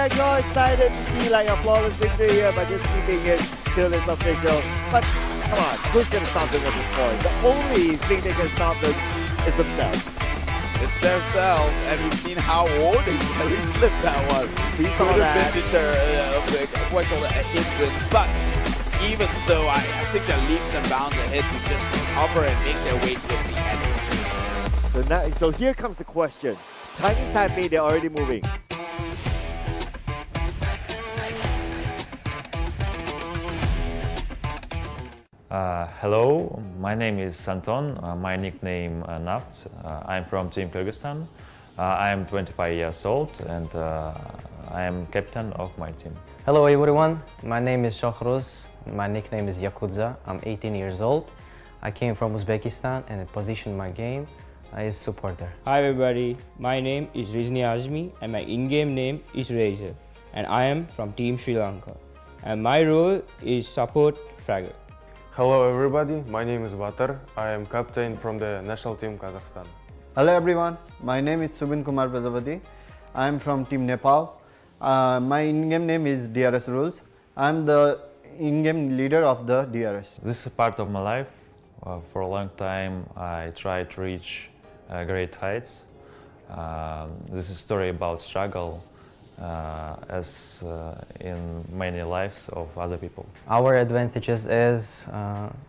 RDAG, you're excited to see like a flawless victory here, but just keeping it till it's official. But come on, who's gonna stop them at this point? The only thing they can stop them is themselves. It's themselves, and we've seen how Warning really slipped that one. We saw Could that. have been what I call it, a hindrance, but even so, I think they're leaping and bounds ahead to just recover and make their way towards the end. So here comes the question. Chinese Taipei, they're already moving. Hello, my name is Santon, my nickname Naft. I'm from Team Kyrgyzstan. I'm 25 years old and I am captain of my team. Hello everyone, my name is Shohruz. My nickname is Yakudza. I'm 18 years old. I came from Uzbekistan and I position my game as supporter. Hi everybody, my name is Rizni Azmi and my in-game name is Razor. And I am from Team Sri Lanka. And my role is support fragger. Hello everybody, my name is Batar. I am captain from the national team Kazakhstan. Hello everyone, my name is Subin Kumar Prajapati. I am from Team Nepal. My in-game name is DRS Rules. I am the in-game leader of the DRS. This is part of my life. For a long time I tried to reach great heights. This is a story about struggle as in many lives of other people. Our advantages is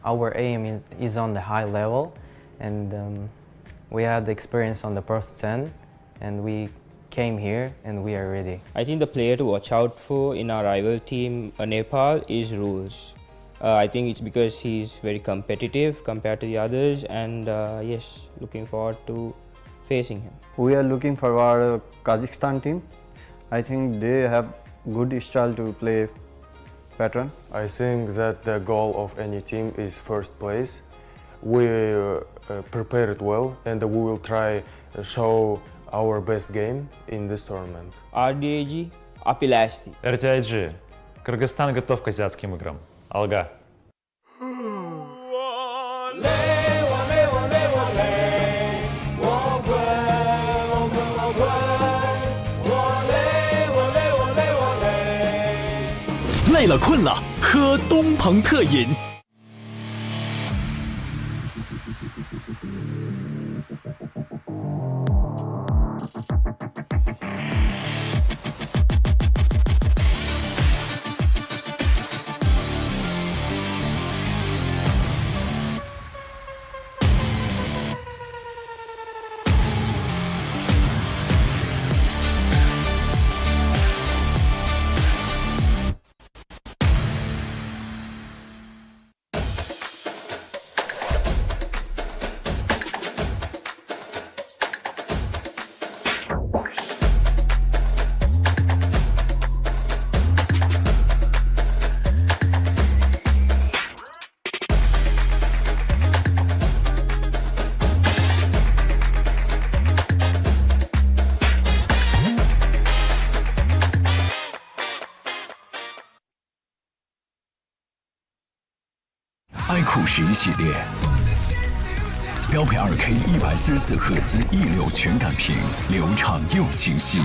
our aim is on the high level, and we had the experience on the pro scene, and we came here and we are ready. I think the player to watch out for in our rival team Nepal is Rules. I think it's because he's very competitive compared to the others, and yes, looking forward to facing him. We are looking for our Kazakhstan team. I think they have good style to play pattern. I think that the goal of any team is first place. We prepared well and we will try to show our best game in this tournament. RDAG, ASIA+SOUTH. RDAG. Кыргызстан готов к азиатским играм. Алга.累了困了，喝东鹏特饮。爱酷11系列，标配2K 144赫兹1流全感屏，流畅又清晰，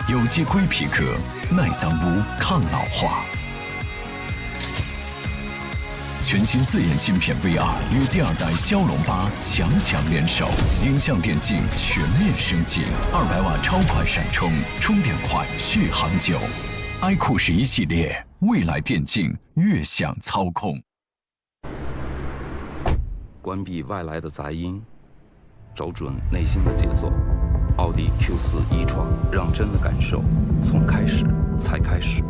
有机硅皮革，耐脏污、抗老化。全新自研芯片 VR 与第2代骁龙8强联手，影像电竞全面升级，200瓦超快闪充，充电快，续航久。爱酷11系列，未来电竞悦享操控。关闭外来的杂音，找准内心的节奏。奥迪 Q4 e-tron，让真的感受从开始才开始。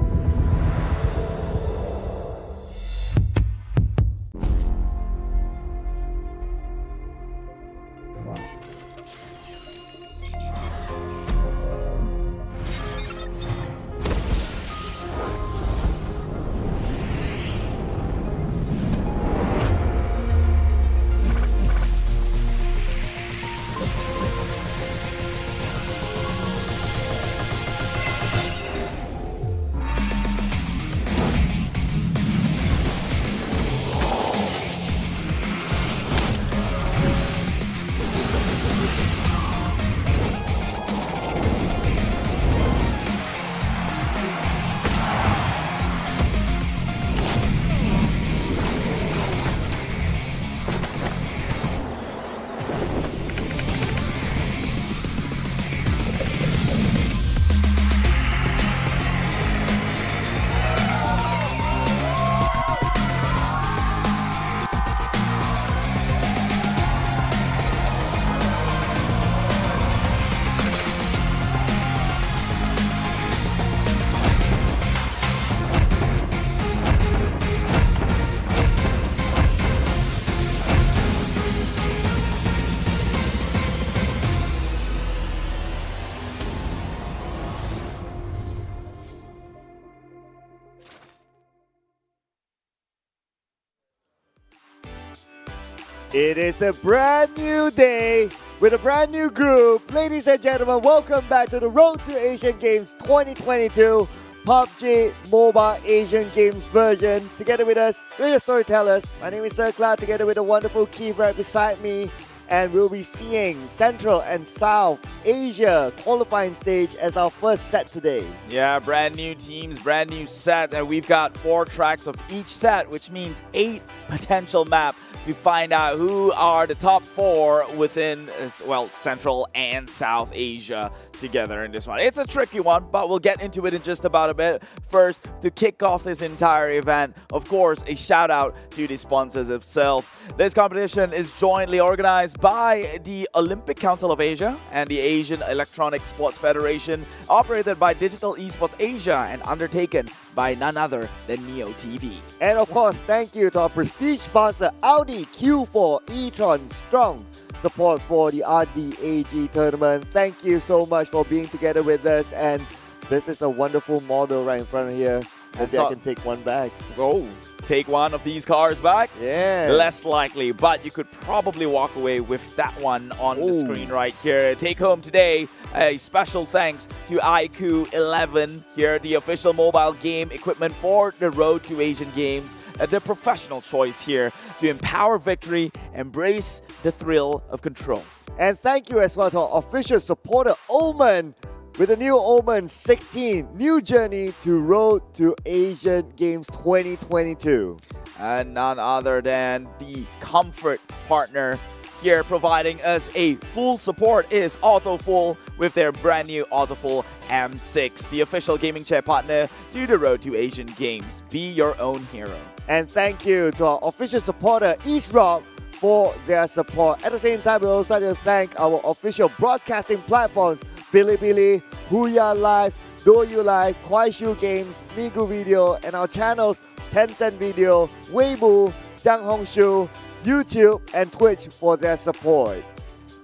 It is a brand new day with a brand new group. Ladies and gentlemen, welcome back to the Road to Asian Games 2022 PUBG Mobile Asian Games version. Together with us, we're your storytellers. My name is Sir Cloud, together with the wonderful Keith right beside me. And we'll be seeing Central and South Asia qualifying stage as our first set today. Yeah, brand new teams, brand new set, and we've got 4 tracks of each set, which means 8 potential maps to find out who are the top 4 within, well, Central and South Asia together in this one. It's a tricky one, but we'll get into it in just about a bit. First, to kick off this entire event, of course, a shout out to the sponsors itself. This competition is jointly organized by the Olympic Council of Asia and the Asian Electronic Sports Federation, operated by Digital Esports Asia and undertaken by none other than Neo TV. And of course, thank you to our prestige sponsor Audi Q4 e-tron Strong. Support for the RDAG tournament. Thank you so much for being together with us, and this is a wonderful model right in front of here. Maybe I can take one back. Oh, take one of these cars back? Yeah. Less likely, but you could probably walk away with that one on the screen right here. Take home today a special thanks to iQOO 11 here, the official mobile game equipment for the Road to Asian Games. The professional choice here to empower victory, embrace the thrill of control. And thank you as well to our official supporter Omen, with the new Omen 16, new journey to Road to Asian Games 2022. And none other than the comfort partner here providing us a full support is AutoFull with their brand new AutoFull M6, the official gaming chair partner to the Road to Asian Games. Be your own hero. And thank you to our official supporter East Rock for their support. At the same time, we also like to thank our official broadcasting platforms, Bilibili, Huya Live, DouYu Live, Kuaishu Games, Migu Video, and our channels Tencent Video, Weibo, Xianghongshu, YouTube, and Twitch for their support.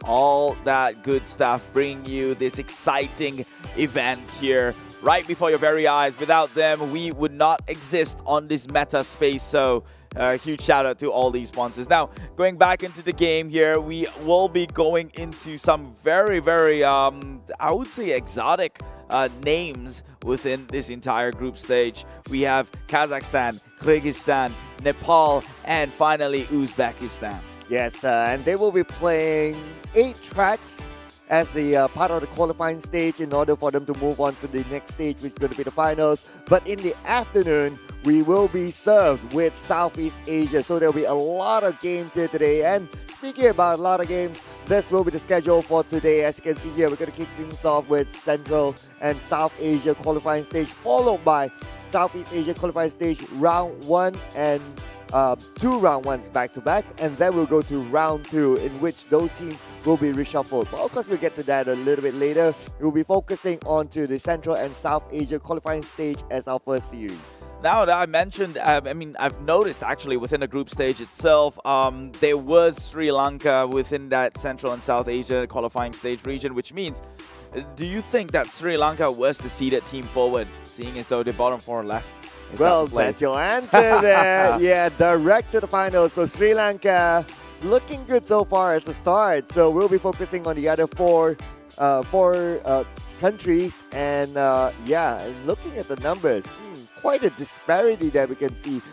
All that good stuff bring you this exciting event here right before your very eyes. Without them, we would not exist on this meta space. So huge shout out to all these sponsors. Now, going back into the game here, we will be going into some very, very, I would say exotic names within this entire group stage. We have Kazakhstan, Kyrgyzstan, Nepal, and finally Uzbekistan. Yes, and they will be playing 8 tracks as the part of the qualifying stage in order for them to move on to the next stage, which is going to be the finals. But in the afternoon, we will be served with Southeast Asia. So there will be a lot of games here today. And speaking about a lot of games, this will be the schedule for today. As you can see here, we're going to kick things off with Central and South Asia qualifying stage, followed by Southeast Asia qualifying stage round 1 and 2 round 1s back to back, and then we'll go to round 2, in which those teams will be reshuffled. But of course, we'll get to that a little bit later. We'll be focusing on to the Central and South Asia qualifying stage as our first series. Now that I mentioned, I've noticed actually within the group stage itself, there was Sri Lanka within that Central and South Asia qualifying stage region, which means, do you think that Sri Lanka was the seeded team forward, seeing as though the bottom 4 left? Well, that's your answer there. Yeah, direct to the finals. So Sri Lanka looking good so far as a start. So we'll be focusing on the other 4 countries. And yeah, looking at the numbers, quite a disparity that we can see.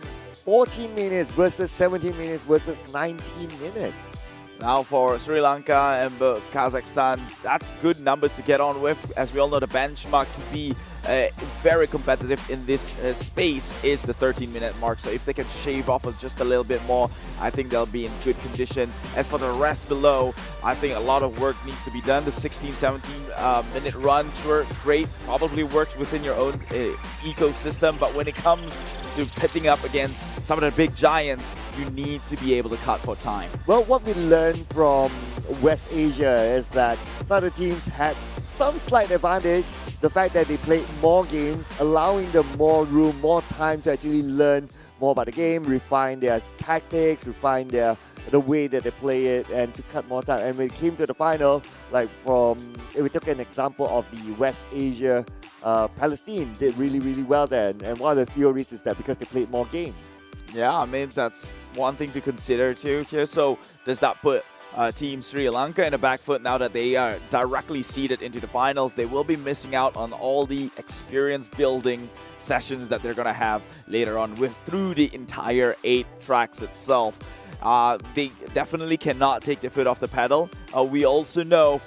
14 minutes versus 17 minutes versus 19 minutes. Now for Sri Lanka and both Kazakhstan, that's good numbers to get on with. As we all know, the benchmark to be very competitive in this space is the 13-minute mark. So if they can shave off just a little bit more, I think they'll be in good condition. As for the rest below, I think a lot of work needs to be done. The 16, 17-minute run, sure, great, probably works within your own ecosystem. But when it comes to pitting up against some of the big giants, you need to be able to cut for time. Well, what we learned from West Asia is that some of the teams had some slight advantage. The fact that they played more games, allowing them more room, more time to actually learn more about the game, refine their tactics, refine the way that they play it, and to cut more time. And when it came to the final, like if we took an example of the West Asia, Palestine did really, really well there. And one of the theories is that because they played more games. Yeah, I mean, that's one thing to consider too here. So does that put Team Sri Lanka in a back foot now that they are directly seeded into the finals? They will be missing out on all the experience building sessions that they're going to have later on through the entire 8 tracks itself. They definitely cannot take their foot off the pedal. We also know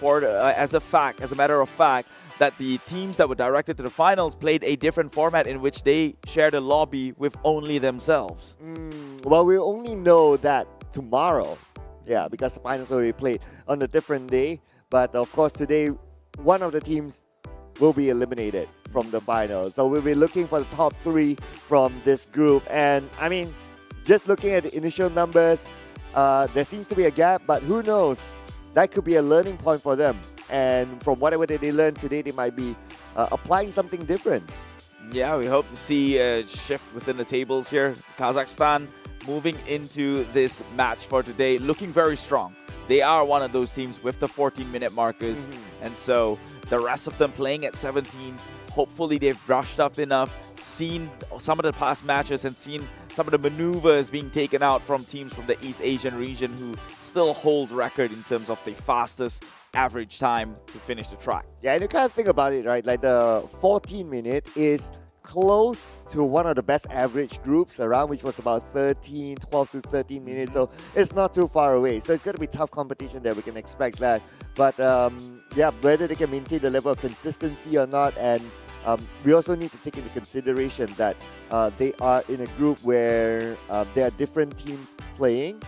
as a matter of fact, that the teams that were directed to the finals played a different format in which they shared a lobby with only themselves. Well, we only know that tomorrow. Yeah, because the finals will be played on a different day. But of course, today, one of the teams will be eliminated from the finals. So we'll be looking for the top 3 from this group. And I mean, just looking at the initial numbers, there seems to be a gap, but who knows? That could be a learning point for them. And from whatever that they learned today, they might be applying something different. Yeah, we hope to see a shift within the tables here. Kazakhstan moving into this match for today, looking very strong. They are one of those teams with the 14-minute markers. And so the rest of them playing at 17, hopefully they've brushed up enough, seen some of the past matches and seen some of the maneuvers being taken out from teams from the East Asian region who still hold record in terms of the fastest average time to finish the track. Yeah, and you kind of think about it, right? Like the 14-minute is close to one of the best average groups around, which was about 12 to 13 minutes. So it's not too far away. So it's going to be tough competition there. We can expect that. But yeah, whether they can maintain the level of consistency or not. And we also need to take into consideration that they are in a group where there are different teams playing.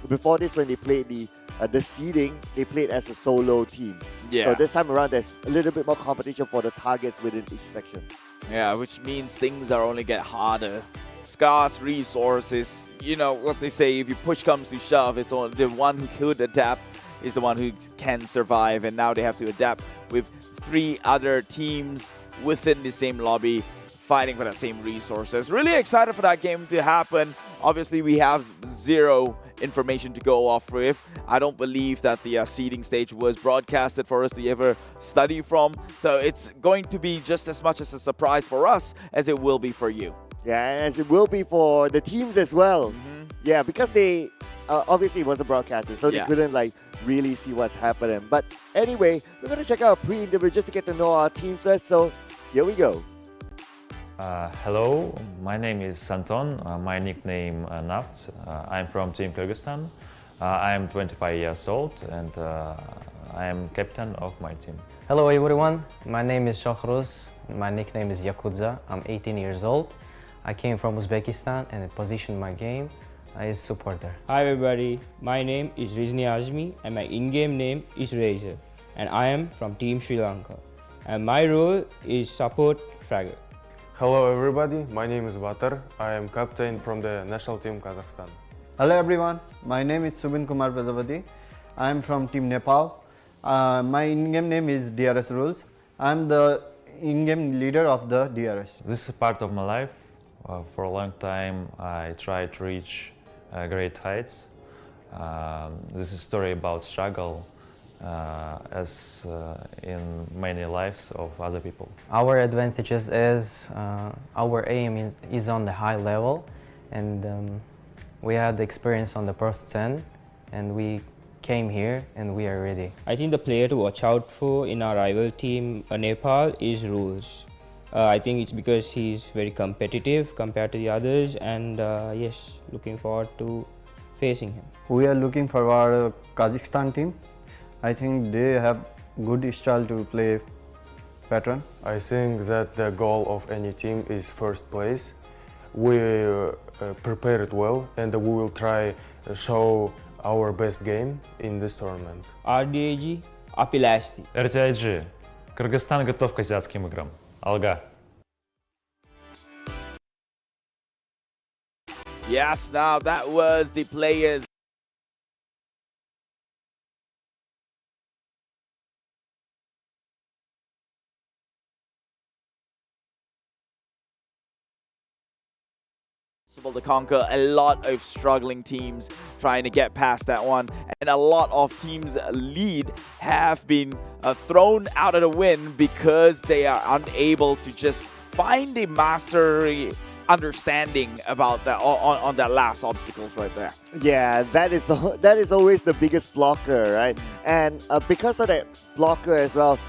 Before this, when they played the seeding, they played as a solo team. Yeah. So this time around, there's a little bit more competition for the targets within each section. Yeah, which means things are only get harder. Scarce resources, you know what they say, if you push comes to shove, it's only the one who could adapt is the one who can survive, and now they have to adapt with 3 other teams within the same lobby fighting for that same resources. Really excited for that game to happen. Obviously, we have 0 information to go off with. I don't believe that the seeding stage was broadcasted for us to ever study from. So it's going to be just as much as a surprise for us as it will be for you. Yeah, as it will be for the teams as well. Yeah, because they obviously it wasn't broadcasted, so they couldn't like really see what's happening. But anyway, we're going to check out a pre-interview just to get to know our teams first. So here we go. Hello, my name is Santon, my nickname Naft. I'm from Team Kyrgyzstan. I'm 25 years old and I am captain of my team. Hello everyone, my name is Shohruz. My nickname is Yakudza. I'm 18 years old. I came from Uzbekistan and I positioned my game as supporter. Hi everybody, my name is Rizni Azmi and my in-game name is Razor. And I am from Team Sri Lanka. And my role is support fragger. Hello everybody, my name is Vatar. I am captain from the national team Kazakhstan. Hello everyone, my name is Subin Kumar Prajapati. I am from Team Nepal. My in-game name is DRS Rules. I am the in-game leader of the DRS. This is part of my life. For a long time I tried to reach great heights. This is a story about struggle as in many lives of other people. Our advantages is our aim is on the high level, and we had the experience on the first 10 and we came here and we are ready. I think the player to watch out for in our rival team Nepal is Rules. I think it's because he's very competitive compared to the others, and yes, looking forward to facing him. We are looking for our Kazakhstan team. I think they have good style to play pattern. I think that the goal of any team is first place. We prepared well and we will try show our best game in this tournament. RDAG, ASIA+SOUTH. RDAG. Кыргызстан готов к азиатским играм. Алга. Yes, now that was the players. To conquer a lot of struggling teams trying to get past that one, and a lot of teams lead have been thrown out of the win because they are unable to just find a mastery understanding about that on that last obstacles right there. Yeah, that is always the biggest blocker, right? And because of that blocker as well,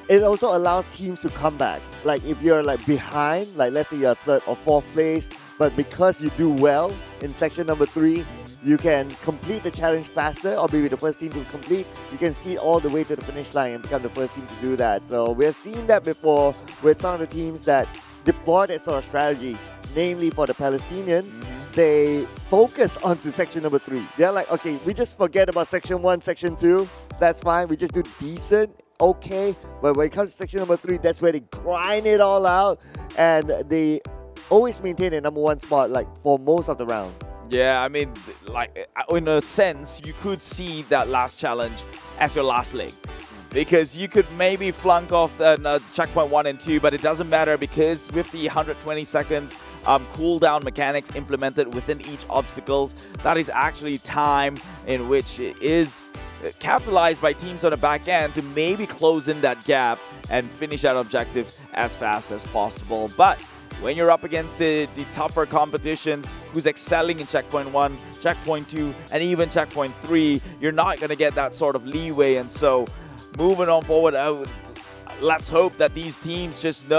it also allows teams to come back. Like if you're like behind, like let's say you're third or fourth place, but because you do well in section number 3, you can complete the challenge faster or be the first team to complete. You can speed all the way to the finish line and become the first team to do that. So we have seen that before with some of the teams that deploy that sort of strategy. Namely for the Palestinians, they focus onto section number 3. They're like, okay, we just forget about section 1, section 2. That's fine. We just do decent, okay. But when it comes to section number 3, that's where they grind it all out. And they always maintain a number 1 spot like for most of the rounds. Yeah, I mean, like in a sense, you could see that last challenge as your last leg. Because you could maybe flunk off checkpoint 1 and 2, but it doesn't matter because with the 120 seconds cooldown mechanics implemented within each obstacles, that is actually time in which it is capitalized by teams on the back end to maybe close in that gap and finish out objectives as fast as possible. But when you're up against the tougher competitions, who's excelling in checkpoint 1, checkpoint 2, and even checkpoint 3, you're not going to get that sort of leeway. And so moving on forward, let's hope that these teams just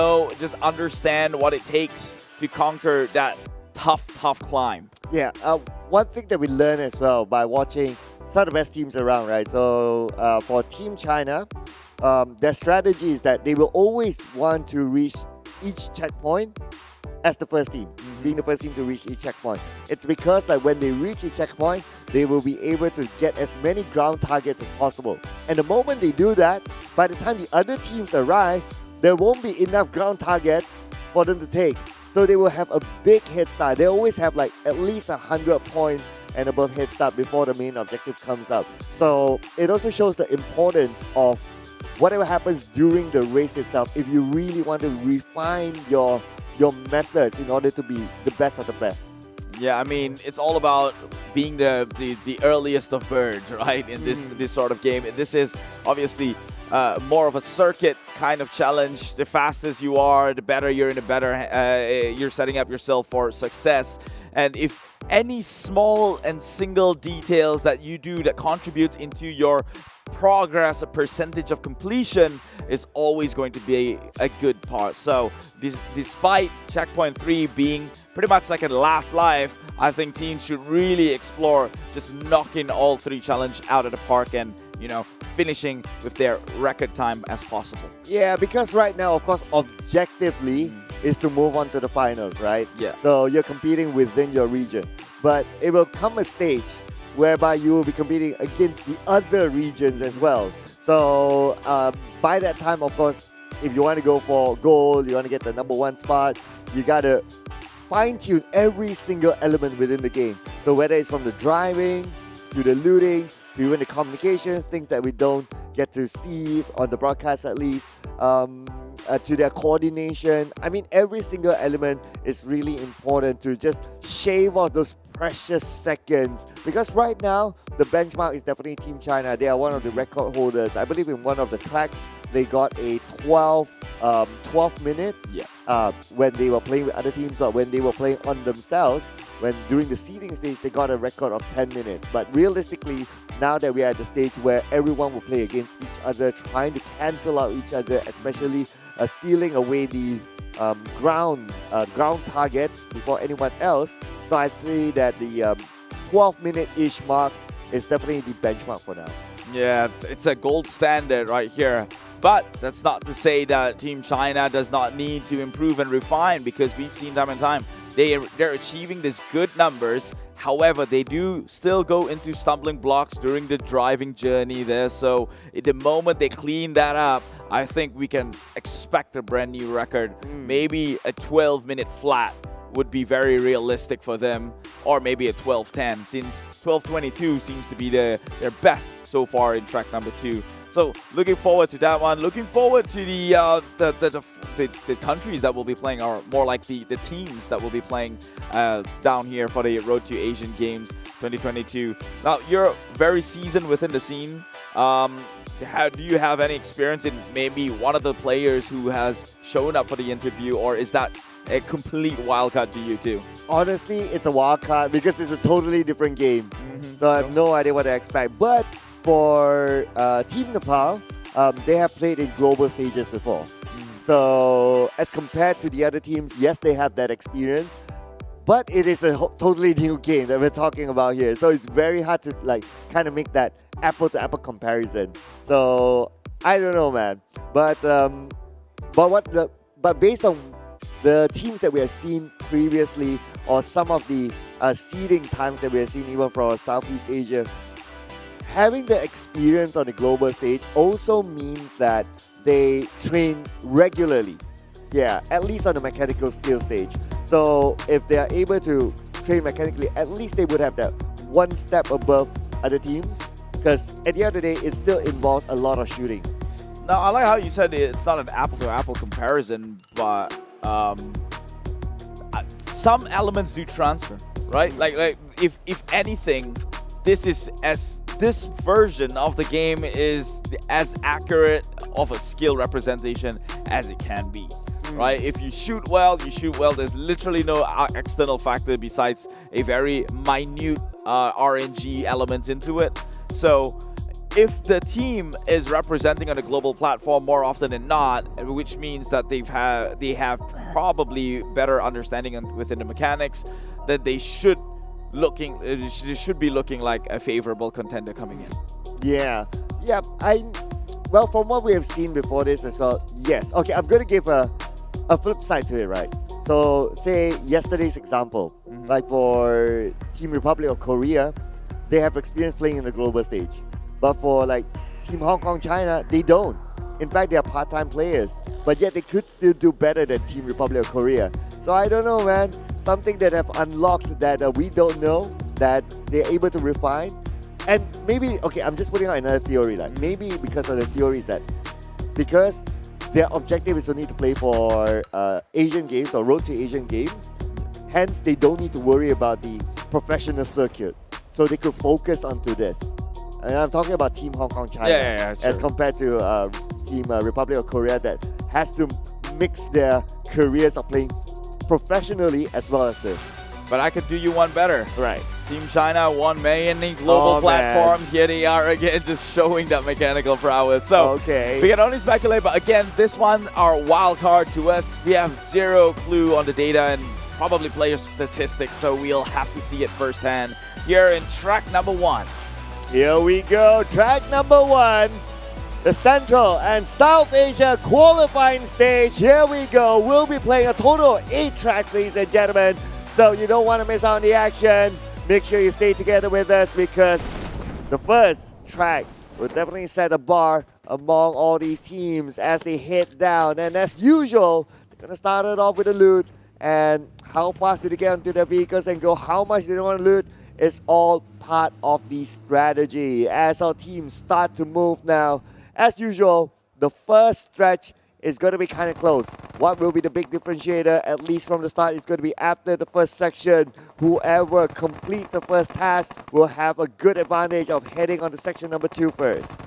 understand what it takes to conquer that tough climb. Yeah, one thing that we learned as well by watching some of the best teams around, right? So for Team China, their strategy is that they will always want to reach each checkpoint as the first team, being the first team to reach each checkpoint. It's because like when they reach each checkpoint, they will be able to get as many ground targets as possible. And the moment they do that, by the time the other teams arrive, there won't be enough ground targets for them to take. So they will have a big head start. They always have like at least 100 points and above head start before the main objective comes up. So it also shows the importance of whatever happens during the race itself. If you really want to refine your methods in order to be the best of the best. Yeah, I mean, it's all about being the earliest of birds, right? In this sort of game. This is obviously more of a circuit kind of challenge. The fastest you are, the better you're in a better, you're setting up yourself for success. And if any small and single details that you do that contributes into your progress, a percentage of completion is always going to be a good part. So despite checkpoint 3 being pretty much like a last life, I think teams should really explore just knocking all 3 challenges out of the park and, you know, finishing with their record time as possible. Yeah, because right now, of course, objectively is to move on to the finals, right? Yeah. So you're competing within your region. But it will come a stage whereby you will be competing against the other regions as well. So by that time, of course, if you want to go for gold, you want to get the number 1 spot, you got to fine-tune every single element within the game. So whether it's from the driving, to the looting, to even the communications, things that we don't get to see on the broadcast at least, to their coordination. I mean, every single element is really important to just shave off those precious seconds, because right now the benchmark is definitely Team China. They are one of the record holders. I believe in one of the tracks they got a 12 minute when they were playing with other teams, but when they were playing on themselves, when during the seeding stage they got a record of 10 minutes. But realistically, now that we are at the stage where everyone will play against each other, trying to cancel out each other, especially stealing away the ground targets before anyone else. So I say that the 12-minute-ish mark is definitely the benchmark for now. Yeah, it's a gold standard right here. But that's not to say that Team China does not need to improve and refine, because we've seen time and time they're achieving these good numbers. However, they do still go into stumbling blocks during the driving journey there. So the moment they clean that up, I think we can expect a brand new record. Maybe a 12-minute flat would be very realistic for them, or maybe a 12:10, since 12:22 seems to be their best so far in track number 2. So looking forward to that one. Looking forward to the countries that will be playing, or more like the teams that will be playing down here for the Road to Asian Games 2022. Now, you're very seasoned within the scene. do you have any experience in maybe one of the players who has shown up for the interview, or is that a complete wildcard to you too? Honestly, it's a wild card because it's a totally different game. So I have no idea what to expect. But for Team Nepal, they have played in global stages before. So as compared to the other teams, yes, they have that experience. But it is a totally new game that we're talking about here. So it's very hard to like kind of make that apple-to-apple comparison. So I don't know, man. But based on the teams that we have seen previously, or some of the seeding times that we have seen even from Southeast Asia, having the experience on the global stage also means that they train regularly. Yeah, at least on the mechanical skill stage. So if they are able to train mechanically, at least they would have that one step above other teams. Because at the end of the day, it still involves a lot of shooting. Now, I like how you said it's not an apple-to-apple comparison, but some elements do transfer, right? Like if anything, this version of the game is as accurate of a skill representation as it can be, right? If you shoot well, you shoot well. There's literally no external factor besides a very minute RNG element into it. So if the team is representing on a global platform more often than not, which means that they have probably better understanding within the mechanics, then they should be looking like a favorable contender coming in. Yeah. Well, from what we have seen before this as well, yes. Okay, I'm going to give a flip side to it, right? So say yesterday's example, like for Team Republic of Korea, they have experience playing in the global stage. But for like Team Hong Kong China, they don't. In fact, they are part-time players, but yet they could still do better than Team Republic of Korea. So I don't know, man. Something that have unlocked that we don't know, that they're able to refine. And maybe, okay, I'm just putting out another theory. Like maybe because of the theory is that because their objective is only to play for Asian Games or Road to Asian Games, hence they don't need to worry about the professional circuit. So they could focus onto this. And I'm talking about Team Hong Kong China as compared to Team Republic of Korea that has to mix their careers of playing professionally as well as this. But I could do you one better. Right. Team China won many global platforms. Here they are again, just showing that mechanical prowess. So okay, we can only speculate. But again, this one, our wild card to us. We have zero clue on the data and probably player statistics. So we'll have to see it firsthand here in track number 1. Here we go, track number 1, the Central and South Asia qualifying stage. Here we go. We'll be playing a total of 8 tracks, ladies and gentlemen. So you don't want to miss out on the action. Make sure you stay together with us because the first track will definitely set a bar among all these teams as they head down. And as usual, they're going to start it off with a loot. And how fast did they get into their vehicles and go how much they want to loot? It's all part of the strategy as our teams start to move now. As usual, the first stretch is going to be kind of close. What will be the big differentiator, at least from the start, is going to be after the first section. Whoever completes the first task will have a good advantage of heading on to section number 2 first.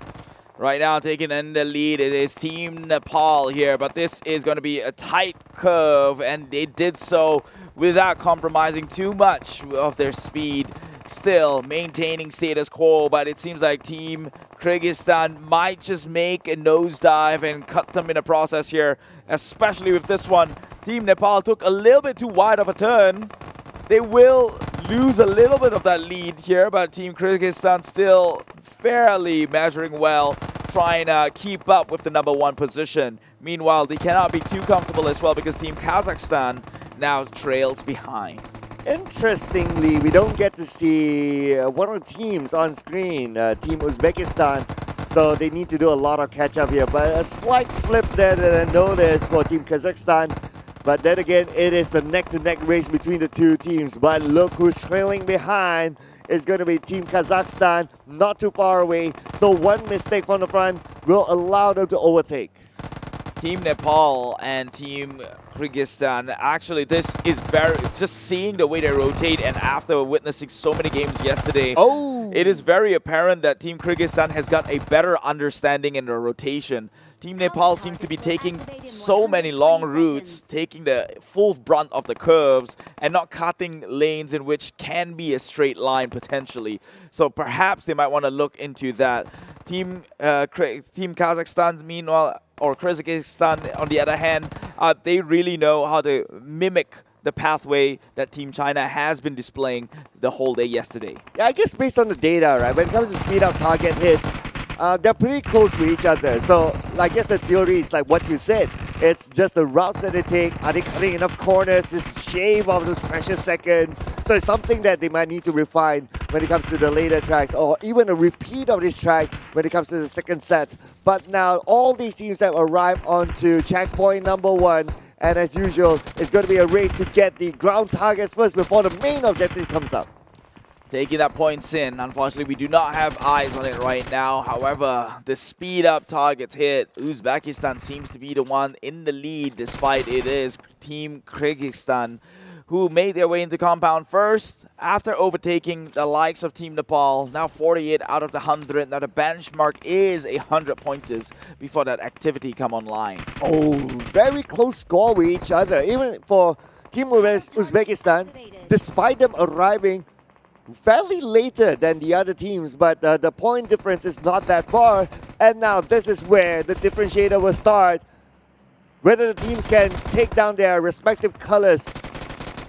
Right now, taking in the lead, it is Team Nepal here, but this is going to be a tight curve, and they did so without compromising too much of their speed. Still maintaining status quo, but it seems like Team Kyrgyzstan might just make a nosedive and cut them in the process here, especially with this one. Team Nepal took a little bit too wide of a turn. They will lose a little bit of that lead here, but Team Kyrgyzstan still fairly measuring well, trying to keep up with the number 1 position. Meanwhile, they cannot be too comfortable as well because Team Kazakhstan now trails behind. Interestingly, we don't get to see one of the teams on screen, Team Uzbekistan, so they need to do a lot of catch-up here. But a slight flip there that I noticed for Team Kazakhstan. But then again, it is a neck-to-neck race between the two teams. But look who's trailing behind. It's going to be Team Kazakhstan, not too far away. So one mistake from the front will allow them to overtake. Team Nepal and Team Kyrgyzstan, actually this is just seeing the way they rotate, and after witnessing so many games yesterday, it is very apparent that Team Kyrgyzstan has got a better understanding in the rotation. Team Nepal seems to be taking so many long routes, taking the full brunt of the curves and not cutting lanes in which can be a straight line potentially. So perhaps they might want to look into that. Team Kazakhstan, meanwhile, or Kyrgyzstan on the other hand, they really know how to mimic the pathway that Team China has been displaying the whole day yesterday. Yeah, I guess based on the data, right, when it comes to speed up target hits, they're pretty close to each other. So I guess the theory is like what you said. It's just the routes that they take. Are they cutting enough corners to shave off those precious seconds? So it's something that they might need to refine when it comes to the later tracks, or even a repeat of this track when it comes to the second set. But now all these teams have arrived onto checkpoint number 1. And as usual, it's going to be a race to get the ground targets first before the main objective comes up. Taking that points in. Unfortunately, we do not have eyes on it right now. However, the speed up targets hit. Uzbekistan seems to be the one in the lead, despite it is Team Kyrgyzstan who made their way into compound first after overtaking the likes of Team Nepal. Now 48 out of the 100. Now the benchmark is 100 pointers before that activity come online. Oh, very close score with each other. Even for Team Uzbekistan, despite them arriving fairly later than the other teams, but the point difference is not that far. And now this is where the differentiator will start. Whether the teams can take down their respective colors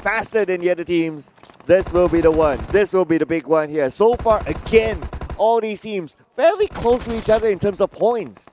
faster than the other teams, this will be the one. This will be the big one here. So far, again, all these teams fairly close to each other in terms of points.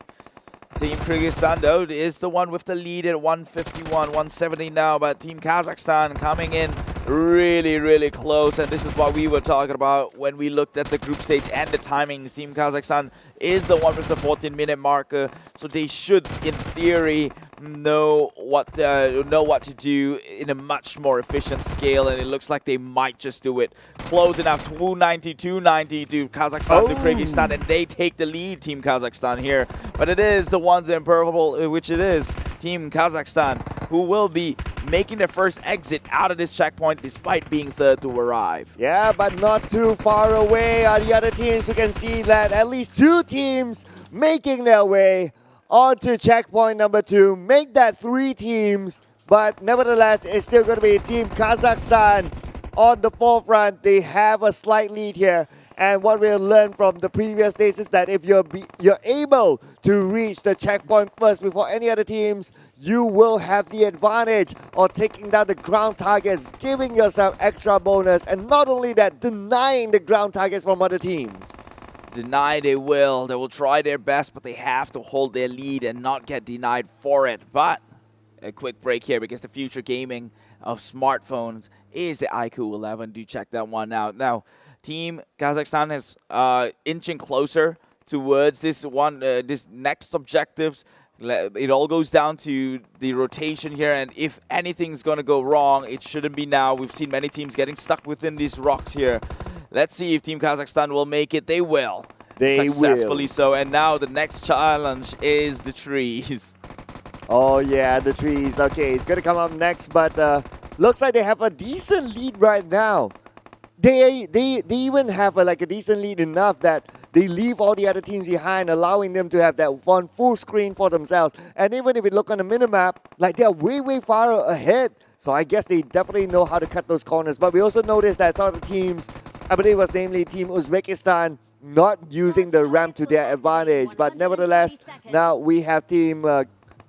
Team Kyrgyzstan, though, is the one with the lead at 151, 170 now, but Team Kazakhstan coming in really, really close, and this is what we were talking about when we looked at the group stage and the timings. Team Kazakhstan is the one with the 14-minute marker, so they should, in theory, know what to do in a much more efficient scale, and it looks like they might just do it close enough. 290 to Kazakhstan to Kyrgyzstan, and they take the lead, Team Kazakhstan here. But it is the ones in purple, which it is Team Kazakhstan, who will be making their first exit out of this checkpoint despite being third to arrive. Yeah, but not too far away are the other teams. We can see that at least 2 teams making their way onto checkpoint number 2. Make that 3 teams, but nevertheless, it's still going to be Team Kazakhstan on the forefront. They have a slight lead here. And what we'll learn from the previous days is that if you're able to reach the checkpoint first before any other teams, you will have the advantage of taking down the ground targets, giving yourself extra bonus, and not only that, denying the ground targets from other teams. Deny they will. They will try their best, but they have to hold their lead and not get denied for it. But a quick break here because the future gaming of smartphones is the iQOO 11. Do check that one out. Now, Team Kazakhstan is inching closer towards this next objectives. It all goes down to the rotation here, and if anything's going to go wrong, it shouldn't be now. We've seen many teams getting stuck within these rocks here. Let's see if Team Kazakhstan will make it. They will. They successfully will. So, and now the next challenge is the trees. Oh yeah, the trees. Okay, it's going to come up next, but looks like they have a decent lead right now. They even have a decent lead enough that they leave all the other teams behind, allowing them to have that one full screen for themselves. And even if you look on the minimap, like they're way, way far ahead. So I guess they definitely know how to cut those corners. But we also noticed that some of the teams, I believe it was namely Team Uzbekistan, not using the ramp to their advantage. But nevertheless, now we have Team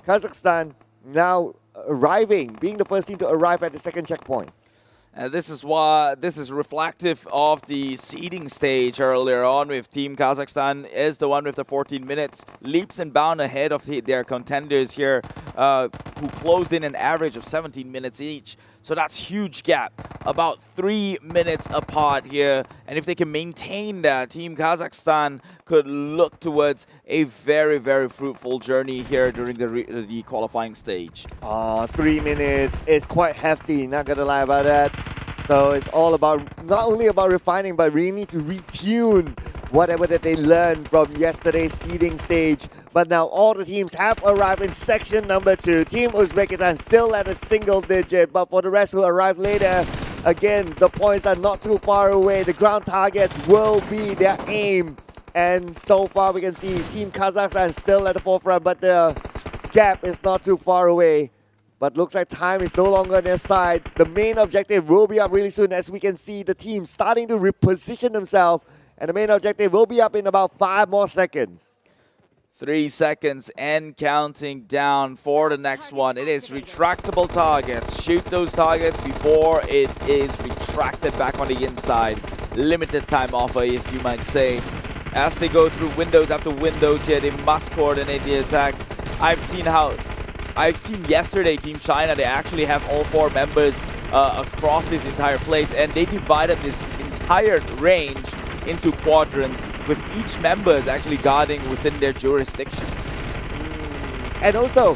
Kazakhstan now arriving, being the first team to arrive at the second checkpoint. This is reflective of the seeding stage earlier on, with Team Kazakhstan is the one with the 14 minutes, leaps and bounds ahead of their contenders here, who closed in an average of 17 minutes each. So that's huge gap, about 3 minutes apart here. And if they can maintain that, Team Kazakhstan could look towards a very, very fruitful journey here during the qualifying stage. 3 minutes is quite hefty, not gonna lie about that. So it's all about, not only about refining, but really need to retune whatever that they learned from yesterday's seeding stage. But now all the teams have arrived in section number 2. Team Uzbekistan still at a single digit, but for the rest who arrived later, Again, the points are not too far away. The ground targets will be their aim. And so far we can see Team Kazakhstan still at the forefront, but the gap is not too far away. But looks like time is no longer on their side. The main objective will be up really soon as we can see the team starting to reposition themselves. And the main objective will be up in about 5 more seconds. 3 seconds and counting down for the next one. It is retractable targets. Shoot those targets before it is retracted back on the inside. Limited time offer, as you might say. As they go through windows after windows here, they must coordinate the attacks. I've seen yesterday Team China, they actually have all 4 members across this entire place, and they divided this entire range into quadrants, with each member is actually guarding within their jurisdiction. And also,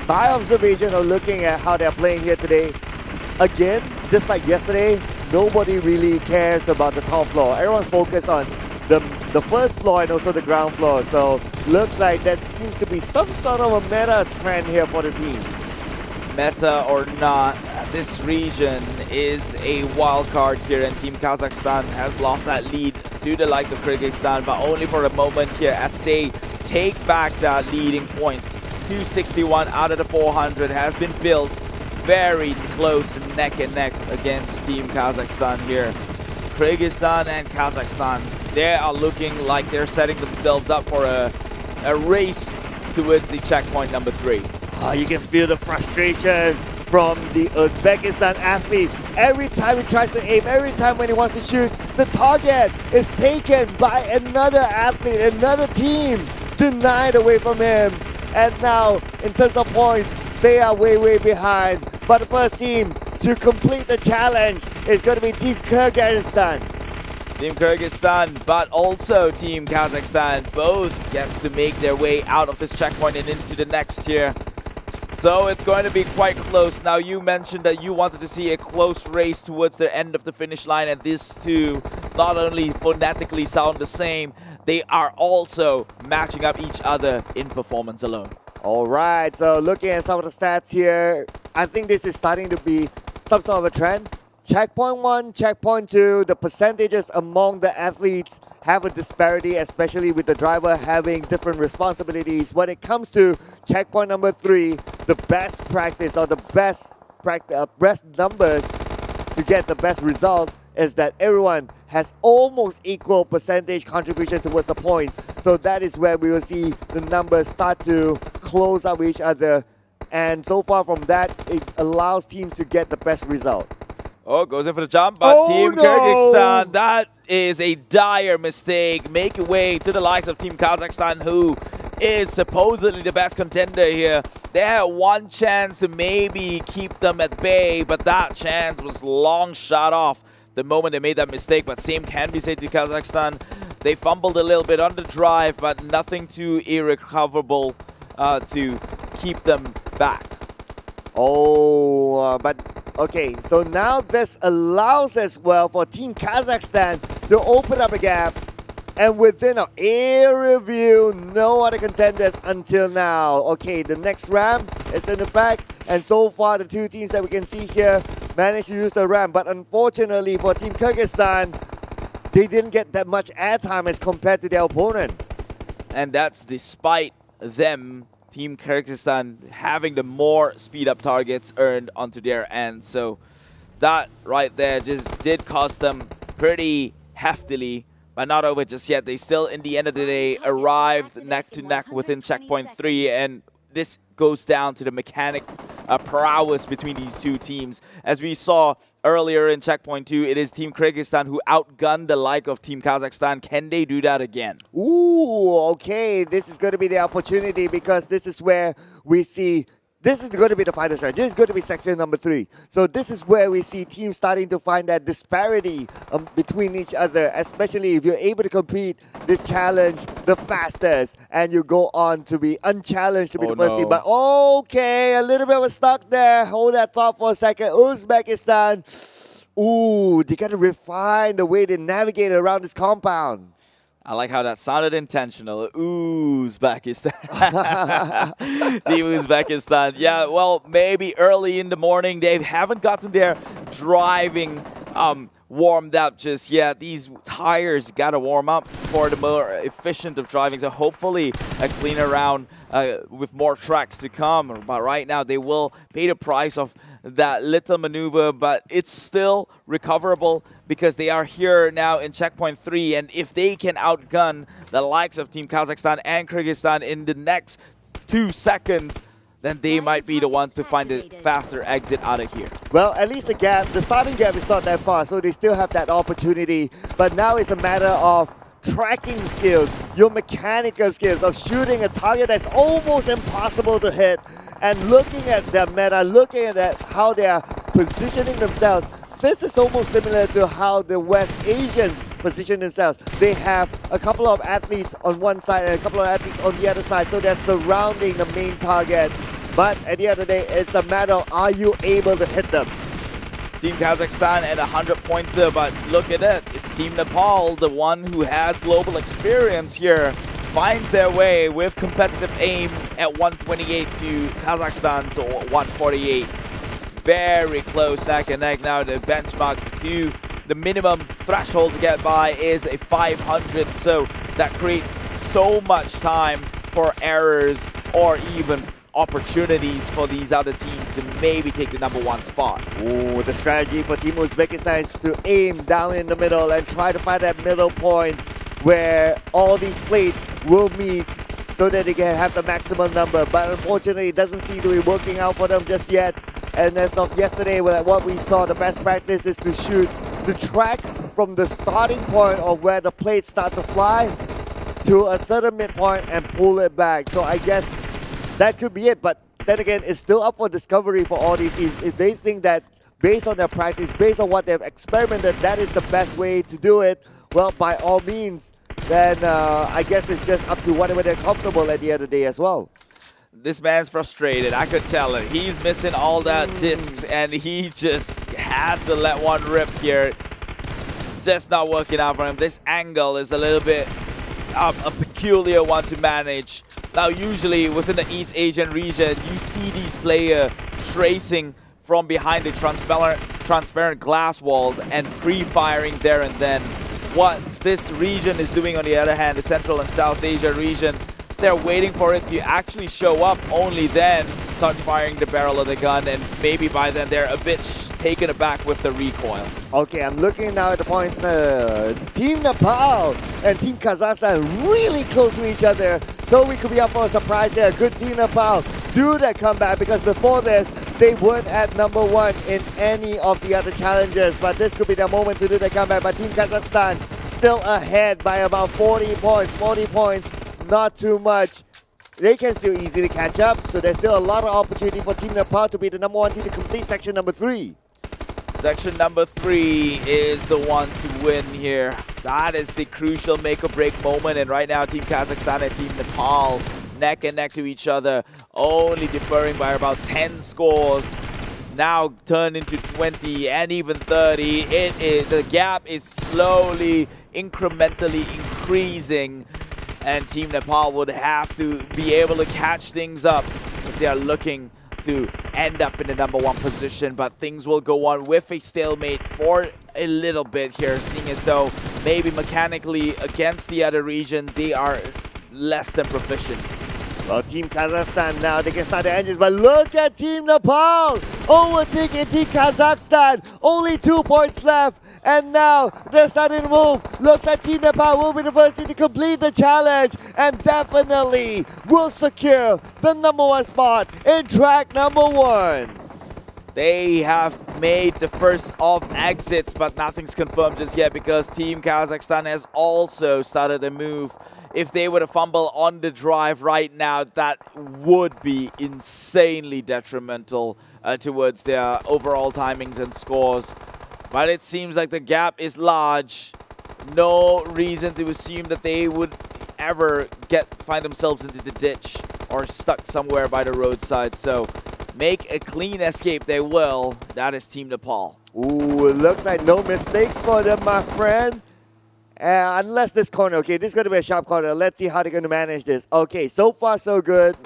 my observation of looking at how they're playing here today, again, just like yesterday, nobody really cares about the top floor. Everyone's focused on the first floor and also the ground floor. So looks like that seems to be some sort of a meta trend here for the team. Meta or not, this region is a wild card here, and Team Kazakhstan has lost that lead to the likes of Kyrgyzstan, but only for a moment here as they take back that leading point. 261 out of the 400 has been built. Very close neck and neck against Team Kazakhstan here. Kyrgyzstan and Kazakhstan, they are looking like they're setting themselves up for a race towards the checkpoint number 3. You can feel the frustration from the Uzbekistan athlete. Every time he tries to aim, every time when he wants to shoot, the target is taken by another athlete, another team, denied away from him. And now, in terms of points, they are way, way behind. But the first team to complete the challenge is going to be Team Kyrgyzstan. Team Kyrgyzstan, but also Team Kazakhstan, both gets to make their way out of this checkpoint and into the next here. So it's going to be quite close. Now, you mentioned that you wanted to see a close race towards the end of the finish line, and these two not only phonetically sound the same, they are also matching up each other in performance alone. All right, so looking at some of the stats here, I think this is starting to be some sort of a trend. Checkpoint 1, checkpoint 2, the percentages among the athletes have a disparity, especially with the driver having different responsibilities. When it comes to checkpoint number 3, the best practice or the best numbers to get the best result is that everyone has almost equal percentage contribution towards the points. So that is where we will see the numbers start to close up with each other. And so far from that, it allows teams to get the best result. Oh, goes in for the jump, but Team no. Kyrgyzstan, that is a dire mistake. Making way to the likes of Team Kazakhstan, who is supposedly the best contender here. They had one chance to maybe keep them at bay, but that chance was long shot off the moment they made that mistake. But same can be said to Kazakhstan. They fumbled a little bit on the drive, but nothing too irrecoverable to keep them back. But okay, so now this allows as well for Team Kazakhstan to open up a gap. And within our area view, no other contenders until now. Okay, the next ramp is in effect. And so far, the two teams that we can see here managed to use the ramp. But unfortunately for Team Kyrgyzstan, they didn't get that much airtime as compared to their opponent. And that's despite them, Team Kyrgyzstan, having the more speed-up targets earned onto their end. So that right there just did cost them pretty heftily. But not over just yet. They still, in the end of the day, arrived neck to neck within checkpoint 3. And this goes down to the mechanic prowess between these two teams. As we saw earlier in checkpoint 2, it is Team Kyrgyzstan who outgunned the like of Team Kazakhstan. Can they do that again? Ooh, okay. This is going to be the opportunity, because this is where we see... This is going to be the final stretch. This is going to be section number 3. So this is where we see teams starting to find that disparity between each other, especially if you're able to complete this challenge the fastest and you go on to be unchallenged to be the first team. But okay, a little bit of a stuck there. Hold that thought for a second. Uzbekistan. Ooh, they got to refine the way they navigate around this compound. I like how that sounded intentional. Uzbekistan. Team Uzbekistan. Yeah, well, maybe early in the morning. They haven't gotten their driving warmed up just yet. These tires gotta warm up for the more efficient of driving. So hopefully a cleaner round with more tracks to come. But right now they will pay the price of that little maneuver, but it's still recoverable because they are here now in checkpoint 3. And if they can outgun the likes of Team Kazakhstan and Kyrgyzstan in the next 2 seconds, then they might be the ones to find a faster exit out of here. Well, at least the starting gap is not that far, so they still have that opportunity. But now it's a matter of tracking skills, your mechanical skills of shooting a target that's almost impossible to hit, and looking at their meta, looking at how they are positioning themselves. This is almost similar to how the West Asians position themselves. They have a couple of athletes on one side and a couple of athletes on the other side, so they're surrounding the main target. But at the end of the day, it's a matter of are you able to hit them? Team Kazakhstan at 100-pointer, but look at it. It's Team Nepal, the one who has global experience here, finds their way with competitive aim at 128 to Kazakhstan's 148. Very close neck and neck now. The benchmark to the minimum threshold to get by is a 500, so that creates so much time for errors or even opportunities for these other teams to maybe take the #1 spot. Ooh, the strategy for Team Uzbekistan is to aim down in the middle and try to find that middle point where all these plates will meet so that they can have the maximum number. But unfortunately, it doesn't seem to be working out for them just yet. And as of yesterday, what we saw, the best practice is to shoot the track from the starting point of where the plates start to fly to a certain midpoint and pull it back. So I guess that could be it, but then again, it's still up for discovery for all these teams. If they think that based on their practice, based on what they've experimented, that is the best way to do it, well, by all means, then I guess it's just up to whatever they're comfortable at the end of the day as well. This man's frustrated, I could tell it. He's missing all that discs and he just has to let one rip here. Just not working out for him. This angle is a little bit a peculiar one to manage. Now usually within the East Asian region, you see these players tracing from behind the transparent glass walls and pre-firing there and then. What this region is doing on the other hand, the Central and South Asia region, they're waiting for it to actually show up, only then start firing the barrel of the gun, and maybe by then they're a bit taken aback with the recoil. Okay, I'm looking now at the points. Team Nepal and Team Kazakhstan really close to each other, so we could be up for a surprise here. Good Team Nepal do that comeback, because before this, they weren't at #1 in any of the other challenges, but this could be the moment to do the comeback. But Team Kazakhstan still ahead by about 40 points. 40 points, not too much. They can still easily catch up, so there's still a lot of opportunity for Team Nepal to be the #1 team to complete section number 3. Section number 3 is the one to win here. That is the crucial make or break moment, and right now Team Kazakhstan and Team Nepal neck and neck to each other, only differing by about 10 scores. Now turned into 20 and even 30. The gap is slowly, incrementally increasing, and Team Nepal would have to be able to catch things up if they are looking to end up in the #1 position. But things will go on with a stalemate for a little bit here, seeing as though maybe mechanically against the other region, they are less than proficient. Well, Team Kazakhstan now, they can start their engines, but look at Team Nepal overtaking Team Kazakhstan. Only 2 points left, and now they're starting to move. Looks like Team Nepal will be the first team to complete the challenge and definitely will secure the #1 spot in track #1. They have made the first of exits, but nothing's confirmed just yet because Team Kazakhstan has also started a move. If they were to fumble on the drive right now, that would be insanely detrimental towards their overall timings and scores. But it seems like the gap is large. No reason to assume that they would ever find themselves into the ditch or stuck somewhere by the roadside. So make a clean escape they will. That is Team Nepal. Ooh, it looks like no mistakes for them, my friend. Unless this corner, okay, this is going to be a sharp corner. Let's see how they're going to manage this. Okay, so far so good.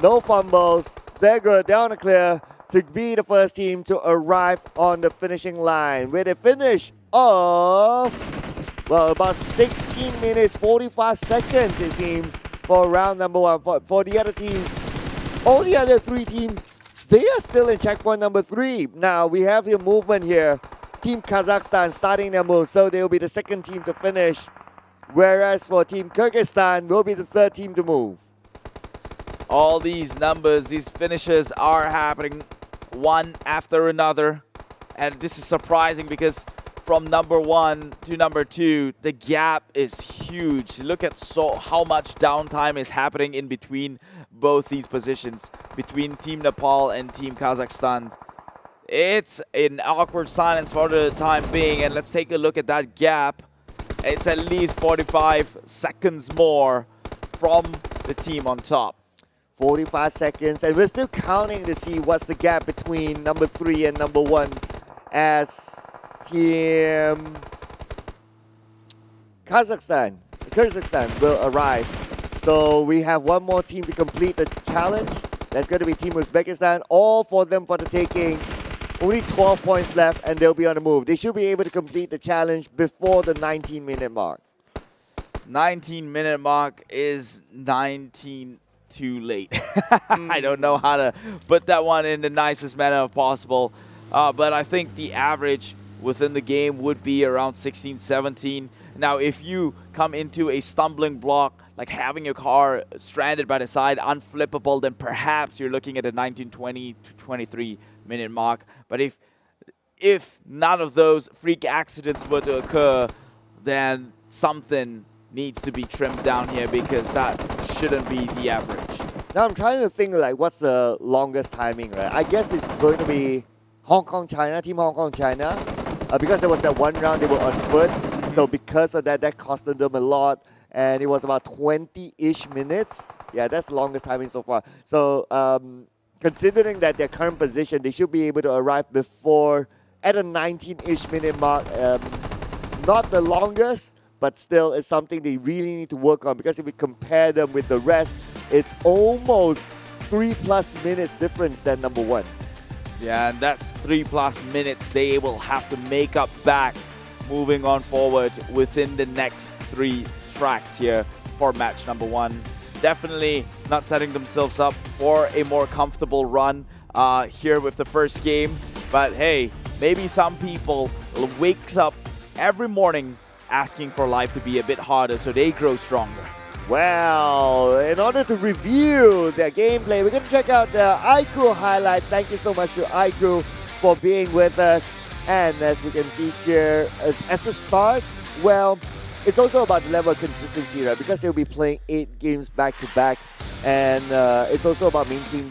No fumbles. They're good. They're on the clear. to be the first team to arrive on the finishing line with a finish of, well, about 16 minutes, 45 seconds, it seems, for round number 1. For the other teams, all the other 3 teams, they are still in checkpoint number 3. Now, we have your movement here. Team Kazakhstan starting their move, so they will be the second team to finish. Whereas for Team Kyrgyzstan, will be the third team to move. All these numbers, these finishes are happening one after another. And this is surprising because from number 1 to number 2, the gap is huge. Look at how much downtime is happening in between both these positions, between Team Nepal and Team Kazakhstan. It's an awkward silence for the time being, and let's take a look at that gap. It's at least 45 seconds more from the team on top. 45 seconds, and we're still counting to see what's the gap between number 3 and number 1 as Team Kyrgyzstan will arrive. So we have one more team to complete the challenge. That's going to be Team Uzbekistan. All for them for the taking. Only 12 points left and they'll be on the move. They should be able to complete the challenge before the 19-minute mark. 19-minute mark is 19 too late. I don't know how to put that one in the nicest manner possible. But I think the average within the game would be around 16, 17. Now, if you come into a stumbling block, like having your car stranded by the side, unflippable, then perhaps you're looking at a 19, 20 to 23-minute mark. But if none of those freak accidents were to occur, then something needs to be trimmed down here because that shouldn't be the average. Now I'm trying to think like what's the longest timing, right? I guess it's going to be Hong Kong, China, Team Hong Kong, China. Because there was that one round they were on foot. So because of that, that costed them a lot. And it was about 20-ish minutes. Yeah, that's the longest timing so far. So considering that their current position, they should be able to arrive before at a 19-ish minute mark. Not the longest, but still it's something they really need to work on, because if we compare them with the rest, it's almost 3+ minutes difference than number 1. Yeah, and that's 3+ minutes they will have to make up back moving on forward within the next 3 tracks here for match number 1. Definitely not setting themselves up for a more comfortable run here with the first game. But hey, maybe some people wakes up every morning asking for life to be a bit harder so they grow stronger. Well, in order to review their gameplay, we're going to check out the iQOO highlight. Thank you so much to iQOO for being with us. And as we can see here, as a start, well, it's also about the level of consistency, right? Because they'll be playing 8 games back-to-back. And it's also about maintaining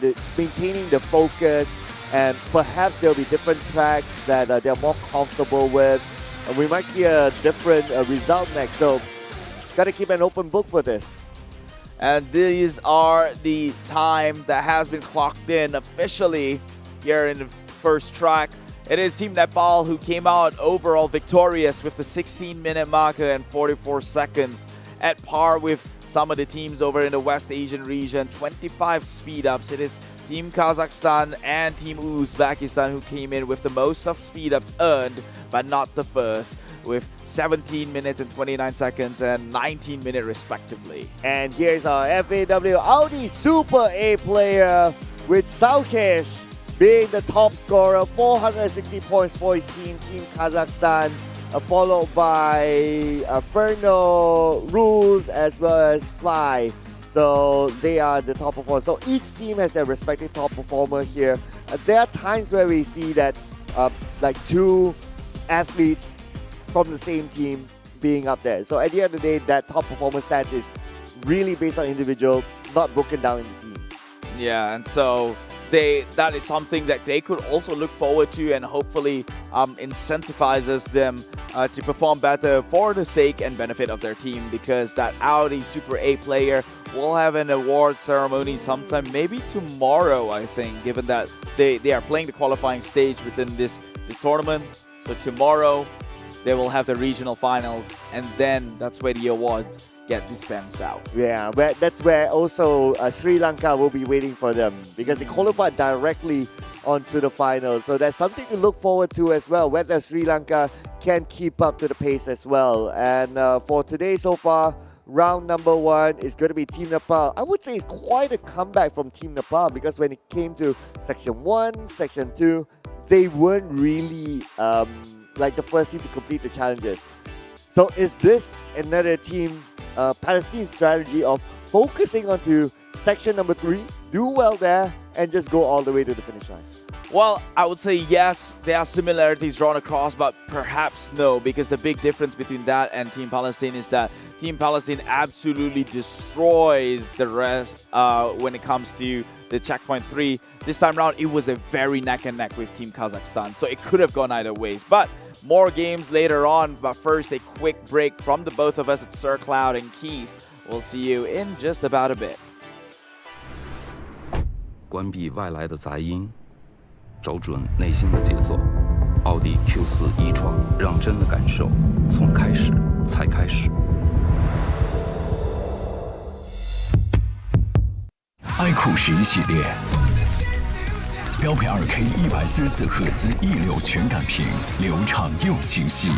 the focus. And perhaps there'll be different tracks that they're more comfortable with. And we might see a different result next. So, got to keep an open book for this. And these are the time that has been clocked in officially here in the first track. It is Team Nepal who came out overall victorious with the 16-minute marker and 44 seconds, at par with some of the teams over in the West Asian region. 25 speed-ups. It is Team Kazakhstan and Team Uzbekistan who came in with the most of speed-ups earned, but not the first, with 17 minutes and 29 seconds and 19 minutes respectively. And here's our FAW Audi Super A player with Saukesh being the top scorer, 460 points for his team, Team Kazakhstan, followed by Ferno, Rules, as well as Fly. So they are the top performers. So each team has their respective top performer here. There are times where we see that like 2 athletes from the same team being up there. So at the end of the day, that top performance stat is really based on individual, not broken down in the team. Yeah, and so that is something that they could also look forward to, and hopefully incentivizes them to perform better for the sake and benefit of their team, because that Audi Super A player will have an award ceremony sometime, maybe tomorrow, I think, given that they are playing the qualifying stage within this tournament. So tomorrow they will have the regional finals, and then that's where the awards get dispensed out. Yeah, that's where also Sri Lanka will be waiting for them because they qualified directly onto the finals. So that's something to look forward to as well, whether Sri Lanka can keep up to the pace as well. And for today so far, round number 1 is going to be Team Nepal. I would say it's quite a comeback from Team Nepal because when it came to Section 1, Section 2, they weren't really like the first team to complete the challenges. So is this another team Palestine strategy of focusing onto Section number 3, do well there, and just go all the way to the finish line? Well, I would say yes, there are similarities drawn across, but perhaps no, because the big difference between that and Team Palestine is that Team Palestine absolutely destroys the rest when it comes to the checkpoint 3. This time around, it was a very neck and neck with Team Kazakhstan, so it could have gone either ways. But more games later on, but first a quick break from the both of us at Sir Cloud and Keith. We'll see you in just about a bit. 关闭外来的杂音，找准内心的节奏。奥迪 Q4 e-tron，让真的感受从开始才开始。iQOO 11系列，标配 2K 144赫兹1.6全感屏，流畅又清晰，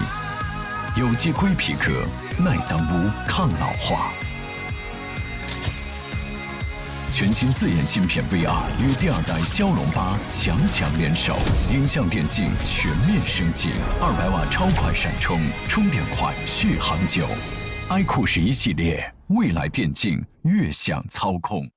有机硅皮革，耐脏污，抗老化。全新自研芯片 VR 与第2代骁龙8强联手，影像电竞全面升级，200瓦超快闪充，充电快，续航久。iQOO 11系列，未来电竞越想操控。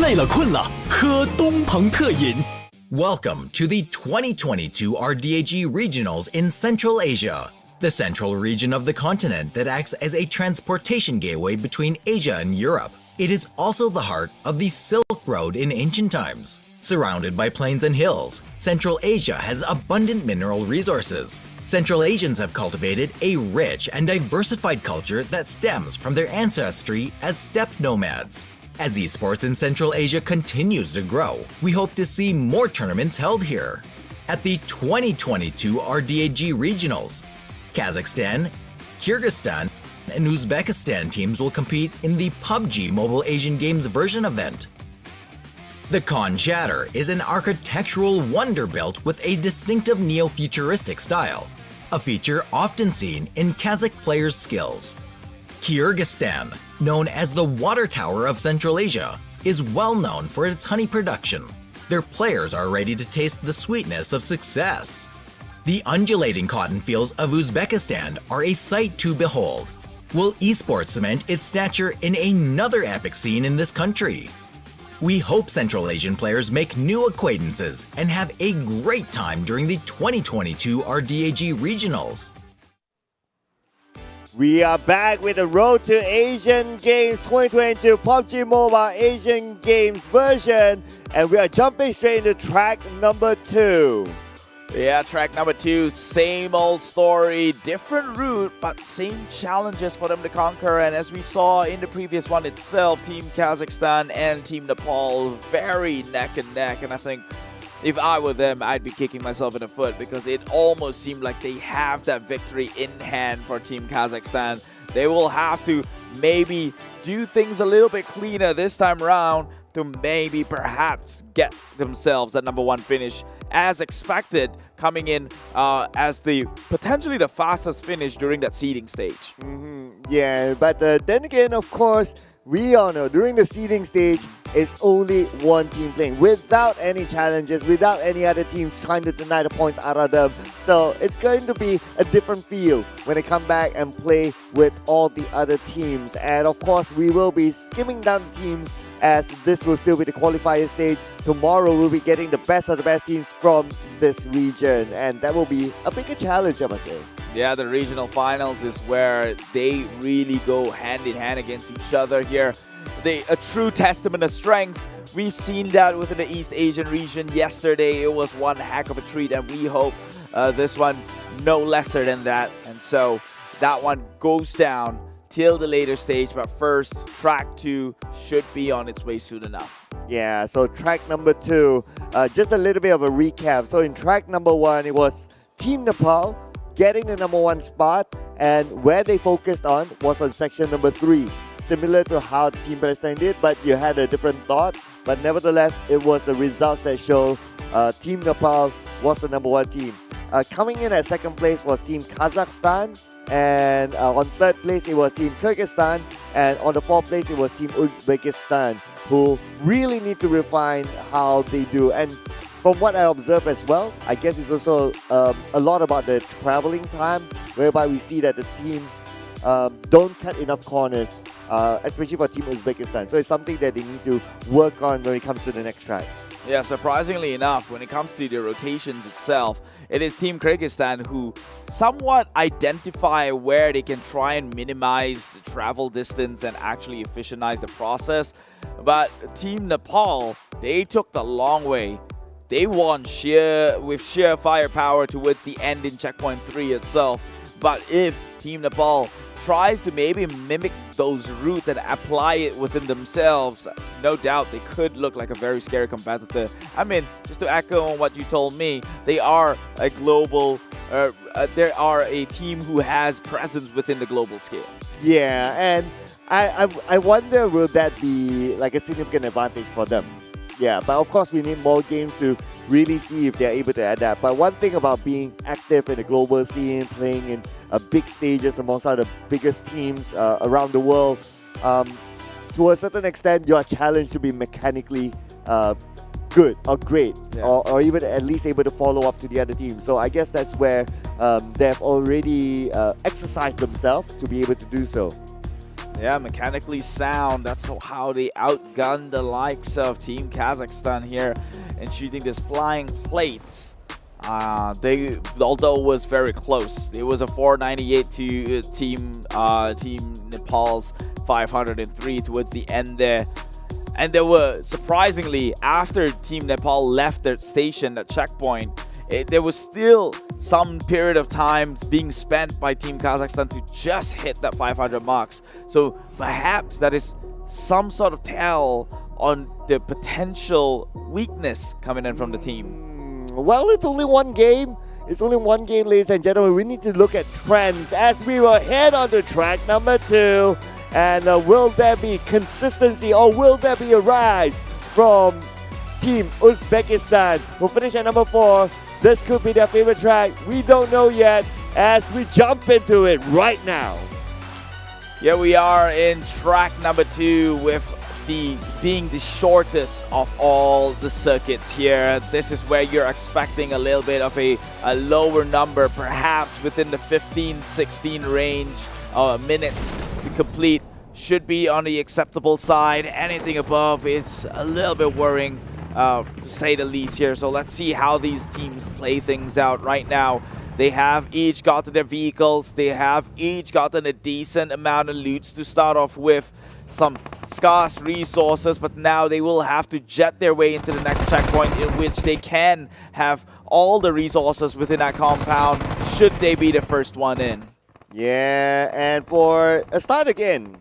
累了困了，喝东鹏特饮。 Welcome to the 2022 RDAG Regionals in Central Asia, the central region of the continent that acts as a transportation gateway between Asia and Europe. It is also the heart of the Silk Road in ancient times. Surrounded by plains and hills, Central Asia has abundant mineral resources. Central Asians have cultivated a rich and diversified culture that stems from their ancestry as steppe nomads. As esports in Central Asia continues to grow, we hope to see more tournaments held here. At the 2022 RDAG Regionals, Kazakhstan, Kyrgyzstan, and Uzbekistan teams will compete in the PUBG Mobile Asian Games version event. The Khan Shatter is an architectural wonder built with a distinctive neo-futuristic style, a feature often seen in Kazakh players' skills. Kyrgyzstan, known as the Water Tower of Central Asia, is well known for its honey production. Their players are ready to taste the sweetness of success. The undulating cotton fields of Uzbekistan are a sight to behold. Will esports cement its stature in another epic scene in this country? We hope Central Asian players make new acquaintances and have a great time during the 2022 RDAG Regionals. We are back with the Road to Asian Games 2022 PUBG Mobile Asian Games version, and we are jumping straight into track number 2. Yeah, track number 2, same old story, different route, but same challenges for them to conquer. And as we saw in the previous one itself, Team Kazakhstan and Team Nepal very neck and neck. And I think if I were them, I'd be kicking myself in the foot because it almost seemed like they have that victory in hand for Team Kazakhstan. They will have to maybe do things a little bit cleaner this time around to maybe perhaps get themselves that #1 finish as expected, coming in as potentially the fastest finish during that seeding stage. Yeah, but then again, of course, we all know during the seeding stage, it's only one team playing without any challenges, without any other teams trying to deny the points out of them. So it's going to be a different feel when they come back and play with all the other teams. And of course, we will be skimming down the teams as this will still be the qualifier stage. Tomorrow, we'll be getting the best of the best teams from this region. And that will be a bigger challenge, I must say. Yeah, the regional finals is where they really go hand in hand against each other here. A true testament of strength. We've seen that within the East Asian region yesterday. It was one heck of a treat, and we hope this one no lesser than that. And so that one goes down till the later stage. But first, track 2 should be on its way soon enough. Yeah, so track number 2, just a little bit of a recap. So in track number 1, it was Team Nepal getting the #1 spot, and where they focused on was on section number 3, similar to how Team Palestine did, but you had a different thought. But nevertheless, it was the results that show Team Nepal was the #1 team. Coming in at second place was Team Kazakhstan, and on third place it was Team Kyrgyzstan, and on the fourth place it was Team Uzbekistan, who really need to refine how they do. And from what I observe as well, I guess it's also a lot about the traveling time, whereby we see that the teams don't cut enough corners, especially for Team Uzbekistan. So it's something that they need to work on when it comes to the next track. Yeah, surprisingly enough, when it comes to the rotations itself, it is Team Kyrgyzstan who somewhat identify where they can try and minimize the travel distance and actually efficientize the process. But Team Nepal, they took the long way. They won with sheer firepower towards the end in checkpoint 3 itself. But if Team Nepal tries to maybe mimic those routes and apply it within themselves, no doubt they could look like a very scary competitor. I mean, just to echo on what you told me, they are a global, they are a team who has presence within the global scale. Yeah, and I wonder, will that be like a significant advantage for them? Yeah, but of course we need more games to really see if they're able to adapt. But one thing about being active in the global scene, playing in big stages amongst the biggest teams around the world, to a certain extent, you are challenged to be mechanically good or great, or even at least able to follow up to the other team. So I guess that's where they've already exercised themselves to be able to do so. Yeah, mechanically sound. That's how they outgunned the likes of Team Kazakhstan here and shooting these flying plates. Although it was very close. It was a 498 to Team Nepal's 503 towards the end there. And there were, surprisingly, after Team Nepal left their station at checkpoint, there was still some period of time being spent by Team Kazakhstan to just hit that 500 marks. So perhaps that is some sort of tell on the potential weakness coming in from the team. Well, it's only one game. It's only one game, ladies and gentlemen. We need to look at trends as we will head on to track number 2. And will there be consistency, or will there be a rise from Team Uzbekistan, who finished at number 4? This could be their favorite track. We don't know yet as we jump into it right now. Yeah, we are in track number 2 with being the shortest of all the circuits here. This is where you're expecting a little bit of a lower number, perhaps within the 15-16 range minutes to complete. Should be on the acceptable side. Anything above is a little bit worrying, to say the least here. So let's see how these teams play things out right now. They have each gotten their vehicles. They have each gotten a decent amount of loots to start off with. Some scarce resources, but now they will have to jet their way into the next checkpoint, in which they can have all the resources within that compound should they be the first one in. Yeah, and for a start again,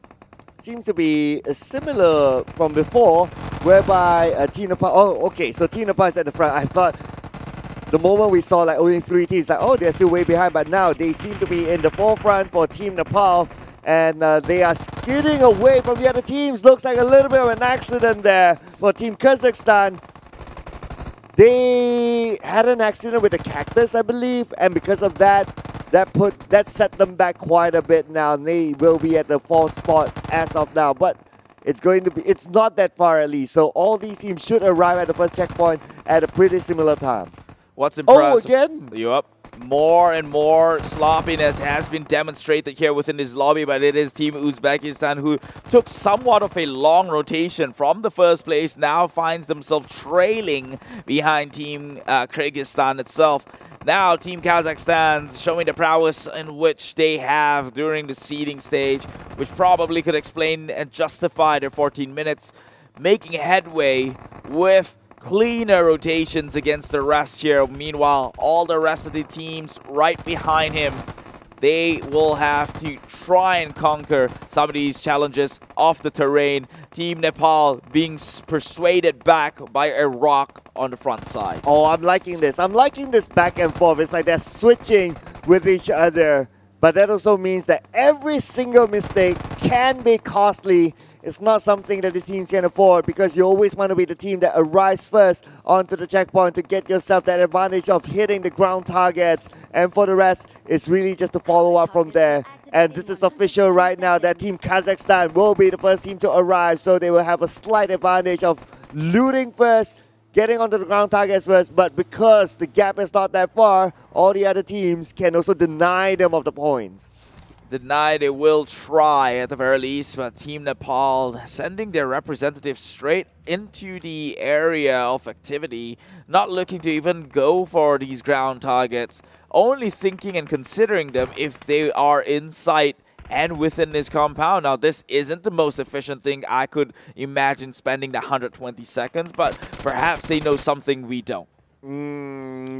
seems to be similar from before, whereby Team Nepal, oh, okay, so Team Nepal is at the front. I thought the moment we saw like only 3 teams, like, oh, they're still way behind, but now they seem to be in the forefront for Team Nepal. and they are skidding away from the other teams. Looks like a little bit of an accident there for Team Kazakhstan. They had an accident with the cactus, I believe, and because of that, that set them back quite a bit now. And they will be at the 4th spot as of now, but it's not that far at least. So all these teams should arrive at the first checkpoint at a pretty similar time. What's impressive? Oh, again? Yup. More and more sloppiness has been demonstrated here within this lobby, but it is Team Uzbekistan who took somewhat of a long rotation from the first place, now finds themselves trailing behind Team Kyrgyzstan itself. Now Team Kazakhstan showing the prowess in which they have during the seeding stage, which probably could explain and justify their 14 minutes, making headway with cleaner rotations against the rest here. Meanwhile, all the rest of the teams right behind him, they will have to try and conquer some of these challenges off the terrain. Team Nepal being persuaded back by a rock on the front side. Oh, I'm liking this. I'm liking this back and forth. It's like they're switching with each other. But that also means that every single mistake can be costly. It's not something that the teams can afford, because you always want to be the team that arrives first onto the checkpoint to get yourself that advantage of hitting the ground targets. And for the rest, it's really just to follow up from there. And this is official right now that Team Kazakhstan will be the first team to arrive, so they will have a slight advantage of looting first, getting onto the ground targets first. But because the gap is not that far, all the other teams can also deny them of the points. Deny, they will try at the very least, but Team Nepal sending their representatives straight into the area of activity, not looking to even go for these ground targets, only thinking and considering them if they are in sight and within this compound. Now, this isn't the most efficient thing I could imagine spending the 120 seconds, but perhaps they know something we don't.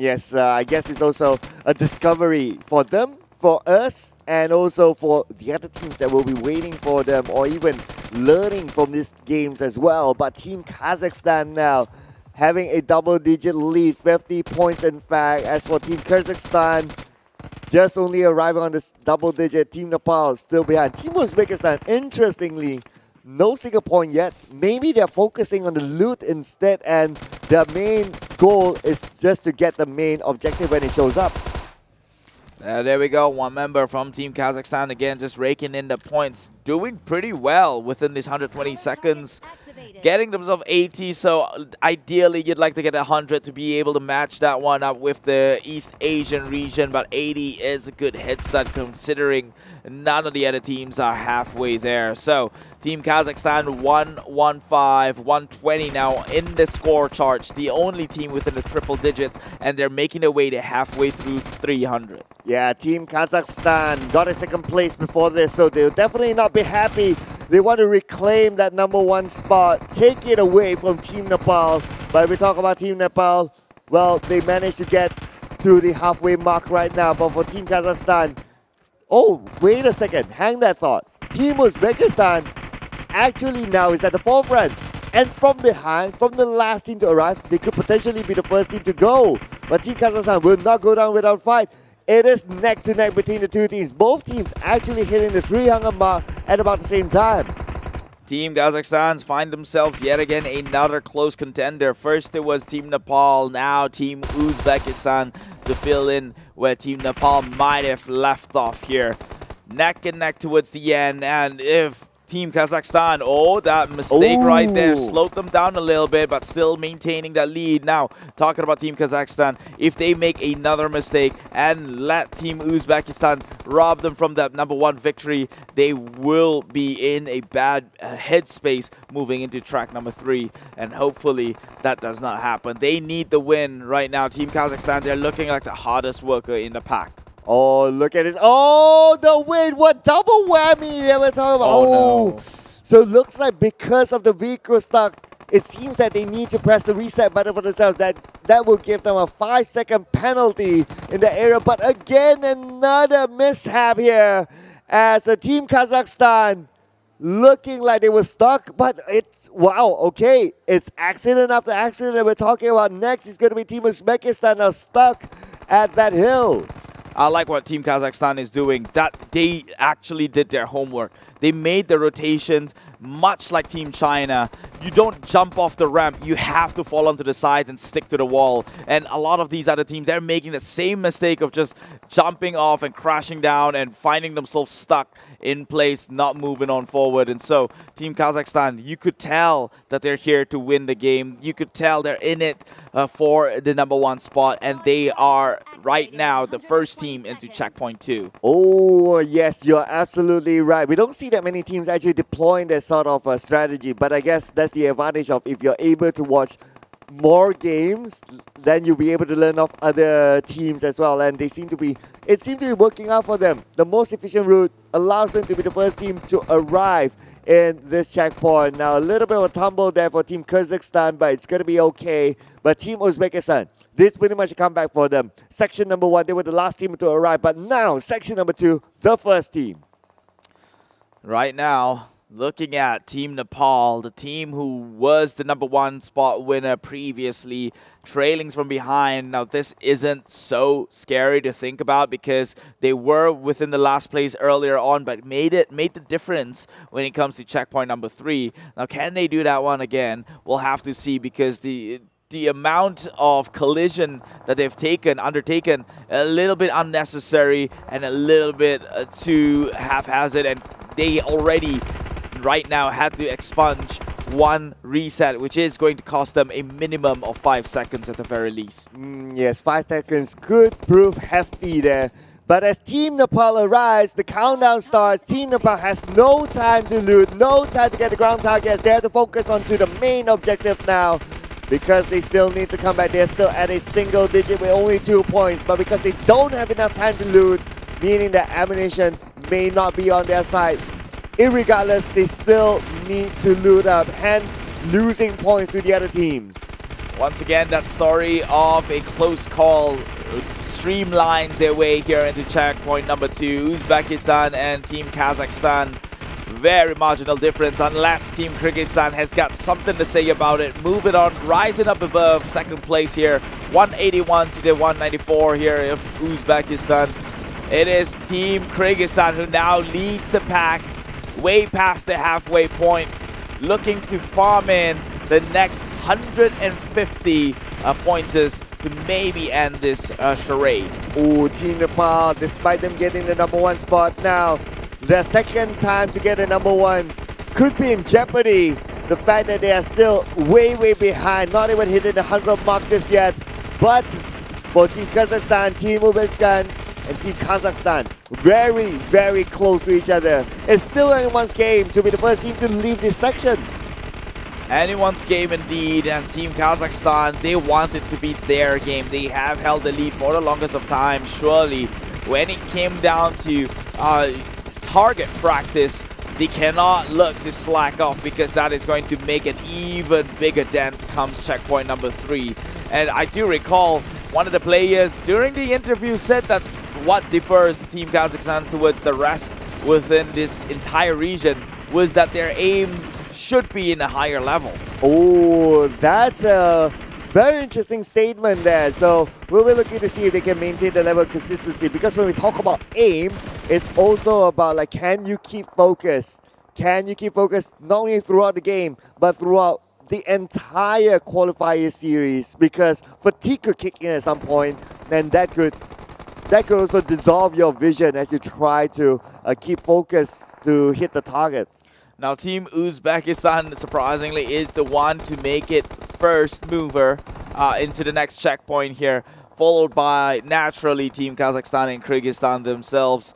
Yes, I guess it's also a discovery for them, for us, and also for the other teams that will be waiting for them or even learning from these games as well. But Team Kazakhstan now having a double-digit lead, 50 points in fact. As for Team Kyrgyzstan, just only arriving on this double-digit. Team Nepal still behind. Team Uzbekistan, interestingly, no single point yet. Maybe they're focusing on the loot instead, and their main goal is just to get the main objective when it shows up. There we go, one member from Team Kazakhstan again just raking in the points, doing pretty well within these 120 seconds, getting themselves 80, so ideally you'd like to get 100 to be able to match that one up with the East Asian region, but 80 is a good head start considering none of the other teams are halfway there. So Team Kazakhstan 115, 120 now in the score charts, the only team within the triple digits, and they're making their way to halfway through 300. Yeah, Team Kazakhstan got a second place before this, so they'll definitely not be happy. They want to reclaim that #1 spot, take it away from Team Nepal. But if we talk about Team Nepal, well, they managed to get to the halfway mark right now. But for Team Kazakhstan, oh, wait a second, hang that thought. Team Uzbekistan actually now is at the forefront. And from behind, from the last team to arrive, they could potentially be the first team to go. But Team Kazakhstan will not go down without fight. It is neck to neck between the two teams. Both teams actually hitting the 300 mark at about the same time. Team Kazakhstan find themselves yet again another close contender. First it was Team Nepal, now Team Uzbekistan to fill in where Team Nepal might have left off here. Neck and neck towards the end, and if Team Kazakhstan, oh, that mistake right there slowed them down a little bit, but still maintaining that lead. Now, talking about Team Kazakhstan, if they make another mistake and let Team Uzbekistan rob them from that #1 victory, they will be in a bad headspace moving into track #3, and hopefully that does not happen. They need the win right now. Team Kazakhstan, they're looking like the hardest worker in the pack. Oh, look at this. Oh, the win. What double whammy they were talking about. Oh, no. So it looks like because of the vehicle stuck, it seems that they need to press the reset button for themselves. That will give them a 5-second penalty in the area. But again, another mishap here as the Team Kazakhstan looking like they were stuck. But it's, wow, okay. It's accident after accident that we're talking about. Next is going to be Team Uzbekistan now stuck at that hill. I like what Team Kazakhstan is doing, that they actually did their homework. They made the rotations much like Team China. You don't jump off the ramp. You have to fall onto the side and stick to the wall. And a lot of these other teams, they're making the same mistake of just jumping off and crashing down and finding themselves stuck in place, not moving on forward. And so Team Kazakhstan, you could tell that they're here to win the game. You could tell they're in it for the #1 spot, and they are right now the first team into checkpoint 2. Oh, yes, you're absolutely right. We don't see that many teams actually deploying that sort of strategy, but I guess that's the advantage of if you're able to watch more games, then you'll be able to learn off other teams as well, and it seems to be working out for them. The most efficient route allows them to be the first team to arrive in this checkpoint. Now, a little bit of a tumble there for Team Kazakhstan, but it's going to be okay. But Team Uzbekistan, this pretty much a comeback for them. Section #1, they were the last team to arrive, but now, section #2, the first team. Right now, looking at Team Nepal, the team who was the #1 spot winner previously, trailing from behind. Now, this isn't so scary to think about because they were within the last place earlier on, but made the difference when it comes to checkpoint #3. Now, can they do that one again? We'll have to see, because the amount of collision that they've undertaken, a little bit unnecessary and a little bit too haphazard, and they already right now had to expunge one reset, which is going to cost them a minimum of 5 seconds at the very least. Yes, 5 seconds could prove hefty there. But as Team Nepal arrives, the countdown starts. Team Nepal has no time to loot, no time to get the ground targets. They have to focus onto the main objective now, because they still need to come back. They're still at a single digit with only 2 points, but because they don't have enough time to loot, meaning that ammunition may not be on their side, irregardless, they still need to loot up, hence losing points to the other teams. Once again, that story of a close call streamlines their way here into checkpoint #2. Uzbekistan and Team Kazakhstan, very marginal difference unless Team Kyrgyzstan has got something to say about it. Move it on, rising up above second place here. 181 to the 194 here of Uzbekistan. It is Team Kyrgyzstan who now leads the pack way past the halfway point, looking to farm in the next 150 pointers to maybe end this charade. Oh, Team Nepal, despite them getting the #1 spot now, their second time to get a #1 could be in jeopardy. The fact that they are still way behind, not even hitting the 100 mark just yet. But for Team Kazakhstan, Team Uzbekistan, and Team Kazakhstan, very close to each other. It's still anyone's game to be the first team to leave this section. Anyone's game indeed, and Team Kazakhstan, they want it to be their game. They have held the lead for the longest of time. Surely, when it came down to target practice, they cannot look to slack off, because that is going to make an even bigger dent comes checkpoint #3. And I do recall one of the players during the interview said that what differs Team Kazakhstan towards the rest within this entire region was that their aim should be in a higher level. Oh, that's a very interesting statement there. So we'll be looking to see if they can maintain the level of consistency, because when we talk about aim, it's also about, like, can you keep focus? Can you keep focus not only throughout the game, but throughout the entire qualifier series? Because fatigue could kick in at some point, and that could also dissolve your vision as you try to keep focus to hit the targets. Now, Team Uzbekistan, surprisingly, is the one to make it first mover into the next checkpoint here, followed by, naturally, Team Kazakhstan and Kyrgyzstan themselves.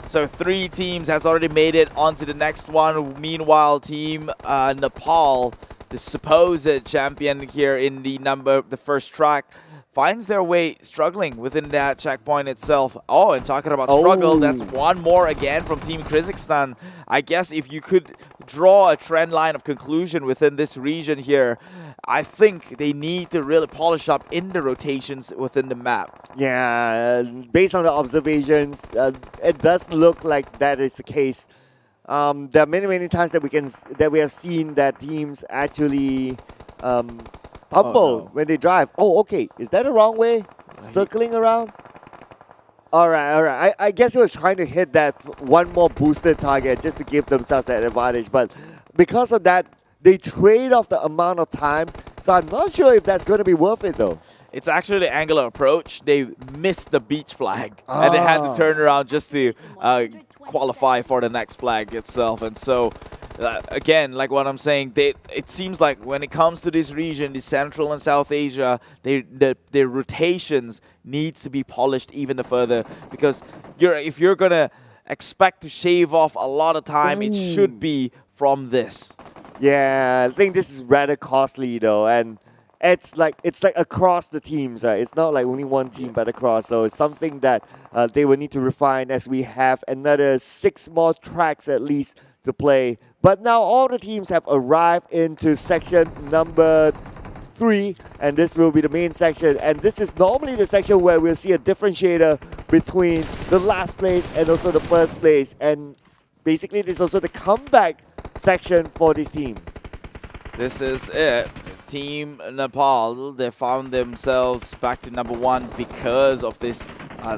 So 3 teams has already made it onto the next one. Meanwhile, Team Nepal, the supposed champion here in the first track, finds their way struggling within that checkpoint itself. Oh, and talking about struggle, that's one more again from Team Kyrgyzstan. I guess if you could draw a trend line of conclusion within this region here, I think they need to really polish up in the rotations within the map. Yeah, based on the observations, it does look like that is the case. There are many times that we have seen that teams actually tumble when they drive. Oh, okay. Is that the wrong way? Circling around? All right. I guess he was trying to hit that one more boosted target just to give themselves that advantage. But because of that, they trade off the amount of time. So I'm not sure if that's going to be worth it, though. It's actually the angular approach. They missed the beach flag, and they had to turn around just to qualify for the next flag itself. And so, again, like what I'm saying, it seems like when it comes to this region, the Central and South Asia, their rotations needs to be polished even further, because if you're going to expect to shave off a lot of time, it should be from this. Yeah, I think this is rather costly, though, and it's like across the teams, right? It's not like only one team, but across. So it's something that they will need to refine as we have another 6 more tracks at least to play. But now all the teams have arrived into section number 3, and this will be the main section. And this is normally the section where we'll see a differentiator between the last place and also the first place. And basically, this is also the comeback section for these teams. This is it. Team Nepal, they found themselves back to number 1 because of this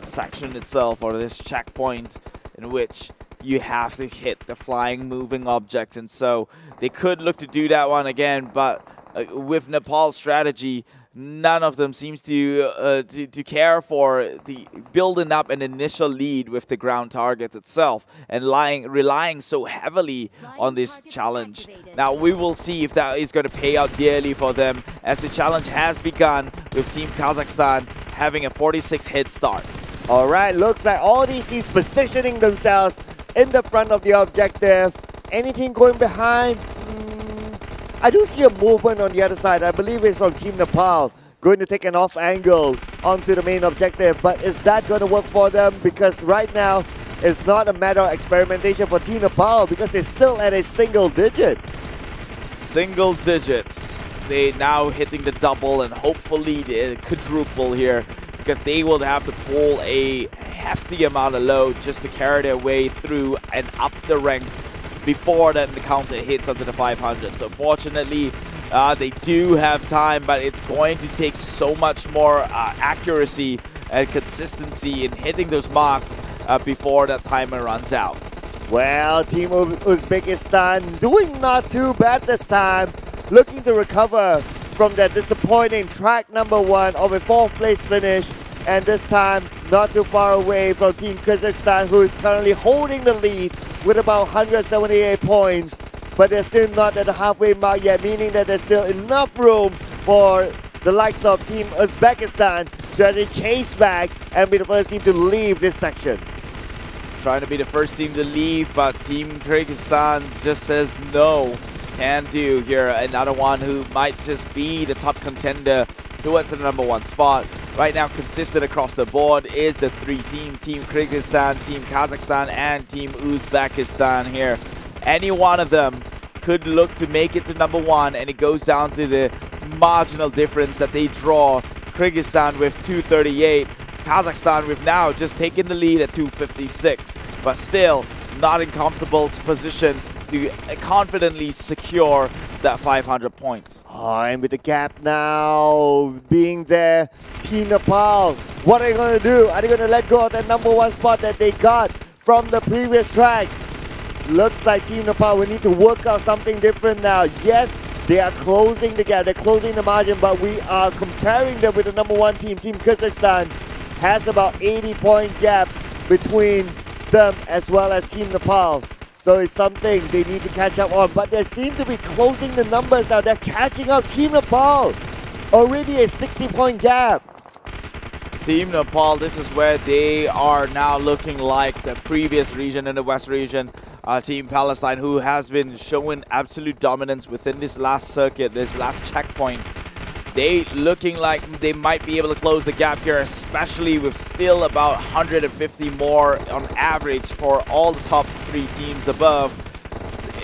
section itself, or this checkpoint in which you have to hit the flying moving objects. And so they could look to do that one again, but with Nepal's strategy, none of them seems to care for the building up an initial lead with the ground targets itself and relying so heavily on this challenge. Now we will see if that is going to pay out dearly for them, as the challenge has begun with Team Kazakhstan having a 46 hit start. All right, looks like all these teams positioning themselves in the front of the objective. Anything going behind? I do see a movement on the other side. I believe it's from Team Nepal going to take an off angle onto the main objective. But is that going to work for them? Because right now, it's not a matter of experimentation for Team Nepal, because they're still at a single digit. Single digits. They now hitting the double and hopefully the quadruple here, because they will have to pull a hefty amount of load just to carry their way through and up the ranks before then the counter hits onto the 500. So fortunately, they do have time, but it's going to take so much more accuracy and consistency in hitting those marks before that timer runs out. Well, Team Uzbekistan doing not too bad this time, looking to recover from that disappointing track number 1 of a 4th place finish, and this time not too far away from Team Kazakhstan, who is currently holding the lead with about 178 points, but they're still not at the halfway mark yet, meaning that there's still enough room for the likes of Team Uzbekistan to actually chase back and be the first team to leave this section. Trying to be the first team to leave, but Team Kyrgyzstan just says no, can do here. Another one who might just be the top contender towards the number 1 spot. Right now, consistent across the board is the 3 teams, Team Kyrgyzstan, Team Kazakhstan, and Team Uzbekistan here. Any one of them could look to make it to number 1, and it goes down to the marginal difference that they draw. Kyrgyzstan with 238, Kazakhstan with now just taking the lead at 256, but still not in comfortable position to confidently secure that 500 points. Oh, and with the gap now being there, Team Nepal, what are they going to do? Are they going to let go of that number 1 spot that they got from the previous track? Looks like Team Nepal will need to work out something different now. Yes, they are closing the gap, they're closing the margin, but we are comparing them with the number 1 team. Team Kazakhstan has about 80-point gap between them as well as Team Nepal. So it's something they need to catch up on. But they seem to be closing the numbers now. They're catching up. Team Nepal, already a 60-point gap. Team Nepal, this is where they are now looking like the previous region in the West region. Team Palestine, who has been showing absolute dominance within this last circuit, this last checkpoint. They looking like they might be able to close the gap here, especially with still about 150 more on average for all the top 3 teams above.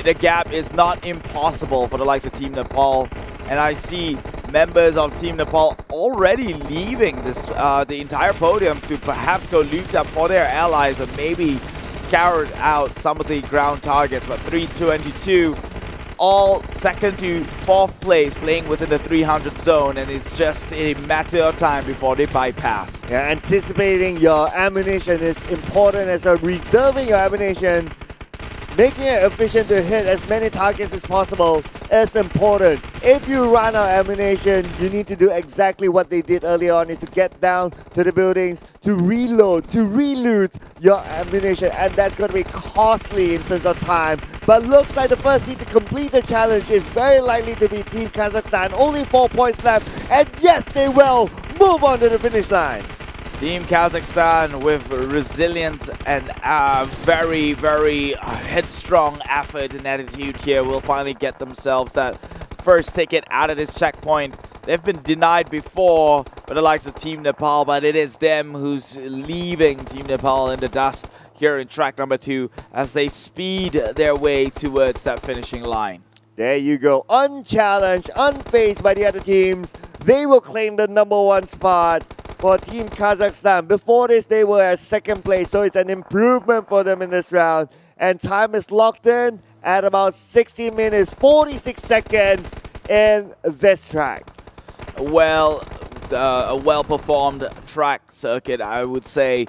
The gap is not impossible for the likes of Team Nepal, and I see members of Team Nepal already leaving this the entire podium to perhaps go loot up for their allies or maybe scour out some of the ground targets. But 322 all second to fourth place, playing within the 300 zone, and it's just a matter of time before they bypass. Yeah, anticipating your ammunition is important as well. Reserving your ammunition, making it efficient to hit as many targets as possible is important. If you run out of ammunition, you need to do exactly what they did earlier on, is to get down to the buildings, to reload, to reloot your ammunition, and that's going to be costly in terms of time. But looks like the first team to complete the challenge is very likely to be Team Kazakhstan. Only 4 points left, and yes, they will move on to the finish line. Team Kazakhstan with resilient and very, very headstrong effort and attitude here will finally get themselves that first ticket out of this checkpoint. They've been denied before by the likes of Team Nepal, but it is them who's leaving Team Nepal in the dust here in track number 2 as they speed their way towards that finishing line. There you go, unchallenged, unfazed by the other teams. They will claim the #1 spot for Team Kazakhstan. Before this, they were at second place, so it's an improvement for them in this round. And time is locked in at about 60 minutes, 46 seconds in this track. Well, a well-performed track circuit, I would say.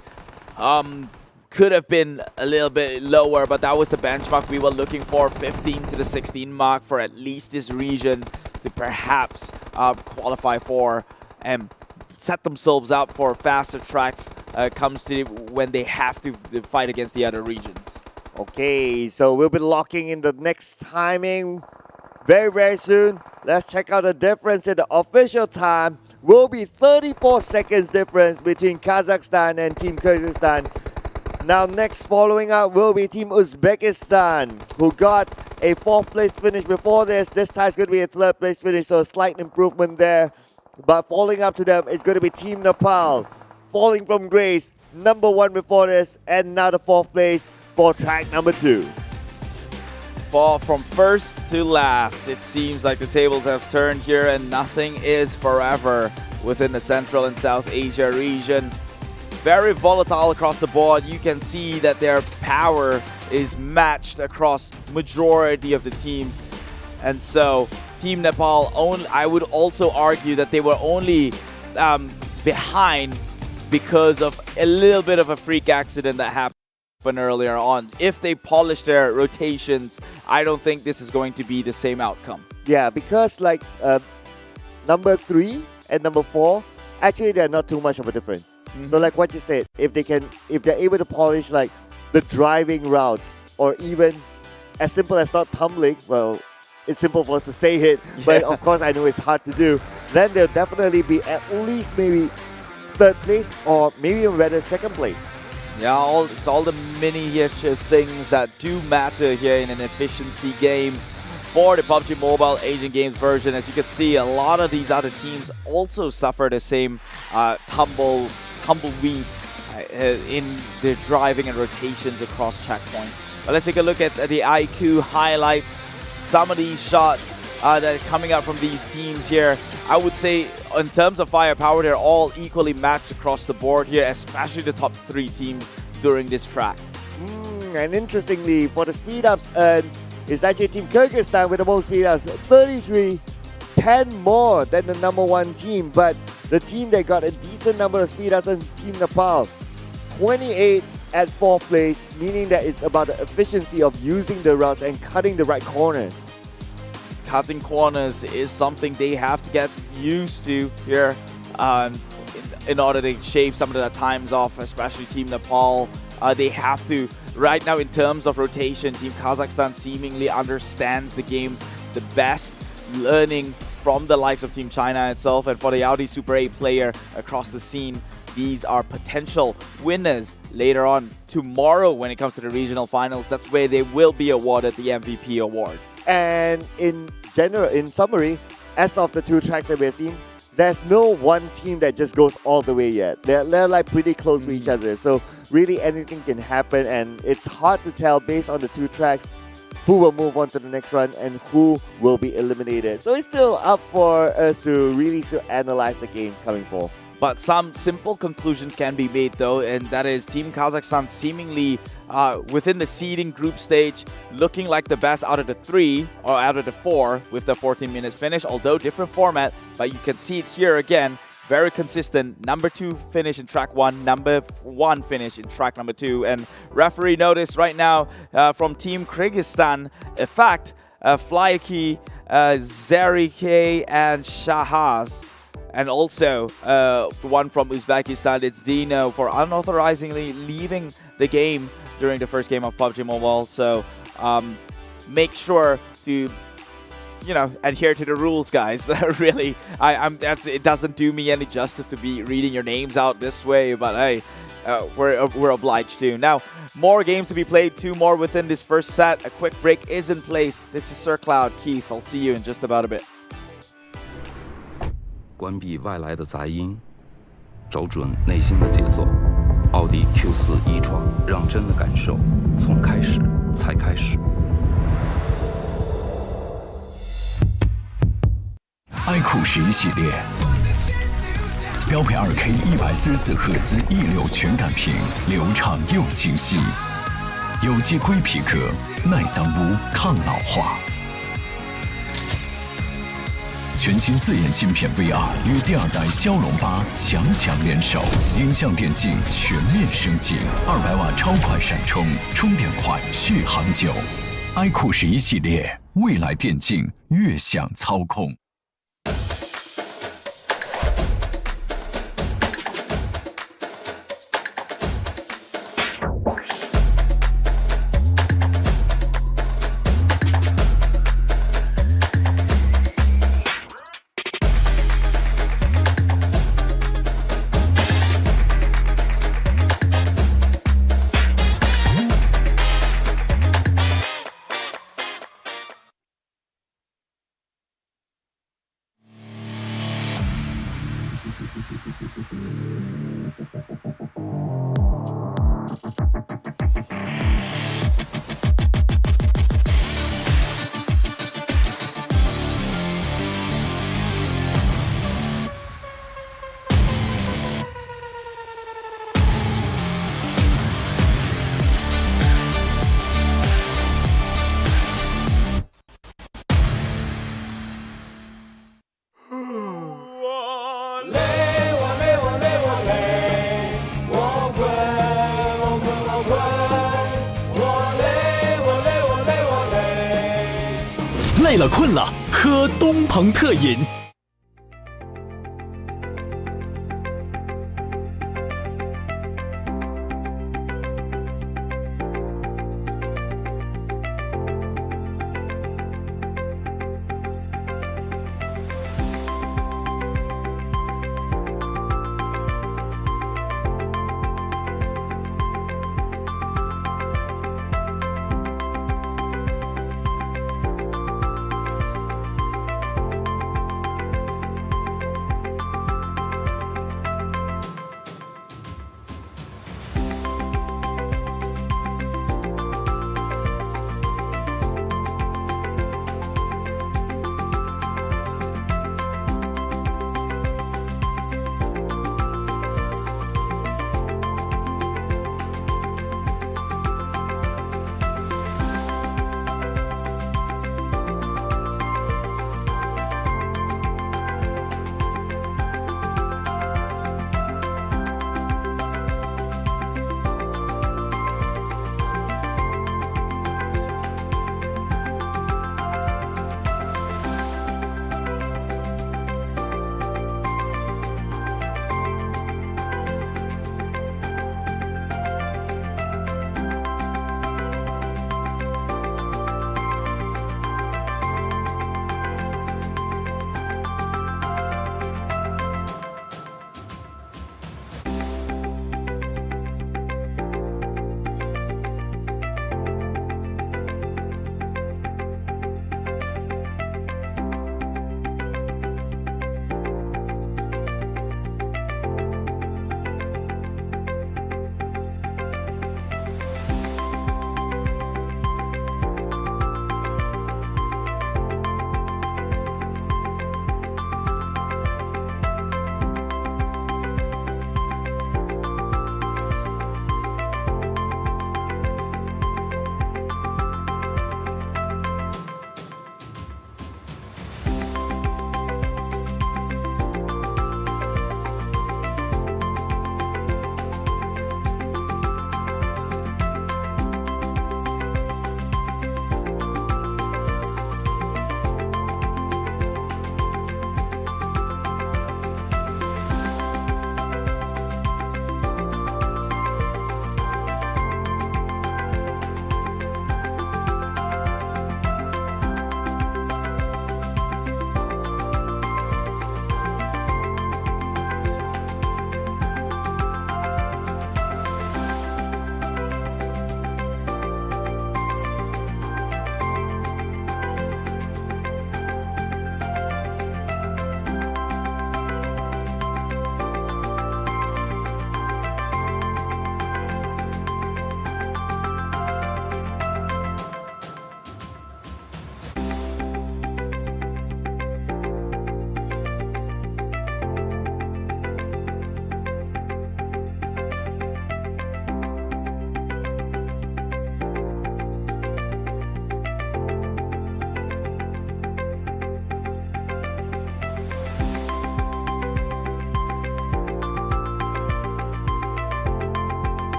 Could have been a little bit lower, but that was the benchmark we were looking for, 15 to the 16 mark for at least this region to perhaps qualify for and set themselves up for faster tracks comes to when they have to fight against the other regions. Okay, so we'll be locking in the next timing very, very soon. Let's check out the difference in the official time. Will be 34 seconds difference between Kazakhstan and Team Kyrgyzstan. Now next following up will be Team Uzbekistan, who got a 4th place finish before this. This time it's going to be a 3rd place finish, so a slight improvement there. But falling up to them is going to be Team Nepal, falling from grace, #1 before this, and now the 4th place for track number 2. Fall from first to last. It seems like the tables have turned here and nothing is forever within the Central and South Asia region. Very volatile across the board. You can see that their power is matched across majority of the teams. And so Team Nepal, I would also argue that they were only behind because of a little bit of a freak accident that happened earlier on. If they polish their rotations, I don't think this is going to be the same outcome. Yeah, because like number 3 and number 4, actually they're not too much of a difference. So like what you said, if they're able to polish like the driving routes, or even as simple as not tumbling, well, it's simple for us to say it, but of course I know it's hard to do, then they'll definitely be at least maybe 3rd place or maybe even better 2nd place. Yeah, it's all the miniature things that do matter here in an efficiency game for the PUBG Mobile Asian Games version. As you can see, a lot of these other teams also suffer the same tumbleweed in their driving and rotations across checkpoints. But let's take a look at the IQ highlights. Some of these shots that are coming out from these teams here, I would say in terms of firepower, they're all equally matched across the board here, especially the top 3 teams during this track. And interestingly, for the speed ups, it's actually Team Kyrgyzstan with the most speed ups, 33, 10 more than the #1 team. But the team that got a decent number of speed ups is Team Nepal, 28 at 4th place, meaning that it's about the efficiency of using the routes and cutting the right corners. Cutting corners is something they have to get used to here in order to shave some of the times off, especially Team Nepal. They have to, right now in terms of rotation, Team Kazakhstan seemingly understands the game the best, learning from the likes of Team China itself. And for the Audi Super 8 player across the scene, these are potential winners later on tomorrow when it comes to the regional finals. That's where they will be awarded the MVP award. And in summary, as of the 2 tracks that we've seen, there's no one team that just goes all the way yet. They're like pretty close to each other. So really anything can happen, and it's hard to tell based on the 2 tracks who will move on to the next run and who will be eliminated. So it's still up for us to really still analyze the games coming forth. But some simple conclusions can be made though, and that is Team Kazakhstan seemingly within the seeding group stage, looking like the best out of the 3 or out of the 4 with the 14-minute finish, although different format, but you can see it here again, very consistent. Number 2 finish in track 1, number 1 finish in track number 2. And referee noticed right now from Team Kyrgyzstan, in fact, Flyaki, Zarike and Shahaz. And also the one from Uzbekistan, it's Dino, for unauthorizingly leaving the game during the first game of PUBG Mobile. So make sure to, you know, adhere to the rules, guys. Really, it doesn't do me any justice to be reading your names out this way, but hey, we're obliged to. Now, more games to be played, 2 more within this first set. A quick break is in place. This is Sir Cloud. Keith, I'll see you in just about a bit. 关闭外来的杂音，找准内心的节奏。奥迪 Q4 e-tron，让真的感受从开始才开始。iQOO11系列，标配2K 144赫兹1.6全感屏，流畅又清晰，有机硅皮革，耐脏污、抗老化。全新自研芯片 VR 与第2代骁龙8强联手，音像电竞全面升级，200瓦超快闪充，充电快，续航久。iQOO11系列，未来电竞越想操控。累了困了，喝东鹏特饮。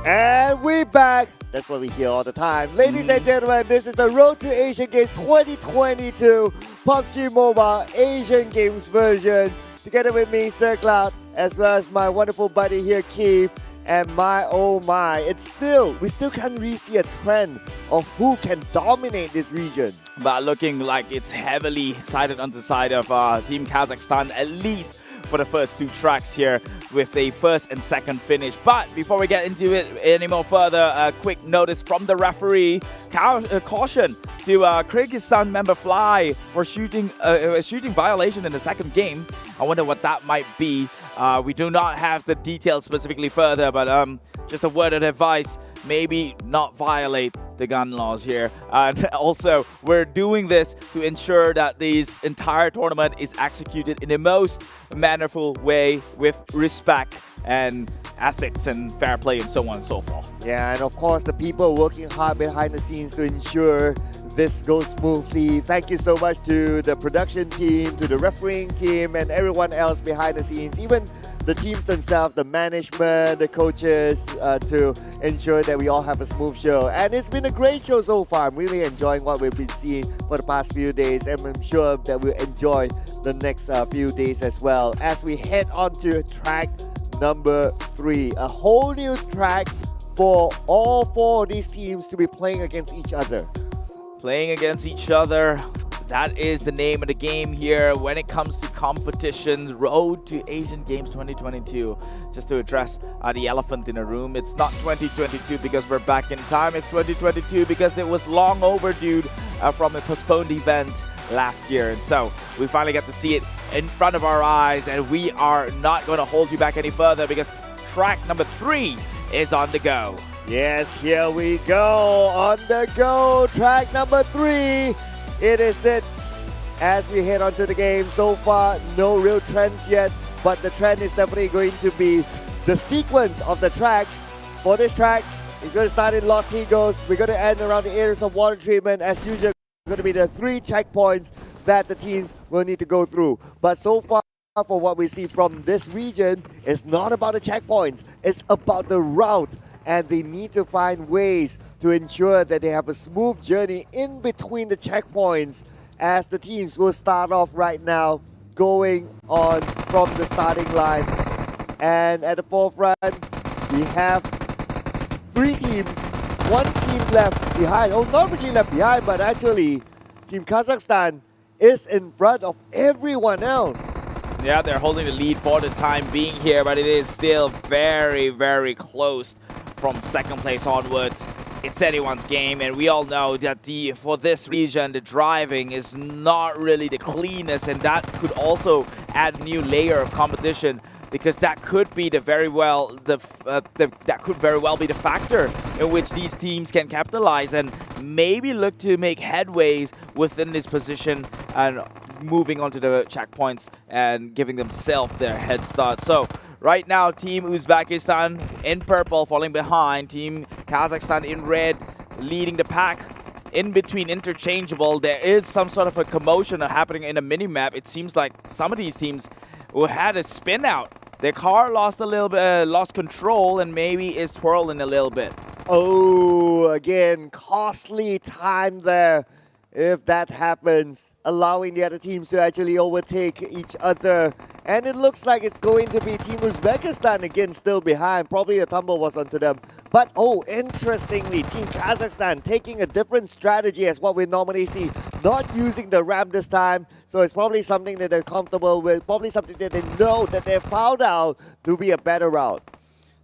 And we back. That's what we hear all the time. Ladies and gentlemen, this is the Road to Asian Games 2022 PUBG Mobile Asian Games version. Together with me, Sir Cloud, as well as my wonderful buddy here, Keith. And my oh my, we still can't really see a trend of who can dominate this region. But looking like it's heavily sided on the side of Team Kazakhstan, at least for the first two tracks here with a first and second finish. But before we get into it any more further, a quick notice from the referee. Caution to Kyrgyzstan member Fly for shooting violation in the second game. I wonder what that might be. We do not have the details specifically further, but just a word of advice, maybe not violate the gun laws here. And also, we're doing this to ensure that this entire tournament is executed in the most mannerful way with respect and ethics and fair play and so on and so forth. Yeah, and of course, the people working hard behind the scenes to ensure this goes smoothly. Thank you so much to the production team, to the refereeing team, and everyone else behind the scenes, even the teams themselves, the management, the coaches, to ensure that we all have a smooth show. And it's been a great show so far. I'm really enjoying what we've been seeing for the past few days, and I'm sure that we'll enjoy the next few days as well as we head on to track number 3, a whole new track for all 4 of these teams to be playing against each other. Playing against each other, that is the name of the game here when it comes to competitions. Road to Asian Games 2022. Just to address the elephant in the room, it's not 2022 because we're back in time. It's 2022 because it was long overdue from a postponed event last year. And so we finally get to see it in front of our eyes, and we are not going to hold you back any further because track number 3 is on the go. Yes, here we go, on the go, track number 3. It is it. As we head on to the game, so far, no real trends yet, but the trend is definitely going to be the sequence of the tracks. For this track, it's going to start in Los Higos. We're going to end around the areas of water treatment. As usual, going to be the 3 checkpoints that the teams will need to go through. But so far, for what we see from this region, it's not about the checkpoints. It's about the route. And they need to find ways to ensure that they have a smooth journey in between the checkpoints, as the teams will start off right now going on from the starting line. And at the forefront, we have 3 teams, 1 team left behind. Oh, not really left behind, but actually Team Kazakhstan is in front of everyone else. Yeah, they're holding the lead for the time being here, but it is still very, very close from second place onwards. It's anyone's game, and we all know that for this region, the driving is not really the cleanest, and that could also add a new layer of competition, because that could be that could very well be the factor in which these teams can capitalize and maybe look to make headways within this position and moving on to the checkpoints and giving themselves their head start. So right now, Team Uzbekistan in purple falling behind, Team Kazakhstan in red leading the pack. In between, interchangeable. There is some sort of a commotion happening in a mini-map. It seems like some of these teams had a spin out. Their car lost a little bit, lost control, and maybe is twirling a little bit. Oh, again, costly time there. If that happens, allowing the other teams to actually overtake each other. And it looks like it's going to be Team Uzbekistan again still behind. Probably a tumble was onto them. But oh, interestingly, Team Kazakhstan taking a different strategy as what we normally see. Not using the ramp this time. So it's probably something that they're comfortable with. Probably something that they know that they've found out to be a better route.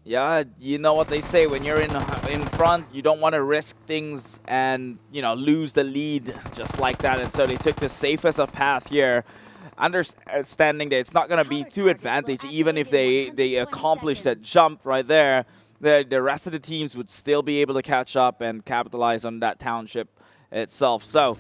Yeah, you know what they say, when you're in front, you don't want to risk things and, you know, lose the lead just like that. And so they took the safest of path here, understanding that it's not going to be too advantage, even if they accomplish that jump right there. The rest of the teams would still be able to catch up and capitalize on that township itself. So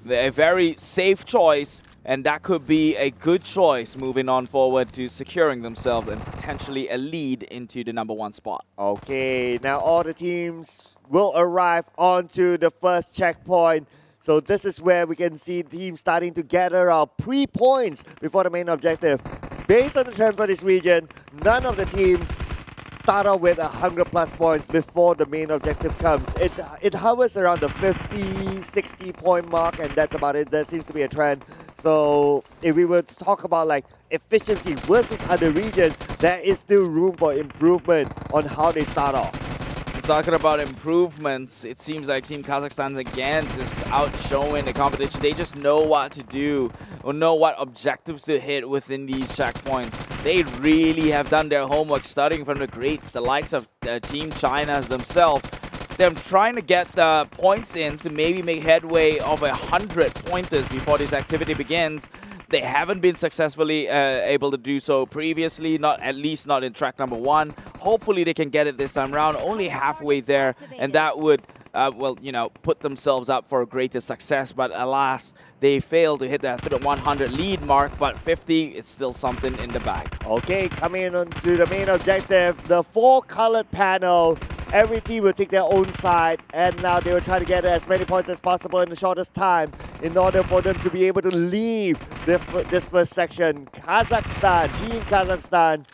a very safe choice, and that could be a good choice moving on forward to securing themselves and potentially a lead into the #1 spot. Okay, now all the teams will arrive onto the first checkpoint. So this is where we can see teams starting to gather up pre-points before the main objective. Based on the trend for this region, none of the teams start off with 100+ points before the main objective comes. It hovers around the 50, 60 point mark, and that's about it. There seems to be a trend. So if we were to talk about like efficiency versus other regions, there is still room for improvement on how they start off. Talking about improvements, it seems like Team Kazakhstan again just outshowing the competition. They just know what to do or know what objectives to hit within these checkpoints. They really have done their homework, studying from the greats, the likes of Team China themselves. They're trying to get the points in to maybe make headway of 100 pointers before this activity begins. They haven't been successfully able to do so previously, at least not in track number 1. Hopefully they can get it this time around, only halfway there, and that would, well, you know, put themselves up for a greater success. But alas, they failed to hit that 100 lead mark, but 50 is still something in the bag. Okay, coming on to the main objective, the 4-colored panel. Every team will take their own side, and now they will try to get as many points as possible in the shortest time in order for them to be able to leave this first section. Team Kazakhstan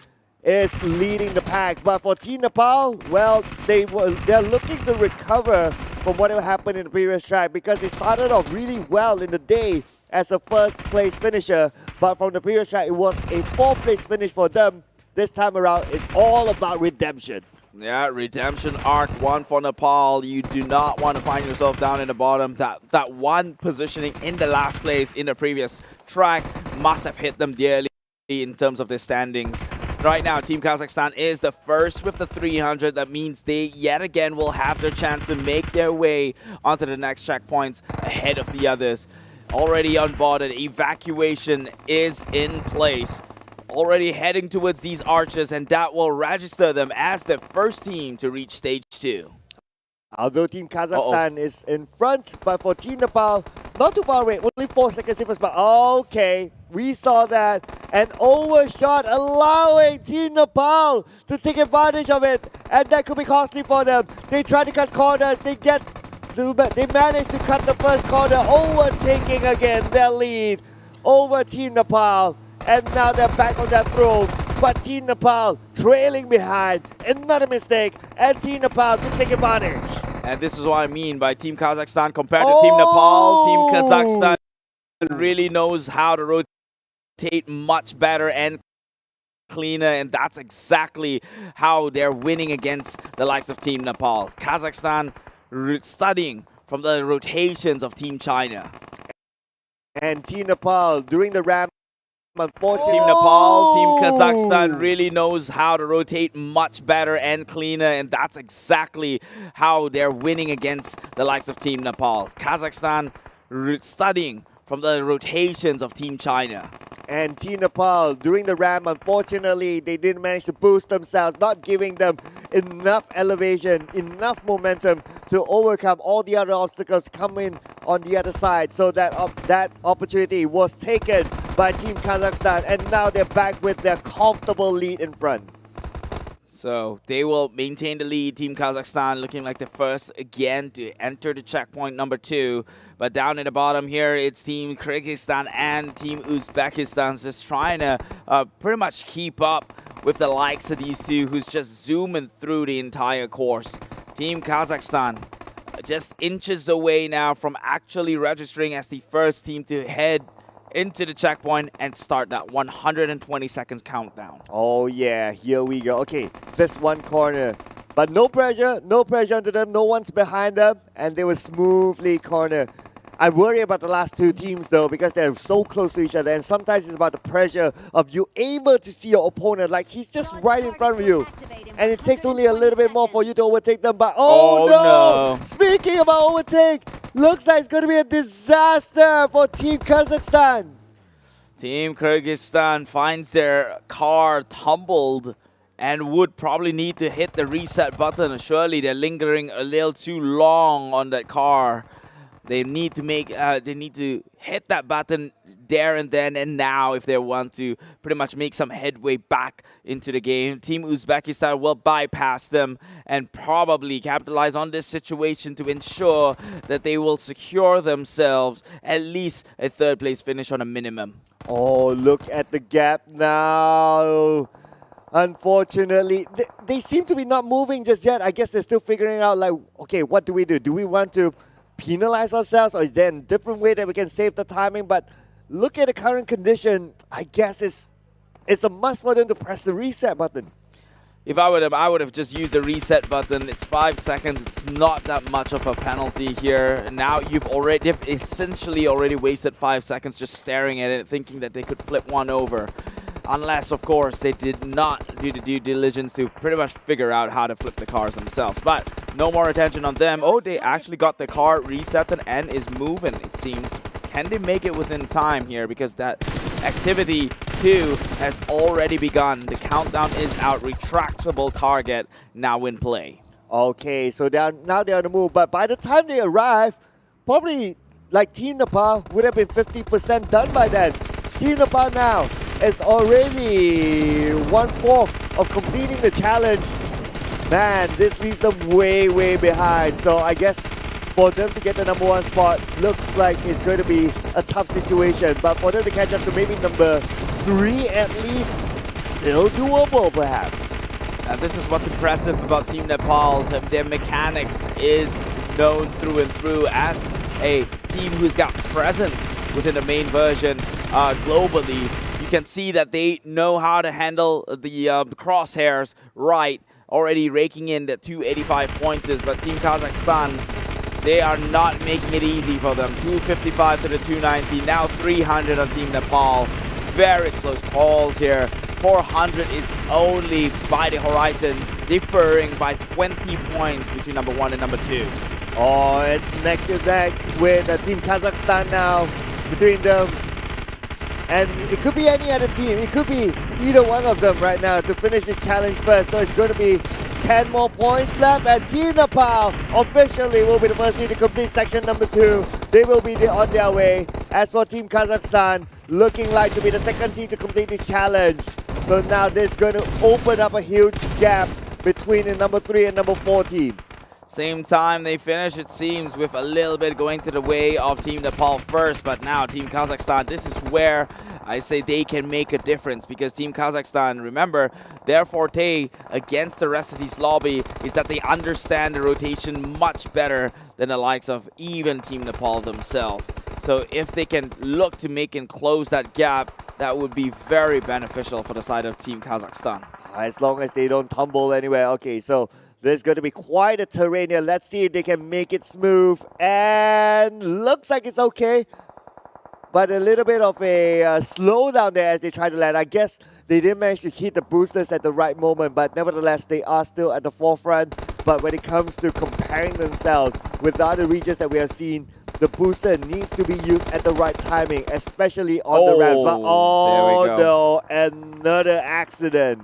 is leading the pack, but for Team Nepal, well, they're looking to recover from whatever happened in the previous track because they started off really well in the day as a first place finisher, but from the previous track it was a 4th place finish for them. This time around, it's all about redemption. Yeah, redemption arc 1 for Nepal. You do not want to find yourself down in the bottom. That one positioning in the last place in the previous track must have hit them dearly in terms of their standings. Right now, Team Kazakhstan is the first with the 300. That means they yet again will have their chance to make their way onto the next checkpoints ahead of the others. Already onboarded, evacuation is in place. Already heading towards these arches, and that will register them as the first team to reach stage 2. Although Team Kazakhstan is in front, but for Team Nepal, not too far away, only 4 seconds difference, but okay, we saw that. An overshot allowing Team Nepal to take advantage of it, and that could be costly for them. They try to cut corners, they manage to cut the first corner, overtaking again their lead over Team Nepal. And now they're back on that throne, but Team Nepal trailing behind. Another mistake, and Team Nepal can take advantage. And this is what I mean by Team Kazakhstan compared to Team Nepal. Team Kazakhstan really knows how to rotate much better and cleaner, and that's exactly how they're winning against the likes of Team Nepal. Kazakhstan studying from the rotations of Team China. And Team Nepal during the ramp. Unfortunately, Team Nepal, Team Kazakhstan really knows how to rotate much better and cleaner, and that's exactly how they're winning against the likes of Team Nepal. Kazakhstan studying from the rotations of Team China. And Team Nepal during the ramp, unfortunately, they didn't manage to boost themselves, not giving them enough elevation, enough momentum to overcome all the other obstacles coming on the other side. So that opportunity was taken by Team Kazakhstan, and now they're back with their comfortable lead in front. So they will maintain the lead. Team Kazakhstan looking like the first again to enter the checkpoint number 2. But down in the bottom here, it's Team Kyrgyzstan and Team Uzbekistan just trying to pretty much keep up with the likes of these two who's just zooming through the entire course. Team Kazakhstan just inches away now from actually registering as the first team to head into the checkpoint and start that 120 seconds countdown. Oh yeah, here we go. Okay, this one corner. But no pressure onto them, no one's behind them, and they will smoothly corner. I worry about the last 2 teams though, because they're so close to each other, and sometimes it's about the pressure of you able to see your opponent, like he's just right in front of you. And it takes only a little bit more for you to overtake them, but oh no! Speaking about overtake, looks like it's going to be a disaster for Team Kazakhstan. Team Kyrgyzstan finds their car tumbled and would probably need to hit the reset button. Surely they're lingering a little too long on that car. They need to hit that button there and then and now if they want to pretty much make some headway back into the game. Team Uzbekistan will bypass them and probably capitalize on this situation to ensure that they will secure themselves at least a 3rd place finish on a minimum. Oh, look at the gap now. Unfortunately, they seem to be not moving just yet. I guess they're still figuring out, like, okay, what do we do? Do we want to penalize ourselves, or is there a different way that we can save the timing? But look at the current condition. I guess it's a must for them to press the reset button. If I would have just used the reset button. It's 5 seconds. It's not that much of a penalty here. They've essentially already wasted 5 seconds just staring at it, thinking that they could flip one over. Unless, of course, they did not do the due diligence to pretty much figure out how to flip the cars themselves. But no more attention on them. Oh, they actually got the car reset and is moving, it seems. Can they make it within time here? Because that activity 2 has already begun. The countdown is out. Retractable target now in play. Okay, so now they're on the move. But by the time they arrive, probably like Team Nepal would have been 50% done by then. Team Nepal now is already 1/4 of completing the challenge. Man, this leaves them way, way behind. So I guess for them to get the #1 spot looks like it's going to be a tough situation. But for them to catch up to maybe number 3 at least, still doable perhaps. And this is what's impressive about Team Nepal. Their mechanics is known through and through as a team who's got presence within the main version globally. You can see that they know how to handle the crosshairs right, already raking in the 285 pointers. But Team Kazakhstan, they are not making it easy for them. 255 to the 290, now 300 on Team Nepal. Very close calls here. 400 is only by the horizon, differing by 20 points between number 1 and number 2. Oh, it's neck to neck with Team Kazakhstan now between them. And it could be any other team. It could be either one of them right now to finish this challenge first. So it's going to be 10 more points left. And Team Nepal officially will be the first team to complete section number 2. They will be on their way. As for Team Kazakhstan, looking like to be the second team to complete this challenge. So now this is going to open up a huge gap between the number 3 and number 4 team. Same time they finish, it seems, with a little bit going to the way of Team Nepal first. But now Team Kazakhstan, this is where I say they can make a difference. Because Team Kazakhstan, remember, their forte against the rest of this lobby is that they understand the rotation much better than the likes of even Team Nepal themselves. So if they can look to make and close that gap, that would be very beneficial for the side of Team Kazakhstan. As long as they don't tumble anywhere. Okay, so there's going to be quite a terrain here. Let's see if they can make it smooth. And looks like it's okay. But a little bit of a slowdown there as they try to land. I guess they didn't manage to hit the boosters at the right moment. But nevertheless, they are still at the forefront. But when it comes to comparing themselves with the other regions that we have seen, the booster needs to be used at the right timing, especially on the ramps. But oh no, another accident.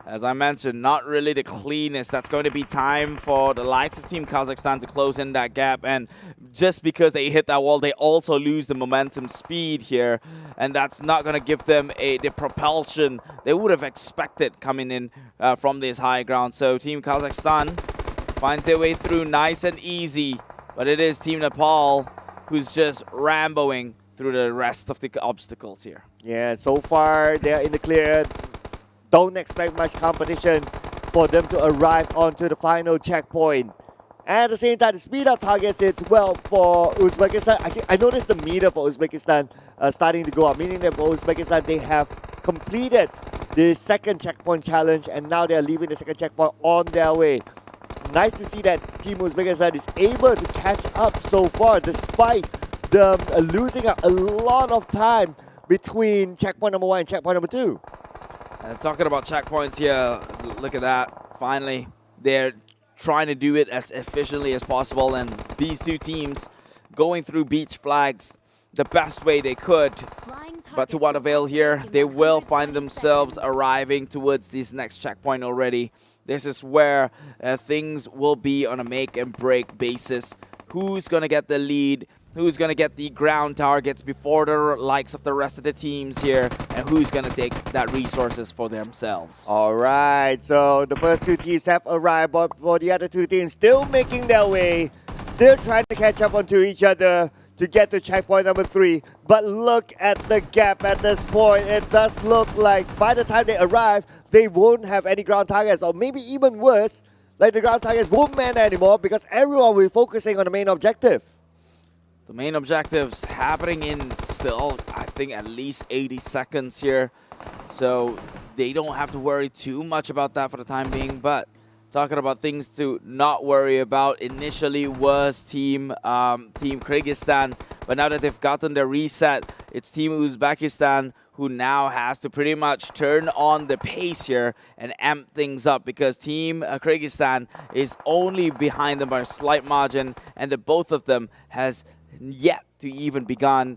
As I mentioned, not really the cleanest. That's going to be time for the likes of Team Kazakhstan to close in that gap. And just because they hit that wall, they also lose the momentum speed here. And that's not going to give them the propulsion they would have expected coming in from this high ground. So Team Kazakhstan finds their way through nice and easy. But it is Team Nepal who's just ramboing through the rest of the obstacles here. Yeah, so far they're in the clear. Don't expect much competition for them to arrive onto the final checkpoint. And at the same time, the speed up targets it's well for Uzbekistan. I noticed the meter for Uzbekistan starting to go up, meaning that for Uzbekistan they have completed the second checkpoint challenge and now they're leaving the second checkpoint on their way. Nice to see that Team Uzbekistan is able to catch up so far despite them losing a lot of time between checkpoint number 1 and checkpoint number 2. Talking about checkpoints here, look at that. Finally, they're trying to do it as efficiently as possible. And these two teams going through beach flags the best way they could. But to what avail here, they will find themselves arriving towards this next checkpoint already. This is where things will be on a make and break basis. Who's going to get the lead? Who's going to get the ground targets before the likes of the rest of the teams here, and who's going to take that resources for themselves. All right, so the first two teams have arrived, but for the other two teams still making their way, still trying to catch up onto each other. to get to checkpoint number 3. But look at the gap at this point. It does look like by the time they arrive, they won't have any ground targets, or maybe even worse, like the ground targets won't man anymore because everyone will be focusing on the main objective. The main objectives happening in still, I think, at least 80 seconds here. So they don't have to worry too much about that for the time being. But talking about things to not worry about, initially was Team Kyrgyzstan. But now that they've gotten their reset, it's Team Uzbekistan who now has to pretty much turn on the pace here and amp things up, because Team Kyrgyzstan is only behind them by a slight margin, and the both of them has yet to even begun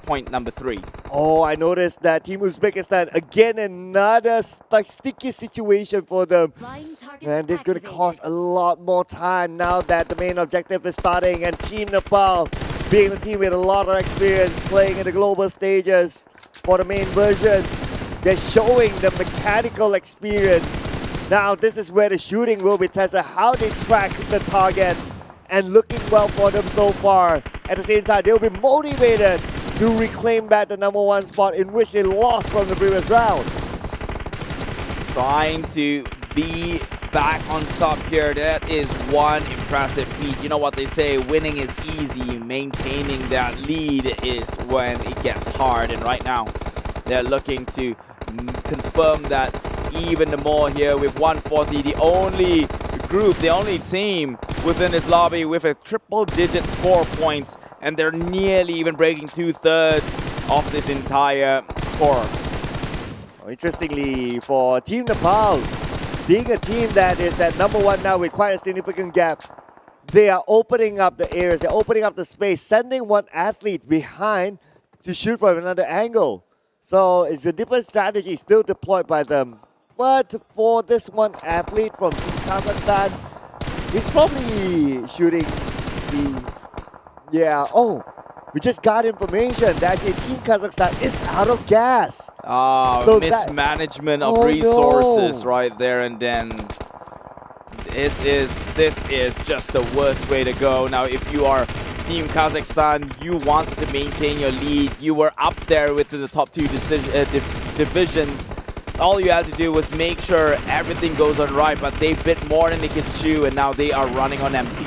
point number 3. Oh, I noticed that Team Uzbekistan, again, another sticky situation for them. And this is going to cost a lot more time now that the main objective is starting. And Team Nepal, being a team with a lot of experience playing in the global stages for the main version, they're showing the mechanical experience. Now, this is where the shooting will be tested, how they track the targets, and looking well for them so far. At the same time, they'll be motivated to reclaim back the number 1 spot in which they lost from the previous round. Trying to be back on top here, that is one impressive feat. You know what they say, winning is easy, maintaining that lead is when it gets hard. And right now, they're looking to confirm that even more here with 140, the only group, the only team within this lobby with a triple-digit score points, and they're nearly even breaking 2/3 of this entire score. Interestingly, for Team Nepal, being a team that is at number 1 now with quite a significant gap, they are opening up the areas, they're opening up the space, sending one athlete behind to shoot from another angle. So it's a different strategy still deployed by them. But for this one athlete from Team Kazakhstan, he's probably shooting the... Yeah, oh, we just got information that Team Kazakhstan is out of gas. So mismanagement of resources right there and then. This is just the worst way to go. Now, if you are Team Kazakhstan, you wanted to maintain your lead. You were up there with the top 2 divisions. All you had to do was make sure everything goes on right, but they bit more than they could chew, and now they are running on empty.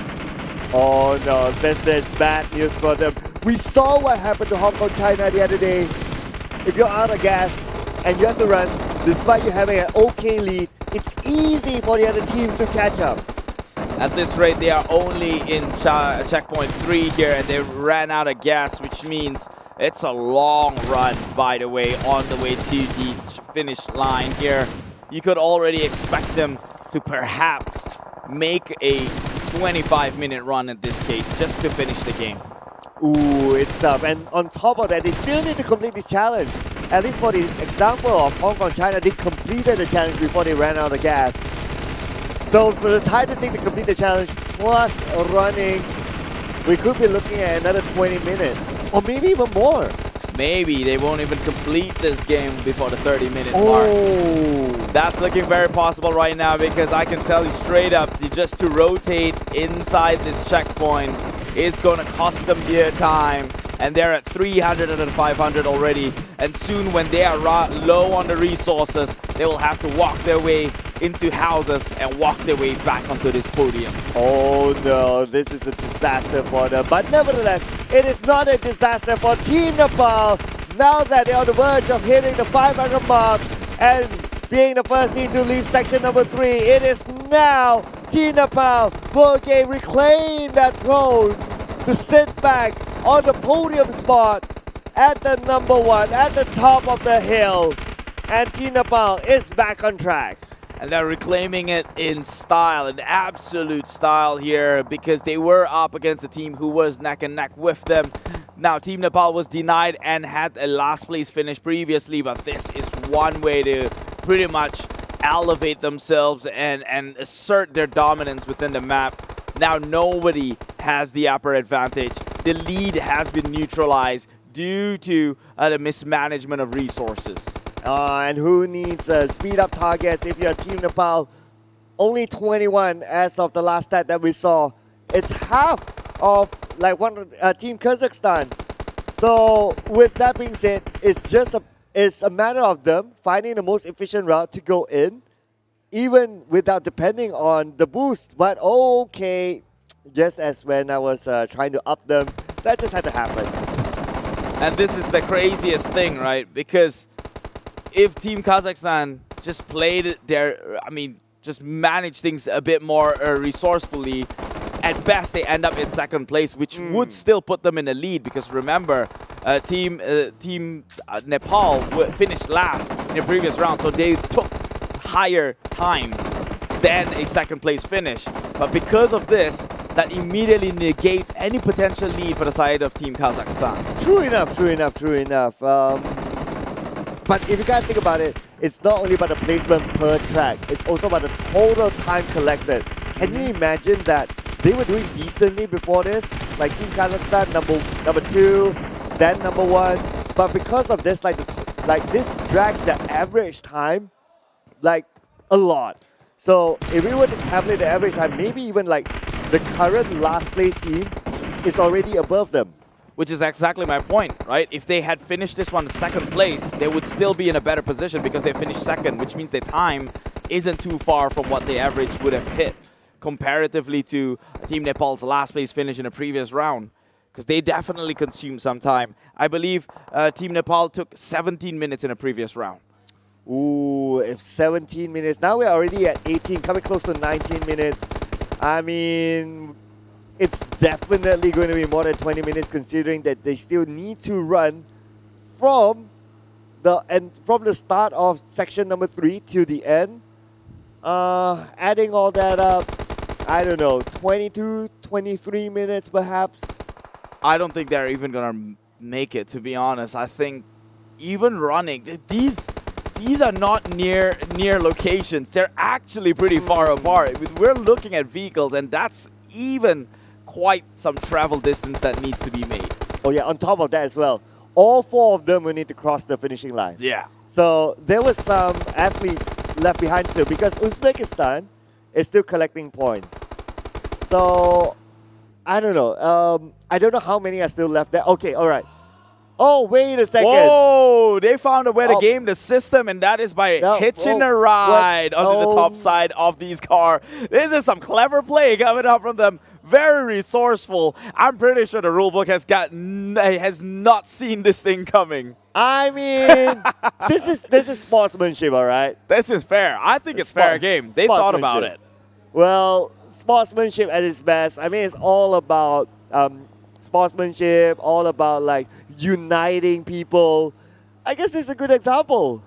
Oh no, this is bad news for them. We saw what happened to Hong Kong, China the other day. If you're out of gas and you have to run, despite you having an okay lead, it's easy for the other teams to catch up. At this rate, they are only in checkpoint 3 here, and they ran out of gas, which means it's a long run, by the way, on the way to the finish line here. You could already expect them to perhaps make a 25-minute run in this case, just to finish the game. Ooh, it's tough. And on top of that, they still need to complete this challenge. At least for the example of Hong Kong, China, they completed the challenge before they ran out of gas. So for the time to take to complete the challenge, plus running, we could be looking at another 20 minutes. Or maybe even more. Maybe they won't even complete this game before the 30-minute mark. That's looking very possible right now, because I can tell you straight up, just to rotate inside this checkpoint is going to cost them their time. And they're at 300 and 500 already. And soon, when they are low on the resources, they will have to walk their way into houses and walk their way back onto this podium. Oh no, this is a disaster for them. But nevertheless, it is not a disaster for Team Nepal. Now that they're on the verge of hitting the 500 mark and being the first team to leave section number 3, it is now Team Nepal who again reclaim that throne to sit back on the podium spot at the number 1, at the top of the hill. And Team Nepal is back on track. And they're reclaiming it in style, in absolute style here, because they were up against a team who was neck and neck with them. Now, Team Nepal was denied and had a last place finish previously, but this is one way to pretty much elevate themselves and assert their dominance within the map. Now, nobody has the upper advantage. The lead has been neutralized due to the mismanagement of resources. And who needs speed up targets if you're Team Nepal? Only 21 as of the last stat that we saw. It's half of like Team Kazakhstan. So with that being said, it's a matter of them finding the most efficient route to go in, even without depending on the boost. But okay, just as when I was trying to up them, that just had to happen. And this is the craziest thing, right? Because if Team Kazakhstan just played just managed things a bit more resourcefully, at best they end up in second place, which would still put them in the lead. Because remember, Team Nepal finished last in the previous round, so they took higher time than a second place finish. But because of this, that immediately negates any potential lead for the side of Team Kazakhstan. True enough. But if you guys think about it, it's not only about the placement per track, it's also about the total time collected. Can you imagine that they were doing decently before this? Like Team Kazakhstan, number 2, then number 1. But because of this, this drags the average time like a lot. So if we were to tabulate the average time, maybe even like the current last place team is already above them. Which is exactly my point, right? If they had finished this one in second place, they would still be in a better position because they finished second, which means their time isn't too far from what the average would have hit comparatively to Team Nepal's last place finish in a previous round, because they definitely consumed some time. I believe Team Nepal took 17 minutes in a previous round. Ooh, if 17 minutes. Now we're already at 18, coming close to 19 minutes. I mean, it's definitely going to be more than 20 minutes, considering that they still need to run from the start of section number 3 to the end. Adding all that up, I don't know, 22, 23 minutes perhaps. I don't think they're even going to make it, to be honest. I think even running, these are not near locations. They're actually pretty far apart. We're looking at vehicles, and that's even quite some travel distance that needs to be made. Oh yeah, on top of that as well, all 4 of them will need to cross the finishing line. Yeah. So there was some athletes left behind still, because Uzbekistan is still collecting points. So I don't know. I don't know how many are still left there. Okay, all right. Oh, wait a second. Whoa, they found a way to game the system, and that is by hitching a ride onto the top side of these cars. This is some clever play coming up from them. Very resourceful. I'm pretty sure the rulebook has not seen this thing coming. I mean, this is sportsmanship, all right? This is fair. I think it's fair game. They thought about it. Well, sportsmanship at its best. I mean, it's all about sportsmanship, all about like uniting people. I guess it's a good example.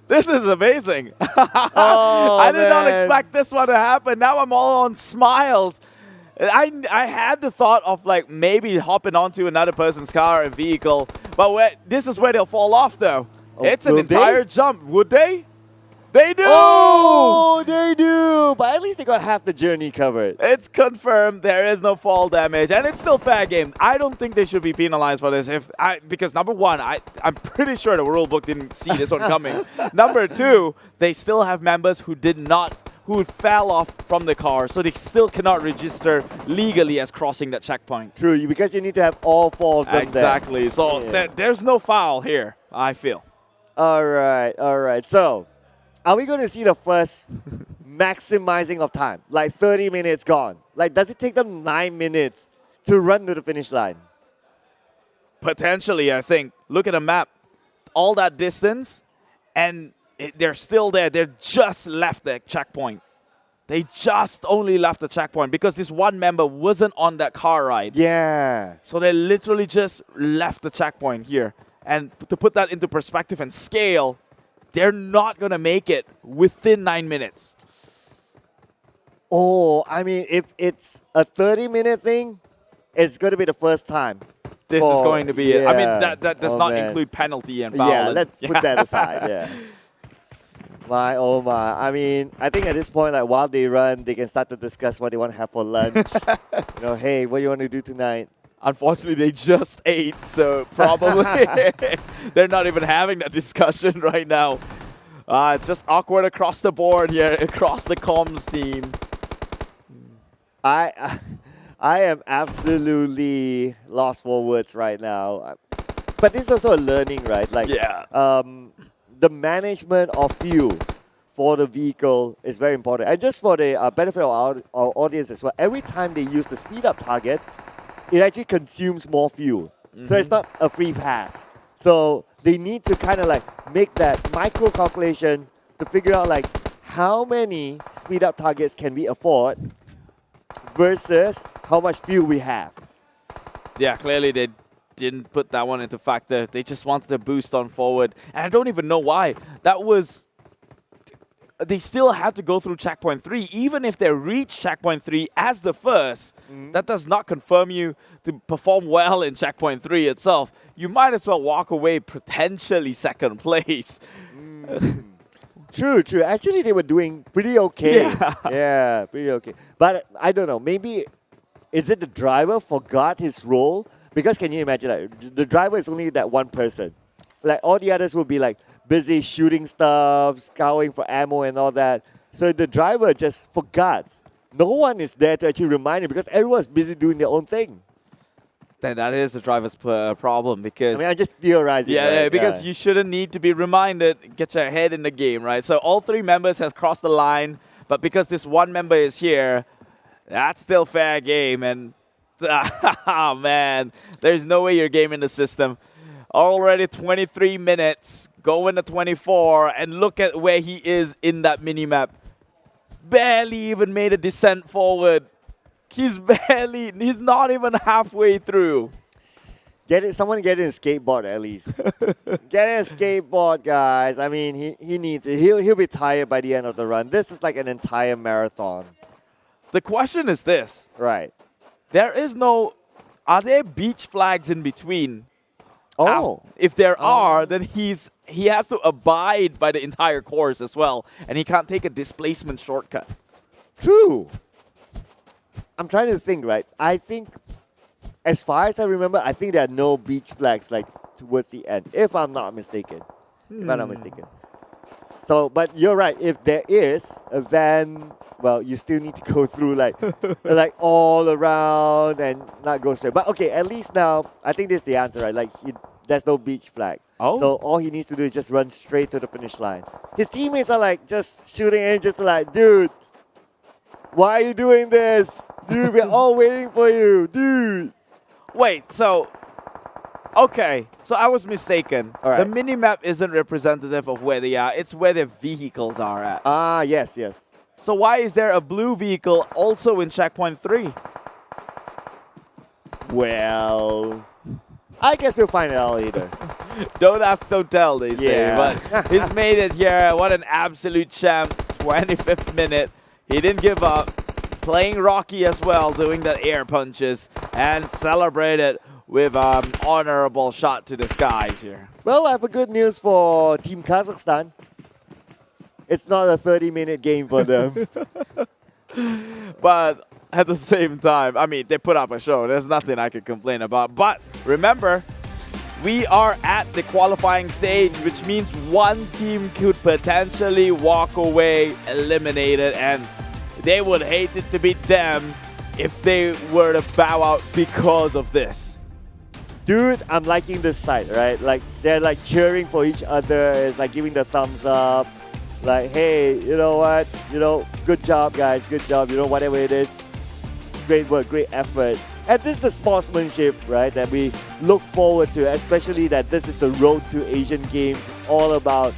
This is amazing. I did not expect this one to happen. Now I'm all on smiles. I had the thought of like maybe hopping onto another person's car and vehicle, but this is where they'll fall off though. Oh, it's an entire jump. Would they? They do! Oh, they do! But at least they got half the journey covered. It's confirmed there is no fall damage, and it's still fair game. I don't think they should be penalized for this. Because number one, I'm pretty sure the rulebook didn't see this one coming. Number two, they still have members who fell off from the car, so they still cannot register legally as crossing that checkpoint. True, because you need to have all 4 of them exactly. there. So there's no foul here, I feel. All right. So, are we going to see the first maximizing of time? Like 30 minutes gone. Like, does it take them 9 minutes to run to the finish line? Potentially, I think. Look at the map. All that distance, and they're still there. They're just left the checkpoint. They just only left the checkpoint because this one member wasn't on that car ride. Yeah. So they literally just left the checkpoint here. And to put that into perspective and scale, they're not going to make it within 9 minutes. Oh, I mean, if it's a 30-minute thing, it's going to be the first time. This is going to be it. I mean, that does not include penalty and foul. Yeah, let's put that aside, yeah. My, oh my. I mean, I think at this point, like while they run, they can start to discuss what they want to have for lunch. You know, hey, what do you want to do tonight? Unfortunately, they just ate, so probably they're not even having that discussion right now. It's just awkward across the board here, across the comms team. I I am absolutely lost for words right now. But this is also a learning, right? Like, the management of fuel for the vehicle is very important. And just for the benefit of our audience as well, every time they use the speed up targets, it actually consumes more fuel. So it's not a free pass. So they need to kind of like make that micro calculation to figure out like how many speed up targets can we afford versus how much fuel we have. Yeah, clearly they didn't put that one into factor. They just wanted to boost on forward. And I don't even know why. That was... They still had to go through checkpoint 3. Even if they reach checkpoint 3 as the first, that does not confirm you to perform well in checkpoint 3 itself. You might as well walk away potentially second place. True. Actually, they were doing pretty okay. Yeah, pretty okay. But I don't know. Maybe, is it the driver forgot his role? Because can you imagine, like, the driver is only that one person. Like, all the others will be like busy shooting stuff, scouring for ammo and all that. So the driver just forgot. No one is there to actually remind him because everyone's busy doing their own thing. Then that is the driver's problem because... I mean, I'm just theorizing. Yeah, right? because you shouldn't need to be reminded, get your head in the game, right? So all 3 members has crossed the line, but because this one member is here, that's still fair game. And, oh man, there's no way you're gaming the system. Already 23 minutes, going to 24, and look at where he is in that minimap. Barely even made a descent forward. He's not even halfway through. Someone get in a skateboard at least. Get in a skateboard, guys. I mean, he needs it. He'll be tired by the end of the run. This is like an entire marathon. The question is this. Right. Are there beach flags in between? Oh. If there are, then he has to abide by the entire course as well, and he can't take a displacement shortcut. True. I'm trying to think, right? I think, as far as I remember, I think there are no beach flags like towards the end, if I'm not mistaken. So, but you're right. If there is, then, well, you still need to go through like all around and not go straight. But okay, at least now, I think this is the answer, right? Like, there's no beach flag. Oh. So all he needs to do is just run straight to the finish line. His teammates are like just shooting and just like, dude, why are you doing this? Dude, we're all waiting for you, dude. Wait, so... Okay, so I was mistaken. All right. The minimap isn't representative of where they are. It's where their vehicles are at. Ah, yes. So why is there a blue vehicle also in checkpoint 3? Well, I guess we'll find it out later. Don't ask, don't tell, they say. Yeah. But he's made it here. What an absolute champ. 25th minute. He didn't give up. Playing Rocky as well, doing the air punches. And celebrated with an honorable shot to the skies here. Well, I have a good news for Team Kazakhstan. It's not a 30-minute game for them. But at the same time, I mean, they put up a show. There's nothing I could complain about. But remember, we are at the qualifying stage, which means one team could potentially walk away eliminated, and they would hate it to beat them if they were to bow out because of this. Dude, I'm liking this side, right? Like, they're like cheering for each other. It's like giving the thumbs up. Like, hey, you know what? You know, good job, guys. Good job. You know, whatever it is. Great work, great effort. And this is the sportsmanship, right, that we look forward to, especially that this is the road to Asian Games. It's all about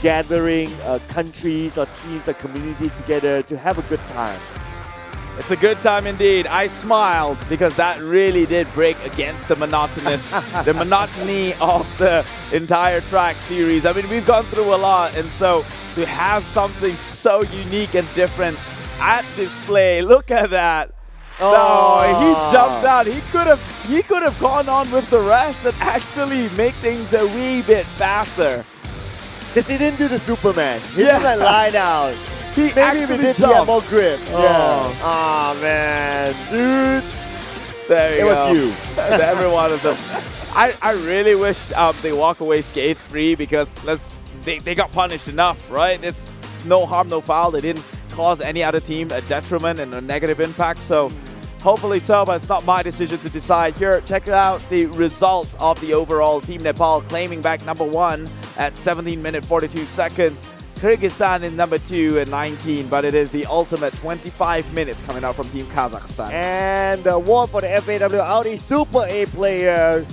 gathering countries or teams or communities together to have a good time. It's a good time indeed. I smiled because that really did break against the the monotony of the entire track series. I mean, we've gone through a lot, and so to have something so unique and different at display, look at that. Oh, he jumped out. He could have gone on with the rest and actually make things a wee bit faster. Because he didn't do the Superman. He didn't like lie down. Maybe if he did, he had more grip. Yeah. Oh, man. Dude. There you go. It was you. Every one of them. I really wish they walk away scathe-free because they got punished enough, right? It's no harm, no foul. They didn't cause any other team a detriment and a negative impact. So Hopefully so, but it's not my decision to decide. Here, check out the results of the overall. Team Nepal claiming back number 1 at 17 minutes 42 seconds. Kyrgyzstan in number 2 at 19, but it is the ultimate 25 minutes coming out from Team Kazakhstan. And the award for the FAW Audi Super A player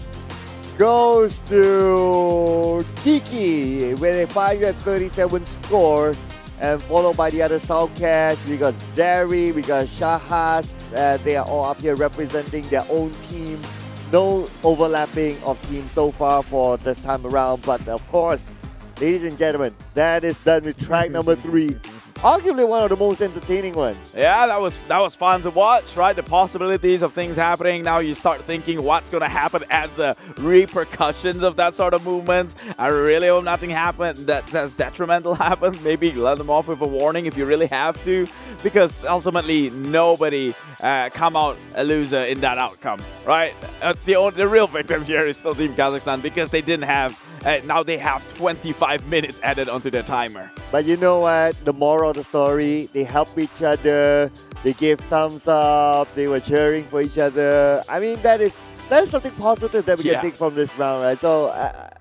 goes to Kiki with a 537 score, and followed by the other Soundcast. We got Zeri, we got Shahas. They are all up here representing their own team. No overlapping of teams so far for this time around, but of course, ladies and gentlemen, that is done with track number 3. Arguably one of the most entertaining ones. Yeah, that was fun to watch, right? The possibilities of things happening. Now you start thinking what's going to happen as the repercussions of that sort of movements. I really hope nothing happens that's detrimental happens. Maybe let them off with a warning if you really have to, because ultimately nobody come out a loser in that outcome, right? The real victims here is still Team Kazakhstan because they didn't have. Now they have 25 minutes added onto their timer. But you know what? The moral of the story, they help each other, they gave thumbs up, they were cheering for each other. I mean, that is something positive that we can take from this round, right? So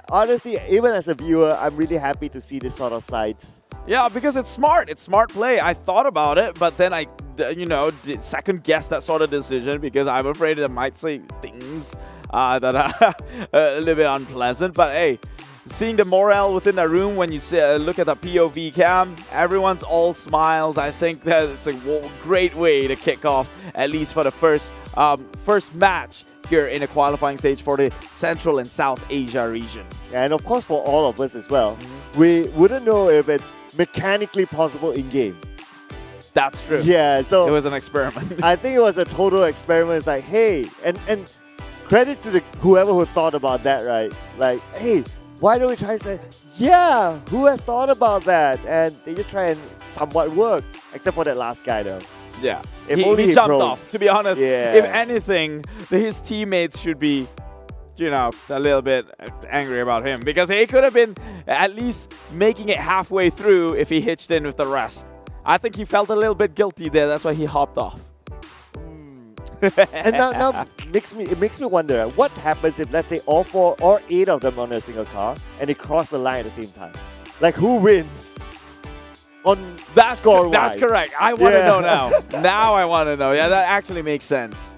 honestly, even as a viewer, I'm really happy to see this sort of sides. Yeah, because it's smart. It's smart play. I thought about it, but then I, did second guess that sort of decision because I'm afraid I might say things that are a little bit unpleasant. But hey, seeing the morale within the room when you look at the POV cam, everyone's all smiles. I think that it's a great way to kick off, at least for the first match here in the qualifying stage for the Central and South Asia region. And of course for all of us as well, we wouldn't know if it's mechanically possible in-game. That's true. Yeah, so it was an experiment. I think it was a total experiment. It's like, hey, and credits to whoever who thought about that, right? Like, hey, why don't we try to say, yeah, who has thought about that? And they just try and somewhat work, except for that last guy though. Yeah, if he jumped off, to be honest. Yeah. If anything, his teammates should be, a little bit angry about him because he could have been at least making it halfway through if he hitched in with the rest. I think he felt a little bit guilty there. That's why he hopped off. And now it makes me wonder, what happens if, let's say, all 4 or 8 of them on a single car and they cross the line at the same time? Like, who wins? That's correct. I want to know now. Now I want to know. Yeah, that actually makes sense.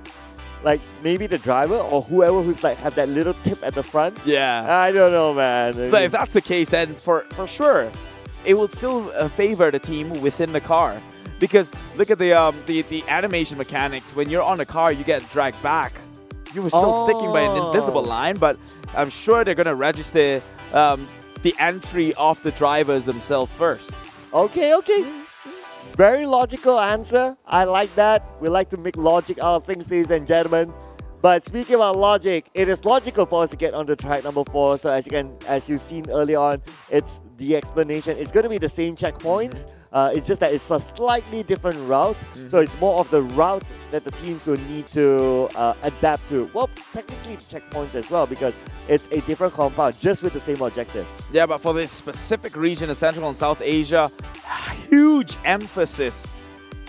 Like maybe the driver or whoever who's like have that little tip at the front. Yeah. I don't know, man. But if that's the case, then for sure, it will still favor the team within the car. Because look at the animation mechanics. When you're on the car, you get dragged back. You were still sticking by an invisible line, but I'm sure they're going to register the entry of the drivers themselves first. Okay. Very logical answer. I like that. We like to make logic out of things, ladies and gentlemen. But speaking about logic, it is logical for us to get onto track number 4. So as you've seen earlier on, it's the explanation. It's going to be the same checkpoints. It's just that it's a slightly different route. So it's more of the route that the teams will need to adapt to. Well, technically checkpoints as well, because it's a different compound just with the same objective. Yeah, but for this specific region of Central and South Asia, huge emphasis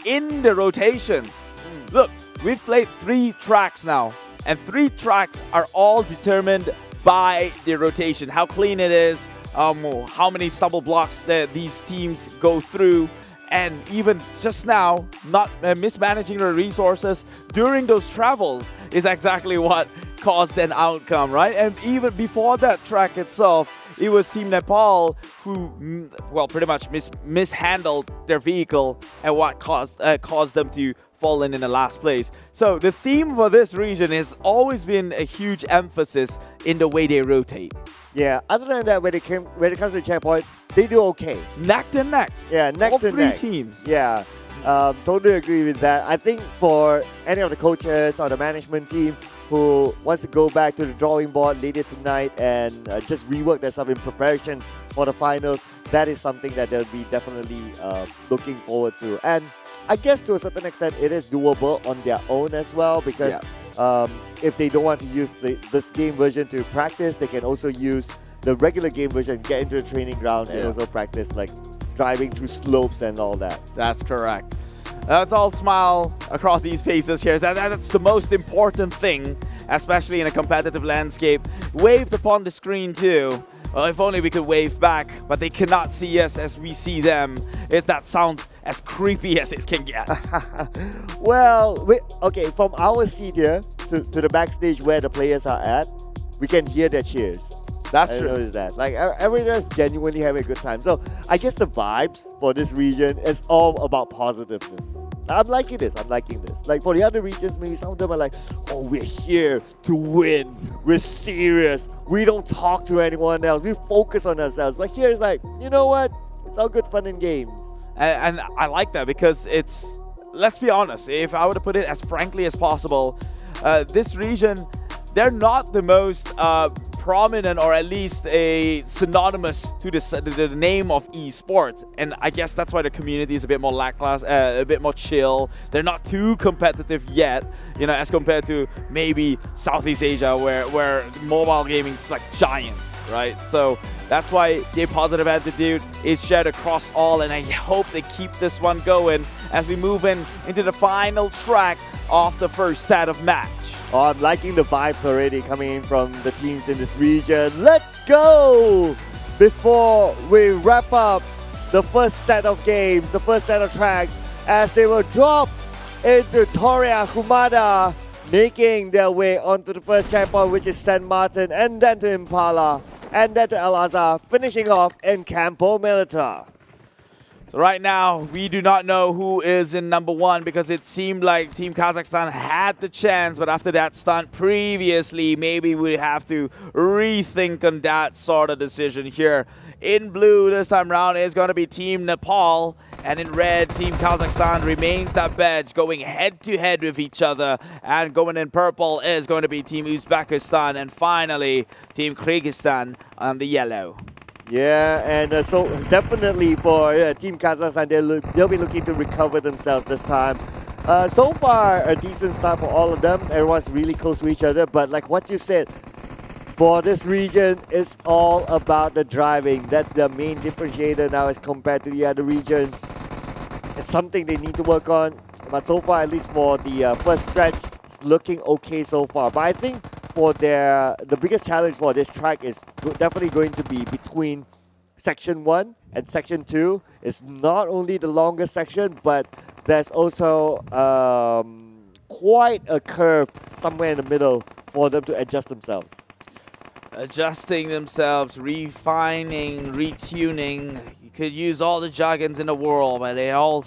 in the rotations. Look, we've played 3 tracks now, and 3 tracks are all determined by the rotation. How clean it is, how many stumble blocks that these teams go through, and even just now, not mismanaging their resources during those travels is exactly what caused an outcome, right? And even before that track itself, it was Team Nepal who, pretty much mishandled their vehicle and what caused them to fall in the last place. So the theme for this region has always been a huge emphasis in the way they rotate. Yeah, other than that, when it comes to the checkpoint, they do okay. Neck to neck. Yeah, neck to neck. All 3 teams. Yeah, totally agree with that. I think for any of the coaches or the management team who wants to go back to the drawing board later tonight and just rework their stuff in preparation for the finals, that is something that they'll be definitely looking forward to. And I guess to a certain extent, it is doable on their own as well, because if they don't want to use this game version to practice, they can also use the regular game version, get into the training ground and also practice like driving through slopes and all that. That's correct. Let's all smile across these faces here. That's the most important thing, especially in a competitive landscape. Waved upon the screen too. Well, if only we could wave back, but they cannot see us as we see them. If that sounds as creepy as it can get. Well, okay, from our seat here to the backstage where the players are at, we can hear their cheers. That's I true. noticed that. Like, everyone's genuinely having a good time. So I guess the vibes for this region is all about positiveness. I'm liking this. I'm liking this. Like, for the other regions, maybe some of them are like, oh, we're here to win. We're serious. We don't talk to anyone else. We focus on ourselves. But here it's like, you know what? It's all good fun and games. And I like that because it's, let's be honest, if I were to put it as frankly as possible, this region, they're not the most prominent, or at least a synonymous to the name of esports, and I guess that's why the community is a bit more lackluster, a bit more chill. They're not too competitive yet, you know, as compared to maybe Southeast Asia, where mobile gaming is like giants, right? So that's why the positive attitude is shared across all, and I hope they keep this one going as we move into the final track of the first set of match. Oh, I'm liking the vibes already coming in from the teams in this region. Let's go! Before we wrap up the first set of games, the first set of tracks, as they will drop into Toria Humada, making their way onto the first checkpoint, which is San Martin, and then to Impala, and then to El Azhar, finishing off in Campo Militar. So right now, we do not know who is in number one because it seemed like Team Kazakhstan had the chance, but after that stunt previously, maybe we have to rethink on that sort of decision here. In blue this time round is going to be Team Nepal, and in red, Team Kazakhstan remains that badge, going head-to-head with each other, and going in purple is going to be Team Uzbekistan, and finally, Team Kyrgyzstan on the yellow. Yeah, and so definitely for Team Kazakhstan, they'll be looking to recover themselves this time. So far, a decent start for all of them. Everyone's really close to each other, but like what you said, for this region, it's all about the driving. That's the main differentiator now as compared to the other regions. It's something they need to work on, but so far, at least for the first stretch, it's looking okay so far. But I think for the biggest challenge for this track is definitely going to be between Section 1 and Section 2. It's not only the longest section, but there's also quite a curve somewhere in the middle for them to adjust themselves. Adjusting themselves, refining, retuning. You could use all the jargons in the world, but it all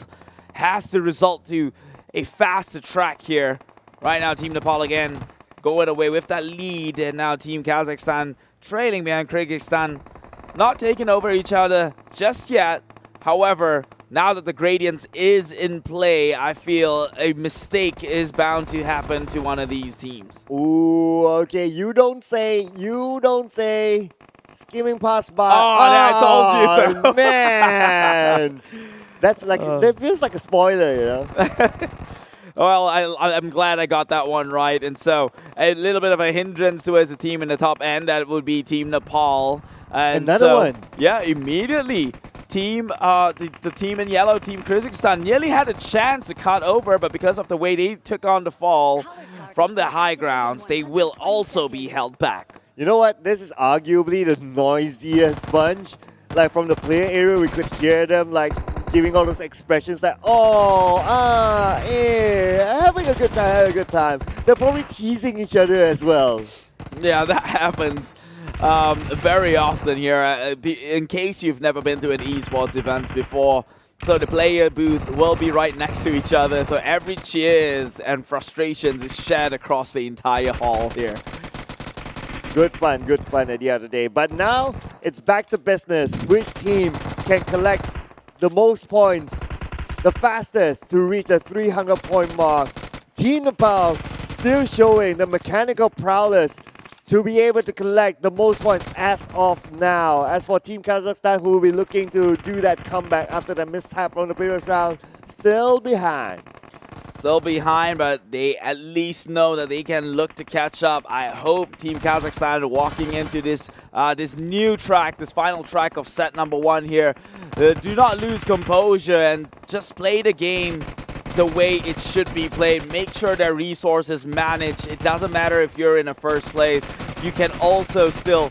has to result to a faster track here. Right now, Team Nepal again going away with that lead, and now Team Kazakhstan trailing behind Kyrgyzstan, not taking over each other just yet. However, now that the gradients is in play, I feel a mistake is bound to happen to one of these teams. Ooh, okay, you don't say. Skimming past by. Oh, I told you so. Man, that's like, that feels like a spoiler, you know? Well, I'm glad I got that one right. And so a little bit of a hindrance towards the team in the top end. That would be Team Nepal. And another so, one. Yeah, immediately. The team in yellow, Team Kyrgyzstan, nearly had a chance to cut over, but because of the way they took on the fall from the high grounds, they will also be held back. You know what? This is arguably the noisiest bunch. Like from the player area, we could hear them like giving all those expressions like, oh, having a good time. They're probably teasing each other as well. Yeah, that happens very often here. In case you've never been to an esports event before, so the player booth will be right next to each other. So every cheers and frustrations is shared across the entire hall here. Good fun at the end of the day. But now it's back to business. Which team can collect the most points, the fastest to reach the 300-point mark? Team Nepal still showing the mechanical prowess to be able to collect the most points as of now. As for Team Kazakhstan, who will be looking to do that comeback after the mishap from the previous round, still behind. Still behind, but they at least know that they can look to catch up. I hope Team Kazakhstan walking into this this new track, this final track of set number 1 here, do not lose composure and just play the game the way it should be played. Make sure their resources managed. It doesn't matter if you're in a first place. You can also still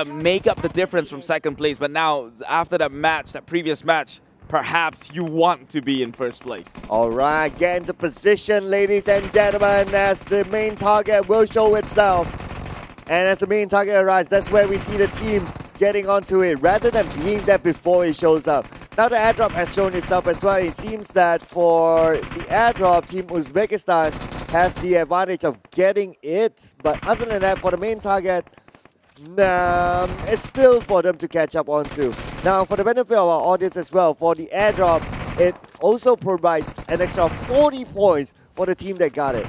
make up the difference from second place. But now, after that match, that previous match, perhaps you want to be in first place. All right, get into position, ladies and gentlemen, as the main target will show itself. And as the main target arrives, that's where we see the teams getting onto it, rather than being there before it shows up. Now the airdrop has shown itself as well. It seems that for the airdrop, Team Uzbekistan has the advantage of getting it. But other than that, for the main target, it's still for them to catch up onto. Now, for the benefit of our audience as well, for the airdrop, it also provides an extra 40 points for the team that got it.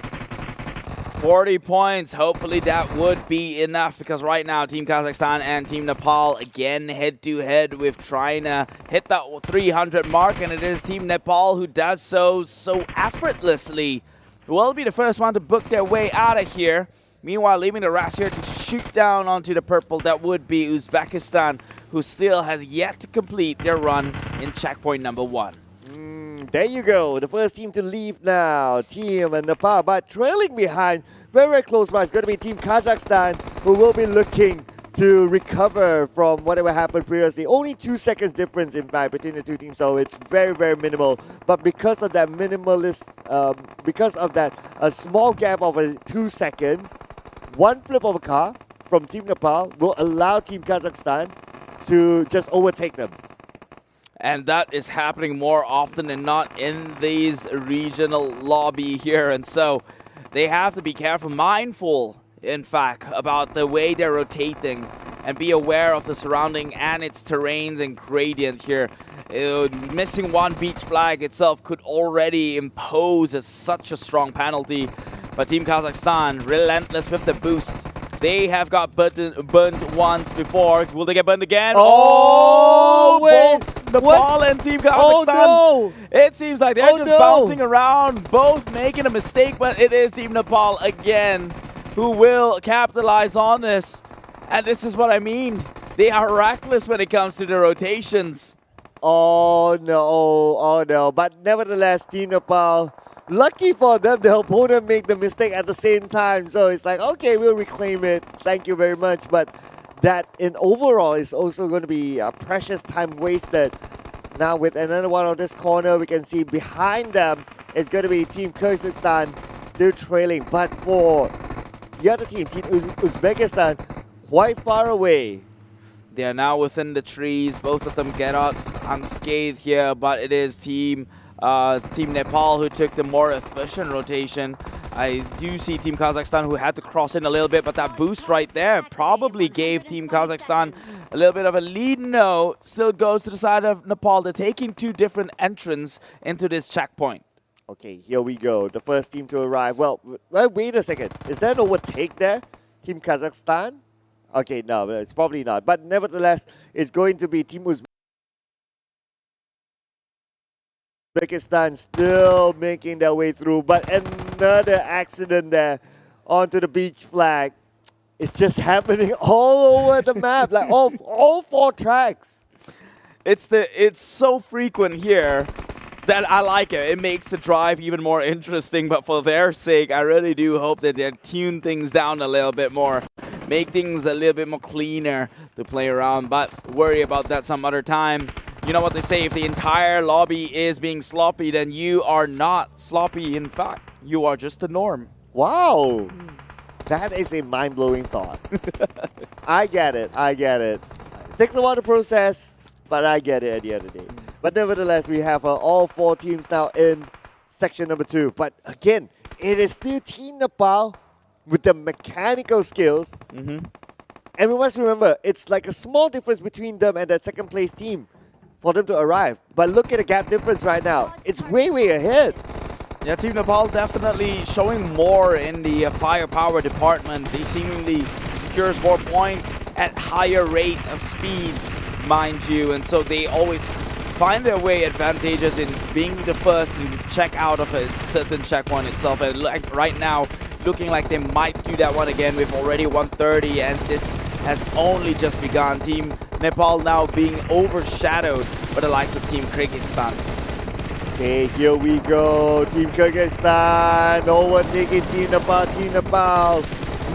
40 points. Hopefully that would be enough, because right now Team Kazakhstan and Team Nepal again head-to-head with trying to hit that 300 mark, and it is Team Nepal who does so effortlessly. Will be the first one to book their way out of here. Meanwhile, leaving the rest here to shoot down onto the purple, that would be Uzbekistan, who still has yet to complete their run in checkpoint number 1. There you go, the first team to leave now, Team Nepal, but trailing behind, very, very close by, it's going to be Team Kazakhstan, who will be looking to recover from whatever happened previously. Only 2 seconds difference, in fact, between the two teams, so it's very, very minimal. But because of that a small gap of 2 seconds, one flip of a car from Team Nepal will allow Team Kazakhstan to just overtake them. And that is happening more often than not in these regional lobby here. And so they have to be careful, mindful, in fact, about the way they're rotating and be aware of the surrounding and its terrains and gradient here. Missing one beach flag itself could already impose such a strong penalty. But Team Kazakhstan, relentless with the boost. They have got burned once before. Will they get burned again? Oh, wait. Nepal and Team Kazakhstan. Oh, no. It seems like they're just bouncing around, both making a mistake, but it is Team Nepal again who will capitalize on this. And this is what I mean. They are reckless when it comes to the rotations. Oh no. But nevertheless, Team Nepal, lucky for them, the opponent made the mistake at the same time. So it's like, okay, we'll reclaim it. Thank you very much. But that in overall is also going to be a precious time wasted. Now with another one on this corner, we can see behind them is going to be Team Kyrgyzstan still trailing. But for the other team, Team Uzbekistan, quite far away. They are now within the trees. Both of them get out unscathed here, but it is Team Nepal who took the more efficient rotation. I do see Team Kazakhstan who had to cross in a little bit, but that boost right there probably gave Team Kazakhstan a little bit of a lead. No, still goes to the side of Nepal. They're taking 2 different entrants into this checkpoint. Okay, here we go. The first team to arrive. Well, wait a second. Is there an overtake there? Team Kazakhstan? Okay, no, it's probably not. But nevertheless, it's going to be Team Uzbekistan still making their way through. But another accident there onto the beach flag. It's just happening all over the map, like all 4 tracks. It's so frequent here that I like it. It makes the drive even more interesting, but for their sake, I really do hope that they tune things down a little bit more, make things a little bit more cleaner to play around, but worry about that some other time. You know what they say, if the entire lobby is being sloppy, then you are not sloppy. In fact, you are just the norm. Wow, that is a mind-blowing thought. I get it. It takes a while to process, but I get it at the end of the day. But nevertheless, we have all 4 teams now in section number 2. But again, it is still Team Nepal with the mechanical skills. And we must remember, it's like a small difference between them and that second place team for them to arrive. But look at the gap difference right now. It's way, way ahead. Yeah, Team Nepal definitely showing more in the firepower department. They seemingly secures more points at higher rate of speeds, mind you. And so they always find their way advantageous in being the first to check out of a certain checkpoint itself. And like right now, looking like they might do that one again with already 130, and this has only just begun. Team Nepal now being overshadowed by the likes of Team Kyrgyzstan. Okay, here we go. Team Kyrgyzstan overtaking Team Nepal. Team Nepal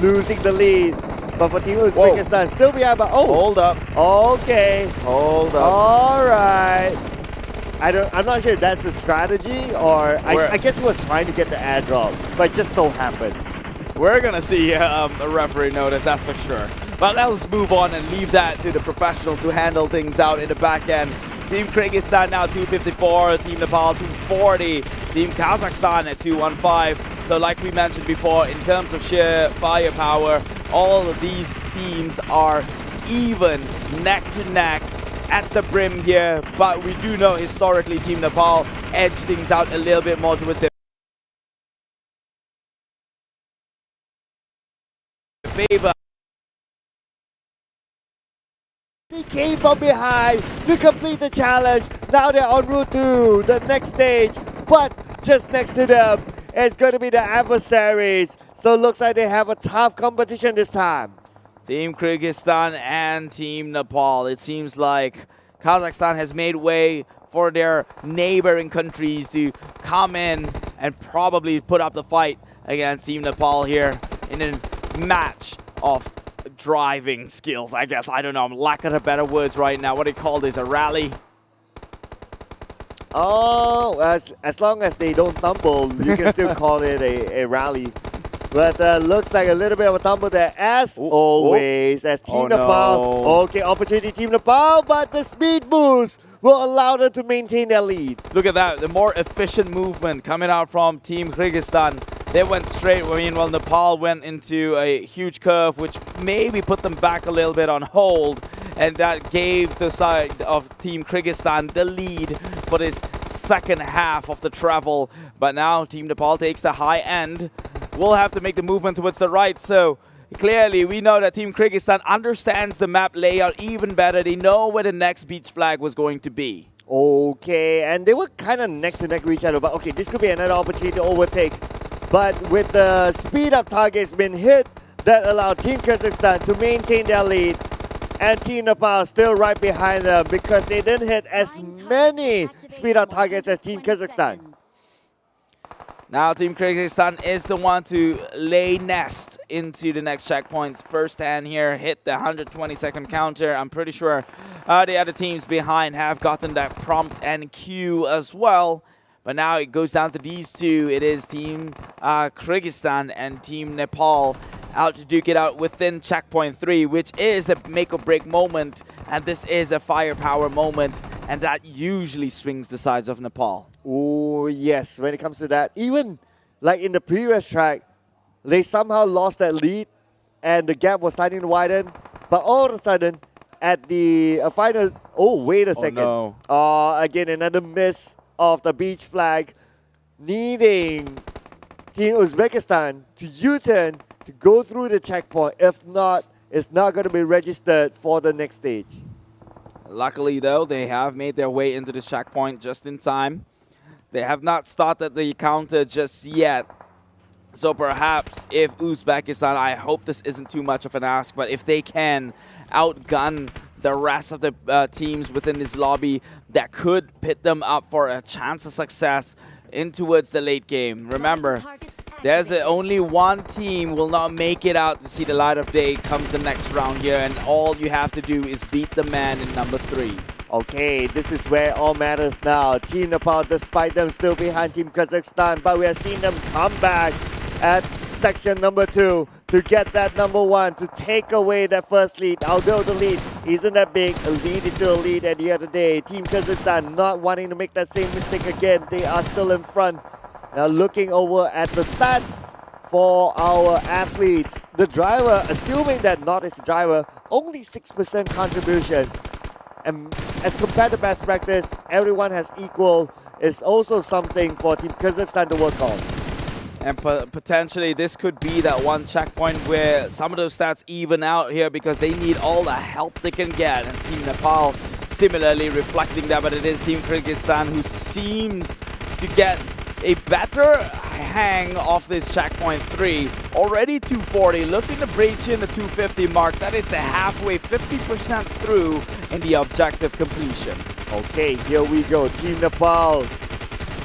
losing the lead. But for Team Uzbekistan, still behind. But Hold up. Okay. Hold up. All right. I'm not sure if that's a strategy or I guess he was trying to get the airdrop, but it just so happened. We're gonna see a referee notice, that's for sure. But let's move on and leave that to the professionals to handle things out in the back end. Team Kyrgyzstan now 254, Team Nepal 240, Team Kazakhstan at 215. So like we mentioned before, in terms of sheer firepower, all of these teams are even neck to neck at the brim here. But we do know historically Team Nepal edged things out a little bit more towards their favor. They came from behind to complete the challenge. Now they're en route to the next stage, but just next to them is going to be the adversaries. So it looks like they have a tough competition this time. Team Kyrgyzstan and Team Nepal. It seems like Kazakhstan has made way for their neighboring countries to come in and probably put up the fight against Team Nepal here in a match of driving skills, I guess. I don't know, I'm lacking of better words right now. What do you call this, a rally? Oh, as long as they don't tumble, you can still call it a rally. But looks like a little bit of a tumble there, as always, as Team Nepal. No. Okay, opportunity Team Nepal, but the speed boost will allow them to maintain their lead. Look at that, the more efficient movement coming out from Team Kyrgyzstan. They went straight, meanwhile Nepal went into a huge curve, which maybe put them back a little bit on hold. And that gave the side of Team Kyrgyzstan the lead for this second half of the travel. But now Team Nepal takes the high end. We'll have to make the movement towards the right. So clearly we know that Team Kyrgyzstan understands the map layout even better. They know where the next beach flag was going to be. Okay, and they were kind of neck to neck with each other. But okay, this could be another opportunity to overtake. But with the speed up targets being hit, that allowed Team Kazakhstan to maintain their lead. And Team Nepal still right behind them because they didn't hit as many speed up targets as Team Kazakhstan. Now Team Kyrgyzstan is the one to lay nest into the next checkpoints. First hand here, hit the 120-second counter. I'm pretty sure the other teams behind have gotten that prompt and cue as well. But now it goes down to these two. It is Team Kyrgyzstan and Team Nepal out to duke it out within checkpoint 3, which is a make or break moment. And this is a firepower moment. And that usually swings the sides of Nepal. Oh, yes, when it comes to that. Even like in the previous track, they somehow lost that lead and the gap was starting to widen. But all of a sudden, at the finals, oh, wait a second. Oh, no. Again, another miss of the beach flag, needing Team Uzbekistan to U-turn to go through the checkpoint. If not, it's not going to be registered for the next stage. Luckily, though, they have made their way into this checkpoint just in time. They have not started the counter just yet. So perhaps if Uzbekistan, I hope this isn't too much of an ask, but if they can outgun the rest of the teams within this lobby, that could pit them up for a chance of success in towards the late game. Remember, there's only one team will not make it out to see the light of day comes the next round here, and all you have to do is beat the man in number 3. Okay, this is where all matters now. Team Nepal, despite them still behind Team Kazakhstan, but we are seeing them come back at section number 2 to get that number 1, to take away that first lead. Although the lead isn't that big, a lead is still a lead at the end of the day. Team Kazakhstan not wanting to make that same mistake again. They are still in front. Now looking over at the stats for our athletes. The driver, assuming that not is the driver, only 6% contribution. And as compared to best practice, everyone has equal. Is also something for Team Kazakhstan to work on. And potentially this could be that one checkpoint where some of those stats even out here because they need all the help they can get. And Team Nepal similarly reflecting that, but it is Team Kyrgyzstan who seems to get a better hang of this checkpoint 3. Already 240, looking to breach in the 250 mark. That is the halfway, 50% through in the objective completion. Okay, here we go. Team Nepal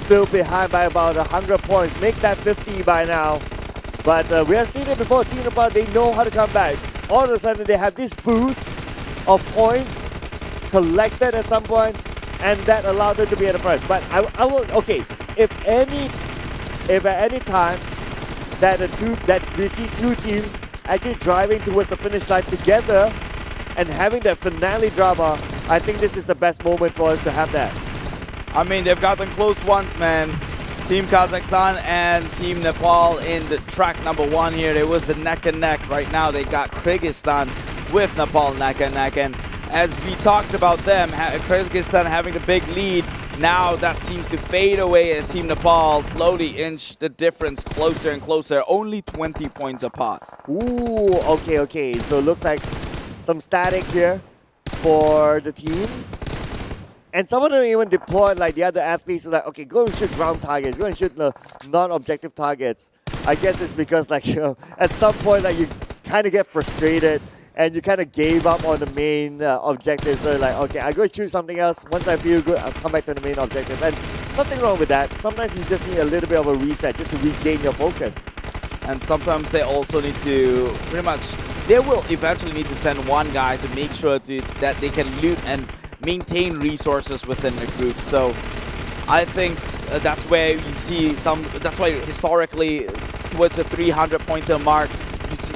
still behind by about 100 points. Make that 50 by now. But we have seen it before. Team Nepal, they know how to come back. All of a sudden, they have this boost of points collected at some point, and that allowed them to be at the front. But I will, okay, if at any time that we see two teams actually driving towards the finish line together and having that finale drama, I think this is the best moment for us to have that. I mean, they've gotten close once, man. Team Kazakhstan and Team Nepal in the track number 1 here. It was a neck and neck. Right now, they got Kyrgyzstan with Nepal neck and neck. And as we talked about them, Kyrgyzstan having the big lead, now that seems to fade away as Team Nepal slowly inch the difference closer and closer. Only 20 points apart. Ooh, okay. So it looks like some static here for the teams. And some of them even deployed, like the other athletes, like, okay, go and shoot ground targets, go and shoot the non-objective targets. I guess it's because, like, you know, at some point, like, you kind of get frustrated and you kind of gave up on the main objective. So, like, okay, I go shoot something else. Once I feel good, I'll come back to the main objective. And nothing wrong with that. Sometimes you just need a little bit of a reset just to regain your focus. And sometimes they also need to, pretty much, they will eventually need to send one guy to make sure that they can loot and maintain resources within the group. So I think that's where you see that's why historically towards the 300 pointer mark,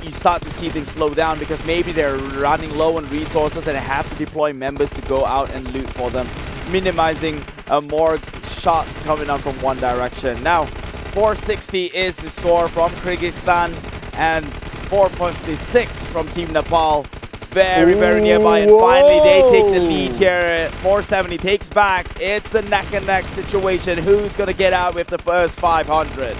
you start to see things slow down because maybe they're running low on resources and they have to deploy members to go out and loot for them, minimizing more shots coming out from one direction. Now, 460 is the score from Kyrgyzstan and 456 from Team Nepal. Very, very nearby, and finally they take the lead here. 470 takes back. It's a neck and neck situation. Who's gonna get out with the first 500?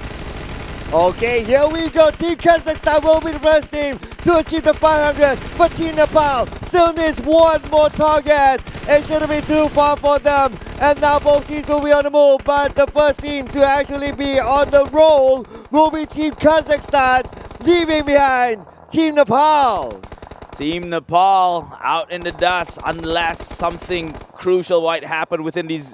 Okay, here we go. Team Kazakhstan will be the first team to achieve the 500, but Team Nepal still needs one more target. It shouldn't be too far for them, and now both teams will be on the move, but the first team to actually be on the roll will be Team Kazakhstan, leaving behind Team Nepal. Team Nepal out in the dust unless something crucial might happen within these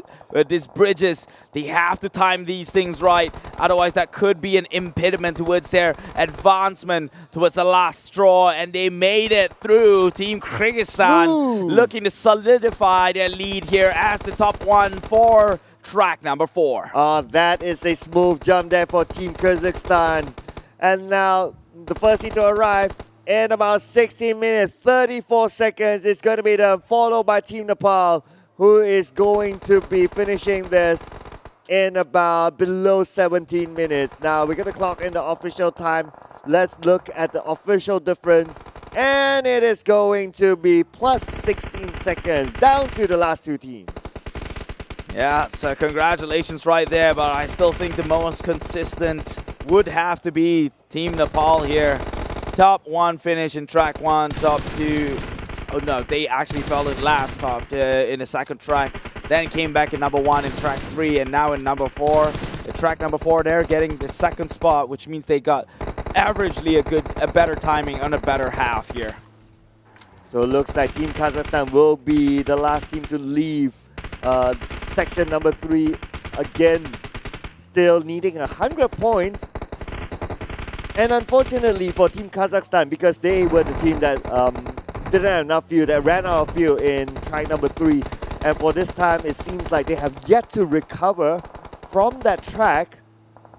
bridges. They have to time these things right. Otherwise, that could be an impediment towards their advancement towards the last straw. And they made it through. Team Kyrgyzstan looking to solidify their lead here as the top one for track number 4. That is a smooth jump there for Team Kazakhstan. And now the first team to arrive in about 16 minutes, 34 seconds. It's going to be followed by Team Nepal, who is going to be finishing this in about below 17 minutes. Now, we're going to clock in the official time. Let's look at the official difference. And it is going to be plus 16 seconds down to the last two teams. Yeah, so congratulations right there, but I still think the most consistent would have to be Team Nepal here. Top 1 finish in track 1, top 2. Oh no, they actually fell in last top in the second track. Then came back in number 1 in track 3 and now in number 4. In track number 4, they're getting the second spot, which means they got averagely a better timing on a better half here. So it looks like Team Kazakhstan will be the last team to leave section number 3. Again, still needing 100 points. And unfortunately for Team Kazakhstan, because they were the team that didn't have enough fuel, that ran out of fuel in track number 3. And for this time, it seems like they have yet to recover from that track.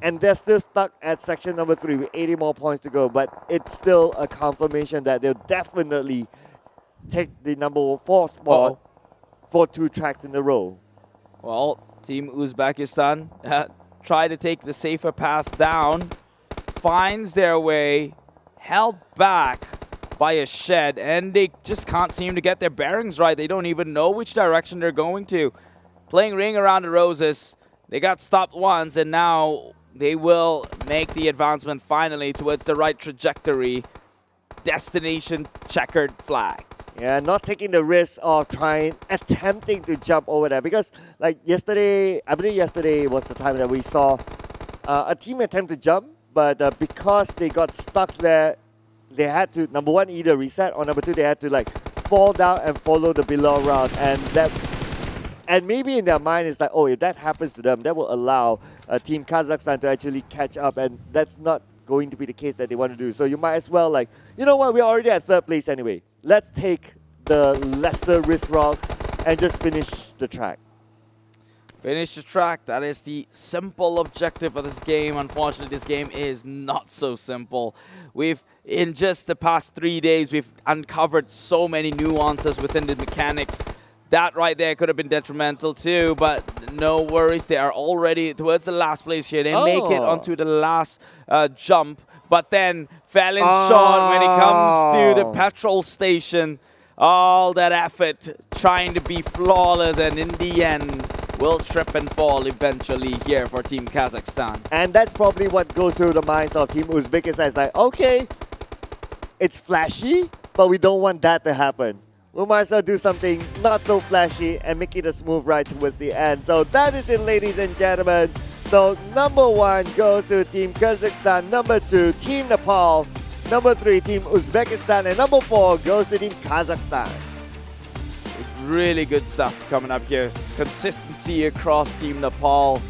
And they're still stuck at section number 3 with 80 more points to go. But it's still a confirmation that they'll definitely take the number 4 spot for 2 tracks in a row. Well, Team Uzbekistan try to take the safer path down. Finds their way, held back by a shed, and they just can't seem to get their bearings right. They don't even know which direction they're going to. Playing Ring Around the Roses, they got stopped once, and now they will make the advancement finally towards the right trajectory. Destination checkered flags. Yeah, not taking the risk of attempting to jump over there, because like yesterday, I believe yesterday was the time that we saw a team attempt to jump. But because they got stuck there, they had to, number 1, either reset, or number 2, they had to like fall down and follow the below route. And that And maybe in their mind, it's like, oh, if that happens to them, that will allow Team Kazakhstan to actually catch up. And that's not going to be the case that they want to do. So you might as well, like, you know what, we're already at third place anyway. Let's take the lesser risk route and just finish the track. Finish the track. That is the simple objective of this game. Unfortunately, this game is not so simple. In just the past 3 days, we've uncovered so many nuances within the mechanics. That right there could have been detrimental too, but no worries. They are already towards the last place here. They make it onto the last jump, but then fell in short when it comes to the petrol station. All that effort trying to be flawless, and in the end, will trip and fall eventually here for Team Kazakhstan. And that's probably what goes through the minds of Team Uzbekistan. It's like, okay, it's flashy, but we don't want that to happen. We might as well do something not so flashy and make it a smooth ride towards the end. So that is it, ladies and gentlemen. So number 1 goes to Team Kazakhstan, number 2, Team Nepal, number 3, Team Uzbekistan, and number 4 goes to Team Kazakhstan. Really good stuff coming up here. Consistency across Team Nepal.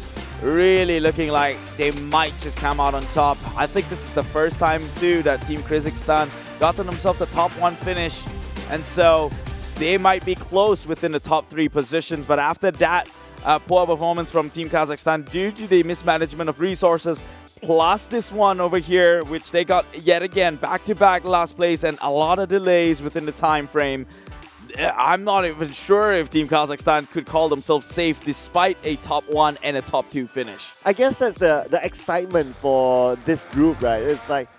Really looking like they might just come out on top. I think this is the first time too that Team Kazakhstan got themselves the top 1 finish. And so they might be close within the top 3 positions. But after that poor performance from Team Kazakhstan due to the mismanagement of resources, plus this one over here, which they got yet again back-to-back last place and a lot of delays within the time frame, I'm not even sure if Team Kazakhstan could call themselves safe despite a top 1 and a top 2 finish. I guess that's the excitement for this group, right? It's like,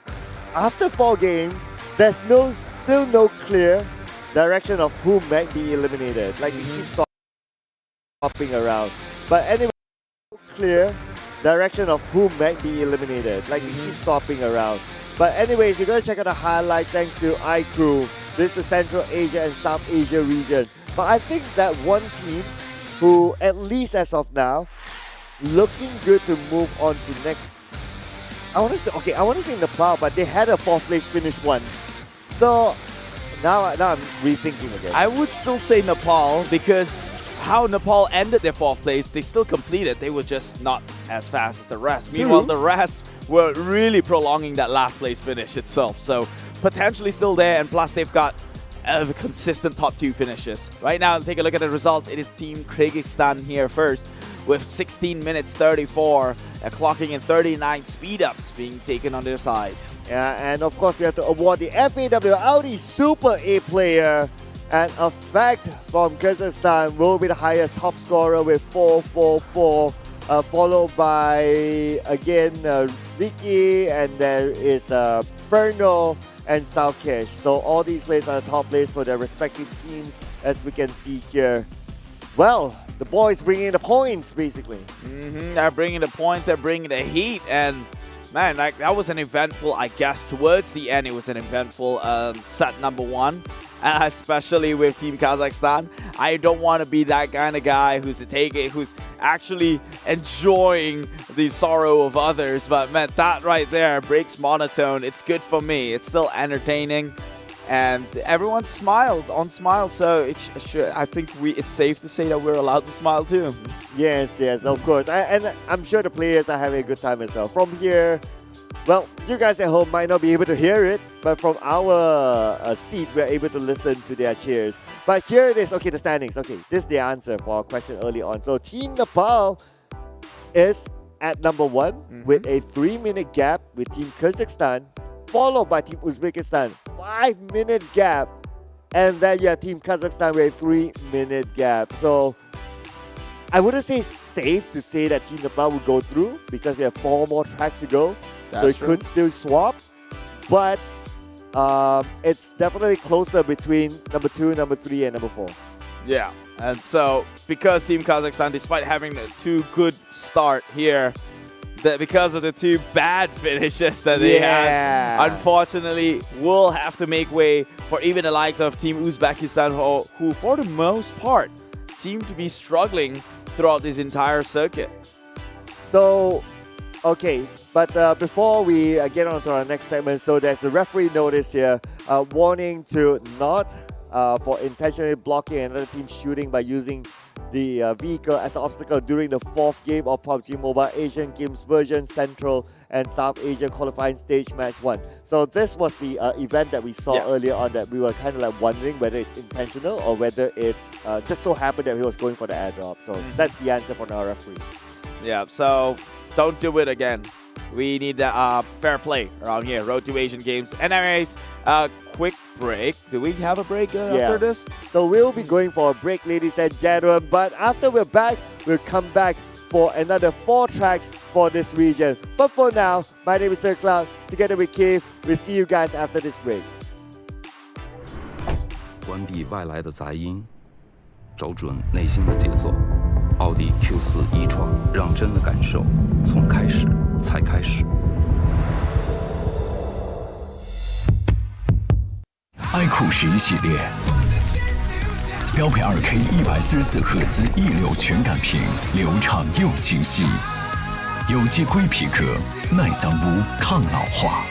after 4 games, there's still no clear direction of who might be eliminated. Like, we keep swapping around. But anyway, clear direction of who might be eliminated. Like, we keep swapping around. But anyways, you're going to check out the highlight thanks to iCrew. This is the Central Asia and South Asia region. But I think that one team who, at least as of now, looking good to move on to next. I want to say Nepal, but they had a 4th place finish once. So now I'm rethinking again. I would still say Nepal because how Nepal ended their 4th place, they still completed. They were just not as fast as the rest. True. Meanwhile, the rest were really prolonging that last place finish itself. So potentially still there, and plus they've got consistent top 2 finishes. Right now, take a look at the results. It is Team Kyrgyzstan here first with 16 minutes 34, clocking in 39 speed-ups being taken on their side. Yeah, and of course we have to award the FAW Audi Super A player. And a fact from Kazakhstan will be the highest top scorer with 444, followed by, again, Vicky, and there is Ferno and Southcash. So all these players are the top players for their respective teams, as we can see here. Well, the boys bringing the points, basically. They're bringing the points, they're bringing the heat, and man, that was an eventful, I guess, towards the end, it was an eventful set number 1. Especially with Team Kazakhstan. I don't want to be that kind of guy who's actually enjoying the sorrow of others. But man, that right there breaks monotone. It's good for me. It's still entertaining. And everyone smiles. So I think it's safe to say that we're allowed to smile too. Yes, of course. And I'm sure the players are having a good time as well. From here, well, you guys at home might not be able to hear it, but from our seat, we're able to listen to their cheers. But here it is. Okay, the standings. Okay, this is the answer for our question early on. So Team Nepal is at number 1 with a 3-minute gap with Team Kazakhstan, followed by Team Uzbekistan, 5-minute gap. And then you have Team Kazakhstan with a 3-minute gap. So I wouldn't say safe to say that Team Nepal will go through because we have 4 more tracks to go. So it could still swap, but it's definitely closer between number 2, number 3, and number 4. Yeah, and so because Team Kazakhstan, despite having a 2 good start here, because of the 2 bad finishes that they had, unfortunately will have to make way for even the likes of Team Uzbekistan, who for the most part seem to be struggling throughout this entire circuit. So, okay, but before we get on to our next segment, so there's a referee notice here, warning to not for intentionally blocking another team shooting by using the vehicle as an obstacle during the 4th game of PUBG Mobile Asian Games version Central and South Asia qualifying stage match 1. So this was the event that we saw earlier on that we were kind of like wondering whether it's intentional or whether it's just so happened that he was going for the airdrop. So that's the answer from our referee. Yeah, so don't do it again. We need fair play around here. Road to Asian Games. Anyways, quick break. Do we have a break after this? So we'll be going for a break, ladies and gentlemen. But after we're back, we'll come back for another 4 tracks for this region. But for now, my name is Sir Cloud. Together with Keith, we'll see you guys after this break. 关闭外来的杂音，找准内心的节奏。奥迪 Q4 一创，让真的感受从开始才开始。iQOO 11系列，标配 2K 144赫兹一流全感屏，流畅又清晰，有机硅皮革，耐脏污、抗老化。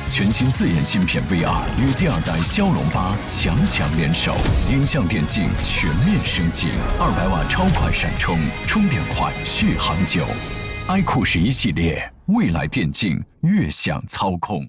全新自研芯片 VR 与第2代骁龙8强联手，音像电竞全面升级，200瓦超快闪充，充电快，续航久。iQOO 11系列，未来电竞越想操控。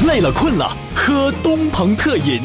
累了困了，喝东鹏特饮。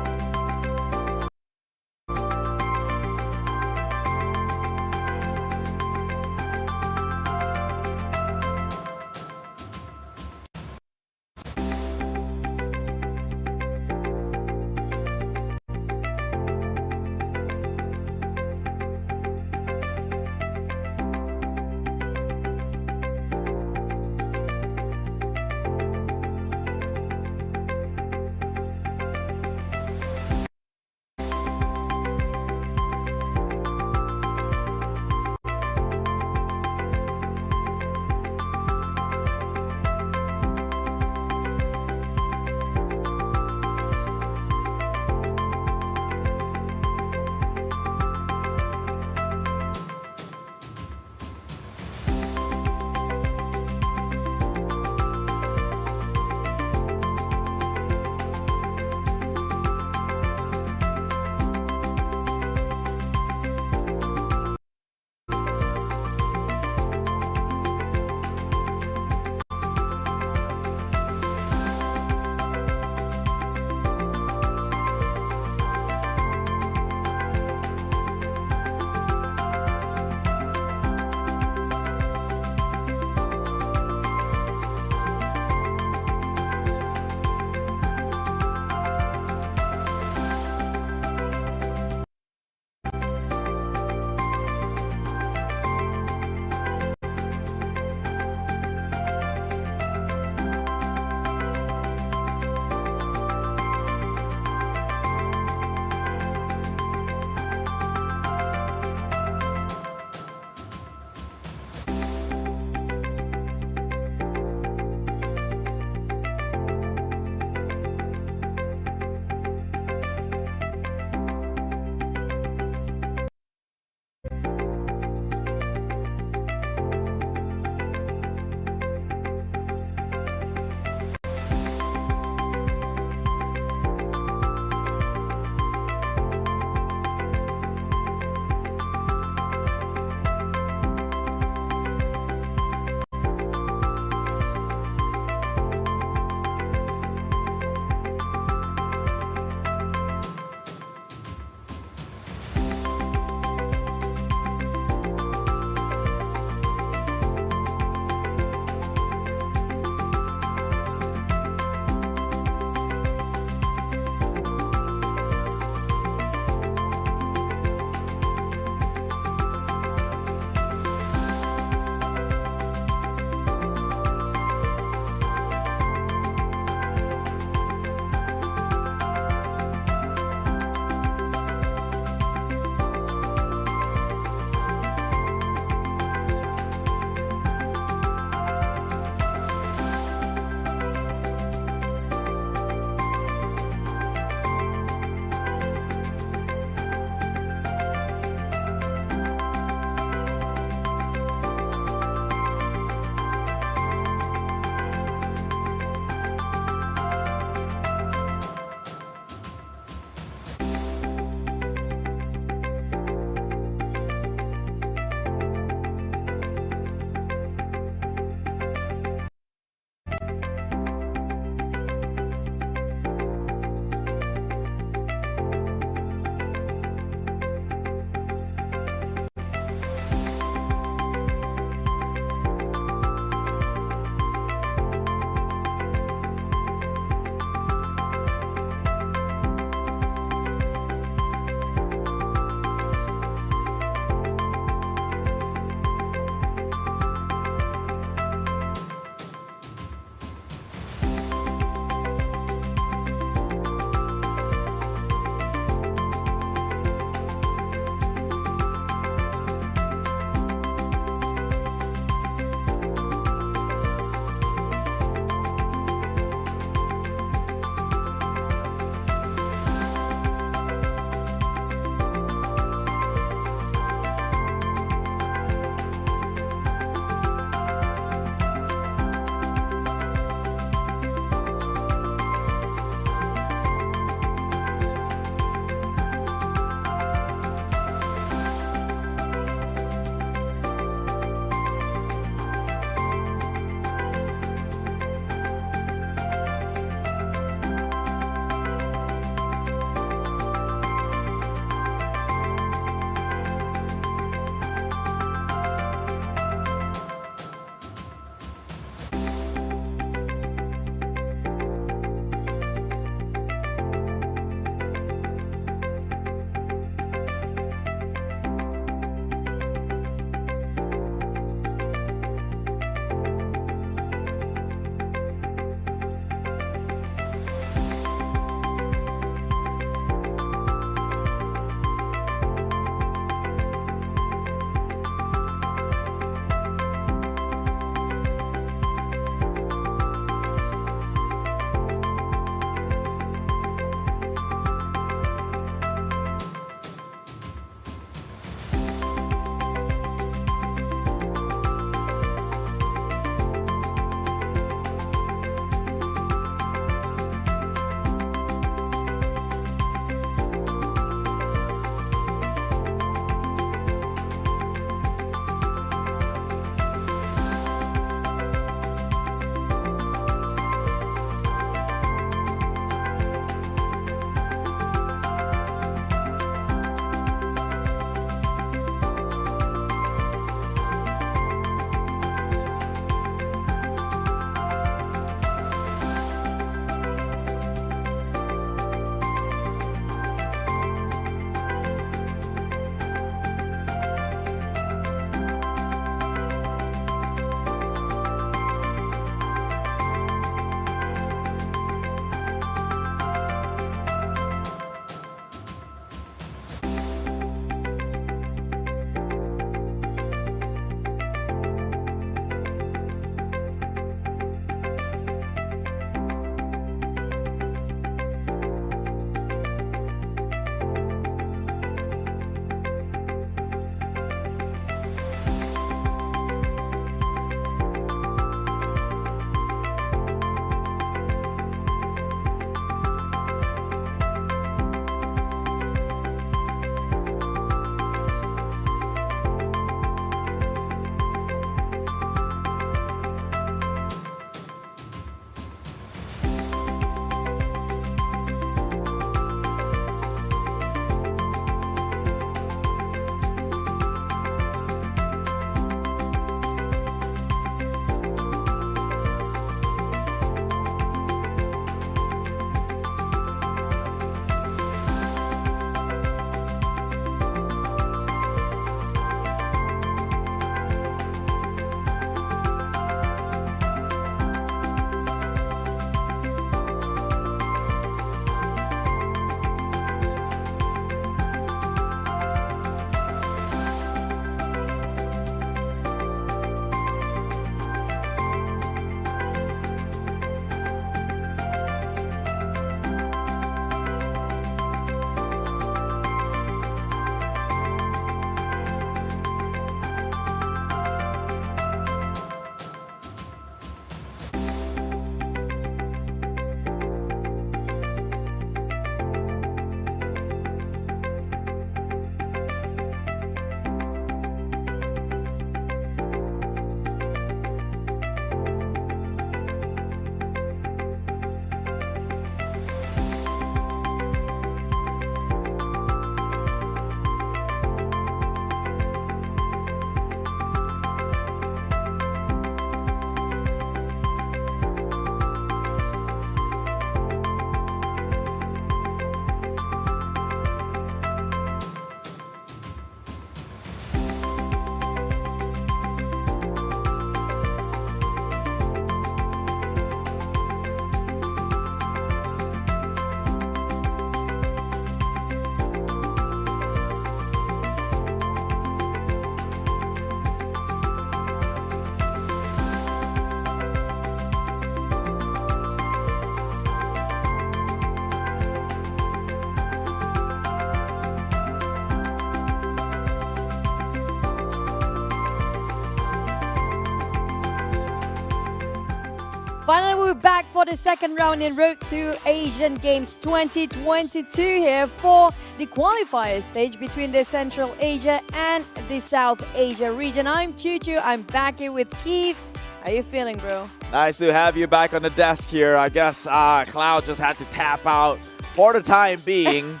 Finally, we're back for the second round in Road to Asian Games 2022 here for the qualifier stage between the Central Asia and the South Asia region. I'm Choo-Choo. I'm back here with Keith. How you feeling, bro? Nice to have you back on the desk here. I guess Cloud just had to tap out for the time being.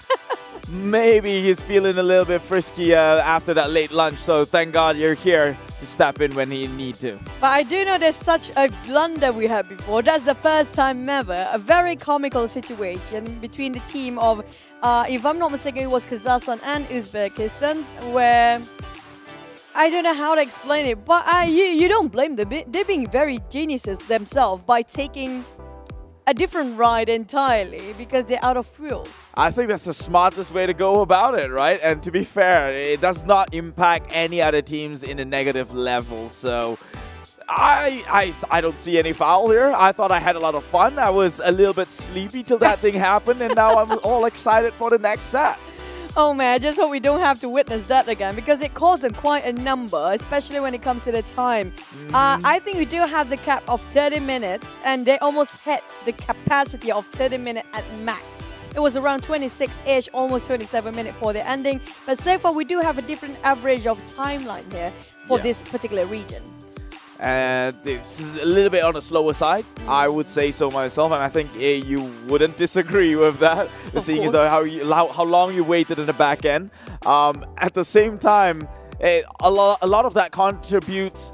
Maybe he's feeling a little bit frisky after that late lunch, so thank God you're here to step in when he need to. But I do know there's such a blunder we had before. That's the first time ever. A very comical situation between the team of, if I'm not mistaken, it was Kazakhstan and Uzbekistan, where I don't know how to explain it, but you don't blame them. They're being very geniuses themselves by taking a different ride entirely because they're out of fuel. I think that's the smartest way to go about it, right? And to be fair, it does not impact any other teams in a negative level. So I don't see any foul here. I thought I had a lot of fun. I was a little bit sleepy till that thing happened, and now I'm all excited for the next set. Oh man, I just hope we don't have to witness that again because it caused them quite a number, especially when it comes to the time. I think we do have the cap of 30 minutes and they almost hit the capacity of 30 minutes at max. It was around 26-ish, almost 27 minutes for the ending. But so far, we do have a different average of timeline here for this particular region. And it's a little bit on the slower side, I would say so myself, and I think you wouldn't disagree with that, seeing as though how long you waited in the back end. At the same time, a lot of that contributes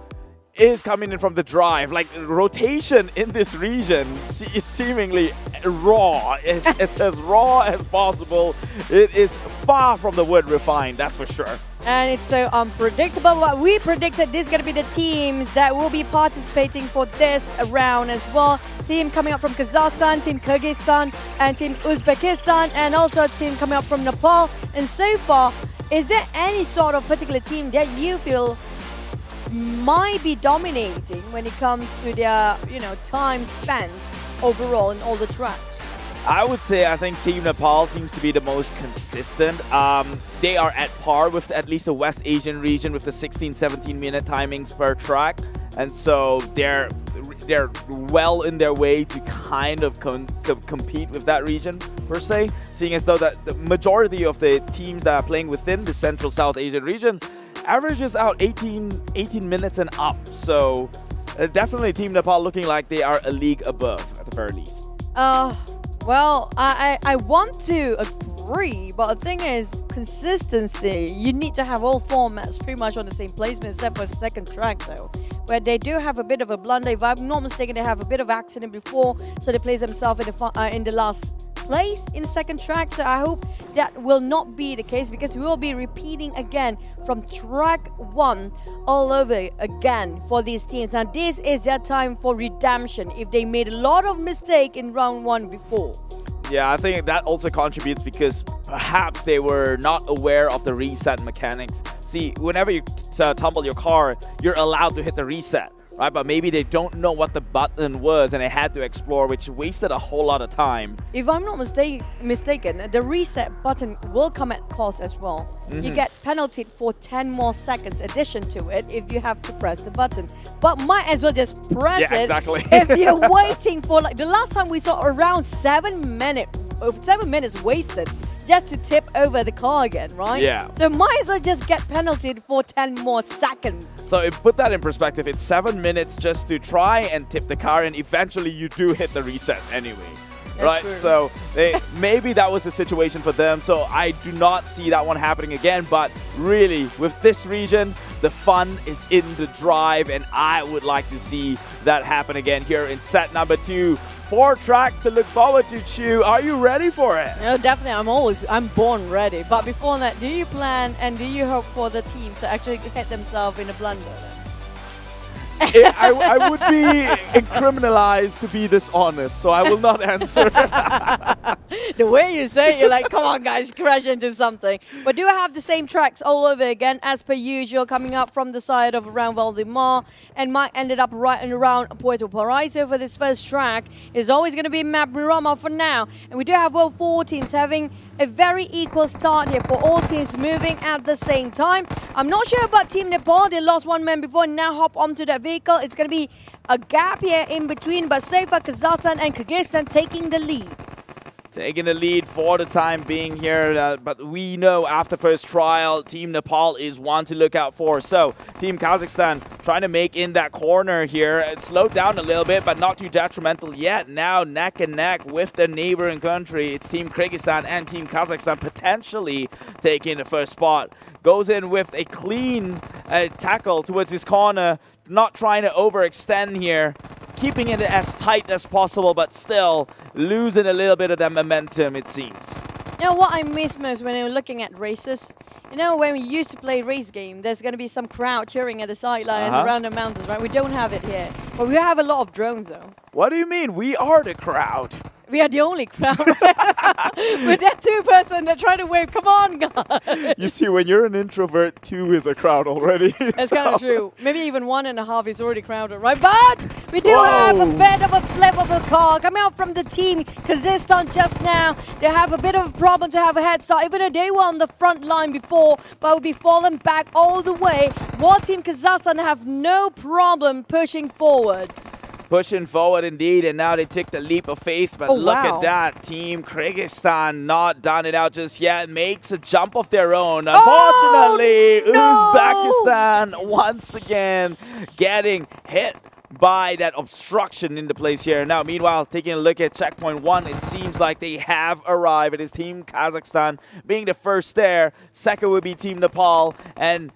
is coming in from the drive. Like, rotation in this region is seemingly raw. It's as raw as possible. It is far from the word refined, that's for sure. And it's so unpredictable. What we predicted, this is going to be the teams that will be participating for this round as well. Team coming up from Kazakhstan, Team Kyrgyzstan, and Team Uzbekistan, and also a team coming up from Nepal. And so far, is there any sort of particular team that you feel might be dominating when it comes to their, time spent overall in all the tracks? I would say I think Team Nepal seems to be the most consistent. They are at par with at least the West Asian region with the 16-17 minute timings per track. And so they're well in their way to kind of compete with that region per se, seeing as though that the majority of the teams that are playing within the Central South Asian region averages out 18 minutes and up. So definitely Team Nepal looking like they are a league above at the very least. Well, I want to agree, but the thing is, consistency. You need to have all formats pretty much on the same placement, except for the second track, though, where they do have a bit of a blunder. If I'm not mistaken, they have a bit of accident before, so they place themselves in the last place in the second track. So I hope that will not be the case because we will be repeating again from track 1 all over again for these teams. Now this is their time for redemption if they made a lot of mistake in round 1 before. Yeah, I think that also contributes because perhaps they were not aware of the reset mechanics. See, whenever you tumble your car, you're allowed to hit the reset, right? But maybe they don't know what the button was and they had to explore, which wasted a whole lot of time. If I'm not mistaken, the reset button will come at cost as well. You get penalty for 10 more seconds addition to it if you have to press the button. But might as well just press it exactly. if you're waiting for, like, the last time we saw around 7 minutes wasted just to tip over the car again, right? Yeah. So might as well just get penalty for 10 more seconds. So put that in perspective, it's 7 minutes just to try and tip the car, and eventually you do hit the reset anyway. Right, true. so maybe that was the situation for them. So I do not see that one happening again. But really, with this region, the fun is in the drive, and I would like to see that happen again here in set number 2. 4 tracks to look forward to, Chu. Are you ready for it? No, definitely. I'm born ready. But before that, do you plan and do you hope for the teams to actually hit themselves in a blunder? I would be criminalized to be dishonest, so I will not answer. The way you say it, you're like, come on, guys, crash into something. But do have the same tracks all over again, as per usual, coming up from the side of around Valdemar. And Mike ended up right and around Puerto Paraiso for this first track. It's always going to be Map Miramar for now. And we do have World 4 teams having a very equal start here for all teams moving at the same time. I'm not sure about Team Nepal. They lost one man before and now hop onto that vehicle. It's going to be a gap here in between, but so far Kazakhstan and Kyrgyzstan taking the lead. Taking the lead for the time being here, but we know after first trial, Team Nepal is one to look out for. So, Team Kazakhstan trying to make in that corner here. It slowed down a little bit, but not too detrimental yet. Now, neck and neck with the neighboring country. It's Team Kyrgyzstan and Team Kazakhstan potentially taking the first spot. Goes in with a clean tackle towards his corner, not trying to overextend here. Keeping it as tight as possible, but still losing a little bit of that momentum, it seems. You know what I miss most when you're looking at races? You know, when we used to play race game, there's going to be some crowd cheering at the sidelines around the mountains, right? We don't have it here. But we have a lot of drones, though. What do you mean? We are the crowd. We are the only crowd. With that two-person, they're trying to wave, come on, guys. You see, when you're an introvert, two is a crowd already. That's kind of true. Maybe even 1.5 is already crowded, right? But we do have a bit of a flammable car coming out from the team Kazakhstan just now. They have a bit of a problem to have a head start, even though they were on the front line before, but will be falling back all the way. While Team Kazakhstan have no problem pushing forward. Pushing forward indeed, and now they take the leap of faith, but look at that. Team Kyrgyzstan not done it out just yet. Makes a jump of their own. Unfortunately, Uzbekistan once again getting hit by that obstruction in the place here. Now, meanwhile, taking a look at checkpoint 1, it seems like they have arrived. It is Team Kazakhstan being the first there. Second would be Team Nepal, and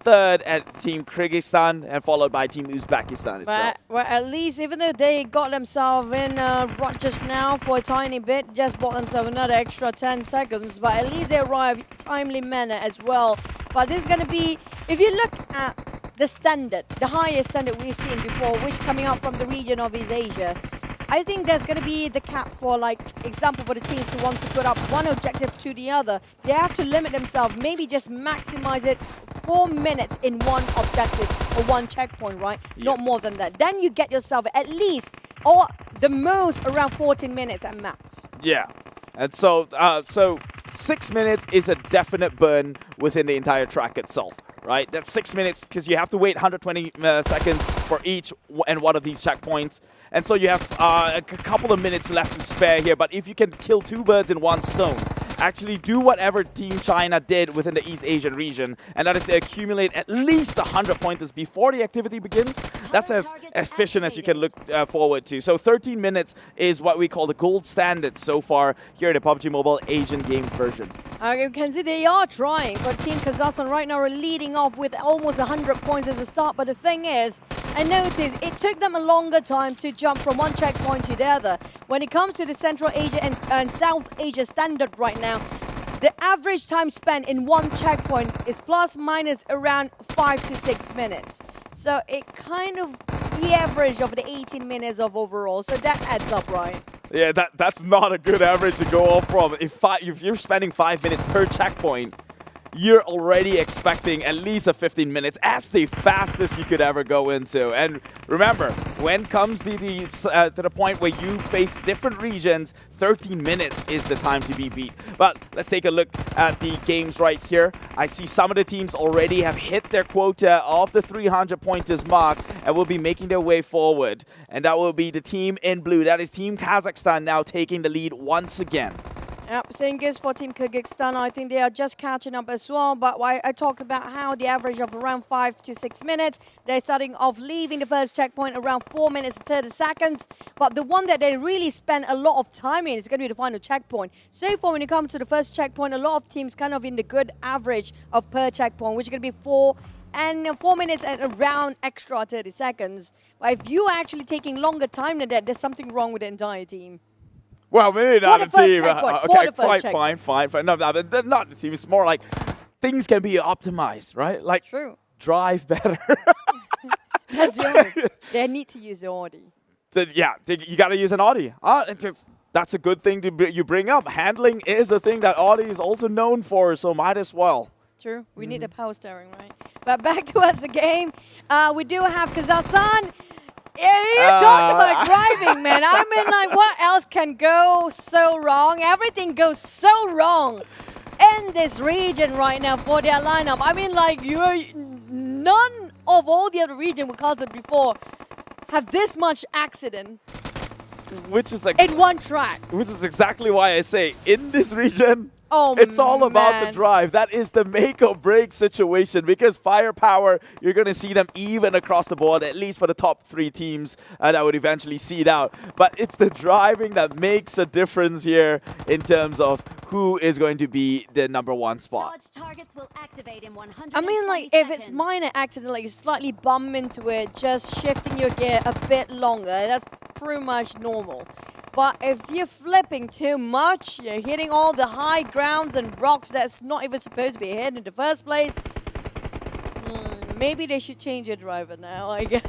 third at Team Kyrgyzstan, and followed by Team Uzbekistan itself. Well, at least, even though they got themselves in just now for a tiny bit, just bought themselves another extra 10 seconds, but at least they arrived timely manner as well. But this is going to be, if you look at the standard, the highest standard we've seen before, which coming out from the region of East Asia, I think there's going to be the cap for, like, example, for the teams who want to put up one objective to the other. They have to limit themselves, maybe just maximize it 4 minutes in one objective or one checkpoint, right? Yeah. Not more than that. Then you get yourself at least, or the most, around 14 minutes at max. Yeah. And so 6 minutes is a definite burn within the entire track itself. Right, that's 6 minutes because you have to wait 120 seconds for each and one of these checkpoints. And so you have a couple of minutes left to spare here. But if you can kill 2 birds in 1 stone, actually do whatever Team China did within the East Asian region, and that is to accumulate at least 100 pointers before the activity begins. That's as efficient as you can look forward to. So 13 minutes is what we call the gold standard so far here at the PUBG Mobile Asian Games version. You can see they are trying, but Team Kazakhstan right now are leading off with almost 100 points as a start. But the thing is, I noticed it took them a longer time to jump from one checkpoint to the other. When it comes to the Central Asia and South Asia standard right now, the average time spent in one checkpoint is plus minus around 5 to 6 minutes. So it kind of the average of the 18 minutes of overall. So that adds up, right? Yeah, that's not a good average to go off from. If you're spending 5 minutes per checkpoint, you're already expecting at least a 15 minutes as the fastest you could ever go into. And remember, when comes to the point where you face different regions, 13 minutes is the time to be beat. But let's take a look at the games right here. I see some of the teams already have hit their quota of the 300 pointers mark and will be making their way forward. And that will be the team in blue. That is Team Kazakhstan now taking the lead once again. Yep, same goes for Team Kyrgyzstan. I think they are just catching up as well. But I talked about how the average of around 5 to 6 minutes. They're starting off leaving the first checkpoint around 4 minutes and 30 seconds. But the one that they really spend a lot of time in is going to be the final checkpoint. So far, when it comes to the first checkpoint, a lot of teams kind of in the good average of per checkpoint, which is going to be 4 minutes and around extra 30 seconds. But if you're actually taking longer time than that, there's something wrong with the entire team. Well, maybe not a team. Okay, fine. No, not the team. It's more like things can be optimized, right? Like, true. Drive better. That's the only. They need to use the Audi. Yeah, you got to use an Audi. that's a good thing you bring up. Handling is a thing that Audi is also known for, so might as well. True. We need a power steering, right? But back to us the game. We do have Kazakhstan. Yeah, you talked about driving, man. I mean, like, what else can go so wrong? Everything goes so wrong in this region right now for their lineup. I mean, like, none of all the other region we called it before have this much accident. Which is like in one track. Which is exactly why I say in this region, it's all about the drive. That is the make or break situation, because firepower, you're going to see them even across the board, at least for the top 3 teams that would eventually seed out. But it's the driving that makes a difference here in terms of who is going to be the #1 spot. Targets will activate in 120 I mean, like, if it's minor accident, like you slightly bump into it, just shifting your gear a bit longer, that's pretty much normal. But if you're flipping too much, you're hitting all the high grounds and rocks that's not even supposed to be hit in the first place, maybe they should change your driver now, I guess.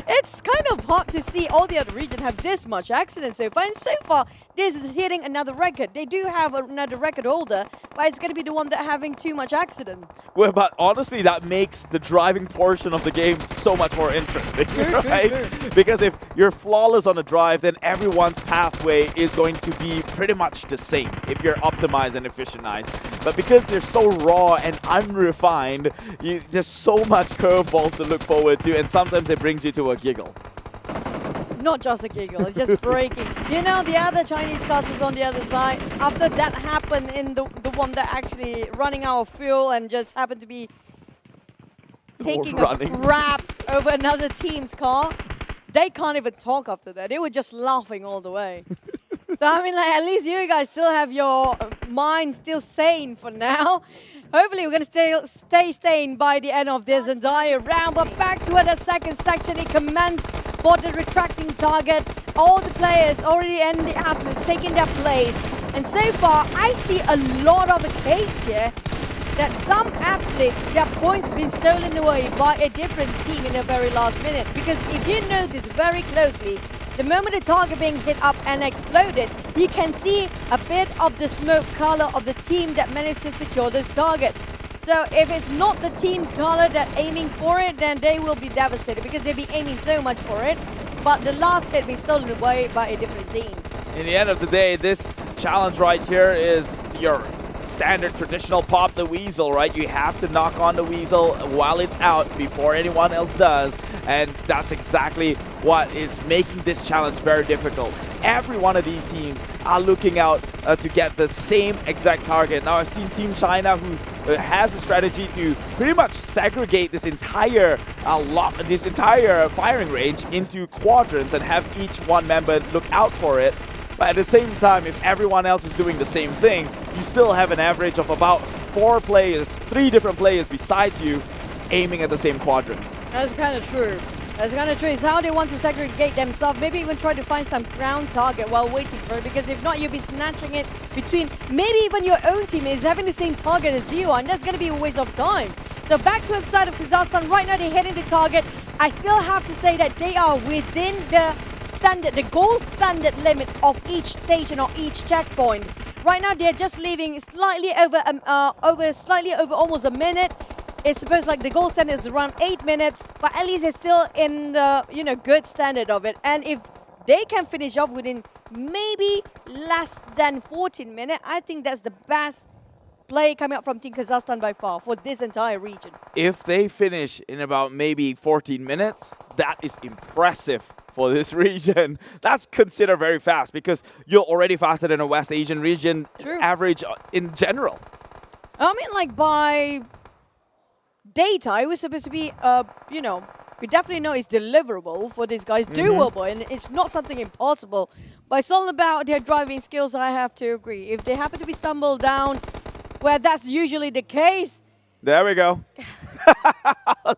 It's kind of hard to see all the other regions have this much accident so far. And so far, this is hitting another record. They do have another record holder, but it's going to be the one that having too much accident. Well, but honestly, that makes the driving portion of the game so much more interesting, right? True. Because if you're flawless on a drive, then everyone's pathway is going to be pretty much the same if you're optimized and efficientized. But because they're so raw and unrefined, there's so much curveballs to look forward to, and sometimes it brings you to a giggle. Not just a giggle, it's just breaking. You know, the other Chinese castles on the other side, after that happened in the one that actually running out of fuel and just happened to be taking a crap over another team's car, they can't even talk after that. They were just laughing all the way. So, I mean, like, at least you guys still have your mind still sane for now. Hopefully, we're going to stay sane by the end of this entire round. But back to the second section, it commenced for the retracting target. All the players already and the athletes taking their place. And so far, I see a lot of a case here that some athletes, their points been stolen away by a different team in the very last minute. Because if you notice very closely, the moment the target being hit up and exploded, you can see a bit of the smoke color of the team that managed to secure those targets. So if it's not the team color that's aiming for it, then they will be devastated because they'll be aiming so much for it. But the last hit being stolen away by a different team. In the end of the day, this challenge right here is your standard traditional pop the weasel, right? You have to knock on the weasel while it's out before anyone else does. And that's exactly what is making this challenge very difficult. Every one of these teams are looking out to get the same exact target. Now, I've seen Team China, who has a strategy to pretty much segregate this entire firing range into quadrants and have each one member look out for it. But at the same time, if everyone else is doing the same thing, you still have an average of about 3 different players besides you aiming at the same quadrant. That's kind of true. That's kind of true. It's how they want to segregate themselves. Maybe even try to find some ground target while waiting for it. Because if not, you'll be snatching it between... Maybe even your own team is having the same target as you are. And that's going to be a waste of time. So back to the side of Kazakhstan. Right now, they're hitting the target. I still have to say that they are within the goal standard limit of each station or each checkpoint. Right now, they're just leaving slightly over almost a minute. It's supposed like the goal standard is around 8 minutes, but at least it's still in the good standard of it. And if they can finish off within maybe less than 14 minutes, I think that's the best play coming up from Team Kazakhstan by far for this entire region. If they finish in about maybe 14 minutes, that is impressive for this region. That's considered very fast because you're already faster than a West Asian region average in general. I mean, like by data, it was supposed to be, we definitely know it's deliverable for these guys, doable, and it's not something impossible. But it's all about their driving skills, I have to agree. If they happen to be stumbled down, well, that's usually the case. There we go.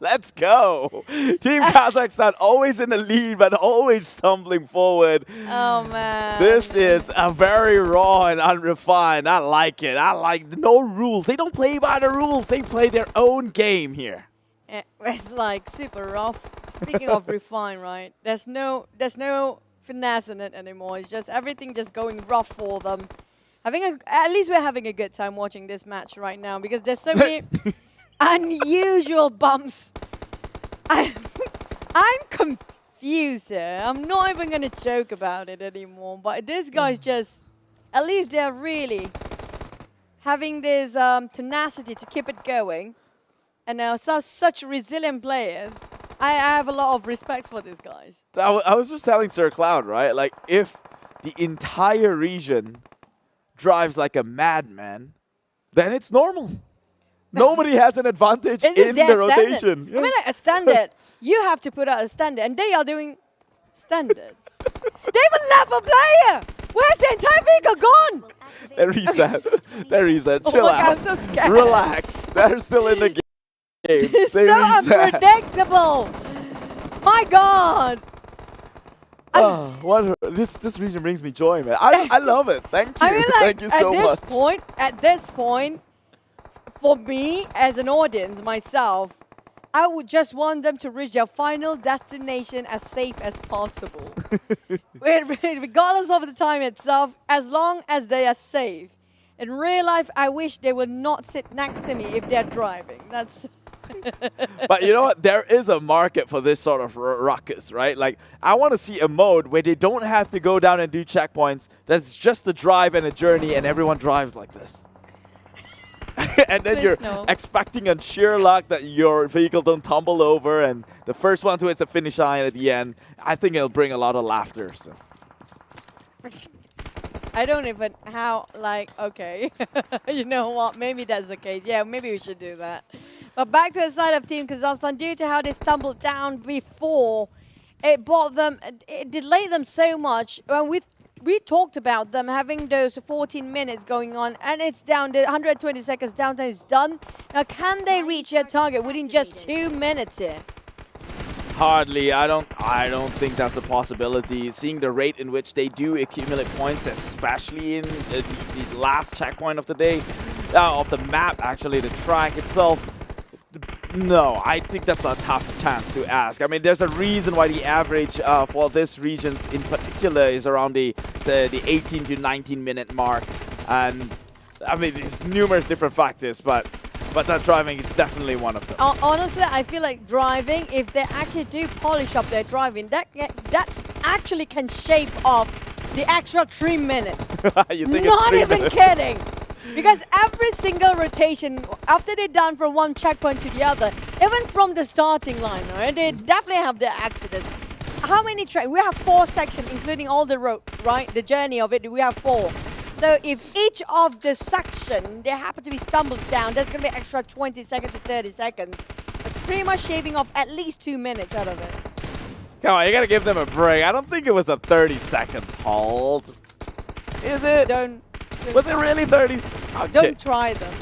Let's go. Team Kazakhstan always in the lead, but always stumbling forward. Oh, man. This is a very raw and unrefined. I like it. I like no rules. They don't play by the rules. They play their own game here. It's like super rough. Speaking of refined, right? There's no finessing it anymore. It's just everything just going rough for them. At least we're having a good time watching this match right now because there's so many unusual bumps. I'm confused here. I'm not even going to joke about it anymore. But this guy's just, at least they're really having this tenacity to keep it going. And now such resilient players. I have a lot of respect for these guys. I was just telling Sir Cloud, right? Like, if the entire region drives like a madman, then it's normal. Nobody has an advantage in the rotation. Yeah. I mean, like a standard. You have to put out a standard, and they are doing standards. They even left a player. Where's the entire vehicle gone? They reset. They reset. Chill out. I'm so scared. Relax. They're still in the game. It's so unpredictable. My God. This region brings me joy, man. I love it. Thank you. I mean, like, thank you so much. At this point, for me as an audience, myself, I would just want them to reach their final destination as safe as possible. Regardless of the time itself, as long as they are safe. In real life, I wish they would not sit next to me if they're driving. That's. But you know what? There is a market for this sort of ruckus, right? Like, I want to see a mode where they don't have to go down and do checkpoints. That's just a drive and a journey, and everyone drives like this. And then you're expecting on sheer luck that your vehicle don't tumble over, and the first one to hit the finish line at the end. I think it'll bring a lot of laughter. So. I don't even okay. You know what? Maybe that's the case. Yeah, maybe we should do that. But back to the side of Team Kazakhstan, due to how they stumbled down before, it delayed them so much. When we talked about them having those 14 minutes going on, and it's down to 120 seconds downtime is done. Now, can they reach their target within just 2 minutes here? Hardly. I don't think that's a possibility. Seeing the rate in which they do accumulate points, especially in the last checkpoint of the day, of the map, actually, the track itself. No, I think that's a tough chance to ask. I mean, there's a reason why the average for this region in particular is around the 18 to 19 minute mark. And I mean, there's numerous different factors, but that driving is definitely one of them. Honestly, I feel like driving, if they actually do polish up their driving, that actually can shave off the extra 3 minutes. You think Not it's even kidding. Because every single rotation, after they're done from one checkpoint to the other, even from the starting line, right, they definitely have their accidents. How many tracks? We have 4 sections, including all the road, right? The journey of it, we have 4. So if each of the section, they happen to be stumbled down, that's going to be extra 20 seconds to 30 seconds. It's pretty much shaving off at least 2 minutes out of it. Come on, you got to give them a break. I don't think it was a 30 seconds halt. Is it? Was it really 30? Okay. Don't try them.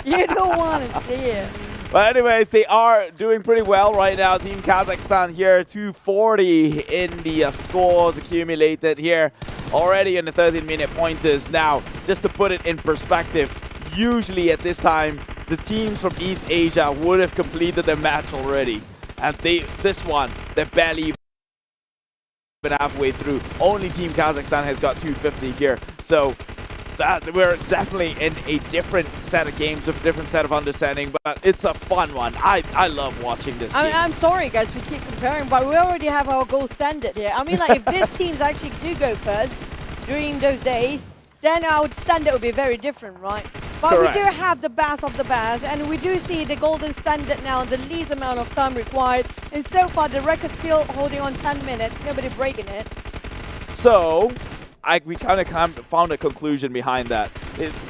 You don't want to see it. But anyways, they are doing pretty well right now. Team Kazakhstan here, 240 in the scores accumulated here. Already in the 13-minute pointers. Now, just to put it in perspective, usually at this time, the teams from East Asia would have completed their match already. And they're barely even halfway through. Only Team Kazakhstan has got 250 here. So we're definitely in a different set of games with a different set of understanding, but it's a fun one. I love watching this game. I'm sorry, guys, we keep comparing, but we already have our gold standard here. I mean, like, if these teams actually do go first during those days, then our standard would be very different, right? But correct. We do have the best of the best, and we do see the golden standard now, the least amount of time required. And so far, the record's still holding on 10 minutes, nobody breaking it. So we kind of found a conclusion behind that.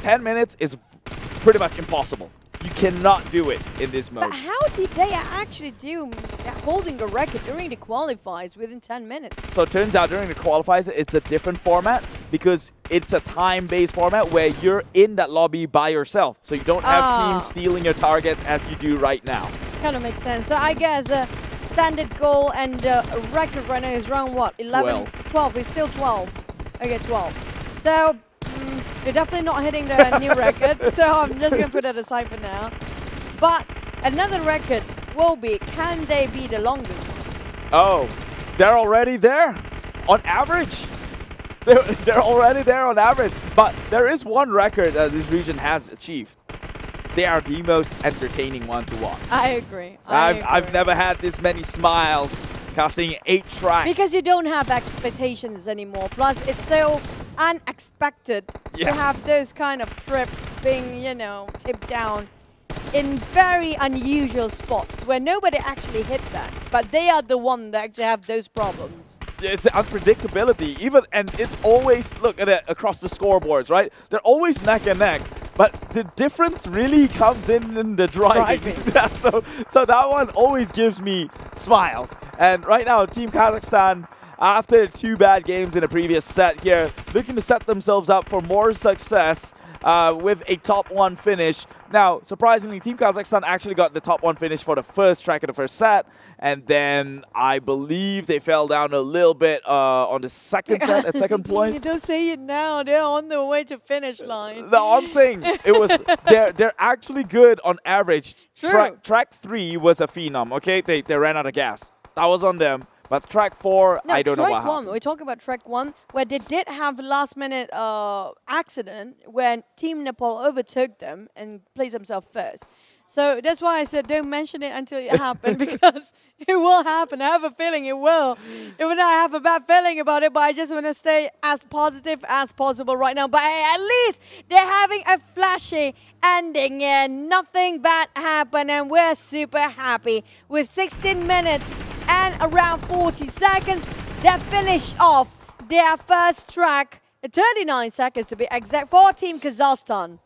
10 minutes is pretty much impossible. You cannot do it in this mode. But how did they actually do holding the record during the qualifiers within 10 minutes? So it turns out during the qualifiers, it's a different format because it's a time-based format where you're in that lobby by yourself. So you don't have teams stealing your targets as you do right now. Kind of makes sense. So I guess standard goal and record right now is around what? 11? 12. It's still 12. Okay, 12. So, we're definitely not hitting the new record, so I'm just going to put it aside for now. But another record will be, can they be the longest one? Oh, they're already there? on average. They're already there on average. But there is one record that this region has achieved. They are the most entertaining one to watch. I agree. I've never had this many smiles casting 8 tracks. Because you don't have expectations anymore. Plus, it's so unexpected to have those kind of trips being, you know, tipped down in very unusual spots where nobody actually hit that. But they are the one that actually have those problems. It's unpredictability, even, and it's always, look at it across the scoreboards, right? They're always neck and neck, but the difference really comes in the driving. Yeah, so that one always gives me smiles. And right now, Team Kazakhstan, after 2 bad games in a previous set here, looking to set themselves up for more success with a top 1 finish. Now, surprisingly, Team Kazakhstan actually got the top 1 finish for the first track of the first set, and then I believe they fell down a little bit on the second set at second place. You don't say it now. They're on the way to finish line. No, I'm saying it was they're actually good on average. True. Track 3 was a phenom. Okay, they ran out of gas. That was on them. But track 4, no, I don't know what track 1. happened. We're talking about track 1, where they did have a last-minute accident when Team Nepal overtook them and placed themselves first. So that's why I said don't mention it until it happened, because it will happen. I have a feeling it will. Even though I have a bad feeling about it, but I just want to stay as positive as possible right now. But at least they're having a flashy ending and nothing bad happened, and we're super happy. With 16 minutes and around 40 seconds, they finish off their first track, 39 seconds to be exact, for Team Kazakhstan.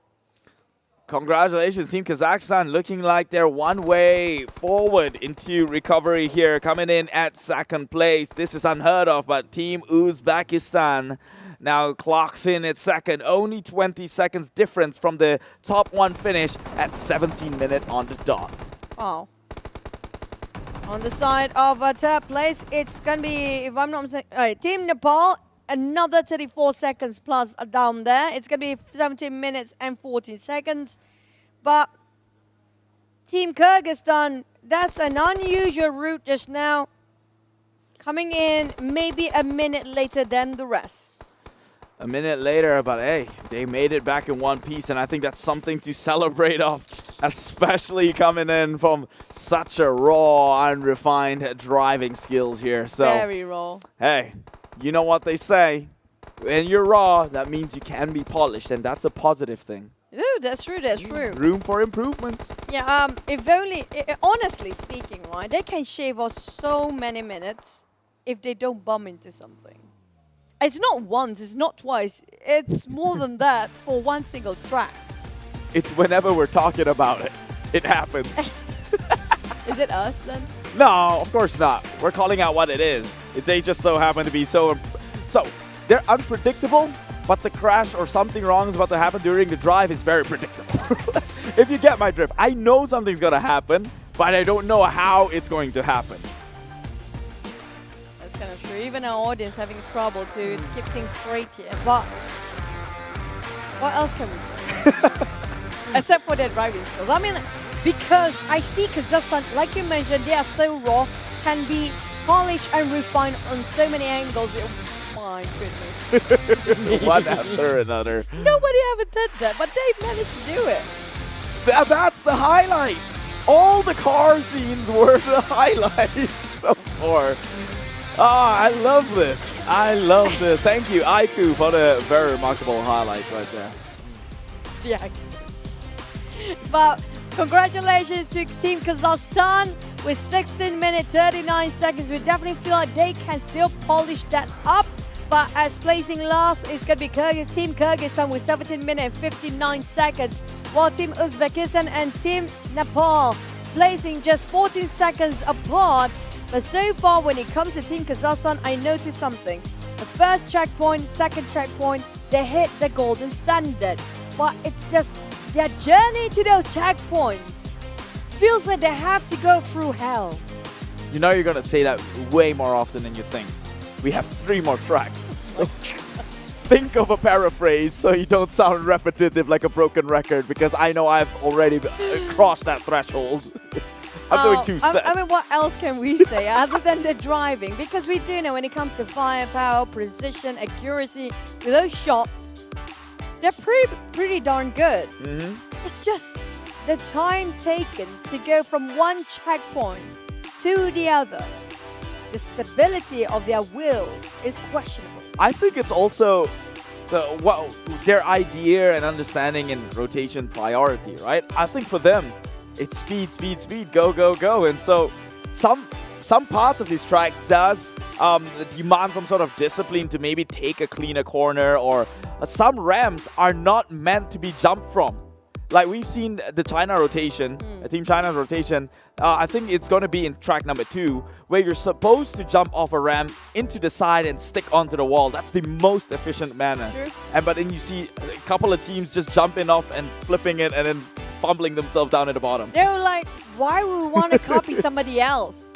Congratulations, Team Kazakhstan, looking like they're one way forward into recovery here, coming in at second place. This is unheard of, but Team Uzbekistan now clocks in at second. Only 20 seconds difference from the top 1 finish at 17 minutes on the dot. Oh. On the side of third place, it's going to be, if I'm not mistaken, Team Nepal, another 34 seconds plus down there. It's going to be 17 minutes and 14 seconds. But Team Kyrgyzstan, that's an unusual route just now. Coming in maybe a minute later than the rest. A minute later, but hey, they made it back in one piece, and I think that's something to celebrate off, especially coming in from such a raw, unrefined driving skills here. So, very raw. Hey, you know what they say, when you're raw, that means you can be polished, and that's a positive thing. Ooh, that's true, that's true. Room for improvements. Yeah, if only, honestly speaking, right, they can shave off so many minutes if they don't bump into something. It's not once, it's not twice, it's more than that for one single track. It's whenever we're talking about it, it happens. Is it us then? No, of course not. We're calling out what it is. They just so happen to be so they're unpredictable, but the crash or something wrong is about to happen during the drive is very predictable. If you get my drift, I know something's going to happen, but I don't know how it's going to happen. That's kind of true. Even our audience having trouble to keep things straight here. But what else can we say? Except for their driving skills. I mean, because I see Kazakhstan, like you mentioned, they are so raw, can be polished and refined on so many angles. Oh my goodness. One after another. Nobody ever did that, but they managed to do it. That's the highlight. All the car scenes were the highlights so far. Ah, I love this. I love this. Thank you, Aiku, for the very remarkable highlight right there. The accidents. But congratulations to Team Kazakhstan with 16 minutes, 39 seconds. We definitely feel like they can still polish that up. But as placing last, it's going to be Team Kyrgyzstan with 17 minutes, 59 seconds. While Team Uzbekistan and Team Nepal placing just 14 seconds apart. But so far, when it comes to Team Kazakhstan, I noticed something. The first checkpoint, second checkpoint, they hit the golden standard. But it's just their journey to those checkpoints feels like they have to go through hell. You know you're going to say that way more often than you think. We have 3 more tracks. So think of a paraphrase so you don't sound repetitive like a broken record, because I know I've already crossed that threshold. I'm doing 2 sets. I mean, what else can we say other than the driving? Because we do know when it comes to firepower, precision, accuracy, with those shots, they're pretty darn good. It's just the time taken to go from one checkpoint to the other. The stability of their wheels is questionable. I think it's also their idea and understanding and rotation priority, right? I think for them, it's speed, speed, speed, go, go, go. And so some parts of this track does demand some sort of discipline to maybe take a cleaner corner, or some ramps are not meant to be jumped from. Like we've seen the China rotation, Team China's rotation, I think it's going to be in track number 2, where you're supposed to jump off a ramp into the side and stick onto the wall. That's the most efficient manner. But then you see a couple of teams just jumping off and flipping it and then fumbling themselves down at the bottom. They were like, why would we want to copy somebody else?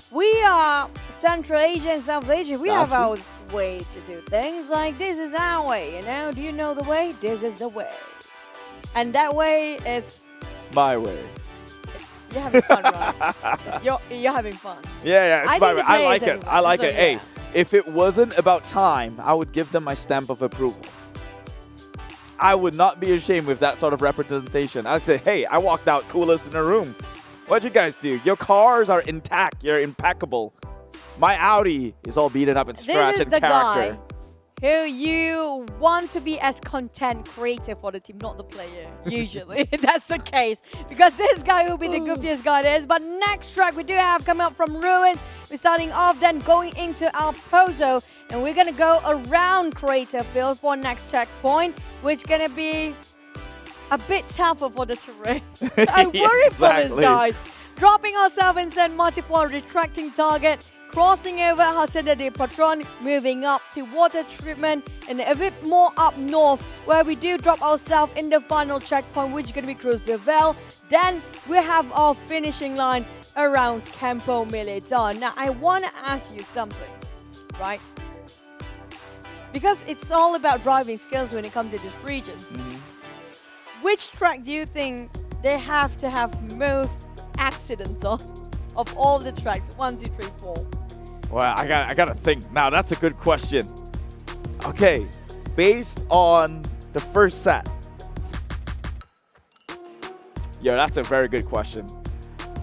We are Central Asia and South Asia. We have our way to do things. Like, this is our way. And now, do you know the way? This is the way. And that way is my way. You're having fun, right? You're having fun. Yeah, it's my way. I like it. I like it. Hey, if it wasn't about time, I would give them my stamp of approval. I would not be ashamed with that sort of representation. I'd say, hey, I walked out coolest in the room. What'd you guys do? Your cars are intact. You're impeccable. My Audi is all beaten up and scratched and character. Who you want to be as content creator for the team, not the player. Usually, that's the case. Because this guy will be the goofiest guy there is. But next track we do have coming up from Ruins. We're starting off then going into Al Pozo. And we're going to go around Crater Field for next checkpoint, which is going to be a bit tougher for the terrain. I worry for these guys. Dropping ourselves in Saint Martin for a retracting target. Crossing over Hacienda de Patron, moving up to water treatment, and a bit more up north, where we do drop ourselves in the final checkpoint, which is going to be Cruz de Vel. Then we have our finishing line around Campo Militar. Now, I want to ask you something, right? Because it's all about driving skills when it comes to this region. Which track do you think they have to have most accidents on of all the tracks? 1, 2, 3, 4. Well, I gotta think. Now, that's a good question. Okay, based on the first set. Yeah, that's a very good question.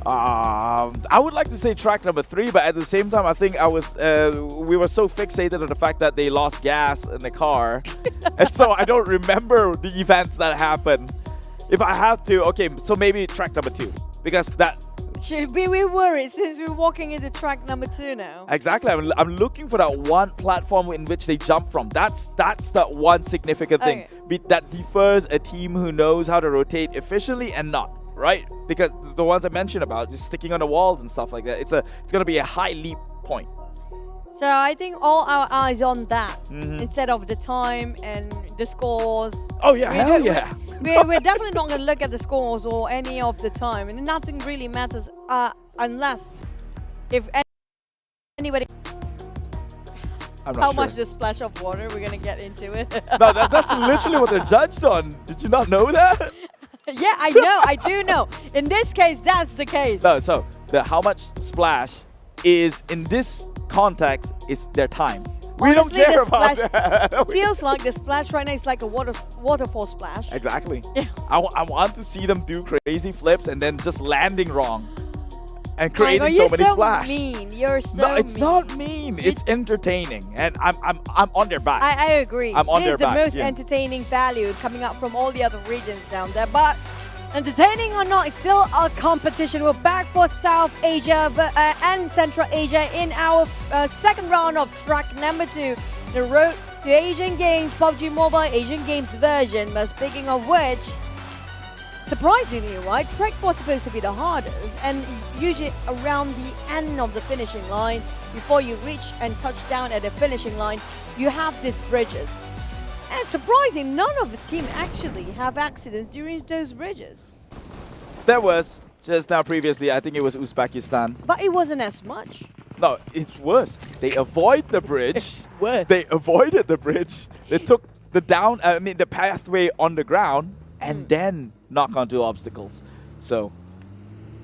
I would like to say track number 3, but at the same time, I think we were so fixated on the fact that they lost gas in the car. And so I don't remember the events that happened. If I have to, okay, so maybe track number 2, because that... Should we be worried since we're walking into track number 2 now? Exactly. I'm looking for that one platform in which they jump from. That's that one significant thing that differs a team who knows how to rotate efficiently and not, right? Because the ones I mentioned about just sticking on the walls and stuff like that, it's going to be a high leap point. So I think all our eyes on that instead of the time and the scores. Oh yeah, hell yeah. We're definitely not going to look at the scores or any of the time, and nothing really matters unless if anybody. How much the splash of water we're going to get into it. No, that's literally what they're judged on. Did you not know that? Yeah, I know. I do know. In this case, that's the case. No, so how much splash is in this context is their time. We Honestly, don't care about that. Feels like the splash right now is like a waterfall splash. Exactly. Yeah. I want to see them do crazy flips and then just landing wrong and creating so many splash. Mean. You're so No, it's not mean. It's entertaining, and I'm on their backs. I agree. I'm on their backs. This is the most entertaining value coming up from all the other regions down there, but. Entertaining or not, it's still a competition. We're back for South Asia and Central Asia in our second round of track number 2, the road to Asian Games, PUBG Mobile Asian Games version. But speaking of which, surprisingly, right, track 4 is supposed to be the hardest, and usually around the end of the finishing line, before you reach and touch down at the finishing line, you have these bridges. And surprising, none of the team actually have accidents during those bridges. There was just now previously, I think it was Uzbekistan. But it wasn't as much. No, it's worse. They avoid the bridge. It's worse. They avoided the bridge. They took the the pathway on the ground and then knock onto obstacles. So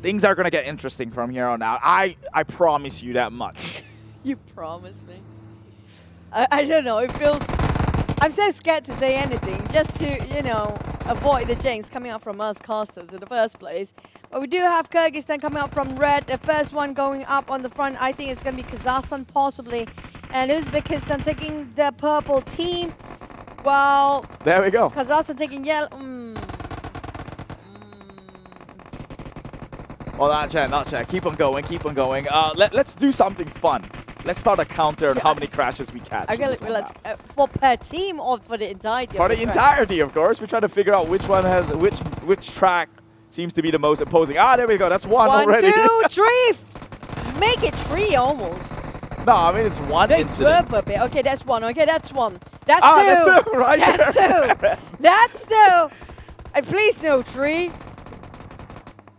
things are gonna get interesting from here on out. I promise you that much. You promise me. I don't know. It feels. I'm so scared to say anything, just to, you know, avoid the jinx coming out from us casters in the first place. But we do have Kyrgyzstan coming up from red. The first one going up on the front, I think it's going to be Kazakhstan possibly. And Uzbekistan taking the purple team. While there we go. Kazakhstan taking yellow. Well, not chat. Keep on going, keep on going. Let's do something fun. Let's start a counter on how many crashes we catch. Okay, let's for per team or for the entirety? For the entirety, of course. We're trying to figure out which one has which track seems to be the most imposing. Ah, there we go. That's one already. 1, 2, 3. Make it 3 almost. No, I mean it's one incident. A bit. Okay, that's one. Okay, that's one. That's two. That's two, right? That's two. That's two. And please no 3.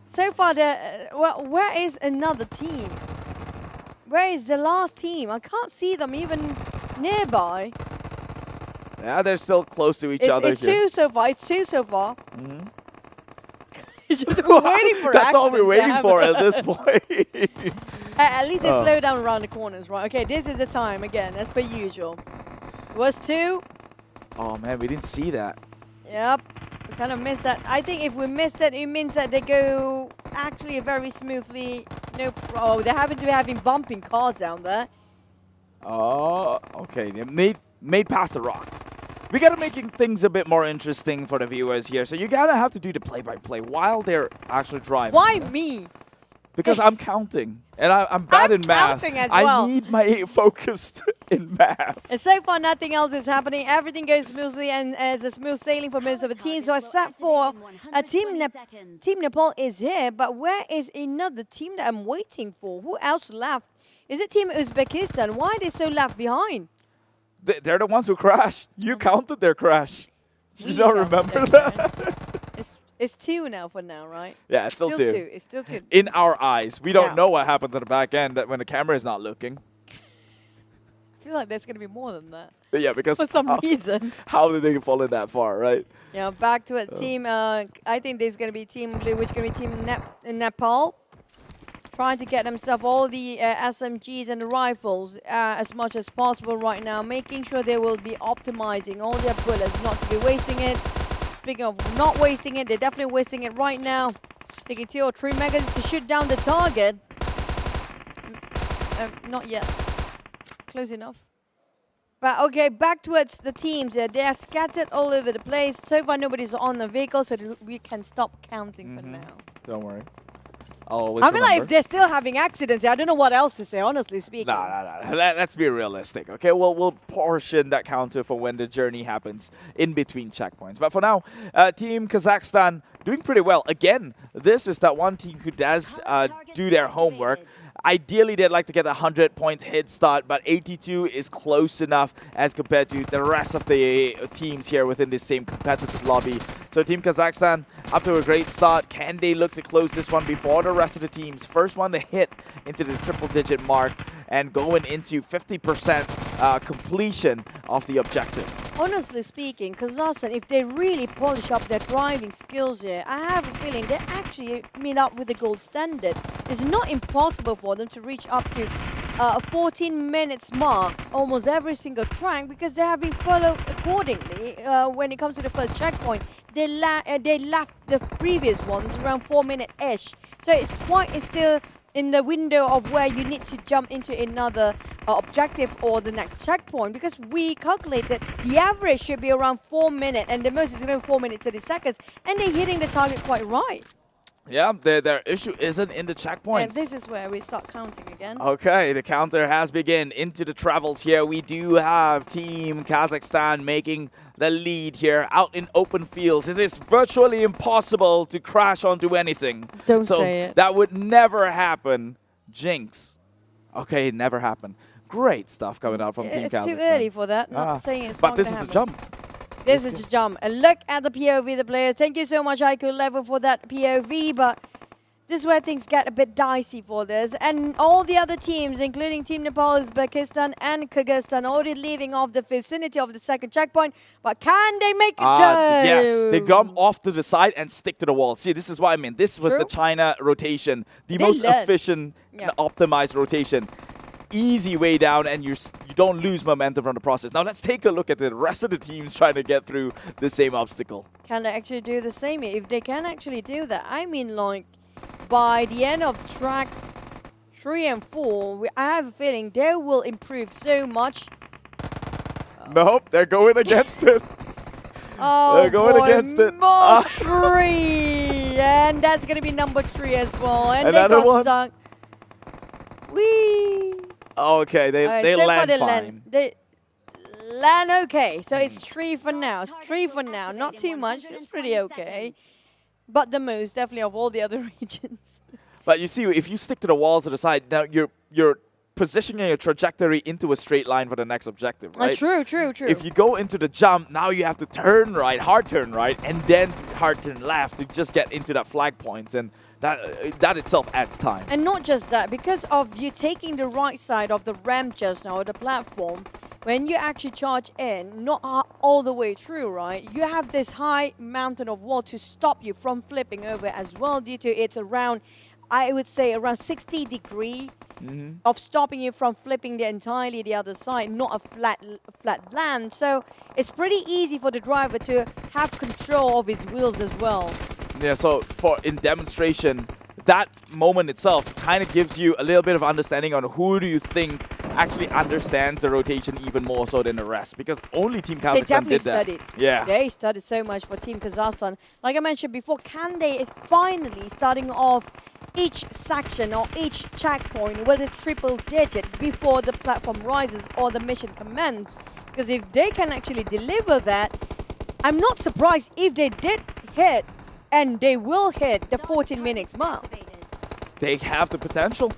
So far, well, where is another team? Where is the last team? I can't see them even nearby. Yeah, they're still close to each other. It's two so far. It's 2 so far. It's just we're waiting for That's all we're waiting for at this point. At least they slow down around the corners, right? Okay, this is the time again, as per usual. It was 2. Oh man, we didn't see that. Yep, we kind of missed that. I think if we missed it, it means that they go actually very smoothly. No, they happen to be having bumping cars down there. Oh, okay. They made past the rocks. We gotta make things a bit more interesting for the viewers here. So you gotta have to do the play-by-play while they're actually driving. Why me? Because I'm counting, and I'm bad in math. As well. I need my focused in math. And so far, nothing else is happening. Everything goes smoothly, and it's a smooth sailing for most of the team. So except for Team Nepal is here, but where is another team that I'm waiting for? Who else left? Is it Team Uzbekistan? Why are they so left behind? They're the ones who crashed. You counted their crash. You don't remember that? It's 2 now for now, right? Yeah, it's still 2. It's still 2. In our eyes. We don't know what happens at the back end when the camera is not looking. I feel like there's going to be more than that. But yeah, because for some reason. How did they fall in that far, right? Yeah, back to it. Team, I think there's going to be Team Blue, which is going to be Team Nepal. Trying to get themselves all the SMGs and the rifles as much as possible right now. Making sure they will be optimizing all their bullets, not to be wasting it. Speaking of not wasting it, they're definitely wasting it right now. Taking 2 or 3 megas to shoot down the target. Not yet. Close enough. But okay, back towards the teams. They are scattered all over the place. So far, nobody's on the vehicle, so we can stop counting for now. Don't worry. I mean, like, if they're still having accidents, I don't know what else to say, honestly speaking. No. Let's be realistic, okay? We'll portion that counter for when the journey happens in between checkpoints. But for now, Team Kazakhstan doing pretty well. Again, this is that one team who does do their homework. Ideally, they'd like to get a 100-point head start, but 82 is close enough as compared to the rest of the teams here within this same competitive lobby. So Team Kazakhstan up to a great start. Can they look to close this one before the rest of the teams? First one to hit into the triple-digit mark and going into 50% completion of the objective. Honestly speaking, Kazakhstan, if they really polish up their driving skills here, I have a feeling they actually meet up with the gold standard. It's not impossible for them to reach up to a 14 minutes mark almost every single track because they have been followed accordingly when it comes to the first checkpoint. They left the previous ones around 4 minute-ish. So it's still in the window of where you need to jump into another objective or the next checkpoint, because we calculated the average should be around 4 minutes and the most is going to be 4 minutes 30 seconds, and they're hitting the target quite right. Yeah, their issue isn't in the checkpoints. And this is where we start counting again. Okay, the counter has begun into the travels here. We do have Team Kazakhstan making the lead here out in open fields. It is virtually impossible to crash onto anything. Don't say it. That would never happen. Jinx. Okay, it never happened. Great stuff coming out from Team Kazakhstan. It's too early for that. Not saying it's not But this is a jump. This is a jump. And look at the POV, the players. Thank you so much, IQ Level, for that POV. But This is where things get a bit dicey for this. And all the other teams, including Team Nepal, Uzbekistan and Kyrgyzstan, already leaving off the vicinity of the second checkpoint. But can they make it down? Yes, they come off to the side and stick to the wall. See, this is what I mean. This was the China rotation, the most efficient and optimized rotation. Easy way down, and you don't lose momentum from the process. Now let's take a look at the rest of the teams trying to get through the same obstacle. Can they actually do the same? If they can actually do that, I mean, like, by the end of track 3 and 4, I have a feeling they will improve so much. Nope, they're going against it. Oh, they're going against it. More 3, and that's gonna be number 3 as well. And another they got one. stuck. Whee! Okay, they land fine. They land okay, so it's 3 for now. It's 3 for now, not too much. It's pretty okay. But the most, definitely, of all the other regions. But you see, if you stick to the walls to the side, now you're positioning your trajectory into a straight line for the next objective, right? True. If you go into the jump, now you have to turn right, hard turn right, and then hard turn left to just get into that flag points, and that itself adds time. And not just that, because of you taking the right side of the ramp just now, or the platform, when you actually charge in, not all the way through, right? You have this high mountain of wall to stop you from flipping over as well, due to it's around, I would say, around 60 degree of stopping you from flipping entirely the other side, not a flat land. So it's pretty easy for the driver to have control of his wheels as well. Yeah, so in demonstration, that moment itself kind of gives you a little bit of understanding on who do you think actually understands the rotation even more so than the rest, because only Team Kazakhstan They definitely did that. studied. Yeah. They studied so much for Team Kazakhstan. Like I mentioned before, Kande is finally starting off each section or each checkpoint with a triple digit before the platform rises or the mission commences. Because if they can actually deliver that, I'm not surprised if they did hit, and they will hit the 14 minutes mark. They have the potential.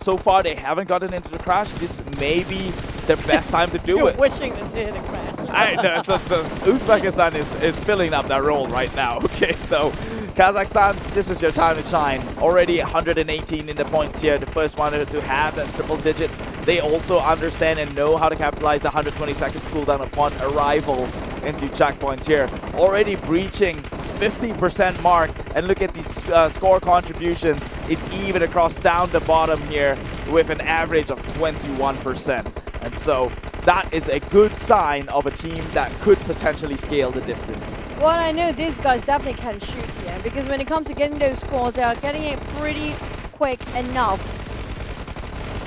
So far, they haven't gotten into the crash. This may be the best time to do You're it. wishing that they hit a crash. I know, so Uzbekistan is filling up that role right now. Okay, so Kazakhstan, this is your time to shine. Already 118 in the points here. The first one to have that triple digits. They also understand and know how to capitalize the 120 seconds cooldown upon arrival into checkpoints here. Already breaching 50% mark, and look at these score contributions. It's even across down the bottom here with an average of 21%. And so that is a good sign of a team that could potentially scale the distance. Well, I know these guys definitely can shoot here, because when it comes to getting those scores, they are getting it pretty quick enough.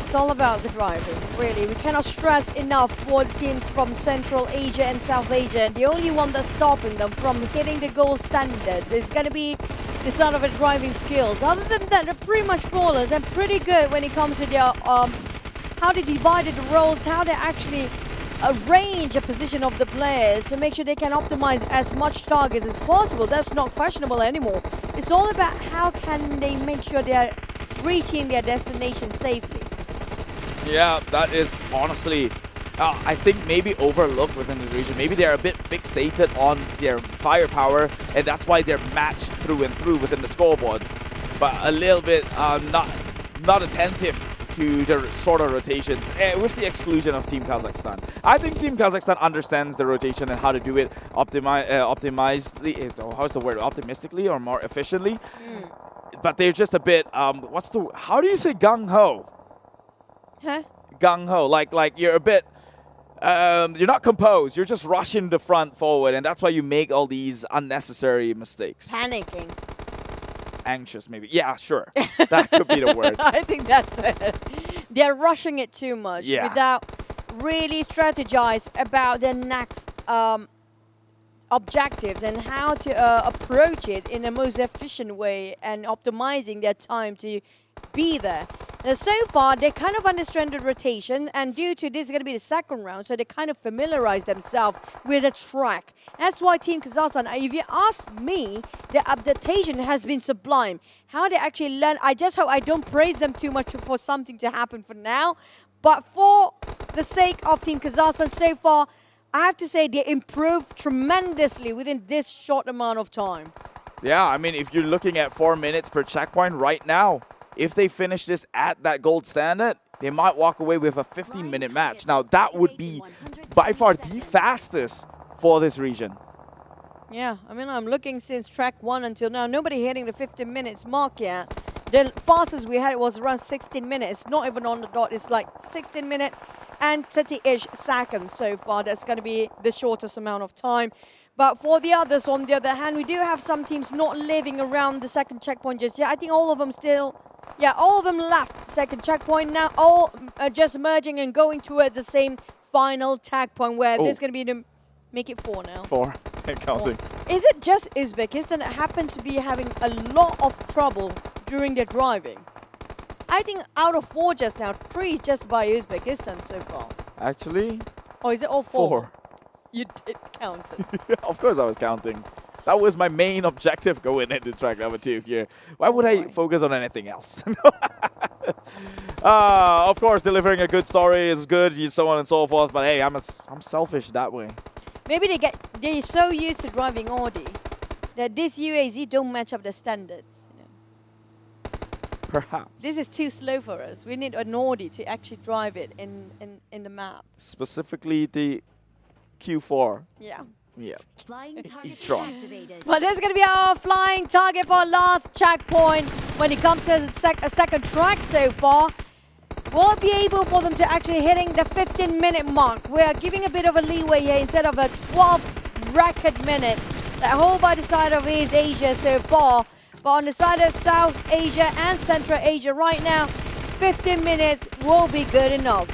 It's all about the driving, really. We cannot stress enough for the teams from Central Asia and South Asia. The only one that's stopping them from hitting the gold standard is going to be the sort of driving skills. Other than that, they're pretty much flawless and pretty good when it comes to their how they divided the roles, how they actually arrange a position of the players to make sure they can optimize as much targets as possible. That's not questionable anymore. It's all about how can they make sure they are reaching their destination safely. Yeah, that is honestly, I think maybe overlooked within the region. Maybe they're a bit fixated on their firepower, and that's why they're matched through and through within the scoreboards. But a little bit not attentive to the sort of rotations, with the exclusion of Team Kazakhstan. I think Team Kazakhstan understands the rotation and how to do it optimistically or more efficiently. But they're just a bit, how do you say gung-ho? Huh? Gung-ho, like you're a bit, you're not composed, you're just rushing the front forward, and that's why you make all these unnecessary mistakes. Panicking. Anxious, maybe. Yeah, sure. That could be the word. I think that's it. They're rushing it too much without really strategize about their next objectives and how to approach it in the most efficient way and optimizing their time to be there. Now, so far, they kind of understand the rotation, and due to this is going to be the second round, so they kind of familiarize themselves with the track. That's why Team Kazakhstan, if you ask me, the adaptation has been sublime. How they actually learn, I just hope I don't praise them too much for something to happen for now, but for the sake of Team Kazakhstan so far, I have to say they improved tremendously within this short amount of time. Yeah, I mean, if you're looking at 4 minutes per checkpoint right now, if they finish this at that gold standard, they might walk away with a 15-minute match. Now, that would be by far the fastest for this region. Yeah, I mean, I'm looking since track 1 until now. Nobody hitting the 15 minutes mark yet. The fastest we had was around 16 minutes. It's not even on the dot. It's like 16 minutes and 30-ish seconds so far. That's going to be the shortest amount of time. But for the others, on the other hand, we do have some teams not living around the second checkpoint just yet. I think all of them still, yeah, all of them left second checkpoint now, all just merging and going towards the same final checkpoint where there's going to be the, make it 4 now. 4, and counting. Is it just Uzbekistan that happen to be having a lot of trouble during their driving? I think out of 4 just now, 3 is just by Uzbekistan so far. Actually? Or is it all 4? 4. You did count it. Of course I was counting. That was my main objective going into track number 2 here. Why would I focus on anything else? Of course, delivering a good story is good, so on and so forth, but hey, I'm selfish that way. Maybe they're so used to driving Audi that this UAZ don't match up the standards. You know. Perhaps. This is too slow for us. We need an Audi to actually drive it in the map. Specifically the Q4. Yeah. Yeah. Flying target E-tron. activated. But this is going to be our flying target for last checkpoint when it comes to a second track so far. Will it be able for them to actually hitting the 15-minute mark? We're giving a bit of a leeway here instead of a 12 record minute. That whole by the side of East Asia so far. But on the side of South Asia and Central Asia right now, 15 minutes will be good enough.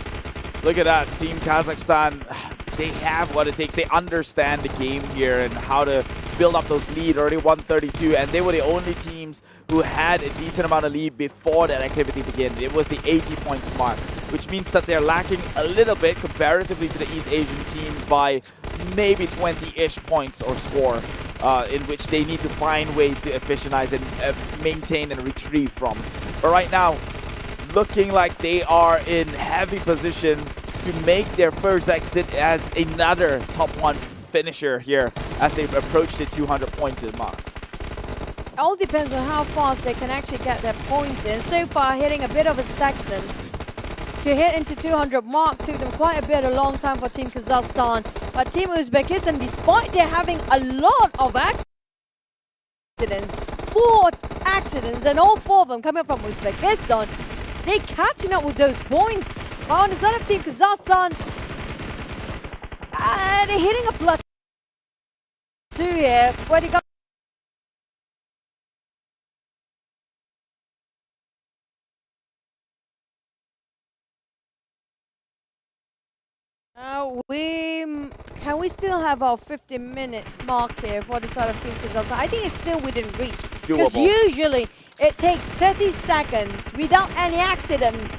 Look at that, Team Kazakhstan. They have what it takes. They understand the game here and how to build up those lead. Already 132, and they were the only teams who had a decent amount of lead before that activity began. It was the 80 points mark, which means that they're lacking a little bit comparatively to the East Asian teams by maybe 20-ish points or score, in which they need to find ways to efficientize and maintain and retrieve from. But right now, looking like they are in heavy position to make their first exit as another top 1 finisher here as they approach the 200-point mark. It all depends on how fast they can actually get their points in. So far, hitting a bit of a stagnant. To hit into 200 mark took them quite a long time for Team Kazakhstan. But Team Uzbekistan, despite they're having a lot of accidents, 4 accidents, and all 4 of them coming from Uzbekistan, they're catching up with those points. But on the side of Team Kazakhstan, they're hitting a plateau here. Where they got can we still have our 15-minute mark here for the side of Team Kazakhstan? I think it's still within reach. Because usually it takes 30 seconds without any accident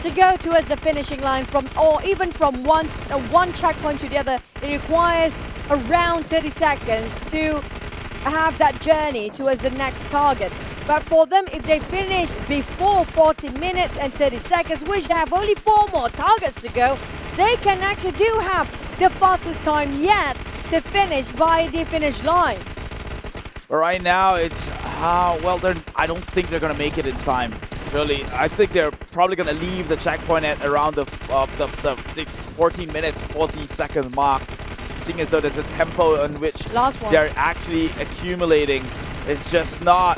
to go towards the finishing line or even from one checkpoint to the other. It requires around 30 seconds to have that journey towards the next target. But for them, if they finish before 40 minutes and 30 seconds, which they have only 4 more targets to go, they can actually do have the fastest time yet to finish by the finish line. But right now, it's, well, I don't think they're going to make it in time. Really, I think they're probably going to leave the checkpoint at around the 14 minutes, 40 second mark. Seeing as though there's a tempo in which they're actually accumulating. It's just not,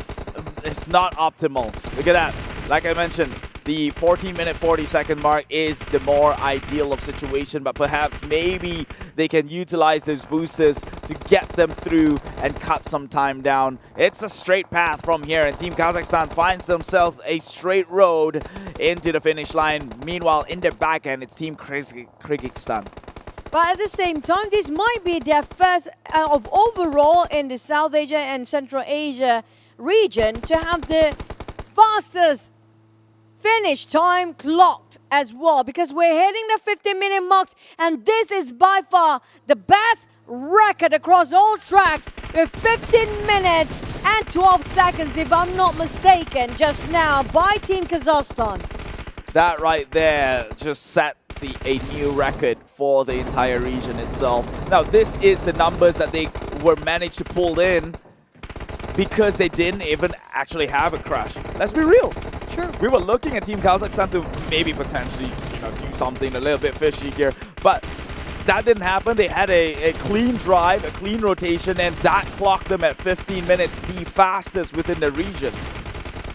it's not optimal. Look at that. Like I mentioned, the 14-minute, 40-second mark is the more ideal of situation, but perhaps maybe they can utilize those boosters to get them through and cut some time down. It's a straight path from here, and Team Kazakhstan finds themselves a straight road into the finish line. Meanwhile, in their back end, it's Team Kyrgyzstan. But at the same time, this might be their first of overall in the South Asia and Central Asia region to have the fastest finish time clocked as well, because we're hitting the 15-minute marks, and this is by far the best record across all tracks with 15 minutes and 12 seconds, if I'm not mistaken, just now by Team Kazakhstan. That right there just set a new record for the entire region itself. Now, this is the numbers that they were managed to pull in because they didn't even actually have a crash. Let's be real. True. We were looking at Team Kazakhstan to maybe potentially, do something a little bit fishy here, but that didn't happen. They had a clean drive, a clean rotation, and that clocked them at 15 minutes, the fastest within the region.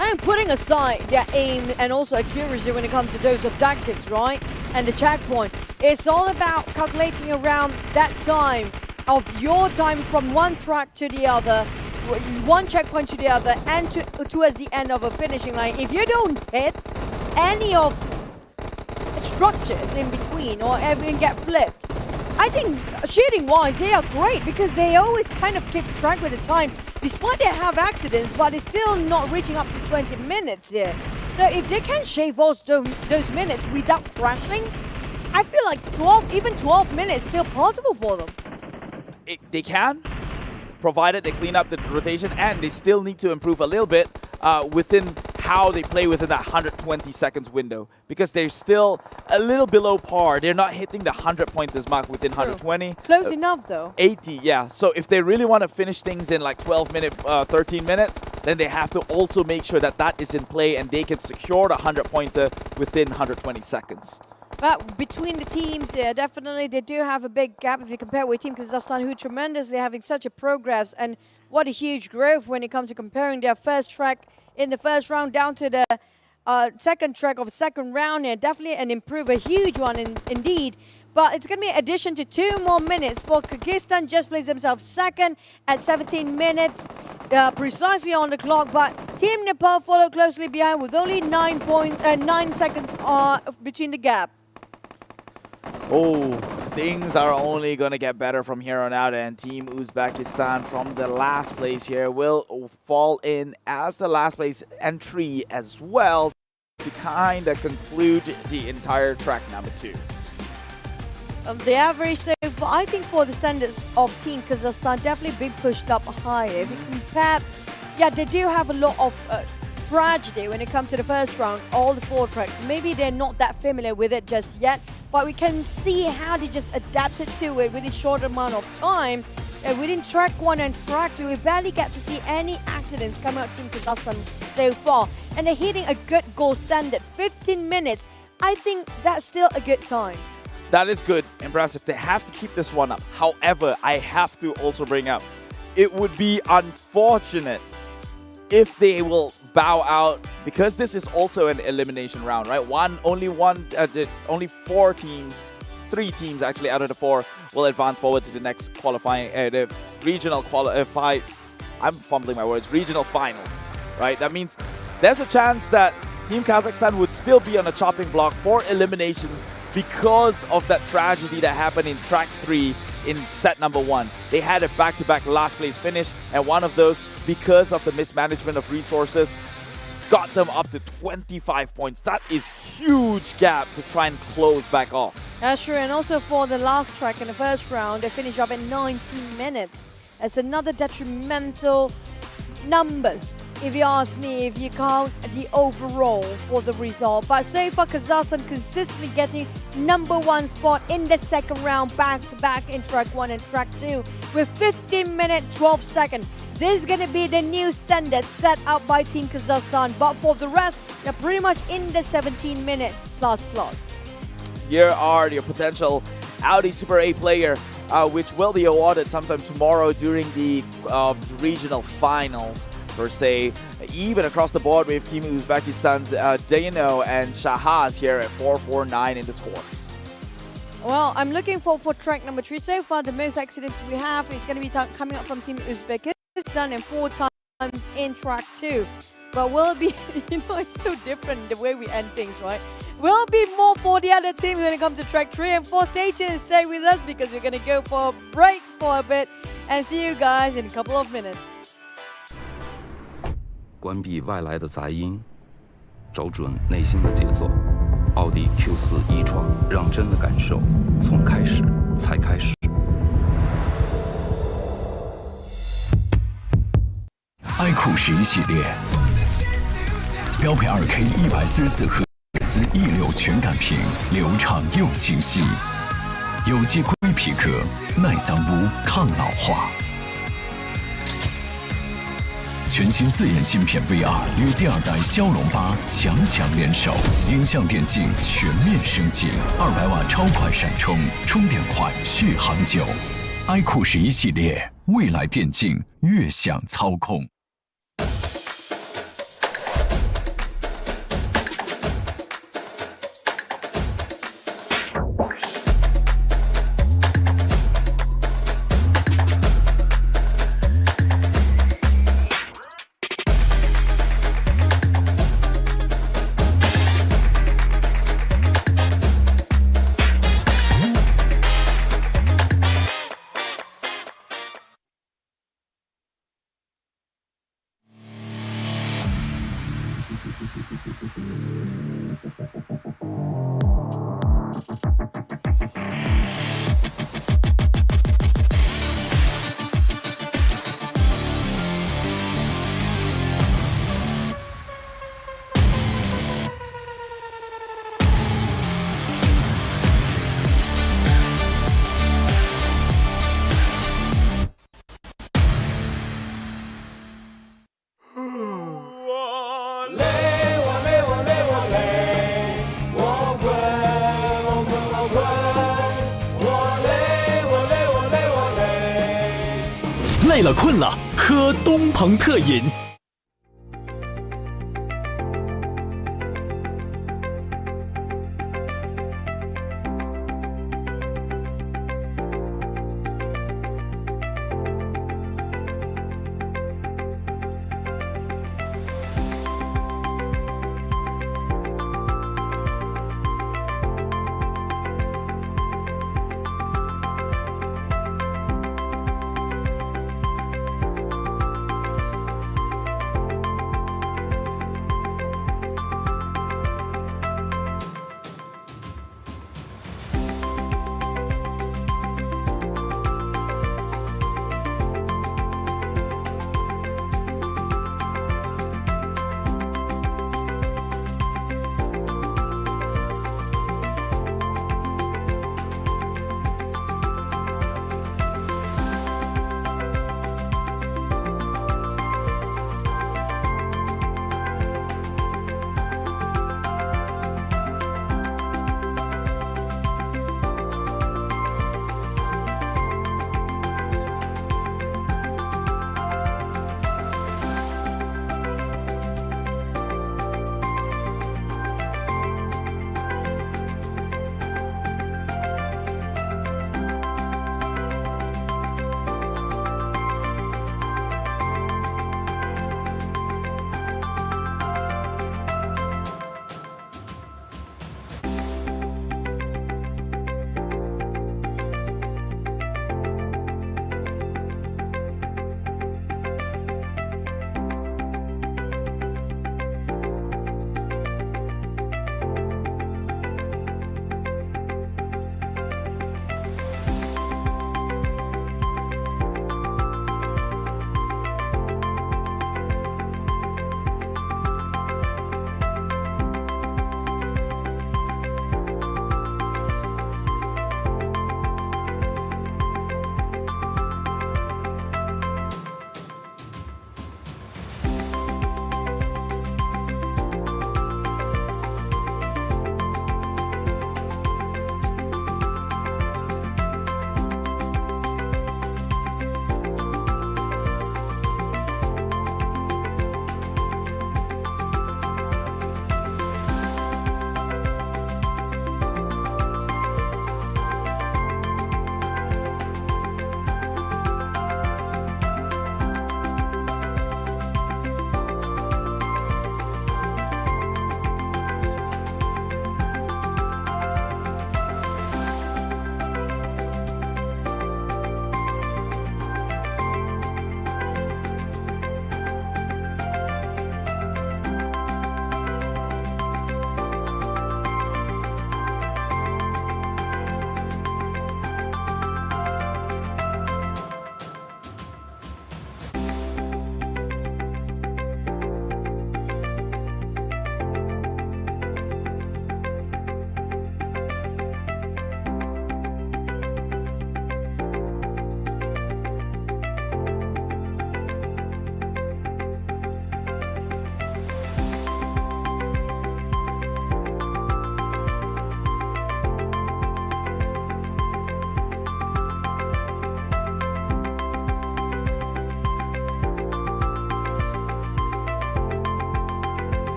And putting aside their aim and also accuracy when it comes to those objectives, right? And the checkpoint, it's all about calculating around that time of your time from one track to the other, one checkpoint to the other, and towards the end of a finishing line. If you don't hit any of the structures in between or even get flipped, I think shooting-wise, they are great because they always kind of keep track with the time. Despite they have accidents, but it's still not reaching up to 20 minutes here. So if they can shave off those minutes without crashing, I feel like 12 minutes still possible for them. They can, provided they clean up the rotation, and they still need to improve a little bit within how they play within that 120 seconds window, because they're still a little below par. They're not hitting the 100-pointers mark within 120. Close enough though. 80, yeah. So if they really want to finish things in like 13 minutes, then they have to also make sure that that is in play and they can secure the 100-pointer within 120 seconds. But between the teams, yeah, definitely they do have a big gap if you compare with Team Kazakhstan, who tremendously having such a progress, and what a huge growth when it comes to comparing their first track in the first round down to the second track of the second round. And definitely an improvement, a huge one indeed. But it's going to be an addition to 2 more minutes for Kyrgyzstan. Just placed themselves second at 17 minutes, precisely on the clock. But Team Nepal follow closely behind with only 9 seconds between the gap. Oh, things are only going to get better from here on out, and Team Uzbekistan from the last place here will fall in as the last place entry as well to kind of conclude the entire track number 2. The average, so I think for the standards of Team Kazakhstan, definitely been pushed up higher. If you compare, yeah, they do have a lot of tragedy when it comes to the first round, all the 4 tracks. Maybe they're not that familiar with it just yet, but we can see how they just adapted to it within a short amount of time. Within track 1 and track 2, we barely get to see any accidents coming out of Team Kazakhstan so far. And they're hitting a good goal standard, 15 minutes. I think that's still a good time. That is good, impressive. They have to keep this one up. However, I have to also bring up, it would be unfortunate if they will bow out, because this is also an elimination round, right? Only 4 teams, 3 teams actually out of the 4 will advance forward to the next qualifying, the regional I'm fumbling my words, regional finals, right? That means there's a chance that Team Kazakhstan would still be on a chopping block for eliminations because of that tragedy that happened in track 3 in set number 1. They had a back-to-back last place finish, and one of those, because of the mismanagement of resources, got them up to 25 points. That is huge gap to try and close back off. That's true, and also for the last track in the first round, they finished up in 19 minutes. That's another detrimental numbers, if you ask me, if you count the overall for the result. But so far, Kazakhstan consistently getting number 1 spot in the second round, back-to-back in track 1 and track 2, with 15 minutes, 12 seconds. This is going to be the new standard set out by Team Kazakhstan, but for the rest, they're pretty much in the 17 minutes plus. Here are your potential Audi Super A player, which will be awarded sometime tomorrow during the regional finals, per se. Even across the board, we have Team Uzbekistan's Dino and Shahaz here at 449 in the scores. Well, I'm looking for track number 3 so far. The most accidents we have is going to be coming up from Team Uzbekistan, and 4 times in track 2. But will it be, it's so different the way we end things, right? Will it be more for the other teams when it comes to track 3 and 4? Stay tuned and stay with us, because we're going to go for a break for a bit and see you guys in a couple of minutes. 关闭外来的杂音，找准内心的节奏。奥迪 Q4 e-tron，让真的感受从开始才开始。爱酷10系列，标配2K 144赫兹E6全感屏，流畅又清晰。有机硅皮革，耐脏污抗老化。全新自研芯片 VR 与第二代骁龙8强联手，影像电竞全面升级，200瓦超快闪充，充电快，续航久。iQOO 11系列，未来电竞悦享操控。累了困了，喝东鹏特饮。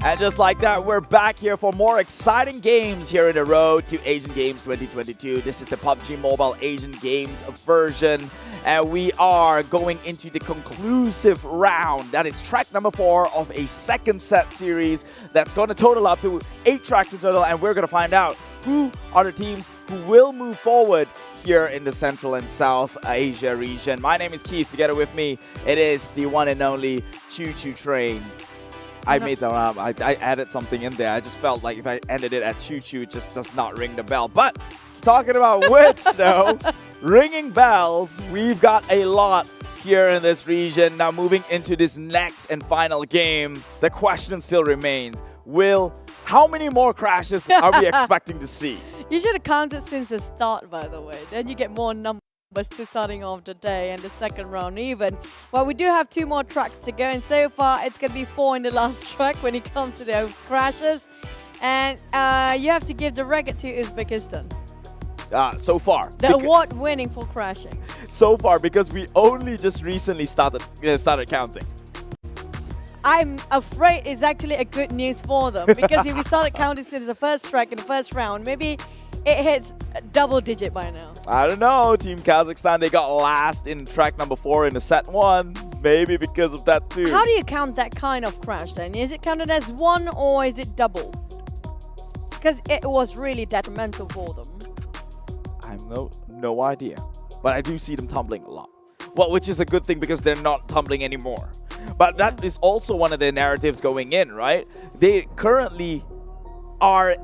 And just like that, we're back here for more exciting games here in the road to Asian Games 2022. This is the PUBG Mobile Asian Games version. And we are going into the conclusive round. That is track number 4 of a second set series that's going to total up to 8 tracks in total. And we're going to find out who are the teams who will move forward here in the Central and South Asia region. My name is Keith. Together with me, it is the one and only Choo Choo Train. I made that up. I added something in there. I just felt like if I ended it at Choo Choo, it just does not ring the bell. But talking about which, though, ringing bells, we've got a lot here in this region. Now moving into this next and final game, the question still remains. How many more crashes are we expecting to see? You should have counted since the start, by the way. Then you get more numbers to starting off the day and the second round even. Well, we do have 2 more tracks to go, and so far it's going to be 4 in the last track when it comes to those crashes. And you have to give the record to Uzbekistan. So far. The award winning for crashing. So far, because we only just recently started counting. I'm afraid it's actually a good news for them, because if we started counting since the first track in the first round, maybe it hits double digit by now. I don't know. Team Kazakhstan, they got last in track number 4 in the set 1. Maybe because of that too. How do you count that kind of crash then? Is it counted as 1 or is it double? Because it was really detrimental for them. I have no idea. But I do see them tumbling a lot. Well, which is a good thing because they're not tumbling anymore. But that is also one of the narratives going in, right? They currently are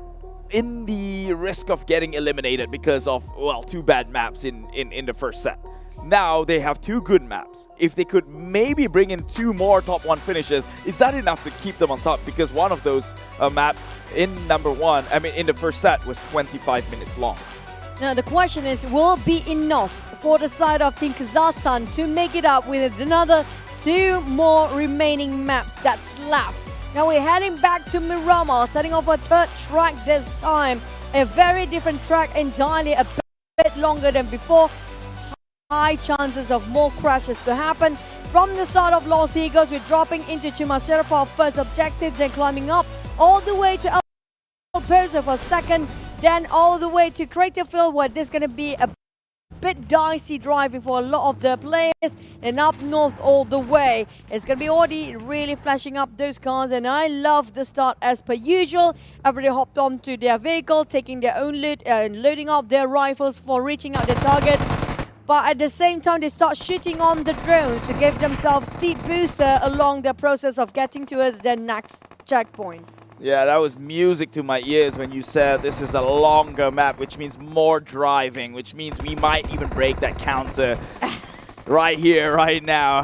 in the risk of getting eliminated because of, well, 2 bad maps in the first set. Now they have 2 good maps. If they could maybe bring in 2 more top 1 finishes, is that enough to keep them on top? Because one of those maps in in the first set was 25 minutes long. Now the question is, will it be enough for the side of Team Kazakhstan to make it up with another 2 more remaining maps that's left? Now we're heading back to Miramar, setting off a 3rd track this time. A very different track entirely, a bit longer than before. High chances of more crashes to happen. From the start of Los Eagles, we're dropping into Chumacera for our first objective, then climbing up all the way to El Persa for second, then all the way to Crater Field, where there's going to be a bit dicey driving for a lot of the players, and up north all the way. It's going to be Audi really flashing up those cars, and I love the start as per usual. Everybody hopped onto their vehicle, taking their own loot and loading up their rifles for reaching out the target. But at the same time, they start shooting on the drones to give themselves speed booster along the process of getting towards their next checkpoint. Yeah, that was music to my ears when you said this is a longer map, which means more driving, which means we might even break that counter right here, right now.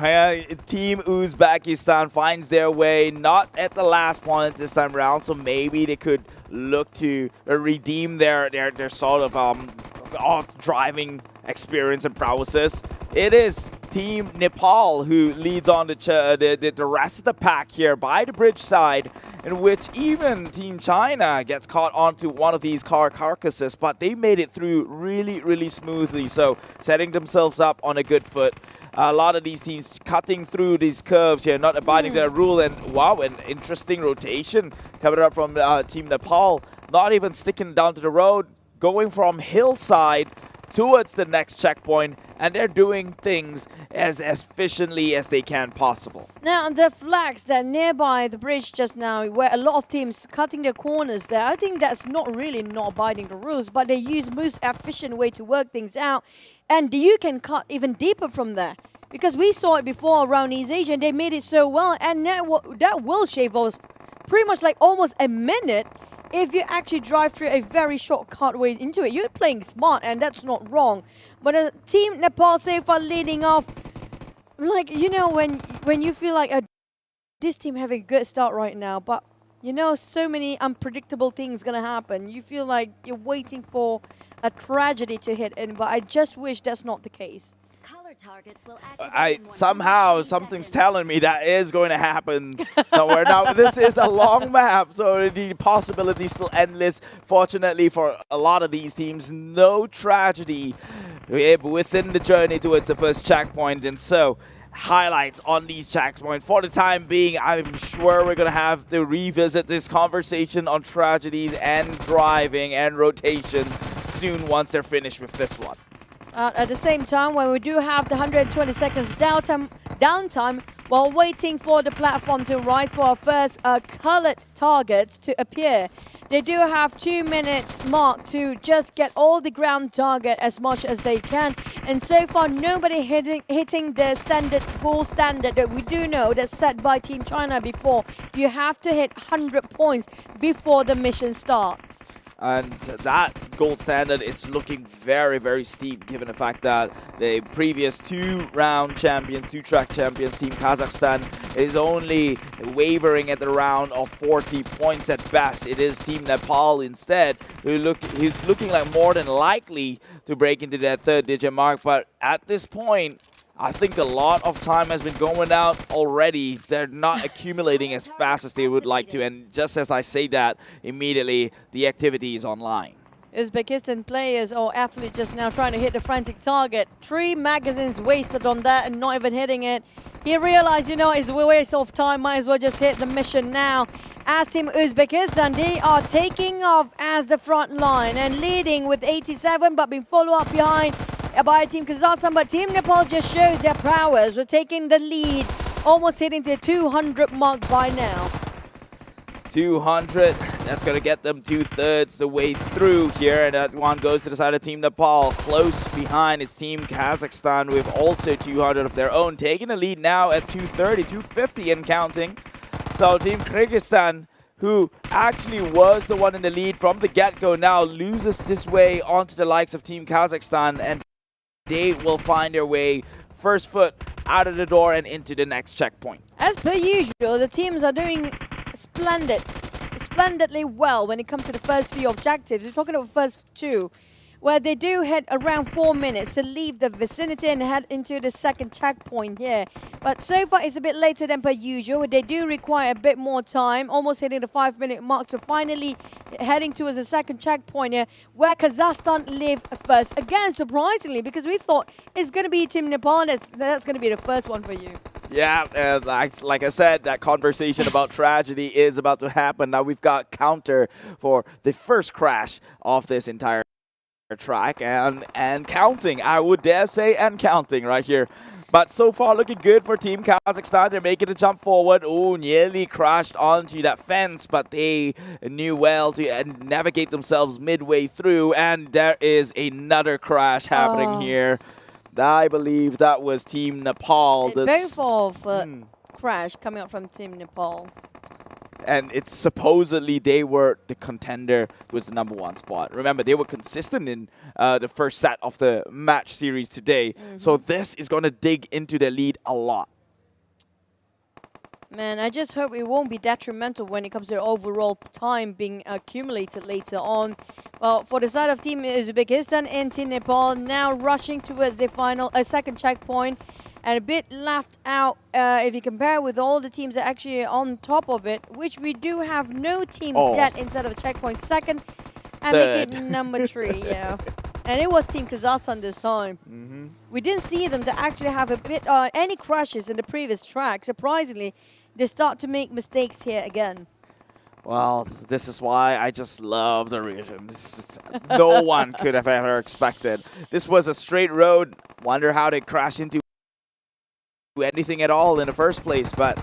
Team Uzbekistan finds their way, not at the last point this time around, so maybe they could look to redeem their sort of driving experience and prowesses. It is Team Nepal who leads on the rest of the pack here by the bridge side, in which even Team China gets caught onto one of these car carcasses, but they made it through really, really smoothly, so setting themselves up on a good foot. A lot of these teams cutting through these curves here, not abiding by the rule, and wow, an interesting rotation coming up from Team Nepal, not even sticking down to the road, going from hillside towards the next checkpoint, and they're doing things as efficiently as they can possible. Now, the flags that nearby the bridge just now, where a lot of teams cutting their corners there, I think that's not really not abiding the rules, but they use most efficient way to work things out, and you can cut even deeper from there. Because we saw it before around East Asia, and they made it so well, and that will shave off pretty much like almost a minute if you actually drive through a very shortcut way into it. You're playing smart, and that's not wrong. But Team Nepal so far leading off, like, you know, when you feel like this team having a good start right now, but you know, so many unpredictable things gonna happen. You feel like you're waiting for a tragedy to hit in, but I just wish that's not the case. Somehow something's telling me that is going to happen somewhere. Now this is a long map, so the possibility is still endless. Fortunately for a lot of these teams, no tragedy within the journey towards the first checkpoint, and so highlights on these checkpoints. For the time being, I'm sure we're going to have to revisit this conversation on tragedies and driving and rotation soon once they're finished with this one. At the same time, when we do have the 120 seconds downtime while waiting for the platform to rise for our first colored targets to appear, they do have 2 minutes mark to just get all the ground target as much as they can. And so far, nobody hitting the goal standard that we do know that's set by Team China before. You have to hit 100 points before the mission starts. And that gold standard is looking very, very steep, given the fact that the previous two-track champions, Team Kazakhstan, is only wavering at the round of 40 points at best. It is Team Nepal instead, who's looking like more than likely to break into that third-digit mark. But at this point, I think a lot of time has been going out already. They're not accumulating as fast as they would like to. And just as I say that, immediately the activity is online. Uzbekistan players or athletes just now trying to hit the frantic target. 3 magazines wasted on that and not even hitting it. He realized, you know, it's a waste of time. Might as well just hit the mission now. As Team Uzbekistan, they are taking off as the front line and leading with 87, but being followed up behind by Team Kazakhstan. But Team Nepal just shows their prowess. We're taking the lead, almost hitting the 200 mark by now. 200, that's going to get them 2/3 the way through here. And that one goes to the side of Team Nepal. Close behind is Team Kazakhstan with also 200 of their own. Taking the lead now at 230, 250 and counting. So Team Kyrgyzstan, who actually was the one in the lead from the get-go, now loses this way onto the likes of Team Kazakhstan, and they will find their way first foot out of the door and into the next checkpoint. As per usual, the teams are doing splendidly well when it comes to the first few objectives. We're talking about the first 2, where they do hit around 4 minutes to leave the vicinity and head into the second checkpoint here. But so far, it's a bit later than per usual. They do require a bit more time, almost hitting the 5-minute mark. So finally heading towards the second checkpoint here, where Kazakhstan live first. Again, surprisingly, because we thought it's going to be Team Nepal, that's going to be the first one for you. Yeah, like I said, that conversation about tragedy is about to happen. Now we've got counter for the first crash of this entire track and counting, I would dare say, and counting right here. But so far looking good for Team Kazakhstan. They're making a jump forward. Oh, nearly crashed onto that fence, but they knew well to navigate themselves midway through. And there is another crash happening here. I believe that was Team Nepal. Both of crash coming out from Team Nepal. And it's supposedly they were the contender with the #1 spot. Remember, they were consistent in the first set of the match series today. So this is going to dig into their lead a lot. Man, I just hope it won't be detrimental when it comes to the overall time being accumulated later on. Well, for the side of Team Uzbekistan and Team Nepal, now rushing towards the final, second checkpoint. And a bit left out if you compare with all the teams that are actually on top of it, which we do have no teams yet inside of a checkpoint. Second and make it number 3, yeah. And it was Team Kazakhstan this time. We didn't see them to actually have a bit any crashes in the previous track. Surprisingly, they start to make mistakes here again. Well, this is why I just love the region. No one could have ever expected. This was a straight road. Wonder how they crashed into anything at all in the first place, but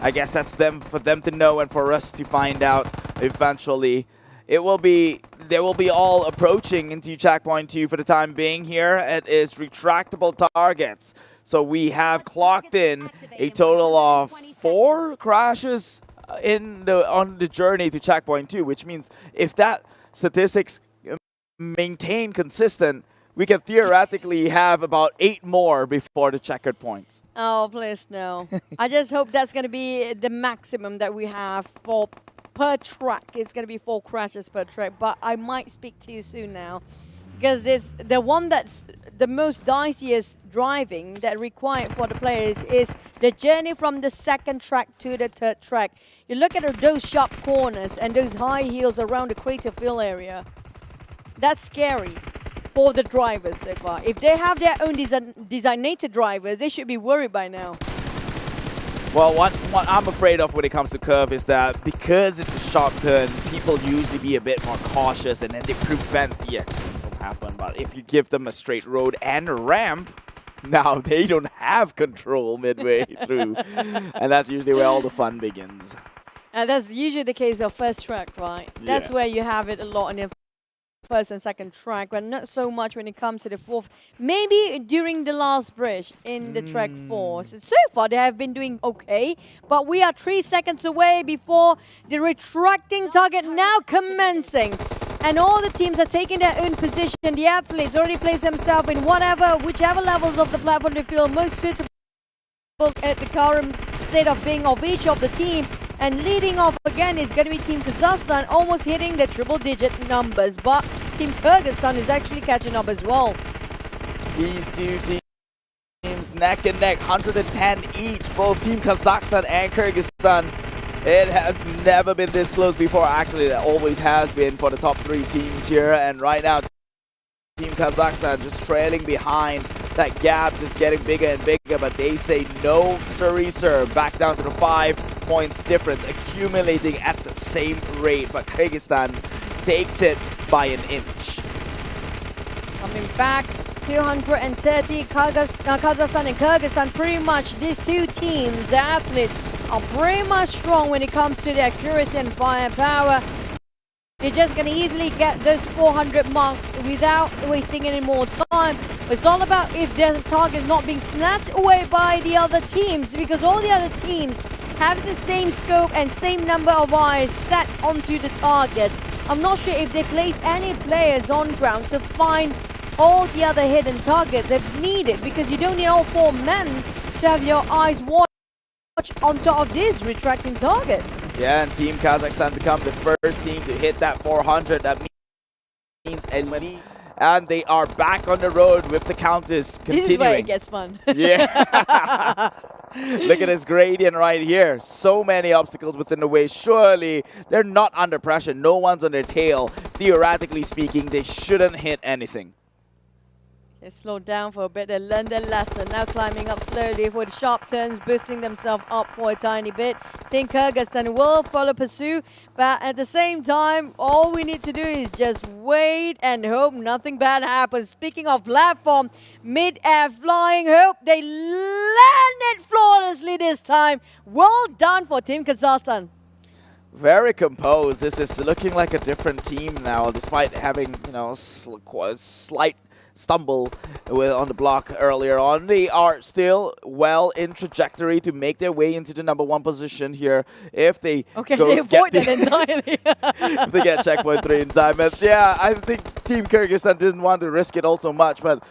I guess that's for them to know and for us to find out eventually. They will be all approaching into checkpoint 2 for the time being here. It is retractable targets. So we have clocked in a total of 4 crashes on the journey to checkpoint 2, which means if that statistics maintain consistent, we can theoretically have about 8 more before the checkered points. Oh, please no. I just hope that's going to be the maximum that we have for per track. It's going to be 4 crashes per track, but I might speak too soon now. Because the one that's the most diciest driving that required for the players is the journey from the second track to the third track. You look at those sharp corners and those high heels around the crater field area. That's scary. for the drivers so far. If they have their own designated drivers, they should be worried by now. Well, what I'm afraid of when it comes to curve is that because it's a sharp turn, people usually be a bit more cautious and then they prevent the accident from happening. But if you give them a straight road and a ramp, now they don't have control midway through. And that's usually where all the fun begins. And that's usually the case of first track, right? That's where you have it a lot in the first and second track, but not so much when it comes to the fourth. Maybe during the last bridge in the track 4. So far, they have been doing okay, but we are 3 seconds away before the retracting target now commencing. And all the teams are taking their own position. The athletes already place themselves in whichever levels of the platform they feel most suitable at the current state of being of each of the team. And leading off again is going to be Team Kazakhstan, almost hitting the triple-digit numbers. But Team Kyrgyzstan is actually catching up as well. These two teams neck and neck, 110 each, both Team Kazakhstan and Kyrgyzstan. It has never been this close before. Actually, it always has been for the top 3 teams here. And right now, Team Kazakhstan just trailing behind. That gap just getting bigger and bigger, but they say no siree sir. Back down to the 5 points difference, accumulating at the same rate. But Kyrgyzstan takes it by an inch. Coming back, 230, Kazakhstan and Kyrgyzstan, pretty much these two teams, the athletes, are pretty much strong when it comes to their accuracy and firepower. They're just going to easily get those 400 marks without wasting any more time. It's all about if their target is not being snatched away by the other teams, because all the other teams have the same scope and same number of eyes set onto the target. I'm not sure if they place any players on ground to find all the other hidden targets if needed, because you don't need all 4 men to have your eyes watch on top of this retracting target. Yeah, and Team Kazakhstan become the first team to hit that 400. That means elite. And they are back on the road with the counters continuing. This is where it gets fun. Yeah. Look at this gradient right here. So many obstacles within the way. Surely they're not under pressure. No one's on their tail. Theoretically speaking, they shouldn't hit anything. They slowed down for a bit, they learned their lesson. Now climbing up slowly for the sharp turns, boosting themselves up for a tiny bit. Think Kyrgyzstan will follow pursuit, but at the same time, all we need to do is just wait and hope nothing bad happens. Speaking of platform, mid-air flying, hope they landed flawlessly this time. Well done for Team Kazakhstan. Very composed. This is looking like a different team now, despite having, you know, slight stumble on the block earlier on. They are still well in trajectory to make their way into the #1 position here if they they avoid it entirely. if they get checkpoint 3 in time. But yeah, I think Team Kyrgyzstan didn't want to risk it all so much, but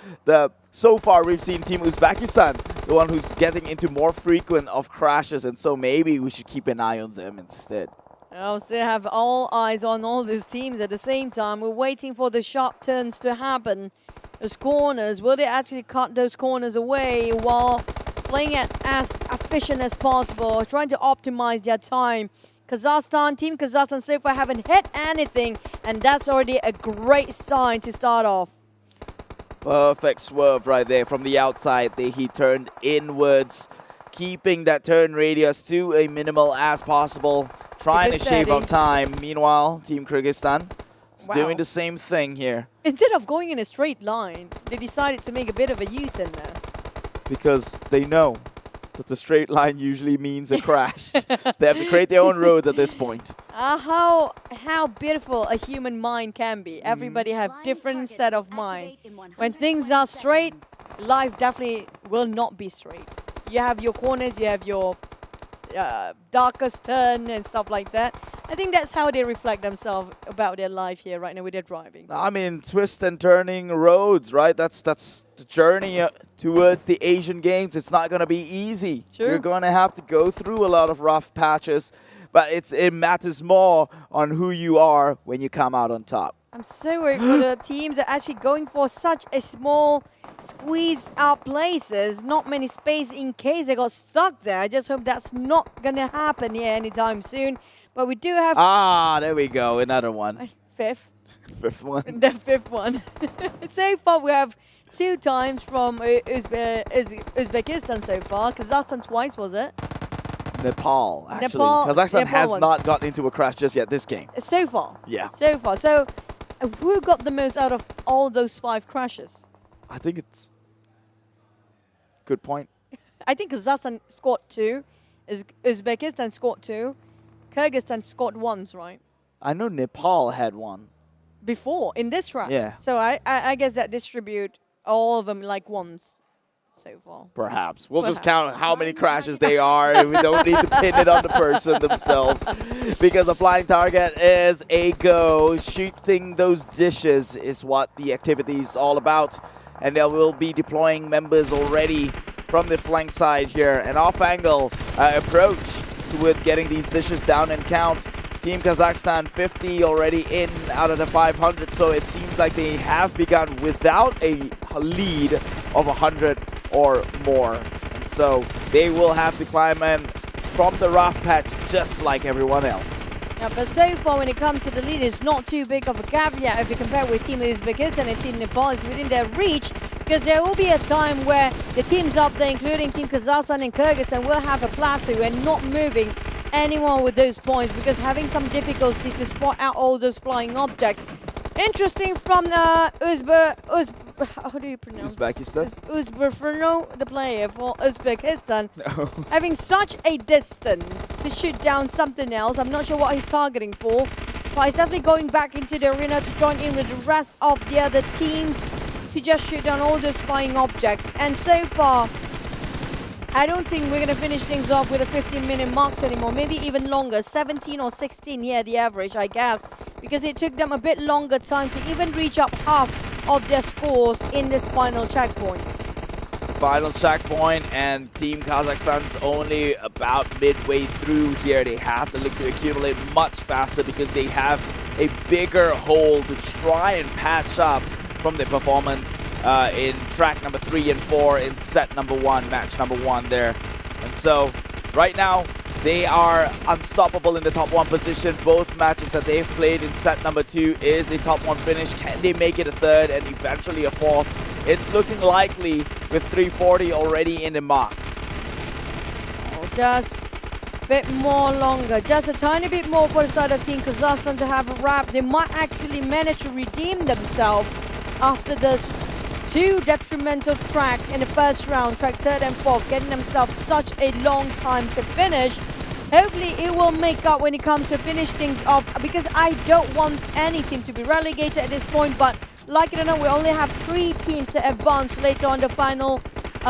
so far we've seen Team Uzbekistan, the one who's getting into more frequent of crashes, and so maybe we should keep an eye on them instead. I'll still have all eyes on all these teams at the same time. We're waiting for the sharp turns to happen. Those corners, will they actually cut those corners away while playing it as efficient as possible, trying to optimize their time? Team Kazakhstan so far haven't hit anything, and that's already a great sign to start off. Perfect swerve right there from the outside. He turned inwards, keeping that turn radius to a minimal as possible, trying to shave off time. Meanwhile, Team Kyrgyzstan is doing the same thing here. Instead of going in a straight line, they decided to make a bit of a U-turn there. Because they know that the straight line usually means a crash. They have to create their own roads at this point. How beautiful a human mind can be. Everybody have different set of mind. When things are straight, life definitely will not be straight. You have your corners, you have your darkest turn and stuff like that. I think that's how they reflect themselves about their life here right now with their driving. I mean, twist and turning roads, right? That's the journey towards the Asian Games. It's not going to be easy. Sure. You're going to have to go through a lot of rough patches, but it matters more on who you are when you come out on top. I'm so worried for the teams that are actually going for such a small, squeezed out places. Not many space in case they got stuck there. I just hope that's not going to happen here anytime soon. But we do have... There we go. Another one. 5th. Fifth one. The fifth one. So far, we have 2 times from Uzbekistan so far. Kazakhstan twice, was it? Nepal, actually. Nepal Kazakhstan has once. not gotten into a crash just yet this game. So far. Yeah. So far. So, who got the most out of all those 5 crashes? I think it's... Good point. I think Kazakhstan scored 2. Uzbekistan scored 2. Kyrgyzstan scored once, right? I know Nepal had one. Before, in this track. Yeah. So I guess that distribute all of them like once so far. Perhaps. We'll just Perhaps. count how many crashes they are. We don't need to pin it on the person themselves. Because the flying target is a go. Shooting those dishes is what the activity is all about. And they will be deploying members already from the flank side here. An off-angle approach towards getting these dishes down and count. Team Kazakhstan 50 already in out of the 500, so it seems like they have begun without a lead of 100 or more. And so they will have to climb in from the rough patch just like everyone else. Yeah, but so far when it comes to the lead, it's not too big of a gap yet if you compare with Team Uzbekistan and Team Nepal. It's within their reach, because there will be a time where the teams up there, including Team Kazakhstan and Kyrgyzstan, will have a plateau and not moving anyone with those points, because having some difficulty to spot out all those flying objects. Interesting from how do you pronounce Uzbekistan? Uzbekistan, the player for Uzbekistan, having such a distance to shoot down something else. I'm not sure what he's targeting for, but he's definitely going back into the arena to join in with the rest of the other teams to just shoot down all those flying objects. And so far, I don't think we're going to finish things off with a 15-minute marks anymore, maybe even longer, 17 or 16 here, the average, I guess, because it took them a bit longer time to even reach up half of their scores in this final checkpoint. Final checkpoint, and Team Kazakhstan's only about midway through here. They have to look to accumulate much faster because they have a bigger hole to try and patch up from the performance in track number 3 and 4 in set number 1, match number 1 there. And so right now they are unstoppable in the top 1 position. Both matches that they've played in set number 2 is a top 1 finish. Can they make it a 3rd and eventually a 4th? It's looking likely with 340 already in the marks. Oh, just a bit more longer, just a tiny bit more for the side of Team Kazakhstan to have a wrap. They might actually manage to redeem themselves after the 2 detrimental track in the first round, track 3rd and 4th, getting themselves such a long time to finish. Hopefully it will make up when it comes to finish things off, because I don't want any team to be relegated at this point, but like it or not, we only have 3 teams to advance later on the final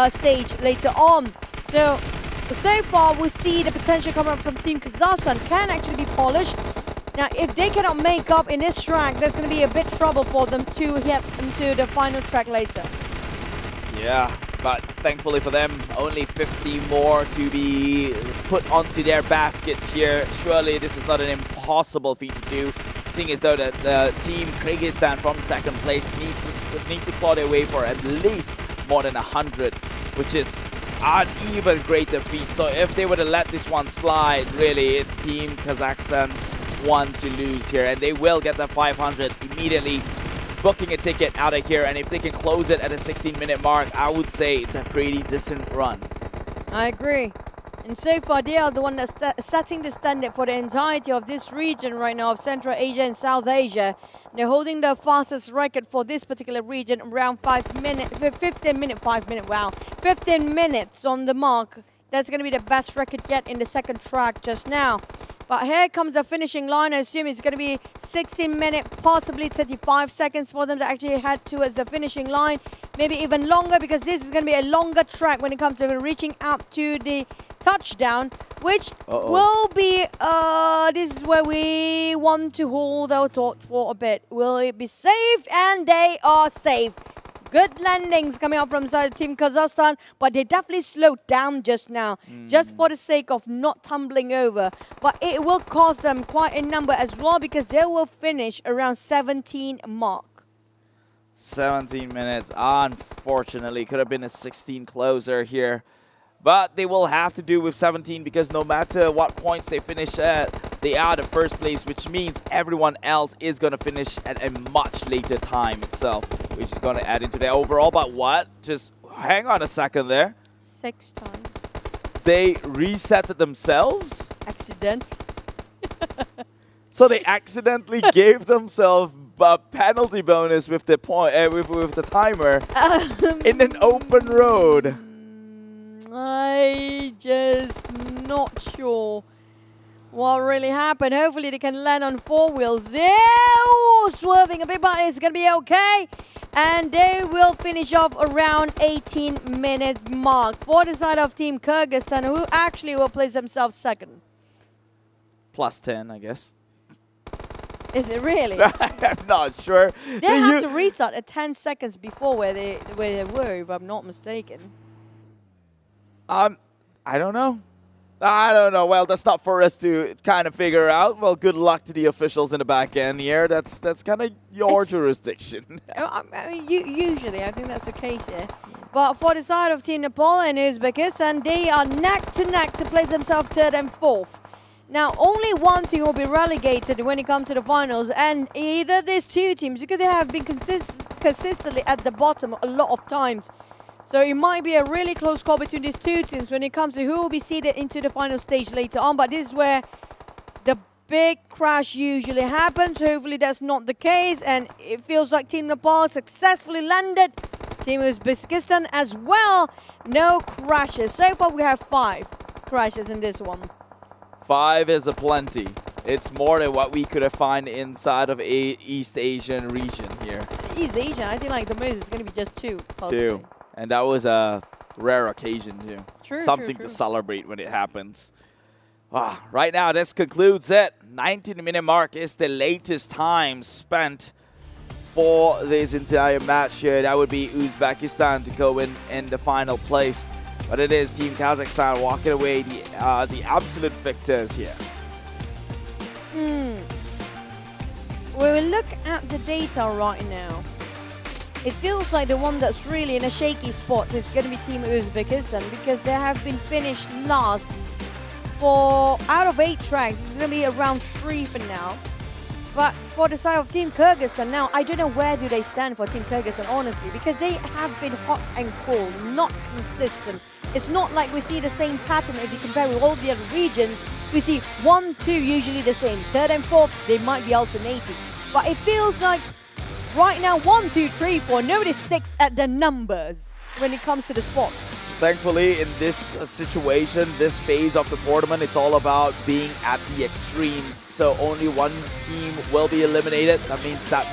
stage later on. So far we see the potential coming up from Team Kazakhstan can actually be polished. Now, if they cannot make up in this track, there's going to be a bit trouble for them to get into the final track later. Yeah, but thankfully for them, only 50 more to be put onto their baskets here. Surely this is not an impossible feat to do, seeing as though that the Team Kyrgyzstan from 2nd place need to claw their way for at least more than 100, which is an even greater feat. So if they were to let this one slide, really, it's Team Kazakhstan's one to lose here, and they will get that 500 immediately, booking a ticket out of here. And if they can close it at a 16-minute mark, I would say it's a pretty decent run. I agree. And so far, they are the one that's setting the standard for the entirety of this region right now of Central Asia and South Asia. They're holding the fastest record for this particular region around 15 minutes on the mark. That's going to be the best record yet in the 2nd track just now. But here comes the finishing line. I assume it's going to be 16 minutes, possibly 35 seconds for them to actually head towards the finishing line. Maybe even longer, because this is going to be a longer track when it comes to reaching out to the touchdown, which will be, this is where we want to hold our thought for a bit. Will it be safe? And they are safe. Good landings coming up from side of Team Kazakhstan, but they definitely slowed down just now, just for the sake of not tumbling over. But it will cost them quite a number as well, because they will finish around 17 mark. 17 minutes, unfortunately. Could have been a 16 closer here. But they will have to do with 17, because no matter what points they finish at, They are the first place, which means everyone else is going to finish at a much later time itself, which is going to add into their overall. But what? Just hang on a second there. 6 times. They resetted themselves? Accidentally. So they accidentally gave themselves a penalty bonus with the with the timer in an open road. I just not sure what really happened. Hopefully they can land on 4 wheels. Yeah, swerving a bit, but it's gonna be okay. And they will finish off around 18-minute mark for the side of Team Kyrgyzstan, who actually will place themselves second. Plus 10, I guess. Is it really? I'm not sure. They have to restart at 10 seconds before where they were, if I'm not mistaken. I don't know. I don't know. Well, that's not for us to kind of figure out. Well, good luck to the officials in the back end here. That's kind of your jurisdiction. I mean, usually, I think that's the case here. But for the side of Team Nepal and Uzbekistan, they are neck to place themselves 3rd and 4th. Now, only one team will be relegated when it comes to the finals, and either these 2 teams, because they have been consistently at the bottom a lot of times. So it might be a really close call between these 2 teams when it comes to who will be seeded into the final stage later on. But this is where the big crash usually happens. Hopefully that's not the case, and it feels like Team Nepal successfully landed. Team Uzbekistan as well. No crashes. So far we have 5 crashes in this one. 5 is a plenty. It's more than what we could have found inside of East Asian region here. East Asian, I think like the most is going to be just 2. Possibly. 2. And that was a rare occasion too. True, Something true. to celebrate when it happens. Right now, this concludes it. 19-minute mark is the latest time spent for this entire match here. That would be Uzbekistan to go in the final place. But it is Team Kazakhstan walking away the absolute victors here. When we look at the data right now, it feels like the one that's really in a shaky spot is going to be Team Uzbekistan, because they have been finished last for out of 8 tracks. It's going to be around 3 for now. But for the side of Team Kyrgyzstan now, I don't know where do they stand for Team Kyrgyzstan, honestly, because they have been hot and cold, not consistent. It's not like we see the same pattern if you compare with all the other regions. We see 1, 2 usually the same. 3rd and 4th, they might be alternating. But it feels like right now 1, 2, 3, 4, nobody sticks at the numbers when it comes to the spots. Thankfully, in this situation, this phase of the tournament, it's all about being at the extremes. So only one team will be eliminated. That means the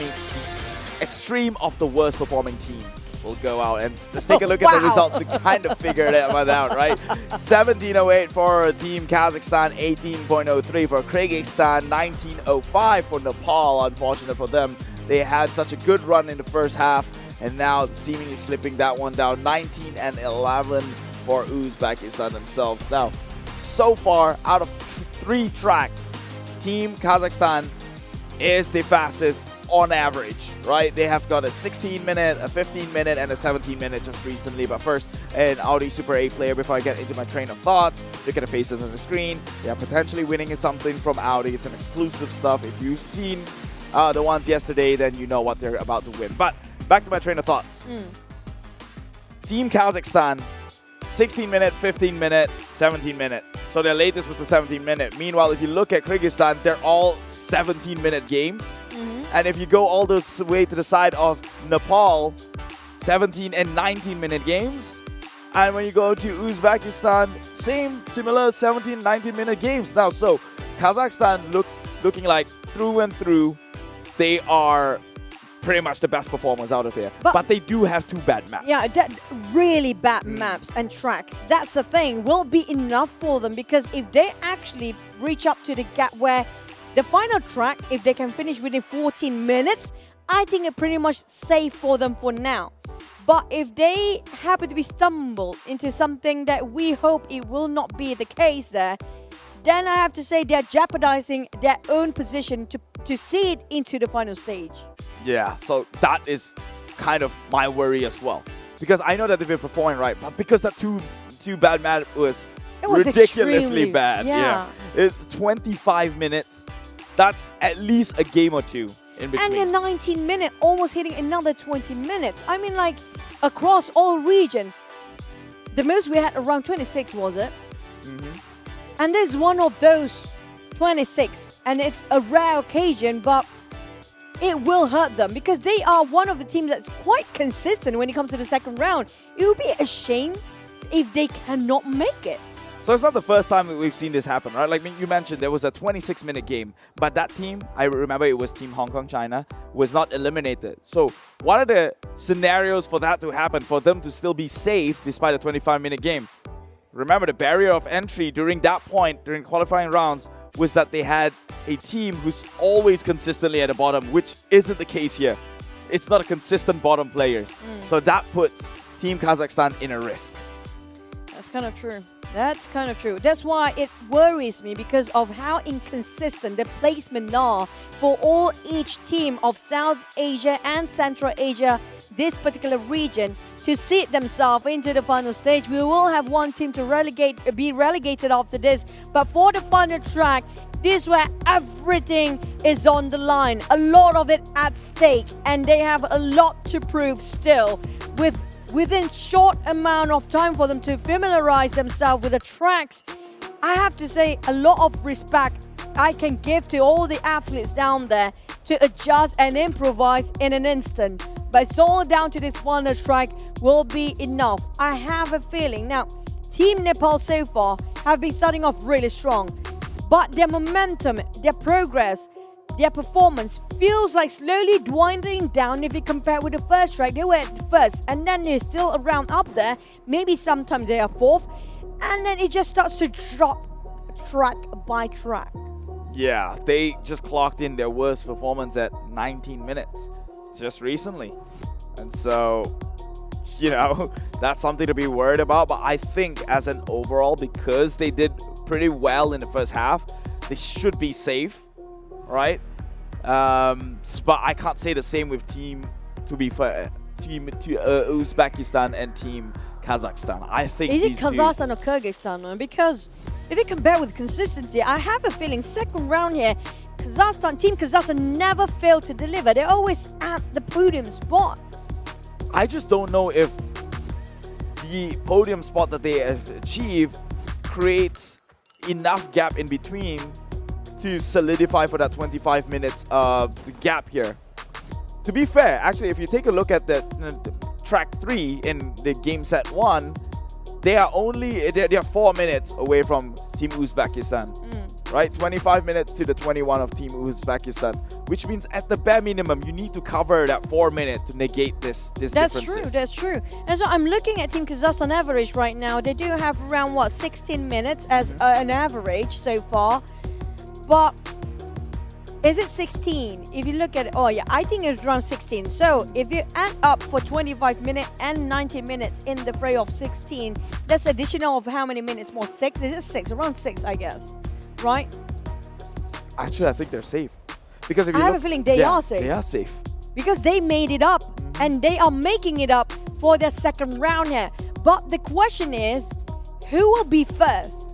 extreme of the worst performing team will go out. And let's take a look at the results to kind of figure that one out, right? 17.08 for Team Kazakhstan, 18.03 for Kyrgyzstan, 19.05 for Nepal. Unfortunate for them. They had such a good run in the first half, and now seemingly slipping that one down. 19 and 11 for Uzbekistan themselves. Now, so far, out of 3 tracks, Team Kazakhstan is the fastest on average, right? They have got a 16-minute, a 15-minute, and a 17-minute just recently. But first, an Audi Super 8 player, before I get into my train of thoughts, look at the faces on the screen. They are potentially winning something from Audi. It's an exclusive stuff. If you've seen the ones yesterday, then you know what they're about to win. But back to my train of thoughts. Team Kazakhstan, 16-minute, 15-minute, 17-minute. So their latest was the 17-minute. Meanwhile, if you look at Kyrgyzstan, they're all 17-minute games. And if you go all the way to the side of Nepal, 17 and 19-minute games. And when you go to Uzbekistan, similar 17, 19-minute games. Now, so Kazakhstan looking like through and through, they are pretty much the best performers out of there. But they do have 2 bad maps. Yeah, really bad maps and tracks. That's the thing. Will be enough for them, because if they actually reach up to the gap where the final track, if they can finish within 14 minutes, I think it's pretty much safe for them for now. But if they happen to be stumbled into something that we hope it will not be the case there, then I have to say they're jeopardizing their own position to see it into the final stage. Yeah, so that is kind of my worry as well. Because I know that they've been performing right, but because that two bad match was It was ridiculously extremely bad. Yeah. It's 25 minutes. That's at least a game or two in between. And in 19 minutes, almost hitting another 20 minutes. I mean, like, across all region, the most we had around 26, was it? And this is one of those 26. And it's a rare occasion, but it will hurt them because they are one of the teams that's quite consistent when it comes to the second round. It would be a shame if they cannot make it. So it's not the first time that we've seen this happen, right? Like you mentioned, there was a 26-minute game, but that team, I remember it was Team Hong Kong China, was not eliminated. So what are the scenarios for that to happen, for them to still be safe despite a 25-minute game? Remember, the barrier of entry during that point, during qualifying rounds, was that they had a team who's always consistently at the bottom, which isn't the case here. It's not a consistent bottom player. So that puts Team Kazakhstan in a risk. That's kind of true. That's kind of true. That's why it worries me because of how inconsistent the placement are for all each team of South Asia and Central Asia, this particular region, to seed themselves into the final stage. We will have one team to be relegated after this. But for the final track, this is where everything is on the line. A lot of it at stake. And they have a lot to prove still. Within short amount of time for them to familiarize themselves with the tracks, I have to say a lot of respect I can give to all the athletes down there to adjust and improvise in an instant. But it's all down to this final track will be enough. I have a feeling. Now, Team Nepal so far have been starting off really strong, but their momentum, their progress, their performance feels like slowly dwindling down if you compare with the first track. They were at first, and then they're still around up there. Maybe sometimes they are fourth, and then it just starts to drop track by track. Yeah, they just clocked in their worst performance at 19 minutes just recently. And so, you know, that's something to be worried about. But I think as an overall, because they did pretty well in the first half, they should be safe, right? But I can't say the same with Team Uzbekistan and Team Kazakhstan. I think is it Kazakhstan or Kyrgyzstan, man? Because if you compare with consistency, I have a feeling second round here, Team Kazakhstan never failed to deliver. They're always at the podium spot. I just don't know if the podium spot that they have achieved creates enough gap in between to solidify for that 25 minutes of the gap here. To be fair, actually, if you take a look at the track 3 in the game set 1, they are 4 minutes away from Team Uzbekistan, right? 25 minutes to the 21 of Team Uzbekistan, which means at the bare minimum, you need to cover that 4 minutes to negate this differences. That's true. And so I'm looking at Team Kazakhstan average right now. They do have around, 16 minutes as an average so far. But is it 16? If you look at it, oh yeah, I think it's around 16. So if you add up for 25 minutes and 90 minutes in the fray of 16, that's additional of how many minutes more? 6? Is it 6? Around 6, I guess. Right? Actually, I think they're safe. Because if you I have a feeling they are safe. They are safe. Because they made it up. And they are making it up for their second round here. But the question is, who will be first?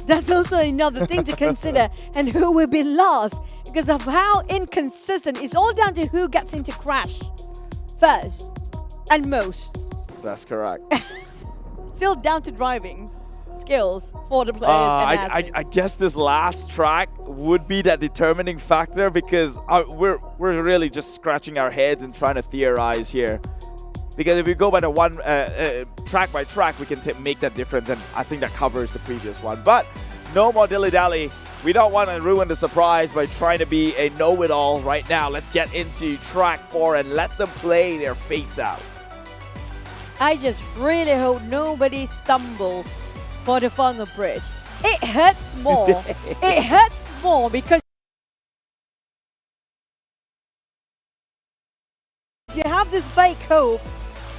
That's also another thing to consider. And who will be last? Because of how inconsistent. It's all down to who gets into crash first and most. That's correct. Still down to driving skills for the players and athletes. I guess this last track would be that determining factor because we're really just scratching our heads and trying to theorize here. Because if we go by the one track by track, we can make that difference, and I think that covers the previous one. But no more dilly-dally. We don't want to ruin the surprise by trying to be a know-it-all right now. Let's get into track 4 and let them play their fates out. I just really hope nobody stumble for the final bridge. It hurts more. It hurts more because you have this fake hope,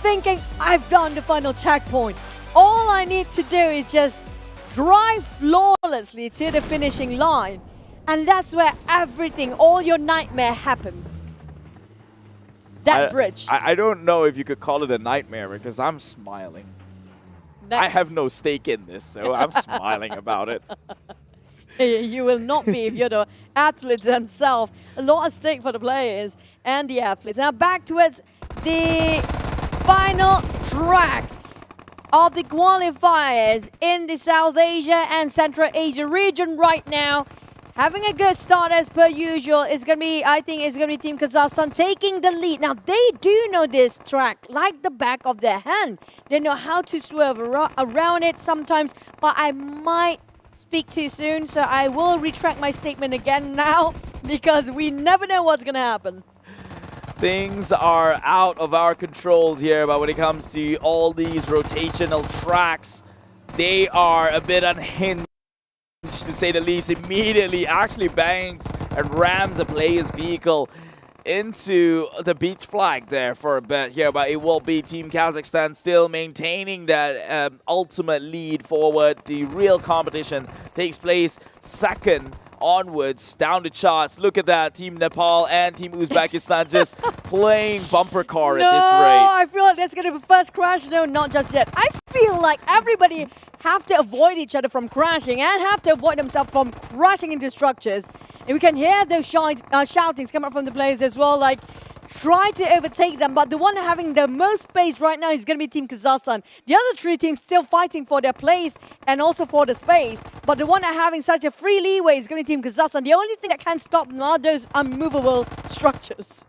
thinking, I've done the final checkpoint. All I need to do is just drive flawlessly to the finishing line. And that's where everything, all your nightmare happens. That bridge. I don't know if you could call it a nightmare because I'm smiling. I have no stake in this, so I'm smiling about it. You will not be if you're the athletes themselves. A lot at stake for the players and the athletes. Now back towards the final track of the qualifiers in the South Asia and Central Asia region right now. Having a good start as per usual is going to be, I think it's going to be Team Kazakhstan taking the lead. Now, they do know this track like the back of their hand. They know how to swerve around it sometimes, but I might speak too soon, so I will retract my statement again now because we never know what's going to happen. Things are out of our controls here, but when it comes to all these rotational tracks, they are a bit unhinged, to say the least. Immediately actually bangs and rams a player's vehicle into the beach flag there for a bit here, but it will be Team Kazakhstan still maintaining that ultimate lead forward. The real competition takes place second onwards down the charts. Look at that, Team Nepal and Team Uzbekistan just playing bumper car at this rate. I feel like that's going to be first crash. No, not just yet. I feel like everybody have to avoid each other from crashing and have to avoid themselves from crashing into structures. And we can hear those shoutings come up from the players as well, like try to overtake them. But the one having the most space right now is going to be Team Kazakhstan. The other three teams still fighting for their place and also for the space. But the one having such a free leeway is going to be Team Kazakhstan. The only thing that can stop them are those unmovable structures.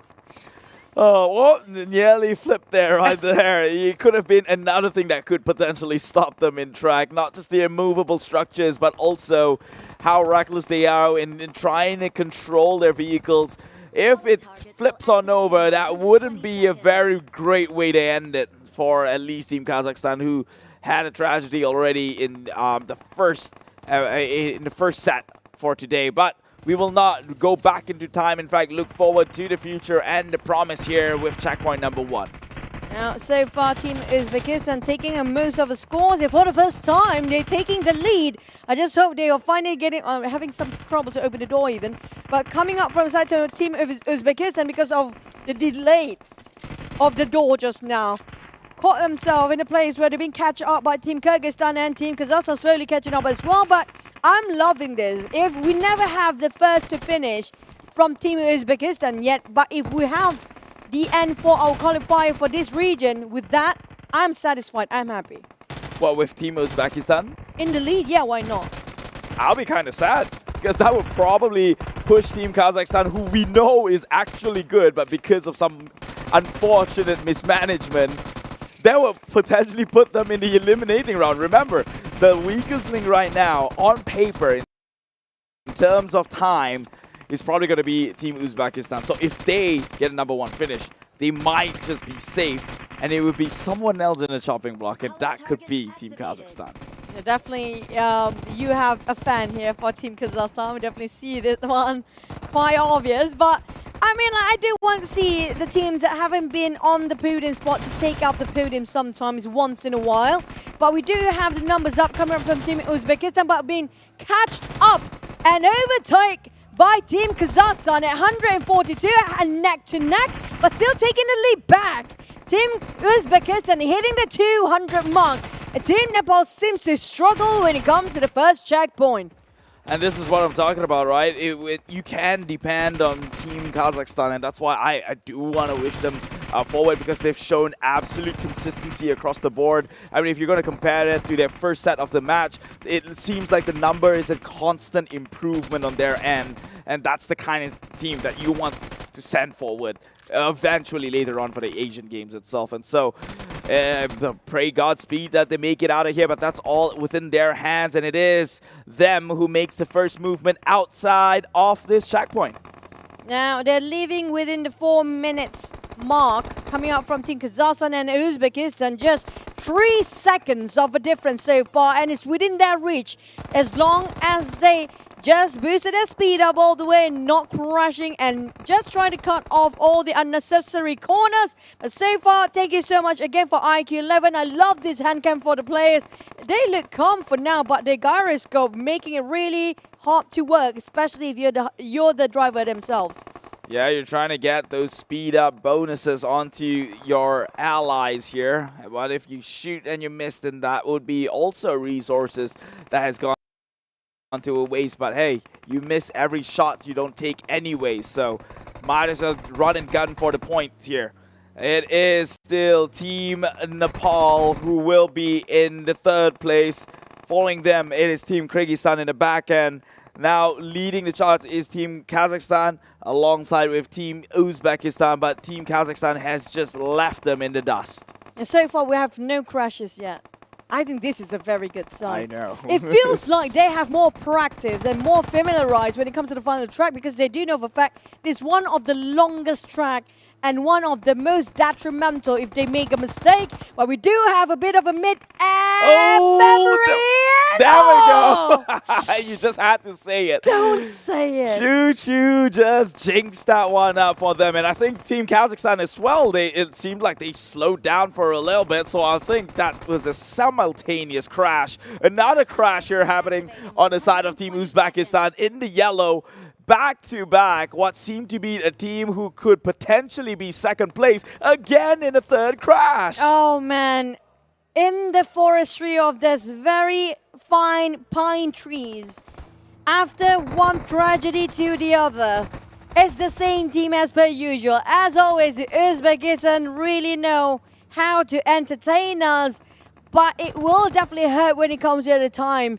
Oh, what? Nearly flipped there, right there. It could have been another thing that could potentially stop them in track. Not just the immovable structures, but also how reckless they are in trying to control their vehicles. If it flips on over, that wouldn't be a very great way to end it for at least Team Kazakhstan, who had a tragedy already in the first set for today. But we will not go back into time. In fact, look forward to the future and the promise here with checkpoint number 1. Now, so far, Team Uzbekistan taking most of the scores. For the first time, they're taking the lead. I just hope they are finally having some trouble to open the door even. But coming up from side to Team Uzbekistan because of the delay of the door just now. Caught themselves in a place where they've been catch up by Team Kyrgyzstan and Team Kazakhstan slowly catching up as well. But I'm loving this. If we never have the first to finish from Team Uzbekistan yet, but if we have the end for our qualifier for this region, with that, I'm satisfied. I'm happy. What, with Team Uzbekistan? In the lead, yeah, why not? I'll be kind of sad, because that would probably push Team Kazakhstan, who we know is actually good, but because of some unfortunate mismanagement, that will potentially put them in the eliminating round. Remember, the weakest link right now, on paper, in terms of time, is probably going to be Team Uzbekistan. So if they get a number 1 finish, they might just be safe, and it would be someone else in the chopping block, and that could be Team Kazakhstan. Yeah, definitely, you have a fan here for Team Kazakhstan. We definitely see this one quite obvious, but I mean, like, I do want to see the teams that haven't been on the podium spot to take out the podium sometimes once in a while. But we do have the numbers up coming up from Team Uzbekistan, but being catched up and overtake by Team Kazakhstan at 142 and neck to neck, but still taking the lead back. Team Uzbekistan hitting the 200 mark. Team Nepal seems to struggle when it comes to the first checkpoint. And this is what I'm talking about, right? You can depend on Team Kazakhstan, and that's why I do want to wish them forward, because they've shown absolute consistency across the board. I mean, if you're going to compare it to their first set of the match, it seems like the number is a constant improvement on their end, and that's the kind of team that you want to send forward eventually later on for the Asian Games itself. And so pray Godspeed that they make it out of here, but that's all within their hands, and it is them who makes the first movement outside of this checkpoint. Now, they're leaving within the 4 minutes mark, coming out from Team Kazakhstan and Uzbekistan. Just 3 seconds of a difference so far, and it's within their reach as long as they just boosted their speed up all the way, not crashing, and just trying to cut off all the unnecessary corners. But so far, thank you so much again for IQ11. I love this hand cam for the players. They look calm for now, but the gyroscope making it really hard to work, especially if you're the driver themselves. Yeah, you're trying to get those speed up bonuses onto your allies here. But if you shoot and you miss, then that would be also resources that has gone onto a waste. But hey, you miss every shot you don't take anyway, so might as well run and gun for the points here. It is still Team Nepal who will be in the 3rd place. Following them, it is Team Kyrgyzstan in the back end. Now leading the charts is Team Kazakhstan alongside with Team Uzbekistan, but Team Kazakhstan has just left them in the dust. And so far we have no crashes yet. I think this is a very good sign. I know. It feels like they have more practice and more familiarized when it comes to the final track, because they do know for a fact this is one of the longest track and one of the most detrimental if they make a mistake. But we do have a bit of a memory. There we go. You just had to say it. Don't say it. Choo-choo just jinxed that one up for them. And I think Team Kazakhstan as well, it seemed like they slowed down for a little bit. So I think that was a simultaneous crash. Another crash here happening on the side of Team Uzbekistan in the yellow. Back-to-back, what seemed to be a team who could potentially be 2nd place, again in a 3rd crash. Oh, man. In the forestry of this very fine pine trees, after one tragedy to the other, it's the same team as per usual. As always, the Uzbekistan really know how to entertain us, but it will definitely hurt when it comes to the time.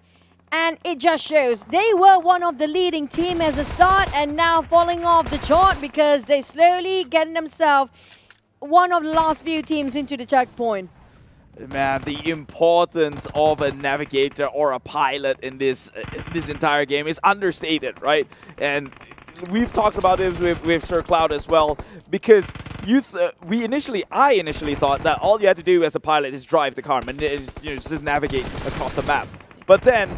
And it just shows they were one of the leading team as a start and now falling off the chart because they slowly getting themselves one of the last few teams into the checkpoint. Man, the importance of a navigator or a pilot in this entire game is understated, right? And we've talked about it with Sir Cloud as well, because I initially thought that all you had to do as a pilot is drive the car and just navigate across the map. But then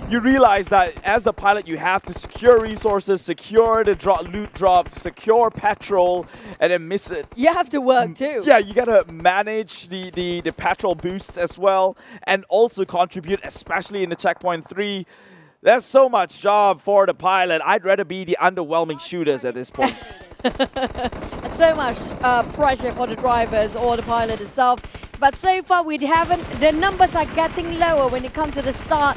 you realize that as the pilot, you have to secure resources, secure the loot drops, secure petrol, and then miss it. You have to work too. Yeah, you gotta manage the petrol boosts as well, and also contribute, especially in the checkpoint 3. There's so much job for the pilot. I'd rather be the underwhelming shooters at this point. And so much pressure for the drivers or the pilot itself. But so far we haven't, the numbers are getting lower when it comes to the start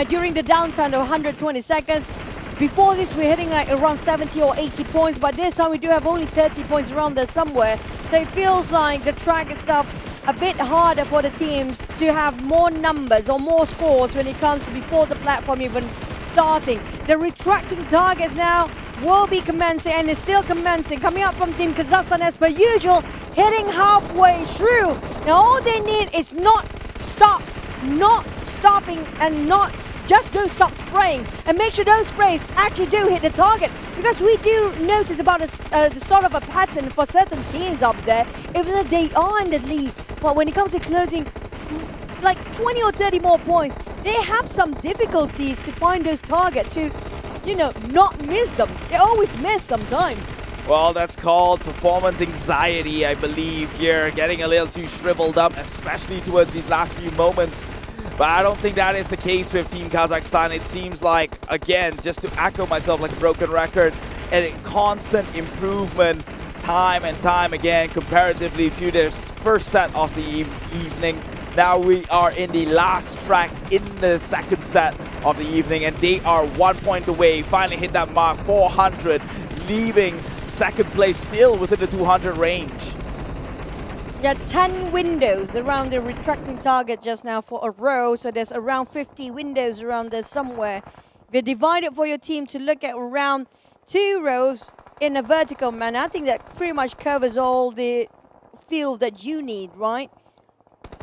during the downtime of 120 seconds. Before this we're hitting like around 70 or 80 points, but this time we do have only 30 points around there somewhere. So it feels like the track itself a bit harder for the teams to have more numbers or more scores when it comes to before the platform even starting. The retracting targets now will be commencing, and it's still commencing, coming up from Team Kazakhstan as per usual, hitting halfway through. Now all they need is not stopping and not just don't stop spraying, and make sure those sprays actually do hit the target, because we do notice about the sort of a pattern for certain teams up there, even though they are in the lead, but when it comes to closing like 20 or 30 more points, they have some difficulties to find those targets to, not miss them. They always miss sometimes. Well, that's called performance anxiety, I believe, here. Getting a little too shriveled up, especially towards these last few moments. But I don't think that is the case with Team Kazakhstan. It seems like, again, just to echo myself like a broken record, a constant improvement time and time again comparatively to this first set of the evening. Now we are in the last track in the 2nd set of the evening, and they are 1 point away. Finally hit that mark, 400, leaving 2nd place still within the 200 range. Yeah, 10 windows around the retracting target just now for a row, so there's around 50 windows around there somewhere. If you divide it for your team to look at around 2 rows in a vertical manner, I think that pretty much covers all the field that you need, right?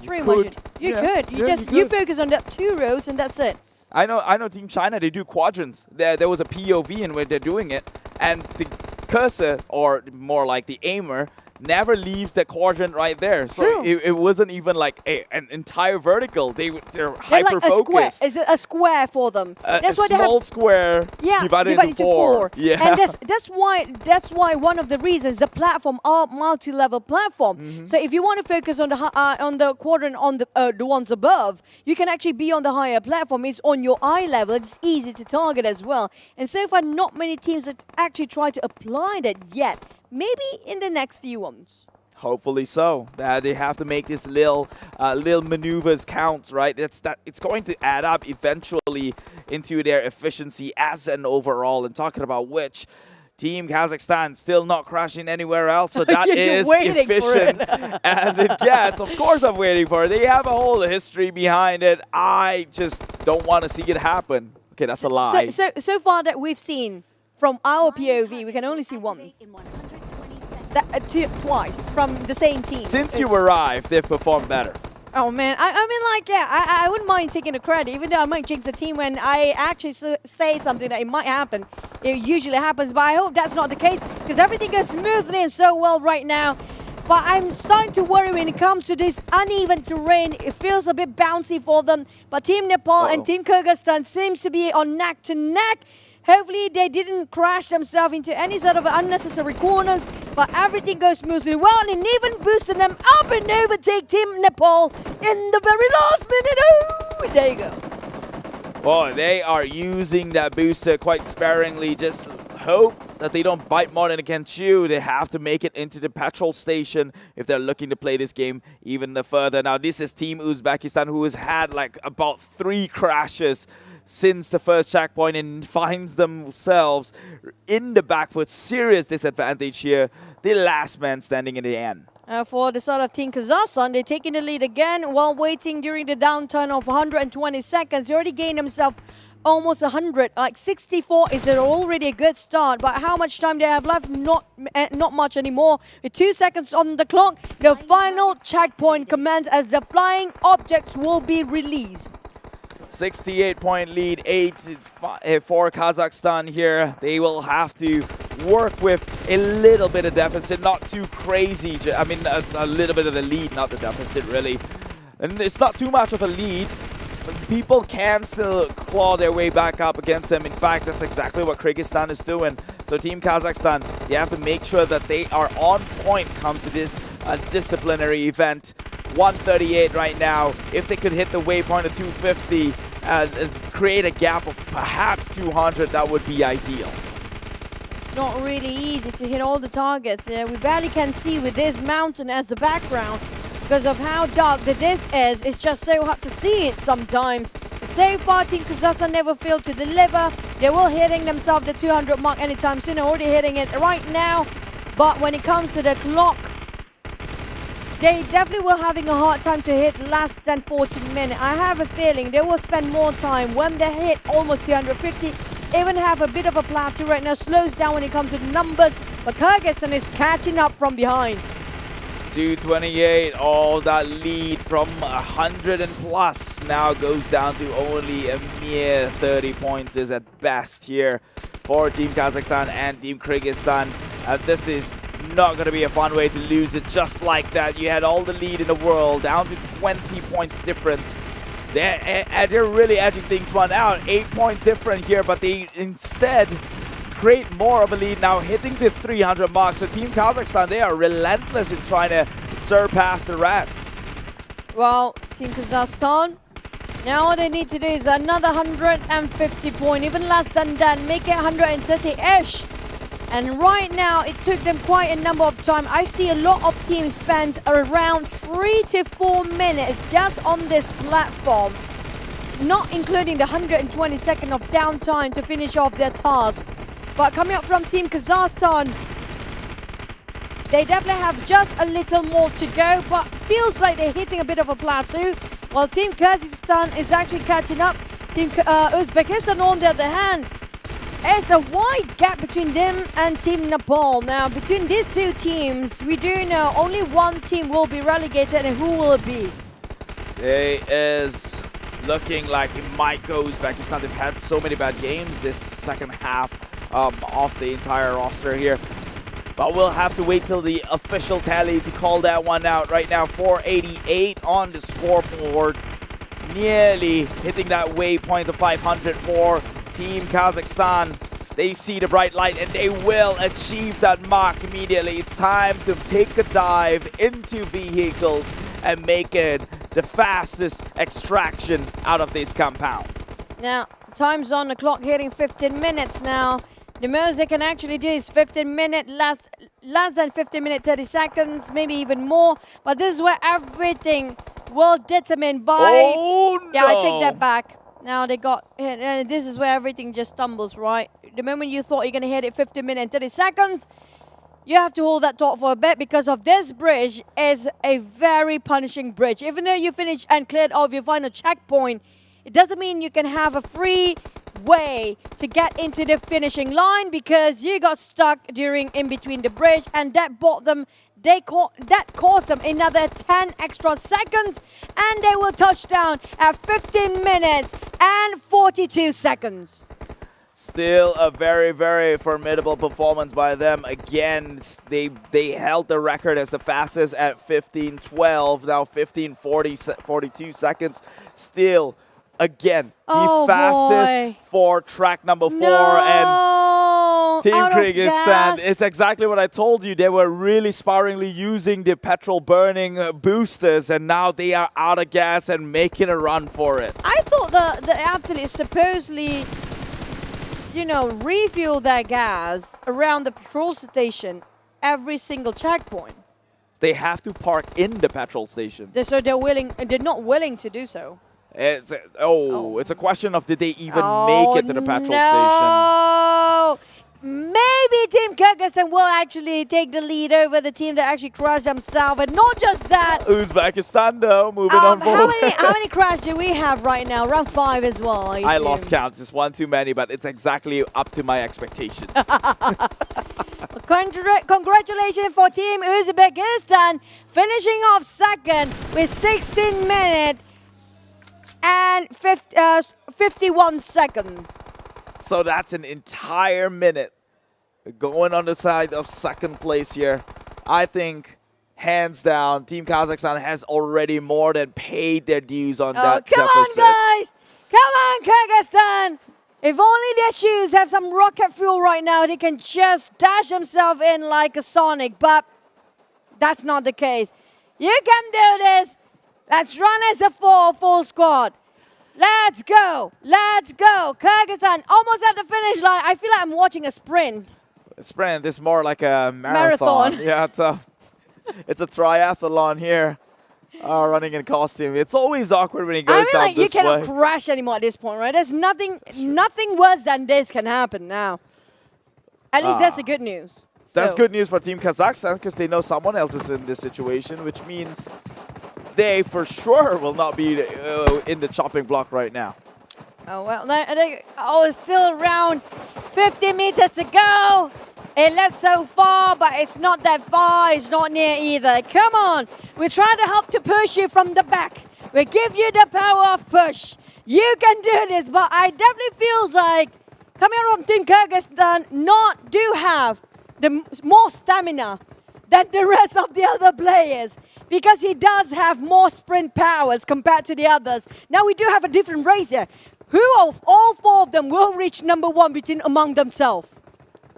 Pretty much. You could. You focus on that 2 rows and that's it. I know Team China, they do quadrants. There was a POV in where they're doing it, and the cursor, or more like the aimer, never leave the quadrant right there. So it wasn't even like an entire vertical. They're hyper focused. Is it a square for them? That's why they have square divided into four. Yeah, and that's why one of the reasons the platform are multi-level platform. So if you want to focus on the quadrant on the ones above, you can actually be on the higher platform. It's on your eye level. It's easy to target as well. And so far, not many teams that actually try to apply that yet. Maybe in the next few ones. Hopefully so. They have to make this little maneuvers count, right? It's going to add up eventually into their efficiency as an overall. And talking about which, Team Kazakhstan still not crashing anywhere else, so that is efficient as it gets. Of course I'm waiting for it. They have a whole history behind it. I just don't want to see it happen. Okay, that's a lie. So far that we've seen from our POV, we can only see once. Twice from the same team. Since you arrived, they've performed better. Oh man, I mean, like, yeah, I wouldn't mind taking the credit, even though I might jinx the team when I actually say something that it might happen. It usually happens, but I hope that's not the case, because everything goes smoothly and so well right now. But I'm starting to worry when it comes to this uneven terrain. It feels a bit bouncy for them. But Team Nepal and Team Kyrgyzstan seems to be on neck to neck. Hopefully they didn't crash themselves into any sort of unnecessary corners, but everything goes smoothly well, and even boosting them up and overtake Team Nepal in the very last minute. Oh, there you go. Well, they are using that booster quite sparingly. Just hope that they don't bite more than they can chew. They have to make it into the petrol station if they're looking to play this game even further. Now, this is Team Uzbekistan, who has had like about 3 crashes since the first checkpoint and finds themselves in the back foot. Serious disadvantage here. The last man standing in the end. For the side of Team Kazakhstan, they're taking the lead again while waiting during the downtime of 120 seconds. They already gained themselves almost 100. Like 64 is already a good start, but how much time they have left? Not much anymore. With 2 seconds on the clock, the final checkpoint commences as the flying objects will be released. 68-point lead, 8 for Kazakhstan here. They will have to work with a little bit of deficit, not too crazy. I mean, a little bit of the lead, not the deficit, really. And it's not too much of a lead. People can still claw their way back up against them. In fact, that's exactly what Kyrgyzstan is doing. So Team Kazakhstan, you have to make sure that they are on point comes to this disciplinary event. 138 right now. If they could hit the waypoint of 250 and create a gap of perhaps 200, that would be ideal. It's not really easy to hit all the targets. We barely can see with this mountain as the background because of how dark the disc is. It's just so hard to see it sometimes. But so far, Team Kazakhstan never failed to deliver. They will hitting themselves the 200 mark anytime soon. They're already hitting it right now. But when it comes to the clock, they definitely were having a hard time to hit less than 14 minutes. I have a feeling they will spend more time when they hit almost 250. Even have a bit of a plateau right now. Slows down when it comes to the numbers. But Kyrgyzstan is catching up from behind. 228, all that lead from 100 and plus now goes down to only a mere 30 points is at best here for Team Kazakhstan and Team Kyrgyzstan. This is not going to be a fun way to lose it just like that. You had all the lead in the world, down to 20 points different. They're really edging things one out. 8-point different here, but they instead create more of a lead now, hitting the 300 mark. So Team Kazakhstan, they are relentless in trying to surpass the rest. Well, Team Kazakhstan, now what they need to do is another 150 point, even less than that, make it 130-ish. And right now, it took them quite a number of time. I see a lot of teams spend around 3 to 4 minutes just on this platform, not including the 120 seconds of downtime to finish off their task. But coming up from Team Kazakhstan, they definitely have just a little more to go, but feels like they're hitting a bit of a plateau, while Team Kyrgyzstan is actually catching up. Team Uzbekistan, on the other hand, there's a wide gap between them and Team Nepal. Now, between these two teams, we do know only one team will be relegated, and who will it be? It is looking like it might go Uzbekistan. They've had so many bad games this second half of the entire roster here. But we'll have to wait till the official tally to call that one out. Right now, 488 on the scoreboard. Nearly hitting that waypoint of 500 for Team Kazakhstan. They see the bright light and they will achieve that mark immediately. It's time to take a dive into vehicles and make it the fastest extraction out of this compound. Now, time's on the clock, hitting 15 minutes now. The most they can actually do is 15 minutes, less than 15 minutes, 30 seconds, maybe even more. But this is where everything will determine by... Oh, no. Yeah, I take that back. Now they got hit, and this is where everything just stumbles, right? The moment you thought you're going to hit it 15 minutes and 30 seconds, you have to hold that thought for a bit because of this bridge is a very punishing bridge. Even though you finish and cleared off your final checkpoint, it doesn't mean you can have a free way to get into the finishing line because you got stuck during in between the bridge, and that bought them, that cost them another 10 extra seconds, and they will touch down at 15 minutes and 42 seconds. Still a very, very formidable performance by them. Again, they held the record as the fastest at 15:12, now 15:42 seconds. Still, again, the fastest for track number 4. And Team Kyrgyzstan, it's exactly what I told you. They were really sparingly using the petrol burning boosters, and now they are out of gas and making a run for it. I thought the athletes supposedly, you know, refuel their gas around the petrol station every single checkpoint. They have to park in the petrol station. So they're not willing to do so. It's it's a question of did they even make it to the petrol station? Maybe Team Kyrgyzstan will actually take the lead over the team that actually crashed themselves, and not just that. Uzbekistan though, moving on forward. How many crashes do we have right now? Round 5 as well, I lost count. It's one too many, but it's exactly up to my expectations. Congratulations for Team Uzbekistan, finishing off second with 16 minutes and 51 seconds. So that's an entire minute going on the side of second place here. I think, hands down, Team Kazakhstan has already more than paid their dues on that come deficit. on, guys! Come on, Kyrgyzstan! If only their shoes have some rocket fuel right now, they can just dash themselves in like a Sonic, but that's not the case. You can do this! Let's run as a full squad. Let's go! Let's go! Kyrgyzstan almost at the finish line. I feel like I'm watching a sprint. A sprint is more like a marathon. Yeah, it's a triathlon here. Running in costume. It's always awkward when he goes down this way. You cannot crash anymore at this point, right? There's nothing worse than this can happen now. At least that's the good news. That's good news for Team Kazakhstan because they know someone else is in this situation, which means they for sure will not be in the chopping block right now. Oh, well, it's still around 50 meters to go. It looks so far, but it's not that far. It's not near either. Come on. We're trying to help to push you from the back. We give you the power of push. You can do this, but I definitely feels like coming from Team Kyrgyzstan do have the more stamina than the rest of the other players, because he does have more sprint powers compared to the others. Now we do have a different race here. Who of all 4 of them will reach number 1 among themselves?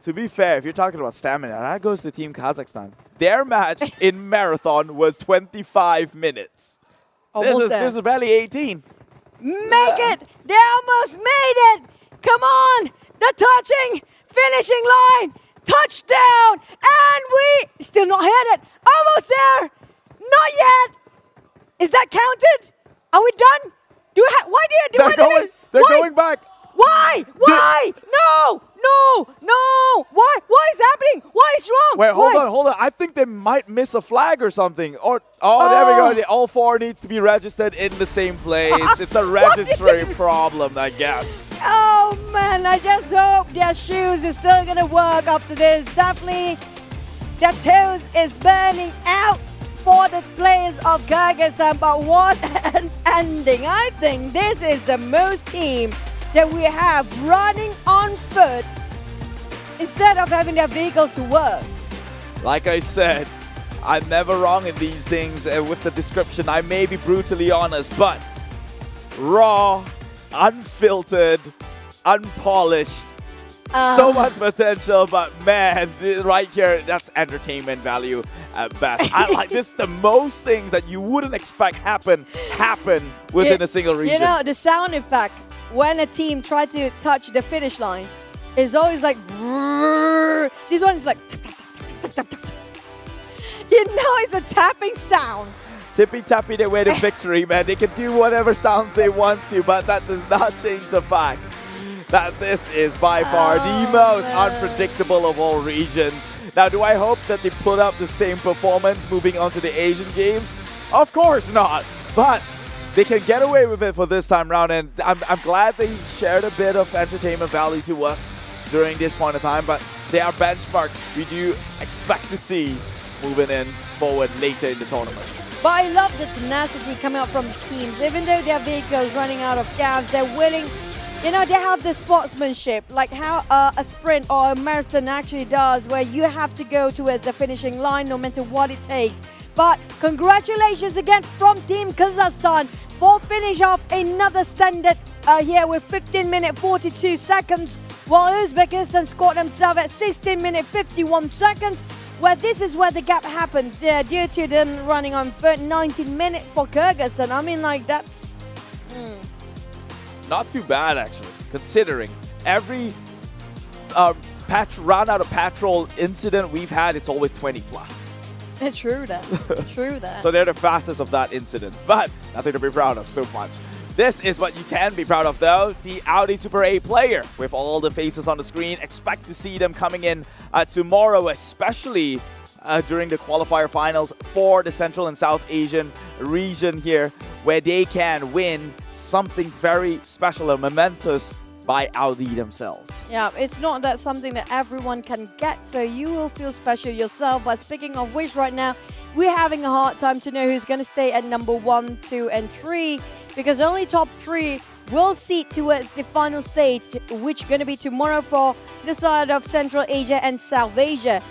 To be fair, if you're talking about stamina, that goes to Team Kazakhstan. Their match in marathon was 25 minutes. This is barely 18. Make it! They almost made it! Come on! The touching, finishing line, touchdown, and we still not hit it. Almost there! Not yet! Is that counted? Are we done? They're going back. Why? No! What is happening? What is wrong? Wait, hold on. I think they might miss a flag or something. There we go. All 4 needs to be registered in the same place. It's a registry problem, I guess. Oh man, I just hope their shoes is still gonna work after this. Definitely, their toes is burning out for the players of Kyrgyzstan, but what an ending. I think this is the most team that we have running on foot instead of having their vehicles to work. Like I said, I'm never wrong in these things with the description. I may be brutally honest, but raw, unfiltered, unpolished, so much potential, but man, right here, that's entertainment value at best. I like this. The most things that you wouldn't expect happen within a single region. You know, the sound effect when a team tries to touch the finish line is always like, this one is like, you know, it's a tapping sound. Tippy-tappy their way to victory, man. They can do whatever sounds they want to, but that does not change the fact that this is by far the most unpredictable of all regions. Now, do I hope that they put up the same performance moving on to the Asian Games? Of course not, but they can get away with it for this time round, and I'm glad they shared a bit of entertainment value to us during this point of time, but they are benchmarks we do expect to see moving in forward later in the tournament. But I love the tenacity coming out from the teams. Even though their vehicles running out of gas, they're willing. You know, they have the sportsmanship, like how a sprint or a marathon actually does, where you have to go towards the finishing line no matter what it takes. But congratulations again from Team Kazakhstan for finish off another standard here with 15 minutes 42 seconds, while Uzbekistan scored themselves at 16 minutes 51 seconds. Well, this is where the gap happens due to them running on 19 minutes for Kyrgyzstan. I mean, like, that's... Not too bad, actually, considering every run out of petrol incident we've had, it's always 20 plus. True that. True that. So they're the fastest of that incident, but nothing to be proud of so much. This is what you can be proud of, though. The Audi Super A player, with all the faces on the screen. Expect to see them coming in tomorrow, especially during the qualifier finals for the Central and South Asian region here, where they can win something very special and momentous by Audi themselves. Yeah, it's not that something that everyone can get, so you will feel special yourself. But speaking of which, right now, we're having a hard time to know who's going to stay at number 1, 2, and 3, because only top 3 will seed towards the final stage, which is going to be tomorrow for the side of Central Asia and South Asia.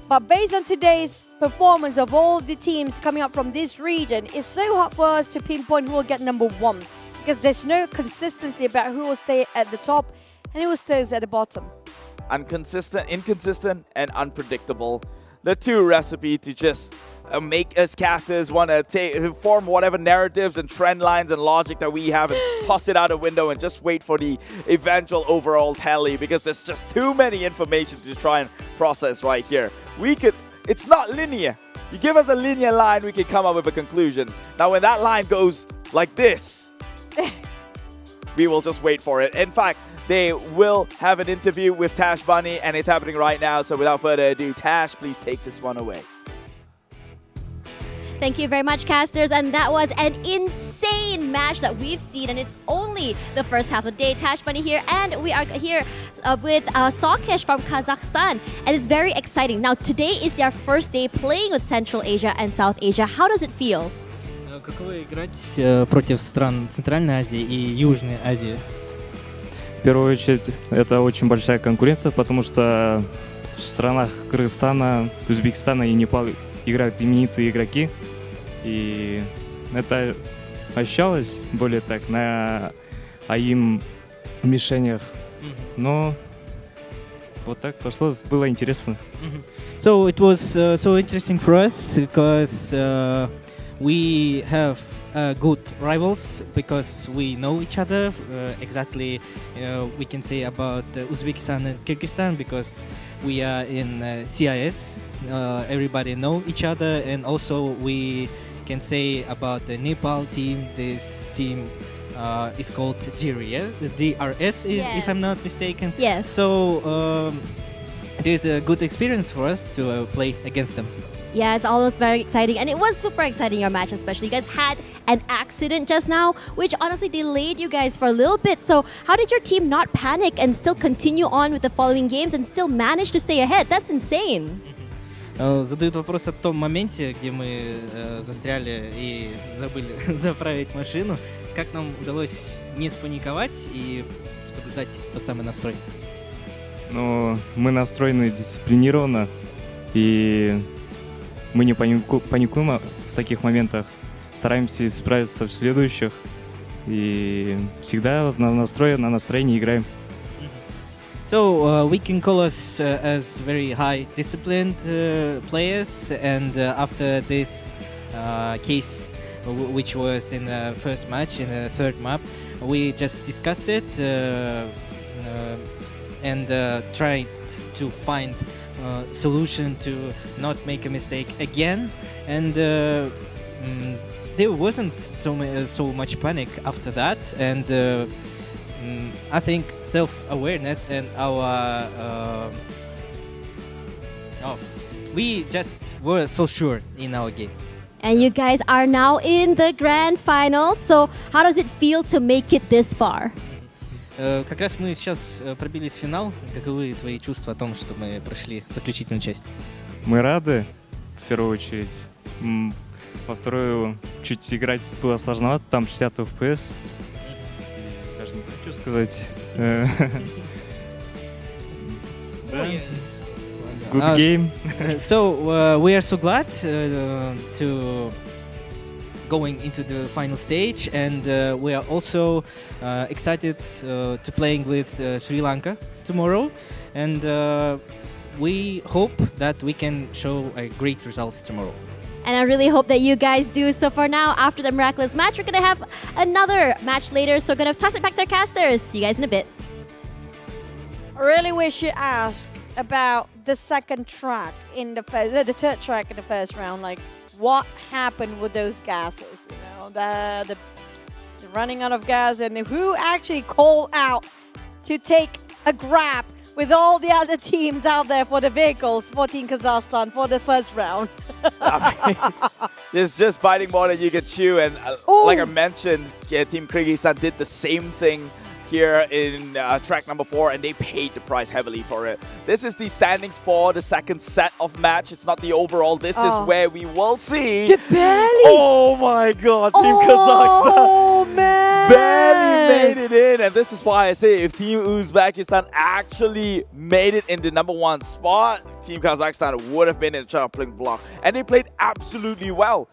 But based on today's performance of all the teams coming up from this region, it's so hard for us to pinpoint who will get number 1, because there's no consistency about who will stay at the top and who stays at the bottom. Inconsistent, and unpredictable. The two recipe to just make us casters want to form whatever narratives and trend lines and logic that we have and toss it out a window and just wait for the eventual overall tally, because there's just too many information to try and process right here. It's not linear. You give us a linear line, we can come up with a conclusion. Now when that line goes like this, we will just wait for it. In fact, they will have an interview with Tash Bunny, and it's happening right now. So without further ado, Tash, please take this one away. Thank you very much, casters, and that was an insane match that we've seen, and it's only the first half of the day. Tash Bunny here, and we are here with Sokesh from Kazakhstan, and it's very exciting. Now, today is their first day playing with Central Asia and South Asia. How does it feel? Каково играть против стран Центральной Азии и Южной Азии? В первую очередь, это очень большая конкуренция, потому что в странах Кыргызстана, Узбекистана и Непала играют именитые игроки. И это ощущалось более так на им мишенях. Но вот так пошло, было интересно. So it was so interesting for us because we have good rivals because we know each other. Exactly, we can say about Uzbekistan and Kyrgyzstan because we are in CIS. Everybody know each other, and also we can say about the Nepal team. This team is called DRS, if I'm not mistaken. Yes. So there's a good experience for us to play against them. Yeah, it's always very exciting, and it was super exciting, your match especially. You guys had an accident just now, which honestly delayed you guys for a little bit. So how did your team not panic and still continue on with the following games and still manage to stay ahead? That's insane. Задают вопрос о том моменте, где мы застряли и забыли заправить машину. Как нам удалось не спаниковать и соблюдать тот самый настрой? Но мы настроены дисциплинированно, И мы не паникуем в таких моментах, стараемся справиться в следующих и всегда на настроении играем. So we can call us as very high disciplined players, and after this case, which was in the first match, in the third map, we just discussed it and tried to find a solution to not make a mistake again, and there wasn't so much panic after that, and I think self-awareness and our we just were so sure in our game. And you guys are now in the grand final. So how does it feel to make it this far? Как раз мы сейчас пробились в финал. Каковы твои чувства о том, что мы прошли заключительную часть? Мы рады, в первую очередь. Во вторую чуть играть было сложновато, там 60 FPS. Даже не знаю, что сказать. Good game. So we are so glad to going into the final stage, and we are also excited to playing with Sri Lanka tomorrow, and we hope that we can show great results tomorrow. And I really hope that you guys do. So for now, after the miraculous match, we're going to have another match later. So we're going to toss it back to our casters. See you guys in a bit. I really wish you ask about the second track in the third track in the first round. Like, what happened with those gases? You know, the running out of gas, and who actually called out to take a grab with all the other teams out there for the vehicles for Team Kazakhstan for the first round. It's just biting more than you can chew, and like I mentioned, Team Kyrgyzstan did the same thing here in track number 4, and they paid the price heavily for it. This is the standings for the second set of match. It's not the overall. This is where we will see. The barely. Oh my God, Team Kazakhstan. Oh man. Barely made it in, and this is why I say if Team Uzbekistan actually made it in the #1 spot, Team Kazakhstan would have been in the chopping block, and they played absolutely well.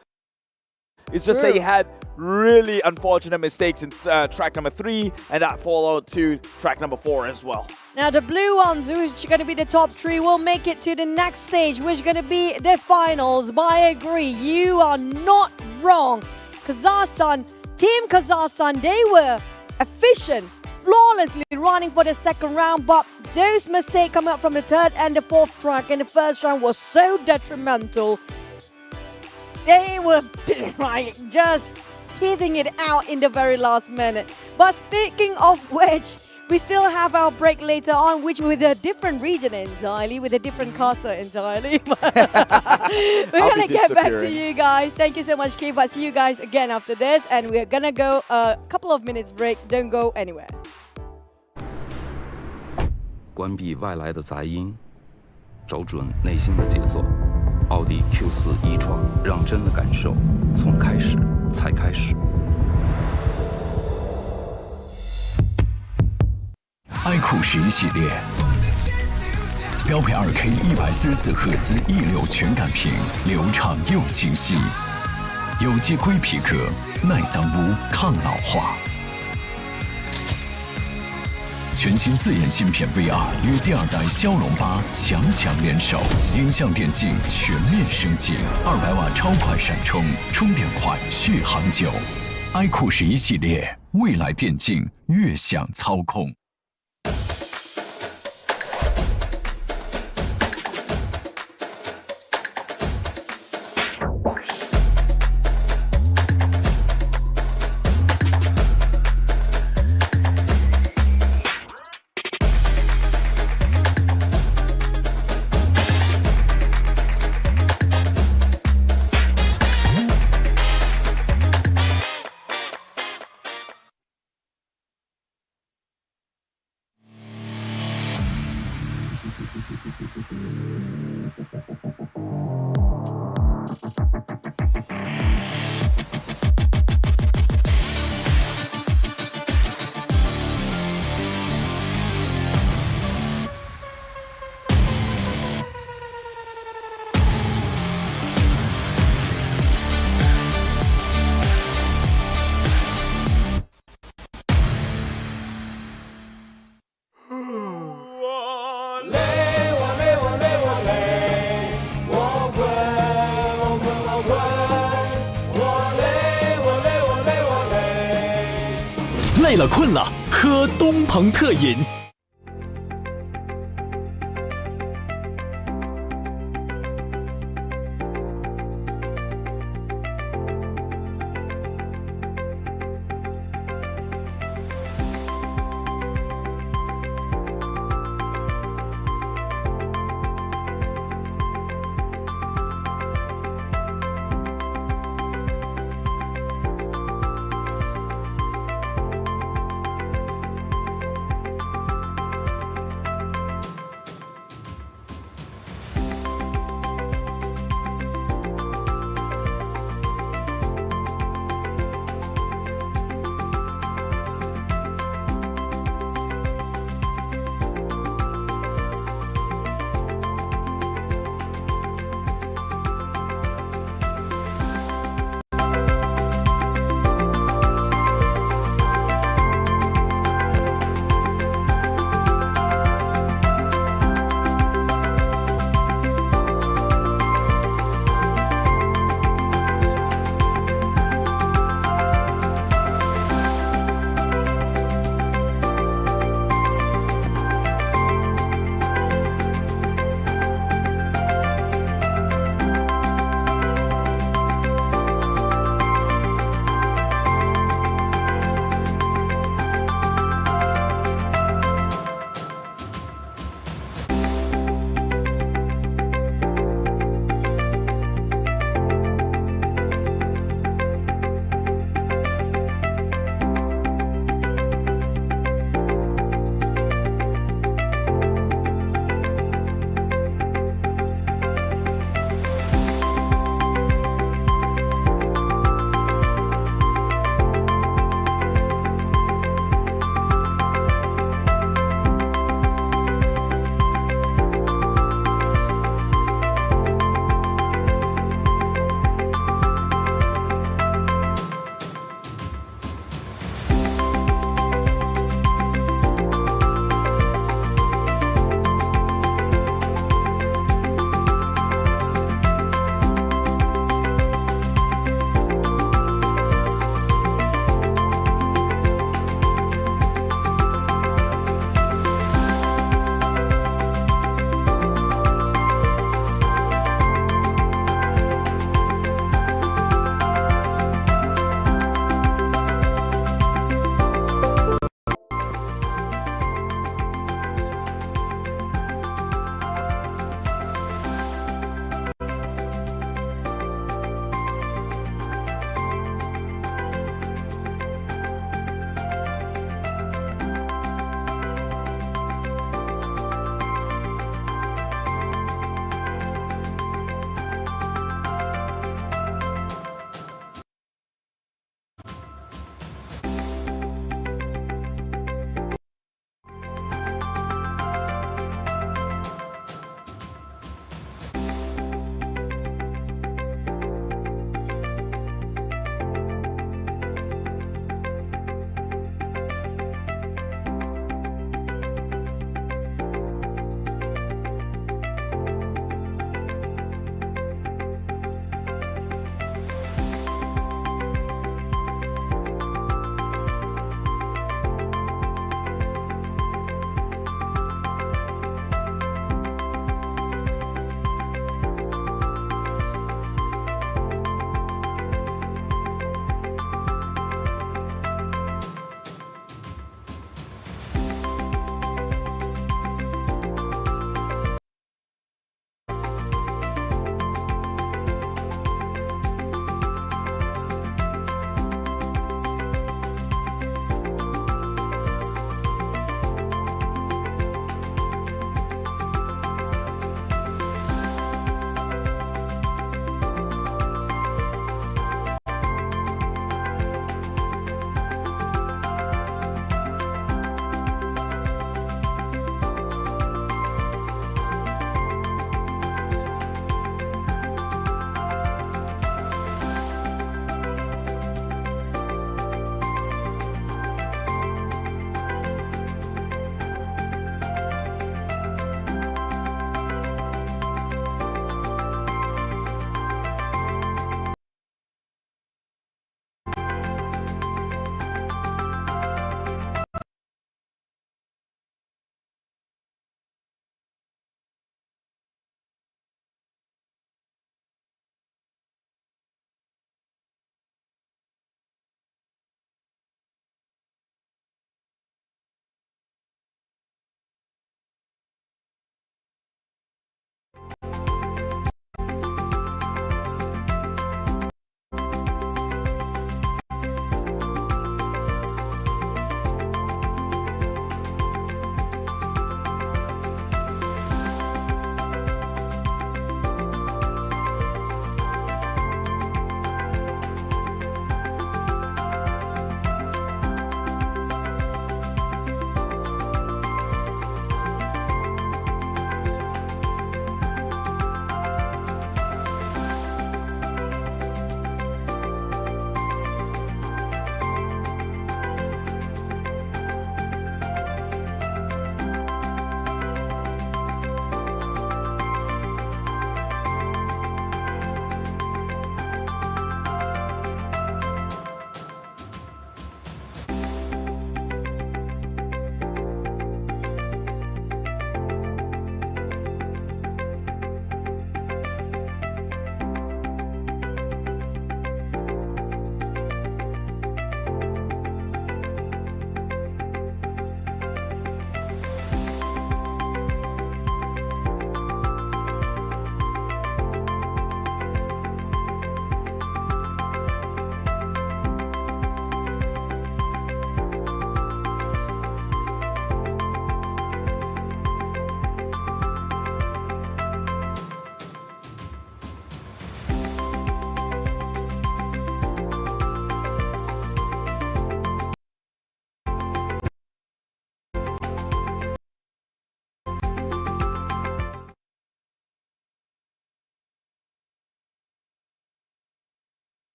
It's just they had really unfortunate mistakes in track number 3, and that followed to track number 4 as well. Now the blue ones, who's going to be the top 3, will make it to the next stage, which is going to be the finals. But I agree, you are not wrong. Kazakhstan, Team Kazakhstan, they were efficient, flawlessly running for the second round, but those mistakes coming up from the third and the fourth track in the first round was so detrimental. They were like just teething it out in the very last minute. But speaking of which, we still have our break later on, which with a different region entirely, with a different caster entirely. We're going to get back to you guys. Thank you so much, Keith. I'll see you guys again after this. And we're going to go a couple of minutes break. Don't go anywhere. 关闭外来的杂音，找准内心的节奏。奥迪 Q4 一创，让真的感受从开始才开始。iQOO11系列，标配2K 144赫兹1.6全感屏，流畅又清晰，有机硅皮革，耐脏污、抗老化。全新自研芯片 VR 与第2代骁龙8强联手，影像电竞全面升级，200瓦超快闪充，充电快，续航久。iQOO11系列，未来电竞越想操控。累了困了，喝东鹏特饮。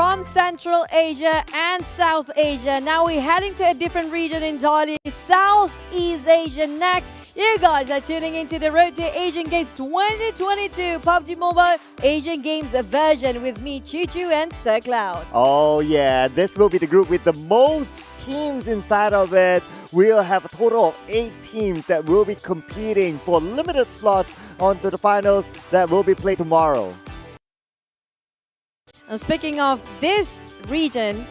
from Central Asia and South Asia. Now we're heading to a different region entirely, Southeast Asia next. You guys are tuning into the Road to Asian Games 2022 PUBG Mobile Asian Games version with me, Choo Choo and Sir Cloud. Oh yeah, this will be the group with the most teams inside of it. We'll have a total of 8 teams that will be competing for limited slots onto the finals that will be played tomorrow. And speaking of this region,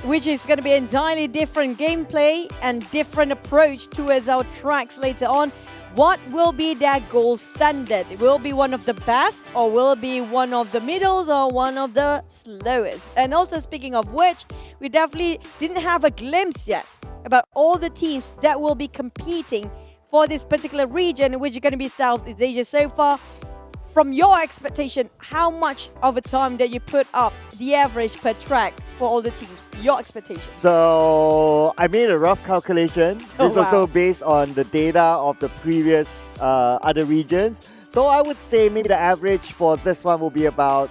which is going to be entirely different gameplay and different approach towards our tracks later on, what will be their gold standard? Will it be one of the best, or will it be one of the middles, or one of the slowest? And also, speaking of which, we definitely didn't have a glimpse yet about all the teams that will be competing for this particular region, which is going to be Southeast Asia so far. From your expectation, how much of a time that you put up the average per track for all the teams? Your expectation. So I made a rough calculation. This is also based on the data of the previous other regions. So I would say maybe the average for this one will be about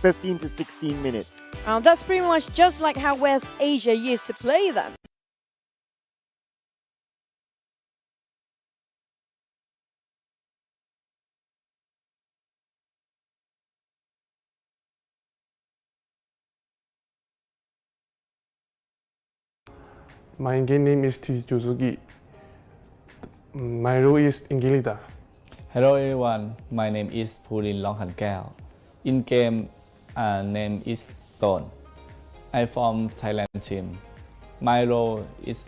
15 to 16 minutes. That's pretty much just like how West Asia used to play them. My game name is Tijuzuki. My role is Ingilita. Hello everyone, my name is Pulin Longhankao. In game, name is Stone. I'm from Thailand team. My role is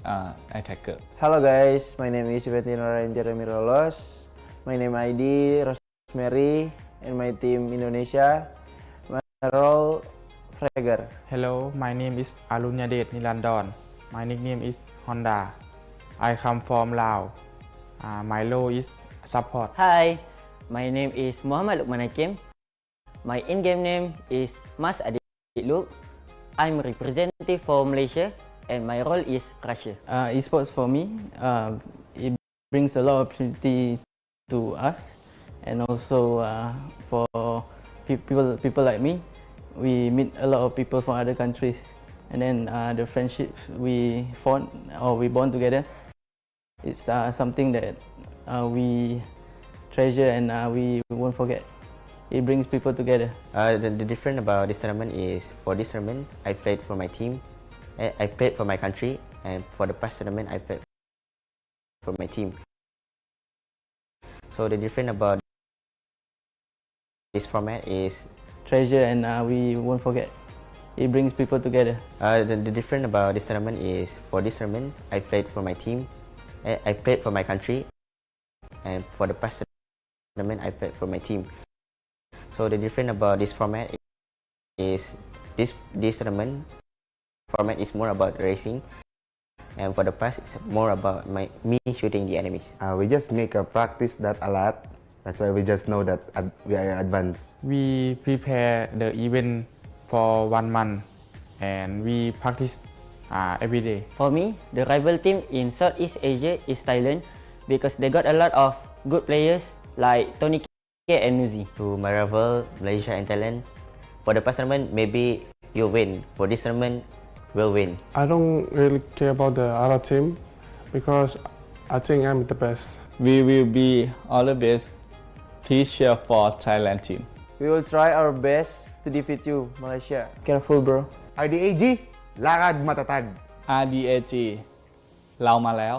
attacker. Hello guys, my name is Valentino Jeremy Rolos. My name ID Rosemary and my team Indonesia. My role Fragger. Hello, my name is Alunyadit Nilandon. My nickname is Honda. I come from Laos. My role is support. Hi, my name is Muhammad Lukman Hakim. My in-game name is Mas Adik Luk. I'm representative for Malaysia and my role is Crusher. Esports for me, it brings a lot of opportunity to us, and also for people like me, we meet a lot of people from other countries. And then the friendships we formed or we bond together, it's something that we treasure and we won't forget. It brings people together. The difference about this tournament is, for this tournament, I played for my team, I played for my country, and for the past tournament, I played for my team. So the difference about this format is treasure and we won't forget. It brings people together. The difference about this tournament is, for this tournament, I played for my team, I played for my country, and for the past tournament, I played for my team. So the difference about this format is, this tournament format is more about racing, and for the past, it's more about me shooting the enemies. We just make a practice that a lot. That's why we just know that we are advanced. We prepare the event for 1 month and we practice every day. For me, the rival team in Southeast Asia is Thailand because they got a lot of good players like Tony K and Nuzi. To my rival, Malaysia and Thailand, for the past tournament, maybe you win. For this tournament, we'll win. I don't really care about the other team because I think I'm the best. We will be all the best. Please cheer for Thailand team. We will try our best to defeat you, Malaysia. Careful, bro. RDAG, lakad matatag. RDAG เรามาแล้ว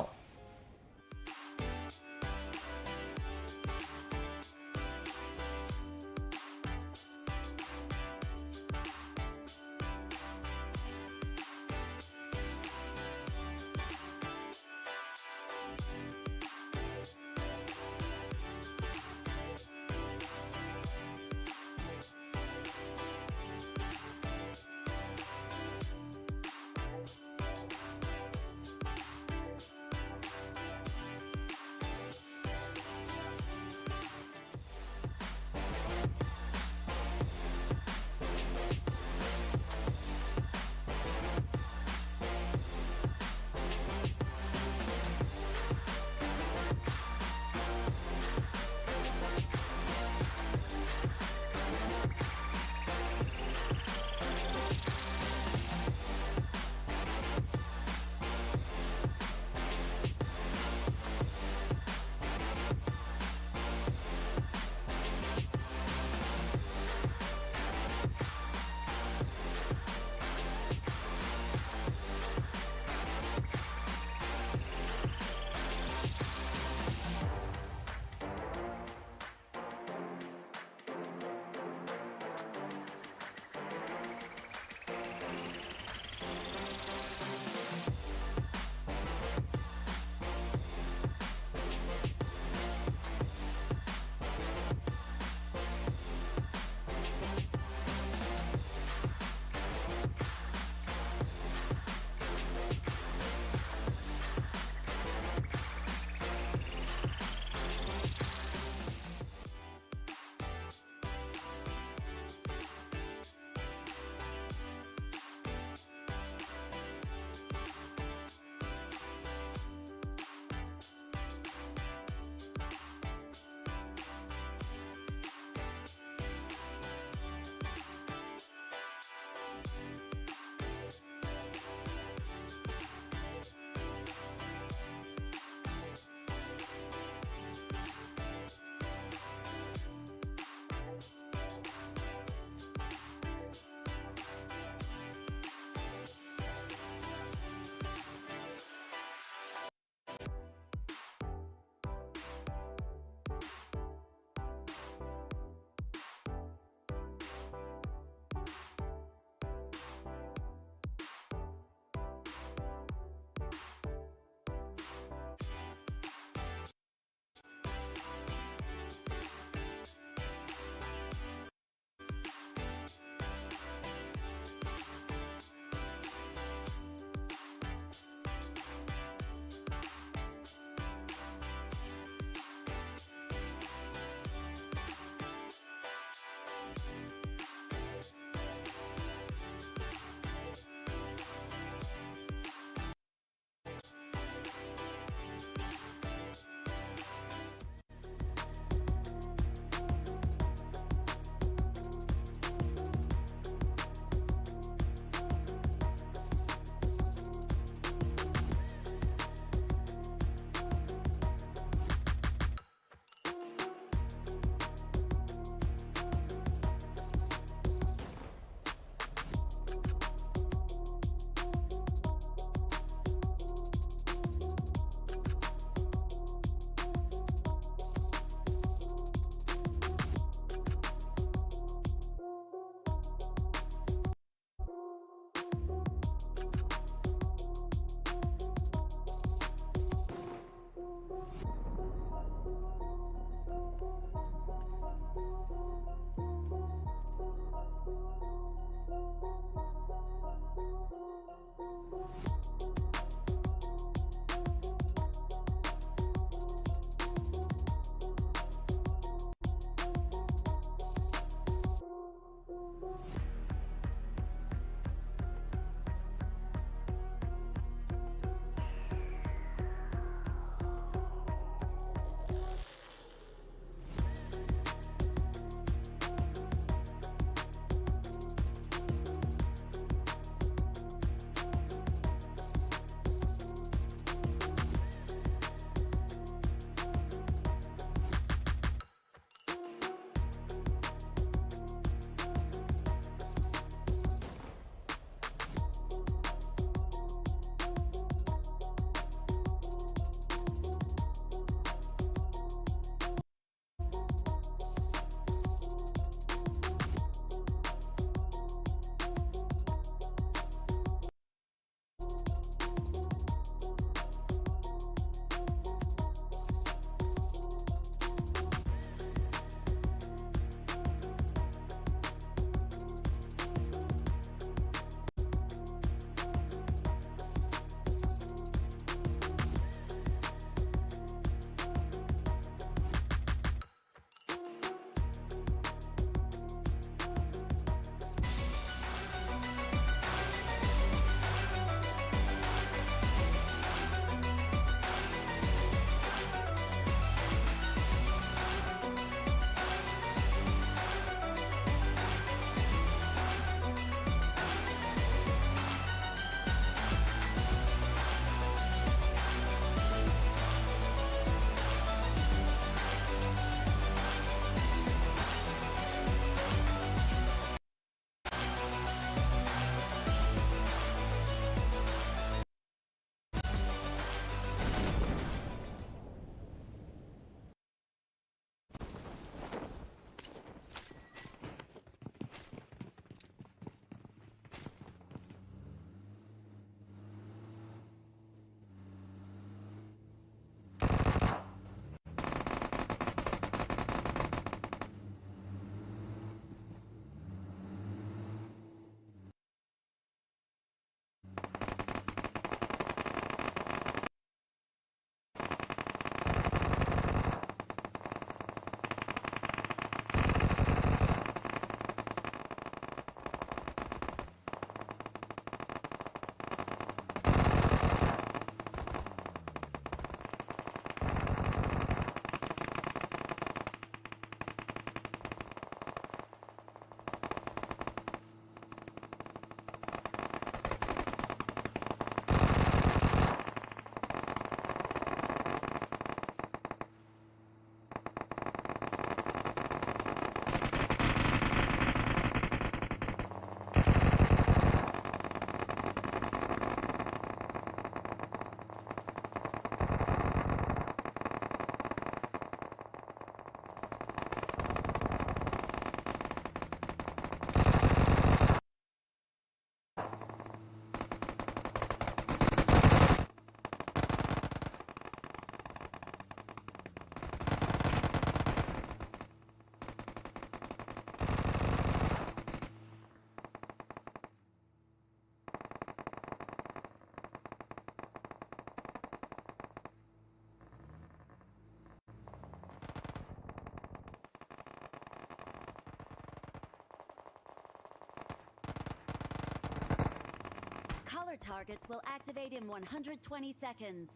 targets will activate in 120 seconds.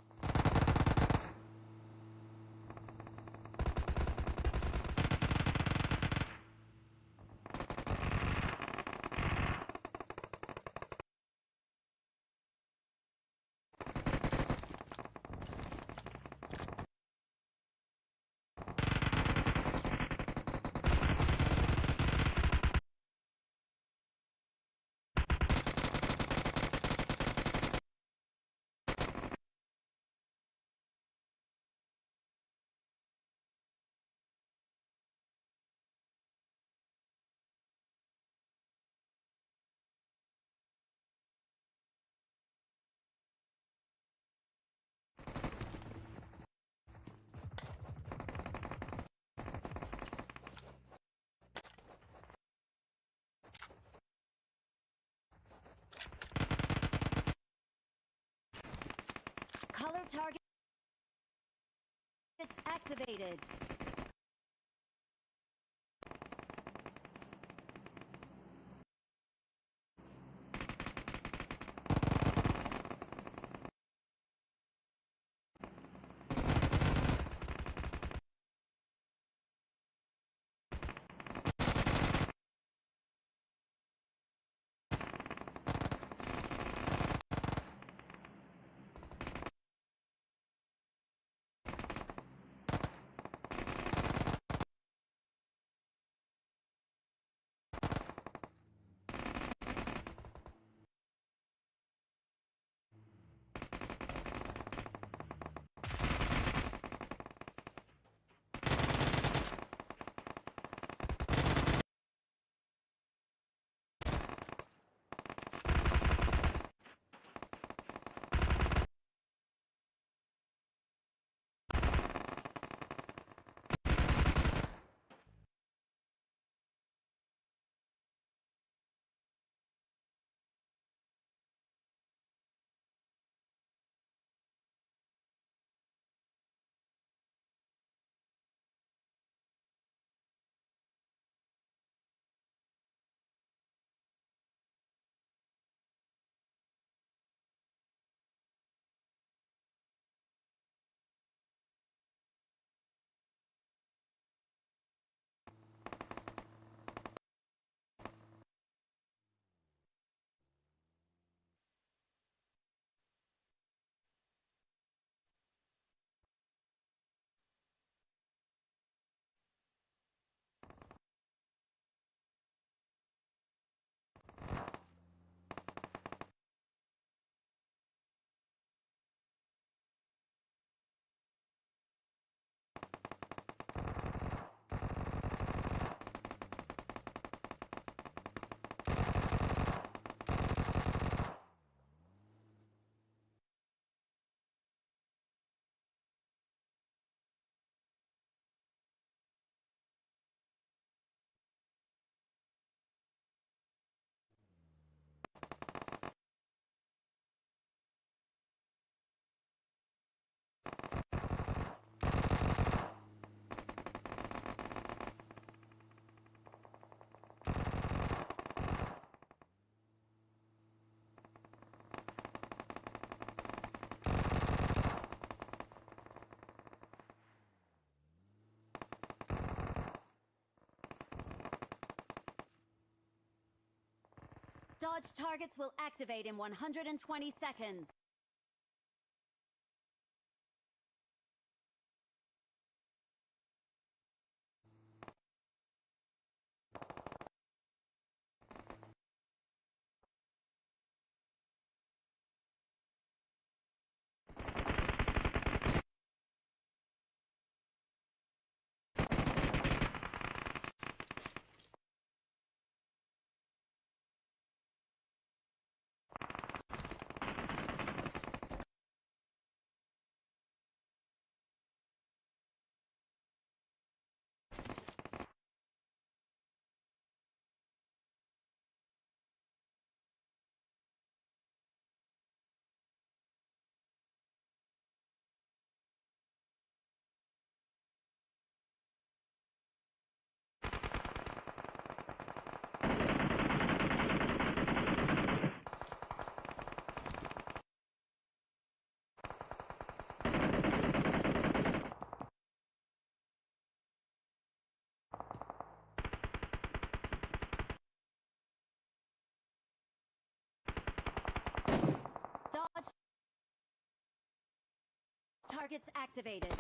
Color targets activated. Dodge targets will activate in 120 seconds. targets activated.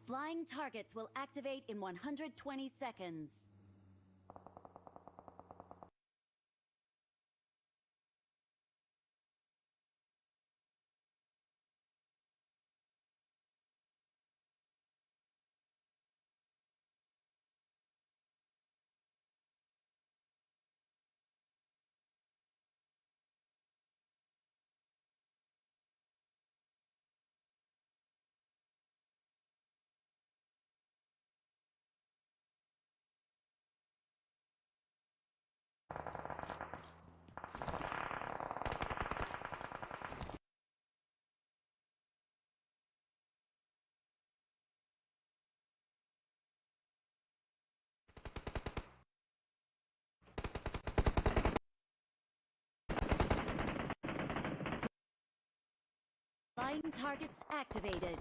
Flying targets will activate in 120 seconds. Flying targets activated.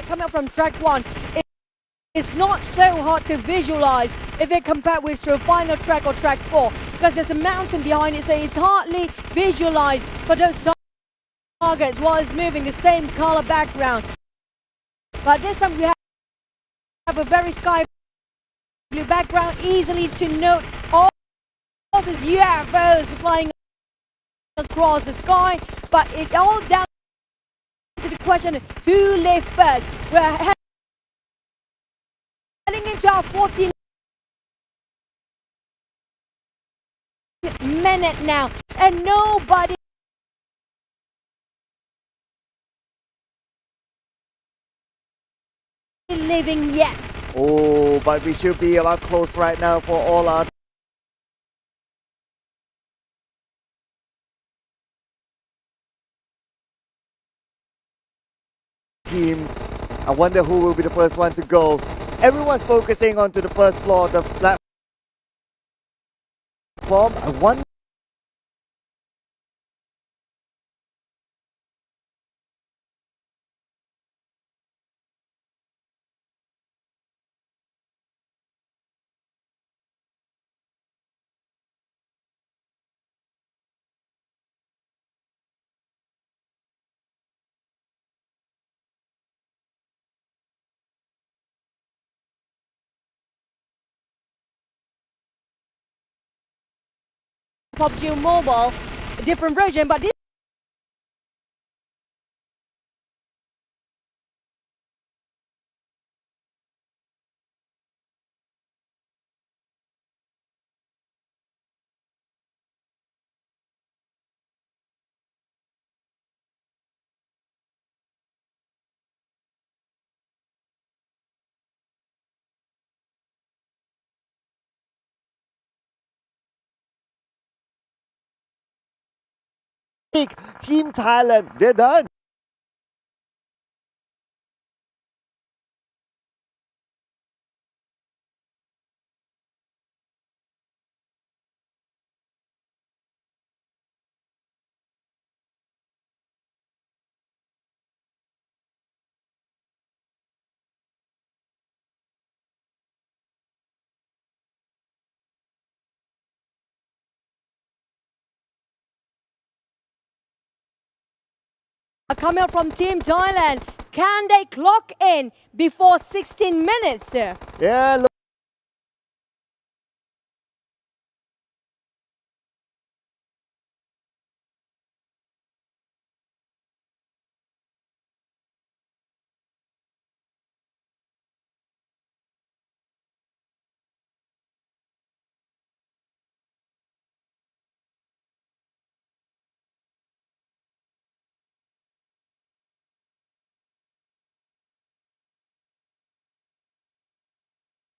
Coming up from track 1, it's not so hard to visualize if it compared with the final track or track 4, because there's a mountain behind it, so it's hardly visualized for those targets while it's moving the same color background. But this time we have a very sky blue background, easily to note all these UFOs flying across the sky, but it all down to the question who lived first. We're heading into our 14th minute now, and nobody living yet. Oh, but we should be about close right now for all our teams. I wonder who will be the first one to go. Everyone's focusing onto the first floor of the platform. I wonder PUBG Mobile, a different version, but this Team Thailand, they're done. coming up from Team Thailand. Can they clock in before 16 minutes? Yeah, look.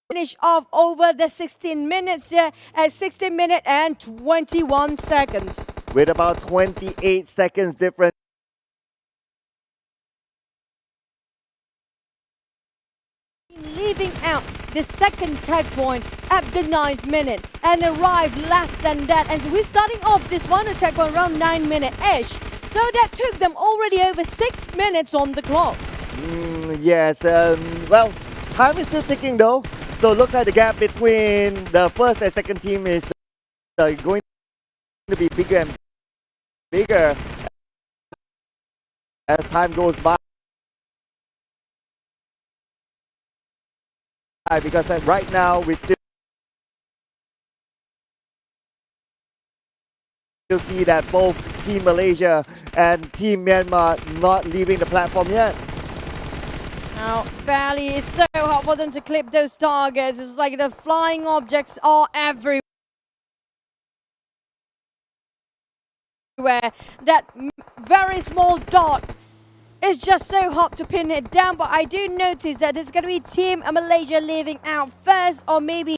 Finish off over the 16 minutes at 16 minutes and 21 seconds. With about 28 seconds difference. Leaving out the second checkpoint at the 9th minute and arrived less than that. And we're starting off this final checkpoint around 9 minutes-ish. So that took them already over 6 minutes on the clock. Yes, well, time is still ticking though. So it looks like the gap between the first and second team is going to be bigger and bigger as time goes by. Because right now we still see that both Team Malaysia and Team Myanmar not leaving the platform yet. Now, barely, it's so hard for them to clip those targets. It's like the flying objects are everywhere. That very small dot is just so hard to pin it down. But I do notice that there's going to be Team Malaysia leaving out first, or maybe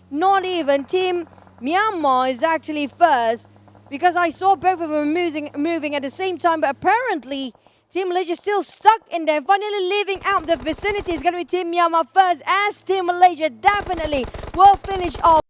not even Team Myanmar is actually first, because I saw both of them moving at the same time, but apparently Team Malaysia still stuck in there. Finally leaving out the vicinity is going to be Team Myanmar first, as Team Malaysia definitely will finish off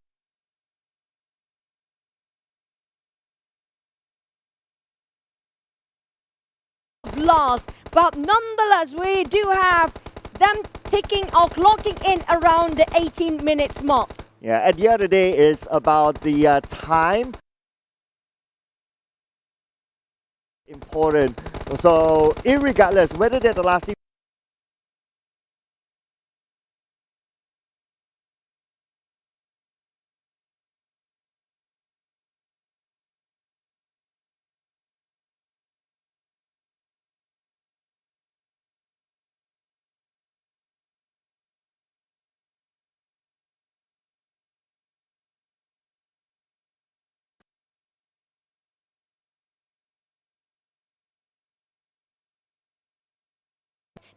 last. But nonetheless, we do have them ticking or clocking in around the 18 minutes mark. Yeah, at the end of the day, it's about the time. Important. So, irregardless, whether they're the last team.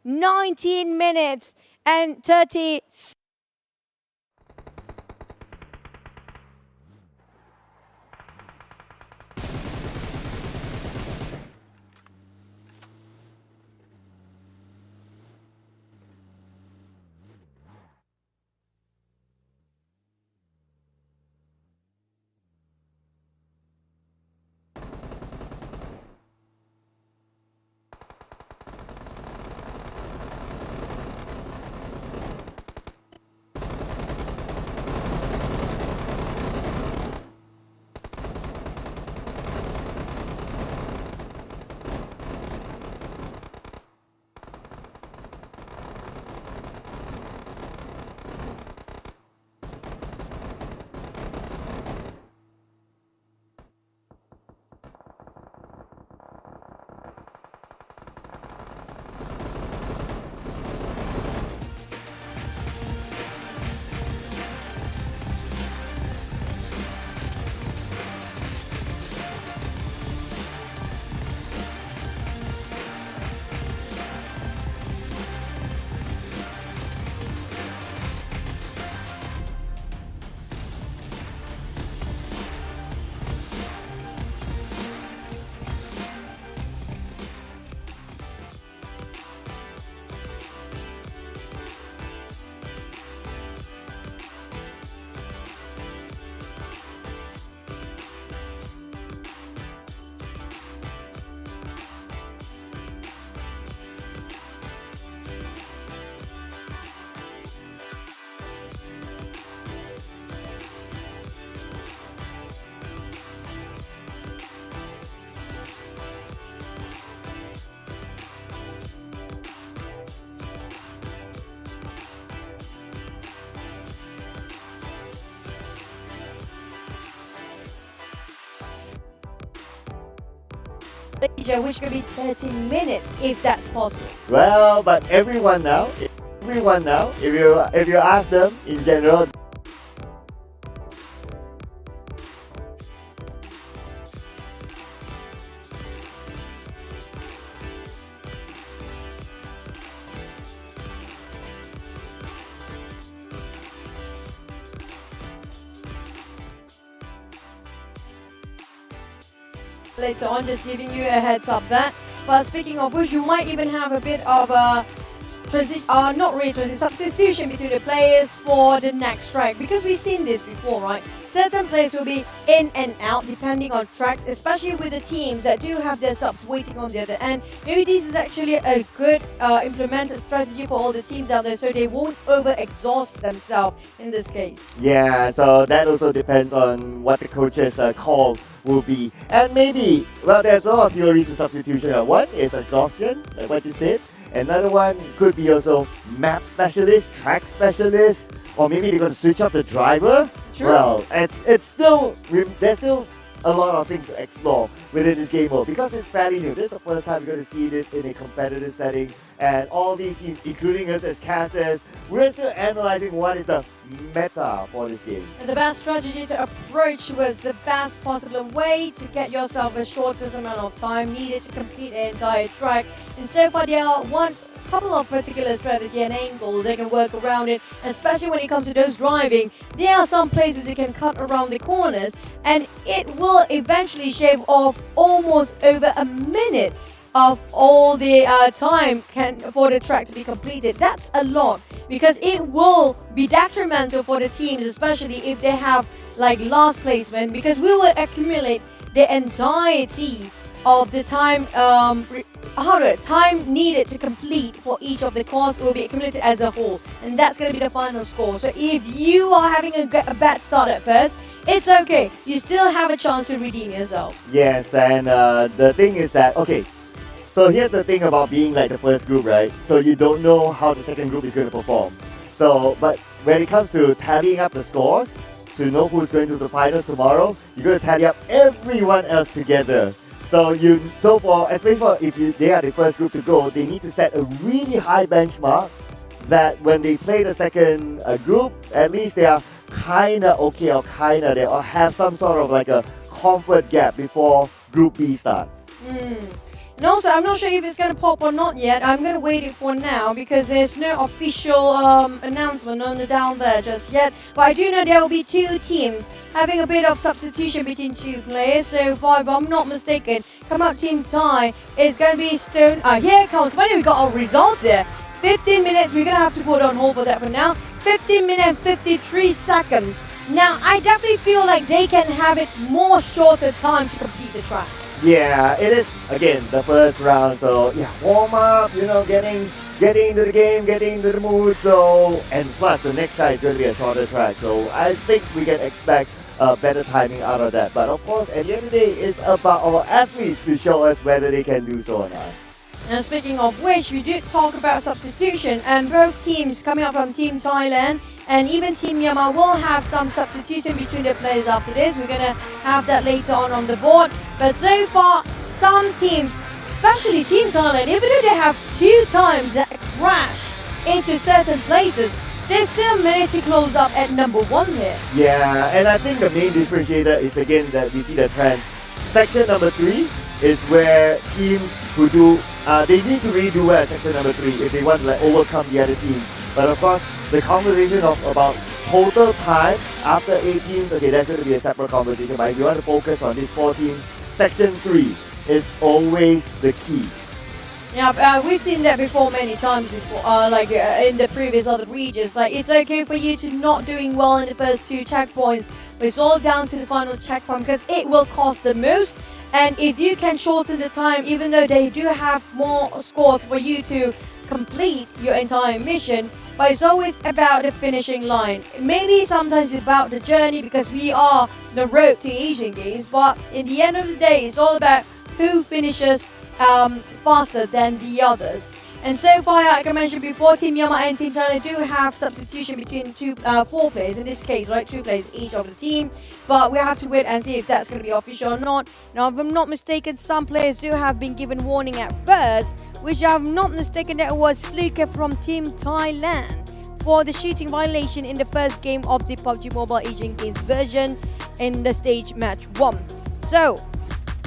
$19 minutes and 30 which could be 13 minutes if that's possible. Well, but everyone now, if you ask them in general, later on, just giving you a heads up that. But speaking of which, you might even have a bit of a substitution between the players for the next track, because we've seen this before, right? Certain players will be in and out depending on tracks, especially with the teams that do have their subs waiting on the other end. Maybe this is actually a good implemented strategy for all the teams out there, so they won't over-exhaust themselves in this case. yeah, so that also depends on what the coach's call will be. And maybe, well, there's a lot of theories of substitution. One is exhaustion, like what you said. Another one could be also map specialist, track specialist, or maybe they're going to switch up the driver. True. Well, it's still, there's still a lot of things to explore within this game mode because it's fairly new. This is the first time we're going to see this in a competitive setting, and all these teams, including us as casters, we're still analyzing what is the meta for this game. And the best strategy to approach was the best possible way to get yourself the shortest amount of time needed to complete the entire track. And so far, there are one couple of particular strategy and angles they can work around it, especially when it comes to those driving. There are some places you can cut around the corners, and it will eventually shave off almost over a minute of all the time for the track to be completed. That's a lot, because it will be detrimental for the teams, especially if they have like last placement, because we will accumulate the entirety of the time time needed to complete for each of the course will be accumulated as a whole, and that's going to be the final score. So if you are having a bad start at first, it's okay, you still have a chance to redeem yourself. Yes, and the thing is that, okay, so here's the thing about being like the first group, right? So you don't know how the second group is going to perform. So, but when it comes to tallying up the scores to know who's going to the finals tomorrow, you're going to tally up everyone else together. So especially for if they are the first group to go, they need to set a really high benchmark that when they play the second group, at least they are kinda okay, or kinda they have some sort of like a comfort gap before Group B starts. And also, I'm not sure if it's going to pop or not yet. I'm going to wait it for now because there's no official announcement on the down there just yet. But I do know there will be two teams having a bit of substitution between two players. So far, if I'm not mistaken, come out Team Thai is going to be Stone. Here it comes. Finally, we got our results here. 15 minutes. We're going to have to put on hold for that for now. 15 minutes and 53 seconds. Now, I definitely feel like they can have it more shorter time to complete the track. Yeah, it is, again, the first round, so yeah, warm up, you know, getting into the game, getting into the mood, so, and plus the next track is going to be a shorter track, so I think we can expect better timing out of that. But of course, at the end of the day, it's about our athletes to show us whether they can do so or not. And speaking of which, we did talk about substitution, and both teams coming up from Team Thailand and even Team Myanmar will have some substitution between the players after this. We're going to have that later on the board. But so far, some teams, especially Team Thailand, even though they have two times that crash into certain places, they still managed to close up at number 1 here. Yeah, and I think the main differentiator is again that we see the trend. Section number 3 is where teams who do, they need to really do well at section number 3 if they want to like overcome the other team. But of course, the conversation of about total time after 8 teams, okay, that's going to be a separate conversation. But if you want to focus on these 4 teams, section 3 is always the key. Yeah, we've seen that before many times before, in the previous other regions. Like, it's okay for you to not doing well in the first 2 checkpoints, but it's all down to the final checkpoint because it will cost the most. And if you can shorten the time, even though they do have more scores for you to complete your entire mission, but it's always about the finishing line. Maybe sometimes it's about the journey because we are the road to Asian Games, but in the end of the day, it's all about who finishes faster than the others. And so far, like I mentioned before, Team Myanmar and Team Thailand do have substitution between 4 players, in this case, right, 2 players each of the team. But we have to wait and see if that's going to be official or not. Now, if I'm not mistaken, some players do have been given warning at first, which I'm not mistaken that was Fluke from Team Thailand for the shooting violation in the first game of the PUBG Mobile Asian Games version in the stage match 1. So,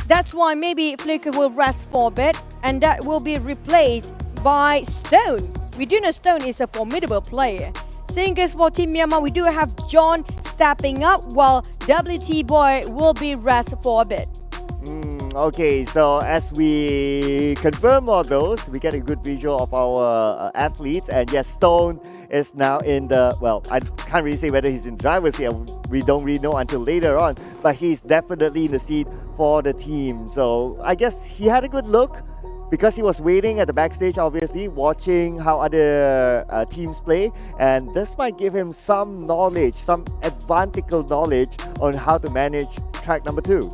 that's why maybe Fluke will rest for a bit, and that will be replaced by Stone. We do know Stone is a formidable player. Same goes for Team Myanmar, we do have John stepping up, while WT Boy will be rest for a bit. Okay, so as we confirm all those, we get a good visual of our athletes, and yes, Stone is now in the, well, I can't really say whether he's in driver's seat, we don't really know until later on, but he's definitely in the seat for the team. So I guess he had a good look because he was waiting at the backstage, obviously, watching how other teams play, and this might give him some knowledge, some advantage knowledge on how to manage track number 2.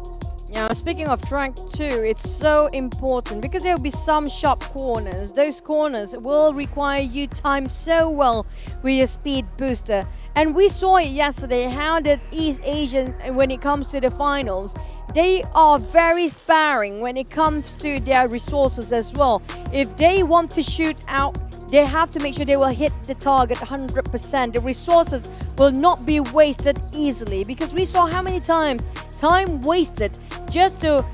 Yeah, speaking of track 2, it's so important because there will be some sharp corners. Those corners will require you time so well with your speed booster. And we saw it yesterday how the East Asian, when it comes to the finals, they are very sparing when it comes to their resources as well. If they want to shoot out, they have to make sure they will hit the target 100%. The resources will not be wasted easily because we saw how many times time wasted just to,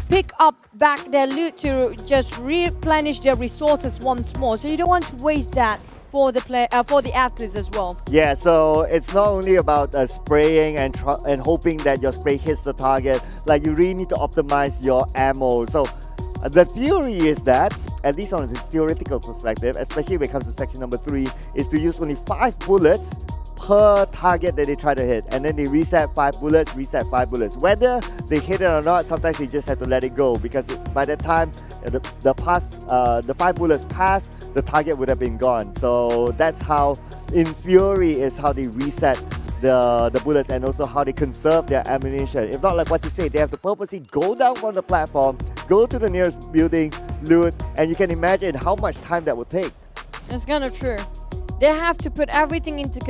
pick up back their loot to just replenish their resources once more. So you don't want to waste that for the athletes as well. Yeah, so it's not only about spraying and hoping that your spray hits the target. Like, you really need to optimize your ammo. So the theory is that, at least on the theoretical perspective, especially when it comes to section number 3, is to use only 5 bullets per target that they try to hit, and then they reset 5 bullets. Whether they hit it or not, sometimes they just have to let it go, because by that time the 5 bullets pass, the target would have been gone. So that's how, in theory, is how they reset the bullets, and also how they conserve their ammunition. If not, like what you say, they have to purposely go down from the platform, go to the nearest building, loot, and you can imagine how much time that would take. It's kind of true. They have to put everything into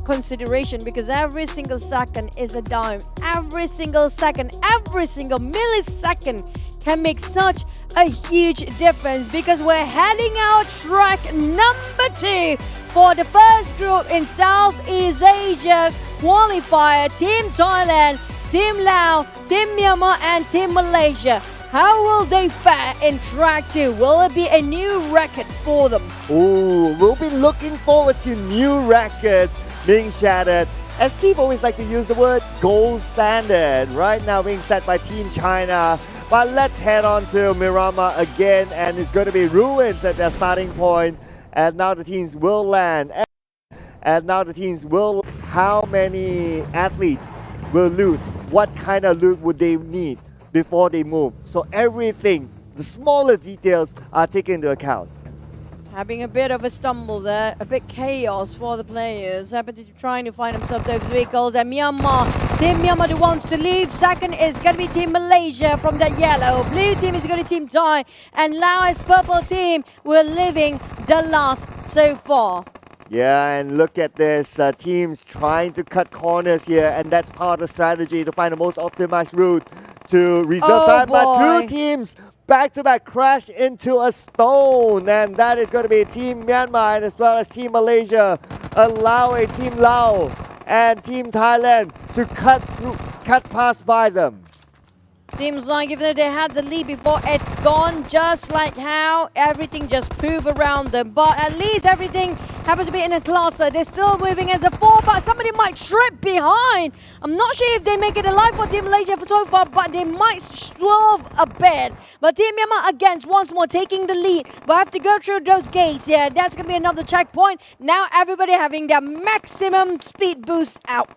consideration because every single second is a dime. Every single second, every single millisecond can make such a huge difference, because we're heading out track number 2 for the first group in Southeast Asia qualifier. Team Thailand, Team Laos, Team Myanmar and Team Malaysia. How will they fare in track 2? Will it be a new record for them? Ooh, we'll be looking forward to new records being shattered. As Keith always like to use the word gold standard, right now being set by Team China. But let's head on to Miramar again, and it's going to be ruins at their starting point. And now the teams will land. How many athletes will loot? What kind of loot would they need before they move? So everything, the smaller details, are taken into account. Having a bit of a stumble there, a bit chaos for the players. Trying to find themselves those vehicles. And Myanmar, Team Myanmar who wants to leave. Second is going to be Team Malaysia from that yellow. Blue team is going to Team Thai. And Laos purple team were living the last so far. Yeah, and look at this. Teams trying to cut corners here, and that's part of the strategy to find the most optimized route to reserve time. But 2 teams back-to-back crash into a stone, and that is going to be Team Myanmar and as well as Team Malaysia, allowing Team Laos and Team Thailand to cut past by them. Seems like even though they had the lead before, it's gone just like how everything just proved around them. But at least everything happened to be in a cluster. They're still moving as a 4, but somebody might trip behind. I'm not sure if they make it alive for Team Malaysia for so far, but they might swerve a bit. But Team Myanmar against once more taking the lead. But have to go through those gates. Yeah, that's going to be another checkpoint. Now everybody having their maximum speed boost out.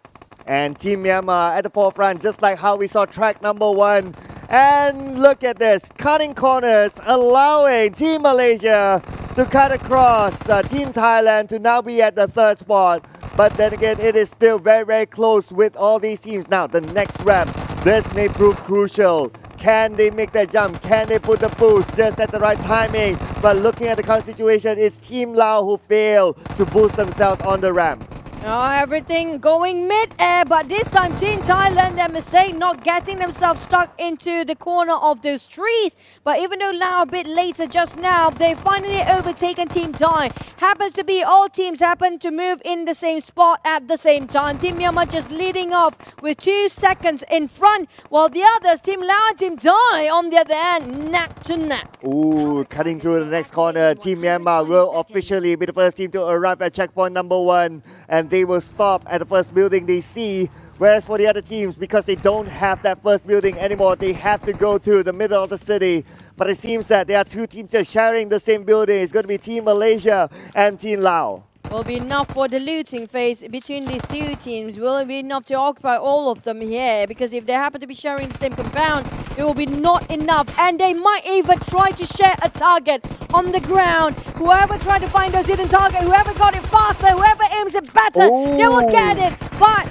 And Team Myanmar at the forefront, just like how we saw track number 1. And look at this, cutting corners, allowing Team Malaysia to cut across Team Thailand to now be at the 3rd spot. But then again, it is still very, very close with all these teams. Now, the next ramp, this may prove crucial. Can they make that jump? Can they put the boost just at the right timing? But looking at the current situation, it's Team Laos who failed to boost themselves on the ramp. Oh, everything going mid-air, but this time Team Thailand, their mistake not getting themselves stuck into the corner of those trees. But even though Lao a bit later just now, they finally overtaken Team Thai. Happens to be all teams happen to move in the same spot at the same time. Team Myanmar just leading off with 2 seconds in front, while the others, Team Lao and Team Thai, on the other hand, neck to neck. Ooh, cutting through the next corner, Team Myanmar will officially be the first team to arrive at checkpoint number 1. And they will stop at the first building they see. Whereas for the other teams, because they don't have that first building anymore, they have to go to the middle of the city. But it seems that there are 2 teams just sharing the same building. It's going to be Team Malaysia and Team Laos. Will be enough for the looting phase between these 2 teams. Will it be enough to occupy all of them here? Because if they happen to be sharing the same compound, it will be not enough. And they might even try to share a target on the ground. Whoever tried to find those hidden target, whoever got it faster, whoever aims it better, they will get it. But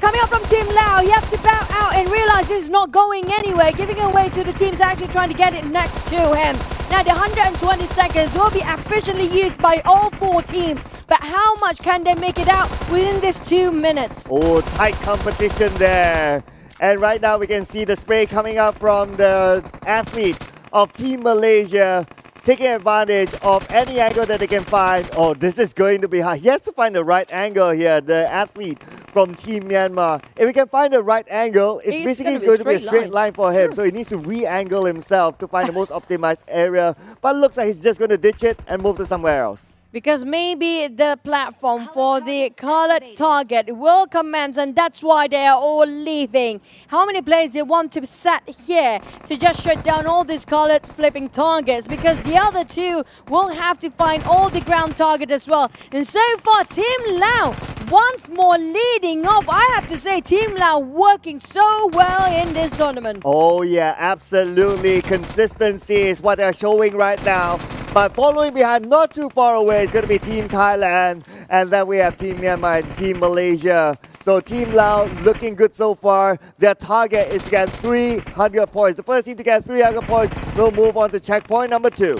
coming up from Team Lao, you have to bow out and realize this is not going anywhere, giving away to the teams actually trying to get it next to him. Now the 120 seconds will be efficiently used by all 4 teams, but how much can they make it out within this 2 minutes? Oh, tight competition there. And right now we can see the spray coming up from the athlete of Team Malaysia, taking advantage of any angle that they can find. Oh, this is going to be hard. He has to find the right angle here, the athlete from Team Myanmar. If he can find the right angle, it's basically going to be a straight line for him. So he needs to re-angle himself to find the most optimized area. But it looks like he's just going to ditch it and move to somewhere else. Because maybe the platform for the colored target will commence, and that's why they are all leaving. How many players they want to set here to just shut down all these colored flipping targets? Because the other 2 will have to find all the ground target as well. And so far, Team Lao once more leading off. I have to say, Team Lao working so well in this tournament. Oh yeah, absolutely. Consistency is what they're showing right now. But following behind, not too far away, is going to be Team Thailand. And then we have Team Myanmar and Team Malaysia. So Team Lao looking good so far. Their target is to get 300 points. The first team to get 300 points will move on to checkpoint number 2.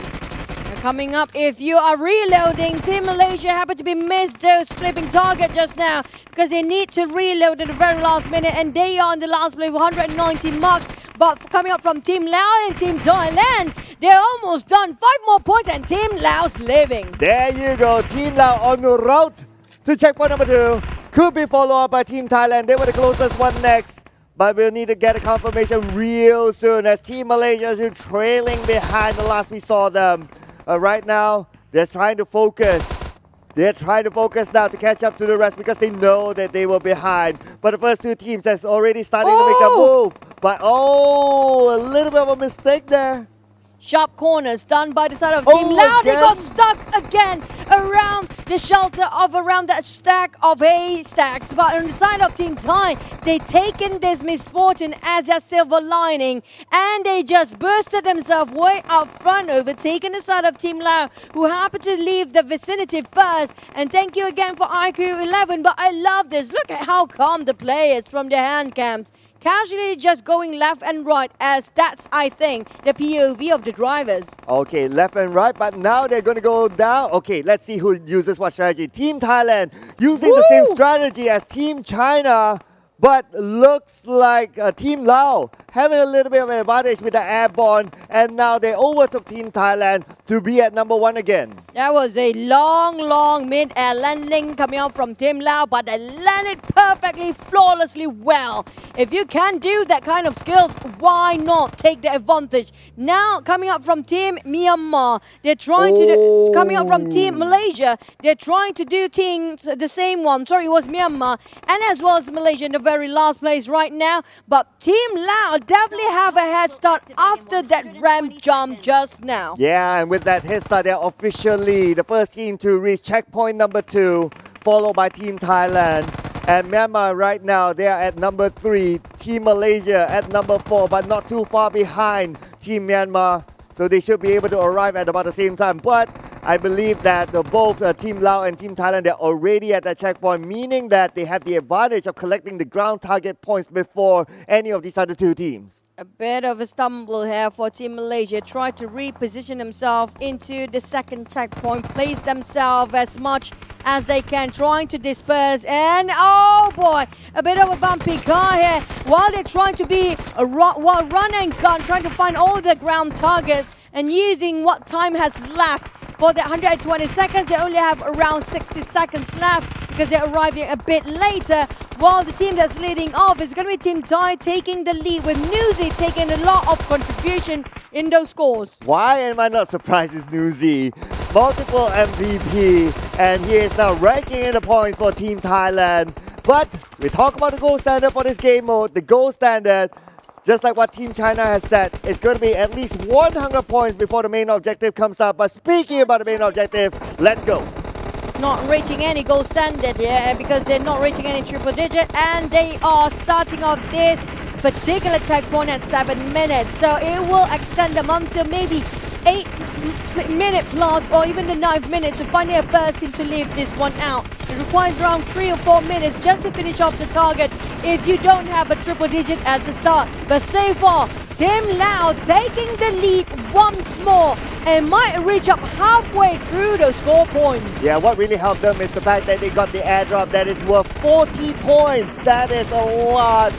Coming up, if you are reloading, Team Malaysia happen to be missed those flipping target just now because they need to reload at the very last minute, and they are in the last play with 190 marks. But coming up from Team Lao and Team Thailand, they're almost done. 5 more points and Team Lao's living. There you go. Team Lao on the route to checkpoint number 2. Could be followed up by Team Thailand. They were the closest one next. But we'll need to get a confirmation real soon as Team Malaysia is trailing behind the last we saw them. Right now, they're trying to focus. They're trying to focus now to catch up to the rest because they know that they were behind. But the first 2 teams has already started to make that move. But a little bit of a mistake there. Sharp corners done by the side of Team Lao. They got stuck again around the shelter of around that stack of haystacks. But on the side of Team Thai, they've taken this misfortune as their silver lining. And they just bursted themselves way up front, overtaking the side of Team Lao, who happened to leave the vicinity first. And thank you again for IQ11. But I love this. Look at how calm the players from their hand cams. Casually just going left and right, as that's, I think, the POV of the drivers. Okay, left and right, but now they're going to go down. Okay, let's see who uses what strategy. Team Thailand using the same strategy as Team China, but looks like Team Lao having a little bit of an advantage with the airborne, and now they overtook Team Thailand to be at number 1 again. That was a long mid-air landing coming out from Team Lao, but they landed perfectly, flawlessly well. If you can do that kind of skills, why not take the advantage? Now, coming up from Team Myanmar, they're trying to do, coming up from Team Malaysia, they're trying to do things the same one. Sorry, it was Myanmar, and as well as Malaysia in the very last place right now. But Team Lao definitely have a head start after that ramp jump just now. Yeah, and with that head start, they're officially the first team to reach checkpoint number 2, followed by Team Thailand. And Myanmar right now, they are at number 3. Team Malaysia at number 4, but not too far behind Team Myanmar. So they should be able to arrive at about the same time. But I believe that both Team Lao and Team Thailand, they're already at that checkpoint, meaning that they have the advantage of collecting the ground target points before any of these other 2 teams. A bit of a stumble here for Team Malaysia. Try to reposition themselves into the second checkpoint, place themselves as much as they can, trying to disperse. And oh boy, a bit of a bumpy car here while they're trying to be while run and gun, trying to find all the ground targets and using what time has left. For the 120 seconds, they only have around 60 seconds left because they're arriving a bit later. While the team that's leading off is going to be Team Thai taking the lead, with Newsy taking a lot of contribution in those scores. Why am I not surprised it's Newsy? Multiple MVP, and he is now ranking in the points for Team Thailand. But we talk about the gold standard for this game mode. The gold standard, just like what Team China has said, it's going to be at least 100 points before the main objective comes up. But speaking about the main objective, let's go. Not reaching any gold standard here because they're not reaching any triple digit, and they are starting off this particular checkpoint at 7 minutes. So it will extend them until maybe 8-minute plus or even the 9th minute to find their first team to leave this one out. It requires around 3 or 4 minutes just to finish off the target if you don't have a triple digit as a start. But so far, Team Lao taking the lead once more and might reach up halfway through the score points. Yeah, what really helped them is the fact that they got the airdrop that is worth 40 points. That is a lot.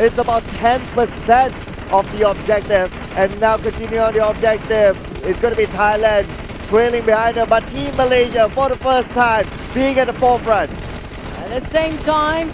It's about 10% of the objective. And now continuing on the objective, it's going to be Thailand trailing behind them. But Team Malaysia, for the first time, being at the forefront. At the same time,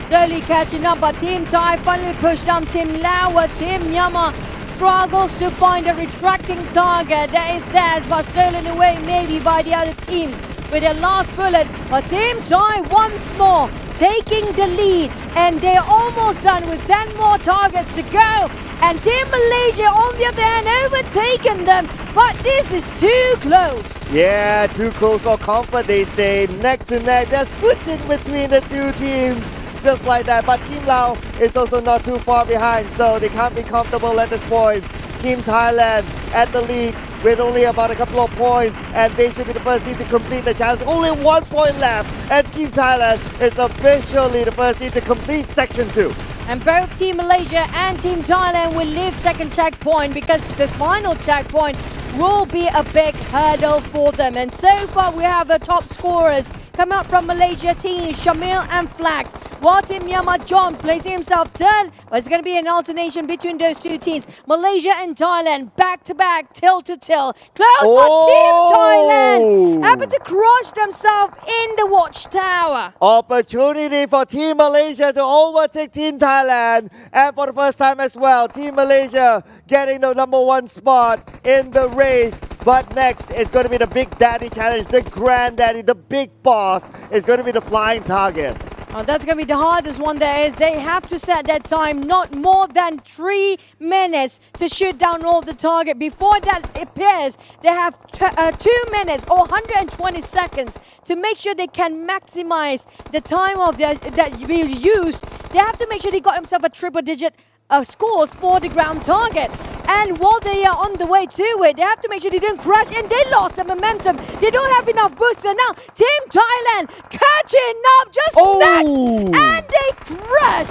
slowly catching up, but Team Thai finally pushed down Team Lao, where Team Myanmar struggles to find a retracting target that is theirs, but stolen away maybe by the other teams with their last bullet. But Team Thai once more taking the lead, and they're almost done with 10 more targets to go. And Team Malaysia, on the other hand, overtaken them, but this is too close. Yeah, too close for comfort, they say. Neck to neck, they're switching between the two teams. Just like that, but Team Lao is also not too far behind, so they can't be comfortable at this point. Team Thailand at the lead with only about a couple of points, and they should be the first team to complete the challenge. Only 1 point left, and Team Thailand is officially the first team to complete Section 2. And both Team Malaysia and Team Thailand will leave second checkpoint because the final checkpoint will be a big hurdle for them. And so far we have the top scorers come out from Malaysia team, Shamil and Flax. While Team Myanmar, John placing himself third, but it's going to be an alternation between those two teams. Malaysia and Thailand, back-to-back, till-to-till. Close for Team Thailand, happen to crush themselves in the watchtower. Opportunity for Team Malaysia to overtake Team Thailand. And for the first time as well, Team Malaysia getting the #1 spot in the race. But next is going to be the Big Daddy Challenge, the Granddaddy, the big boss is going to be the flying targets. Oh, that's going to be the hardest one there is. They have to set that time not more than 3 minutes to shoot down all the target. Before that appears, they have 2 minutes or 120 seconds to make sure they can maximize the time of that will use. They have to make sure they got themselves a triple digit scores for the ground target. And while they are on the way to it, they have to make sure they don't crash, and they lost the momentum. They don't have enough booster now. Team Thailand catching up just next, and they crash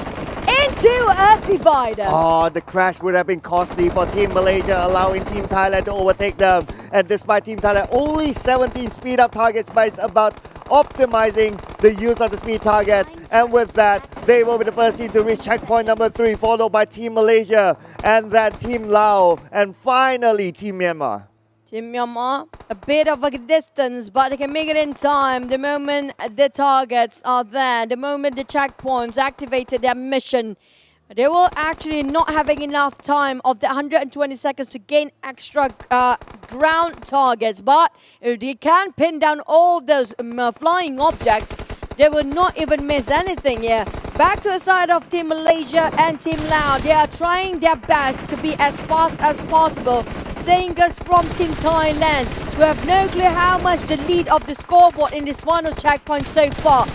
into a divider. Oh, the crash would have been costly for Team Malaysia, allowing Team Thailand to overtake them. And despite Team Thailand only 17 speed up targets, but it's about optimizing the use of the speed targets. And with that, they will be the first team to reach checkpoint #3, followed by Team Malaysia and then Team Lao, and finally Team Myanmar. Team Myanmar, a bit of a distance, but they can make it in time. The moment the targets are there, the moment the checkpoints activated their mission, they will actually not having enough time of the 120 seconds to gain extra ground targets. But if they can pin down all those flying objects, they will not even miss anything here. Back to the side of Team Malaysia and Team Lao. They are trying their best to be as fast as possible. Same goes from Team Thailand, who have no clue how much the lead of the scoreboard in this final checkpoint so far.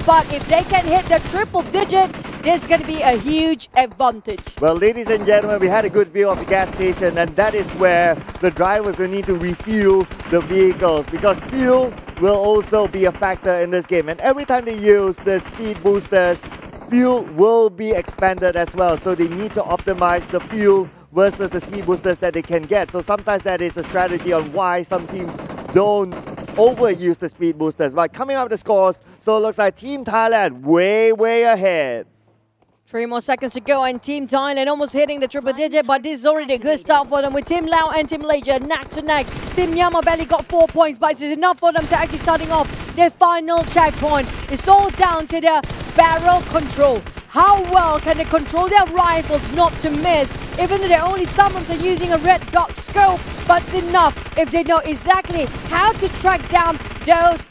But if they can hit the triple digit, there's going to be a huge advantage. Well, ladies and gentlemen, we had a good view of the gas station, and that is where the drivers will need to refuel the vehicles, because fuel will also be a factor in this game. And every time they use the speed boosters, fuel will be expanded as well. So they need to optimize the fuel versus the speed boosters that they can get. So sometimes that is a strategy on why some teams don't overuse the speed boosters. But coming up with the scores, so it looks like Team Thailand way ahead. 3 more seconds to go, and Team Thailand almost hitting the triple digit, but this is already a good start for them with Team Lao and Team Malaysia neck to neck. Team Myanmar barely got 4 points, but it's enough for them to actually starting off their final checkpoint. It's all down to the barrel control. How well can they control their rifles not to miss, even though they're only some of them using a red dot scope, but it's enough if they know exactly how to track down those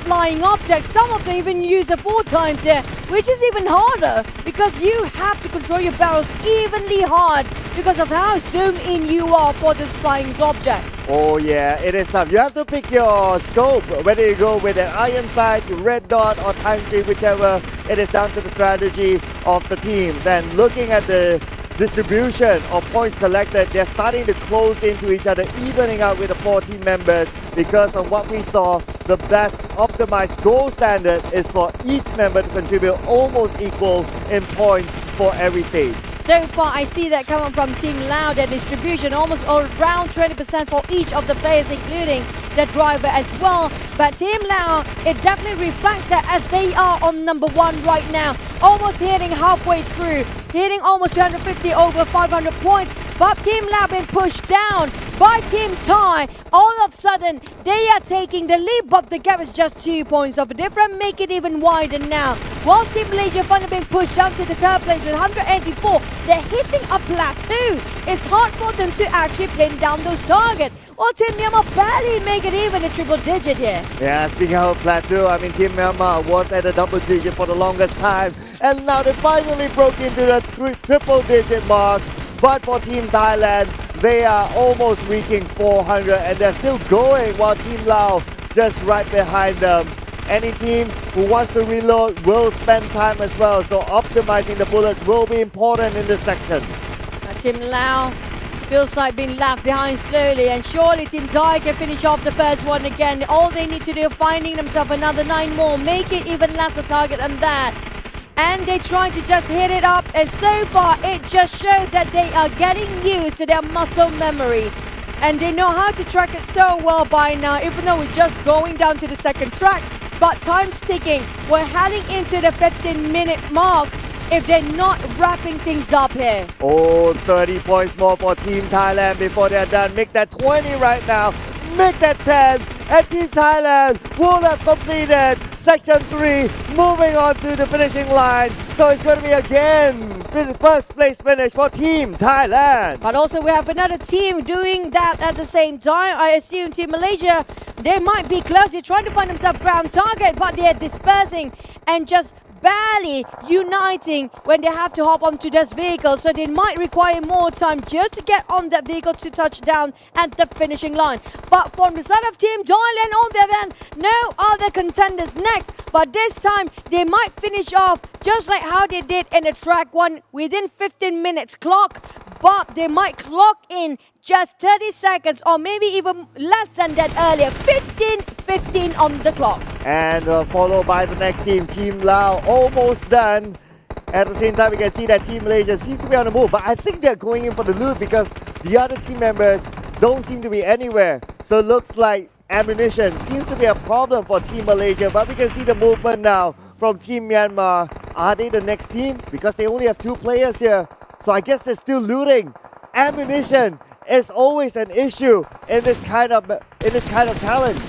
flying objects. Some of them even use it 4 times here, which is even harder because you have to control your barrels evenly hard because of how zoomed in you are for this flying object. Oh yeah, it is tough. You have to pick your scope, whether you go with an iron sight, red dot or time stream, whichever. It is down to the strategy of the teams. And looking at the distribution of points collected, they're starting to close into each other, evening out with the 4 team members. Because of what we saw, the best optimized goal standard is for each member to contribute almost equal in points for every stage. So far, I see that coming from Team Lao, their distribution almost around 20% for each of the players, including the driver as well. But Team Lao, it definitely reflects that as they are on number 1 right now, almost hitting halfway through, hitting almost 250 over 500 points. But Team Lao been pushed down by Team Thai. All of a sudden, they are taking the lead, but the gap is just 2 points of a difference, make it even wider now. While Team Malaysia finally being pushed down to the 3rd place with 184, they're hitting a plateau. It's hard for them to actually pin down those targets. Well, Team Myanmar barely make it even a triple digit here. Yeah, speaking of plateau, I mean, Team Myanmar was at a double digit for the longest time, and now they finally broke into the triple digit mark. But for Team Thailand, they are almost reaching 400, and they're still going, while Team Lao just right behind them. Any team who wants to reload will spend time as well, so optimizing the bullets will be important in this section. Team Lao feels like being left behind slowly, and surely Team Thai can finish off the first one again. All they need to do is finding themselves another 9 more, make it even less a target than that. And they're trying to just hit it up, and so far it just shows that they are getting used to their muscle memory. And they know how to track it so well by now, even though we're just going down to the 2nd track. But time's ticking. We're heading into the 15-minute mark if they're not wrapping things up here. Oh, 30 points more for Team Thailand before they're done. Make that 20 right now. Make that 10. And Team Thailand will have completed Section 3, moving on to the finishing line. So it's going to be again first place finish for Team Thailand. But also we have another team doing that at the same time. I assume Team Malaysia, they might be close. They're trying to find themselves ground target, but they're dispersing and just barely uniting when they have to hop onto this vehicle, so they might require more time just to get on that vehicle to touch down at the finishing line. But from the side of Team Thailand, on the other hand, no other contenders next, but this time they might finish off just like how they did in the track 1 within 15 minutes clock, but they might clock in just 30 seconds or maybe even less than that earlier. 15 on the clock. And followed by the next team, Team Lao, almost done. At the same time, we can see that Team Malaysia seems to be on the move, but I think they're going in for the loot because the other team members don't seem to be anywhere. So it looks like ammunition seems to be a problem for Team Malaysia, but we can see the movement now from Team Myanmar. Are they the next team? Because they only have 2 players here. So I guess they're still looting. Ammunition is always an issue in this kind of challenge.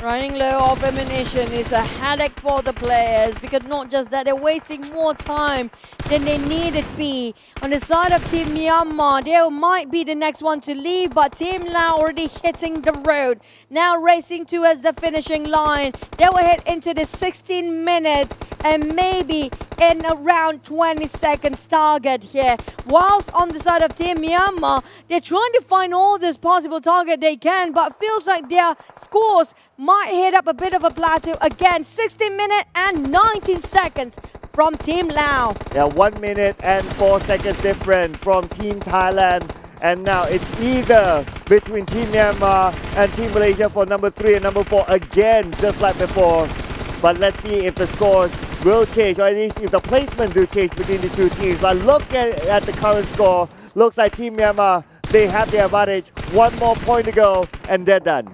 Running low of ammunition is a headache for the players because not just that, they're wasting more time than they need it be. On the side of Team Myanmar, they might be the next one to leave, but Team Lao already hitting the road. Now racing towards the finishing line. They will hit into the 16 minutes and maybe in around 20 seconds target here. Whilst on the side of Team Myanmar, they're trying to find all this possible target they can, but feels like their scores might hit up a bit of a plateau again. 16 minutes and 19 seconds from Team Lao. Yeah, 1 minute and 4 seconds different from Team Thailand. And now it's either between Team Myanmar and Team Malaysia for number 3 and number 4 again, just like before. But let's see if the scores will change, or at least if the placement will change between these 2 teams. But look at the current score. Looks like Team Myanmar, they have the advantage. 1 more point to go, and they're done.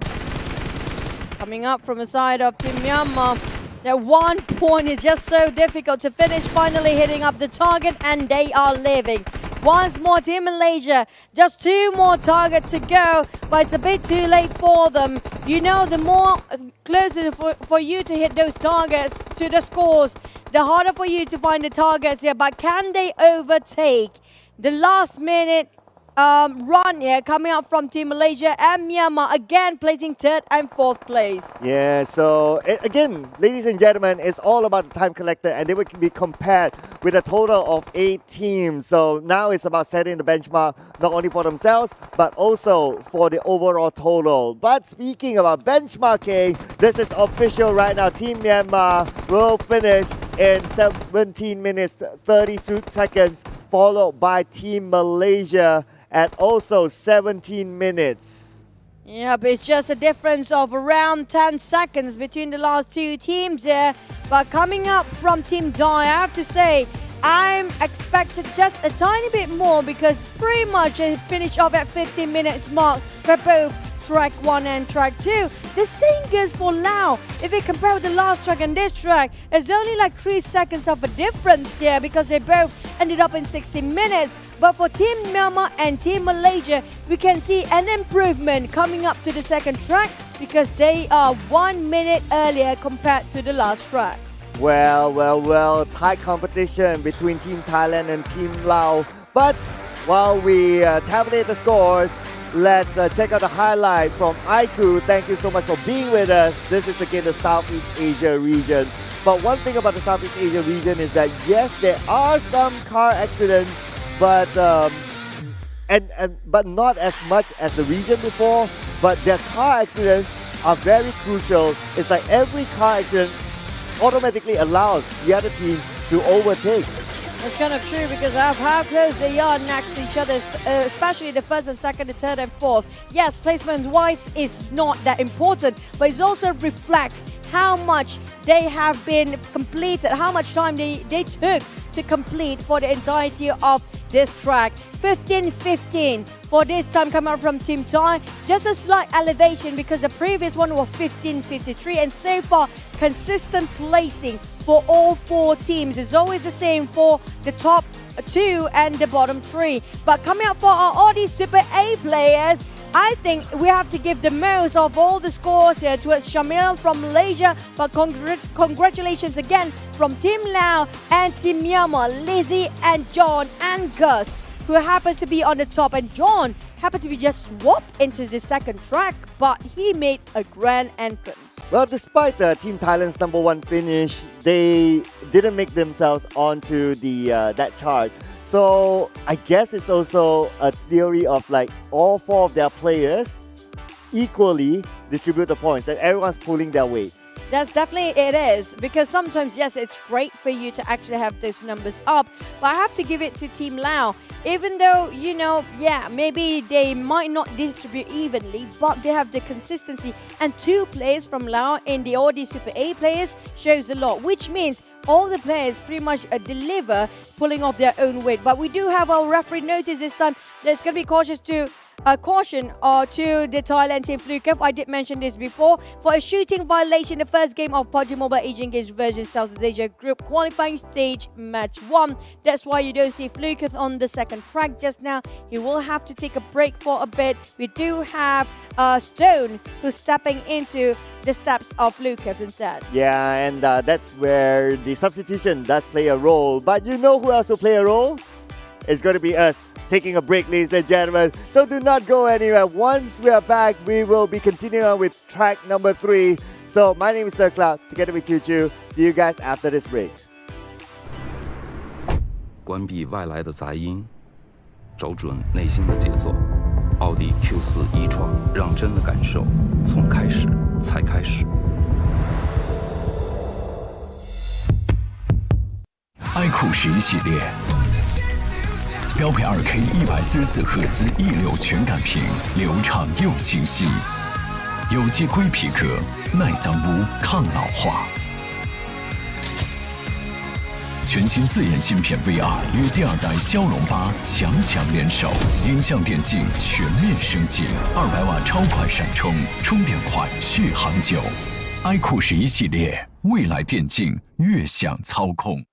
Coming up from the side of Team Myanmar, that 1 point is just so difficult to finish, finally hitting up the target, and they are living. Once more, Team Malaysia, just 2 more targets to go, but it's a bit too late for them. You know, the more closer for you to hit those targets to the scores, the harder for you to find the targets here. But can they overtake the last minute run here coming out from Team Malaysia and Myanmar, again placing 3rd and 4th place? Yeah, so again, ladies and gentlemen, it's all about the time collected, and they will be compared with a total of 8 teams. So now it's about setting the benchmark not only for themselves but also for the overall total. But speaking about benchmarking, this is official right now. Team Myanmar will finish in 17 minutes 32 seconds followed by Team Malaysia at also 17 minutes. Yeah, but it's just a difference of around 10 seconds between the last two teams here. But coming up from Team Thai, I have to say, I'm expected just a tiny bit more because pretty much it finished off at 15 minutes mark for both track 1 and track 2. The same goes for Lao. If we compare with the last track and this track, it's only like 3 seconds of a difference here because they both ended up in 16 minutes. But for Team Myanmar and Team Malaysia, we can see an improvement coming up to the second track because they are 1 minute earlier compared to the last track. Well, tight competition between Team Thailand and Team Lao. But while we tabulate the scores, let's check out the highlight from Aiku. Thank you so much for being with us. This is again the Southeast Asia region. But one thing about the Southeast Asia region is that yes, there are some car accidents, but but not as much as the region before. But their car accidents are very crucial. It's like every car accident automatically allows the other team to overtake. That's kind of true because of how close they are next to each other, especially the first and second, the third and fourth. Yes, placement-wise is not that important, but it's also reflect how much they have been completed, how much time they took to complete for the entirety of this track. 15-15 for this time coming out from Team Thai. Just a slight elevation because the previous one was 15-53, and so far consistent placing for all four teams is always the same for the top two and the bottom three. But coming up for our RD Super A players, I think we have to give the most of all the scores here towards Shamil from Malaysia. But congratulations again from Team Lao and Team Myanmar, Lizzie and John and Gus, who happens to be on the top. And John happened to be just swapped into the second track, but he made a grand entrance. Well, despite Team Thailand's #1 finish, they didn't make themselves onto the that chart. So I guess it's also a theory of like all four of their players equally distribute the points, that everyone's pulling their weight. That's definitely it is, because sometimes, yes, it's great for you to actually have those numbers up, but I have to give it to Team Lao. Even though, you know, yeah, maybe they might not distribute evenly, but they have the consistency, and 2 players from Lao in the RD Super A players shows a lot, which means all the players pretty much deliver pulling off their own weight. But we do have our referee notice this time. There's going to be caution to the Thailand team Flukev. I did mention this before. For a shooting violation, the first game of PUBG Mobile Asian Games version Southeast Asia Group Qualifying Stage Match 1. That's why you don't see Flukev on the second track just now. He will have to take a break for a bit. We do have Stone who's stepping into the steps of Flukev instead. Yeah, and that's where the substitution does play a role. But you know who else will play a role? It's going to be us. Taking a break, ladies and gentlemen. So do not go anywhere. Once we are back, we will be continuing on with track number 3. So my name is Sir Cloud, together with Choo Choo. See you guys after this break. 关闭外来的杂音，找准内心的节奏。奥迪 Q4 e-tron，让真的感受从开始才开始。iQOO 11系列。标配 2K 144赫兹一流全感屏，流畅又清晰，有机硅皮革，耐脏污、抗老化。全新自研芯片 VR 与第2代骁龙8强联手，影像电竞全面升级，200瓦超快闪充，充电快，续航久。iQOO 11系列，未来电竞越想操控。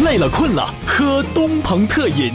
累了困了，喝东鹏特饮。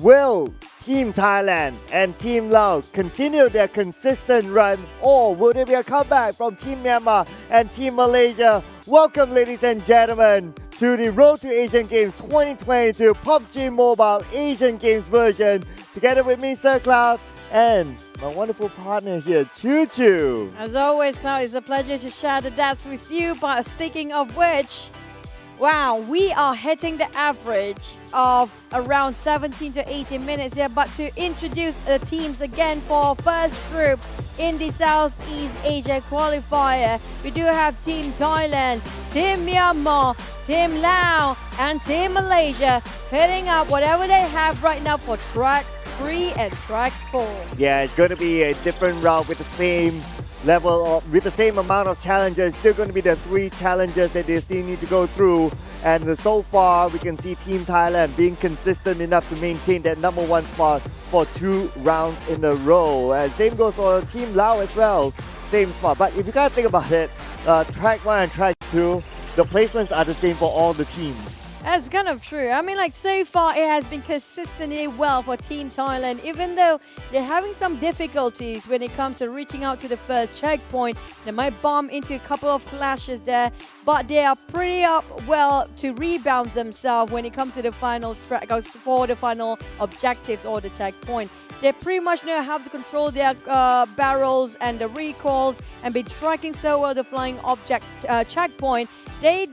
Will Team Thailand and Team Laos continue their consistent run, or will there be a comeback from Team Myanmar and Team Malaysia? Welcome, ladies and gentlemen, to the Road to Asian Games 2022 PUBG Mobile Asian Games version. Together with me, Sir Cloud, and my wonderful partner here, Choo Choo. As always, Cloud, it's a pleasure to share the dance with you. But speaking of which, wow, we are hitting the average of around 17 to 18 minutes here. But to introduce the teams again for our first group in the Southeast Asia qualifier, we do have Team Thailand, Team Myanmar, Team Laos, and Team Malaysia hitting up whatever they have right now for track 3 and track 4. Yeah, it's going to be a different route with the same level of, with the same amount of challenges. Still going to be the 3 challenges that they still need to go through. And so far, we can see Team Thailand being consistent enough to maintain that number 1 spot for 2 rounds in a row. And same goes for Team Laos as well, same spot. But if you gotta think about it, track 1 and track 2, the placements are the same for all the teams. That's kind of true. I mean, like, so far it has been consistently well for Team Thailand, even though they're having some difficulties when it comes to reaching out to the first checkpoint. They might bump into a couple of clashes there, but they are pretty up well to rebound themselves when it comes to the final track, for the final objectives or the checkpoint. They pretty much know how to control their barrels and the recoils and be tracking so well the flying object checkpoint. They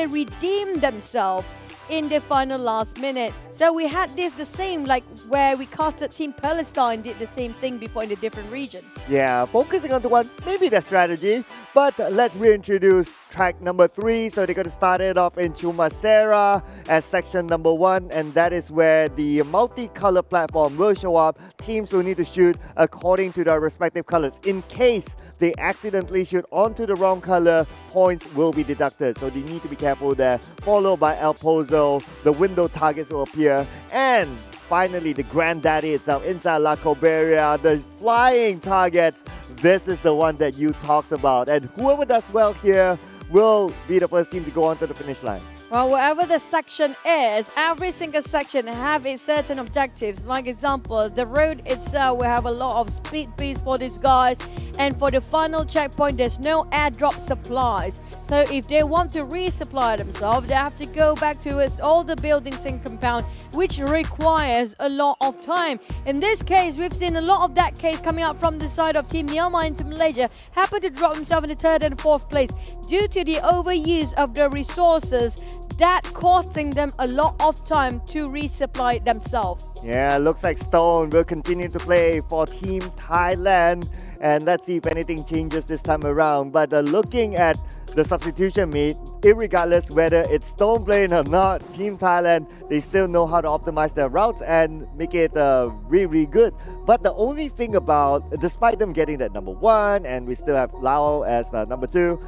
redeemed themselves in the final last minute. So we had this the same, like where we casted Team Palestine did the same thing before in a different region. Yeah, focusing on the one, maybe their strategy. But let's reintroduce track number 3. So they're going to start it off in Chumasera as section number 1. And that is where the multi-color platform will show up. Teams will need to shoot according to their respective colors. In case they accidentally shoot onto the wrong color, points will be deducted. So they need to be careful there. Followed by El Pozo, the window targets will appear. And finally, the granddaddy itself, inside La Coberia, the flying targets. This is the one that you talked about. And whoever does well here will be the first team to go on to the finish line. Well, wherever the section is, every single section have its certain objectives. Like example, the road itself will have a lot of speed boost for these guys. And for the final checkpoint, there's no airdrop supplies. So if they want to resupply themselves, they have to go back to all the buildings and compound, which requires a lot of time. In this case, we've seen a lot of that case coming out from the side of Team Myanmar and Team Malaysia, happen to drop themselves in the 3rd and 4th place due to the overuse of the resources, that costing them a lot of time to resupply themselves. Yeah, looks like Stone will continue to play for Team Thailand. And let's see if anything changes this time around. But looking at the substitution made, irregardless whether it's Stone playing or not, Team Thailand, they still know how to optimize their routes and make it really, really good. But the only thing about, despite them getting that number 1, and we still have Lao as number 2,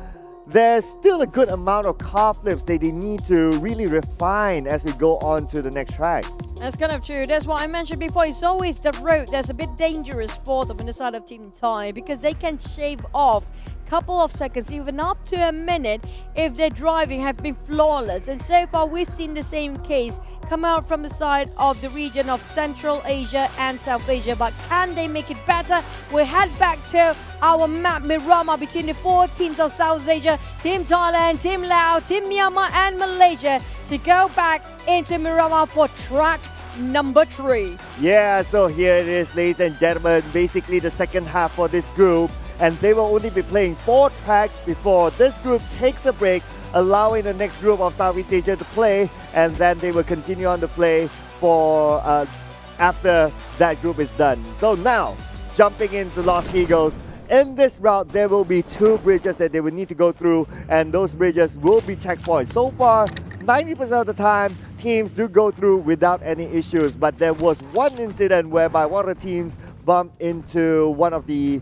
there's still a good amount of car flips that they need to really refine as we go on to the next track. That's kind of true. That's what I mentioned before. It's always the road that's a bit dangerous for them on the side of Team Thai, because they can shave off couple of seconds, even up to a minute, if their driving have been flawless. And so far, we've seen the same case come out from the side of the region of Central Asia and South Asia. But can they make it better? We'll head back to our map Mirama between the 4 teams of South Asia, Team Thailand, Team Laos, Team Myanmar and Malaysia, to go back into Mirama for track number 3. Yeah, so here it is, ladies and gentlemen, basically the second half for this group. And they will only be playing 4 tracks before this group takes a break, allowing the next group of Southeast Asia to play, and then they will continue on to play for after that group is done. So now, jumping into Los Eagles, in this route there will be 2 bridges that they will need to go through, and those bridges will be checkpoints. So far, 90% of the time, teams do go through without any issues, but there was one incident whereby one of the teams bumped into one of the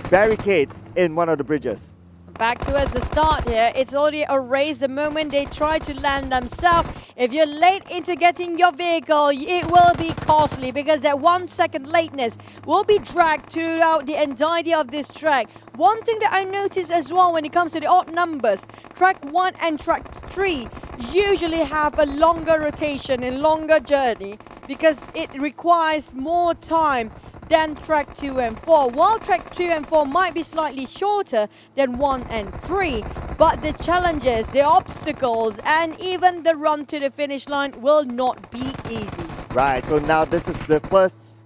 barricades in one of the bridges. Back towards the start here, it's already erased the moment they try to land themselves. If you're late into getting your vehicle, it will be costly, because that 1 second lateness will be dragged throughout the entirety of this track. One thing that I noticed as well when it comes to the odd numbers, track 1 and track 3, usually have a longer rotation and longer journey because it requires more time than track 2 and 4. While track 2 and 4 might be slightly shorter than 1 and 3, but the challenges, the obstacles, and even the run to the finish line will not be easy. Right, so now this is the first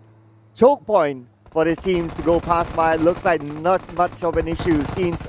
choke point for these teams to go past by. Looks like not much of an issue since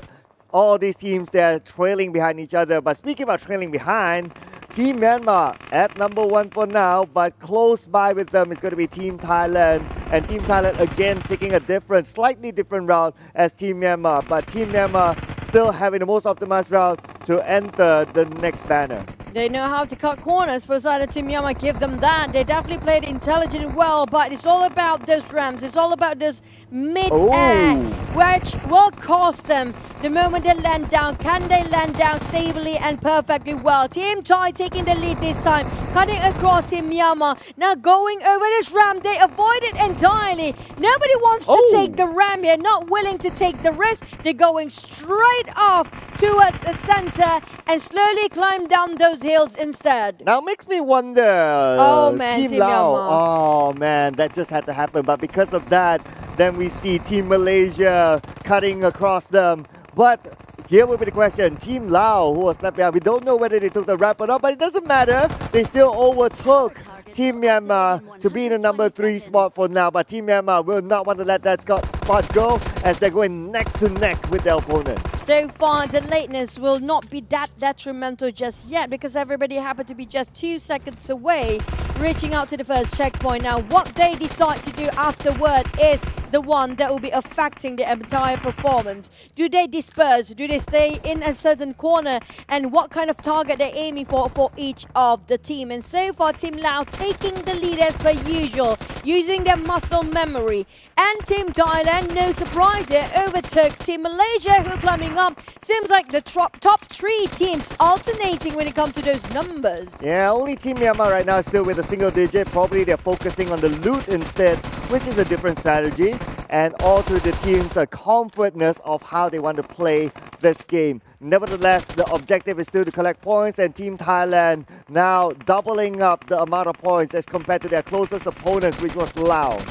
all these teams, they're trailing behind each other. But speaking about trailing behind, Team Myanmar at number 1 for now, but close by with them is going to be Team Thailand. And Team Thailand again taking a different, slightly different route as Team Myanmar. But Team Myanmar still having the most optimized route to enter the next banner. They know how to cut corners for the side of Team Myanmar, give them that. They definitely played intelligent well, but it's all about those ramps. It's all about those mid-air, which will cost them the moment they land down. Can they land down stably and perfectly well? Team Thai taking the lead this time, cutting across Team Myanmar. Now going over this ramp, they avoid it entirely. Nobody wants to take the ramp here, not willing to take the risk. They're going straight off towards the center and slowly climb down those hills instead. Now makes me wonder, oh man, Team Lao, Myanmar. oh man, that just had to happen. But because of that, then we see Team Malaysia cutting across them. But here will be the question, Team Lao, who was left behind, we don't know whether they took the ramp or not, but it doesn't matter. They still overtook Team Myanmar to be in the number 3 spot for now. But Team Myanmar will not want to let that spot go as they're going neck to neck with their opponent. So far, the lateness will not be that detrimental just yet because everybody happened to be just 2 seconds away reaching out to the first checkpoint. Now, what they decide to do afterward is the one that will be affecting the entire performance. Do they disperse? Do they stay in a certain corner? And what kind of target they're aiming for each of the team? And so far, Team Lao taking the lead as per usual, using their muscle memory. And Team Thailand, no surprise here, overtook Team Malaysia, who are climbing up. Seems like the top 3 teams alternating when it comes to those numbers. Yeah, only Team Myanmar right now is still with a single digit. Probably they're focusing on the loot instead, which is a different strategy. And all through the team's comfortness of how they want to play this game. Nevertheless, the objective is still to collect points, and Team Thailand now doubling up the amount of points as compared to their closest opponents, which was Laos.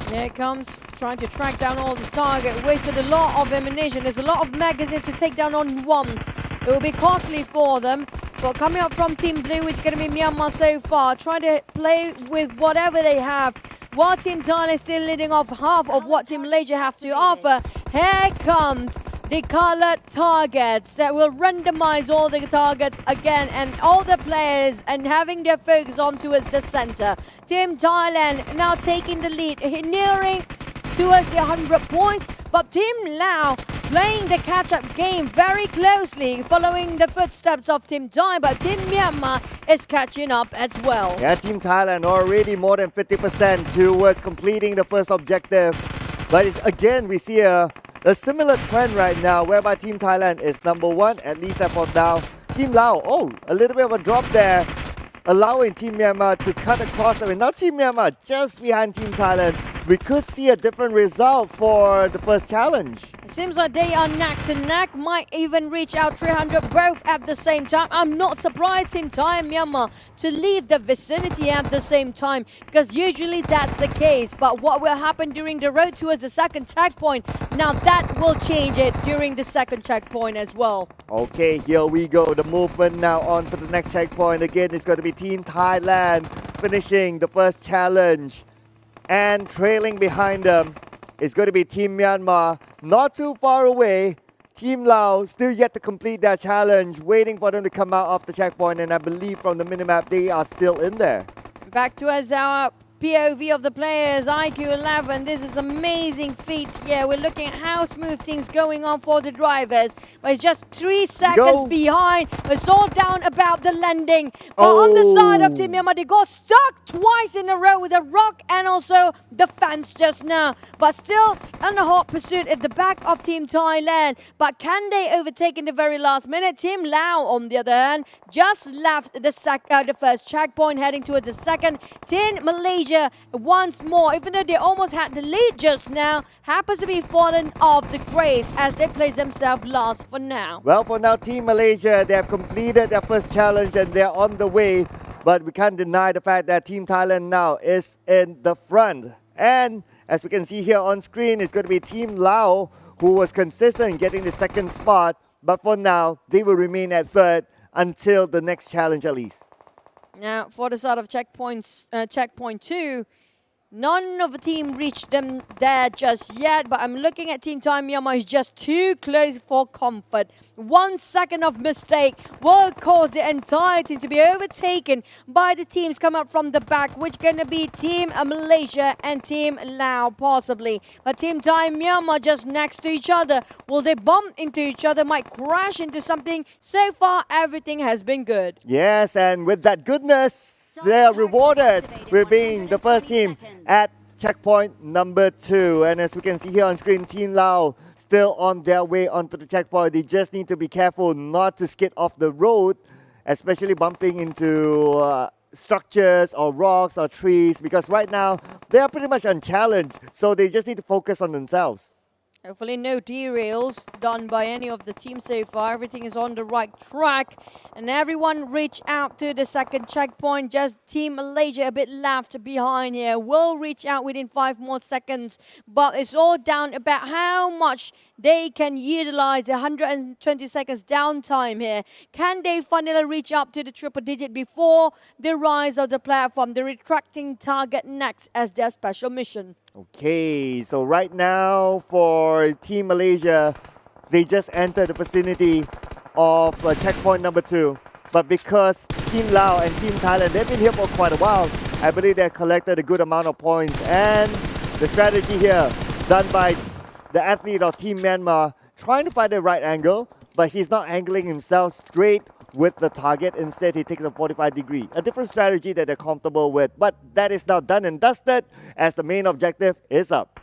Here it comes, trying to track down all this target. Wasted a lot of ammunition. There's a lot of magazines to take down on one. It will be costly for them. But coming up from Team Blue, which is going to be Myanmar so far, trying to play with whatever they have. While Team Thailand is still leading off half of what Team Malaysia have to offer. Here comes the colored targets that will randomize all the targets again and all the players and having their focus on towards the center. Team Thailand now taking the lead, nearing towards the 100 points, but Team Lao playing the catch-up game very closely, following the footsteps of Team Thai, but Team Myanmar is catching up as well. Yeah, Team Thailand already more than 50% towards completing the first objective. But it's, again, we see a similar trend right now, whereby Team Thailand is number 1, at least as for now. Team Lao, a little bit of a drop there, allowing Team Myanmar to cut across them. And now Team Myanmar just behind Team Thailand. We could see a different result for the first challenge. It seems like they are neck to neck, might even reach out 300 both at the same time. I'm not surprised Team Thai and Myanmar to leave the vicinity at the same time, because usually that's the case. But what will happen during the road towards the second checkpoint, now that will change it during the second checkpoint as well. Okay, here we go. The movement now on to the next checkpoint. Again, it's going to be Team Thailand finishing the first challenge. And trailing behind them is going to be Team Myanmar. Not too far away. Team Laos still yet to complete their challenge, waiting for them to come out of the checkpoint. And I believe from the minimap, they are still in there. Back to us, our POV of the players, IQ 11. This is amazing feat. Yeah, we're looking at how smooth things going on for the drivers. But it's just 3 seconds behind. It's all down about the landing. But on the side of Team Myanmar, they got stuck twice in a row with a rock and also the fence just now. But still on a hot pursuit at the back of Team Thailand. But can they overtake in the very last minute? Team Lao, on the other hand, just left the first checkpoint, heading towards the second. Team Malaysia Malaysia once more, even though they almost had the lead just now, happens to be fallen off the grace as they place themselves last for now. Well, for now, Team Malaysia, they have completed their first challenge and they're on the way. But we can't deny the fact that Team Thailand now is in the front. And as we can see here on screen, it's going to be Team Lao who was consistent in getting the second spot. But for now, they will remain at third until the next challenge at least. Now, for the start of checkpoint 2, none of the team reached them there just yet, but I'm looking at Team Thai Myanmar is just too close for comfort. 1 second of mistake will cause the entire team to be overtaken by the teams coming up from the back, which going to be Team Malaysia and Team Lao possibly. But Team Thai Myanmar just next to each other. Will they bump into each other, might crash into something? So far, everything has been good. Yes, and with that goodness, they are rewarded with being the first team at checkpoint number 2. And as we can see here on screen, Team Lao still on their way onto the checkpoint. They just need to be careful not to skid off the road, especially bumping into structures or rocks or trees, because right now they are pretty much unchallenged. So they just need to focus on themselves. Hopefully no derails done by any of the teams so far. Everything is on the right track. And everyone reach out to the second checkpoint. Just Team Malaysia a bit left behind here. Will reach out within 5 more seconds. But it's all down about how much they can utilize the 120 seconds downtime here. Can they finally reach up to the triple digit before the rise of the platform? The retracting target next as their special mission. Okay, so right now for Team Malaysia, they just entered the vicinity of checkpoint number 2. But because Team Lao and Team Thailand, they've been here for quite a while, I believe they've collected a good amount of points. And the strategy here done by the athlete of Team Myanmar, trying to find the right angle, but he's not angling himself straight with the target. Instead, he takes a 45-degree, a different strategy that they're comfortable with. But that is now done and dusted as the main objective is up.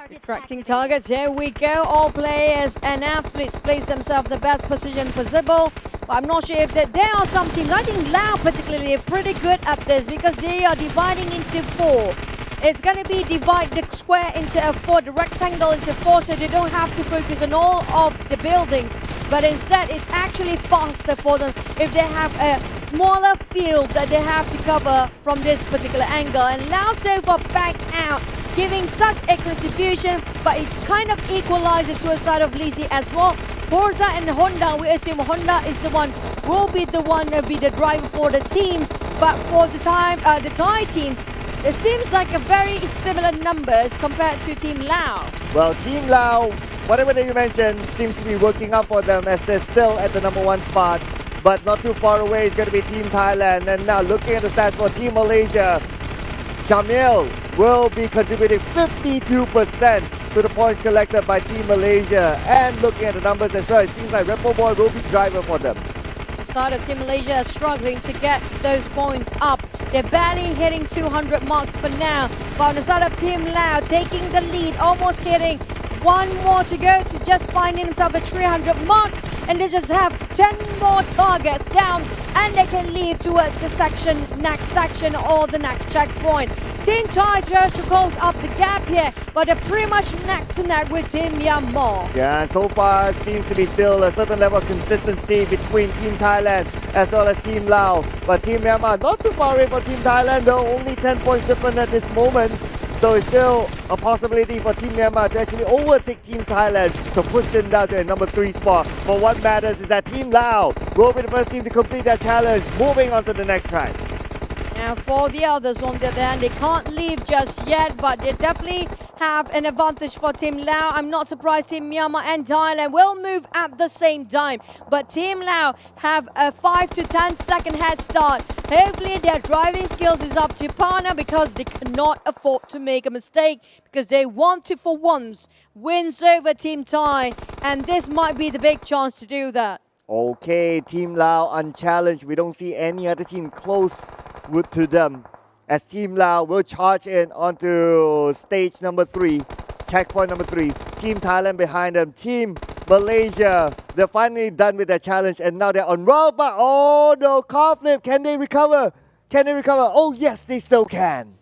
Retracting targets, here we go. All players and athletes place themselves in the best position possible. But I'm not sure if there are some teams, I think Lao particularly are pretty good at this because they are dividing into 4. It's going to be divide the square into a 4, the rectangle into 4, so they don't have to focus on all of the buildings. But instead, it's actually faster for them if they have a smaller field that they have to cover from this particular angle. And Lao so far back out, giving such a contribution, but it's kind of equalized to a side of Lizzie as well. Forza and Honda, we assume Honda is the one, will be the one to be the driver for the team. But for the Thai teams, it seems like a very similar numbers compared to Team Lao. Well, Team Lao, whatever that you mentioned, seems to be working out for them as they're still at the number 1 spot. But not too far away is going to be Team Thailand. And now looking at the stats for Team Malaysia, Shamil will be contributing 52% to the points collected by Team Malaysia. And looking at the numbers as well, it seems like Repo Boy will be driver for them. Side of Team Malaysia struggling to get those points up. They're barely hitting 200 marks for now. But on the side of Team Lao, taking the lead, almost hitting 1 more to go to just finding himself a 300 mark. And they just have 10 more targets down. And they can lead towards the next section or the next checkpoint. Team Thai just close up the gap here, but they're pretty much neck to neck with Team Myanmar. Yeah, so far seems to be still a certain level of consistency between Team Thailand as well as Team Lao. But Team Myanmar not too far away from Team Thailand, though only 10 points different at this moment. So it's still a possibility for Team Myanmar to actually overtake Team Thailand to push them down to a number 3 spot. But what matters is that Team Lao will be the first team to complete their challenge, moving on to the next track. Now for the others on the other hand, they can't leave just yet, but they definitely have an advantage for Team Lao. I'm not surprised Team Myanmar and Thailand will move at the same time. But Team Lao have a 5 to 10 second head start. Hopefully their driving skills is up to par now because they cannot afford to make a mistake because they want to for once wins over Team Thai, and this might be the big chance to do that. Okay, Team Lao unchallenged. We don't see any other team close to them as Team Lao will charge in onto stage number 3, checkpoint number 3. Team Thailand behind them. Team Malaysia, they're finally done with their challenge and now they're on roll, but oh no, car flip. Can they recover? Can they recover? Oh yes, they still can.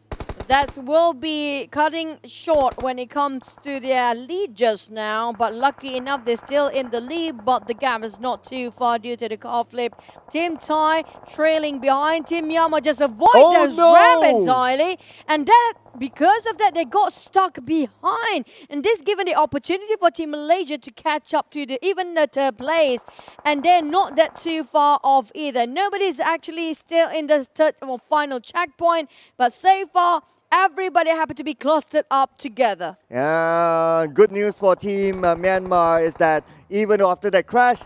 That will be cutting short when it comes to their lead just now. But lucky enough, they're still in the lead, but the gap is not too far due to the car flip. Team Thai trailing behind. Team Myanmar just avoid those ram entirely. And that, because of that, they got stuck behind. And this given the opportunity for Team Malaysia to catch up to even the third place. And they're not that too far off either. Nobody's actually still in the third or final checkpoint. But so far, everybody happy to be clustered up together. Yeah, good news for Team Myanmar is that even after that crash,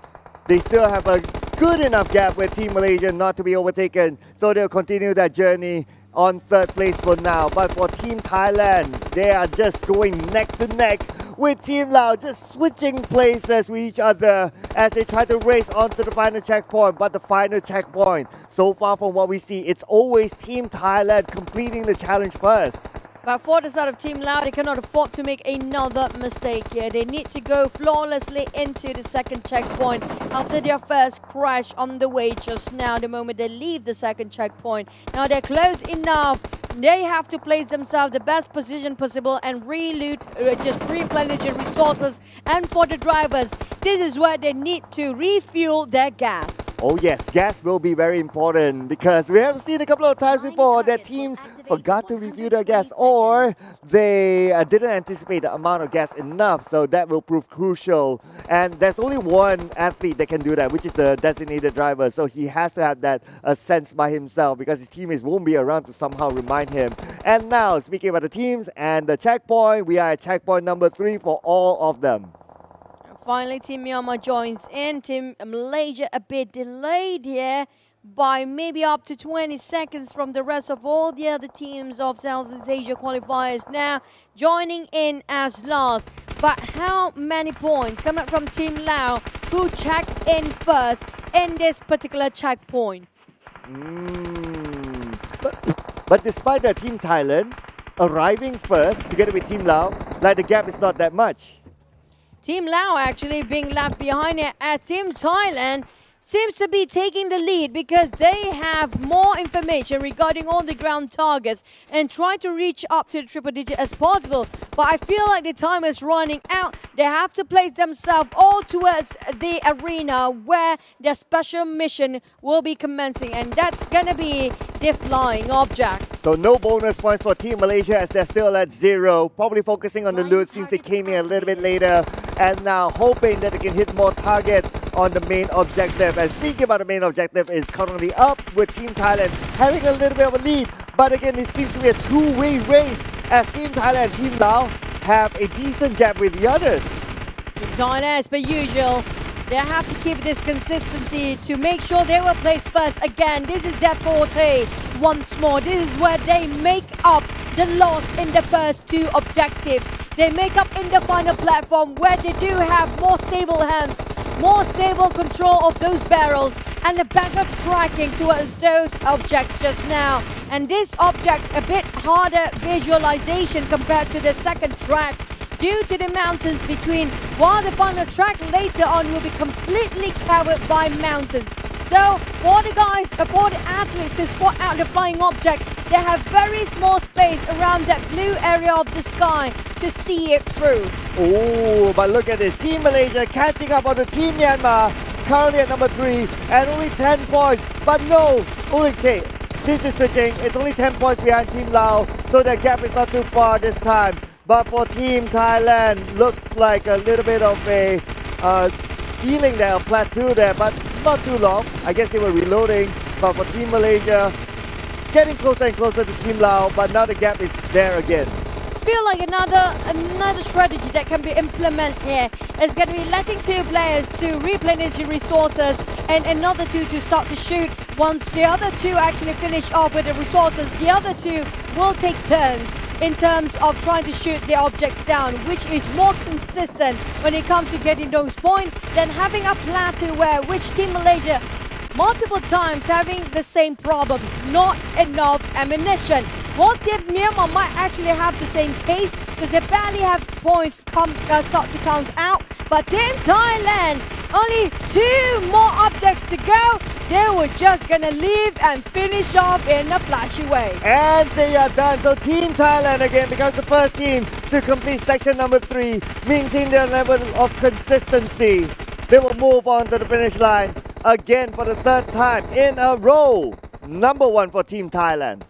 they still have a good enough gap with Team Malaysia not to be overtaken. So they'll continue that journey on third place for now. But for Team Thailand, they are just going neck to neck with Team Lao, just switching places with each other as they try to race onto the final checkpoint. But the final checkpoint, so far from what we see, it's always Team Thailand completing the challenge first. But for the side of Team Lao, they cannot afford to make another mistake here. They need to go flawlessly into the second checkpoint after their first crash on the way just now, the moment they leave the second checkpoint. Now they're close enough. They have to place themselves the best position possible and reload, just replenish their resources. And for the drivers, this is where they need to refuel their gas. Oh yes, gas will be very important because we have seen a couple of times before that teams forgot to refuel their gas or they didn't anticipate the amount of gas enough, so that will prove crucial. And there's only one athlete that can do that, which is the designated driver, so he has to have that sense by himself because his teammates won't be around to somehow remind him. And now, speaking about the teams and the checkpoint, we are at checkpoint number 3 for all of them. Finally, Team Myanmar joins in. Team Malaysia a bit delayed here by maybe up to 20 seconds from the rest of all the other teams of Southeast Asia qualifiers now joining in as last. But how many points coming from Team Lao who checked in first in this particular checkpoint? But despite that, Team Thailand arriving first together with Team Lao, like the gap is not that much. Team Lao actually being left behind here as Team Thailand seems to be taking the lead because they have more information regarding all the ground targets and try to reach up to the triple digit as possible. But I feel like the time is running out. They have to place themselves all towards the arena where their special mission will be commencing, and that's gonna be the flying object. So no bonus points for Team Malaysia as they're still at 0. Probably focusing on the loot since they came in a little bit later. And now hoping that they can hit more targets on the main objective. And speaking about the main objective is currently up with Team Thailand having a little bit of a lead. But again, it seems to be a two-way race as Team Thailand and Team Lao have a decent gap with the others. Team Thailand, as per usual, they have to keep this consistency to make sure they will place first. Again, this is their forte once more. This is where they make up the loss in the first 2 objectives. They make up in the final platform where they do have more stable hands, more stable control of those barrels, and a better tracking towards those objects just now. And this object's a bit harder visualization compared to the second track due to the mountains between, while the final track later on will be completely covered by mountains. So for the guys, for the athletes to spot out the flying object, they have very small space around that blue area of the sky to see it through. Oh, but look at this. Team Malaysia catching up on the Team Myanmar, currently at number 3 and only 10 points. But no, okay, this is switching. It's only 10 points behind Team Lao, so the gap is not too far this time. But for Team Thailand, looks like a little bit of a ceiling there, a plateau there, but not too long. I guess they were reloading. But for Team Malaysia, getting closer and closer to Team Lao, but now the gap is there again. Feel like another strategy that can be implemented here is going to be letting 2 players to replenish resources and another 2 to start to shoot. Once the other 2 actually finish off with the resources, the other 2 will take turns in terms of trying to shoot the objects down, which is more consistent when it comes to getting those points than having a plateau where which Team Malaysia multiple times having the same problems, not enough ammunition. Whilst Team Myanmar might actually have the same case because they barely have points start to count out, but Team Thailand, only 2 more objects to go. they were just gonna leave and finish off in a flashy way. And they are done. So Team Thailand again becomes the first team to complete section number 3, maintain their level of consistency. They will move on to the finish line again for the 3rd time in a row. Number 1 for Team Thailand.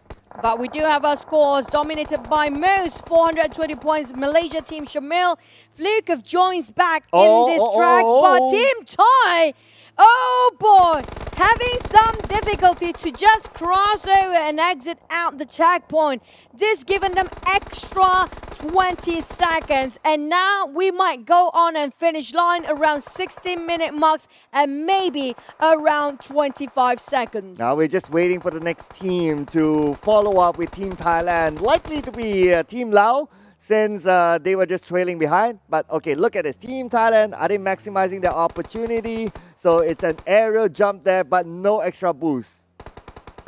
But we do have our scores dominated by most 420 points. Malaysia Team Shamil. Flukov joins back in this track. But Team Thai, oh boy, having some difficulty to just cross over and exit out the checkpoint. This giving them extra 20 seconds. And now we might go on and finish line around 16-minute marks and maybe around 25 seconds. Now we're just waiting for the next team to follow up with Team Thailand. Likely to be Team Lao, since they were just trailing behind. But okay, look at this. Team Thailand, are they maximizing their opportunity? So it's an aerial jump there, but no extra boost.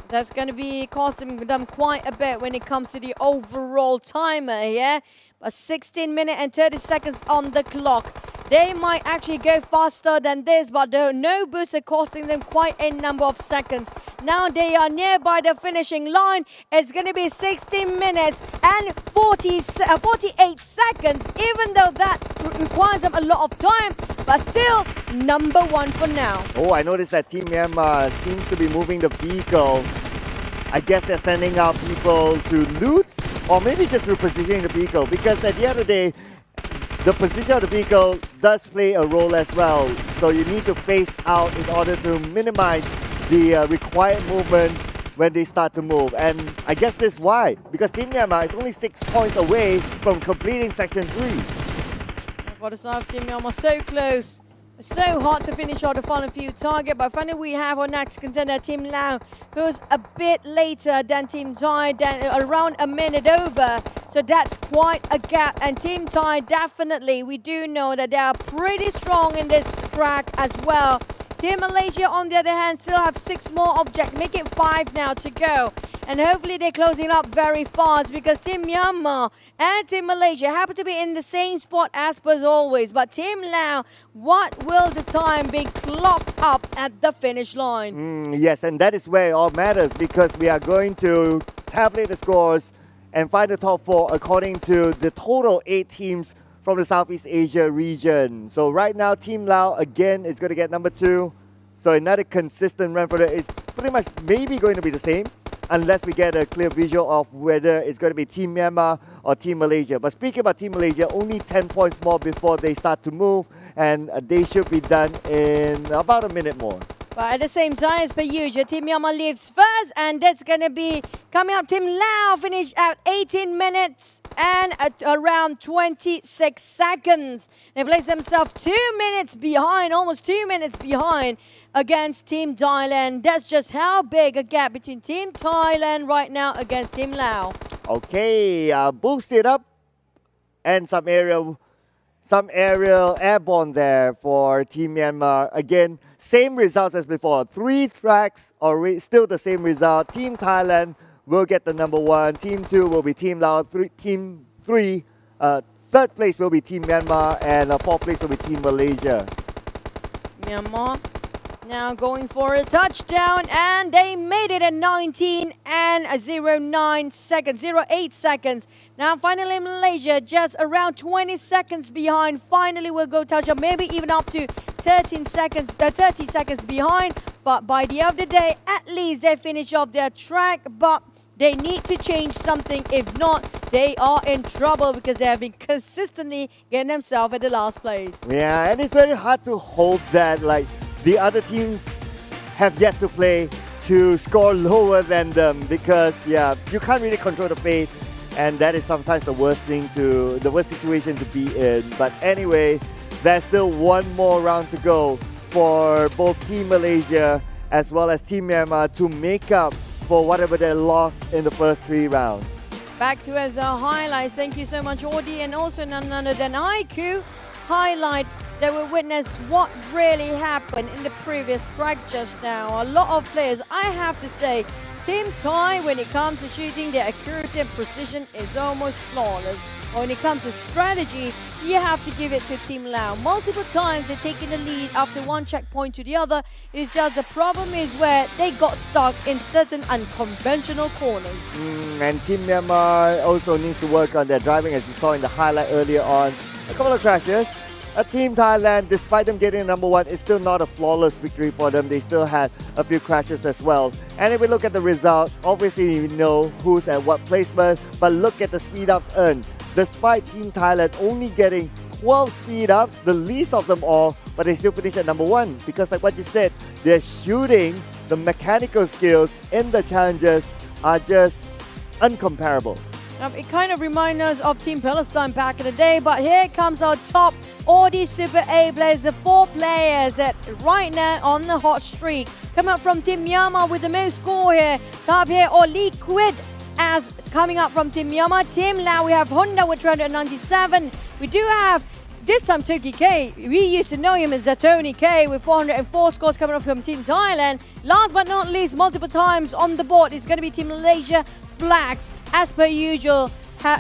That's going to be costing them quite a bit when it comes to the overall timer here. But 16 minutes and 30 seconds on the clock. They might actually go faster than this, but no boost are costing them quite a number of seconds. Now they are nearby the finishing line. It's going to be 16 minutes and 48 seconds, even though that requires them a lot of time. But still, number 1 for now. Oh, I noticed that Team Myanmar seems to be moving the vehicle. I guess they're sending out people to loot, or maybe just repositioning the vehicle, because at the end of the day, the position of the vehicle does play a role as well. So you need to face out in order to minimize the required movements when they start to move. And I guess this is why, because Team Myanmar is only 6 points away from completing Section 3. For the side of Team Myanmar, so close. So hard to finish out the final few target, but finally we have our next contender, Team Lao, who's a bit later than Team Thai, around a minute over. So that's quite a gap. And Team Thai, definitely, we do know that they are pretty strong in this track as well. Team Malaysia, on the other hand, still have 6 more objects, make it 5 now to go. And hopefully they're closing up very fast, because Team Myanmar and Team Malaysia happen to be in the same spot as per always. But Team Lao, what will the time be clocked up at the finish line? Yes, and that is where it all matters, because we are going to tabulate the scores and find the top 4 according to the total 8 teams from the Southeast Asia region. So right now, Team Lao again is going to get number 2. So another consistent run for it is pretty much maybe going to be the same, unless we get a clear visual of whether it's going to be Team Myanmar or Team Malaysia. But speaking about Team Malaysia, only 10 points more before they start to move, and they should be done in about a minute more. But at the same time, as per usual, Team Myanmar leaves first, and that's going to be coming up. Team Lao finish at 18 minutes and at around 26 seconds. They place themselves 2 minutes behind, almost 2 minutes behind against Team Thailand. That's just how big a gap between Team Thailand right now against Team Lao. Okay, boost it up, and some aerial airborne there for Team Myanmar. Again, same results as before. 3 tracks, still the same result. Team Thailand will get the number 1. Team 2 will be Team Lao. Team 3, 3rd place will be Team Myanmar, and 4th place will be Team Malaysia. Myanmar now going for a touchdown, and they made it at 19 and 08 seconds. Now finally Malaysia just around 20 seconds behind. Finally will go touchdown, maybe even up to 30 seconds behind. But by the end of the day, at least they finish off their track. But they need to change something. If not, they are in trouble, because they have been consistently getting themselves at the last place. Yeah, and it's very hard to hold that. Like, the other teams have yet to play to score lower than them, because yeah, you can't really control the fate, and that is sometimes the worst situation to be in. But anyway, there's still 1 more round to go for both Team Malaysia as well as Team Myanmar to make up for whatever they lost in the first 3 rounds. Back to as a highlight. Thank you so much, Audi, and also none other than IQ. Highlight that we witnessed what really happened in the previous track just now. A lot of players, I have to say, Team Thai, when it comes to shooting, their accuracy and precision is almost flawless. But when it comes to strategy, you have to give it to Team Lao. Multiple times they're taking the lead after one checkpoint to the other. It's just the problem is where they got stuck in certain unconventional corners. And Team Myanmar also needs to work on their driving, as you saw in the highlight earlier on. A couple of crashes. Team Thailand, despite them getting number one, it's still not a flawless victory for them. They still had a few crashes as well. And if we look at the result, obviously you know who's at what placement, but look at the speed ups earned. Despite Team Thailand only getting 12 speed ups, the least of them all, but they still finish at number one because, like what you said, their shooting, the mechanical skills in the challenges are just uncomparable. It kind of reminds us of Team Palestine back in the day, but here comes our top all these Super A players, the 4 players that right now on the hot streak. Come out from Team Myanmar with the most score here. Top here, or Liquid as coming up from Team Myanmar. Team Lao, we have Honda with 297. We do have this time Turkey K. We used to know him as Zatoni K with 404 scores coming up from Team Thailand. Last but not least, multiple times on the board, it's going to be Team Malaysia Flags as per usual.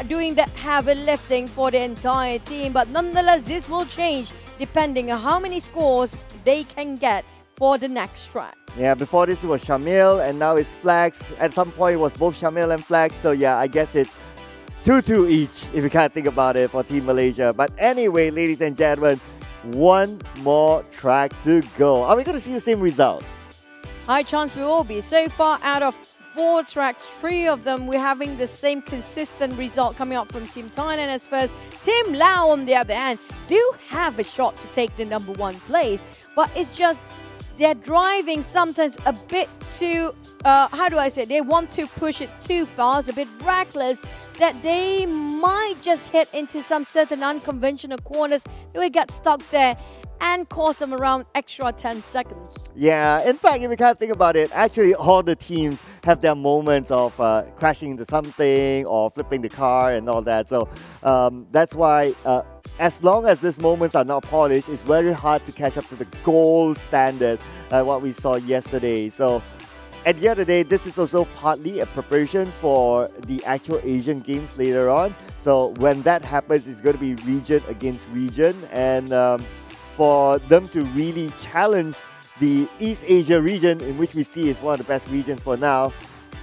Doing the heavy lifting for the entire team, but nonetheless this will change depending on how many scores they can get for the next track. Yeah, before this it was Shamil and now it's Flags. At some point it was both Shamil and Flags, so yeah, I guess it's 2-2 each if you can't think about it for Team Malaysia. But anyway, ladies and gentlemen, one more track to go. Are we going to see the same results? High chance we will be. So far out of 4 tracks, 3 of them we're having the same consistent result coming up from Team Thailand as first. Team Lao on the other hand do have a shot to take the number 1 place, but it's just they're driving sometimes a bit too how do I say, they want to push it too fast, a bit reckless, that they might just hit into some certain unconventional corners. They will get stuck there and cost them around extra 10 seconds. Yeah, in fact, if you can't think about it, actually all the teams have their moments of crashing into something or flipping the car and all that. So that's why as long as these moments are not polished, it's very hard to catch up to the gold standard, what we saw yesterday. So at the end of the day, this is also partly a preparation for the actual Asian Games later on. So when that happens, it's going to be region against region, and for them to really challenge the East Asia region, in which we see is one of the best regions for now,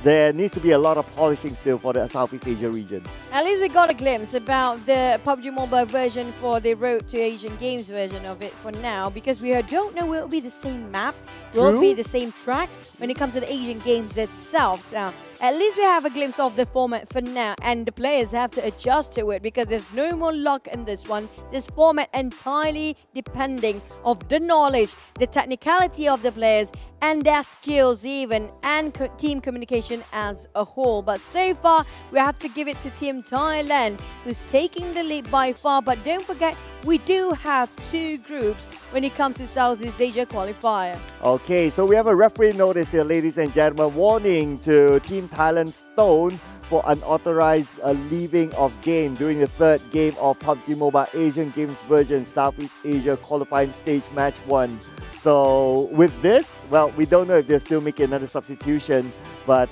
there needs to be a lot of polishing still for the Southeast Asia region. At least we got a glimpse about the PUBG Mobile version for the Road to Asian Games version of it for now, because we don't know will it be the same map, will it be the same track when it comes to the Asian Games itself. So at least we have a glimpse of the format for now, and the players have to adjust to it because there's no more luck in this one. This format entirely depending of the knowledge, the technicality of the players and their skills even, and team communication as a whole. But so far we have to give it to Team Thailand, who's taking the lead by far. But don't forget, we do have 2 groups when it comes to Southeast Asia qualifier. Okay, so we have a referee notice here, ladies and gentlemen, warning to Team Thailand Stone for unauthorized leaving of game during the 3rd game of PUBG Mobile Asian Games version Southeast Asia qualifying stage match 1. So with this, well, we don't know if they're still making another substitution, but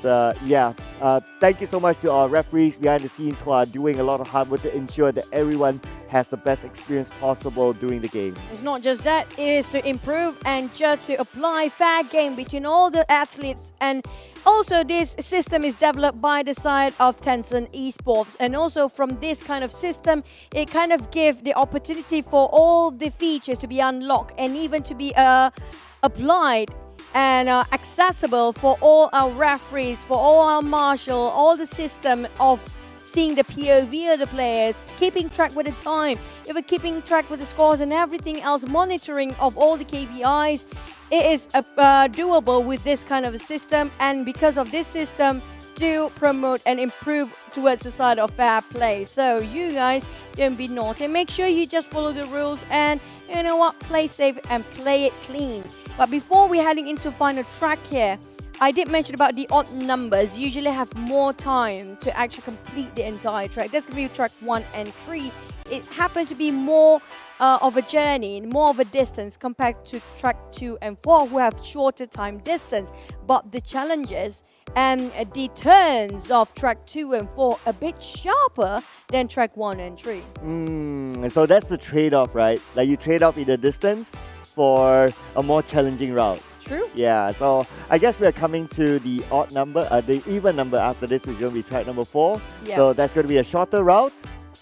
thank you so much to our referees behind the scenes who are doing a lot of hard work to ensure that everyone has the best experience possible during the game. It's not just that, it is to improve and just to apply fair game between all the athletes. And also this system is developed by the side of Tencent Esports, and also from this kind of system it kind of gives the opportunity for all the features to be unlocked and even to be applied and accessible for all our referees, for all our marshal, all the system of seeing the POV of the players, keeping track with the time, even keeping track with the scores and everything else, monitoring of all the KPIs. It is doable with this kind of a system, and because of this system, to promote and improve towards the side of fair play. So you guys don't be naughty. Make sure you just follow the rules and, you know what, play safe and play it clean. But before we're heading into final track here, I did mention about the odd numbers usually have more time to actually complete the entire track. That's going to be track 1 and 3. It happens to be more of a journey, more of a distance compared to track 2 and 4, who have shorter time distance. But the challenges and the turns of track 2 and 4 a bit sharper than track 1 and 3. So that's the trade-off, right? Like you trade off in the distance for a more challenging route. True. Yeah, so I guess we are coming to the odd number, the even number after this, which is going to be track number 4. Yeah. So that's going to be a shorter route,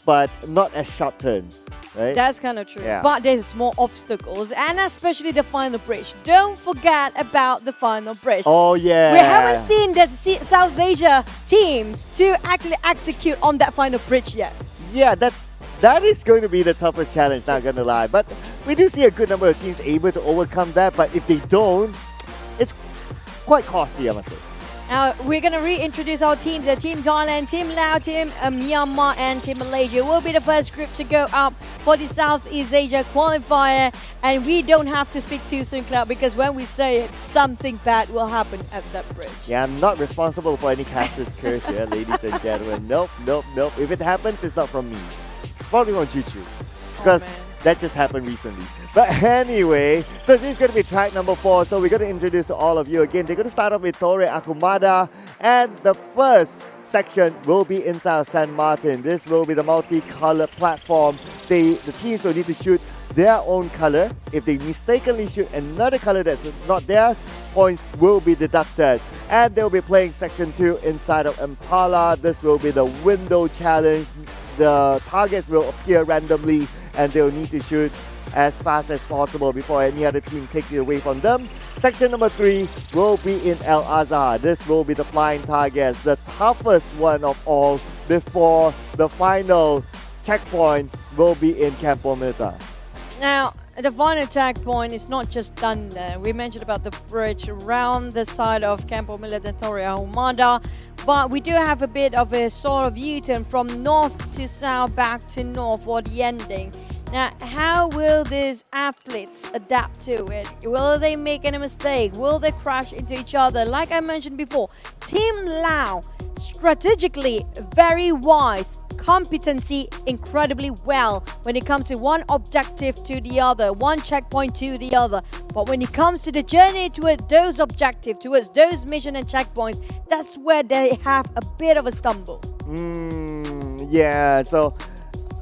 but not as sharp turns, right? That's kind of true. Yeah. But there's more obstacles, and especially the final bridge. Don't forget about the final bridge. Oh, yeah. We haven't seen the South Asia teams to actually execute on that final bridge yet. Yeah, that is going to be the toughest challenge, not going to lie. But we do see a good number of teams able to overcome that, but if they don't, it's quite costly, I must say. Now, we're going to reintroduce our teams. Team Thailand, Team Laos, Team Myanmar, and Team Malaysia will be the first group to go up for the Southeast Asia qualifier. And we don't have to speak too soon, Cloud, because when we say it, something bad will happen at that bridge. Yeah, I'm not responsible for any cactus curse here, ladies and gentlemen. Nope. If it happens, it's not from me. It's probably on YouTube. Because that just happened recently. But anyway, so this is going to be track number 4. So we're going to introduce to all of you again. They're going to start off with Torre Akumada. And the first section will be inside of San Martin. This will be the multicolored platform. The teams will need to shoot their own color. If they mistakenly shoot another color that's not theirs, points will be deducted. And they'll be playing section 2 inside of Impala. This will be the window challenge. The targets will appear randomly and they'll need to shoot as fast as possible before any other team takes it away from them. Section number 3 will be in El Azhar. This will be the flying targets, the toughest one of all before the final checkpoint will be in Campo Milita. Now, the final checkpoint is not just done there. We mentioned about the bridge around the side of Campo Milita Torre Ahumada, but we do have a bit of a sort of U-turn from north to south, back to north for the ending. Now, how will these athletes adapt to it? Will they make any mistake? Will they crash into each other? Like I mentioned before, Team Lao, strategically very wise, competency incredibly well when it comes to one objective to the other, one checkpoint to the other. But when it comes to the journey towards those objectives, towards those mission and checkpoints, that's where they have a bit of a stumble. Yeah, so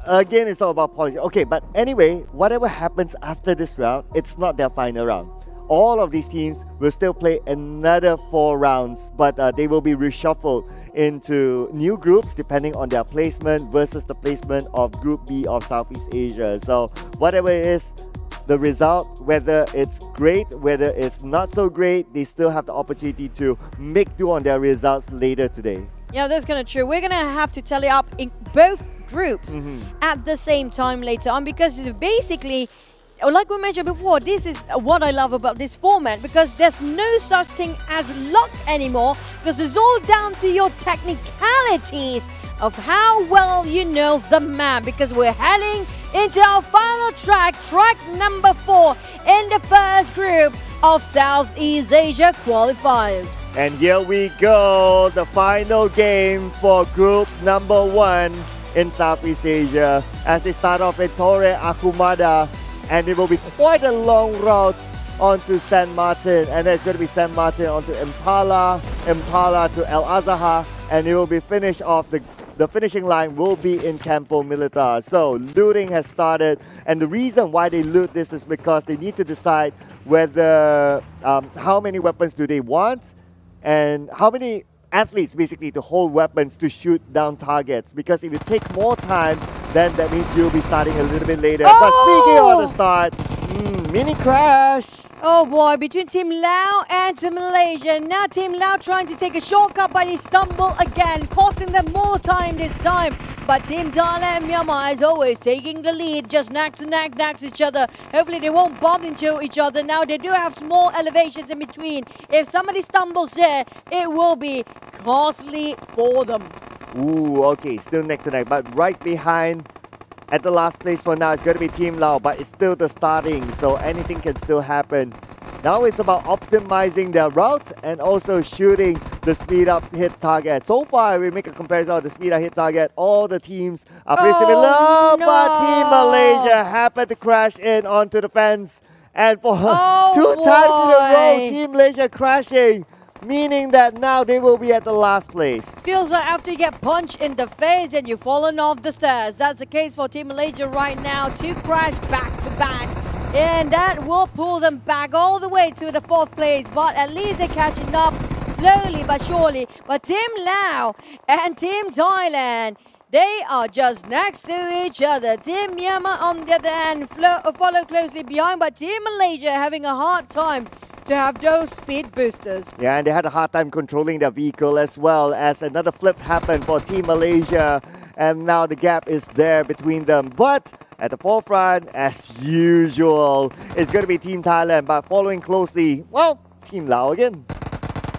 again, it's all about policy. Okay, but anyway, whatever happens after this round, it's not their final round. All of these teams will still play another 4 rounds, but they will be reshuffled into new groups depending on their placement versus the placement of Group B of Southeast Asia. So whatever it is, the result, whether it's great, whether it's not so great, they still have the opportunity to make do on their results later today. Yeah, that's kind of true. We're going to have to tally up in both groups at the same time later on, because basically, like we mentioned before, this is what I love about this format, because there's no such thing as luck anymore, because it's all down to your technicalities of how well you know the map, because we're heading into our final track number 4 in the first group of Southeast Asia qualifiers. And here we go, the final game for group number 1 in Southeast Asia, as they start off in Torre Akumada, and it will be quite a long route onto San Martin, and then it's going to be San Martin onto Impala to El Azhar, and it will be finished off. The finishing line will be in Campo Milita. So looting has started, and the reason why they loot this is because they need to decide whether how many weapons do they want, and how many athletes basically to hold weapons to shoot down targets. Because if you take more time, then that means you'll be starting a little bit later. But speaking of the start, mini crash. Oh boy, between Team Lao and Team Malaysia. Now Team Lao trying to take a shortcut, but they stumble again, costing them more time this time. But Team Thailand and Myanmar is always taking the lead, just knacks each other. Hopefully they won't bump into each other. Now they do have small elevations in between. If somebody stumbles here, it will be costly for them. Ooh, okay, still neck to neck, but right behind at the last place for now, it's going to be Team Lao, but it's still the starting, so anything can still happen. Now it's about optimizing their route and also shooting the speed up hit target. So far, we make a comparison of the speed up hit target. All the teams are pretty similar, but Team Malaysia happened to crash in onto the fence. And for 2 times in a row, Team Malaysia crashing. meaning that now they will be at the last place. Feels like after you get punched in the face and you've fallen off the stairs. That's the case for Team Malaysia right now. 2 crash back to back. And that will pull them back all the way to the 4th place. But at least they're catching up slowly but surely. But Team Lao and Team Thailand, they are just next to each other. Team Myanmar on the other hand follow closely behind. But Team Malaysia having a hard time to have those speed boosters. Yeah, and they had a hard time controlling their vehicle as well, as another flip happened for Team Malaysia. And now the gap is there between them. But at the forefront, as usual, it's going to be Team Thailand. But following closely, well, Team Lao again.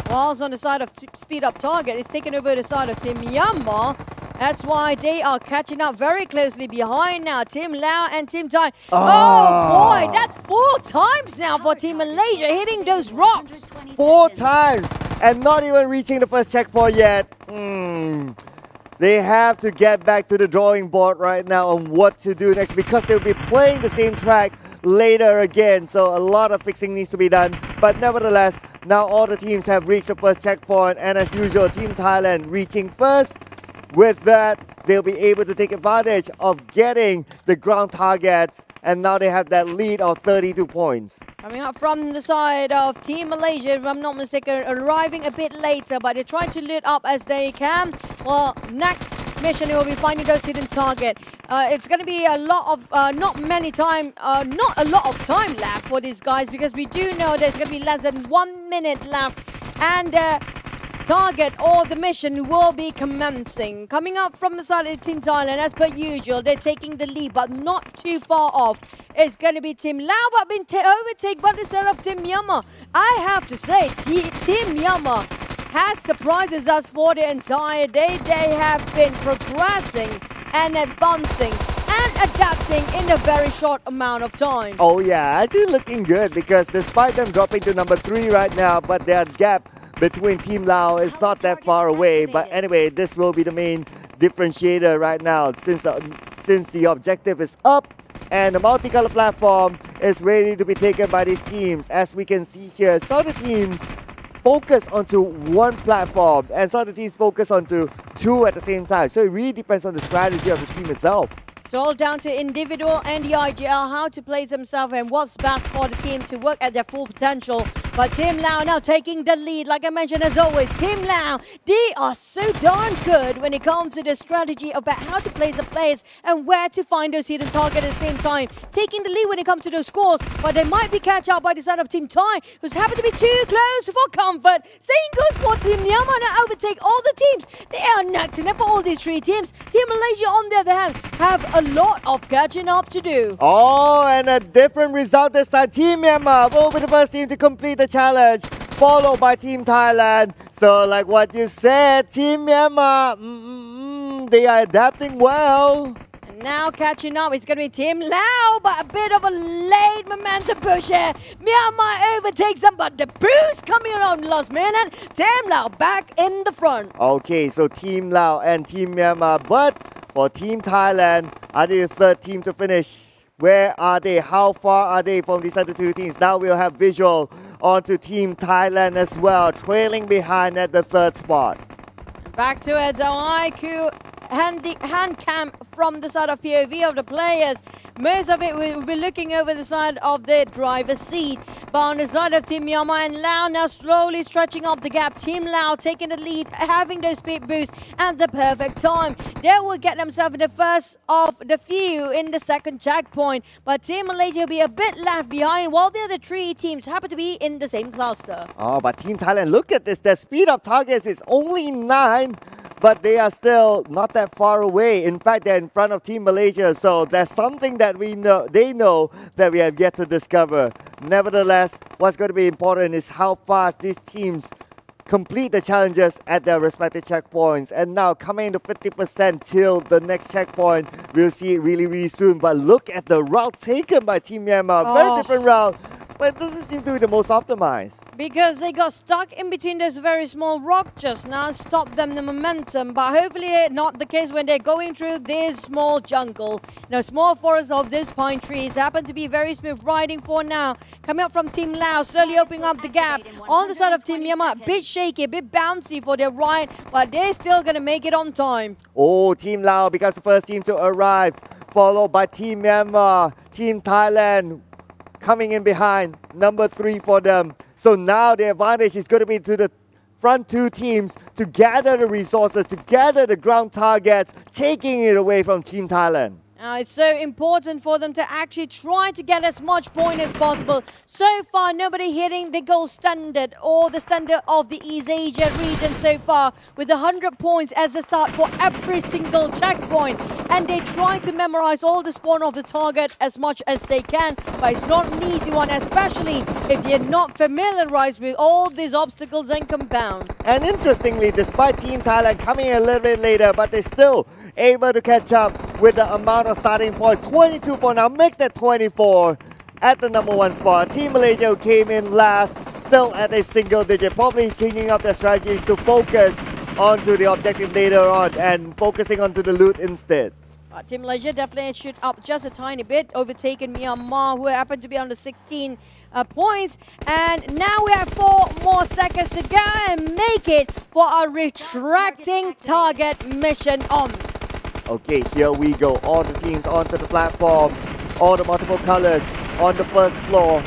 Whilst on the side of speed up target, it's taken over the side of Team Myanmar. That's why they are catching up very closely behind now. Team Lao and Team Thai. Oh boy, that's 4 times now for Team Malaysia hitting those rocks. 4 times and not even reaching the first checkpoint yet. They have to get back to the drawing board right now on what to do next, because they'll be playing the same track later again. So a lot of fixing needs to be done. But nevertheless, now all the teams have reached the first checkpoint. And as usual, Team Thailand reaching first. With that, they'll be able to take advantage of getting the ground targets. And now they have that lead of 32 points. Coming up from the side of Team Malaysia, if I'm not mistaken, arriving a bit later, but they're trying to loot up as they can. Well, next mission, they will be finding those hidden target. It's going to be a lot of, not a lot of time left for these guys, because we do know there's going to be less than 1 minute left. And target or the mission will be commencing. Coming up from the side of Team Thailand, as per usual, they're taking the lead, but not too far off. It's going to be Team Lao, but been overtaken by the side of Team Myanmar. I have to say, Team Myanmar has surprises us for the entire day. They have been progressing and advancing and adapting in a very short amount of time. Oh yeah, actually looking good, because despite them dropping to number 3 right now, but their gap between Team Lao is not that far away. But anyway, this will be the main differentiator right now, since the objective is up and the multicolor platform is ready to be taken by these teams. As we can see here, some of the teams focus onto one platform and some of the teams focus onto 2 at the same time. So it really depends on the strategy of the team itself. It's all down to individual and the IGL, how to place themselves and what's best for the team to work at their full potential. But Team Lao now taking the lead. Like I mentioned, as always, Team Lao, they are so darn good when it comes to the strategy about how to place a place and where to find those hidden targets at the same time. Taking the lead when it comes to those scores, but they might be catch out by the side of Team Thai, who's happen to be too close for comfort. Same goes for Team Myanmar, now overtake all the teams. They are neck to neck for all these 3 teams. Team Malaysia, on the other hand, have a lot of catching up to do. Oh, and a different result this time. Team Myanmar will be the first team to complete the challenge, followed by Team Thailand. So like what you said, Team Myanmar, they are adapting well. And now catching up, it's going to be Team Lao, but a bit of a late momentum push here. Myanmar overtakes them, but the boost coming around last minute. Team Lao back in the front. Okay, so Team Lao and Team Myanmar, but for Team Thailand, are they the 3rd team to finish? Where are they? How far are they from these other 2 teams? Now we'll have visual onto Team Thailand as well, trailing behind at the 3rd spot. Back to it, IQ hand cam from the side of POV of the players. Most of it will be looking over the side of the driver's seat. But on the side of Team Myanmar and Lao, now slowly stretching up the gap. Team Lao taking the lead, having those speed boosts at the perfect time. They will get themselves in the first of the few in the 2nd checkpoint. But Team Malaysia will be a bit left behind, while the other 3 teams happen to be in the same cluster. Oh, but Team Thailand, look at this. Their speed up targets is only 9. But they are still not that far away. In fact, they're in front of Team Malaysia. So there's something that they know that we have yet to discover. Nevertheless, what's going to be important is how fast these teams complete the challenges at their respective checkpoints. And now coming to 50% till the next checkpoint. We'll see it really, really soon. But look at the route taken by Team Myanmar. Very different route but it doesn't seem to be the most optimized. Because they got stuck in between this very small rock just now, stopped them the momentum. But hopefully not the case when they're going through this small jungle. Now, small forest of these pine trees happen to be very smooth riding for now. Coming up from Team Lao, slowly opening up the gap. On the side of Team Myanmar, a bit shaky, a bit bouncy for their ride, but they're still going to make it on time. Oh, Team Lao becomes the first team to arrive, followed by Team Myanmar, Team Thailand coming in behind, number 3 for them. So now the advantage is going to be to the front 2 teams to gather the resources, to gather the ground targets, taking it away from Team Thailand. It's so important for them to actually try to get as much point as possible. So far, nobody hitting the gold standard or the standard of the East Asia region so far, with 100 points as a start for every single checkpoint. And they try to memorize all the spawn of the target as much as they can, but it's not an easy one, especially if you're not familiarized with all these obstacles and compounds. And interestingly, despite Team Thailand coming a little bit later, but they're still able to catch up with the amount of starting points. 22 for now, make that 24 at the number 1 spot. Team Malaysia, who came in last, still at a single digit, probably changing up their strategies to focus onto the objective later on and focusing onto the loot instead. Team Malaysia definitely shoot up just a tiny bit, overtaken Myanmar, who happen to be on the 16 points. And now we have 4 more seconds to go and make it for our retracting target mission on. Okay, here we go. All the teams onto the platform, all the multiple colors on the first floor.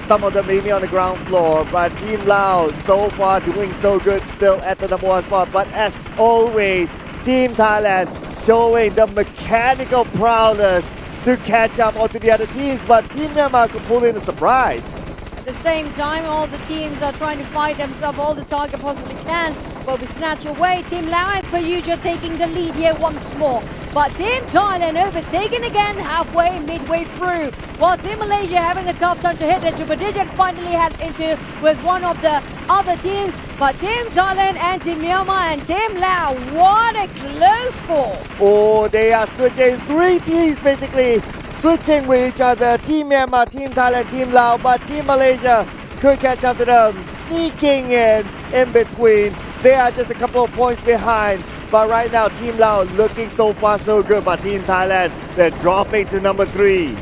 Some of them maybe on the ground floor, but Team Lao so far doing so good, still at the number 1 spot. But as always, Team Thailand showing the mechanical prowess to catch up onto the other teams, but Team Myanmar could pull in a surprise. At the same time, all the teams are trying to fight themselves all the target possibly can, but we snatch away. Team Lao, as per usual, taking the lead here once more. But Team Thailand overtaken again halfway, midway through. While Team Malaysia having a tough time to hit the triple digit, finally had into with one of the other teams. But Team Thailand and Team Myanmar and Team Lao, what a close score. Oh, they are switching 3 teams basically, switching with each other. Team Myanmar, Team Thailand, Team Lao, but Team Malaysia could catch up to them, sneaking in between. They are just a couple of points behind. But right now, Team Lao looking so far so good. But Team Thailand, they're dropping to number 3.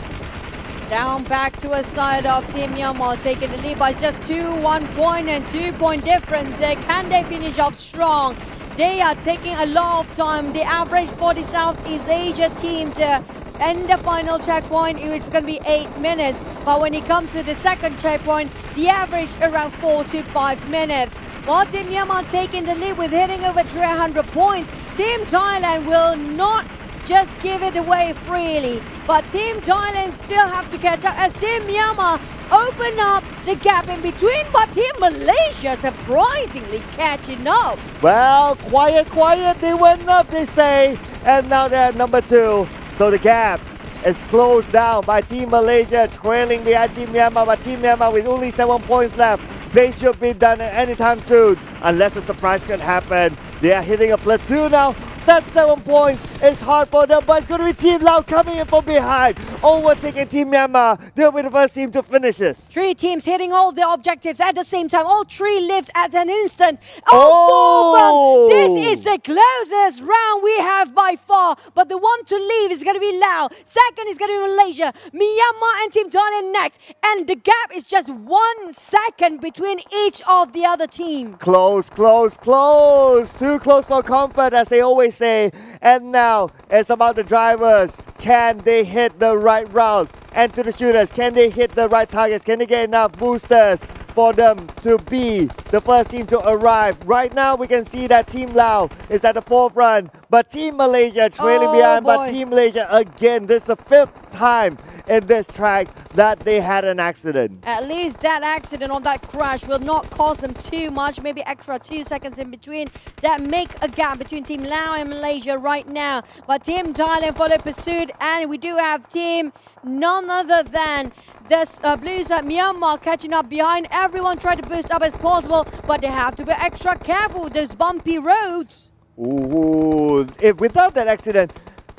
Down back to a side of Team Myanmar, taking the lead by just 1 point and 2 point difference there. Can they finish off strong? They are taking a lot of time. The average for the Southeast Asia team to end the final checkpoint, it's going to be 8 minutes. But when it comes to the second checkpoint, the average around 4 to 5 minutes. While Team Myanmar taking the lead with hitting over 300 points, Team Thailand will not just give it away freely. But Team Thailand still have to catch up as Team Myanmar open up the gap in between. But Team Malaysia surprisingly catching up. Well, quiet, they went up, they say. And now they're at number 2. So the gap is closed down by Team Malaysia, trailing behind Team Myanmar. But Team Myanmar with only 7 points left. They should be done at any time soon, unless a surprise can happen. They are hitting a plateau now. That 7 points is hard for them, but it's going to be Team Lao coming in from behind, overtaking Team Myanmar. They'll be the first team to finish this. 3 teams hitting all the objectives at the same time. All 3 lives at an instant. All 4 of them. This is the closest round we have by far. But the one to leave is going to be Lao. Second is going to be Malaysia. Myanmar and Team Thailand next. And the gap is just 1 second between each of the other team. Close. Too close for comfort, as they always say. And now it's about the drivers. Can they hit the right route? And to the shooters, can they hit the right targets? Can they get enough boosters for them to be the first team to arrive? Right now we can see that Team Lao is at the forefront, but Team Malaysia trailing behind. But Team Malaysia again, this is the 5th time in this track that they had an accident. At least that accident or that crash will not cost them too much, maybe extra 2 seconds in between that make a gap between Team Lao and Malaysia right now. But Team Thailand follow pursuit, and we do have team none other than the Blues at Myanmar catching up behind. Everyone try to boost up as possible, but they have to be extra careful with those bumpy roads. Ooh, if without that accident,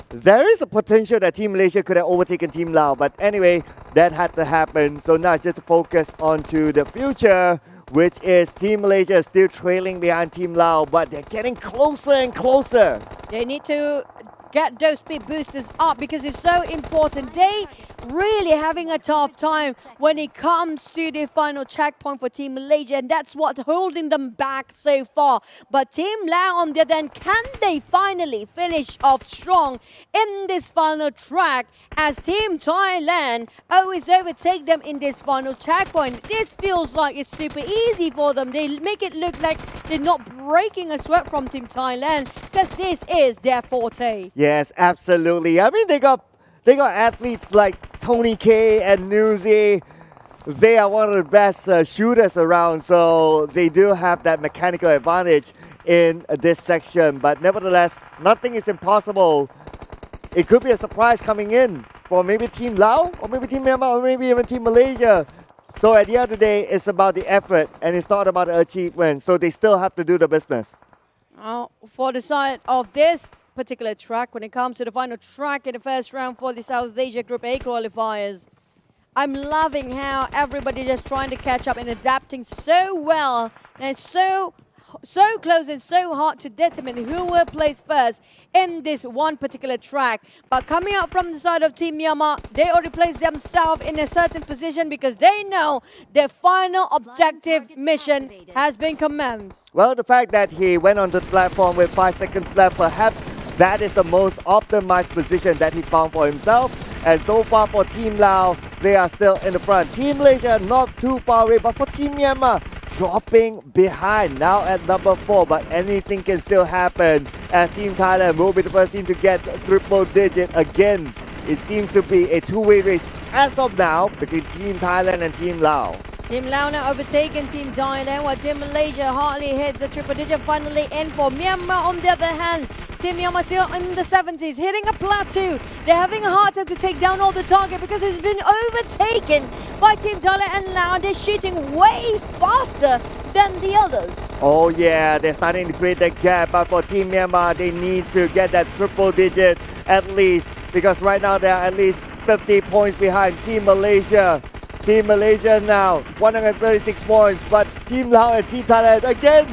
there is a potential that Team Malaysia could have overtaken Team Lao. But anyway, that had to happen. So now it's just to focus onto the future, which is Team Malaysia still trailing behind Team Lao, but they're getting closer and closer. They need to get those speed boosters up because it's so important. They really having a tough time when it comes to the final checkpoint for Team Malaysia, and that's what's holding them back so far. But Team Lao, on the other hand, can they finally finish off strong in this final track as Team Thailand always overtake them in this final checkpoint? This feels like it's super easy for them. They make it look like they're not breaking a sweat from Team Thailand because this is their forte. Yes, absolutely. I mean, they got athletes like Tony K and Newsy. They are one of the best shooters around, so they do have that mechanical advantage in this section. But nevertheless, nothing is impossible. It could be a surprise coming in for maybe Team Lao, or maybe Team Myanmar, or maybe even Team Malaysia. So at the end of the day, it's about the effort, and it's not about the achievement. So they still have to do the business. For the side of this particular track, when it comes to the final track in the first round for the South Asia Group A qualifiers, I'm loving how everybody just trying to catch up and adapting so well, and it's so close and so hard to determine who will place first in this one particular track. But coming out from the side of Team Myanmar, they already placed themselves in a certain position because they know their final objective mission has been commenced. Well, the fact that he went onto the platform with 5 seconds left, perhaps that is the most optimized position that he found for himself. And so far for Team Lao, they are still in the front. Team Malaysia not too far away, but for Team Myanmar, dropping behind now at number 4. But anything can still happen as Team Thailand will be the first team to get triple digit again. It seems to be a two-way race as of now between Team Thailand and Team Lao. Team Lao now overtaken Team Thailand, while Team Malaysia hardly hits a triple digit finally in for Myanmar. On the other hand, Team Myanmar still in the 70s, hitting a plateau. They're having a hard time to take down all the target because it's been overtaken by Team Thailand and Lao. They're shooting way faster than the others. Oh yeah, they're starting to create that gap, but for Team Myanmar, they need to get that triple digit at least, because right now they are at least 50 points behind Team Malaysia. Team Malaysia now 136 points, but Team Lao and Team Thailand again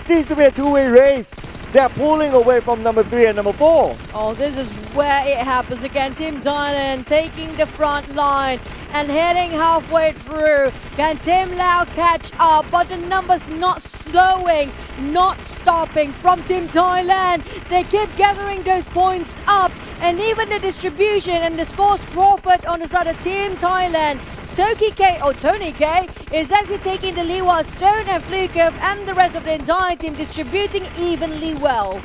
seems to be a two-way race. They are pulling away from number 3 and number 4. Oh, this is where it happens again. Team Thailand taking the front line and heading halfway through. Can Team Lao catch up? But the numbers not slowing, not stopping from Team Thailand. They keep gathering those points up, and even the distribution and the scores profit on the side of Team Thailand. Tony K is actually taking the lead while Stone and Flukov and the rest of the entire team distributing evenly well.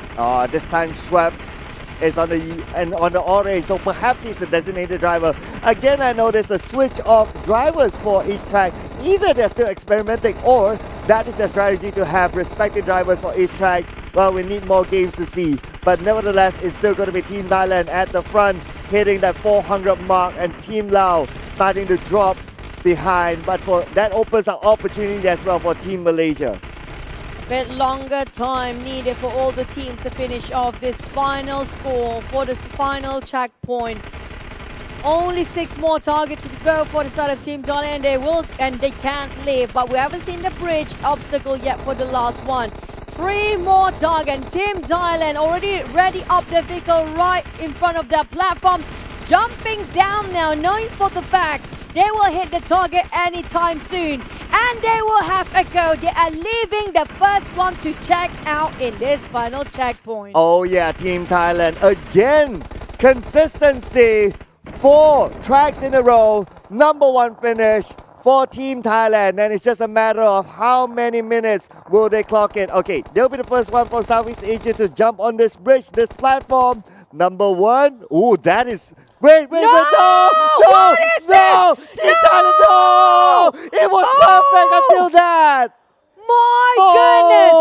This time Schweppes is on the orange, so perhaps he's the designated driver. Again, I noticed a switch of drivers for each track. Either they're still experimenting or that is their strategy to have respective drivers for each track. Well, we need more games to see. But nevertheless, it's still going to be Team Thailand at the front, hitting that 400 mark, and Team Lao starting to drop behind. But for that opens an opportunity as well for Team Malaysia. Bit longer time needed for all the teams to finish off this final score for this final checkpoint. Only 6 more targets to go for the side of Team Thailand, and they can't leave. But we haven't seen the bridge obstacle yet for the last one. 3 more targets. Team Thailand already ready up their vehicle right in front of their platform. Jumping down now, knowing for the fact they will hit the target anytime soon. And they will have a go. They are leaving the first one to check out in this final checkpoint. Oh yeah, Team Thailand again. Consistency. 4 tracks in a row. Number 1 finish for Team Thailand, and it's just a matter of how many minutes will they clock it. Okay, they'll be the first one from Southeast Asia to jump on this bridge, this platform. Number 1. Ooh, that is... Wait, no! What is no! this? Team Thailand, no! It was perfect until that! My goodness!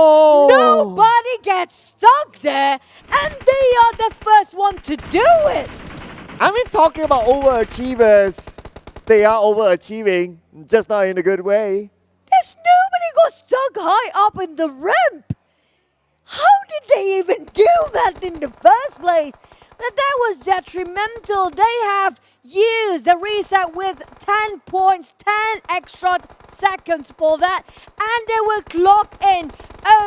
Nobody gets stuck there, and they are the first one to do it! I mean, talking about overachievers, they are overachieving, just not in a good way. There's nobody got stuck high up in the ramp. How did they even do that in the first place? That was detrimental. They have used the reset with 10 points, 10 extra seconds for that, and they will clock in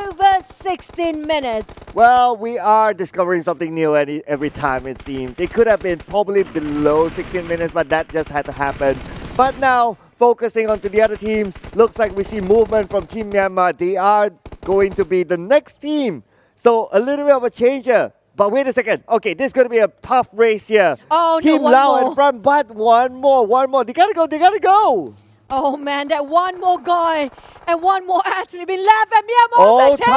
over 16 minutes. Well, we are discovering something new every time, it seems. It could have been probably below 16 minutes, but that just had to happen. But now, focusing on to the other teams, looks like we see movement from Team Myanmar. They are going to be the next team. So a little bit of a change here. But wait a second. Okay, this is going to be a tough race here. Oh, Team no, Lao in front, but one more. They gotta go. Oh man, that one more guy and one more athlete been left, and Myanmar taking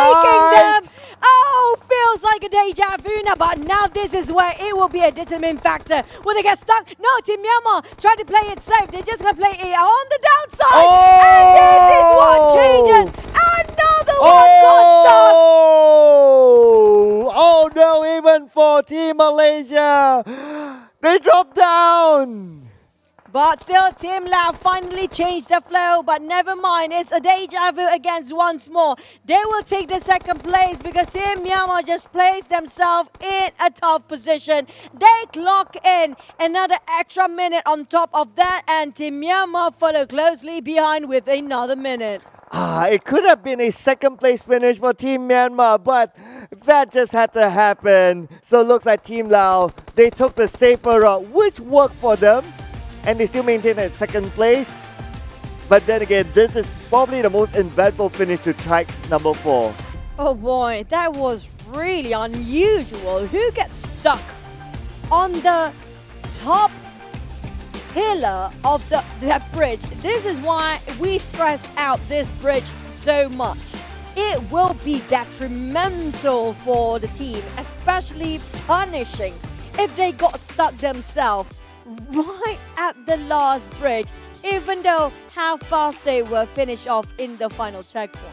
them. Oh, feels like a deja vu now, but now this is where it will be a determining factor. Will they get stuck? No, Team Myanmar try to play it safe. They're just gonna play it on the downside, and this is what changes. Another one got stuck. Oh no, even for Team Malaysia, they dropped down. But still, Team Lao finally changed the flow, but never mind. It's a deja vu against once more. They will take the second place because Team Myanmar just placed themselves in a tough position. They clock in another extra minute on top of that, and Team Myanmar follow closely behind with another minute. It could have been a second place finish for Team Myanmar, but that just had to happen. So it looks like Team Lao, they took the safer route, which worked for them. And they still maintain at second place. But then again, this is probably the most eventful finish to track number 4. Oh boy, that was really unusual. Who gets stuck on the top pillar of that bridge? This is why we stress out this bridge so much. It will be detrimental for the team, especially punishing if they got stuck themselves right at the last bridge, even though how fast they were finished off in the final checkpoint.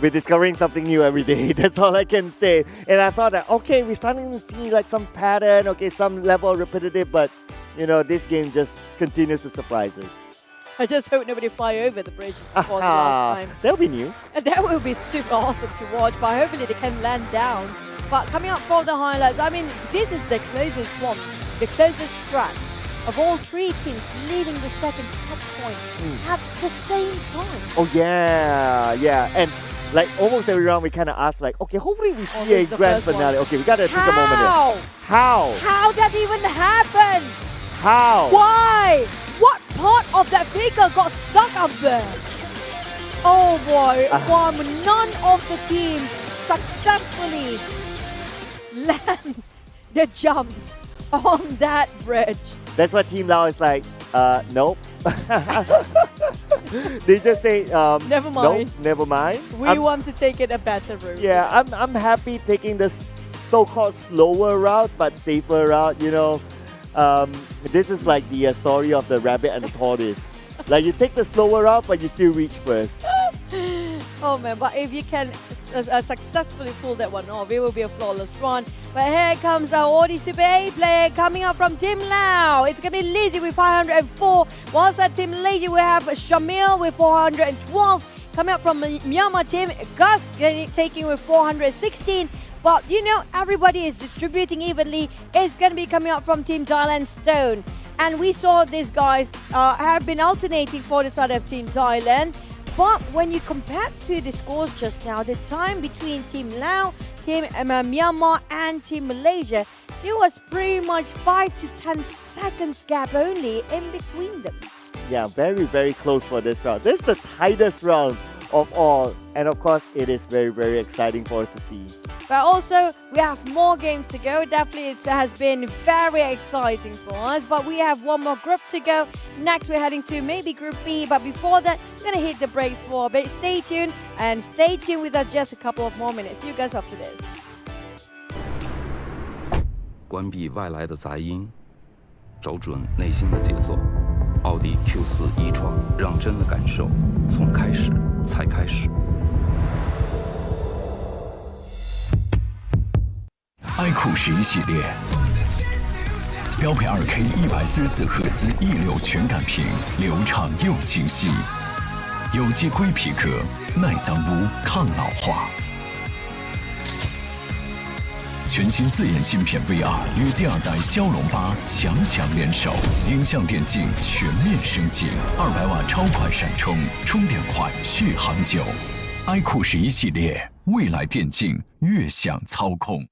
We're discovering something new every day. That's all I can say. And I thought that, okay, we're starting to see like some pattern, okay, some level of repetitive, but you know, this game just continues to surprise us. I just hope nobody fly over the bridge for the last time. That'll be new. And that will be super awesome to watch, but hopefully they can land down. But coming up for the highlights, I mean, this is the closest one, the closest track of all 3 teams leaving the second checkpoint at the same time. Oh yeah. And like almost every round we kind of ask like, okay, hopefully we see a grand finale. Okay, we gotta take a moment here. How that even happened? How? Why? What part of that vehicle got stuck up there? Oh boy, none of the teams successfully land the jumps on that bridge. That's what Team Lao is like, nope. They just say, never mind. Nope, never mind. We want to take it a better route. Yeah, I'm happy taking the so-called slower route, but safer route, you know. This is like the story of the rabbit and the tortoise. Like you take the slower route, but you still reach first. Oh man, but if you can successfully pull that one off, it will be a flawless run. But here comes our Audi Super A player coming up from Team Lao. It's going to be Lizzie with 504. Whilst at Team Malaysia, we have Shamil with 412. Coming up from Myanmar team, Gus taking with 416. But you know, everybody is distributing evenly. It's going to be coming up from Team Thailand, Stone. And we saw these guys have been alternating for the side of Team Thailand. But when you compare to the scores just now, the time between Team Lao, Team Myanmar and Team Malaysia, it was pretty much 5 to 10 seconds gap only in between them. Yeah, very, very close for this round. This is the tightest round of all. And of course, it is very, very exciting for us to see. But also, we have more games to go. Definitely, it has been very exciting for us. But we have one more group to go. Next, we're heading to maybe Group B. But before that, we're going to hit the brakes for a bit. Stay tuned and stay tuned with us just a couple of more minutes. See you guys after this. 关闭外来的杂音，找准内心的节奏。奥迪 Q4 e-tron 让真的感受从开始才开始。爱酷11系列，标配2K 144赫兹1.6全感屏，流畅又清晰。有机硅皮革，耐脏污抗老化。全新自研芯片 VR 与第二代骁龙8强联手，音像电竞全面升级，200瓦超快闪充，充电快，续航久。iQOO 11系列，未来电竞越想操控。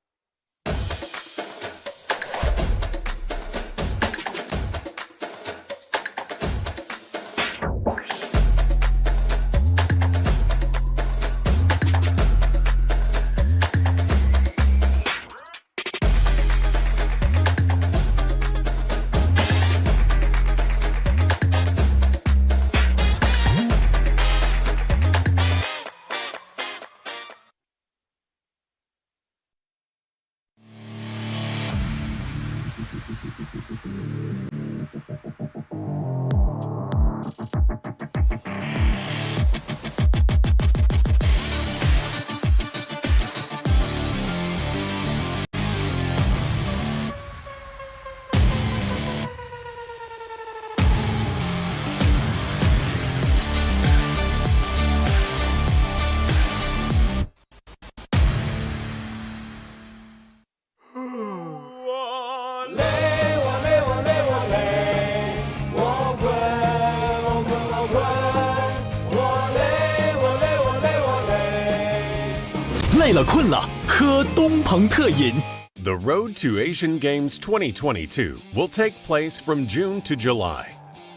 累了困了，喝东鹏特饮。 The Road to Asian Games 2022 will take place from June to July.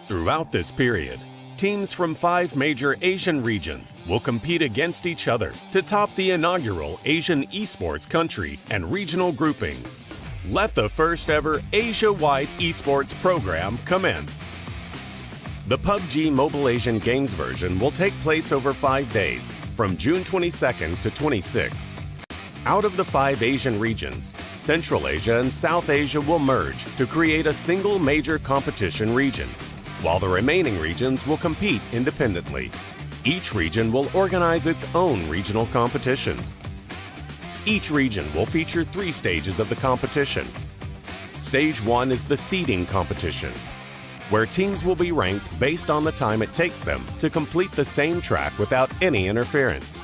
Throughout this period, teams from 5 major Asian regions will compete against each other to top the inaugural Asian Esports country and regional groupings. Let the first ever Asia-wide esports program commence. The PUBG Mobile Asian Games version will take place over 5 days, from June 22nd to 26th. Out of the 5 Asian regions, Central Asia and South Asia will merge to create a single major competition region, while the remaining regions will compete independently. Each region will organize its own regional competitions. Each region will feature 3 stages of the competition. Stage 1 is the seeding competition, where teams will be ranked based on the time it takes them to complete the same track without any interference.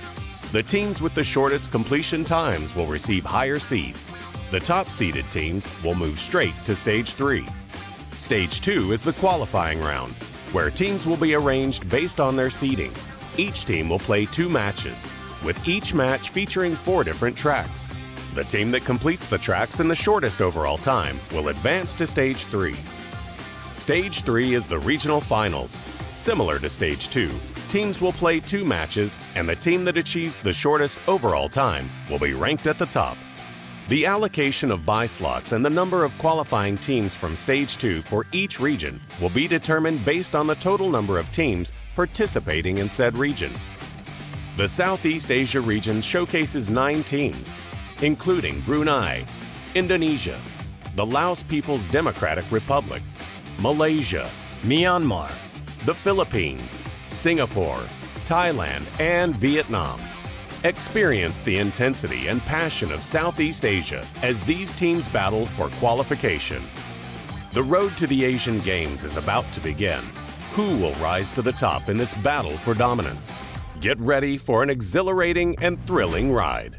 The teams with the shortest completion times will receive higher seeds. The top-seeded teams will move straight to Stage 3. Stage 2 is the qualifying round, where teams will be arranged based on their seeding. Each team will play 2 matches, with each match featuring 4 different tracks. The team that completes the tracks in the shortest overall time will advance to Stage 3. Stage 3 is the regional finals. Similar to Stage 2, teams will play 2 matches, and the team that achieves the shortest overall time will be ranked at the top. The allocation of buy slots and the number of qualifying teams from Stage 2 for each region will be determined based on the total number of teams participating in said region. The Southeast Asia region showcases 9 teams, including Brunei, Indonesia, the Laos People's Democratic Republic, Malaysia, Myanmar, the Philippines, Singapore, Thailand, and Vietnam. Experience the intensity and passion of Southeast Asia as these teams battle for qualification. The road to the Asian Games is about to begin. Who will rise to the top in this battle for dominance? Get ready for an exhilarating and thrilling ride.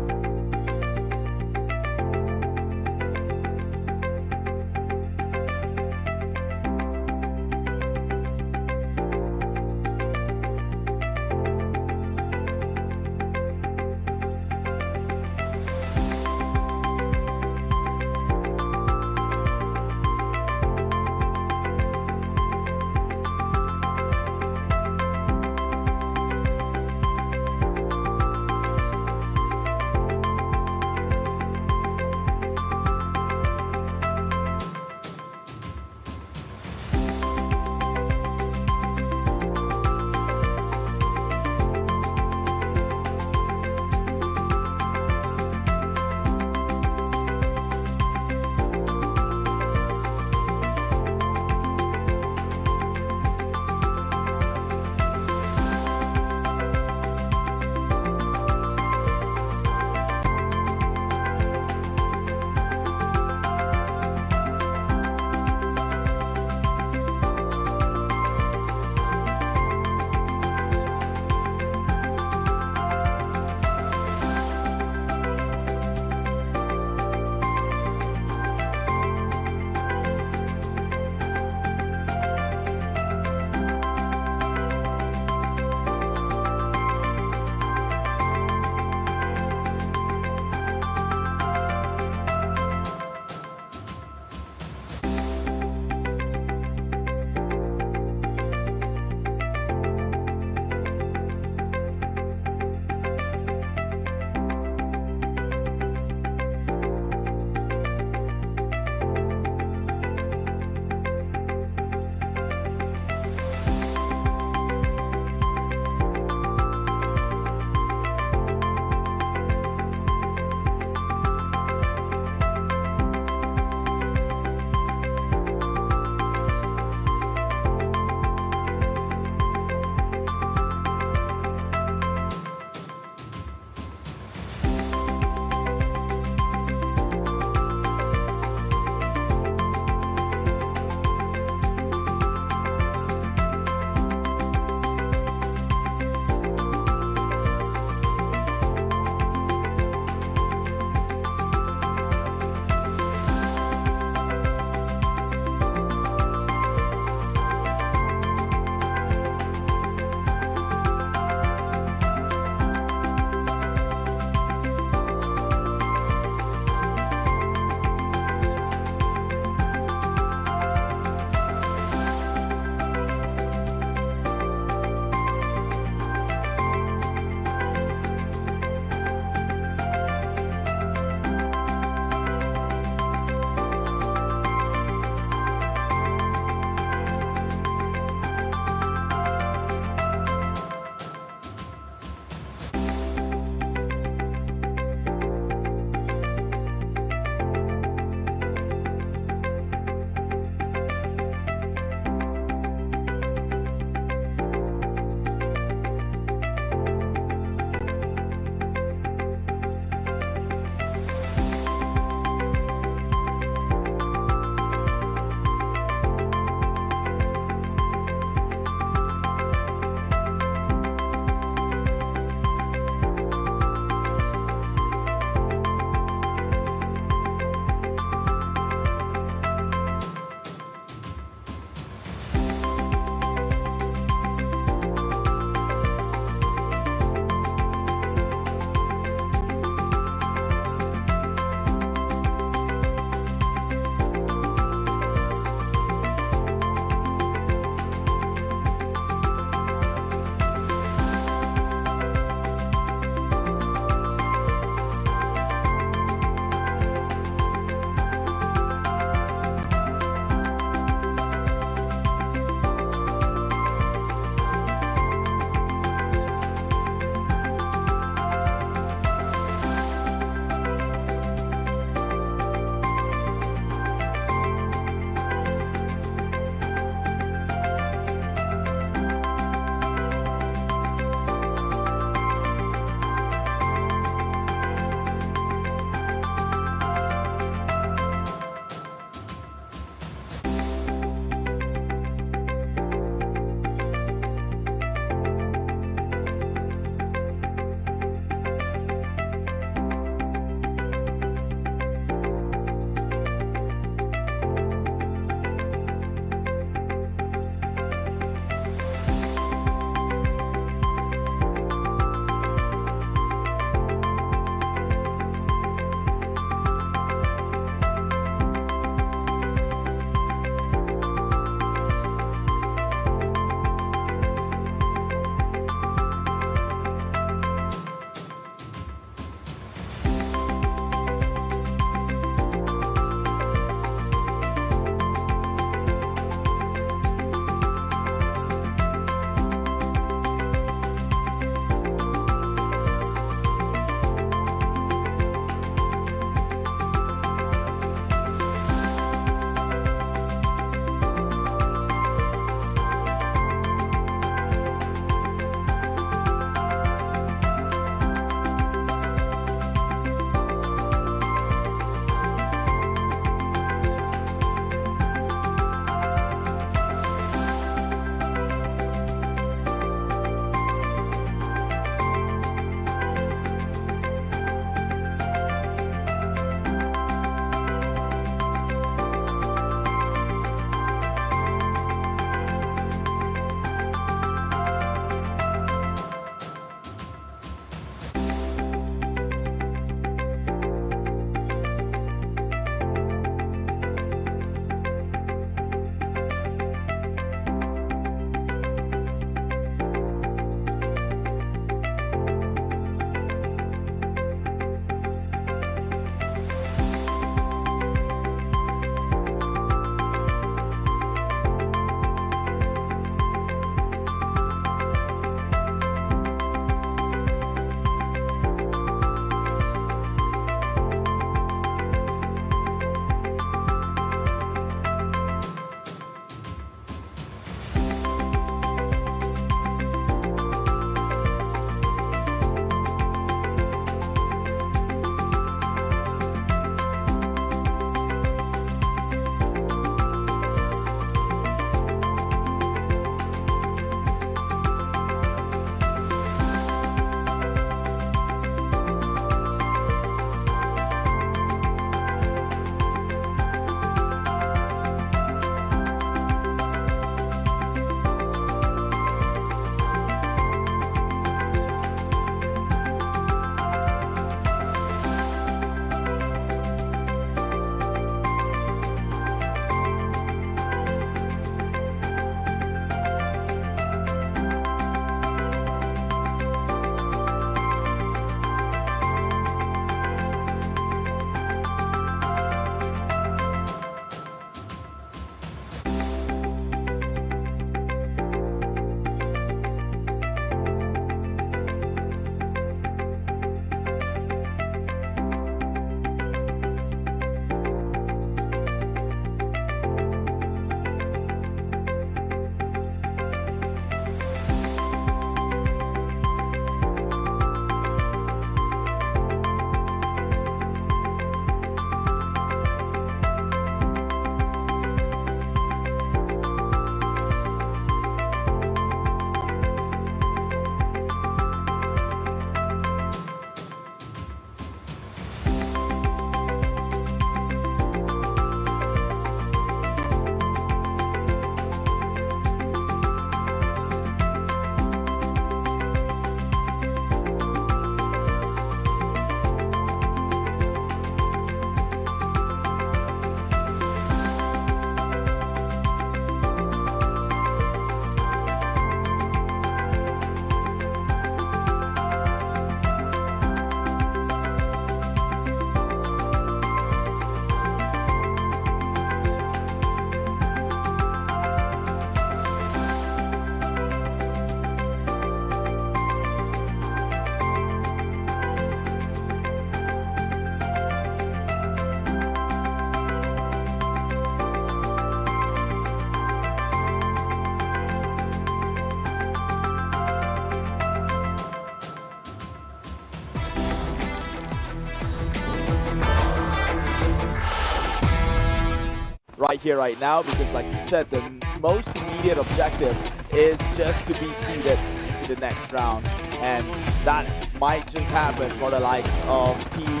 right here, right now, because like you said, the most immediate objective is just to be seeded to the next round. And that might just happen for the likes of Team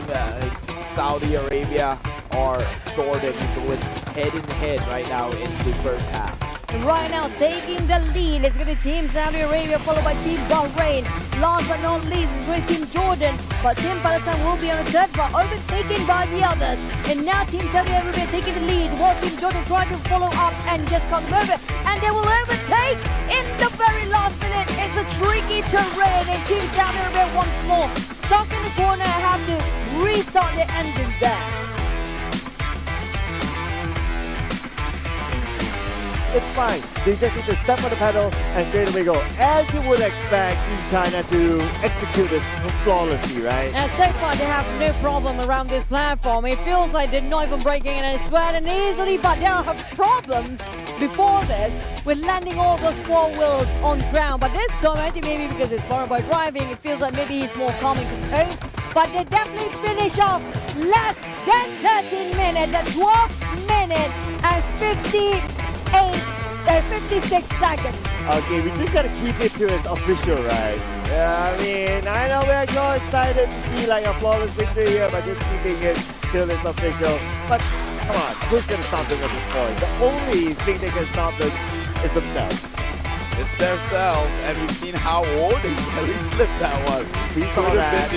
Saudi Arabia or Jordan, going head-in-head right now in the first half. And right now, taking the lead, it's going to be Team Saudi Arabia, followed by Team Bahrain. Last but not least, it's going to be Team Jordan, but Team Palestine will be on the third spot, overtaken by the others. And now Team Saudi Arabia taking the lead, while Team Jordan trying to follow up and just come over. And they will overtake in the very last minute. It's a tricky terrain, and Team Saudi Arabia once more stuck in the corner and have to restart their engines there. It's fine. They just need to step on the pedal and straight away go. As you would expect Team China to execute this flawlessly, right? And so far they have no problem around this platform. It feels like they're not even breaking in and sweating easily, but they have problems before this with landing all those 4 wheels on ground. But this time, I think maybe because it's followed by driving, it feels like maybe he's more calm and composed. But they definitely finish off less than 13 minutes at 12 minutes and 56 seconds. Okay, we just gotta keep it to its official, right? Yeah, I mean, I know we're so excited to see like a flawless victory here, but just keeping it till it's official. But come on, who's gonna stop them at this point? The only thing they can stop them is themselves. It's themselves, and we've seen how ordinary slip that was. We saw that.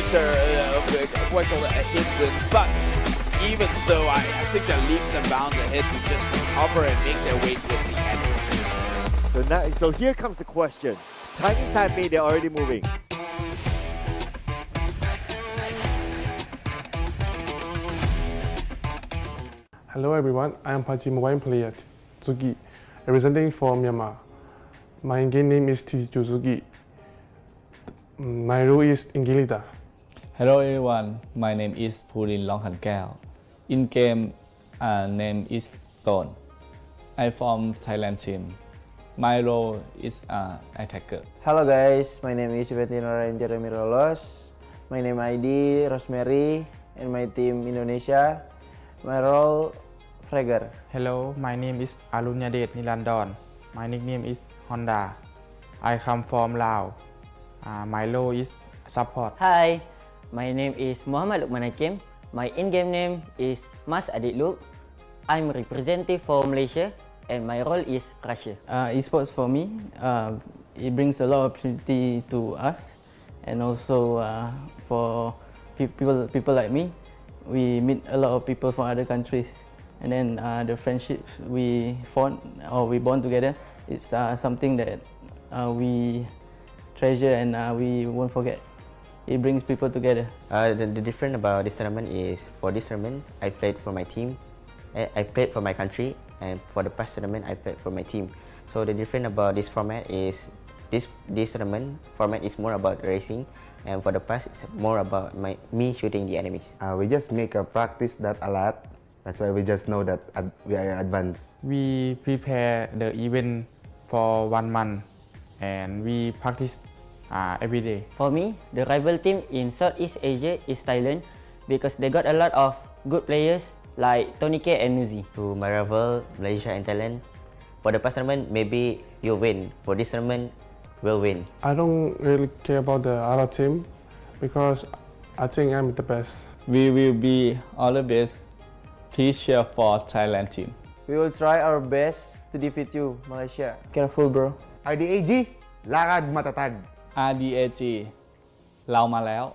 What called a hindrance, but even so, I think they're leaping and bounds ahead to just recover and make their way towards the end. So here comes the question. Chinese Taipei, they're already moving. Hello everyone, I am PUBG Mobile player Zuki, representing for Myanmar. My in-game name is Zuki. My role is Ingilita. Hello everyone, my name is Pulin Longhankao. In-game name is Stone. I'm from Thailand team. My role is attacker. Hello guys, my name is Jeremy Rolos. My name ID Rosemary and my team Indonesia. My role Fragger. Hello, my name is Alunyadet Nilandon. My nickname is Honda. I come from Laos. My role is support. Hi, my name is Muhammad Lukman Hakim. My in-game name is Mas Adik Luk. I'm representative for Malaysia and my role is Russia. Esports for me, it brings a lot of opportunity to us and also for people like me. We meet a lot of people from other countries, and then the friendships we form or we bond together is something that we treasure and we won't forget. It brings people together. The difference about this tournament is, for this tournament, I played for my team. I played for my country, and for the past tournament, I played for my team. So the difference about this format is, this tournament format is more about racing, and for the past, it's more about me shooting the enemies. We just make a practice that a lot. That's why we just know that we are advanced. We prepare the event for 1 month and we practice every day. For me, the rival team in Southeast Asia is Thailand because they got a lot of good players like Tony K and Nuzi. To my rival, Malaysia and Thailand, for the past tournament, maybe you'll win. For this tournament, we'll win. I don't really care about the other team because I think I'm the best. We will be all the best. Please cheer for Thailand team. We will try our best to defeat you, Malaysia. Careful, bro. RDAG, lakad matatag. RDAG, เรามาแล้ว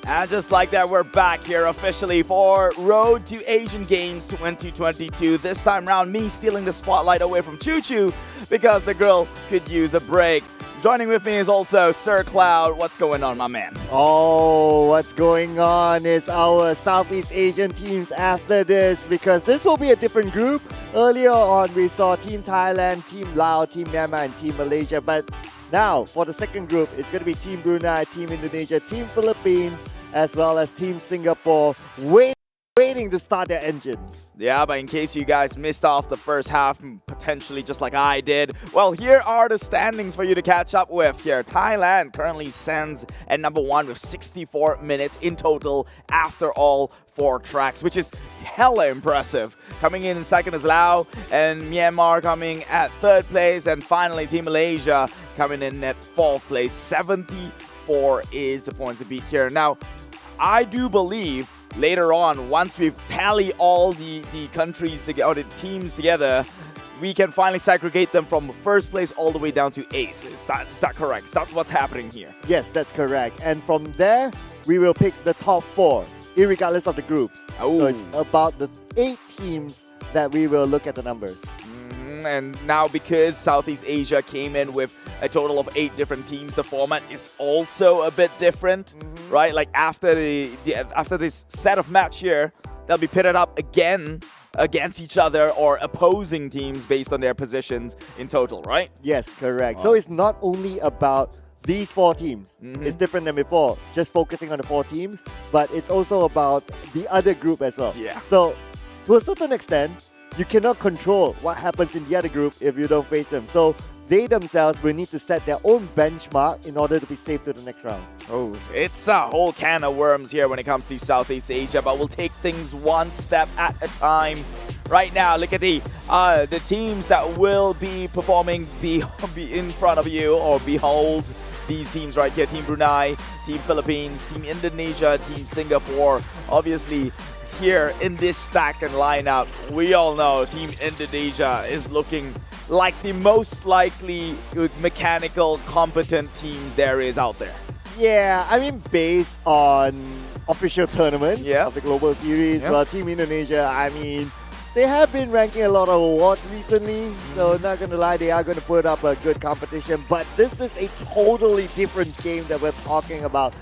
And just like that, we're back here officially for Road to Asian Games 2022. This time round, me stealing the spotlight away from Choo Choo because the girl could use a break. Joining with me is also Sir Cloud. What's going on, my man? Oh, what's going on is our Southeast Asian teams after this, because this will be a different group. Earlier on, we saw Team Thailand, Team Laos, Team Myanmar, and Team Malaysia. But now, for the second group, it's going to be Team Brunei, Team Indonesia, Team Philippines, as well as Team Singapore, waiting beginning to start their engines. Yeah, but in case you guys missed off the first half, potentially just like I did, well, here are the standings for you to catch up with here. Thailand currently stands at number 1 with 64 minutes in total after all 4 tracks, which is hella impressive. Coming in second is Laos, and Myanmar coming at 3rd place, and finally Team Malaysia coming in at 4th place. 74 is the points to beat here. Now, I do believe later on, once we've tallied all the countries or the teams together, we can finally segregate them from 1st place all the way down to 8th. Is that correct? That's what's happening here. Yes, that's correct. And from there, we will pick the top 4, irregardless of the groups. Oh. So it's about the 8 teams that we will look at the numbers. And now because Southeast Asia came in with a total of 8 different teams, the format is also a bit different, right? Like after after this set of match here, they'll be pitted up again against each other or opposing teams based on their positions in total, right? Yes, correct. So it's not only about these 4 teams. It's different than before, just focusing on the 4 teams, but it's also about the other group as well. Yeah. So to a certain extent, you cannot control what happens in the other group if you don't face them. So they themselves will need to set their own benchmark in order to be safe to the next round. Oh, it's a whole can of worms here when it comes to Southeast Asia, but we'll take things one step at a time. Right now, look at the teams that will be performing be in front of you, or behold these teams right here. Team Brunei, Team Philippines, Team Indonesia, Team Singapore. Obviously, here in this stack and lineup, we all know Team Indonesia is looking like the most likely mechanical, competent team there is out there. Yeah, I mean, based on official tournaments of the Global Series, well, Team Indonesia, I mean, they have been ranking a lot of awards recently, so not gonna lie, they are gonna put up a good competition, but this is a totally different game that we're talking about.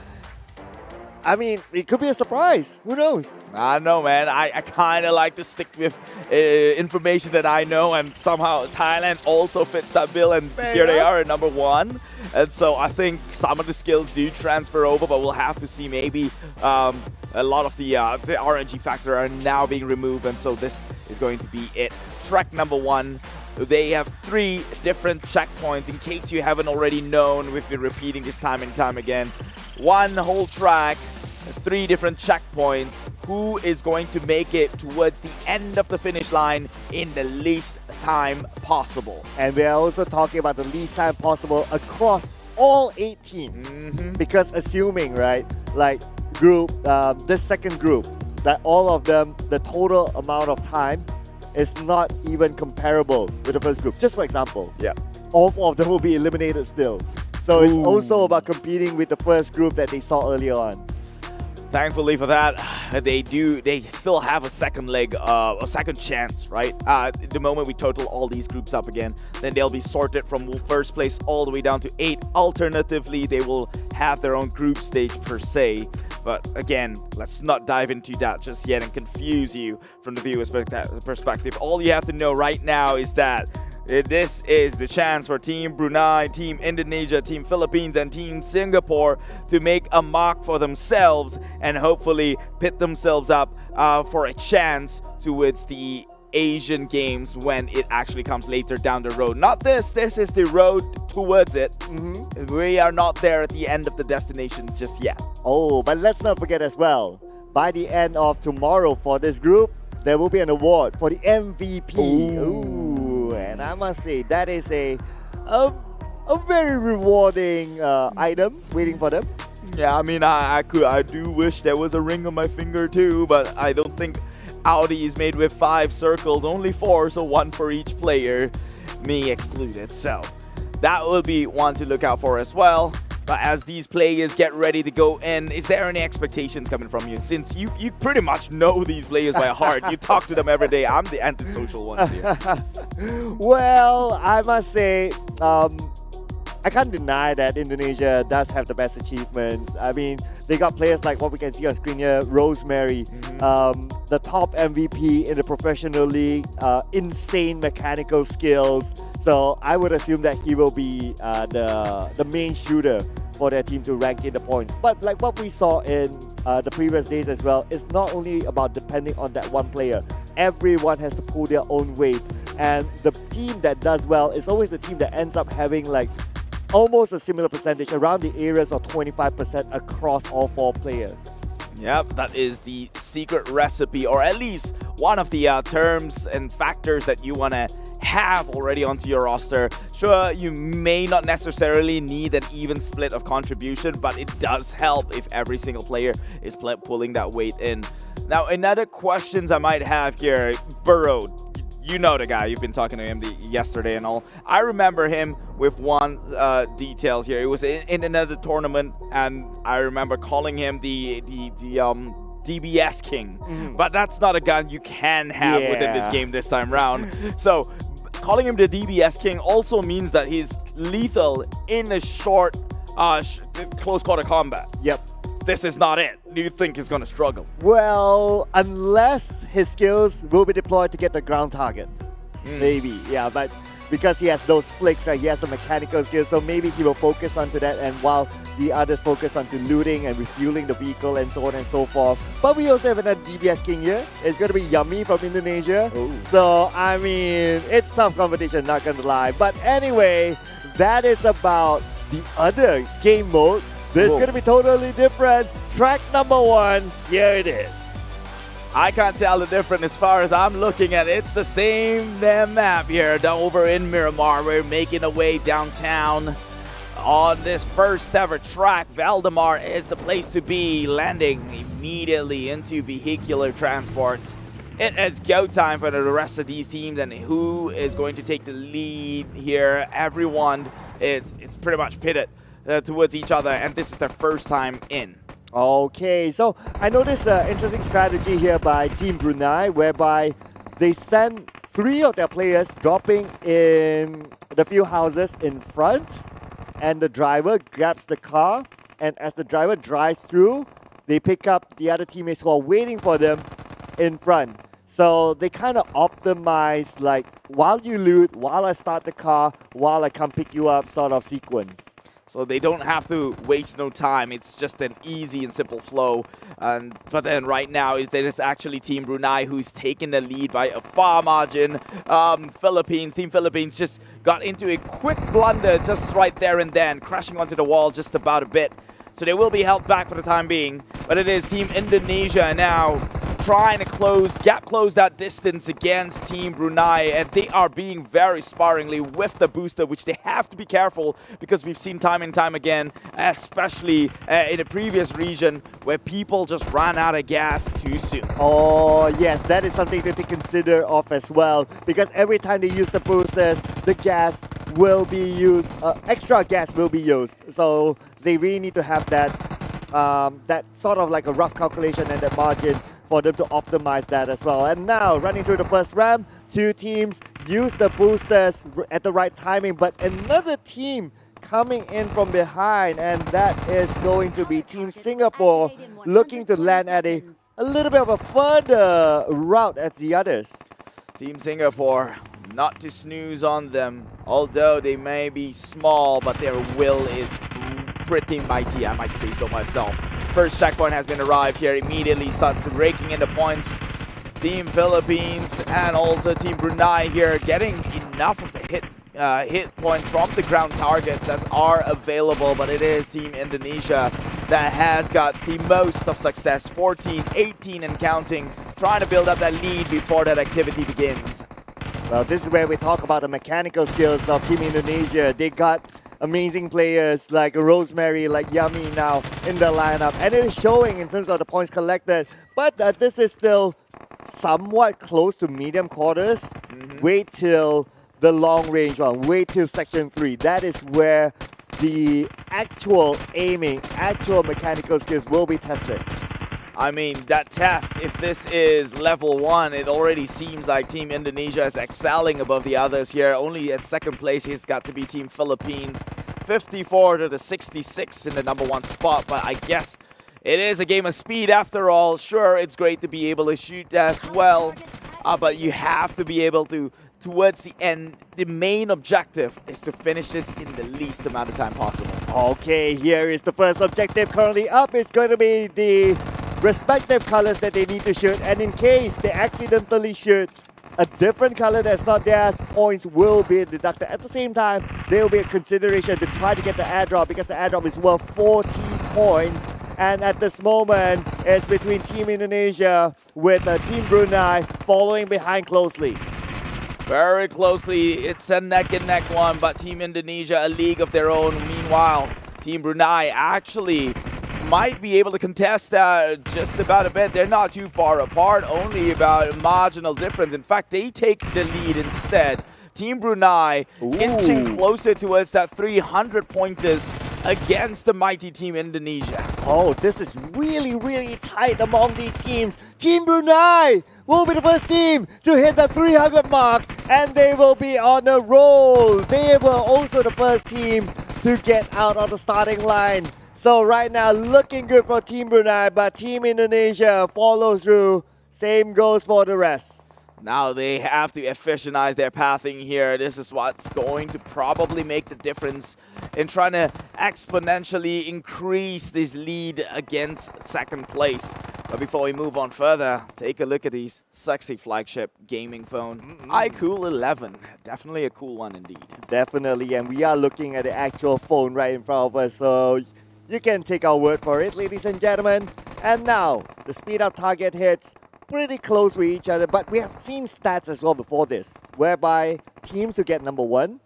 I mean, it could be a surprise. Who knows? I don't know, man. I kind of like to stick with information that I know, and somehow Thailand also fits that bill, and here they are at number 1. And so I think some of the skills do transfer over, but we'll have to see. Maybe a lot of the RNG factor are now being removed, and so this is going to be it. Track number 1. They have 3 different checkpoints. In case you haven't already known, we've been repeating this time and time again. 1 whole track, 3 different checkpoints. Who is going to make it towards the end of the finish line in the least time possible? And we are also talking about the least time possible across all 8 teams. Because assuming, right, like group, this second group, that all of them, the total amount of time is not even comparable with the first group. Just for example, all 4 of them will be eliminated still. So it's also about competing with the first group that they saw earlier on. Thankfully for that, they still have a second leg, a second chance, right? The moment we total all these groups up again, then they'll be sorted from 1st place all the way down to 8. Alternatively, they will have their own group stage per se. But again, let's not dive into that just yet and confuse you from the viewer's perspective. All you have to know right now is that this is the chance for Team Brunei, Team Indonesia, Team Philippines, and Team Singapore to make a mark for themselves and hopefully pit themselves up for a chance towards the Asian Games when it actually comes later down the road. Not this is the road towards it. We are not there at the end of the destination just yet. Oh, but let's not forget as well, by the end of tomorrow for this group, there will be an award for the MVP. Ooh, and I must say, that is a very rewarding item waiting for them. Yeah, I mean, I do wish there was a ring on my finger too, but I don't think Audi is made with 5 circles, only 4, so 1 for each player, me excluded. So that will be one to look out for as well. But as these players get ready to go in, is there any expectations coming from you? Since you pretty much know these players by heart, you talk to them every day. I'm the antisocial one here. Well, I must say, I can't deny that Indonesia does have the best achievements. I mean, they got players like what we can see on screen here, Rosemary, the top MVP in the professional league, insane mechanical skills. So I would assume that he will be the main shooter for their team to rank in the points. But like what we saw in the previous days as well, it's not only about depending on that one player. Everyone has to pull their own weight, and the team that does well is always the team that ends up having like almost a similar percentage, around the areas of 25% across all 4 players. Yep, that is the secret recipe, or at least one of the terms and factors that you want to have already onto your roster. Sure, you may not necessarily need an even split of contribution, but it does help if every single player is pulling that weight in. Now, another questions I might have here, Burrow. You know the guy, you've been talking to him yesterday and all. I remember him with one detail here. It was in another tournament, and I remember calling him the DBS King. But that's not a gun you can have within this game this time round. So calling him the DBS King also means that he's lethal in a short, close quarter combat. Yep. This is not it. Do you think he's going to struggle? Well, unless his skills will be deployed to get the ground targets. Maybe, yeah, but because he has those flicks, right, he has the mechanical skills, so maybe he will focus onto that, and while the others focus onto looting and refueling the vehicle and so on and so forth. But we also have another DBS King here. It's going to be Yummy from Indonesia. Ooh. So, I mean, it's tough competition, not going to lie. But anyway, that is about the other game mode. This is going to be totally different. Track number 1, here it is. I can't tell the difference as far as I'm looking at it. It's the same damn map here over in Miramar. We're making our way downtown on this first ever track. Valdemar is the place to be, landing immediately into vehicular transports. It is go time for the rest of these teams, and who is going to take the lead here? Everyone, it's pretty much pitted towards each other, and this is their first time in. Okay, so I noticed an interesting strategy here by Team Brunei, whereby they send 3 of their players dropping in the few houses in front, and the driver grabs the car, and as the driver drives through, they pick up the other teammates who are waiting for them in front. So they kind of optimize, like, while you loot, while I start the car, while I come pick you up sort of sequence. So they don't have to waste no time. It's just an easy and simple flow. But then right now, it is actually Team Brunei who's taken the lead by a far margin. Team Philippines just got into a quick blunder just right there and then, crashing onto the wall just about a bit. So they will be held back for the time being. But it is Team Indonesia now trying to gap close that distance against Team Brunei, and they are being very sparingly with the booster, which they have to be careful, because we've seen time and time again, especially in a previous region, where people just ran out of gas too soon. Oh yes, that is something to consider of as well, because every time they use the boosters, the gas will be used, extra gas will be used, so they really need to have that that sort of like a rough calculation and that margin for them to optimize that as well. And now, running through the first ramp, 2 teams use the boosters at the right timing, but another team coming in from behind, and that is going to be Team Singapore, looking to land at a little bit of a further route as the others. Team Singapore, not to snooze on them, although they may be small, but their will is pretty mighty, I might say so myself. First checkpoint has been arrived here, immediately starts raking in the points. Team Philippines and also Team Brunei here getting enough of the hit points from the ground targets that are available, but it is Team Indonesia that has got the most of success, 14, 18 and counting, trying to build up that lead before that activity begins. Well, this is where we talk about the mechanical skills of Team Indonesia. They got amazing players like Rosemary, like Yummy now in the lineup, and it is showing in terms of the points collected, but this is still somewhat close to medium quarters. Wait till the long range one, wait till section 3. That is where the actual aiming, actual mechanical skills will be tested. I mean, that test, if this is level 1, it already seems like Team Indonesia is excelling above the others here. Only at second place, he's got to be Team Philippines. 54 to the 66 in the number 1 spot, but I guess it is a game of speed after all. Sure, it's great to be able to shoot as well, but you have to be able to, towards the end, the main objective is to finish this in the least amount of time possible. Okay, here is the first objective currently up. It's going to be the respective colors that they need to shoot, and in case they accidentally shoot a different color that's not theirs, points will be deducted. At the same time, there will be a consideration to try to get the airdrop because the airdrop is worth 40 points. And at this moment, it's between Team Indonesia with Team Brunei following behind closely. Very closely, it's a neck-and-neck one, but Team Indonesia, a league of their own. Meanwhile, Team Brunei actually might be able to contest just about a bit. They're not too far apart, only about a marginal difference. In fact, they take the lead instead. Team Brunei inching closer towards that 300 pointers against the mighty Team Indonesia. Oh, this is really, really tight among these teams. Team Brunei will be the first team to hit the 300 mark, and they will be on a roll. They were also the first team to get out of the starting line. So right now, looking good for Team Brunei, but Team Indonesia follows through. Same goes for the rest. Now they have to efficientize their pathing here. This is what's going to probably make the difference in trying to exponentially increase this lead against second place. But before we move on further, take a look at these sexy flagship gaming phone. iQOO 11. Definitely a cool one indeed. Definitely, and we are looking at the actual phone right in front of us, so you can take our word for it, ladies and gentlemen. And now, the speed up target hits pretty close with each other, but we have seen stats as well before this, whereby teams who get number one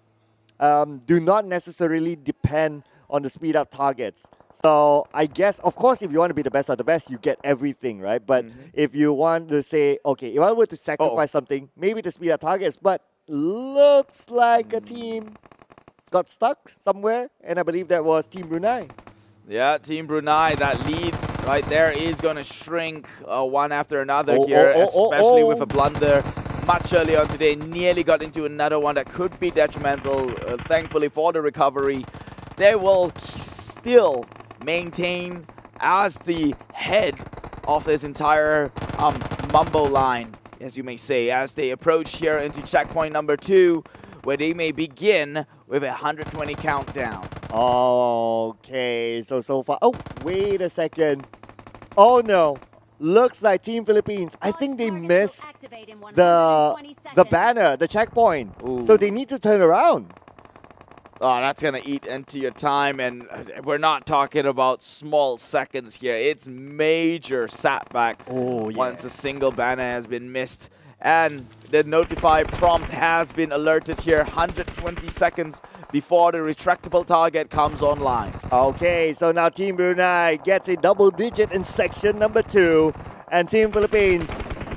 do not necessarily depend on the speed up targets. So I guess, of course, if you want to be the best of the best, you get everything, right? But if you want to say, okay, if I were to sacrifice something, maybe the speed up targets, but looks like a team got stuck somewhere, and I believe that was Team Brunei. Yeah, Team Brunei, that lead right there is going to shrink one after another here, especially with a blunder much earlier on today. Nearly got into another one that could be detrimental. Thankfully for the recovery, they will still maintain as the head of this entire Mumbo line, as you may say, as they approach here into checkpoint number 2, where they may begin with a 120 countdown. Okay, so far. Oh, wait a second. Oh no, looks like Team Philippines, I think they missed the banner, the checkpoint. So they need to turn around. Oh, that's going to eat into your time, and we're not talking about small seconds here. It's major setback once a single banner has been missed. And the notify prompt has been alerted here 120 seconds before the retractable target comes online. Okay, so now Team Brunei gets a double digit in section number 2, and Team Philippines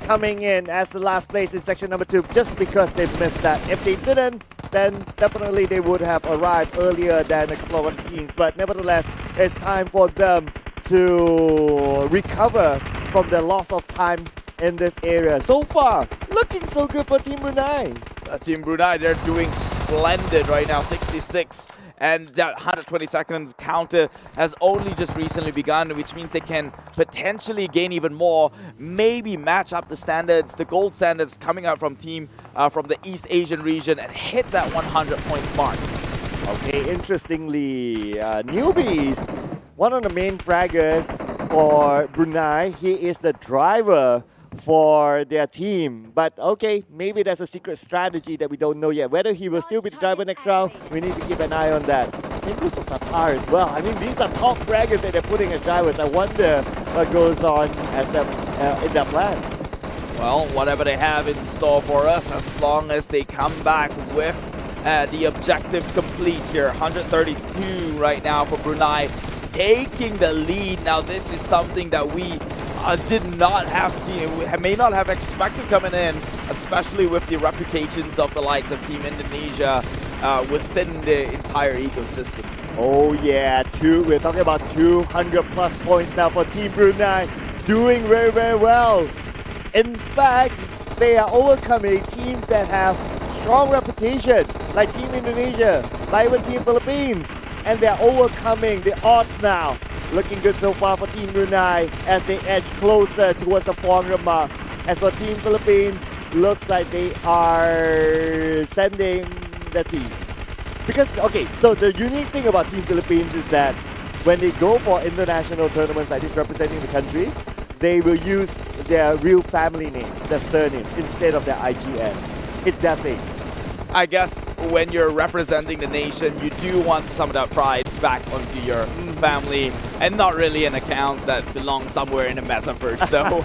coming in as the last place in section number 2 just because they missed that. If they didn't, then definitely they would have arrived earlier than a couple of other teams. But nevertheless, it's time for them to recover from the loss of time in this area. So far, looking so good for Team Brunei. Team Brunei, they're doing splendid right now, 66. And that 120 seconds counter has only just recently begun, which means they can potentially gain even more, maybe match up the standards, the gold standards coming out from from the East Asian region and hit that 100 points mark. Okay, interestingly, newbies, one of the main fraggers for Brunei, he is the driver for their team. But okay, maybe there's a secret strategy that we don't know yet. Whether he will still be the driver next round, we need to keep an eye on that. Same goes for Satar as well. I mean, these are top fraggers that they're putting as drivers. I wonder what goes on as in their plan. Well, whatever they have in store for us, as long as they come back with the objective complete here. 132 right now for Brunei, taking the lead. Now, this is something that we did not have seen, we may not have expected coming in, especially with the reputations of the likes of Team Indonesia within the entire ecosystem. Oh yeah, we're talking about 200 plus points now for Team Brunei, doing very, very well. In fact, they are overcoming teams that have strong reputation, like Team Indonesia, like even Team Philippines, and they're overcoming the odds now. Looking good so far for Team Brunei as they edge closer towards the 400 mark. As for Team Philippines, looks like they are sending, let's see, Because, okay, so the unique thing about Team Philippines is that when they go for international tournaments like this representing the country, they will use their real family name, their surnames, instead of their IGN. It's their thing. I guess when you're representing the nation, you do want some of that pride back onto your family and not really an account that belongs somewhere in the metaverse. So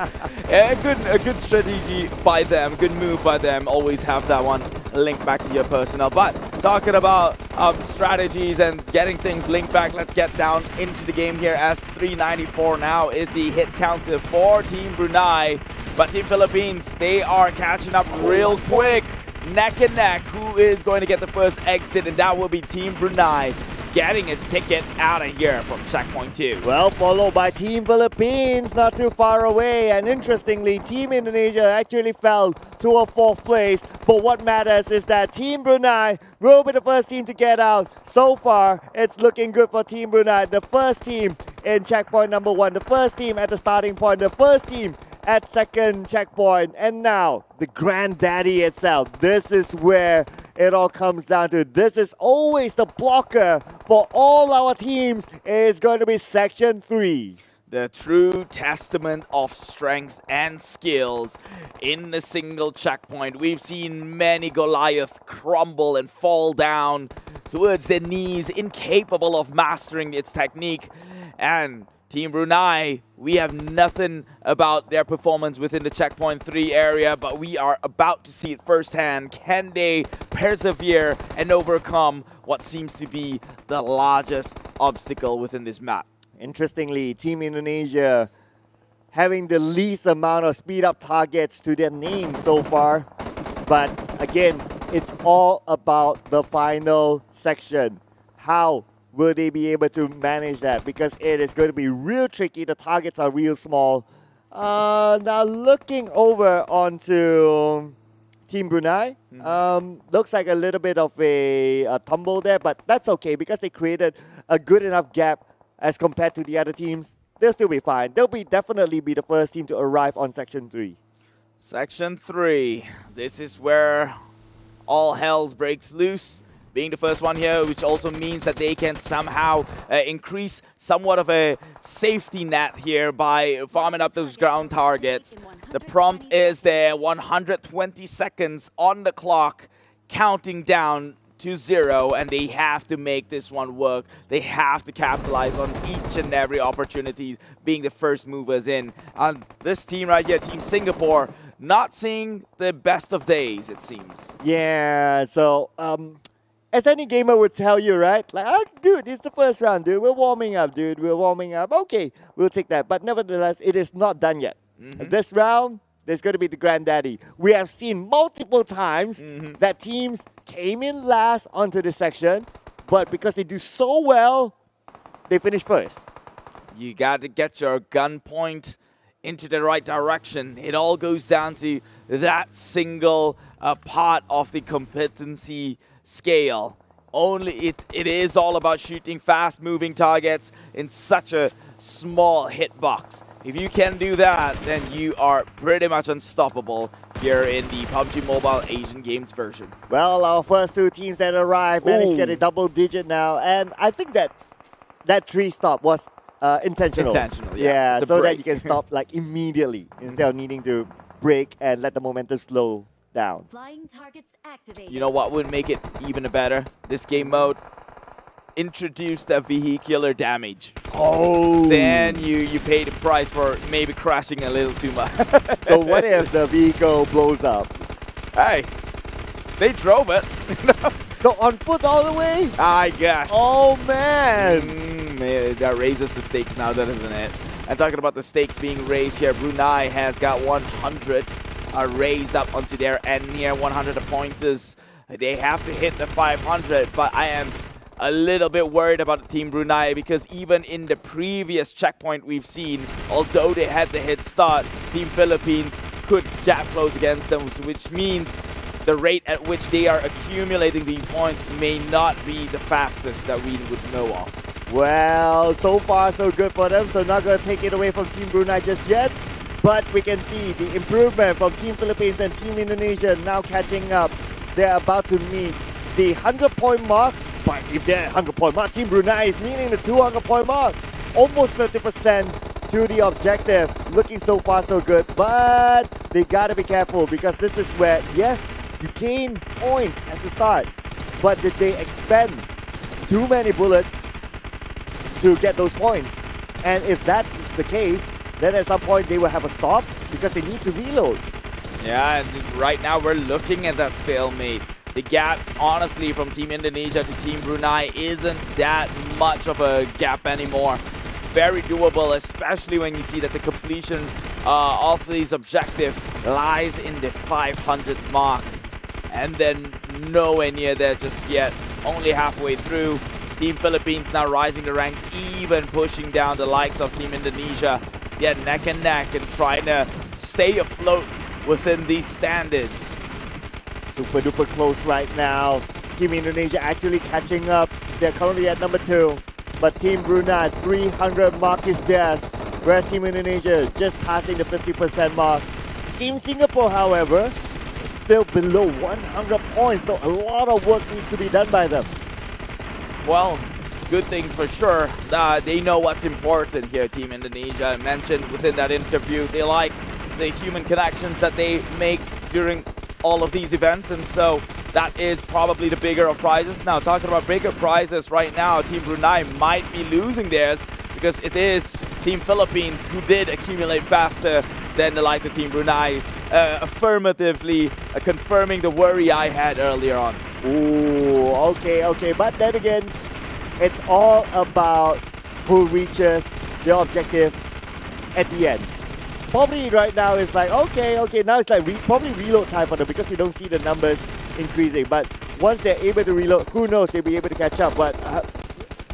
a good strategy by them, good move by them. Always have that one linked back to your personnel. But talking about strategies and getting things linked back, let's get down into the game here as 394 now is the hit counter for Team Brunei. But Team Philippines, they are catching up real quick. Neck and neck, who is going to get the first exit, and that will be Team Brunei getting a ticket out of here from checkpoint 2. Well, followed by Team Philippines, not too far away. And interestingly, Team Indonesia actually fell to a 4th place. But what matters is that Team Brunei will be the first team to get out. So far, it's looking good for Team Brunei. The first team in checkpoint number 1, the first team at the starting point, the first team at second checkpoint, and now the granddaddy itself. This is where it all comes down to. This is always the blocker for all our teams. Is going to be section 3. The true testament of strength and skills in a single checkpoint. We've seen many Goliath crumble and fall down towards their knees, incapable of mastering its technique. And Team Brunei, we have nothing about their performance within the checkpoint 3 area, but we are about to see it firsthand. Can they persevere and overcome what seems to be the largest obstacle within this map? Interestingly, Team Indonesia having the least amount of speed up targets to their name so far. But again, it's all about the final section. How will they be able to manage that? Because it is going to be real tricky. The targets are real small. Now looking over onto Team Brunei, looks like a little bit of a tumble there, but that's okay because they created a good enough gap as compared to the other teams. They'll still be fine. They'll definitely be the first team to arrive on Section 3. Section 3. This is where all hell breaks loose. Being the first one here, which also means that they can somehow increase somewhat of a safety net here by farming up those ground targets. The prompt is there, 120 seconds on the clock, counting down to 0, and they have to make this one work. They have to capitalize on each and every opportunity, being the first movers in. And this team right here, Team Singapore, not seeing the best of days, it seems. Yeah, so as any gamer would tell you, right? Like, oh, dude, it's the first round, dude. We're warming up, dude. We're warming up. Okay, we'll take that. But nevertheless, it is not done yet. This round, there's going to be the granddaddy. We have seen multiple times that teams came in last onto this section, but because they do so well, they finish first. You got to get your gun point into the right direction. It all goes down to that single part of the competency scale. It is all about shooting fast moving targets in such a small hitbox. If you can do that, then you are pretty much unstoppable here in the PUBG Mobile Asian Games version. Well, our first 2 teams that arrived managed to get a double digit now, and I think that 3 stop was intentional. Yeah. So that you can stop like immediately instead of needing to break and let the momentum slow down. Flying targets activated. You know what would make it even better? This game mode introduced the vehicular damage. Oh! Then you pay the price for maybe crashing a little too much. So what if the vehicle blows up? Hey, they drove it. So on foot all the way? I guess. Oh man! That raises the stakes now, doesn't it? And talking about the stakes being raised here, Brunei has got 100 raised up onto their end here, 100 pointers. They have to hit the 500, but I am a little bit worried about Team Brunei because even in the previous checkpoint we've seen, although they had the head start, Team Philippines could get close against them, which means the rate at which they are accumulating these points may not be the fastest that we would know of. Well, so far so good for them, so not going to take it away from Team Brunei just yet. But we can see the improvement from Team Philippines and Team Indonesia now catching up. They're about to meet the 100-point mark But if they're at 100 point mark, Team Brunei is meeting the 200 point mark. Almost 50% to the objective. Looking so far so good, but they gotta be careful because this is where, yes, you gain points at the start, but did they expend too many bullets to get those points? And if that is the case, then at some point they will have a stop because they need to reload. Yeah, and right now we're looking at that stalemate. The gap, honestly, from Team Indonesia to Team Brunei isn't that much of a gap anymore. Very doable, especially when you see that the completion of these objective lies in the 500 mark. And then nowhere near there just yet, only halfway through. Team Philippines now rising the ranks, even pushing down the likes of Team Indonesia. Yeah, neck and neck and trying to stay afloat within these standards. Super duper close right now. Team Indonesia actually catching up. They're currently at number 2. But Team Brunei, 300 mark is theirs. Whereas Team Indonesia just passing the 50% mark. Team Singapore, however, is still below 100 points. So a lot of work needs to be done by them. Well, good things for sure. They know what's important here, Team Indonesia. I mentioned within that interview, they like the human connections that they make during all of these events, and so that is probably the bigger of prizes. Now, talking about bigger prizes right now, Team Brunei might be losing theirs because it is Team Philippines who did accumulate faster than the likes of Team Brunei, affirmatively confirming the worry I had earlier on. Ooh, okay. But then again, it's all about who reaches the objective at the end. Probably right now it's like, okay, now it's like probably reload time for them because we don't see the numbers increasing. But once they're able to reload, who knows, they'll be able to catch up. But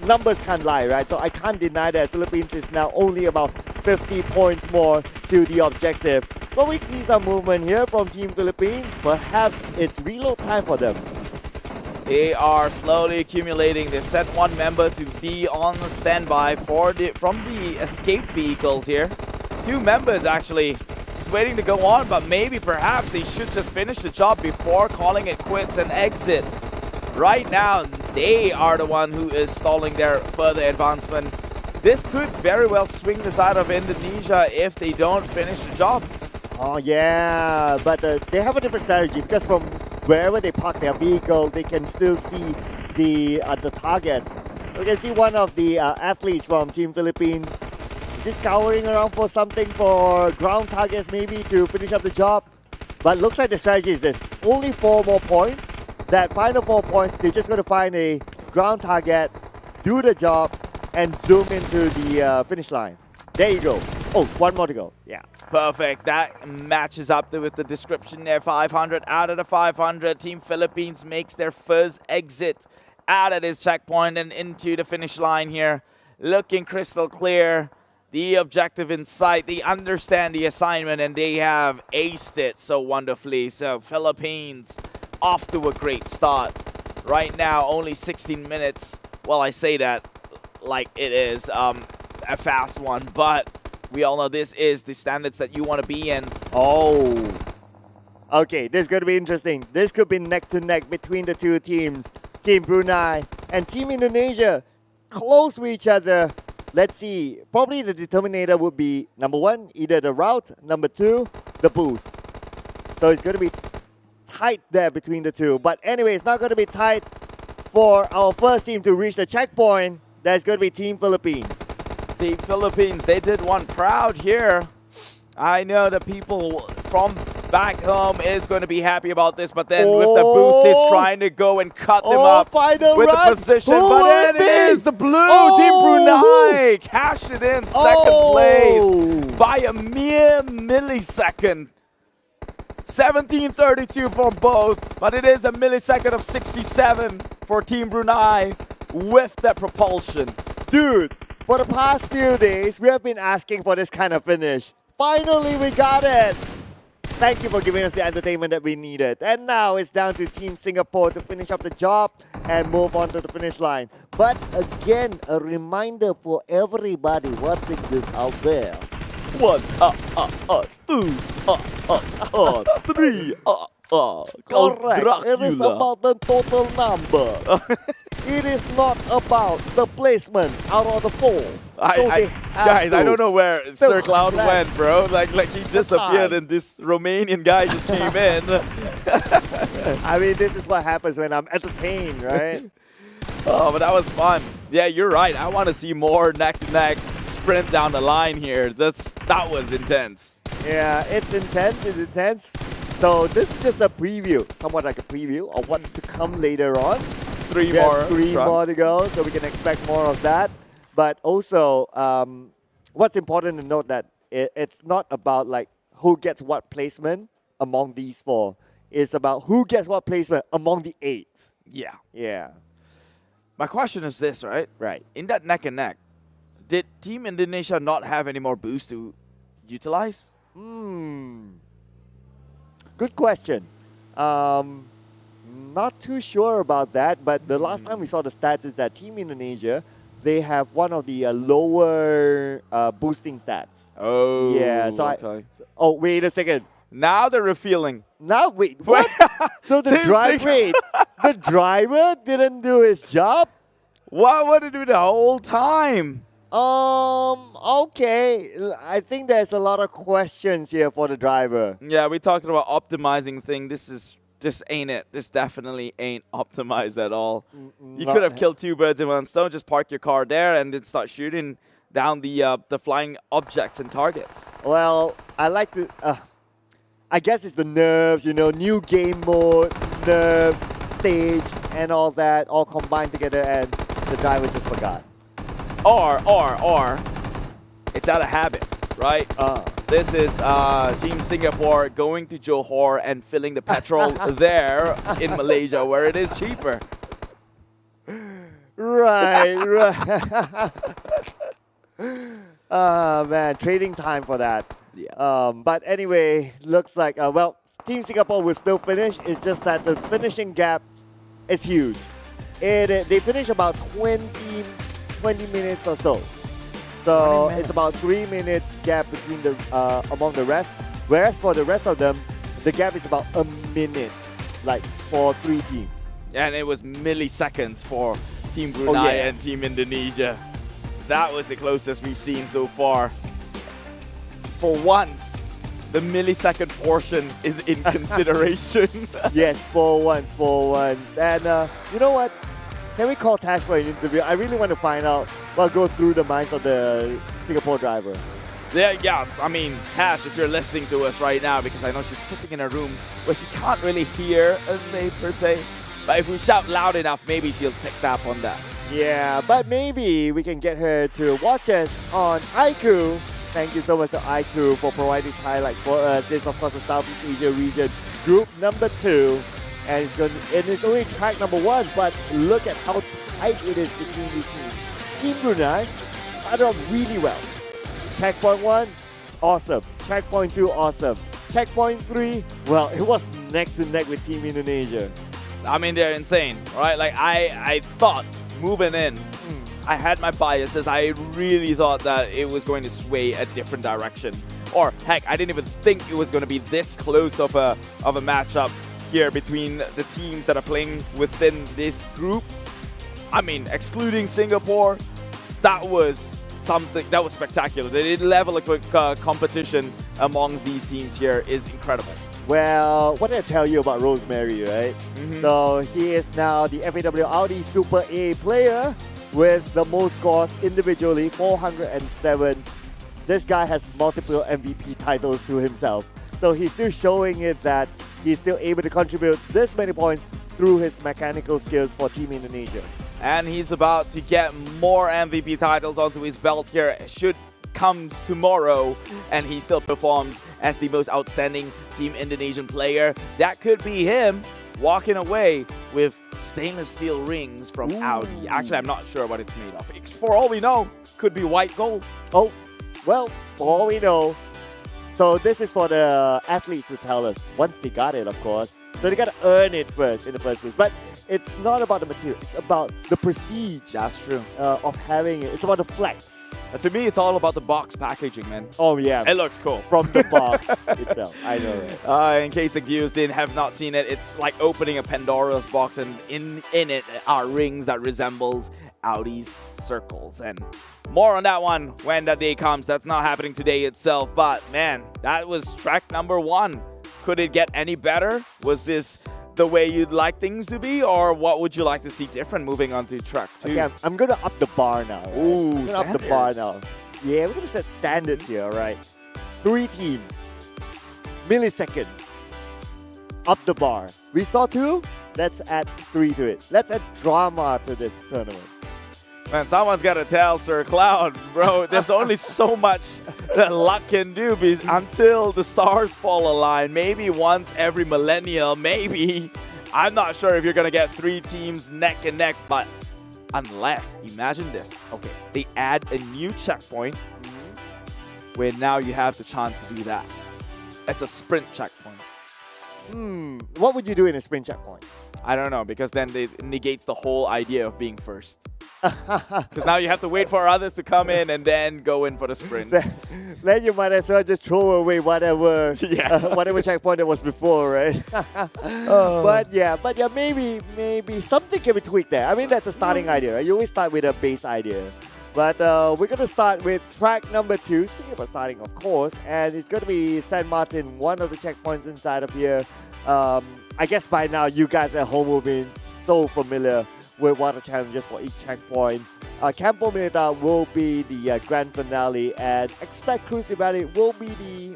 numbers can't lie, right? So I can't deny that Philippines is now only about 50 points more to the objective. But we see some movement here from Team Philippines. Perhaps it's reload time for them. They are slowly accumulating. They've sent one member to be on the standby from the escape vehicles here. 2 members actually just waiting to go on, but maybe perhaps they should just finish the job before calling it quits and exit. Right now, they are the one who is stalling their further advancement. This could very well swing the side of Indonesia if they don't finish the job. Oh yeah, but they have a different strategy because from wherever they park their vehicle, they can still see the targets. We can see one of the athletes from Team Philippines. Is he scouring around for something for ground targets maybe to finish up the job? But looks like the strategy is this. Only 4 more points. That final 4 points, they're just going to find a ground target, do the job, and zoom into the finish line. There you go. Oh, 1 more to go. Yeah. Perfect. That matches up with the description there. 500 out of the 500. Team Philippines makes their first exit out of this checkpoint and into the finish line here. Looking crystal clear. The objective in sight. They understand the assignment and they have aced it so wonderfully. So Philippines off to a great start. Right now, only 16 minutes. Well, I say that like it is a fast one, but we all know this is the standards that you want to be in. Oh. Okay, this is going to be interesting. This could be neck to neck between the 2 teams. Team Brunei and Team Indonesia. Close to each other. Let's see. Probably the determinator would be number 1, either the route, number 2, the boost. So it's going to be tight there between the 2. But anyway, it's not going to be tight for our first team to reach the checkpoint. That's going to be Team Philippines. The Philippines, they did one proud here. I know the people from back home is going to be happy about this, but then with the boost, he's trying to go and cut them up with the position. But then it is the blue Team Brunei. Cashed it in second place by a mere millisecond. 17:32 for both, but it is a millisecond of 67 for Team Brunei with that propulsion. Dude, for the past few days, we have been asking for this kind of finish. Finally, we got it. Thank you for giving us the entertainment that we needed. And now it's down to Team Singapore to finish up the job and move on to the finish line. But again, a reminder for everybody watching this out there. 1, 2, 3, Correct. It is about the total number. It is not about the placement out of the 4. Guys, I don't know where Sir Cloud went, bro. Like he disappeared and this Romanian guy just came in. I mean, this is what happens when I'm entertained, right? Oh, but that was fun. Yeah, you're right. I want to see more neck-to-neck sprint down the line here. That was intense. Yeah, it's intense. So this is just a preview, somewhat like a preview of what's to come later on. Three more to go, so we can expect more of that. But also, what's important to note that it's not about like who gets what placement among these 4. It's about who gets what placement among the 8. Yeah. Yeah. My question is this, right? Right. In that neck and neck, did Team Indonesia not have any more boosts to utilize? Good question. Not too sure about that, but the last time we saw the stats is that Team Indonesia, they have one of the lower boosting stats. Oh, yeah. So okay. Oh, wait a second. Now they're revealing. Now wait, what? So the the driver didn't do his job? What did he do the whole time? Okay. I think there's a lot of questions here for the driver. Yeah, we're talking about optimizing thing. This ain't it. This definitely ain't optimized at all. You could have killed 2 birds in one stone. Just park your car there and then start shooting down the flying objects and targets. Well, I like to. I guess it's the nerves, new game mode, nerve, stage, and all that, all combined together, and the driver just forgot. Or, it's out of habit, right? This is Team Singapore going to Johor and filling the petrol there in Malaysia, where it is cheaper. Right. Man, trading time for that. Yeah. But anyway, looks like, Team Singapore will still finish. It's just that the finishing gap is huge. They finish about 20 minutes or so. So it's about 3 minutes gap between the among the rest. Whereas for the rest of them, the gap is about a minute, like for 3 teams. And it was milliseconds for Team Brunei and Team Indonesia. That was the closest we've seen so far. For once, the millisecond portion is in consideration. Yes, for once. And you know what? Can we call Tash for an interview? I really want to find out go through the minds of the Singapore driver. Yeah. I mean, Tash, if you're listening to us right now, because I know she's sitting in a room where she can't really hear us say per se, but if we shout loud enough, maybe she'll pick up on that. Yeah, but maybe we can get her to watch us on iQOO. Thank you so much to iQOO for providing these highlights for us. This is, of course, the Southeast Asia region, group number 2. And it's only track number 1, but look at how tight it is between these teams. Team Brunei started off really well. Checkpoint 1, awesome. Checkpoint 2, awesome. Checkpoint 3, well, it was neck to neck with Team Indonesia. I mean, they're insane, right? Like, I thought moving in, I had my biases. I really thought that it was going to sway a different direction. Or, heck, I didn't even think it was going to be this close of a matchup here between the teams that are playing within this group. I mean, excluding Singapore, that was something that was spectacular. The level of competition amongst these teams here is incredible. Well, what did I tell you about Rosemary, right? So he is now the FAW Audi Super A player with the most scores individually, 407. This guy has multiple MVP titles to himself. So he's still showing it that he's still able to contribute this many points through his mechanical skills for Team Indonesia. And he's about to get more MVP titles onto his belt here. Should comes tomorrow, and he still performs as the most outstanding Team Indonesian player. That could be him walking away with stainless steel rings from Audi. Actually, I'm not sure what it's made of. For all we know, could be white gold. Oh, well, for all we know. So this is for the athletes to tell us once they got it, of course. So they got to earn it first in the first place. But it's not about the material. It's about the prestige. That's true. Of having it. It's about the flex. To me, it's all about the box packaging, man. Oh yeah, it looks cool from the box itself. I know, right? In case the viewers have not seen it, it's like opening a Pandora's box, and in it are rings that resembles Audi's circles. And more on that one when that day comes. That's not happening today itself, but man, that was track number 1. Could it get any better? Was this the way you'd like things to be, or what would you like to see different moving on to track 2? Okay, I'm gonna up the bar now. Right? Ooh, I'm gonna up the bar now. Yeah, we're gonna set standards here, alright? 3 teams, milliseconds, up the bar. We saw 2, let's add 3 to it. Let's add drama to this tournament. Man, someone's got to tell Sir Cloud, bro, there's only so much that luck can do until the stars fall align. Maybe once every millennium, maybe. I'm not sure if you're going to get 3 teams neck and neck, but unless, imagine this. Okay, they add a new checkpoint where now you have the chance to do that. It's a sprint checkpoint. What would you do in a sprint checkpoint? I don't know, because then it negates the whole idea of being first. Because now you have to wait for others to come in and then go in for the sprint. Then you might as well just throw away whatever whatever checkpoint that was before, right? But yeah, maybe something can be tweaked there. I mean, that's a starting idea, right? You always start with a base idea. But we're going to start with track number 2. Speaking about starting, of course, and it's going to be San Martin, one of the checkpoints inside of here. I guess by now you guys at home will be so familiar with what the challenges for each checkpoint. Campo Militar will be the grand finale, and Expect Cruz de Valley will be the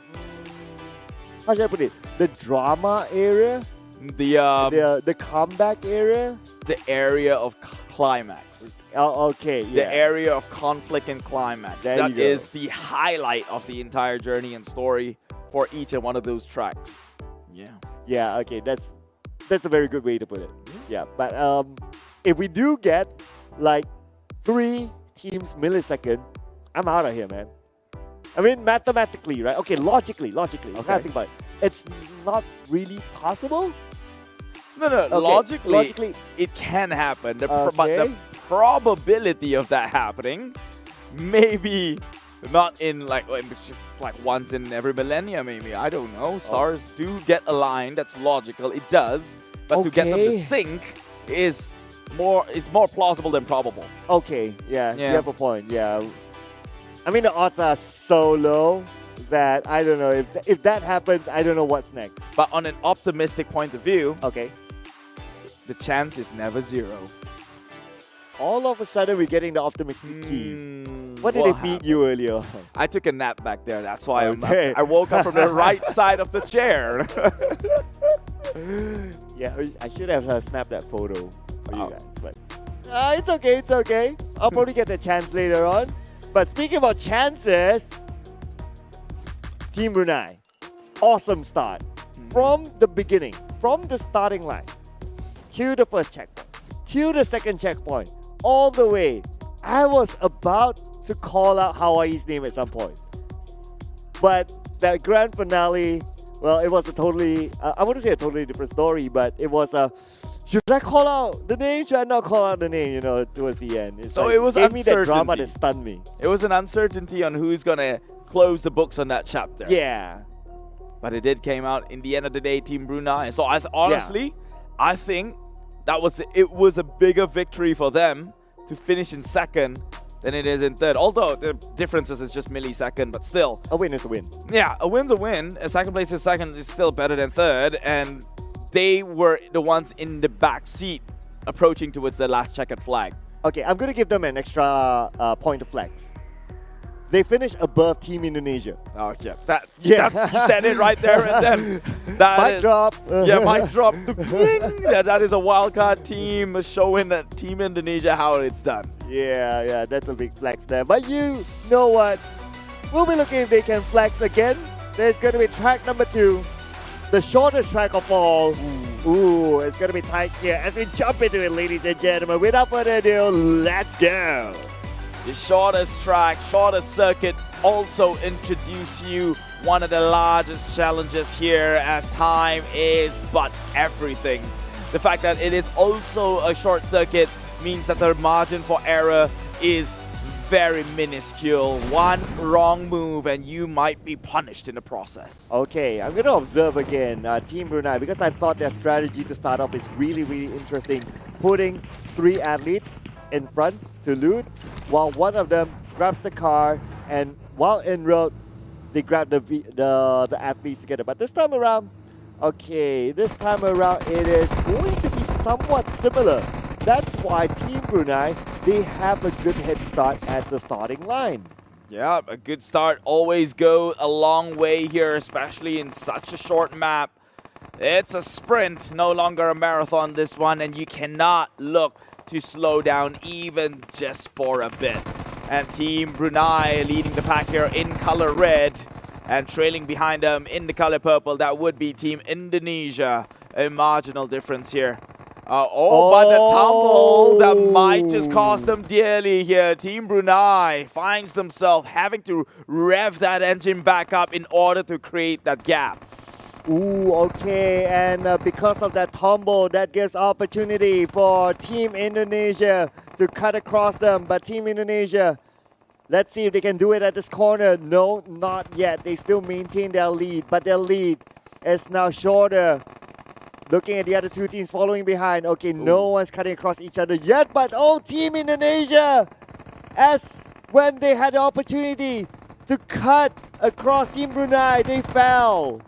how should I put it? The drama area, the comeback area, the area of climax. Oh, okay. Yeah. The area of conflict and climax. That is the highlight of the entire journey and story for each and one of those tracks. Yeah. Yeah. Okay. That's a very good way to put it. Yeah. But if we do get like 3 teams millisecond, I'm out of here, man. I mean, mathematically, right? Okay, logically. Okay. Think about it. It's not really possible. No. Okay. Logically, it can happen. But the probability of that happening, maybe not in it's like once in every millennia, maybe. I don't know. Stars do get aligned. That's logical. It does. But to get them to sync is more plausible than probable. Okay, yeah, you have a point. Yeah, I mean the odds are so low that I don't know if that happens. I don't know what's next. But on an optimistic point of view, okay, the chance is never 0. All of a sudden we're getting the optimistic key. What did it feed you earlier? I took a nap back there. That's why I woke up from the right side of the chair. Yeah, I should have snapped that photo for you guys, but it's okay. I'll probably get the chance later on. But speaking about chances, Team Brunei, awesome start from the beginning, from the starting line to the first checkpoint, to the second checkpoint, all the way. I was about to call out Hawaii's name at some point, but that grand finale. Well, it was a totally, I wouldn't say a totally different story, but it was a, should I call out the name? Should I not call out the name, towards the end? It's so it was gave me uncertainty. that drama that stunned me. It was an uncertainty on who's going to close the books on that chapter. Yeah. But it did came out in the end of the day, Team Brunei. So honestly, I think it was a bigger victory for them to finish in second than it is in third. Although the differences is just millisecond, but still. A win is a win. Yeah, a win's a win. A second place is second is still better than third. And they were the ones in the back seat approaching towards the last checkered flag. Okay, I'm going to give them an extra point of flex. They finished above Team Indonesia. Oh, yeah. You said it right there and then. Mic drop. Yeah, mic drop. That is a wildcard team showing that Team Indonesia how it's done. Yeah, that's a big flex there. But you know what? We'll be looking if they can flex again. There's going to be track number 2. The shortest track of all. Ooh, it's going to be tight here as we jump into it, ladies and gentlemen. Without further ado, let's go. The shortest track, shortest circuit also introduce you one of the largest challenges here, as time is but everything. The fact that it is also a short circuit means that the margin for error is very minuscule. One wrong move and you might be punished in the process. Okay, I'm going to observe again Team Brunei, because I thought their strategy to start off is really, really interesting. Putting 3 athletes in front to loot, while one of them grabs the car, and while en route, they grab the athletes together. But this time around, okay, it is going to be somewhat similar. That's why Team Brunei, they have a good head start at the starting line. Yeah, a good start always go a long way here, especially in such a short map. It's a sprint, no longer a marathon this one, and you cannot look to slow down even just for a bit. And Team Brunei leading the pack here in color red, and trailing behind them in the color purple, that would be Team Indonesia. A marginal difference here. But the tumble, that might just cost them dearly here. Team Brunei finds themselves having to rev that engine back up in order to create that gap. Ooh, okay, and because of that tumble, that gives opportunity for Team Indonesia to cut across them. But Team Indonesia, let's see if they can do it at this corner. No, not yet. They still maintain their lead, but their lead is now shorter. Looking at the other two teams following behind. Okay, no one's cutting across each other yet, but Team Indonesia, as when they had the opportunity to cut across Team Brunei, they fell.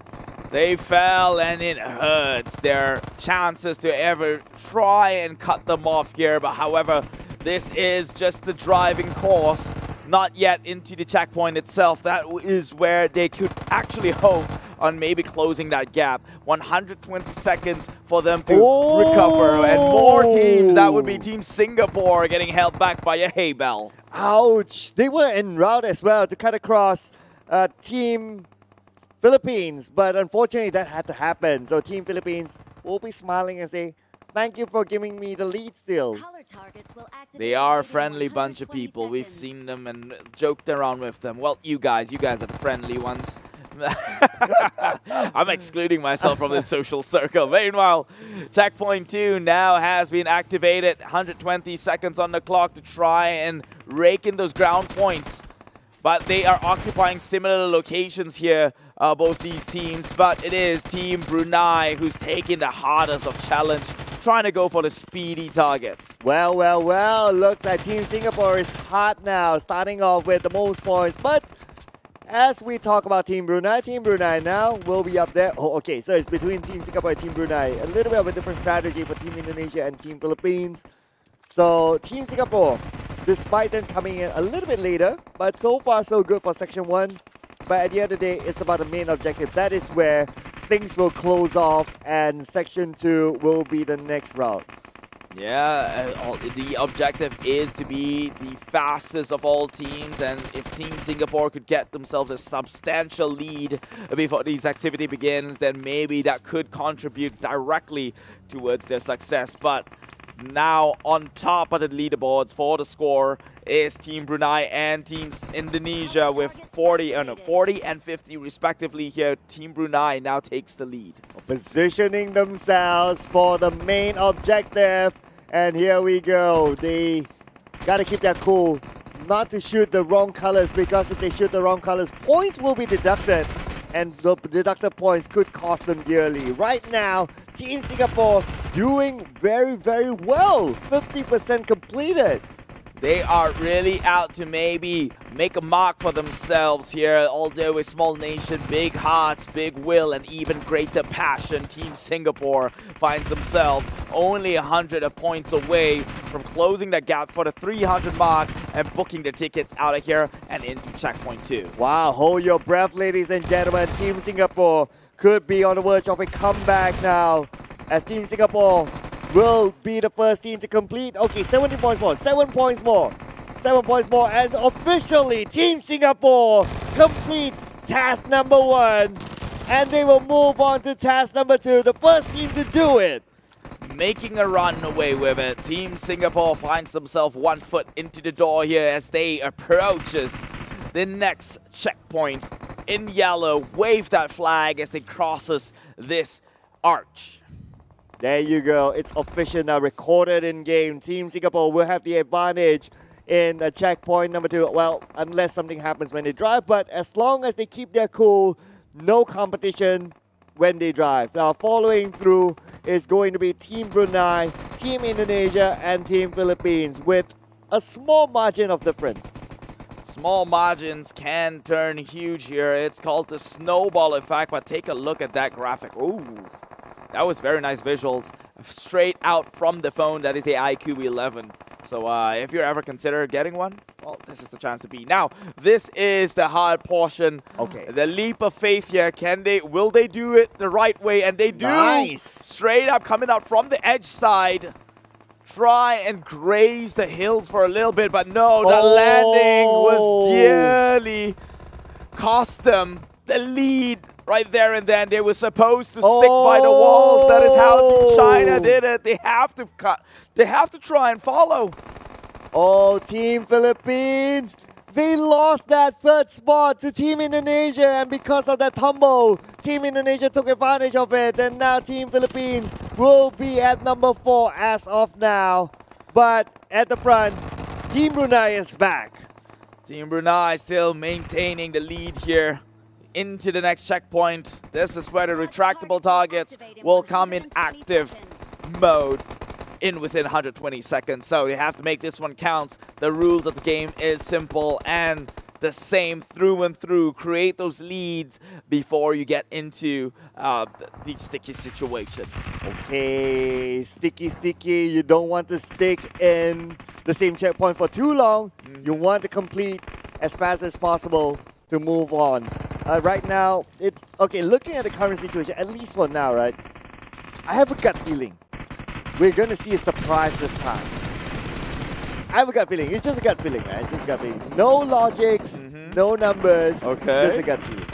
They fell, and it hurts their chances to ever try and cut them off here. But however, this is just the driving course, not yet into the checkpoint itself. That is where they could actually hope on maybe closing that gap. 120 seconds for them to recover, and more teams. That would be Team Singapore getting held back by a hay bell. Ouch! They were en route as well to cut across Team Philippines, but unfortunately that had to happen. So Team Philippines will be smiling and say, thank you for giving me the lead still. They are a friendly bunch of people. We've seen them and joked around with them. Well, you guys are the friendly ones. I'm excluding myself from the social circle. Meanwhile, checkpoint 2 now has been activated. 120 seconds on the clock to try and rake in those ground points. But they are occupying similar locations here, both these teams. But it is Team Brunei who's taking the hardest of challenge, trying to go for the speedy targets. Well, looks like Team Singapore is hot now, starting off with the most points. But as we talk about Team Brunei now will be up there. Okay, so it's between Team Singapore and Team Brunei. A little bit of a different strategy for Team Indonesia and Team Philippines. So Team Singapore, despite them coming in a little bit later, but so far so good for Section 1. But at the end of the day, it's about the main objective. That is where things will close off, and Section 2 will be the next route. Yeah, the objective is to be the fastest of all teams, and if Team Singapore could get themselves a substantial lead before this activity begins, then maybe that could contribute directly towards their success. But now on top of the leaderboards for the score is Team Brunei and Team Indonesia with 40 and 50 respectively here. Team Brunei now takes the lead. Positioning themselves for the main objective. And here we go. They got to keep their cool, not to shoot the wrong colors, because if they shoot the wrong colors, points will be deducted. And the deducted points could cost them dearly. Right now, Team Singapore doing very, very well. 50% completed. They are really out to maybe make a mark for themselves here. Although a small nation, big hearts, big will, and even greater passion, Team Singapore finds themselves only 100 points away from closing the gap for the 300 mark and booking the tickets out of here and into checkpoint 2. Wow, hold your breath, ladies and gentlemen. Team Singapore could be on the verge of a comeback now, as Team Singapore will be the first team to complete. Okay, 70 points more, 7 points more, 7 points more, and officially Team Singapore completes task number 1, and they will move on to task number 2, the first team to do it. Making a run away with it. Team Singapore finds themselves 1 foot into the door here as they approaches the next checkpoint in yellow. Wave that flag as they crosses this arch. There you go. It's official now, recorded in game. Team Singapore will have the advantage in checkpoint number 2. Well, unless something happens when they drive, but as long as they keep their cool, no competition when they drive. Now, following through is going to be Team Brunei, Team Indonesia, and Team Philippines with a small margin of difference. Small margins can turn huge here. It's called the snowball effect, but take a look at that graphic. Ooh, that was very nice visuals. Straight out from the phone, that is the iQOO11. So if you're ever consider getting one, well, this is the chance to be. Now, this is the hard portion. Okay. The leap of faith here. Will they do it the right way? And they do. Nice. Straight up coming out from the edge side. Try and graze the hills for a little bit, but no, the landing was dearly cost them the lead right there and then. They were supposed to stick by the walls. That is how Team China did it. They have to cut. They have to try and follow. Oh, Team Philippines, they lost that third spot to Team Indonesia, and because of that tumble, Team Indonesia took advantage of it, and now Team Philippines will be at number 4 as of now. But at the front, Team Brunei is back. Team Brunei still maintaining the lead here into the next checkpoint. This is where the retractable targets will come in active mode in within 120 seconds. So they have to make this one count. The rules of the game is simple and the same through and through. Create those leads before you get into the sticky situation. Okay, sticky. You don't want to stick in the same checkpoint for too long. You want to complete as fast as possible to move on. Right now, looking at the current situation, at least for now, right? I have a gut feeling we're going to see a surprise this time. I have a gut feeling. It's just a gut feeling, man. It's just a gut feeling. No logics, no numbers. Okay. Just a gut feeling.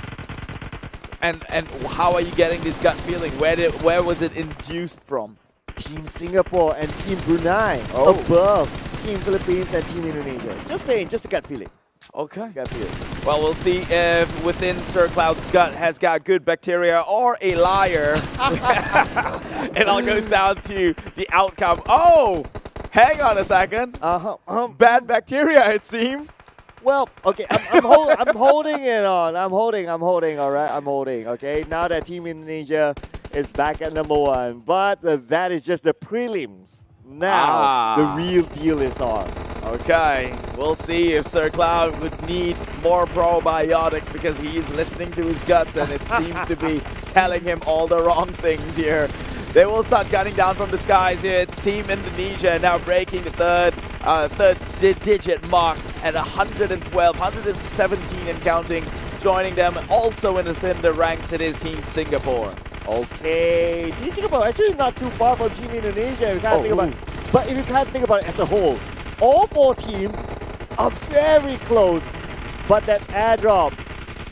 And how are you getting this gut feeling? Where was it induced from? Team Singapore and Team Brunei above Team Philippines and Team Indonesia. Just saying, just a gut feeling. Okay. Gut feeling. Well, we'll see if within Sir Cloud's gut has got good bacteria or a liar. It all goes down to the outcome. Oh, hang on a second. Bad bacteria, it seems. Well, okay, I'm holding it on. I'm holding, all right? I'm holding, okay? Now that Team Indonesia is back at number 1. But that is just the prelims. Now, the real deal is on. Okay, we'll see if Sir Cloud would need more probiotics because he's listening to his guts and it seems to be telling him all the wrong things here. They will start gunning down from the skies here. It's Team Indonesia now breaking the third digit mark at 112, 117 and counting. Joining them also within the ranks, it is Team Singapore. Okay, Team Singapore actually not too far from Team Indonesia. If you can't think about it. But if you can't think about it as a whole, all 4 teams are very close. But that airdrop,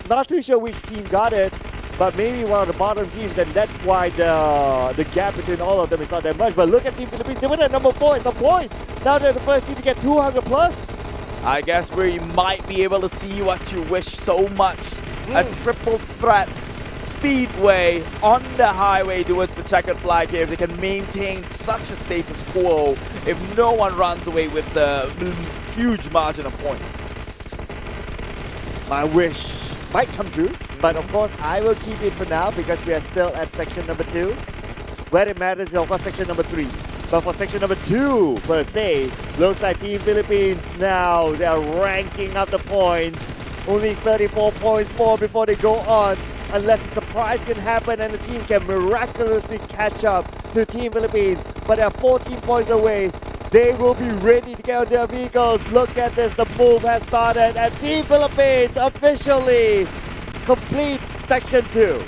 not too sure which team got it, but maybe one of the bottom teams, and that's why the gap between all of them is not that much. But look at Team Philippines, they were at number 4 at some point. Now they're the first team to get 200 plus. I guess we might be able to see what you wish so much. A triple threat speedway on the highway towards the checkered flag here. If they can maintain such a status quo, if no one runs away with the huge margin of points. My wish might come true, but of course I will keep it for now because we are still at section number 2. Where it matters is of course section number 3. But for section number 2, per se, looks like Team Philippines now, they are ranking up the points. Only 34 points more before they go on. Unless a surprise can happen and the team can miraculously catch up to Team Philippines. But they are 14 points away. They will be ready to get on their vehicles. Look at this, the move has started and Team Philippines officially completes section 2.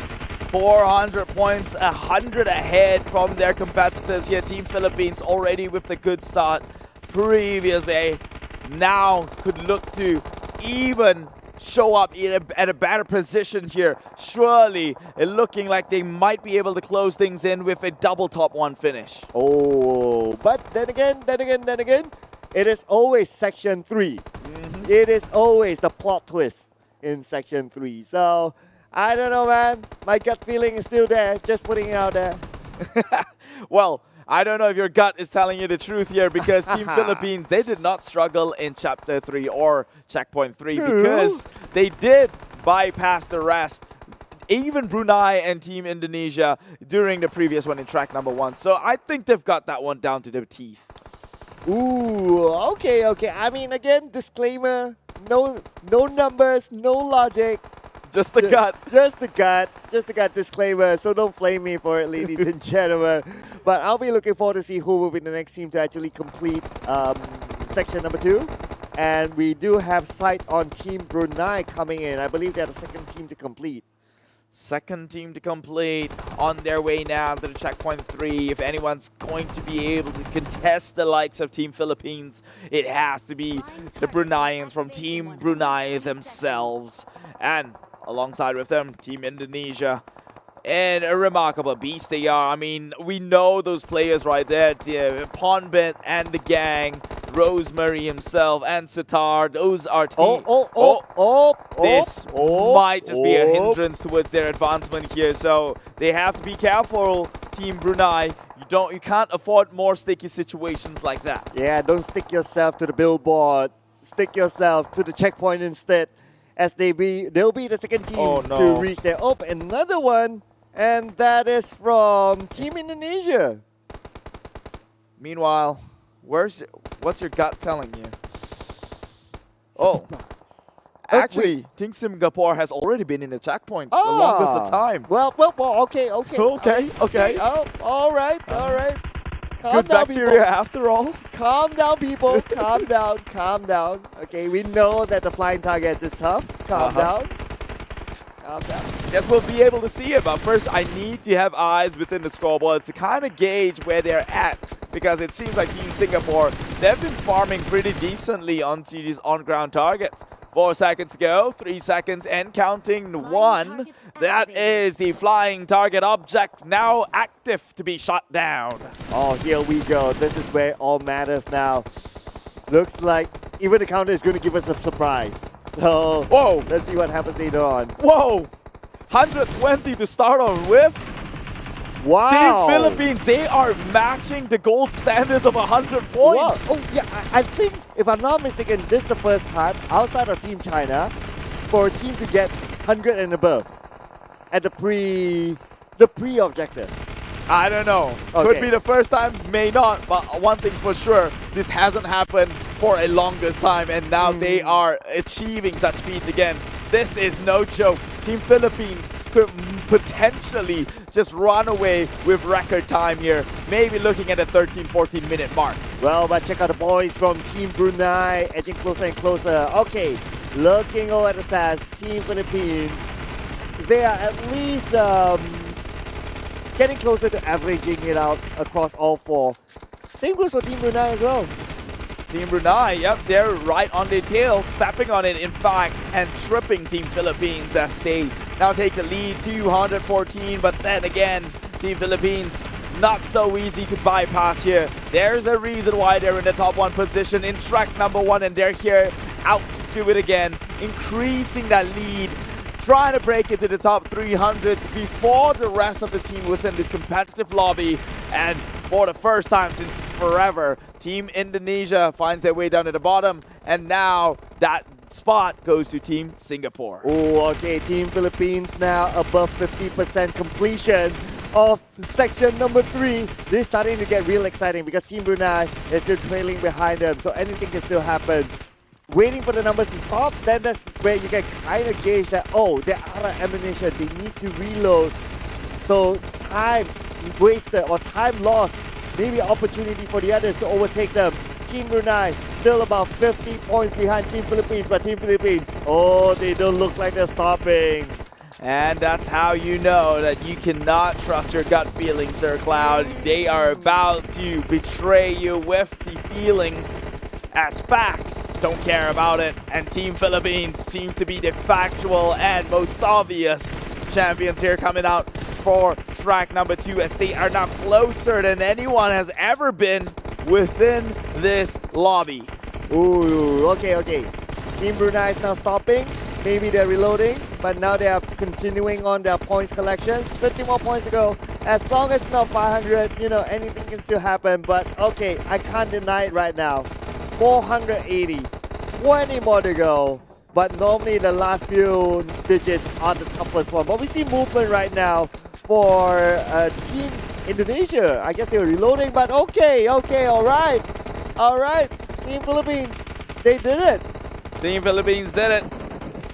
400 points, 100 ahead from their competitors here. Team Philippines already with the good start previously. Now could look to even show up at a better position here. Surely looking like they might be able to close things in with a double top 1 finish. Oh, but then again, it is always section 3. It is always the plot twist in section 3. So, I don't know, man. My gut feeling is still there. Just putting it out there. Well, I don't know if your gut is telling you the truth here, because Team Philippines, they did not struggle in Chapter 3 or Checkpoint 3 because they did bypass the rest, even Brunei and Team Indonesia, during the previous one in track number 1. So I think they've got that one down to their teeth. Ooh, okay. I mean, again, disclaimer, no numbers, no logic. Just the gut. Just the gut disclaimer. So don't flame me for it, ladies and gentlemen. But I'll be looking forward to see who will be the next team to actually complete section number 2. And we do have sight on Team Brunei coming in. I believe they're the second team to complete. Second team to complete, on their way now to the checkpoint 3. If anyone's going to be able to contest the likes of Team Philippines, it has to be the Bruneians from Team Brunei themselves. And alongside with them, Team Indonesia. And a remarkable beast they are. I mean, we know those players right there. Ponbet and the gang, Rosemary himself, and Sitar. Those are team. This might just be a hindrance towards their advancement here. So they have to be careful, Team Brunei. You can't afford more sticky situations like that. Yeah, don't stick yourself to the billboard. Stick yourself to the checkpoint instead, as they'll be the second team to reach there. Oh, another one. And that is from Team Indonesia. Meanwhile, what's your gut telling you? Oh, actually, Team Singapore has already been in the checkpoint the longest of time. Well, okay. Okay. Oh, all right. Calm Good down, bacteria people. after all. Calm down, people. Calm down. Okay, we know that the flying targets is tough. Calm down. Guess we'll be able to see it, but first I need to have eyes within the scoreboards to kind of gauge where they're at, because it seems like Team Singapore, they've been farming pretty decently onto these on-ground targets. 4 seconds to go, 3 seconds and counting. 1. That is the flying target object now active to be shot down. Oh, here we go. This is where it all matters now. Looks like even the counter is going to give us a surprise. So, let's see what happens later on. Whoa! 120 to start off with. Wow! Team Philippines, they are matching the gold standards of 100 points. Wow. Oh, yeah, I think, if I'm not mistaken, this is the first time outside of Team China for a team to get 100 and above at the pre-objective. I don't know. Could be the first time, may not, but one thing's for sure, this hasn't happened for a longest time, and now they are achieving such feat again. This is no joke. Team Philippines could potentially just run away with record time here, maybe looking at a 13-14 minute mark. Well, but check out the boys from Team Brunei, edging closer and closer. Okay, looking over at the stats, Team Philippines, they are at least getting closer to averaging it out across all 4. Same goes for Team Brunei as well. Team Brunei, yep, they're right on their tail, stepping on it, in fact, and tripping Team Philippines as they now take the lead, 214, but then again, Team Philippines, not so easy to bypass here. There's a reason why they're in the top 1 position in track number 1, and they're here out to do it again, increasing that lead, trying to break into the top 300s before the rest of the team within this competitive lobby. And for the first time since forever, Team Indonesia finds their way down to the bottom, and now that spot goes to Team Singapore. Oh, okay, Team Philippines now above 50% completion of section number 3. This is starting to get real exciting because Team Brunei is still trailing behind them, so anything can still happen. Waiting for the numbers to stop, then that's where you can kind of gauge that, oh, they're out of ammunition, they need to reload. So time wasted or time lost, maybe opportunity for the others to overtake them. Team Brunei still about 50 points behind Team Philippines, but Team Philippines, oh, they don't look like they're stopping. And that's how you know that you cannot trust your gut feelings, Sir Cloud. They are about to betray you with the feelings as facts. Don't care about it. And Team Philippines seem to be the factual and most obvious champions here, coming out for track number 2, as they are now closer than anyone has ever been within this lobby. Ooh, okay. Team Brunei is now stopping. Maybe they're reloading, but now they are continuing on their points collection. 30 more points to go. As long as it's not 500, you know, anything can still happen. But okay, I can't deny it right now. 480, 20 more to go. But normally the last few digits are the toughest one. But we see movement right now for Team Indonesia. I guess they were reloading, but okay, all right. Team Philippines, they did it. Team Philippines did it.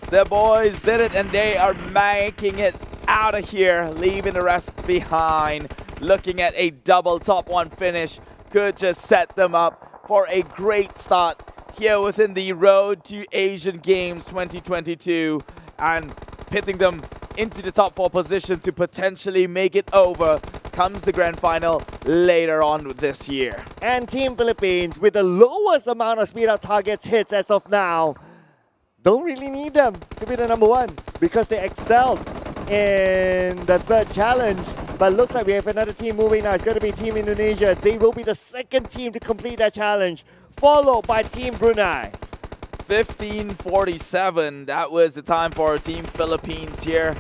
The boys did it, and they are making it out of here, leaving the rest behind. Looking at a double top 1 finish could just set them up for a great start here within the Road to Asian Games 2022 and pitting them into the top 4 position to potentially make it over comes the grand final later on this year. And Team Philippines, with the lowest amount of speed out targets hits as of now, don't really need them to be the number 1 because they excelled in the third challenge. But looks like we have another team moving now. It's going to be Team Indonesia. They will be the second team to complete that challenge, followed by Team Brunei. 15:47, that was the time for Team Philippines here.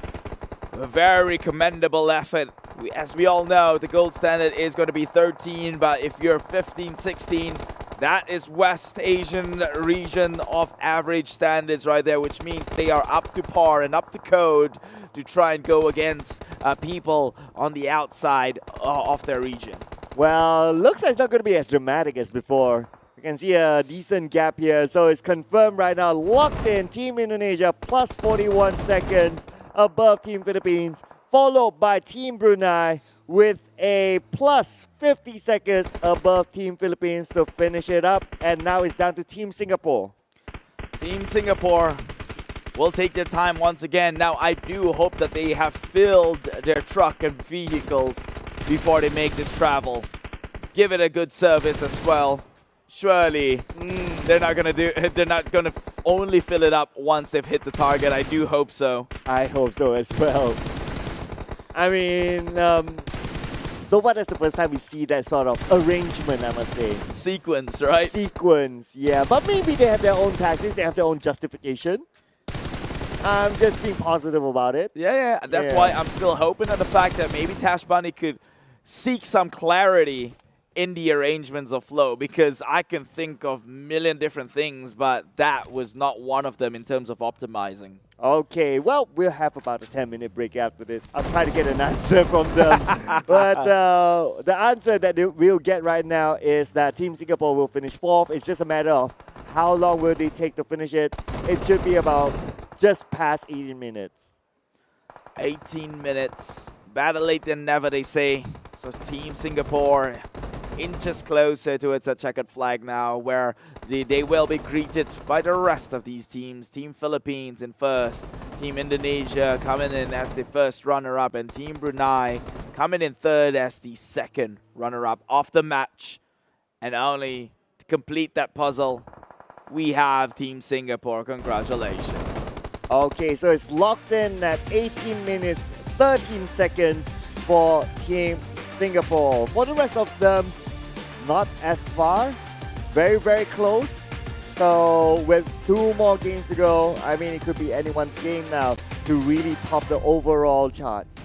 A very commendable effort. As we all know, the gold standard is going to be 13, but if you're 15, 16, that is West Asian region of average standards right there, which means they are up to par and up to code to try and go against people on the outside of their region. Well, looks like it's not going to be as dramatic as before. You can see a decent gap here, so it's confirmed right now. Locked in, Team Indonesia plus 41 seconds above Team Philippines, followed by Team Brunei with a plus 50 seconds above Team Philippines to finish it up. And now it's down to Team Singapore. Team Singapore will take their time once again. Now, I do hope that they have filled their truck and vehicles before they make this travel. Give it a good service as well. Surely, they're not gonna only fill it up once they've hit the target. I do hope so. I hope so as well. I mean, so far that's the first time we see that sort of arrangement, I must say. Sequence, right? Sequence, yeah. But maybe they have their own tactics, they have their own justification. I'm just being positive about it. Yeah. That's why I'm still hoping on the fact that maybe Tash Bunny could seek some clarity in the arrangements of flow, because I can think of a million different things, but that was not one of them in terms of optimizing. Okay, well, we'll have about a 10-minute break after this. I'll try to get an answer from them. But the answer that we'll get right now is that Team Singapore will finish 4th. It's just a matter of how long will they take to finish it. It should be about just past 18 minutes. 18 minutes. Better late than never, they say. So Team Singapore inches closer towards a checkered flag now, where they will be greeted by the rest of these teams. Team Philippines in first, Team Indonesia coming in as the first runner-up, and Team Brunei coming in third as the second runner-up of the match. And only to complete that puzzle, we have Team Singapore. Congratulations. Okay, so it's locked in at 18 minutes, 13 seconds for Team Singapore. For the rest of them, not as far. Very, very close. So with 2 more games to go, I mean, it could be anyone's game now to really top the overall charts.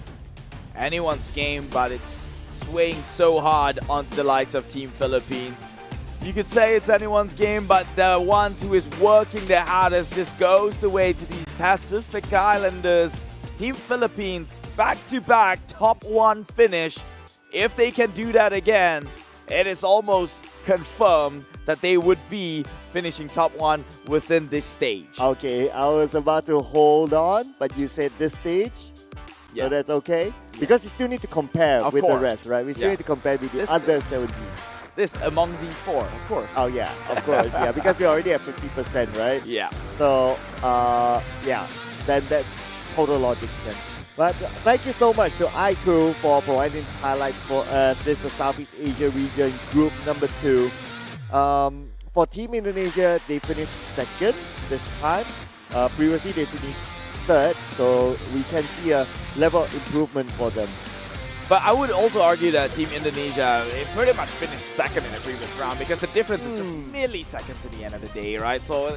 Anyone's game, but it's swaying so hard onto the likes of Team Philippines. You could say it's anyone's game, but the ones who is working their hardest just goes the way to these Pacific Islanders. Team Philippines, back-to-back top 1 finish. If they can do that again, it is almost confirmed that they would be finishing top 1 within this stage. Okay, I was about to hold on, but you said this stage, so that's okay? Yeah. Because you still need to compare with the rest, right? We still need to compare with the other 17. This among these 4, of course. Oh yeah, of course, yeah, because we're already at 50%, right? Yeah. So, yeah, then that's total logic then. But thank you so much to iCrew for providing highlights for us. This is the Southeast Asia region, group number 2. For Team Indonesia, they finished 2nd this time. Previously, they finished 3rd, so we can see a level of improvement for them. But I would also argue that Team Indonesia is pretty much finished 2nd in the previous round, because the difference is just milliseconds at the end of the day, right? So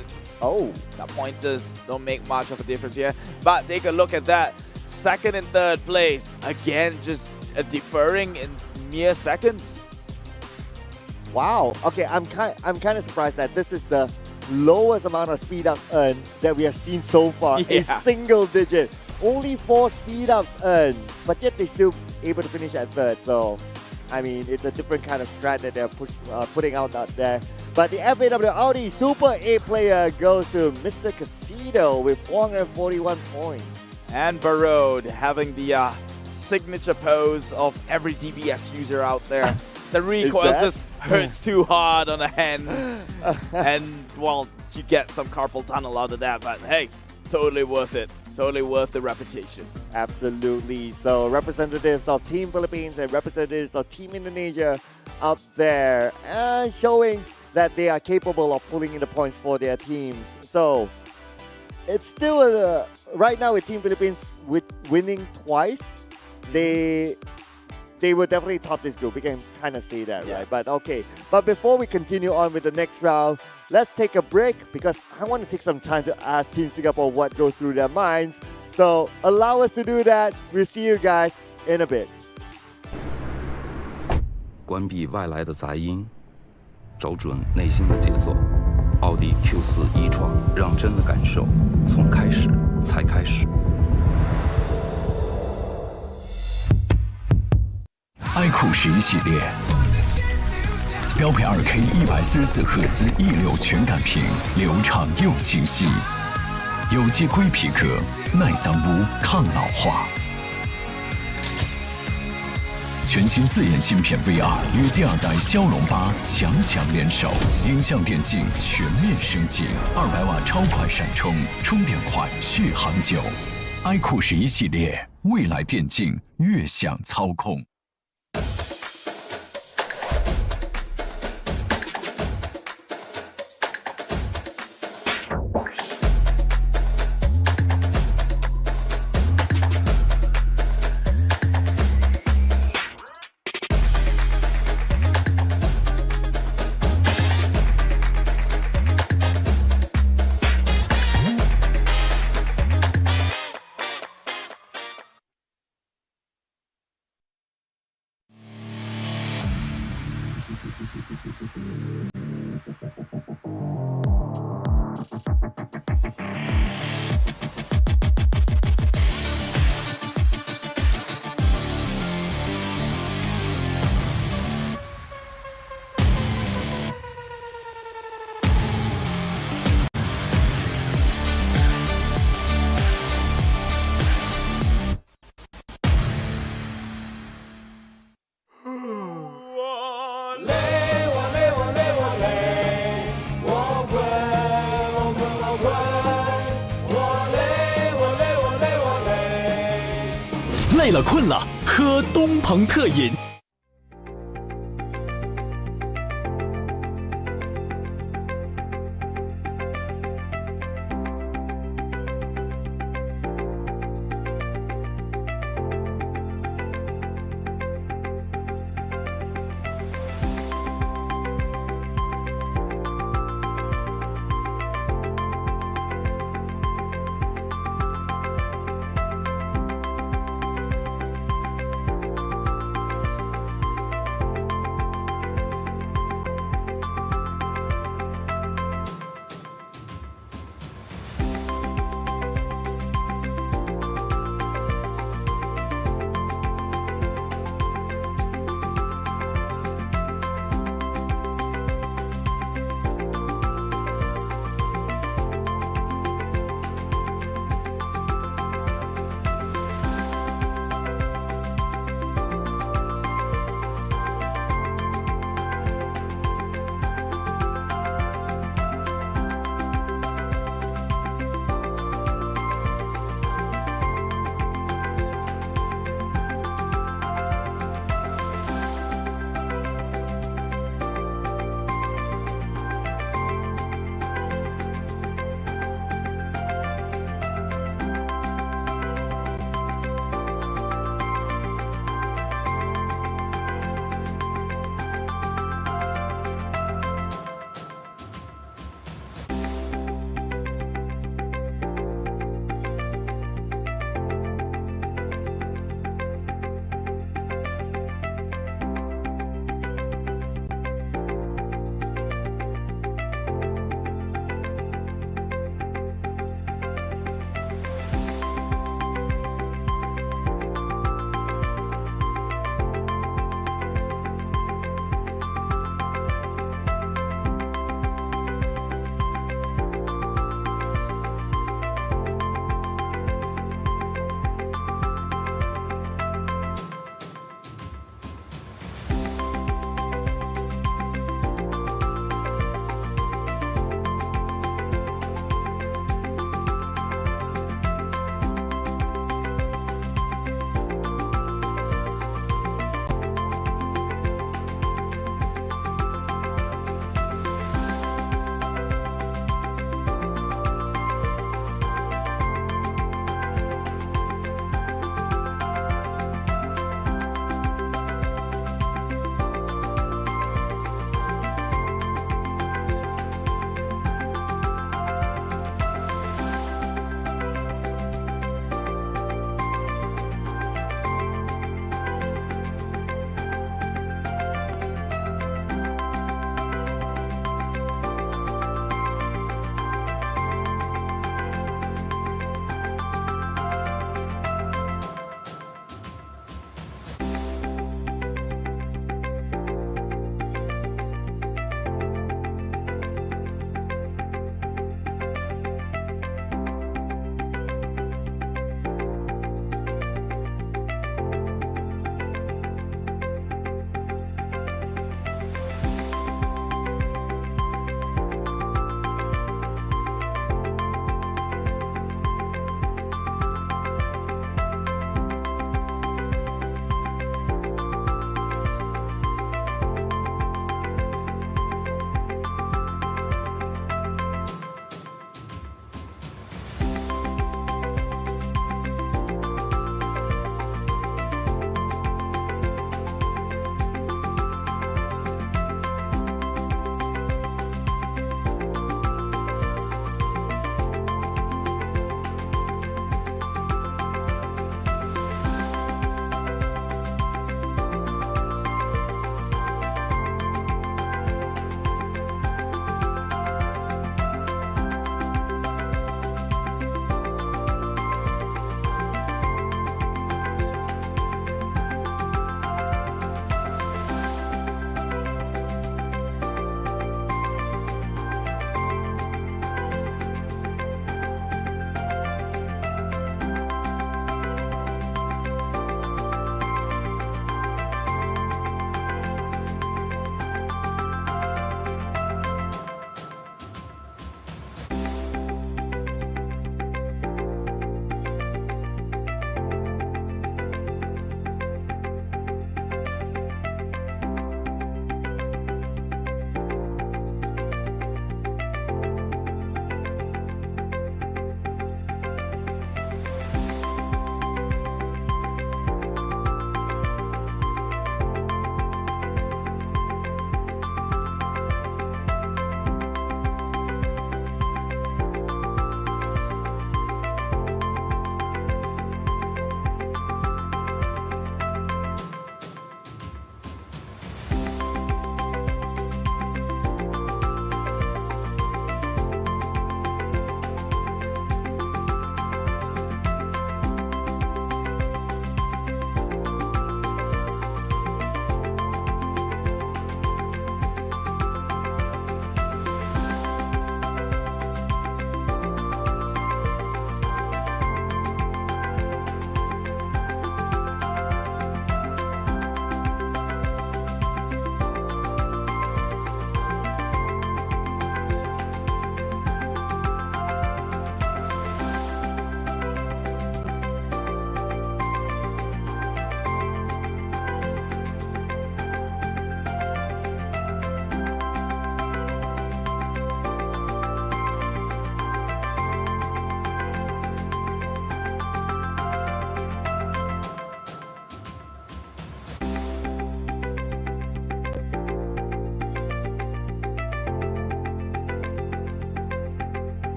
the pointers don't make much of a difference here. But take a look at that. 2nd and 3rd place, again, just deferring in mere seconds. Wow. Okay, I'm kind of surprised that this is the lowest amount of speed ups earned that we have seen so far. Yeah. A single digit. Only 4 speed ups earned, but yet they still able to finish at third. So, I mean, it's a different kind of strat that they're putting out there. But the FAW Audi Super 8 player goes to Mr. Casino with 441 points. And Barode having the signature pose of every DBS user out there. The recoil just hurts too hard on the hand. And, well, you get some carpal tunnel out of that. But, hey, totally worth it. Totally worth the repetition. Absolutely. So representatives of Team Philippines and representatives of Team Indonesia up there showing that they are capable of pulling in the points for their teams. So it's still right now with Team Philippines with winning twice. They will definitely top this group. We can kind of say that, right? But okay. But before we continue on with the next round, let's take a break because I want to take some time to ask Team Singapore what goes through their minds. So allow us to do that. We'll see you guys in a bit. 关闭外来的杂音，找准内心的节奏。奥迪 Q4 e-tron，让真的感受从开始才开始。iQOO 11系列，标配 2K 144赫兹1.6全感屏，流畅又清晰，有机硅皮革，耐脏污、抗老化。全新自研芯片 VR 与第2代骁龙8强联手，音像电竞全面升级，200瓦超快闪充，充电快，续航久。iQOO 11系列，未来电竞越想操控。累了困了，喝东鹏特饮。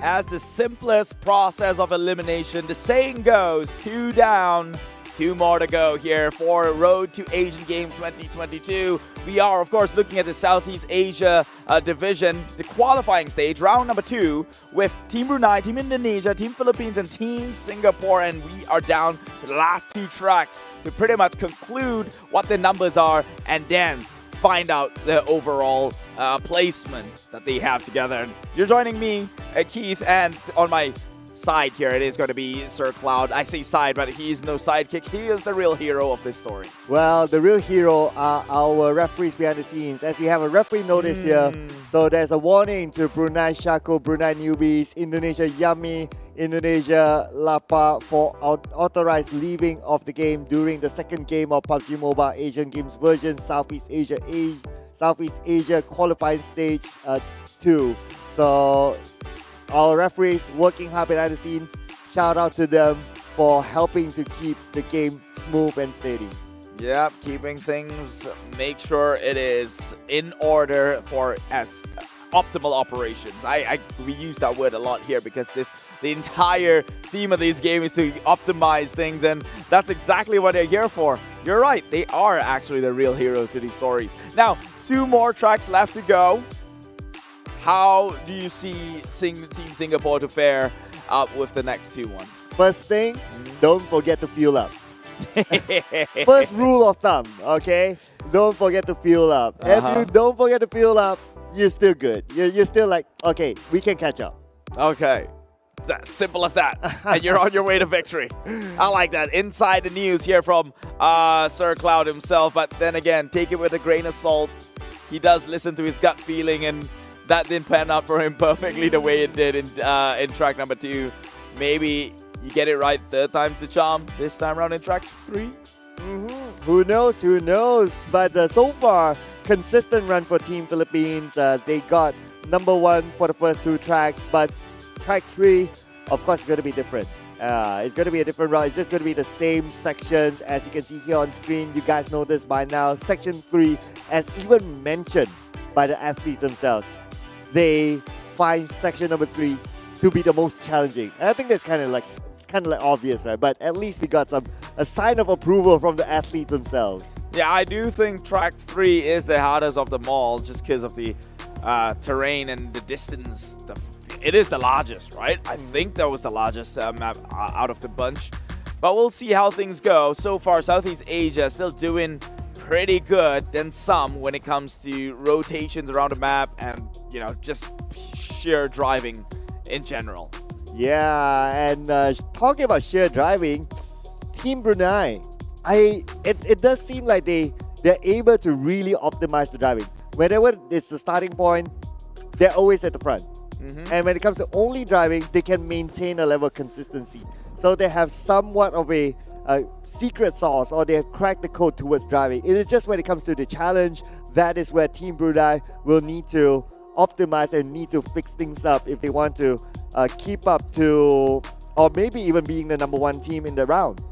as the simplest process of elimination. The saying goes, 2 down, 2 more to go here for Road to Asian Games 2022. We are, of course, looking at the Southeast Asia division, the qualifying stage, round number 2, with Team Brunei, Team Indonesia, Team Philippines, and Team Singapore. And we are down to the last 2 tracks to pretty much conclude what the numbers are and then find out the overall placement that they have together. And you're joining me, Keith, and on my side here, it is going to be Sir Cloud. I say side, but he's no sidekick. He is the real hero of this story. Well, the real hero are our referees behind the scenes. As we have a referee notice here, so there's a warning to Brunei Shako, Brunei newbies, Indonesia Yami, Indonesia Lapa for authorized leaving of the game during the second game of PUBG Mobile Asian Games version Southeast Asia qualifying stage 2. So our referees working hard behind the scenes. Shout out to them for helping to keep the game smooth and steady. Yeah, keeping things, make sure it is in order for as optimal operations. We use that word a lot here because the entire theme of this game is to optimize things, and that's exactly what they're here for. You're right, they are actually the real heroes to these stories. Now, 2 more tracks left to go. How do you see Team Singapore to fare up with the next 2 ones? First thing, don't forget to fuel up. First rule of thumb, okay? Don't forget to fuel up. If you don't forget to fuel up, you're still good. You're still like, okay, we can catch up. Okay. That's simple as that. And you're on your way to victory. I like that. Inside the news here from Sir Cloud himself. But then again, take it with a grain of salt. He does listen to his gut feeling, and that didn't pan out for him perfectly the way it did in track number 2. Maybe you get it right 3rd time's the charm this time around in track 3. Who knows? Who knows? But so far, consistent run for Team Philippines. They got number 1 for the first 2 tracks, but track 3, of course, is going to be different. It's going to be a different route. It's just going to be the same sections as you can see here on screen. You guys know this by now. Section 3, as even mentioned by the athletes themselves, they find section number 3 to be the most challenging. And I think that's kind of like obvious, right? But at least we got a sign of approval from the athletes themselves. Yeah, I do think track 3 is the hardest of them all, just because of the terrain and the distance. It is the largest, right? I think that was the largest map out of the bunch. But we'll see how things go. So far, Southeast Asia still doing pretty good than some when it comes to rotations around the map and, you know, just sheer driving in general. Yeah, and talking about sheer driving, Team Brunei, it does seem like they're able to really optimize the driving. Whenever it's the starting point, they're always at the front. And when it comes to only driving, they can maintain a level of consistency. So they have somewhat of a secret sauce, or they have cracked the code towards driving. It is just when it comes to the challenge, that is where Team Brunei will need to optimize and need to fix things up if they want to keep up to, or maybe even being the number 1 team in the round.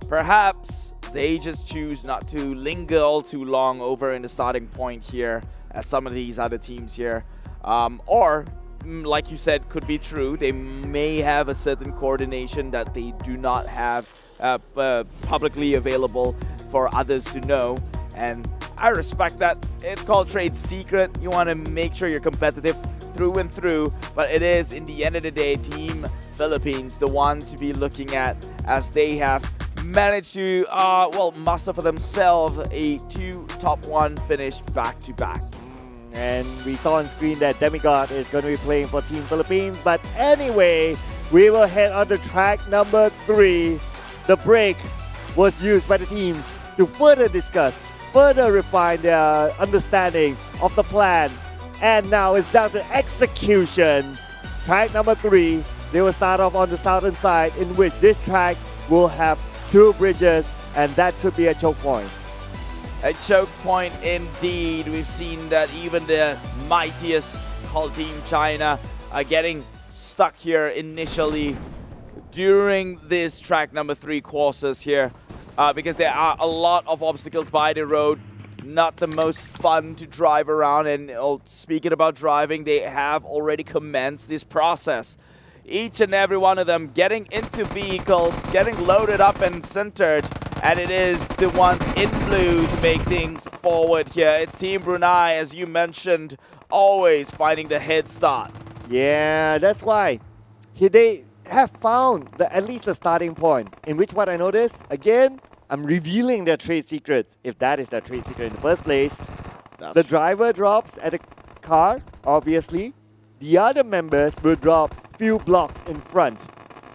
Perhaps they just choose not to linger all too long over in the starting point here, as some of these other teams here. Or, like you said, could be true. They may have a certain coordination that they do not have publicly available for others to know. And I respect that. It's called trade secret. You want to make sure you're competitive through and through, but it is, in the end of the day, Team Philippines the one to be looking at, as they have managed to muster for themselves a 2 top 1 finish back-to-back. And we saw on screen that Demigod is going to be playing for Team Philippines. But anyway, we will head on to track number 3. The break was used by the teams to further discuss, further refine their understanding of the plan. And now it's down to execution. Track number 3, they will start off on the southern side, in which this track will have 2 bridges, and that could be a choke point. A choke point indeed. We've seen that even the mightiest called Team China are getting stuck here initially during this track number 3 courses here, because there are a lot of obstacles by the road. Not the most fun to drive around, and speaking about driving, they have already commenced this process. each and every one of them getting into vehicles, getting loaded up and centered. And it is the ones in blue to make things forward here. It's Team Brunei, as you mentioned, always finding the head start. Yeah, that's why they have found at least a starting point. In which what I noticed, again, I'm revealing their trade secrets, if that is their trade secret in the first place. The driver drops at the car, obviously. The other members will drop few blocks in front.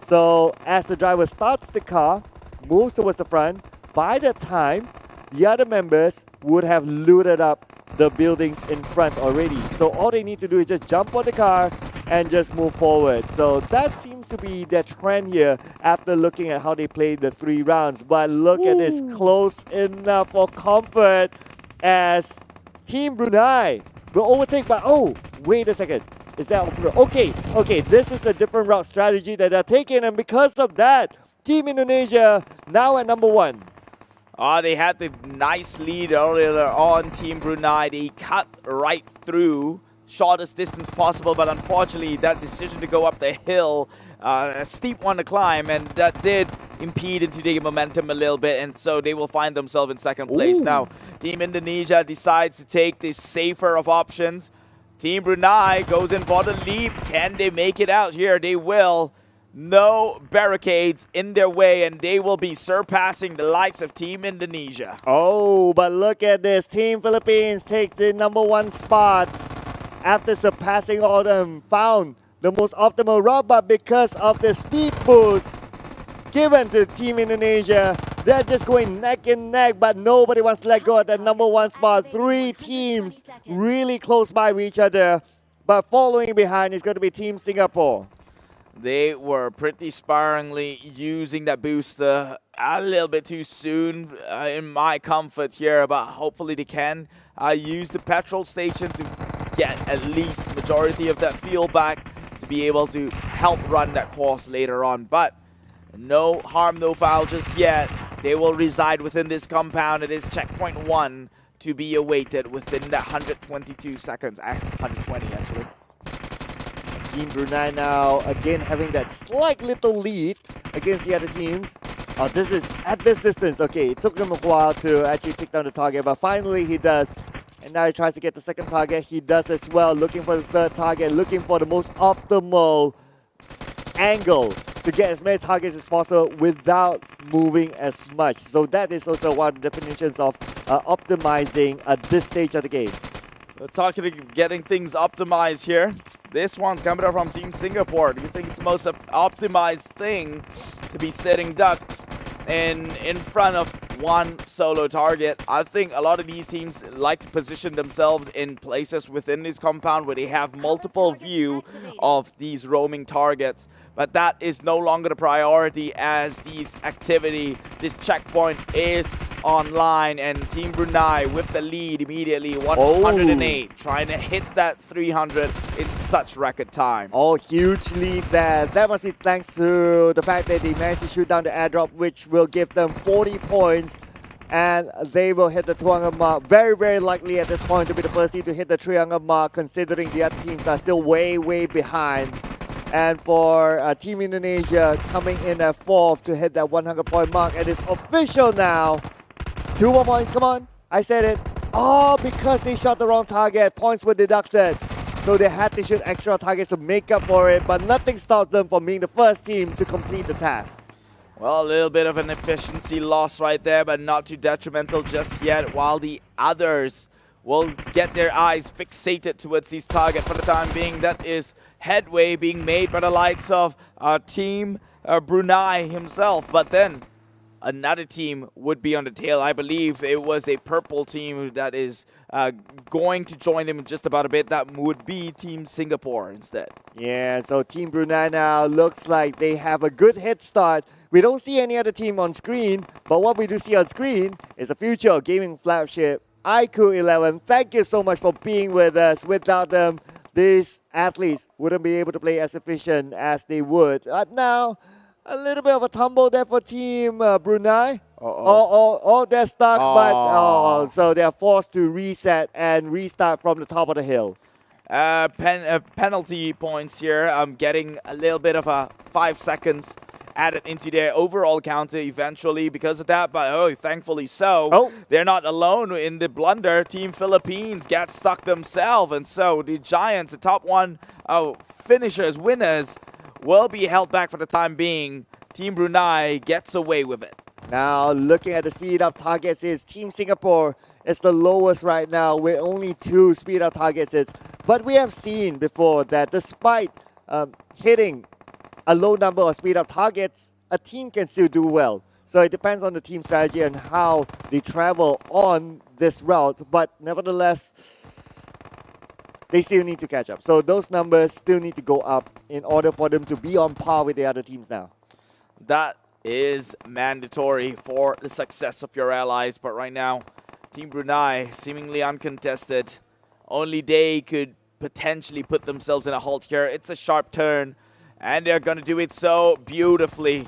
So as the driver starts the car, moves towards the front, by the time the other members would have looted up the buildings in front already. So all they need to do is just jump on the car and just move forward. So that seems to be their trend here after looking at how they played the 3 rounds. But look at this, close enough for comfort as Team Brunei will overtake. But oh, wait a second. Is that okay, this is a different route strategy that they're taking, and because of that, Team Indonesia now at number 1. They had the nice lead earlier on. Team Brunei, they cut right through, shortest distance possible, but unfortunately that decision to go up the hill, a steep one to climb, and that did impede into the momentum a little bit, and so they will find themselves in second place. Now, Team Indonesia decides to take the safer of options. Team Brunei goes in for the leap. Can they make it out here? They will. No barricades in their way, and they will be surpassing the likes of Team Indonesia. Oh, but look at this. Team Philippines take the number 1 spot after surpassing all of them. Found the most optimal route, but because of the speed boost given to Team Indonesia, they're just going neck and neck, but nobody wants to let go of that number 1 spot. 3 teams really close by each other, but following behind is going to be Team Singapore. They were pretty sparingly using that booster a little bit too soon in my comfort here, but hopefully they can use the petrol station to get at least majority of that fuel back to be able to help run that course later on. But no harm, no foul just yet. They will reside within this compound. It is checkpoint 1 to be awaited within that 122 seconds. 120 actually. Team Brunei now again having that slight little lead against the other teams. This is at this distance. Okay, it took him a while to actually take down the target, but finally he does. And now he tries to get the second target. He does as well, looking for the third target, looking for the most optimal angle to get as many targets as possible without moving as much. So that is also one of the definitions of optimizing at this stage of the game. Talking about getting things optimized here. This one's coming up from Team Singapore. Do you think it's the most optimized thing to be setting ducks in front of one solo target? I think a lot of these teams like to position themselves in places within this compound where they have multiple view of these roaming targets. But that is no longer the priority as this checkpoint is online, and Team Brunei with the lead immediately, 108, trying to hit that 300 in such record time. Oh, huge lead there. That must be thanks to the fact that they managed to shoot down the airdrop, which will give them 40 points, and they will hit the 200 mark. Very, very likely at this point to be the first team to hit the 300 mark, considering the other teams are still way, way behind. And for Team Indonesia coming in at 4th to hit that 100-point mark, and it's official now. 2 more points, come on. I said it. Oh, because they shot the wrong target, points were deducted. So they had to shoot extra targets to make up for it, but nothing stops them from being the first team to complete the task. Well, a little bit of an efficiency loss right there, but not too detrimental just yet, while the others will get their eyes fixated towards these targets for the time being. That is headway being made by the likes of Team Brunei himself, but then another team would be on the tail. I believe it was a purple team that is going to join them in just about a bit. That would be Team Singapore instead. Yeah, so Team Brunei now looks like they have a good head start. We don't see any other team on screen, but what we do see on screen is the future of gaming flagship iQOO11. Thank you so much for being with us. Without them, these athletes wouldn't be able to play as efficient as they would. Now, a little bit of a tumble there for Team Brunei. They're stuck, but so they're forced to reset and restart from the top of the hill. penalty points here. Getting a little bit of a 5 seconds added into their overall counter eventually because of that, but thankfully so. They're not alone in the blunder. Team Philippines get stuck themselves, and so the Giants, the top one finishers, winners, will be held back for the time being. Team Brunei gets away with it. Now, looking at the speed up targets, is Team Singapore is the lowest right now with only 2 speed up targets. But we have seen before that despite hitting a low number of speed up targets, a team can still do well. So it depends on the team strategy and how they travel on this route. But nevertheless, they still need to catch up. So those numbers still need to go up in order for them to be on par with the other teams now. That is mandatory for the success of your allies. But right now, Team Brunei seemingly uncontested. Only they could potentially put themselves in a halt here. It's a sharp turn, and they're going to do it so beautifully,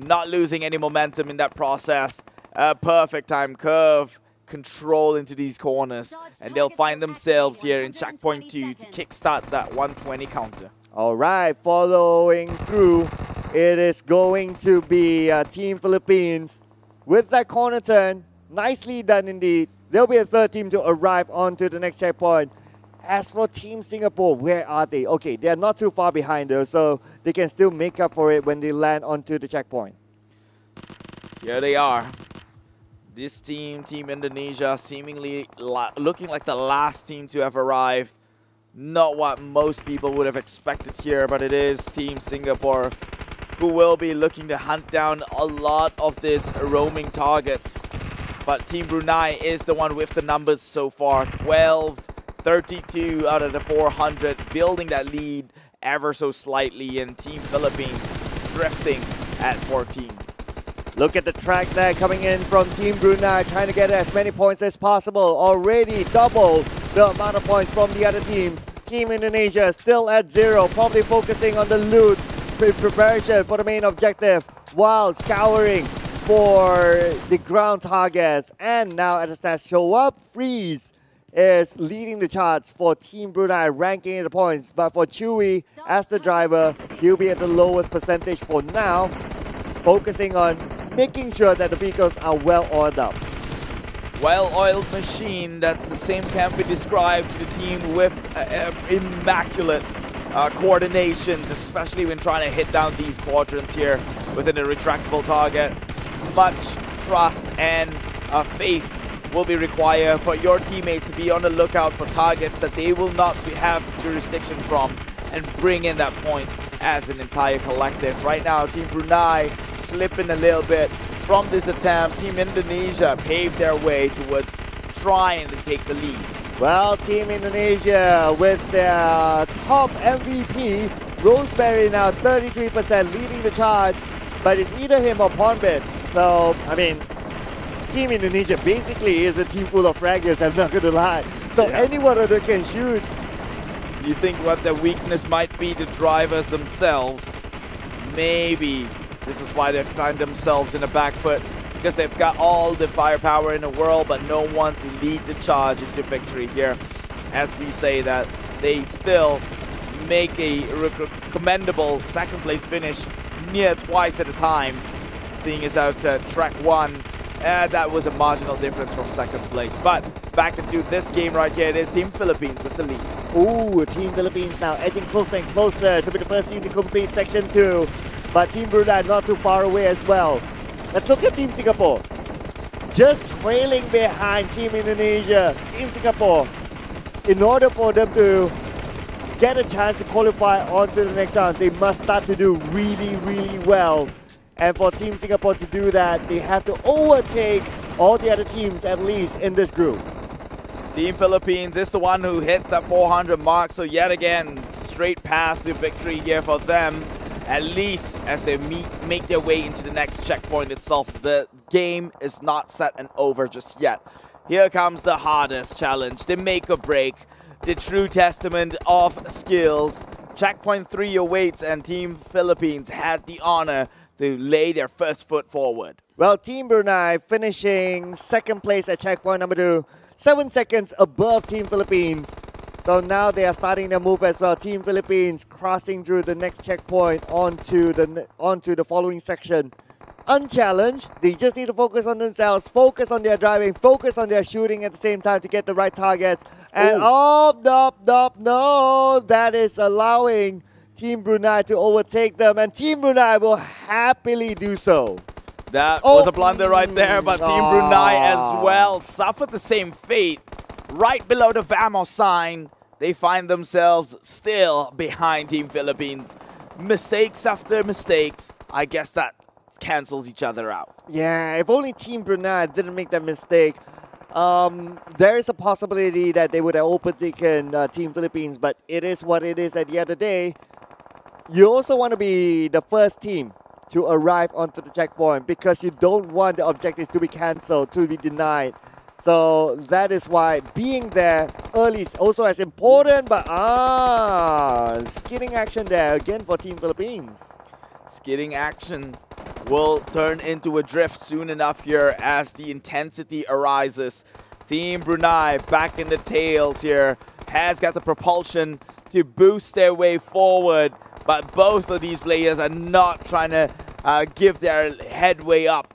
not losing any momentum in that process. A perfect time curve control into these corners, and they'll find themselves here in checkpoint 2 to kickstart that 120 counter. All right, following through, it is going to be Team Philippines with that corner turn. Nicely done indeed. There'll be a third team to arrive onto the next checkpoint. As for Team Singapore, where are they? Okay, they're not too far behind though, so they can still make up for it when they land onto the checkpoint. Here they are. This team, Team Indonesia, seemingly looking like the last team to have arrived. Not what most people would have expected here, but it is Team Singapore who will be looking to hunt down a lot of these roaming targets. But Team Brunei is the one with the numbers so far. 12, 32 out of the 400, building that lead ever so slightly, and Team Philippines drifting at 14. Look at the track there coming in from Team Brunei, trying to get as many points as possible. Already double the amount of points from the other teams. Team Indonesia still at 0, probably focusing on the loot preparation for the main objective while scouring for the ground targets. And now at the stats show up, Freeze is leading the charts for Team Brunei, ranking in the points. But for Chewy, as the driver, he'll be at the lowest percentage for now, focusing on making sure that the vehicles are well oiled up. Well-oiled machine, that's the same can be described to the team with immaculate coordinations, especially when trying to hit down these quadrants here within a retractable target. Much trust and faith will be required for your teammates to be on the lookout for targets that they will not have jurisdiction from and bring in that point as an entire collective. Right now, Team Brunei slipping a little bit from this attempt. Team Indonesia paved their way towards trying to take the lead. Well, Team Indonesia with their top MVP, Roseberry now 33% leading the charge, but it's either him or Ponbit. So, I mean, Team Indonesia basically is a team full of fraggers, I'm not going to lie. So any one of them can shoot. You think what their weakness might be the drivers themselves? Maybe this is why they find themselves in the back foot, because they've got all the firepower in the world, but no one to lead the charge into victory here. As we say that, they still make a commendable second place finish near twice at a time, seeing as that track 1, that was a marginal difference from second place. But back into this game right here, it is Team Philippines with the lead. Ooh, Team Philippines now edging closer and closer to be the first team to complete Section 2. But Team Brunei not too far away as well. Let's look at Team Singapore. Just trailing behind Team Indonesia. Team Singapore, in order for them to get a chance to qualify onto the next round, they must start to do really, really well. And for Team Singapore to do that, they have to overtake all the other teams, at least in this group. Team Philippines is the one who hit that 400 mark, so yet again, straight path to victory here for them. At least as they make their way into the next checkpoint itself. The game is not set and over just yet. Here comes the hardest challenge, the make or break, the true testament of skills. Checkpoint 3 awaits, and Team Philippines had the honor to lay their first foot forward. Well, Team Brunei finishing second place at checkpoint number 2, 7 seconds above Team Philippines. So now they are starting their move as well. Team Philippines crossing through the next checkpoint onto the following section. Unchallenged, they just need to focus on themselves, focus on their driving, focus on their shooting at the same time to get the right targets. And no, that is allowing Team Brunei to overtake them, and Team Brunei will happily do so. That was a blunder right there, but Team Brunei as well suffered the same fate. Right below the Vamos sign, they find themselves still behind Team Philippines. Mistakes after mistakes, I guess that cancels each other out. Yeah, if only Team Brunei didn't make that mistake, there is a possibility that they would have overtaken Team Philippines, but it is what it is at the end of the day. You also want to be the first team to arrive onto the checkpoint because you don't want the objectives to be cancelled, to be denied. So that is why being there early is also as important, but skidding action there again for Team Philippines. Skidding action will turn into a drift soon enough here as the intensity arises. Team Brunei back in the tails here, has got the propulsion to boost their way forward, but both of these players are not trying to give their headway up.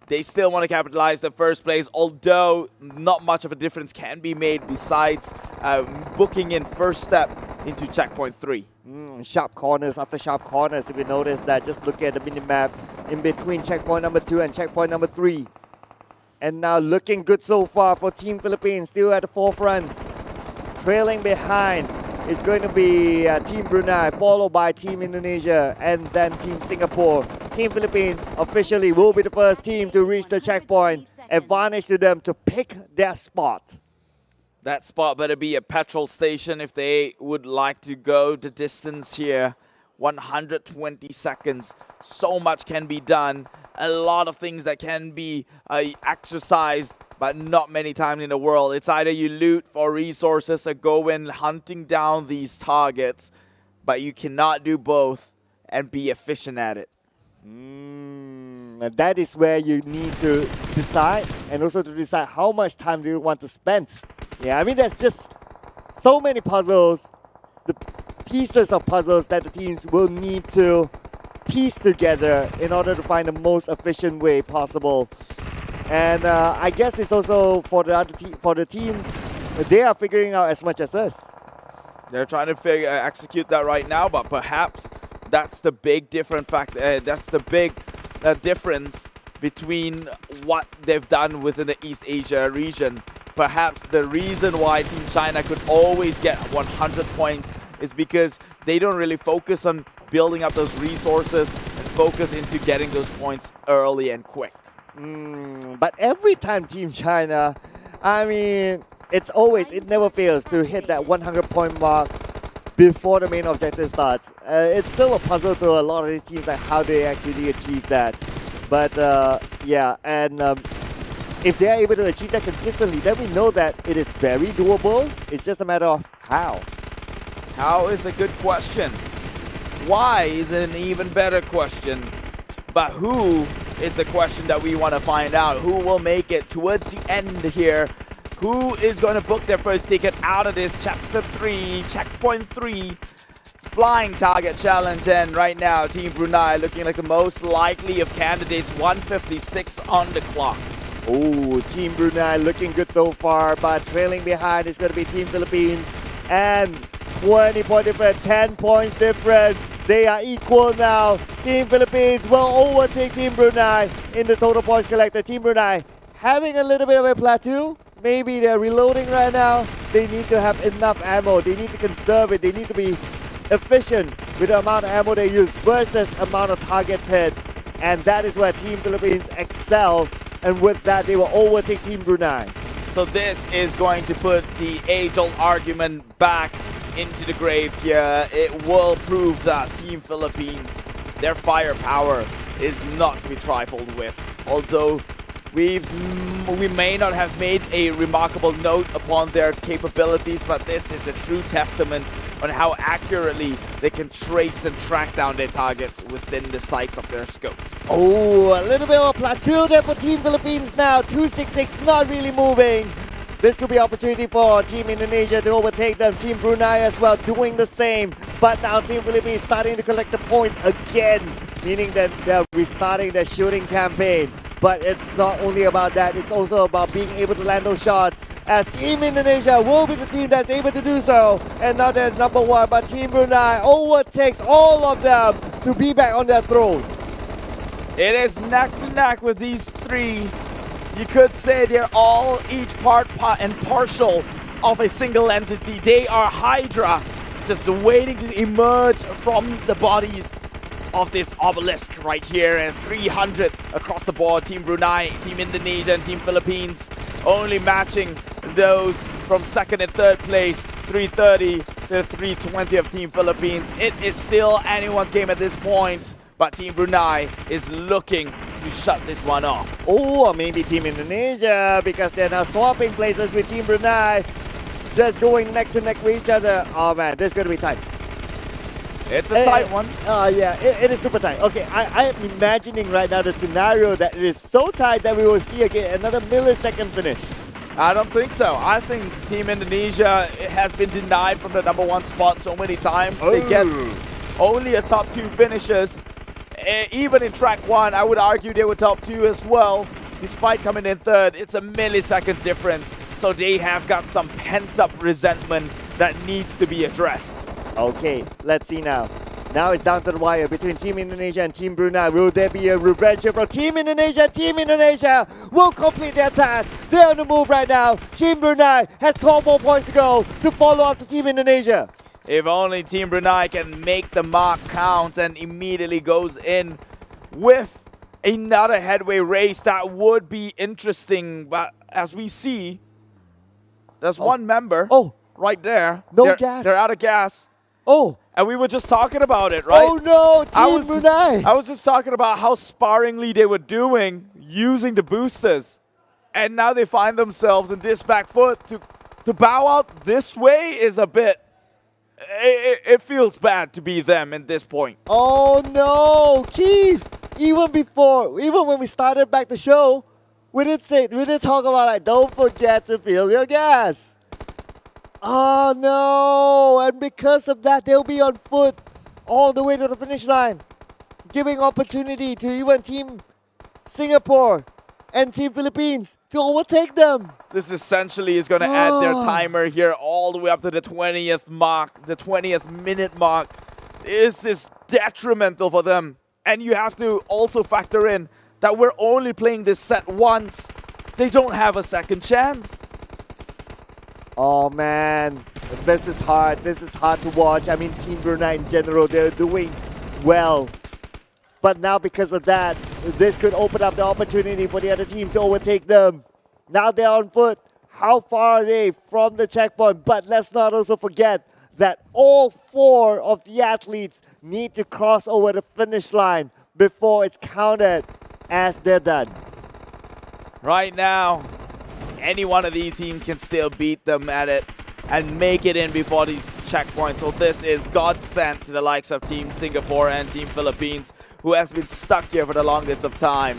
They still want to capitalize the first place, although not much of a difference can be made besides booking in first step into checkpoint 3. Sharp corners after sharp corners. If you notice that, just look at the minimap in between checkpoint number 2 and checkpoint number 3. And now looking good so far for Team Philippines, still at the forefront. Trailing behind is going to be Team Brunei, followed by Team Indonesia, and then Team Singapore. Team Philippines officially will be the first team to reach the checkpoint. Advantage to them to pick their spot. That spot better be a petrol station if they would like to go the distance here. 120 seconds. So much can be done. A lot of things that can be exercised, but not many times in the world. It's either you loot for resources or go in hunting down these targets, but you cannot do both and be efficient at it. That is where you need to decide, and also to decide how much time do you want to spend. Yeah, I mean, there's just so many puzzles, the pieces of puzzles that the teams will need to piece together in order to find the most efficient way possible. And I guess it's also for the other teams, they are figuring out as much as us. They're trying to execute that right now, but perhaps that's the big difference between what they've done within the East Asia region. Perhaps the reason why Team China could always get 100 points is because they don't really focus on building up those resources and focus into getting those points early and quick. But every time Team China, I mean, it never fails to hit that 100-point mark before the main objective starts. It's still a puzzle to a lot of these teams, like how they actually achieve that. But yeah, and if they're able to achieve that consistently, then we know that it is very doable. It's just a matter of how. How is a good question. Why is an even better question. But who is the question that we want to find out. Who will make it towards the end here? Who is going to book their first ticket out of this Chapter 3, Checkpoint 3 Flying Target Challenge? And right now, Team Brunei looking like the most likely of candidates. 1:56 on the clock. Oh, Team Brunei looking good so far, but trailing behind is going to be Team Philippines. And 20-point difference, 10 points difference. They are equal now. Team Philippines will overtake Team Brunei in the total points collected. Team Brunei having a little bit of a plateau. Maybe they're reloading right now. They need to have enough ammo. They need to conserve it. They need to be efficient with the amount of ammo they use versus amount of targets hit. And that is where Team Philippines excel. And with that, they will overtake Team Brunei. So this is going to put the age-old argument back into the grave here. It will prove that Team Philippines, their firepower is not to be trifled with. Although we may not have made a remarkable note upon their capabilities, but this is a true testament on how accurately they can trace and track down their targets within the sights of their scopes. Oh, a little bit of a plateau there for Team Philippines now. 266 not really moving. This could be opportunity for Team Indonesia to overtake them. Team Brunei as well doing the same. But now Team Philippines starting to collect the points again, meaning that they're restarting their shooting campaign. But it's not only about that, it's also about being able to land those shots, as Team Indonesia will be the team that's able to do so. And now they're number one, but Team Brunei overtakes all of them to be back on their throne. It is neck to neck with these three. You could say they're all each part and partial of a single entity. They are Hydra, just waiting to emerge from the bodies of this obelisk right here. And 300 across the board. Team Brunei, Team Indonesia, and Team Philippines only matching those from second and third place. 330 to 320 of Team Philippines. It is still anyone's game at this point, but Team Brunei is looking to shut this one off. Oh, or maybe Team Indonesia, because they're now swapping places with Team Brunei, just going neck to neck with each other. Oh man, this is going to be tight. It's a tight one. Yeah, it is super tight. Okay, I am imagining right now the scenario that it is so tight that we will see again another millisecond finish. I don't think so. I think Team Indonesia has been denied from the number one spot so many times. They get only a top two finishes. Even in track one, I would argue they were top two as well. Despite coming in third, it's a millisecond difference. So they have got some pent-up resentment that needs to be addressed. Okay, let's see now. Now it's down to the wire between Team Indonesia and Team Brunei. Will there be a revenge for Team Indonesia? Team Indonesia will complete their task. They're on the move right now. Team Brunei has 12 more points to go to follow up to Team Indonesia. If only Team Brunei can make the mark count and immediately goes in with another headway race, that would be interesting. But as we see, there's one member right there. No gas. They're out of gas. Oh. And we were just talking about it, right? Oh no, Team Brunei. I was just talking about how sparingly they were doing using the boosters. And now they find themselves in this back foot. To bow out this way is a bit... It feels bad to be them at this point. Oh no, Keith! Even when we started back the show, we did talk about like, don't forget to fill your gas. Oh no, and because of that, they'll be on foot all the way to the finish line, giving opportunity to even Team Singapore and Team Philippines to overtake them. This essentially is going to add their timer here all the way up to the 20th mark, the 20th minute mark. This is detrimental for them. And you have to also factor in that we're only playing this set once. They don't have a second chance. Oh man, this is hard. This is hard to watch. I mean, Team Brunei in general, they're doing well. But now because of that, this could open up the opportunity for the other teams to overtake them. Now they're on foot. How far are they from the checkpoint? But let's not also forget that all 4 of the athletes need to cross over the finish line before it's counted as they're done. Right now, any one of these teams can still beat them at it and make it in before these checkpoints. So this is godsend to the likes of Team Singapore and Team Philippines, who has been stuck here for the longest of time.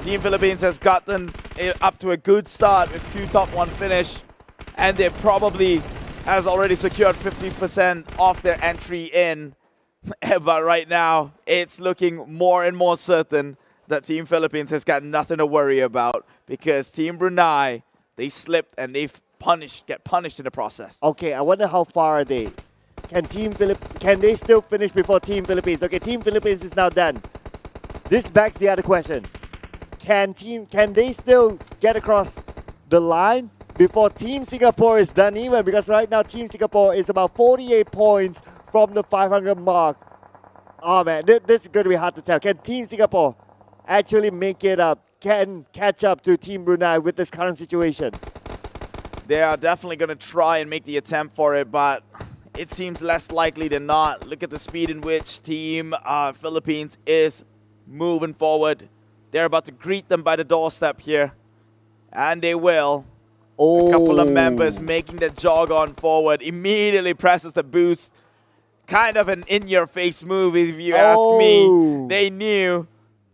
Team Philippines has gotten up to a good start with 2 top 1 finish, and they probably has already secured 50% of their entry in. But right now, it's looking more and more certain that Team Philippines has got nothing to worry about, because Team Brunei, they slipped and they get punished in the process. Okay, I wonder how far are they? Can they still finish before Team Philippines? Okay, Team Philippines is now done. This begs the other question. Can they still get across the line before Team Singapore is done even? Because right now Team Singapore is about 48 points from the 500 mark. Oh man, this is going to be hard to tell. Can Team Singapore actually make it up? Can catch up to Team Brunei with this current situation? They are definitely going to try and make the attempt for it, but it seems less likely than not. Look at the speed in which Team Philippines is moving forward. They're about to greet them by the doorstep here. And they will. A couple of members making the jog on forward. Immediately presses the boost. Kind of an in-your-face move, if you ask me. They knew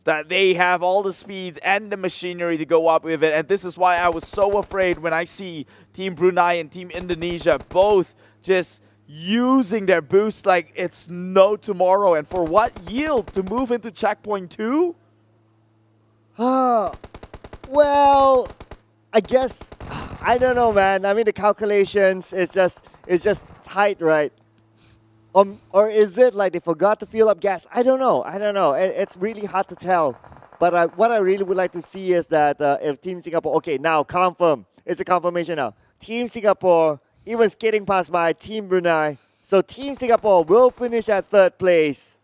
that they have all the speed and the machinery to go up with it. And this is why I was so afraid when I see Team Brunei and Team Indonesia both just using their boost like it's no tomorrow. And for what yield to move into checkpoint 2? Well, I guess, I don't know, man. I mean, the calculations, it's just tight, right? Or is it like they forgot to fill up gas? I don't know. It's really hard to tell. But what I really would like to see is that if Team Singapore, okay, now confirm. It's a confirmation now. Team Singapore, even skating past by Team Brunei. So Team Singapore will finish at 3rd place.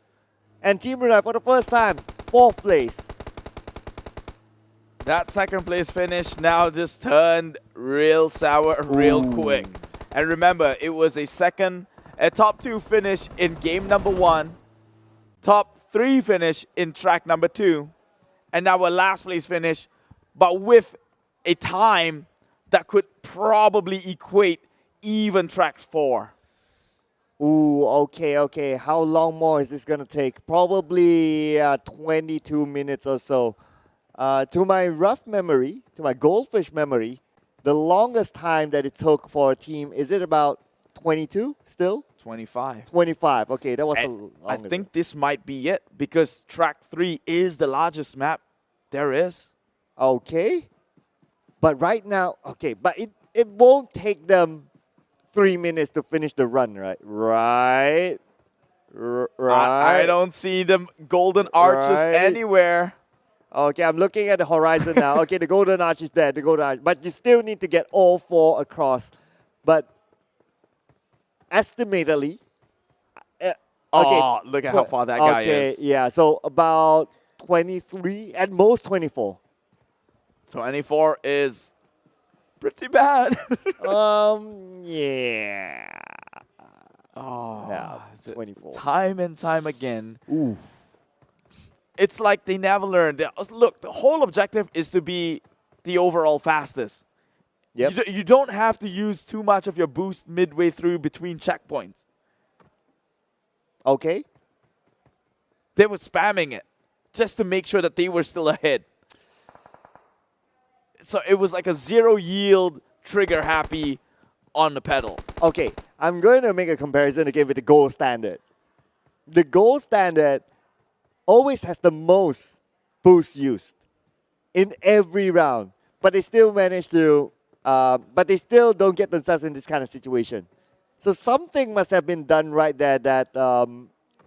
And Team Brunei, for the first time, 4th place. That 2nd place finish now just turned real sour real quick. And remember, it was a top 2 finish in game number 1, top 3 finish in track number 2, and now a last place finish, but with a time that could probably equate even track 4. Ooh, okay. How long more is this going to take? Probably 22 minutes or so. To my rough memory, to my goldfish memory, the longest time that it took for a team, is it about 22 still? 25. 25, okay, that was the And I longest. think this might be it because track 3 is the largest map there is. Okay. But right now, okay, but it won't take them 3 minutes to finish the run, right? Right? I don't see the golden arches anywhere. Okay, I'm looking at the horizon now. Okay, the golden arch is there, the golden arch. But you still need to get all 4 across. But estimatedly, Look at how far that guy is. Okay, yeah, so about 23, at most 24. 24 is pretty bad. Yeah. Yeah, 24. Time and time again. Oof. It's like they never learned. Look, the whole objective is to be the overall fastest. Yep. You don't have to use too much of your boost midway through between checkpoints. Okay. They were spamming it just to make sure that they were still ahead. So it was like a 0 yield, trigger happy on the pedal. Okay, I'm going to make a comparison again with the gold standard. The gold standard always has the most boost used in every round, but they still manage to, but they still don't get themselves in this kind of situation. So something must have been done right there that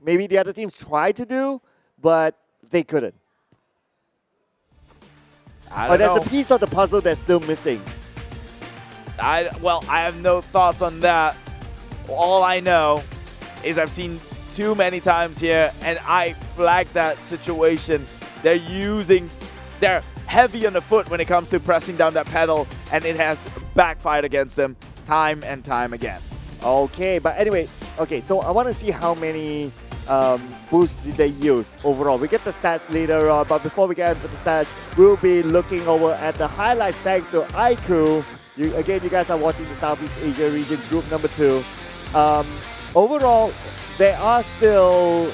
maybe the other teams tried to do, but they couldn't. I don't there's know. a piece of the puzzle that's still missing. I have no thoughts on that. All I know is I've seen too many times here, and I flagged that situation. They're heavy on the foot when it comes to pressing down that pedal, and it has backfired against them time and time again. Okay, but anyway, okay, so I want to see how many boosts did they use overall. We get the stats later on, but before we get into the stats, we'll be looking over at the highlights thanks to Aiku. You guys are watching the Southeast Asia region group number 2. Overall, there are still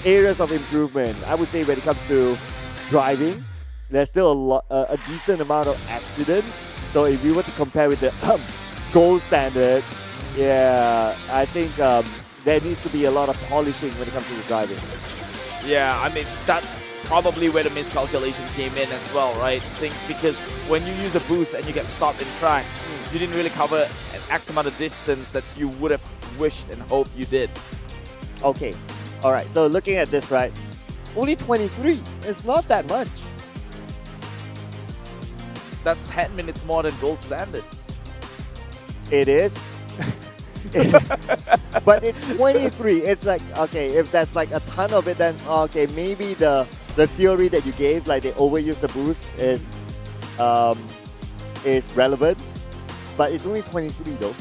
areas of improvement. I would say when it comes to driving, there's still a decent amount of accidents. So if you were to compare with the gold standard, yeah, I think there needs to be a lot of polishing when it comes to the driving. Yeah, I mean, that's probably where the miscalculation came in as well, right? Because when you use a boost and you get stopped in tracks, you didn't really cover an X amount of distance that you would have wished and hoped you did. Okay, all right, so looking at this, right, only 23, it's not that much. That's 10 minutes more than gold standard. It is. But it's 23. It's like, okay, if that's like a ton of it, then okay, maybe the theory that you gave, like they overuse the boost, is relevant. But it's only 23 though.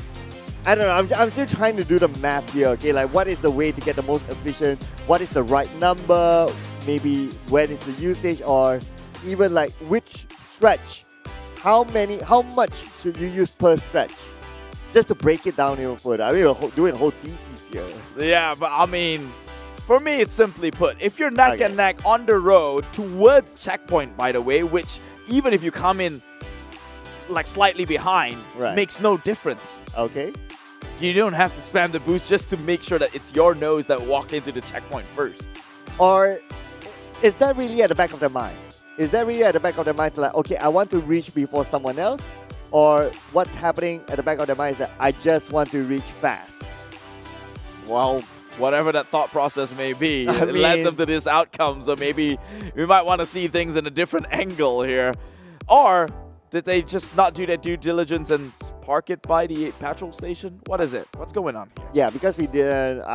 I don't know. I'm still trying to do the math here. Okay, like what is the way to get the most efficient? What is the right number? Maybe when is the usage, or even like which stretch? How much should you use per stretch? Just to break it down even further. I mean, we're doing a whole thesis here. Yeah, but I mean, For me, it's simply put, if you're neck and neck on the road towards checkpoint, by the way, which even if you come in like slightly behind, makes no difference. Okay. You don't have to spam the boost just to make sure that it's your nose that walk into the checkpoint first. Or is that really at the back of their mind? Is that really at the back of their mind to like, okay, I want to reach before someone else? Or what's happening at the back of their mind is that I just want to reach fast? Well, whatever that thought process may be, I it led mean- them to this outcome. So maybe we might want to see things in a different angle here. Or did they just not do their due diligence and park it by the petrol station? What is it? What's going on here? Yeah, because we didn't.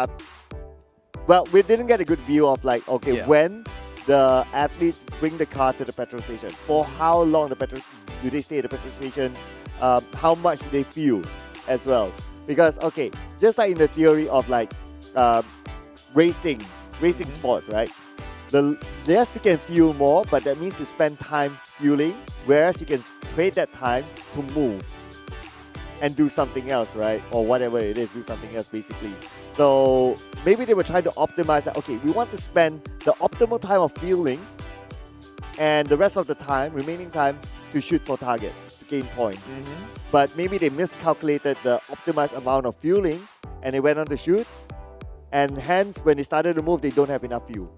Well, we didn't get a good view of like, okay, when the athletes bring the car to the petrol station, for how long do they stay at the petrol station? How much do they fuel as well? Because okay, just like in the theory of like racing sports, right? Yes, you can fuel more, but that means you spend time fueling, whereas you can trade that time to move and do something else, right? Or whatever it is, do something else basically. So maybe they were trying to optimize that. Okay, we want to spend the optimal time of fueling and the rest of the time, remaining time, to shoot for targets, to gain points. But maybe they miscalculated the optimized amount of fueling and they went on to shoot. And hence, when they started to move, they don't have enough fuel.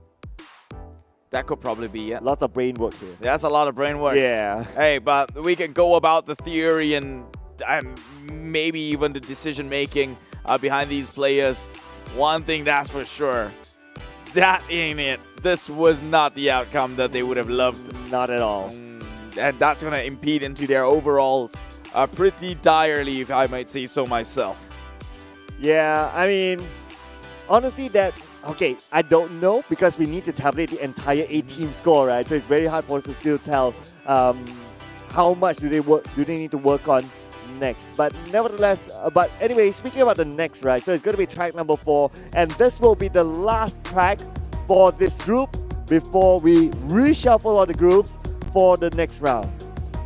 That could probably be it. Lots of brain work here. That's a lot of brain work. Yeah. Hey, but we can go about the theory and maybe even the decision making behind these players. One thing that's for sure, that ain't it. This was not the outcome that they would have loved. Not at all. And that's going to impede into their overalls pretty direly, if I might say so myself. Yeah, I mean, honestly, okay, I don't know because we need to tabulate the entire 8-team score, right? So it's very hard for us to still tell how much do they need to work on next. But nevertheless, but anyway, speaking about the next, right? So it's going to be track number 4, and this will be the last track for this group before we reshuffle all the groups for the next round.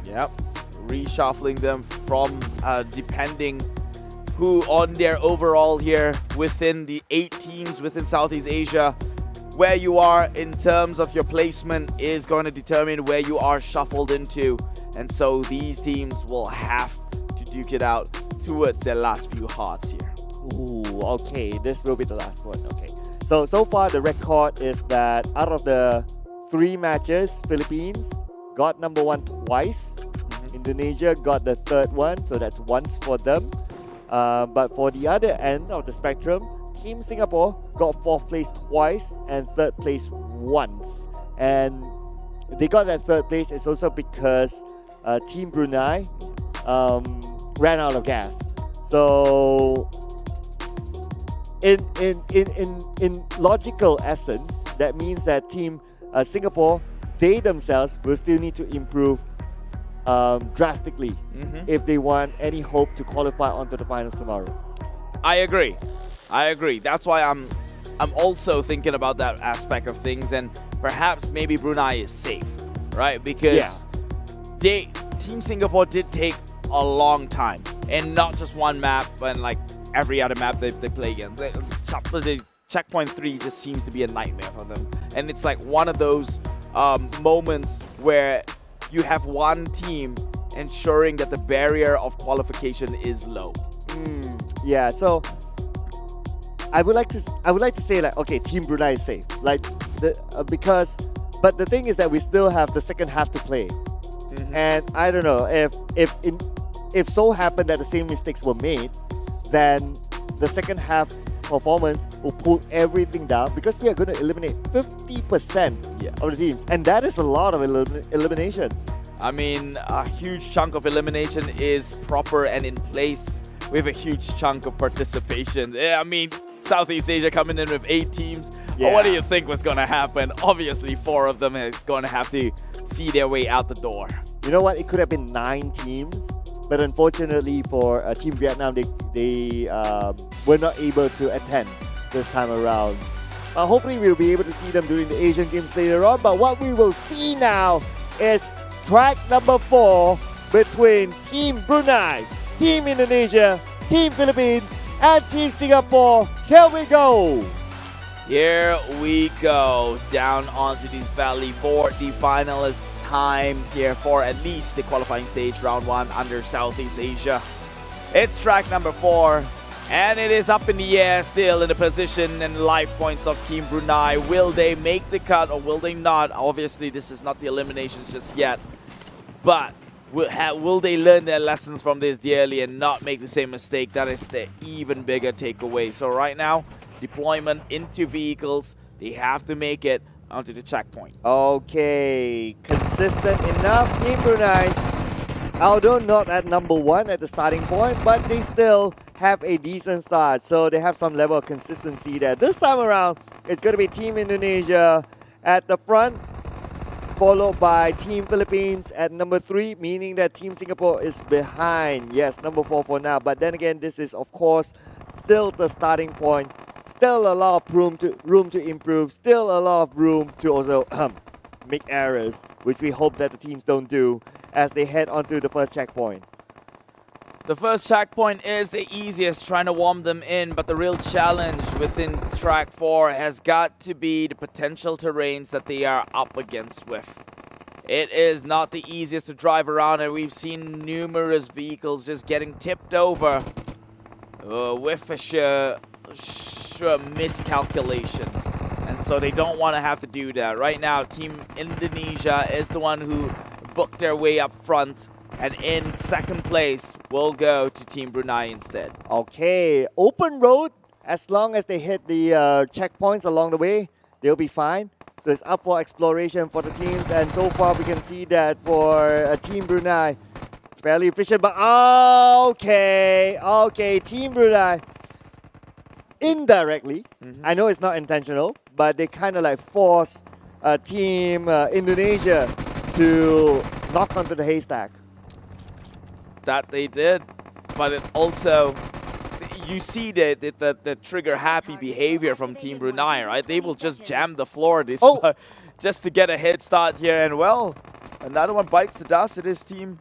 Yep, reshuffling them from depending who on their overall here within the 8 teams within Southeast Asia. Where you are in terms of your placement is going to determine where you are shuffled into. And so these teams will have to duke it out towards their last few hearts here. Ooh, okay, this will be the last one. Okay, so far the record is that out of the 3 matches, Philippines got number 1 twice. Indonesia got the 3rd one, so that's once for them. But for the other end of the spectrum, Team Singapore got 4th place twice and 3rd place once. And they got that 3rd place is also because Team Brunei ran out of gas. So in logical essence, that means that Team Singapore, they themselves will still need to improve drastically if they want any hope to qualify onto the finals tomorrow. I agree. That's why I'm also thinking about that aspect of things, and perhaps maybe Brunei is safe, right? Because Team Singapore did take a long time, and not just one map, but like every other map they play against. The checkpoint 3 just seems to be a nightmare for them, and it's like one of those moments where you have one team ensuring that the barrier of qualification is low. Yeah, so I would like to say like, okay, Team Brunei is safe, like but the thing is that we still have the second half to play, and I don't know if so happened that the same mistakes were made, then the second half performance will pull everything down because we are going to eliminate 50% of the teams, and that is a lot of elimination. I mean, a huge chunk of elimination is proper and in place with a huge chunk of participation. Yeah, I mean, Southeast Asia coming in with 8 teams. Yeah. What do you think was going to happen? Obviously, 4 of them is going to have to see their way out the door. You know what? It could have been 9 teams, but unfortunately for Team Vietnam, they were not able to attend this time around. Hopefully, we'll be able to see them during the Asian Games later on. But what we will see now is track number 4 between Team Brunei, Team Indonesia, Team Philippines, and Team Singapore. Here we go! Here we go, down onto this valley for the finalist time here for at least the qualifying stage, round 1 under Southeast Asia. It's track number 4, and it is up in the air still in the position and life points of Team Brunei. Will they make the cut or will they not? Obviously, this is not the eliminations just yet, but will they learn their lessons from this dearly and not make the same mistake? That is the even bigger takeaway. So right now, deployment into vehicles, they have to make it onto the checkpoint. Okay, consistent enough. Team Brunei, although not at number 1 at the starting point, but they still have a decent start. So they have some level of consistency there. This time around, it's going to be Team Indonesia at the front, followed by Team Philippines at number 3, meaning that Team Singapore is behind. Yes, number 4 for now. But then again, this is, of course, still the starting point. Still a lot of room to improve. Still a lot of room to also make errors, which we hope that the teams don't do as they head onto the first checkpoint. The first checkpoint is the easiest, trying to warm them in, but the real challenge within track 4 has got to be the potential terrains that they are up against with. It is not the easiest to drive around, and we've seen numerous vehicles just getting tipped over with a sheer miscalculation, and so they don't want to have to do that. Right now, Team Indonesia is the one who booked their way up front, and in second place will go to Team Brunei instead. Okay, open road. As long as they hit the checkpoints along the way, they'll be fine. So it's up for exploration for the teams, and so far we can see that for Team Brunei, fairly efficient. But okay, Team Brunei indirectly, I know it's not intentional, but they kind of like force Team Indonesia to knock onto the haystack. That they did, but it also, you see the trigger happy behavior from Team Brunei, right? They will just jam the floor just to get a head start here, and well, another one bites the dust. It is Team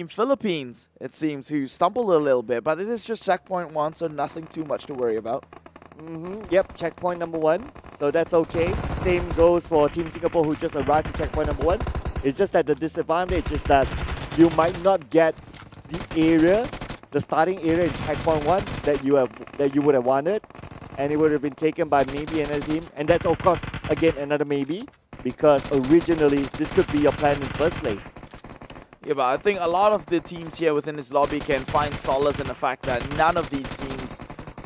Philippines, it seems, who stumbled a little bit, but it is just checkpoint 1, so nothing too much to worry about. Yep, checkpoint number 1, so that's okay. Same goes for Team Singapore, who just arrived at checkpoint number 1. It's just that the disadvantage is that you might not get the starting area in checkpoint 1 that you would have wanted, and it would have been taken by maybe another team. And that's, of course, again, another maybe, because originally this could be your plan in the first place. Yeah, but I think a lot of the teams here within this lobby can find solace in the fact that none of these teams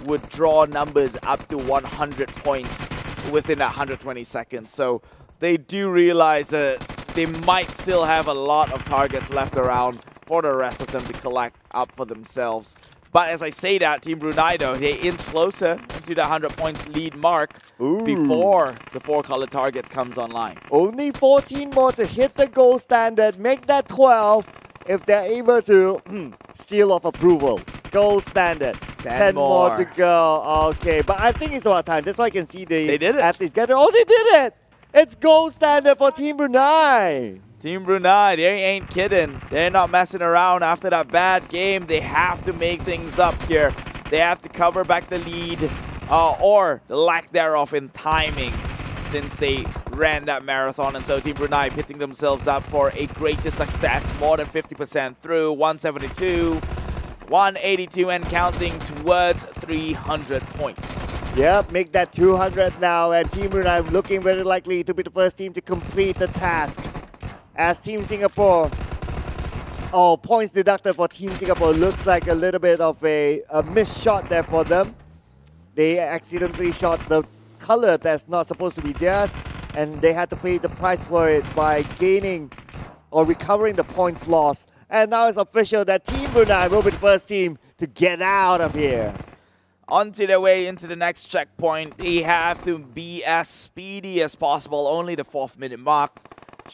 would draw numbers up to 100 points within 120 seconds. So they do realize that they might still have a lot of targets left around for the rest of them to collect up for themselves. But as I say that, Team Brunei, though, they inch closer into the 100 points lead mark before the 4-color targets comes online. Only 14 more to hit the goal standard, make that 12 if they're able to seal of approval. Goal standard. 10 more to go. Okay, but I think it's about time. That's why I can see the athletes get it. Oh, they did it! It's goal standard for Team Brunei. Team Brunei, they ain't kidding. They're not messing around after that bad game. They have to make things up here. They have to cover back the lead or the lack thereof in timing since they ran that marathon. And so Team Brunei pitting themselves up for a greater success, more than 50% through, 172, 182 and counting towards 300 points. Yep, make that 200 now, and Team Brunei looking very likely to be the first team to complete the task. As Team Singapore, points deducted for Team Singapore. Looks like a little bit of a missed shot there for them. They accidentally shot the color that's not supposed to be theirs, and they had to pay the price for it by gaining or recovering the points lost. And now it's official that Team Brunei will be the first team to get out of here. Onto their way into the next checkpoint, they have to be as speedy as possible, only the 4th minute mark.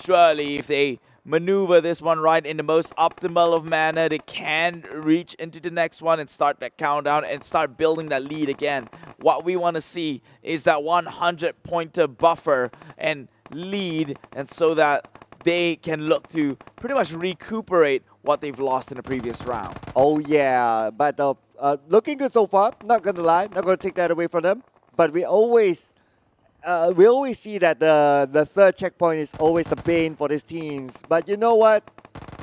Surely, if they maneuver this one right in the most optimal of manner, they can reach into the next one and start that countdown and start building that lead again. What we want to see is that 100-pointer buffer and lead, and so that they can look to pretty much recuperate what they've lost in the previous round. Oh yeah, but looking good so far, not gonna lie, not gonna take that away from them. But we always we always see that the third checkpoint is always the bane for these teams. But you know what?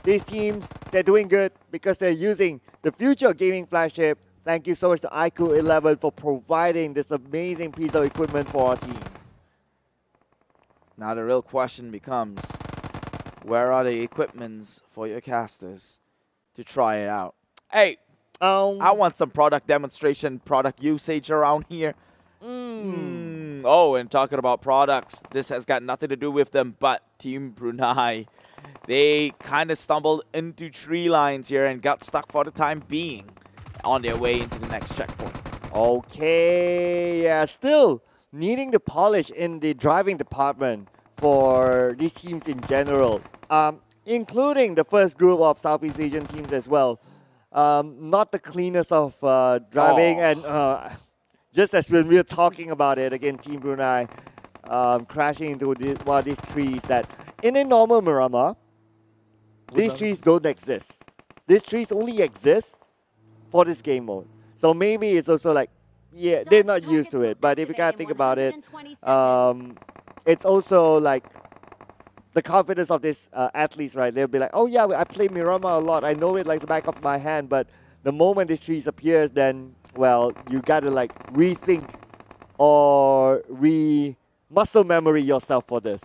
These teams, they're doing good because they're using the future gaming flagship. Thank you so much to iQOO 11 for providing this amazing piece of equipment for our teams. Now the real question becomes, where are the equipments for your casters to try it out? Hey, I want some product demonstration, product usage around here. Oh, and talking about products, this has got nothing to do with them, but Team Brunei. They kind of stumbled into tree lines here and got stuck for the time being on their way into the next checkpoint. Okay, yeah, still needing to polish in the driving department for these teams in general, including the first group of Southeast Asian teams as well. Not the cleanest of driving, and just as when we were talking about it, again, Team Brunei crashing into one of these trees that in a normal Miramar, these trees don't exist. These trees only exist for this game mode. So maybe it's also like, yeah, they're not used to it. But if you gotta think about it, it's also like the confidence of these athletes, right? They'll be like, oh yeah, I play Miramar a lot. I know it like the back of my hand. But the moment this trees appears, then, well, you gotta like rethink or muscle memory yourself for this.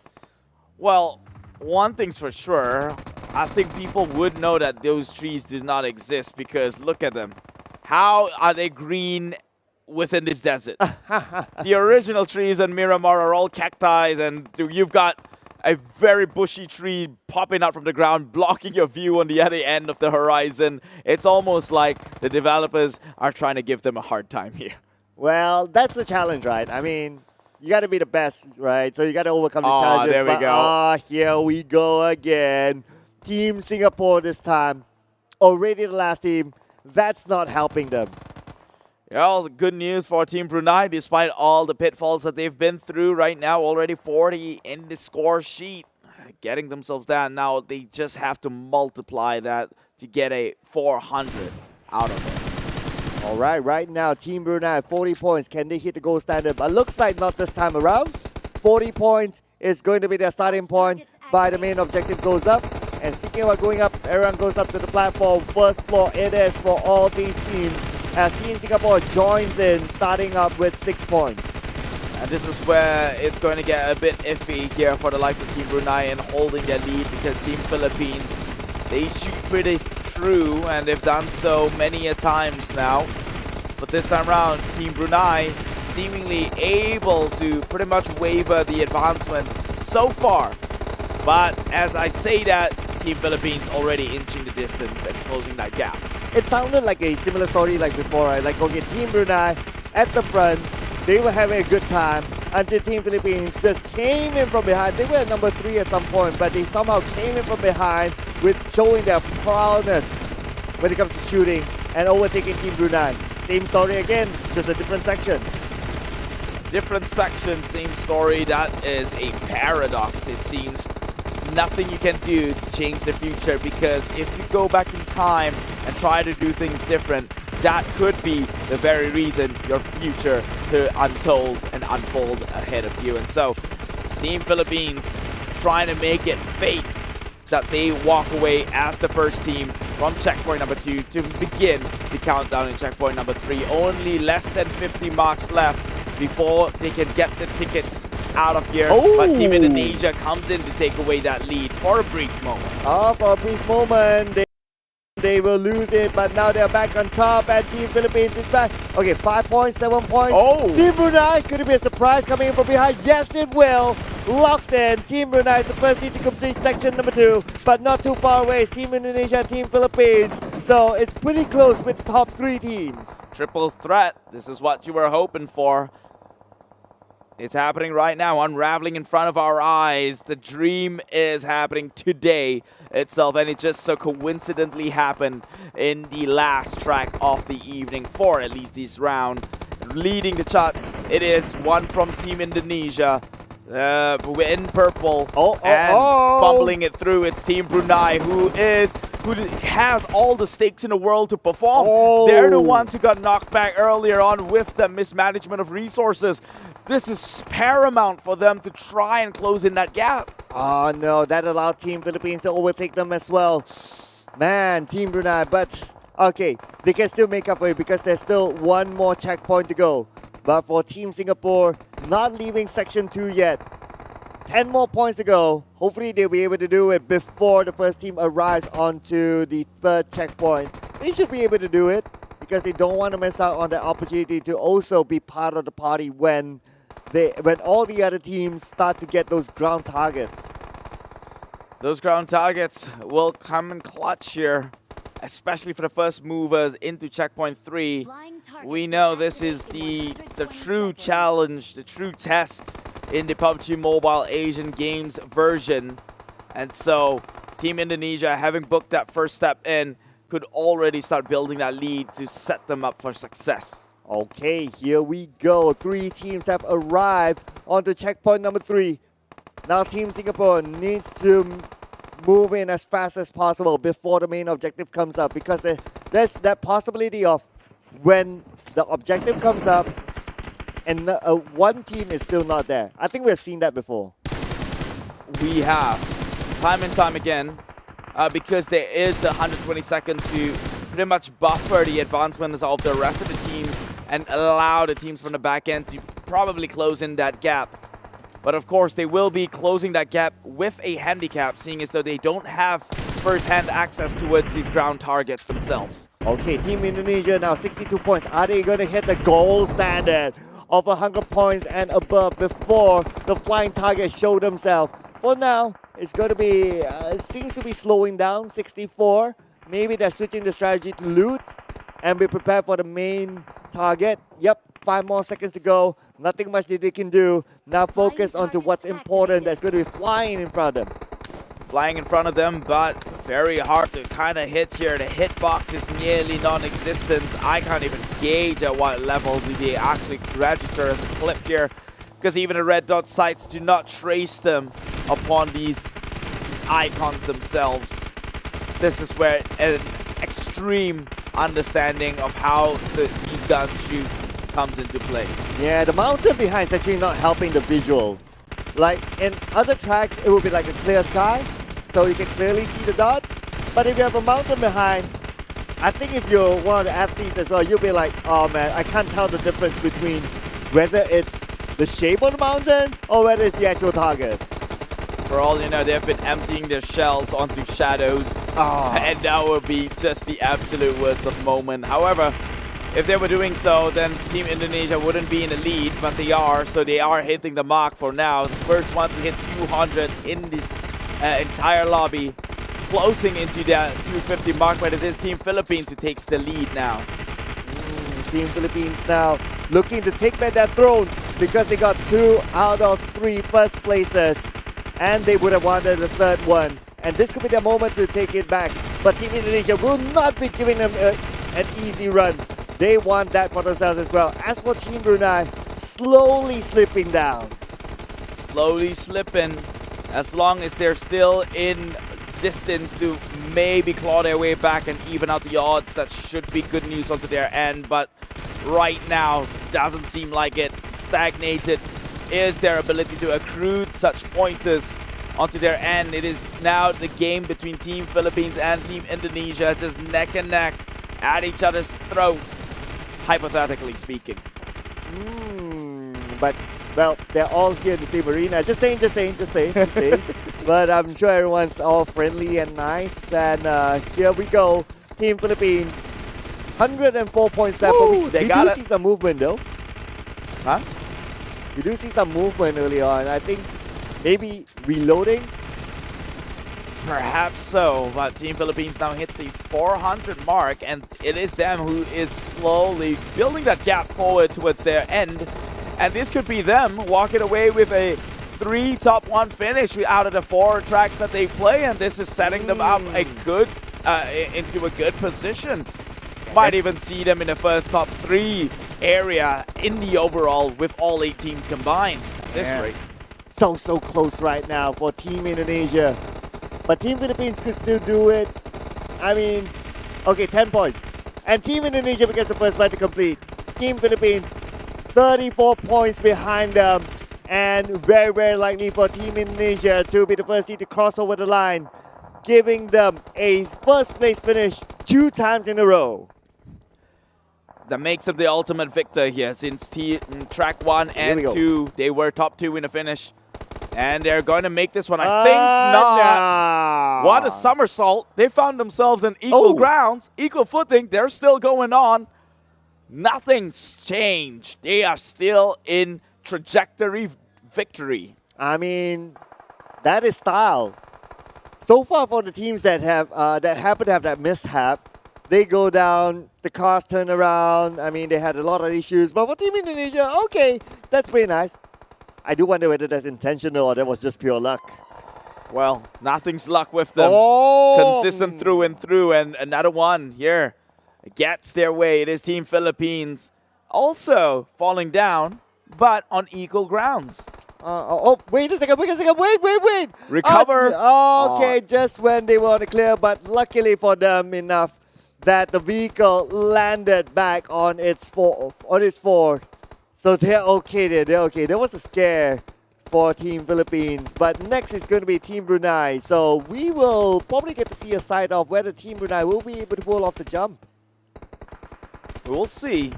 Well, one thing's for sure, I think people would know that those trees do not exist because look at them. How are they green within this desert? The original trees in Miramar are all cacti, and you've got a very bushy tree popping out from the ground, blocking your view on the other end of the horizon. It's almost like the developers are trying to give them a hard time here. Well, that's the challenge, right? I mean, you got to be the best, right? So you got to overcome these challenges. There we go. Here we go again. Team Singapore this time. Already the last team. That's not helping them. Well, good news for Team Brunei, despite all the pitfalls that they've been through right now, already 40 in the score sheet, getting themselves down. Now they just have to multiply that to get a 400 out of it. All right, right now, Team Brunei, 40 points. Can they hit the gold standard? But looks like not this time around. 40 points is going to be their starting point by the main objective goes up. And speaking about going up, everyone goes up to the platform. First floor it is for all these teams as Team Singapore joins in, starting up with 6 points. And this is where it's going to get a bit iffy here for the likes of Team Brunei and holding their lead because Team Philippines, they shoot pretty true and they've done so many a times now. But this time around, Team Brunei seemingly able to pretty much waver the advancement so far. But as I say that, Team Philippines already inching the distance and closing that gap. It sounded like a similar story like before, right? Like, okay, Team Brunei at the front, they were having a good time until Team Philippines just came in from behind. They were at number 3 at some point, but they somehow came in from behind with showing their prowess when it comes to shooting and overtaking Team Brunei. Same story again, just a different section. Different section, same story. That is a paradox, it seems. Nothing you can do to change the future because if you go back in time and try to do things different, that could be the very reason your future to untold and unfold ahead of you. And so, Team Philippines trying to make it fate that they walk away as the first team from checkpoint number 2 to begin the countdown in checkpoint number 3. Only less than 50 marks left before they can get the tickets out of here. But Team Indonesia comes in to take away that lead for a brief moment. For a brief moment, they will lose it, but now they're back on top and Team Philippines is back. Okay, 5 points, 7 points. Team Brunei, could it be a surprise coming in from behind? Yes, it will. Locked in. Team Brunei is the first team to complete section number 2, but not too far away. Team Indonesia and Team Philippines. So it's pretty close with the top 3 teams. Triple threat. This is what you were hoping for. It's happening right now, unraveling in front of our eyes. The dream is happening today itself, and it just so coincidentally happened in the last track of the evening for at least this round. Leading the charts, it is one from Team Indonesia. In purple and fumbling it through, it's Team Brunei who is who has all the stakes in the world to perform. They're the ones who got knocked back earlier on with the mismanagement of resources. This is paramount for them to try and close in that gap. Oh no, that allowed Team Philippines to overtake them as well. Man, Team Brunei, but okay, they can still make up for it because there's still one more checkpoint to go. But for Team Singapore, not leaving Section 2 yet. 10 more points to go. Hopefully they'll be able to do it before the first team arrives onto the third checkpoint. They should be able to do it because they don't want to miss out on the opportunity to also be part of the party when all the other teams start to get those ground targets. Those ground targets will come in clutch here, especially for the first movers into checkpoint 3. We know this is the true challenge, the true test in the PUBG Mobile Asian Games version. And so Team Indonesia, having booked that first step in, could already start building that lead to set them up for success. Okay, here we go. 3 teams have arrived onto checkpoint number 3. Now Team Singapore needs to move in as fast as possible before the main objective comes up, because there's that possibility of when the objective comes up and one team is still not there. I think we've seen that before. We have, time and time again, because there is the 120 seconds to pretty much buffer the advancements of the rest of the teams and allow the teams from the back end to probably close in that gap. But of course, they will be closing that gap with a handicap, seeing as though they don't have first-hand access towards these ground targets themselves. Okay, Team Indonesia now 62 points. Are they going to hit the gold standard of 100 points and above before the flying targets show themselves? For now, it's going to be, seems to be slowing down, 64. Maybe they're switching the strategy to loot and be prepared for the main target. Yep, 5 more seconds to go. Nothing much that they can do. Now focus onto what's important. That's going to be flying in front of them. Flying in front of them, but very hard to kind of hit here. The hitbox is nearly non-existent. I can't even gauge at what level do they actually register as a clip here, because even the red dot sights do not trace them upon these icons themselves. This is where an extreme understanding of how these guns shoot comes into play. Yeah, the mountain behind is actually not helping the visual. Like in other tracks, it would be like a clear sky, so you can clearly see the dots. But if you have a mountain behind, I think if you're one of the athletes as well, you'll be like, oh man, I can't tell the difference between whether it's the shape of the mountain or whether it's the actual target. For all you know, they've been emptying their shells onto shadows, and that would be just the absolute worst of moment. However, if they were doing so, then Team Indonesia wouldn't be in the lead, but they are, so they are hitting the mark for now. The first one to hit 200 in this entire lobby, closing into that 250 mark, but it is Team Philippines who takes the lead now. Team Philippines now looking to take back that throne because they got 2 out of 3 first places, and they would have wanted the third one. And this could be their moment to take it back, but Team Indonesia will not be giving them an easy run. They want that for themselves as well. As for Team Brunei, slowly slipping down. Slowly slipping, as long as they're still in distance to maybe claw their way back and even out the odds. That should be good news onto their end, but right now doesn't seem like it. Stagnated is their ability to accrue such pointers onto their end. It is now the game between Team Philippines and Team Indonesia, just neck and neck at each other's throats, hypothetically speaking. But, well, they're all here in the same arena. Just saying. But I'm sure everyone's all friendly and nice. And here we go. Team Philippines, 104 points left. Woo, but we do see some movement, though. Huh? We do see some movement early on. I think maybe reloading. Perhaps so, but Team Philippines now hit the 400 mark, and it is them who is slowly building that gap forward towards their end. And this could be them walking away with a 3 top 1 finish out of the 4 tracks that they play, and this is setting them up a good into a good position. Might even see them in the first top 3 area in the overall with all 8 teams combined at this rate. So close right now for Team Indonesia. But Team Philippines could still do it. I mean, okay, 10 points. And Team Indonesia gets the first fight to complete. Team Philippines, 34 points behind them. And very, very likely for Team Indonesia to be the first team to cross over the line, giving them a first place finish 2 times in a row. That makes them the ultimate victor here, since track 1 and 2, they were top 2 in the finish. And they're going to make this one, I think not. No. What a somersault. They found themselves in equal grounds, equal footing. They're still going on. Nothing's changed. They are still in trajectory victory. I mean, that is style. So far for the teams that have that happen to have that mishap, they go down, the cars turn around. I mean, they had a lot of issues. But for Team Indonesia, okay, that's pretty nice. I do wonder whether that's intentional or that was just pure luck. Well, nothing's luck with them. Consistent through and through. And another one here gets their way. It is Team Philippines also falling down, but on equal grounds. Wait a second, wait. Recover. Okay, just when they were on the clear, but luckily for them enough that the vehicle landed back on its forward. So they're okay there, they're okay. There was a scare for Team Philippines, but next is going to be Team Brunei. So we will probably get to see a side of whether Team Brunei will be able to pull off the jump. We'll see.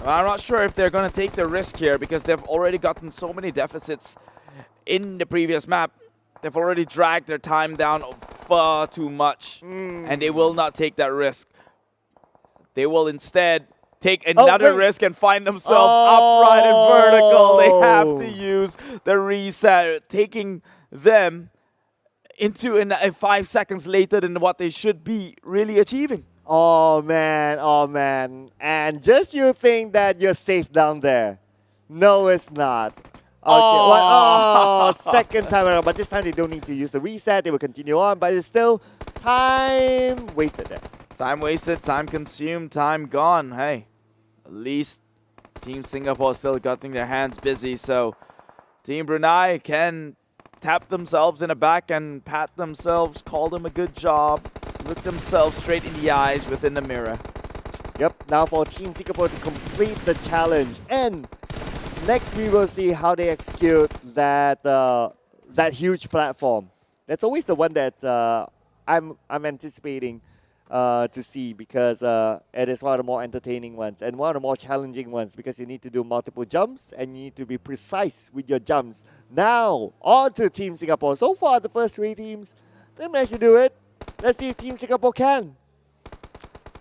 I'm not sure if they're going to take the risk here because they've already gotten so many deficits in the previous map. They've already dragged their time down far too much, and they will not take that risk. They will instead take another risk and find themselves upright and vertical. They have to use the reset, taking them into 5 seconds later than what they should be really achieving. Oh man. And just you think that you're safe down there. No, it's not. Okay, second time around. But this time they don't need to use the reset. They will continue on, but it's still time wasted there. Time wasted, time consumed, time gone. Hey, at least Team Singapore still getting their hands busy. So Team Brunei can tap themselves in the back and pat themselves, call them a good job, look themselves straight in the eyes within the mirror. Yep, now for Team Singapore to complete the challenge. And next we will see how they execute that that huge platform. That's always the one that I'm anticipating to see, because it is one of the more entertaining ones and one of the more challenging ones, because you need to do multiple jumps and you need to be precise with your jumps. Now, on to Team Singapore. So far, the first 3 teams, they managed to do it. Let's see if Team Singapore can.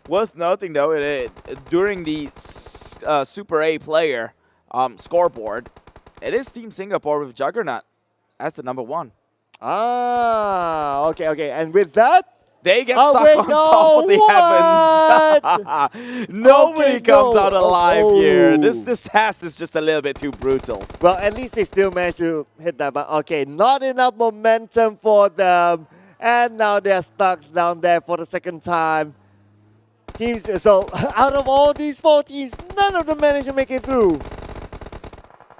Worth noting, though, during the Super A player scoreboard, it is Team Singapore with Juggernaut as the number 1. Okay. And with that, they get stuck on top of the heavens. Nobody comes out alive here. This task is just a little bit too brutal. Well, at least they still managed to hit that. But okay, not enough momentum for them. And now they're stuck down there for the second time. So out of all these 4 teams, none of them managed to make it through.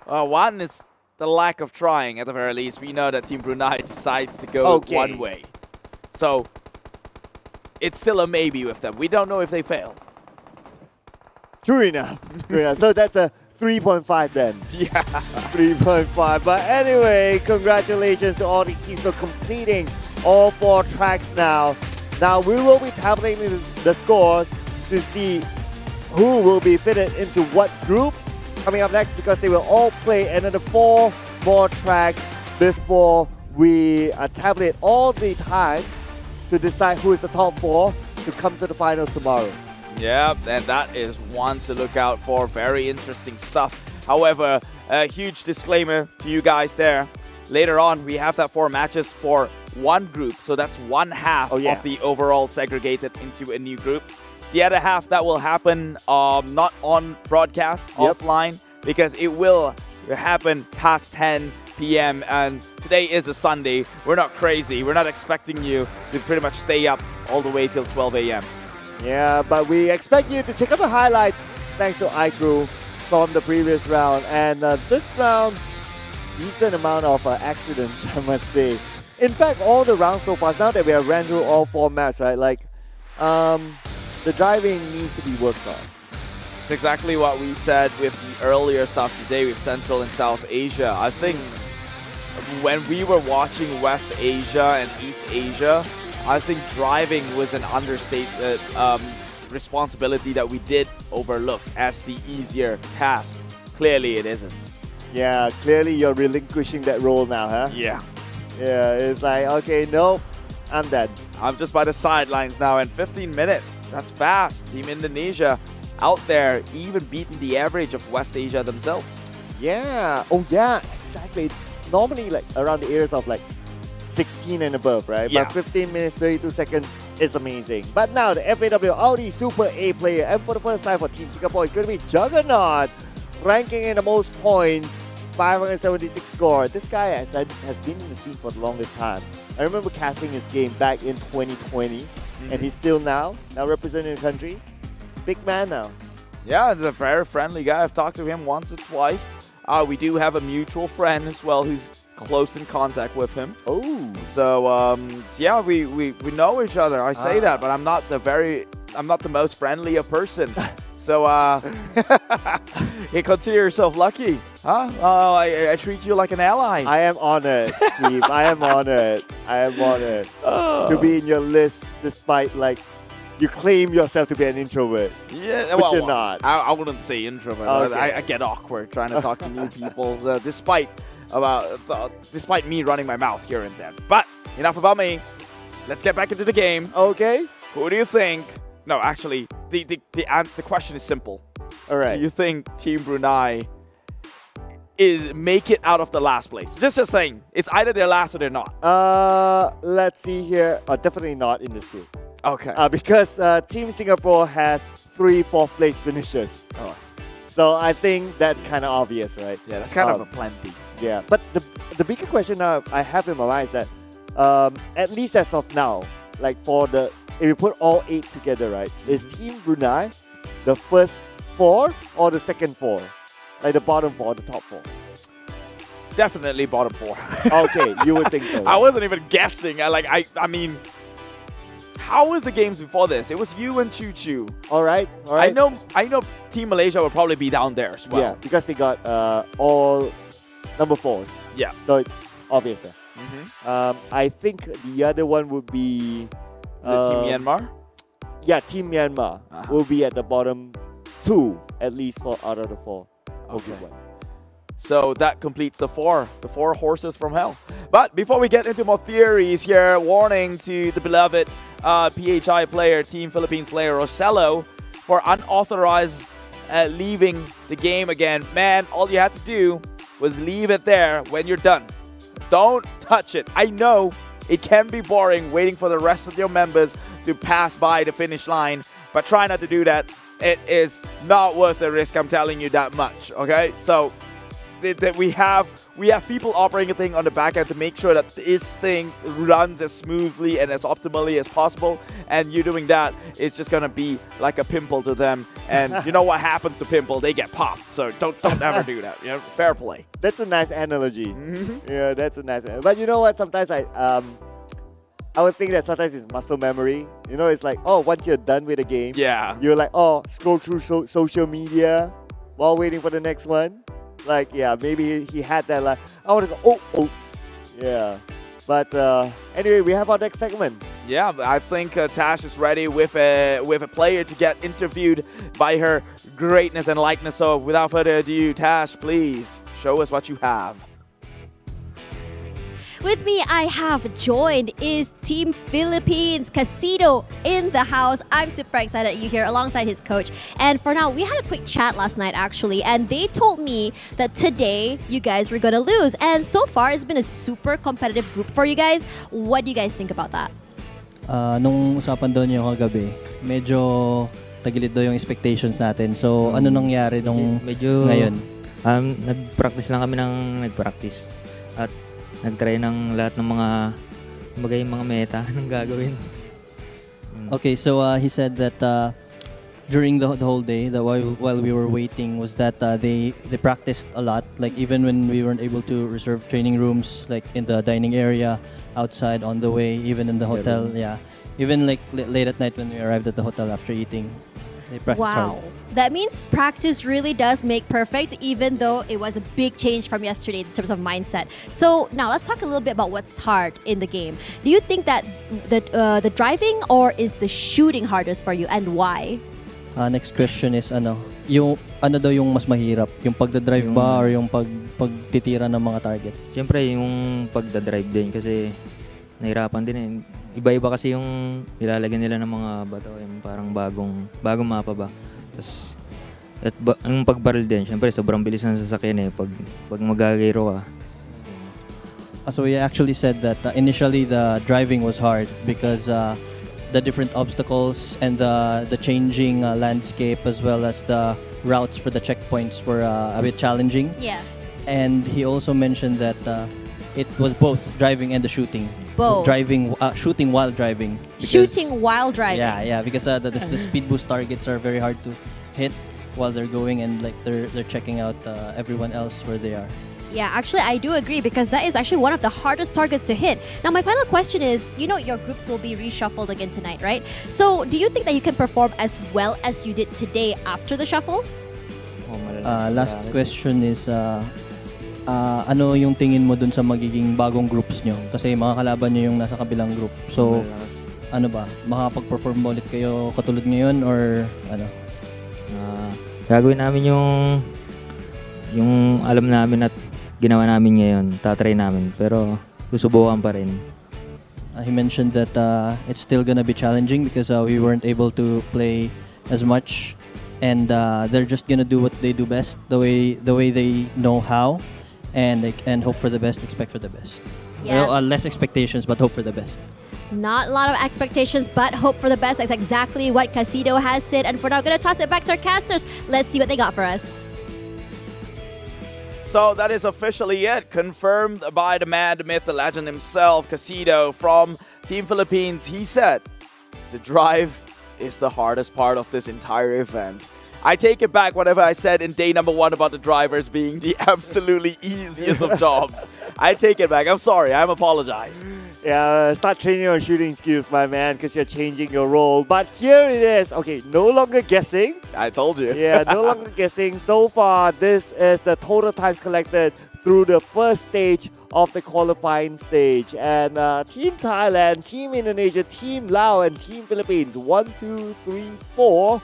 One is the lack of trying, at the very least. We know that Team Brunei decides to go one way. So it's still a maybe with them. We don't know if they fail. True enough. So that's a 3.5 then. Yeah. 3.5. But anyway, congratulations to all these teams for completing all 4 tracks now. Now we will be tabulating the scores to see who will be fitted into what group coming up next, because they will all play another 4 more tracks before we tabulate all the time to decide who is the top 4 to come to the finals tomorrow. Yeah, and that is one to look out for. Very interesting stuff. However, a huge disclaimer to you guys there. Later on, we have that 4 matches for one group. So that's one half of the overall segregated into a new group. The other half, that will happen not on broadcast, offline, because it will happen past 10 p.m. and today is a Sunday. We're not crazy. We're not expecting you to pretty much stay up all the way till 12 a.m. Yeah, but we expect you to check out the highlights thanks to iCrew from the previous round. And this round, decent amount of accidents, I must say. In fact, all the rounds so far, now that we have ran through all 4 maps, right? Like, the driving needs to be worked on. It's exactly what we said with the earlier stuff today with Central and South Asia. I think when we were watching West Asia and East Asia, I think driving was an understated responsibility that we did overlook as the easier task. Clearly it isn't. Yeah, clearly you're relinquishing that role now, huh? Yeah. Yeah, it's like, okay, no, I'm done. I'm just by the sidelines now, and 15 minutes. That's fast. Team Indonesia out there, even beating the average of West Asia themselves. Yeah. Oh, yeah, exactly. It's normally like around the areas of like 16 and above, right? Yeah. But 15 minutes, 32 seconds is amazing. But now the FAW Audi Super A player, and for the first time for Team Singapore, it's going to be Juggernaut, ranking in the most points, 576 score. This guy has been in the scene for the longest time. I remember casting his game back in 2020, and he's still now representing the country. Big man now. Yeah, he's a very friendly guy. I've talked to him once or twice. We do have a mutual friend as well who's close in contact with him. Oh. So yeah, we know each other. I say that, but I'm not the most friendly of person. So you consider yourself lucky, huh? I treat you like an ally. I am honored, Steve. I am honored. To be in your list, despite like you claim yourself to be an introvert. Yeah, but well, you're not. I wouldn't say introvert. Okay. I get awkward trying to talk to new people, despite me running my mouth here and there. But enough about me. Let's get back into the game. Okay. Who do you think? No, actually, the question is simple. All right. Do you think Team Brunei make it out of the last place? Just saying, it's either they're last or they're not. Let's see here. Definitely not in this group. Okay. Because Team Singapore has 3 4th place finishers. Oh. So I think that's kind of obvious, right? Yeah, that's kind of a plenty. Yeah, but the bigger question now I have in my mind is that at least as of now, like if you put all 8 together, right, is Team Brunei the first 4 or the second 4? Like the bottom 4, the top 4? Definitely bottom 4. Okay, you would think so. I wasn't even guessing. I mean, how was the games before this? It was you and Choo Choo. All right. I know Team Malaysia will probably be down there as well. Yeah, because they got all number 4s. Yeah. So it's obvious there. I think the other one would be Team Myanmar? Yeah, Team Myanmar will be at the bottom 2, at least out of the 4. Okay. So that completes the 4 horses from hell. But before we get into more theories here, warning to the beloved PHI player, Team Philippines player Rosello, for unauthorized leaving the game again. Man, all you had to do was leave it there when you're done. Don't touch it. I know it can be boring waiting for the rest of your members to pass by the finish line, but try not to do that. It is not worth the risk, I'm telling you that much, okay? So that we have people operating a thing on the back end to make sure that this thing runs as smoothly and as optimally as possible, and you doing that is just gonna be like a pimple to them, and you know what happens to pimple? They get popped, so don't ever do that. You know, fair play. That's a nice analogy. Yeah, that's a nice. But you know what? Sometimes I would think that sometimes it's muscle memory. You know, it's like, oh, once you're done with the game, yeah, you're like, oh, scroll through social media while waiting for the next one. Like, yeah, maybe he had that, like, I want to go, oh, oops. Yeah. But anyway, we have our next segment. Yeah, I think Tash is ready with a player to get interviewed by her greatness and likeness. So without further ado, Tash, please show us what you have. With me, I have joined is Team Philippines, Casino in the house. I'm super excited that you're here alongside his coach. And for now, we had a quick chat last night actually, and they told me that today you guys were gonna lose. And so far, it's been a super competitive group for you guys. What do you guys think about that? Nung usapan daw niyo kagabi, medyo tagilid daw yung expectations natin. So, ano nangyari nung ngayon? Nag-practice lang kami ng nag-practice. At nag-try ng lahat ng mga meta ng gagawin. Okay, so he said that during the whole day, while we were waiting, was that they practiced a lot. Like even when we weren't able to reserve training rooms, like in the dining area, outside, on the way, even in the hotel. Yeah, even like late at night when we arrived at the hotel after eating, they practiced hard. Wow. That means practice really does make perfect, even though it was a big change from yesterday in terms of mindset. So now let's talk a little bit about what's hard in the game. Do you think that the driving or is the shooting hardest for you, and why? Next question is yung daw yung mas mahirap, yung pagdadrive ba or yung pagtitira ng mga target? Siyempre yung pagdadrive din kasi nahirapan din eh. Iba-iba kasi yung nilalagyan nila ng mga bato, yung parang bagong mapa ba. Tapos yung pagbarrel din, siyempre sobrang bilis ng sasakyan eh pag magagayro ka. So we actually said that initially the driving was hard because the different obstacles and the changing landscape as well as the routes for the checkpoints were a bit challenging. Yeah. And he also mentioned that it was both driving and the shooting. Both. Shooting while driving. Shooting while driving. Yeah, because the speed boost targets are very hard to hit while they're going, and like they're checking out everyone else where they are. Yeah, actually, I do agree because that is actually one of the hardest targets to hit. Now, my final question is, your groups will be reshuffled again tonight, right? So, do you think that you can perform as well as you did today after the shuffle? Last question is, ano yung tingin mo dun sa magiging bagong groups nyo? Kasi mga kalaban nyo yung nasa kabilang group. So, ano ba? Makapag-perform ulit kayo katulad ngayon or ano? Gagawin namin yung alam namin at ginawa namin ngayon, tatry namin, pero susubukan pa rin. He mentioned that it's still gonna be challenging because we weren't able to play as much, and they're just gonna do what they do best, the way they know how, and hope for the best, expect for the best. Yeah. Less expectations, but hope for the best. Not a lot of expectations, but hope for the best. That's exactly what Casido has said. And for now, I'm gonna toss it back to our casters. Let's see what they got for us. So that is officially it, confirmed by the man, the myth, the legend himself, Casido from Team Philippines. He said the drive is the hardest part of this entire event. I take it back whatever I said in day number 1 about the drivers being the absolutely easiest of jobs. I take it back. I'm sorry. I'm apologized. Yeah, start training your shooting skills, my man, because you're changing your role. But here it is. Okay, no longer guessing. I told you. Yeah, no longer guessing. So far, this is the total times collected through the first stage of the qualifying stage. And Team Thailand, Team Indonesia, Team Laos, and Team Philippines. 1, 2, 3, 4.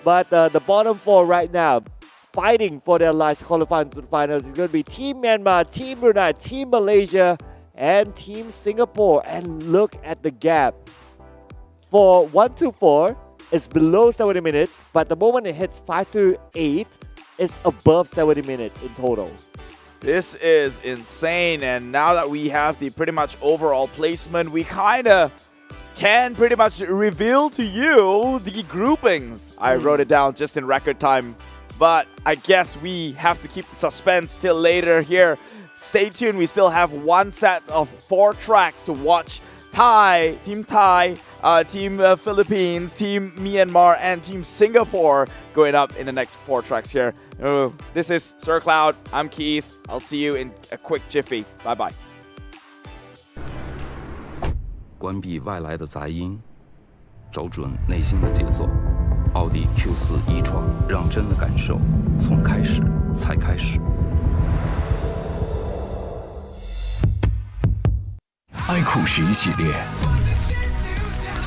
But the bottom 4 right now, fighting for their lives to qualify to the finals, is going to be Team Myanmar, Team Brunei, Team Malaysia, and Team Singapore. And look at the gap. For 1 to 4, it's below 70 minutes, but the moment it hits 5 to 8, it's above 70 minutes in total. This is insane, and now that we have the pretty much overall placement, we kind of can pretty much reveal to you the groupings. I wrote it down just in record time, but I guess we have to keep the suspense till later here. Stay tuned, we still have one set of 4 tracks to watch. Team Thai, Team Philippines, Team Myanmar, and Team Singapore going up in the next 4 tracks here. This is Sir Cloud, I'm Keith. I'll see you in a quick jiffy. Bye-bye. 关闭外来的杂音，找准内心的节奏。奥迪 Q4 一创，让真的感受从开始才开始。iQOO 11系列，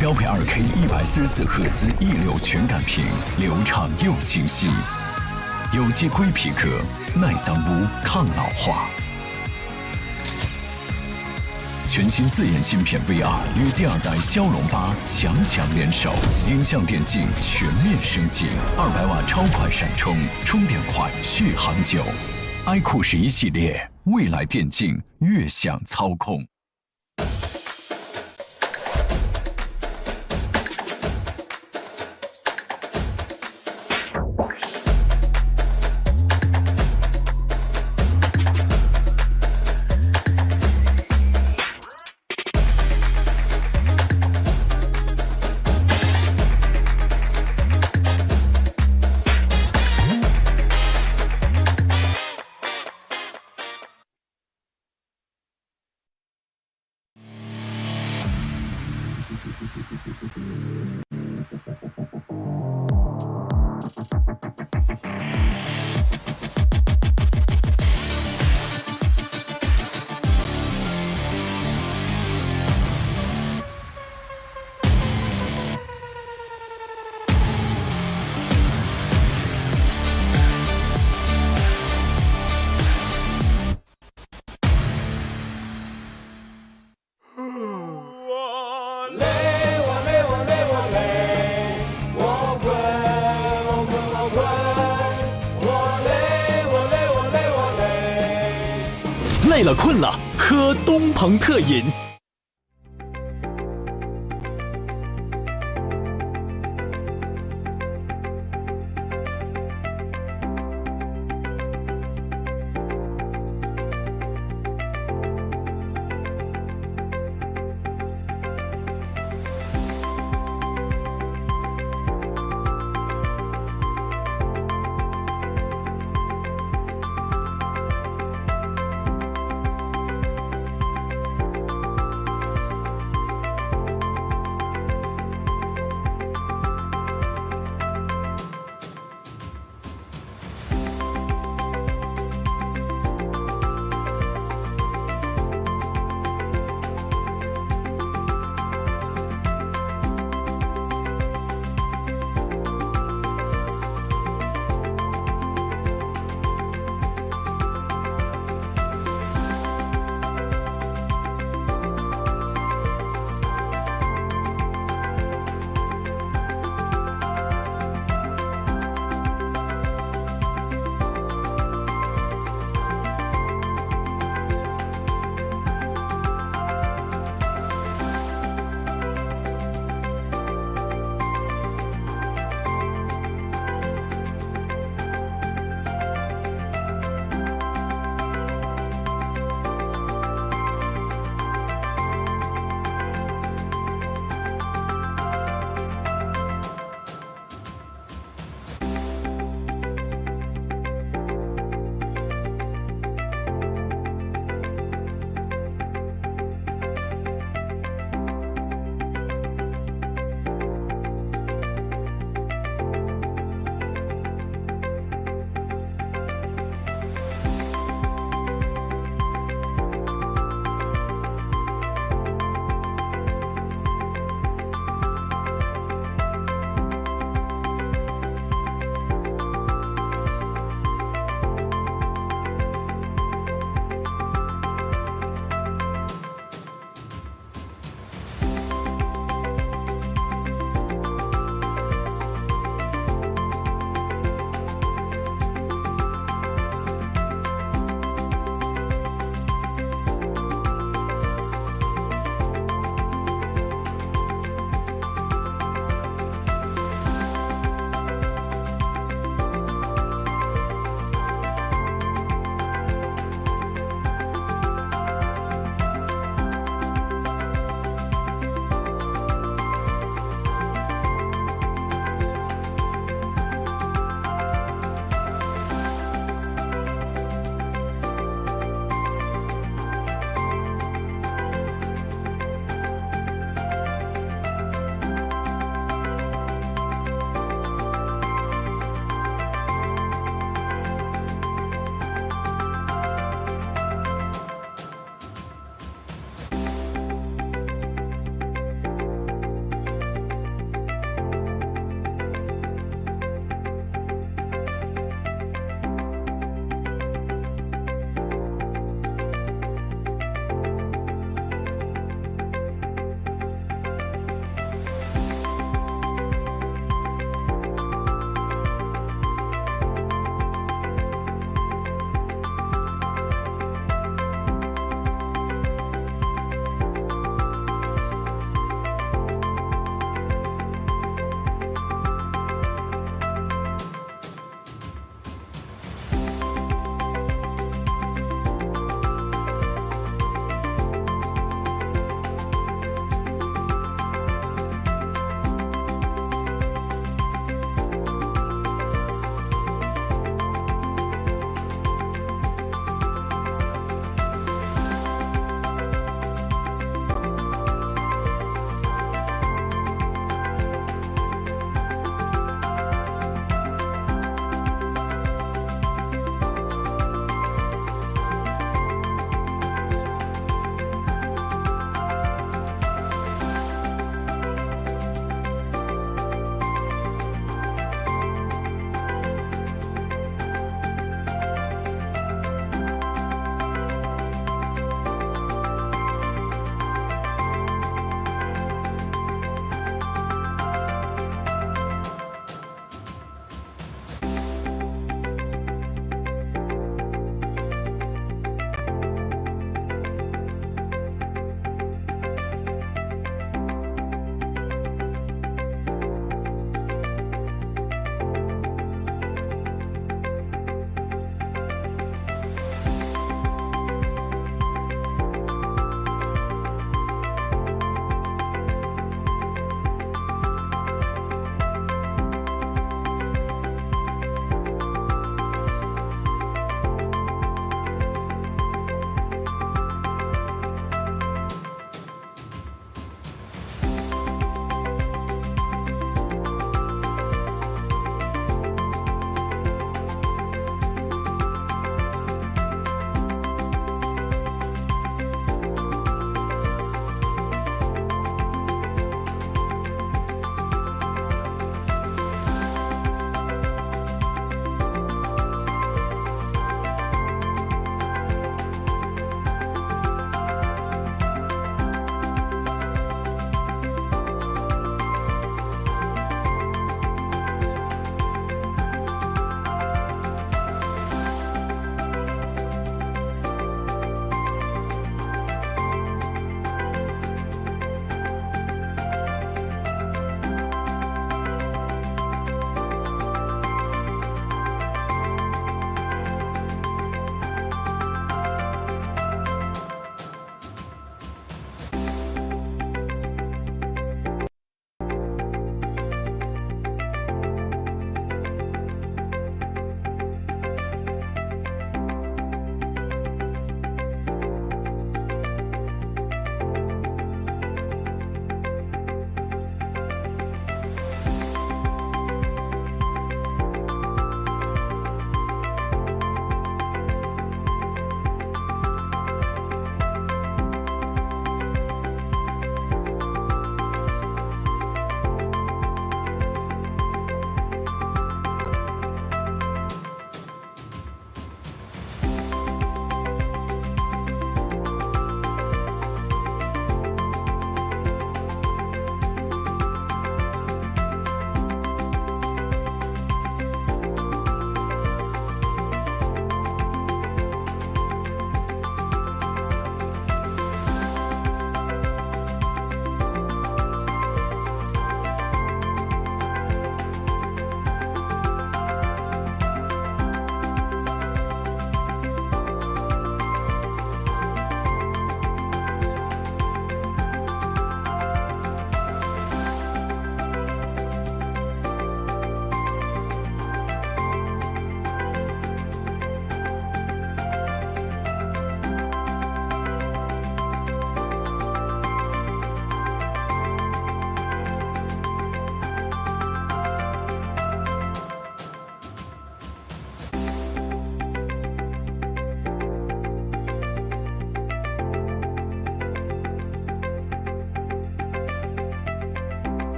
标配 2K 144赫兹一流全感屏，流畅又清晰，有机硅皮革，耐脏污、抗老化。全新自研芯片 VR 与第2代骁龙8强联手，音像电竞全面升级，200瓦超快闪充，充电快，续航久。iQOO 11系列，未来电竞越想操控。累了困了，喝东鹏特饮。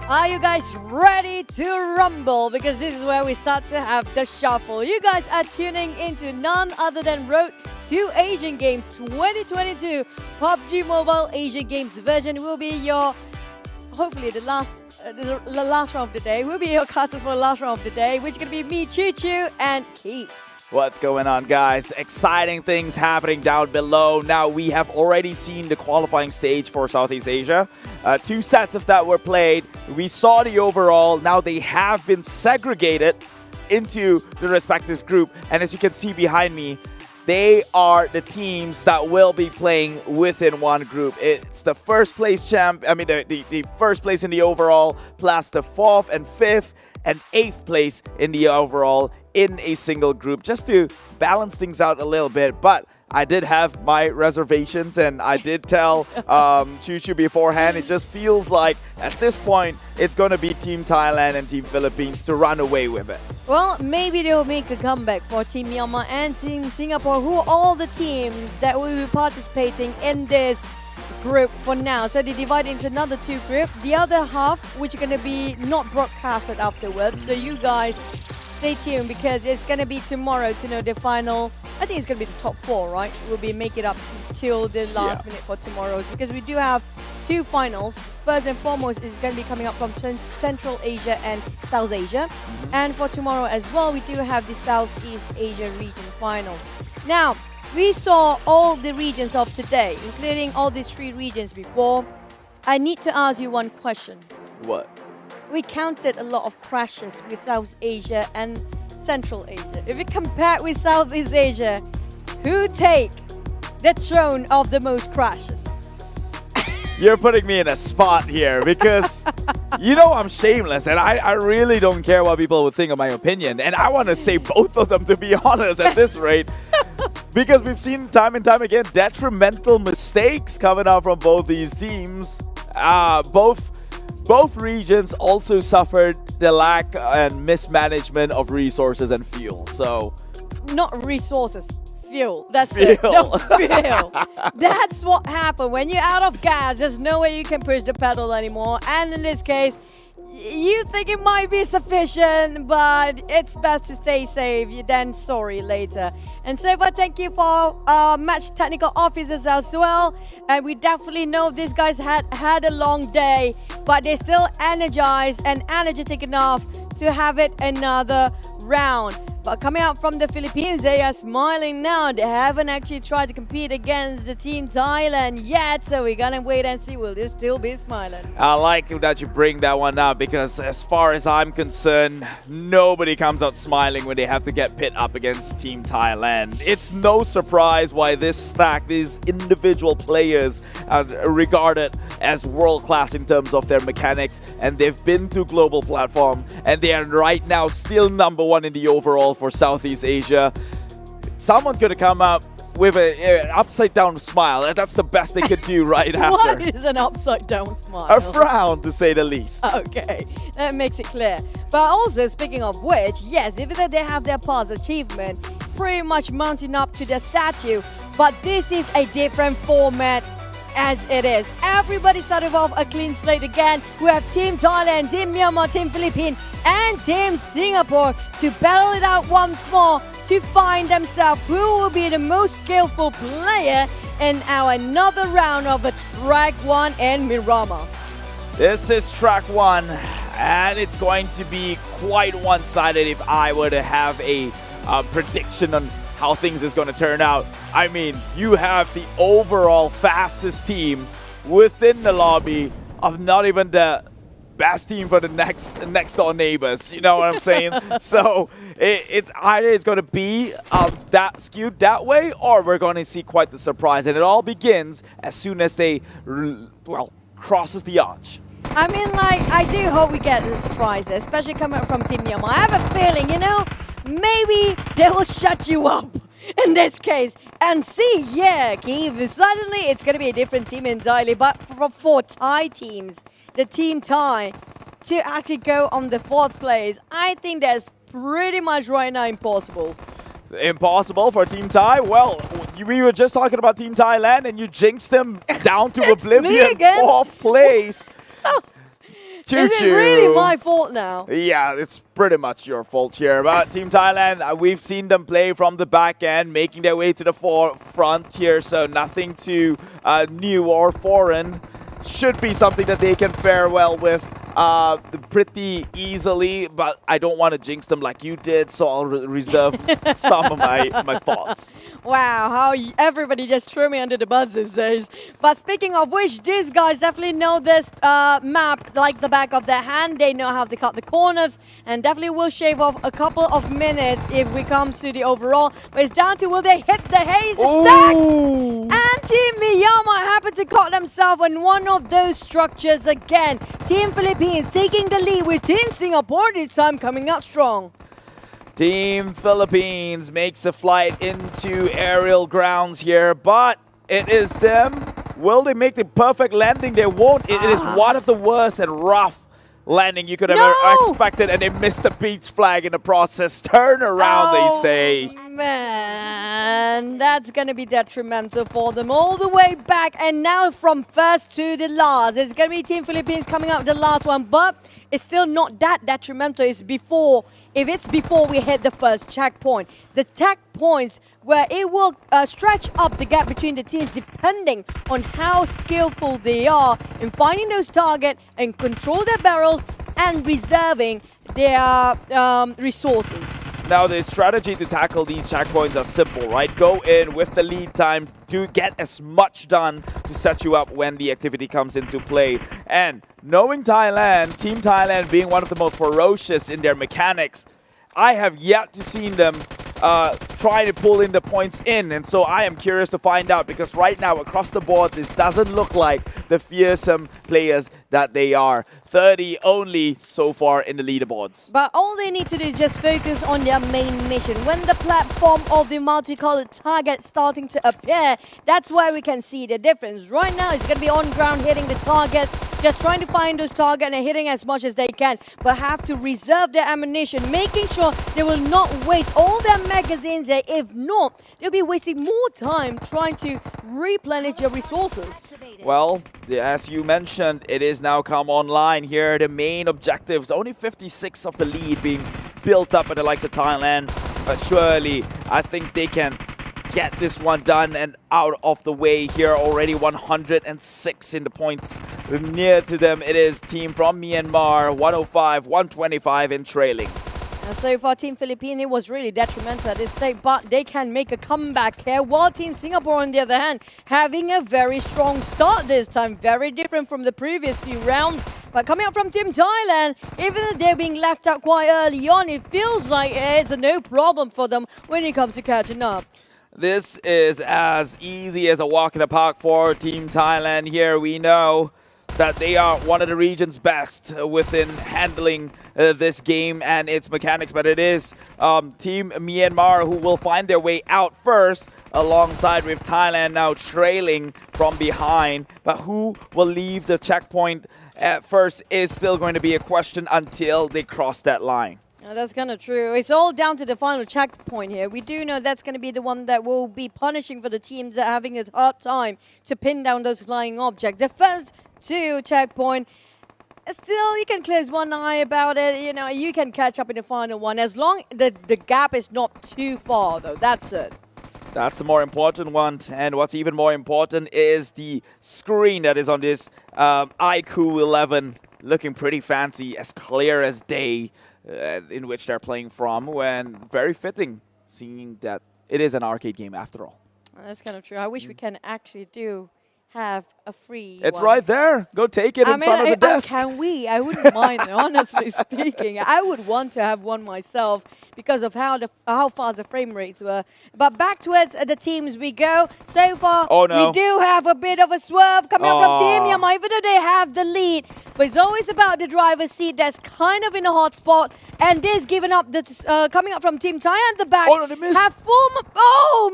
Are you guys ready to rumble? Because this is where we start to have the shuffle. You guys are tuning into none other than Road to Asian Games 2022. PUBG Mobile Asian Games version will be your, hopefully the last round of the day. Will be your casters for the last round of the day, which is going to be me, Choo Choo, and Keith. What's going on, guys? Exciting things happening down below. Now, we have already seen the qualifying stage for Southeast Asia. 2 sets of that were played. We saw the overall. Now they have been segregated into the respective group. And as you can see behind me, they are the teams that will be playing within one group. It's the first place the first place in the overall, plus the 4th and 5th and 8th place in the overall in a single group, just to balance things out a little bit. But I did have my reservations, and I did tell Choo Choo beforehand, it just feels like at this point it's going to be Team Thailand and Team Philippines to run away with it. Well, maybe they'll make a comeback for Team Myanmar and Team Singapore, who are all the teams that will be participating in this group for now. So they divide into another 2 groups. The other half, which are going to be not broadcasted afterwards. So you guys stay tuned, because it's going to be tomorrow to know the final. I think it's going to be the top 4, right? We'll be making it up till the last minute for tomorrow's, because we do have 2 finals. First and foremost is going to be coming up from Central Asia and South Asia. And for tomorrow as well, we do have the Southeast Asia region finals. Now, we saw all the regions of today, including all these 3 regions before. I need to ask you one question. What? We counted a lot of crashes with South Asia and Central Asia. If you compare with Southeast Asia, who take the throne of the most crashes? You're putting me in a spot here, because you know I'm shameless, and I really don't care what people would think of my opinion. And I want to say both of them, to be honest, at this rate. Because we've seen time and time again detrimental mistakes coming out from both these teams. Both regions also suffered the lack and mismanagement of resources and fuel. So, not resources, fuel. That's fuel. it. No, fuel. That's what happened. When you're out of gas, there's no way you can push the pedal anymore. And in this case, you think it might be sufficient, but it's best to stay safe than sorry later. And so, but thank you for match technical officers as well. And we definitely know these guys had a long day, but they're still energized and energetic enough to have it another round. But coming out from the Philippines, they are smiling now. They haven't actually tried to compete against the Team Thailand yet, so we're gonna wait and see, will they still be smiling? I like that you bring that one up, because as far as I'm concerned, nobody comes out smiling when they have to get pit up against Team Thailand. It's no surprise why this stack, these individual players, are regarded as world-class in terms of their mechanics, and they've been to global platform, and they are right now still #1 in the overall for Southeast Asia. Someone could have come up with an upside-down smile. That's the best they could do right after. What is an upside-down smile? A frown, to say the least. Okay, that makes it clear. But also, speaking of which, yes, even though they have their past achievement, pretty much mounting up to their statue, but this is a different format as it is. Everybody started off a clean slate again. We have Team Thailand, Team Myanmar, Team Philippines, and Team Singapore to battle it out once more to find themselves who will be the most skillful player in our another round of a Track 1 in Miramar. This is Track 1, and it's going to be quite one-sided if I were to have a prediction on how things is going to turn out. I mean, you have the overall fastest team within the lobby of not even the best team for the next door neighbors. You know what I'm saying? So it's either it's going to be that skewed that way, or we're going to see quite the surprise. And it all begins as soon as they, crosses the arch. I mean, like, I do hope we get the surprises, especially coming from Team Myanmar. I have a feeling, you know, maybe they will shut you up in this case and see, Keith, suddenly it's going to be a different team entirely. But for Thai teams, the Team Thai, to actually go on the 4th place, I think that's pretty much right now impossible. Impossible for Team Thai? Well, we were just talking about Team Thailand and you jinxed them down to oblivion, 4th place. Is it really my fault now? Yeah, it's pretty much your fault here. But Team Thailand, we've seen them play from the back end, making their way to the forefront here, so nothing too new or foreign. Should be something that they can fare well with pretty easily, but I don't want to jinx them like you did, so I'll reserve some of my thoughts. Wow, how everybody just threw me under the bus these days. But speaking of which, these guys definitely know this map like the back of their hand. They know how to cut the corners and definitely will shave off a couple of minutes if we come to the overall. But it's down to will they hit the haze stacks? And Team Myanmar happened to caught themselves on one of those structures again. Team Philippines taking the lead with Team Singapore this time coming up strong. Team Philippines makes a flight into aerial grounds here, but it is them. Will they make the perfect landing? They won't. It is one of the worst and rough landing you could have ever expected, and they missed the beach flag in the process. Turn around, they say. Man, that's going to be detrimental for them all the way back. And now from first to the last, it's going to be Team Philippines coming up with the last one, but it's still not that detrimental. It's before. If it's before we hit the first checkpoint, the checkpoints where it will stretch up the gap between the teams depending on how skillful they are in finding those targets and control their barrels and reserving their resources. Now the strategy to tackle these checkpoints are simple, right? Go in with the lead time to get as much done to set you up when the activity comes into play. And knowing Thailand, Team Thailand being one of the most ferocious in their mechanics, I have yet to see them try to pull in the points in, and so I am curious to find out, because right now across the board this doesn't look like the fearsome players that they are. 30 only so far in the leaderboards. But all they need to do is just focus on their main mission. When the platform of the multicolored target starting to appear, that's where we can see the difference. Right now it's going to be on ground hitting the targets, just trying to find those targets and hitting as much as they can, but have to reserve their ammunition, making sure they will not waste all their magazines there. If not, they'll be wasting more time trying to replenish their resources. Well, as you mentioned, it is now come online here. The main objectives, only 56 of the lead being built up by the likes of Thailand. But surely, I think they can get this one done and out of the way here. Already 106 in the points. Near to them, it is team from Myanmar, 105, 125 in trailing. So far, Team Philippines, it was really detrimental at this stage, but they can make a comeback here. While Team Singapore, on the other hand, having a very strong start this time. Very different from the previous few rounds. But coming up from Team Thailand, even though they're being left out quite early on, it feels like it's a no problem for them when it comes to catching up. This is as easy as a walk in the park for Team Thailand here. We know that they are one of the region's best within handling this game and its mechanics, but it is Team Myanmar who will find their way out first, alongside with Thailand now trailing from behind. But who will leave the checkpoint at first is still going to be a question until they cross that line. That's kind of true. It's all down to the final checkpoint here. We do know that's going to be the one that will be punishing for the teams that are having a hard time to pin down those flying objects. The first two checkpoint, still you can close one eye about it. You know, you can catch up in the final one as long the gap is not too far, though. That's it. That's the more important one. And what's even more important is the screen that is on this iQOO 11, looking pretty fancy, as clear as day. In which they're playing from, when very fitting, seeing that it is an arcade game after all. That's kind of true. I wish we can actually have a free It's one. right there. Go take it in front of the desk. Can we? I wouldn't mind, honestly speaking. I would want to have one myself because of how fast the frame rates were. But back towards the teams we go. So far, we do have a bit of a swerve coming up from Team Myanmar, even though they have the lead. But it's always about the driver's seat that's kind of in a hot spot. And this giving up the coming up from Team Thailand at the back. Oh, no, they missed.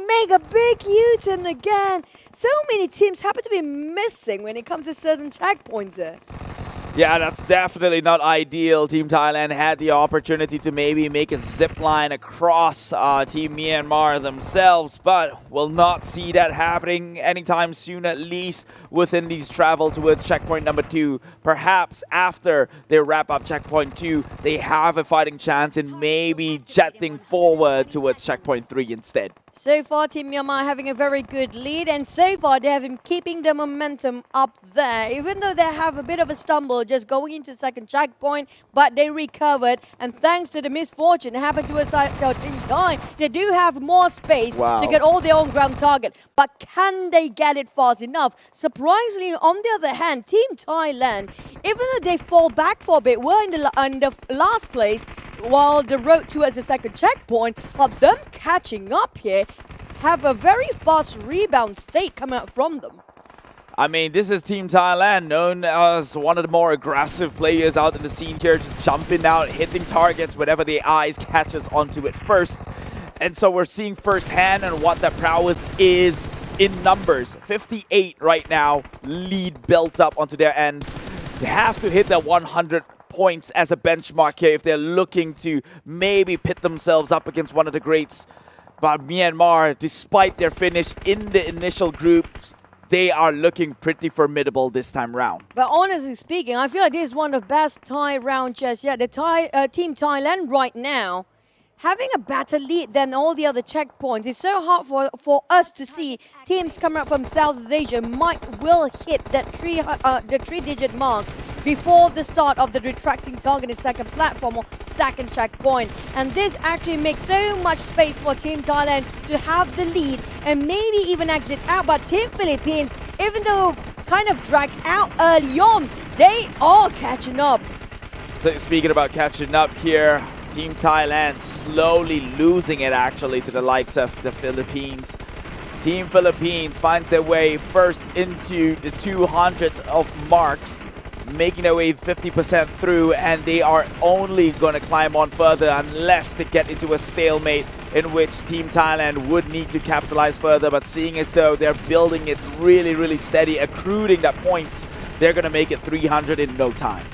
Make a big U-turn again. So many teams happen to be missing when it comes to certain checkpoints there. Yeah, that's definitely not ideal. Team Thailand had the opportunity to maybe make a zip line across Team Myanmar themselves, but will not see that happening anytime soon, at least within these travel towards checkpoint number 2. Perhaps after they wrap up checkpoint 2, they have a fighting chance in maybe jetting forward towards checkpoint 3 instead. So far, Team Myanmar having a very good lead, and so far they have been keeping the momentum up there. Even though they have a bit of a stumble just going into the second checkpoint, but they recovered, and thanks to the misfortune that happened to us Team Thai, they do have more space to get all their own ground target. But can they get it fast enough? Surprisingly, on the other hand, Team Thailand, even though they fall back for a bit, were in the last place, while the road towards the second checkpoint, but them catching up here have a very fast rebound state coming out from them. I mean, this is Team Thailand, known as one of the more aggressive players out in the scene here, just jumping out, hitting targets whenever the eyes catches onto it first. And so we're seeing firsthand and what that prowess is in numbers. 58 right now, lead built up onto their end. They have to hit that 100 points as a benchmark here if they're looking to maybe pit themselves up against one of the greats. But Myanmar, despite their finish in the initial group, they are looking pretty formidable this time round. But honestly speaking, I feel like this is one of the best Thai round just yet. The Team Thailand right now having a better lead than all the other checkpoints. It's so hard for us to see teams coming up from South Asia will hit that the 3-digit mark before the start of the retracting target in second platform or second checkpoint. And this actually makes so much space for Team Thailand to have the lead and maybe even exit out. But Team Philippines, even though kind of dragged out early on, they are catching up. So speaking about catching up here, Team Thailand slowly losing it actually to the likes of the Philippines. Team Philippines finds their way first into the 200 of marks, making their way 50% through, and they are only going to climb on further unless they get into a stalemate in which Team Thailand would need to capitalize further. But seeing as though they're building it really steady, accruing that points, they're going to make it 300 in no time.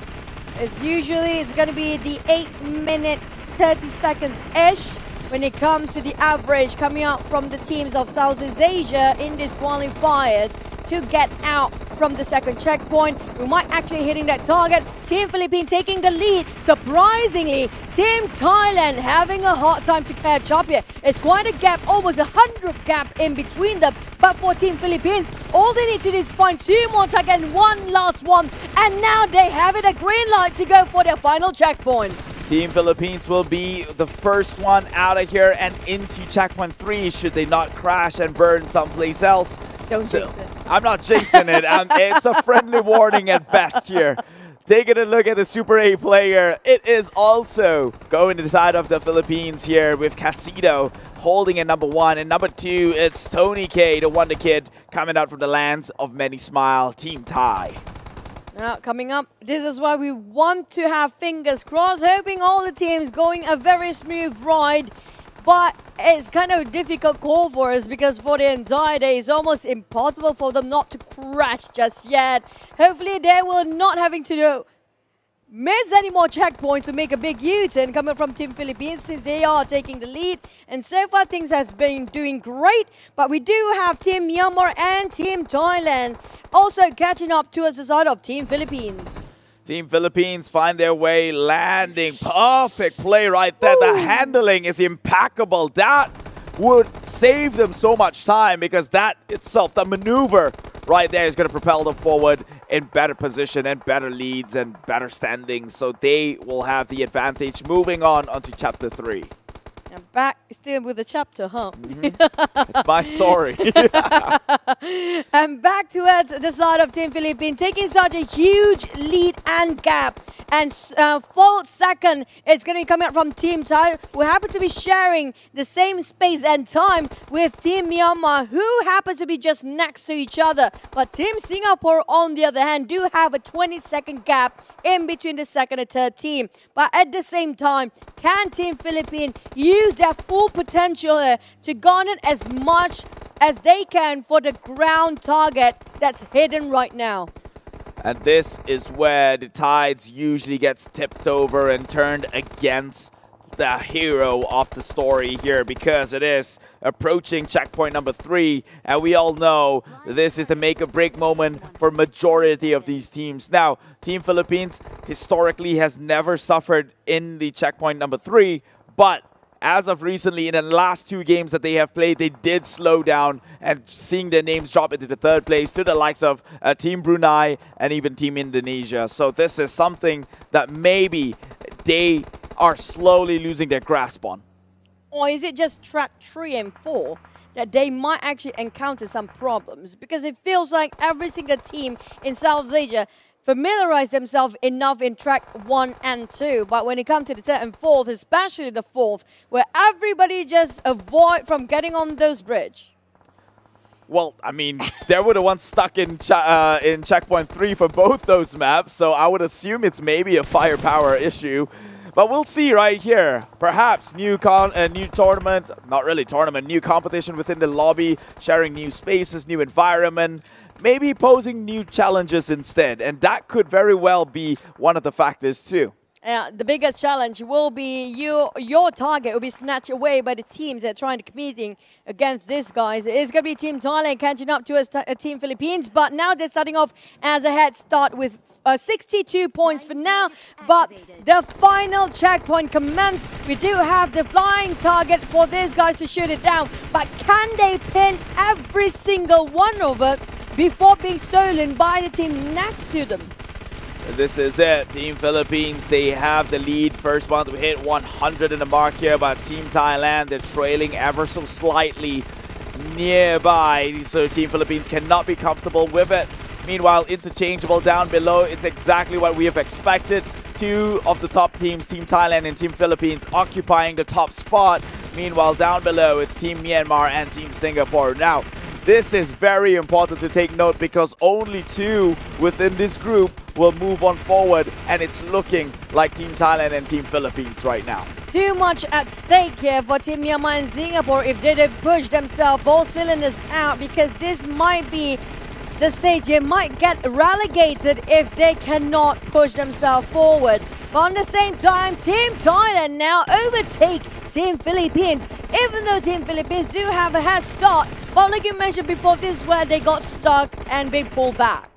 As usually, it's going to be the 8 minute 30 seconds-ish when it comes to the average coming out from the teams of Southeast Asia in these qualifiers to get out from the second checkpoint. We might actually hitting that target. Team Philippines taking the lead. Surprisingly, Team Thailand having a hard time to catch up here. It's quite a gap, almost 100 gap in between them. But for Team Philippines, all they need to do is find 2 more targets and one last one. And now they have it a green light to go for their final checkpoint. Team Philippines will be the first one out of here and into checkpoint 3 should they not crash and burn someplace else. Don't jinx it. I'm not jinxing it. It's a friendly warning at best here. Taking a look at the Super A player, it is also going to the side of the Philippines here with Casido holding at number 1. And number 2, it's Tony K, the Wonder Kid, coming out from the lands of many smile, Team Thai. Now, coming up, this is why we want to have fingers crossed, hoping all the teams going a very smooth ride. But it's kind of a difficult call for us because for the entire day, it's almost impossible for them not to crash just yet. Hopefully, they will not having to miss any more checkpoints to make a big U-turn coming from Team Philippines since they are taking the lead. And so far, things have been doing great. But we do have Team Myanmar and Team Thailand also catching up to us the side of Team Philippines. Team Philippines find their way landing. Perfect play right there. Ooh. The handling is impeccable. That would save them so much time because that itself, the maneuver right there is going to propel them forward in better position and better leads and better standings. So they will have the advantage moving on onto chapter 3. And back still with the chapter, huh? It's my story. And back towards the side of Team Philippines, taking such a huge lead and gap. And full second, it's going to be coming out from Team Thai, who happen to be sharing the same space and time with Team Myanmar, who happens to be just next to each other. But Team Singapore, on the other hand, do have a 20-second gap in between the second and third team. But at the same time, can Team Philippines use their full potential here to garner as much as they can for the ground target that's hidden right now? And this is where the tides usually gets tipped over and turned against the hero of the story here, because it is approaching checkpoint number 3, and we all know this is the make or break moment for majority of these teams. Now, Team Philippines historically has never suffered in the checkpoint number 3, but as of recently, in the last 2 games that they have played, they did slow down, and seeing their names drop into the 3rd place to the likes of Team Brunei and even Team Indonesia. So this is something that maybe they are slowly losing their grasp on. Or is it just track 3 and 4 that they might actually encounter some problems? Because it feels like every single team in South Asia familiarize themselves enough in track 1 and 2, but when it comes to the 3rd and 4th, especially the 4th, where everybody just avoid from getting on those bridge. Well, I mean, they were the ones stuck in checkpoint 3 for both those maps, so I would assume it's maybe a firepower issue. But we'll see right here. Perhaps new tournament, not really tournament, new competition within the lobby, sharing new spaces, new environment, maybe posing new challenges instead. And that could very well be one of the factors too. The biggest challenge will be your target will be snatched away by the teams that are trying to competing against these guys. It's going to be Team Thailand catching up to Team Philippines, but now they're starting off as a head start with 62 points for now, but the final checkpoint commenced. We do have the flying target for these guys to shoot it down, but can they pin every single one of it before being stolen by the team next to them? This is it. Team Philippines, they have the lead. First one to hit 100 in the mark here, but Team Thailand, they're trailing ever so slightly nearby, so Team Philippines cannot be comfortable with it. Meanwhile, interchangeable down below, it's exactly what we have expected. 2 of the top teams, Team Thailand and Team Philippines, occupying the top spot. Meanwhile, down below, it's Team Myanmar and Team Singapore. Now, this is very important to take note, because only 2 within this group will move on forward, and it's looking like Team Thailand and Team Philippines right now. Too much at stake here for Team Myanmar and Singapore if they don't push themselves both cylinders out, because this might be the stage they might get relegated if they cannot push themselves forward. But on the same time, Team Thailand now overtake Team Philippines, even though Team Philippines do have a head start. But like you mentioned before, this is where they got stuck and they pulled back.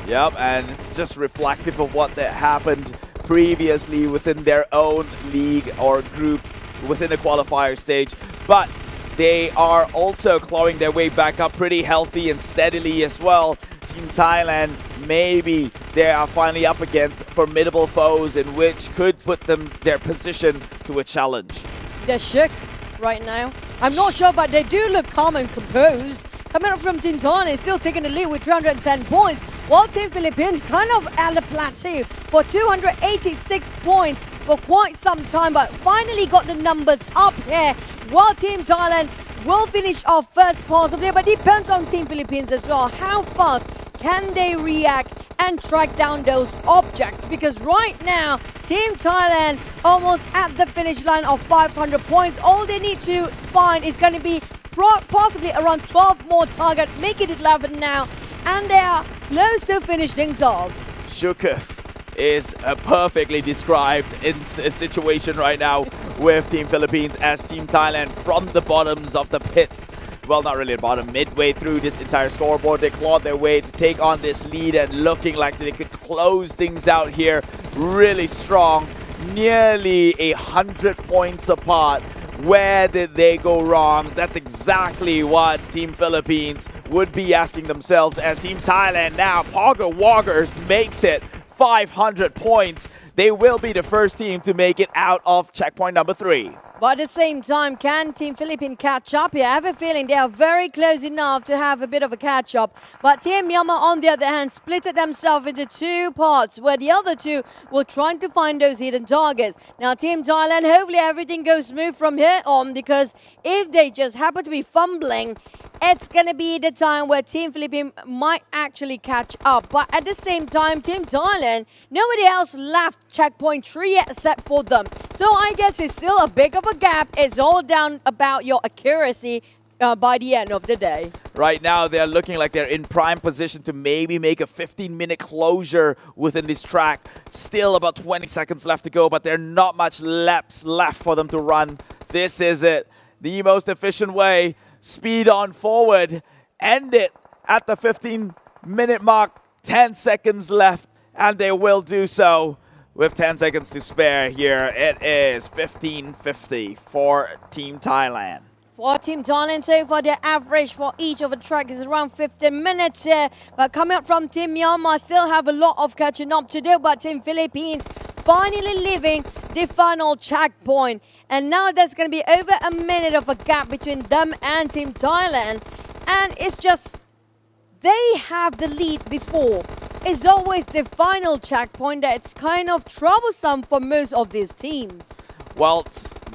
Yep, and it's just reflective of what that happened previously within their own league or group within the qualifier stage. But they are also clawing their way back up pretty healthy and steadily as well. Team Thailand, maybe they are finally up against formidable foes in which could put their position to a challenge. They're shook right now. I'm not sure, but they do look calm and composed. Coming up from Team Thailand, still taking the lead with 210 points, while Team Philippines kind of at a plateau for 286 points for quite some time, but finally got the numbers up here, while Team Thailand will finish off first possibly, but depends on Team Philippines as well. How fast can they react and track down those objects? Because right now, Team Thailand almost at the finish line of 500 points. All they need to find is going to be possibly around 12 more targets, make it 11 now, and they are close to finish things off. Shuketh is perfectly described in a situation right now with Team Philippines as Team Thailand from the bottoms of the pits. Well, not really the bottom, midway through this entire scoreboard, they clawed their way to take on this lead and looking like they could close things out here really strong. Nearly 100 points apart. Where did they go wrong? That's exactly what Team Philippines would be asking themselves, as Team Thailand now, Pogger Walkers makes it 500 points. They will be the first team to make it out of checkpoint number 3. But at the same time, can Team Philippines catch up here? I have a feeling they are very close enough to have a bit of a catch-up. But Team Myanmar, on the other hand, split themselves into 2 parts, where the other 2 were trying to find those hidden targets. Now, Team Thailand, hopefully everything goes smooth from here on, because if they just happen to be fumbling, it's going to be the time where Team Philippines might actually catch up. But at the same time, Team Thailand, nobody else left checkpoint 3 except for them. So I guess it's still a big of a gap. It's all down about your accuracy by the end of the day. Right now, they're looking like they're in prime position to maybe make a 15-minute closure within this track. Still about 20 seconds left to go, but there are not much laps left for them to run. This is it. The most efficient way. Speed on forward. End it at the 15-minute mark. 10 seconds left, and they will do so with 10 seconds to spare here. It is 15:50 for Team Thailand. For Team Thailand, so far their average for each of the track is around 15 minutes here. But coming up from Team Myanmar, still have a lot of catching up to do. But Team Philippines finally leaving the final checkpoint. And now there's going to be over a minute of a gap between them and Team Thailand. And it's just, they have the lead before. It's always the final checkpoint that's kind of troublesome for most of these teams. Well,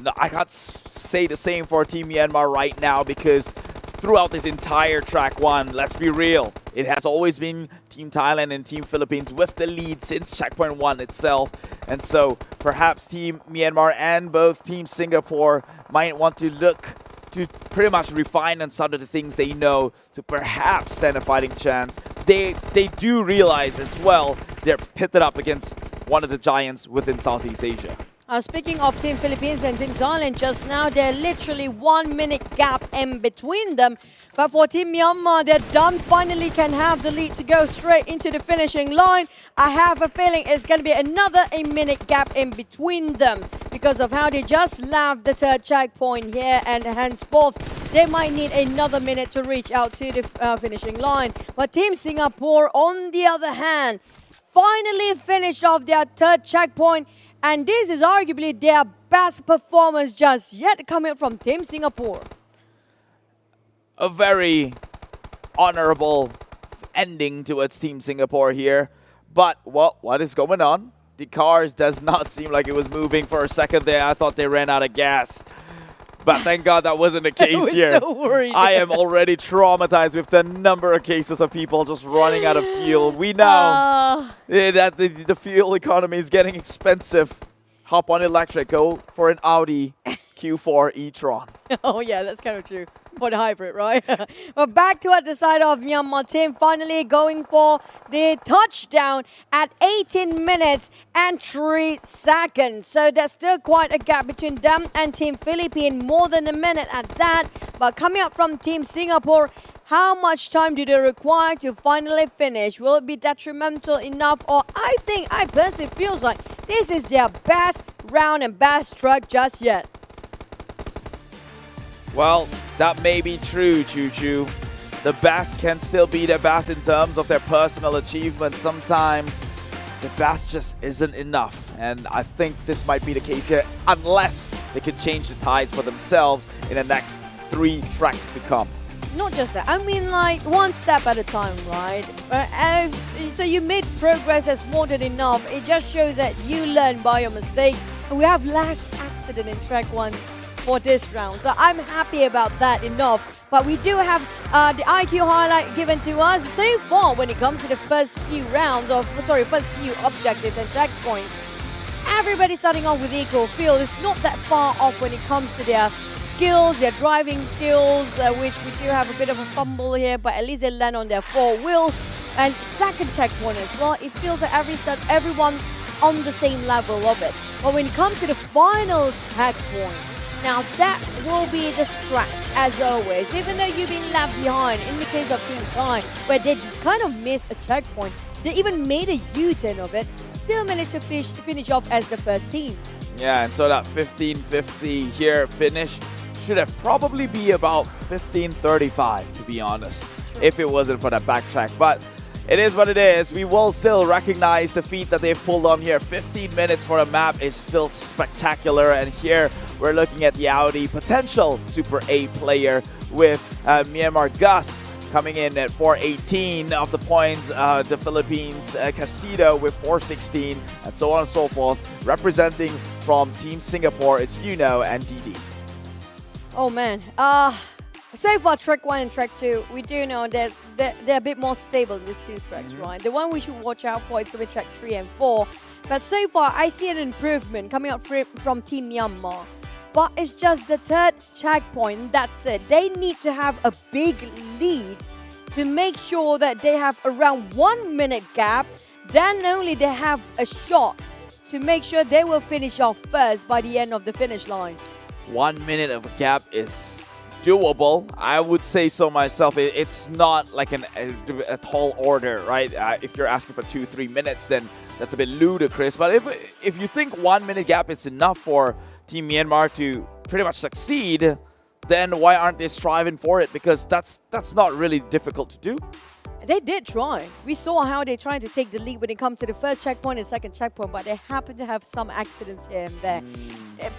no, I can't say the same for Team Myanmar right now, because throughout this entire track one, let's be real, it has always been Team Thailand and Team Philippines with the lead since checkpoint one itself. And so perhaps Team Myanmar and both Team Singapore might want to look to pretty much refine on some of the things they know to perhaps stand a fighting chance. They do realize as well they're pitted up against one of the giants within Southeast Asia. Speaking of Team Philippines and Team Thailand, just now they're literally 1 minute gap in between them. But for Team Myanmar, they're done. Finally can have the lead to go straight into the finishing line. I have a feeling it's going to be another 1 minute gap in between them because of how they just left the third checkpoint here, and henceforth they might need another minute to reach out to the finishing line. But Team Singapore, on the other hand, finally finished off their third checkpoint. And this is arguably their best performance just yet coming from Team Singapore. A very honorable ending towards Team Singapore here. But what is going on? The cars does not seem like it was moving for a second there. I thought they ran out of gas. But thank God that wasn't the case I was here. so worried. I am already traumatized with the number of cases of people just running out of fuel. We know that the fuel economy is getting expensive. Hop on electric, go for an Audi Q4 e-tron. Oh yeah, that's kind of true. For the hybrid, right? But back to at the side of Myanmar team, finally going for the touchdown at 18 minutes and 3 seconds. So there's still quite a gap between them and Team Philippines, more than a minute at that. But coming up from Team Singapore, how much time do they require to finally finish? Will it be detrimental enough? Or I personally feels like this is their best round and best track just yet. Well, that may be true, Choo Choo. The best can still be their best in terms of their personal achievements. Sometimes the best just isn't enough. And I think this might be the case here, unless they can change the tides for themselves in the next 3 tracks to come. Not just that, I mean like one step at a time, right? So you made progress, that's more than enough. It just shows that you learn by your mistake. And we have less accident in track 1 for this round. So I'm happy about that enough. But we do have the IQ highlight given to us so far when it comes to the first few objectives and checkpoints. Everybody starting off with equal field. It's not that far off when it comes to their skills, their driving skills, which we do have a bit of a fumble here, but at least they land on their 4 wheels. And second checkpoint as well, it feels like everyone on the same level of it. But when it comes to the final checkpoint, now that will be the stretch as always. Even though you've been left behind in the case of Team Thai, where they kind of missed a checkpoint, they even made a U-turn of it, still managed to finish off as the first team. Yeah, and so that 15:50 here finish should have probably be about 15:35, to be honest, if it wasn't for that backtrack. But it is what it is. We will still recognize the feat that they've pulled on here. 15 minutes for a map is still spectacular. And here we're looking at the Audi potential Super A player with Myanmar Gus coming in at 418 of the points. The Philippines Casito with 416 and so on and so forth. Representing from Team Singapore, it's Yuno and Didi. Oh man. So far, track 1 and track 2, we do know that they're a bit more stable in these 2 tracks, right? The one we should watch out for is going to be track 3 and 4. But so far, I see an improvement coming up from Team Myanmar. but it's just the third checkpoint. That's it. They need to have a big lead to make sure that they have around 1 minute gap. Then only they have a shot to make sure they will finish off first by the end of the finish line. 1 minute of a gap is doable. I would say so myself. It's not like a tall order, right? If you're asking for 2-3 minutes, then that's a bit ludicrous. But if you think 1 minute gap is enough for Team Myanmar to pretty much succeed, then why aren't they striving for it? Because that's not really difficult to do. They did try. We saw how they tried to take the lead when it comes to the first checkpoint and second checkpoint, but they happen to have some accidents here and there.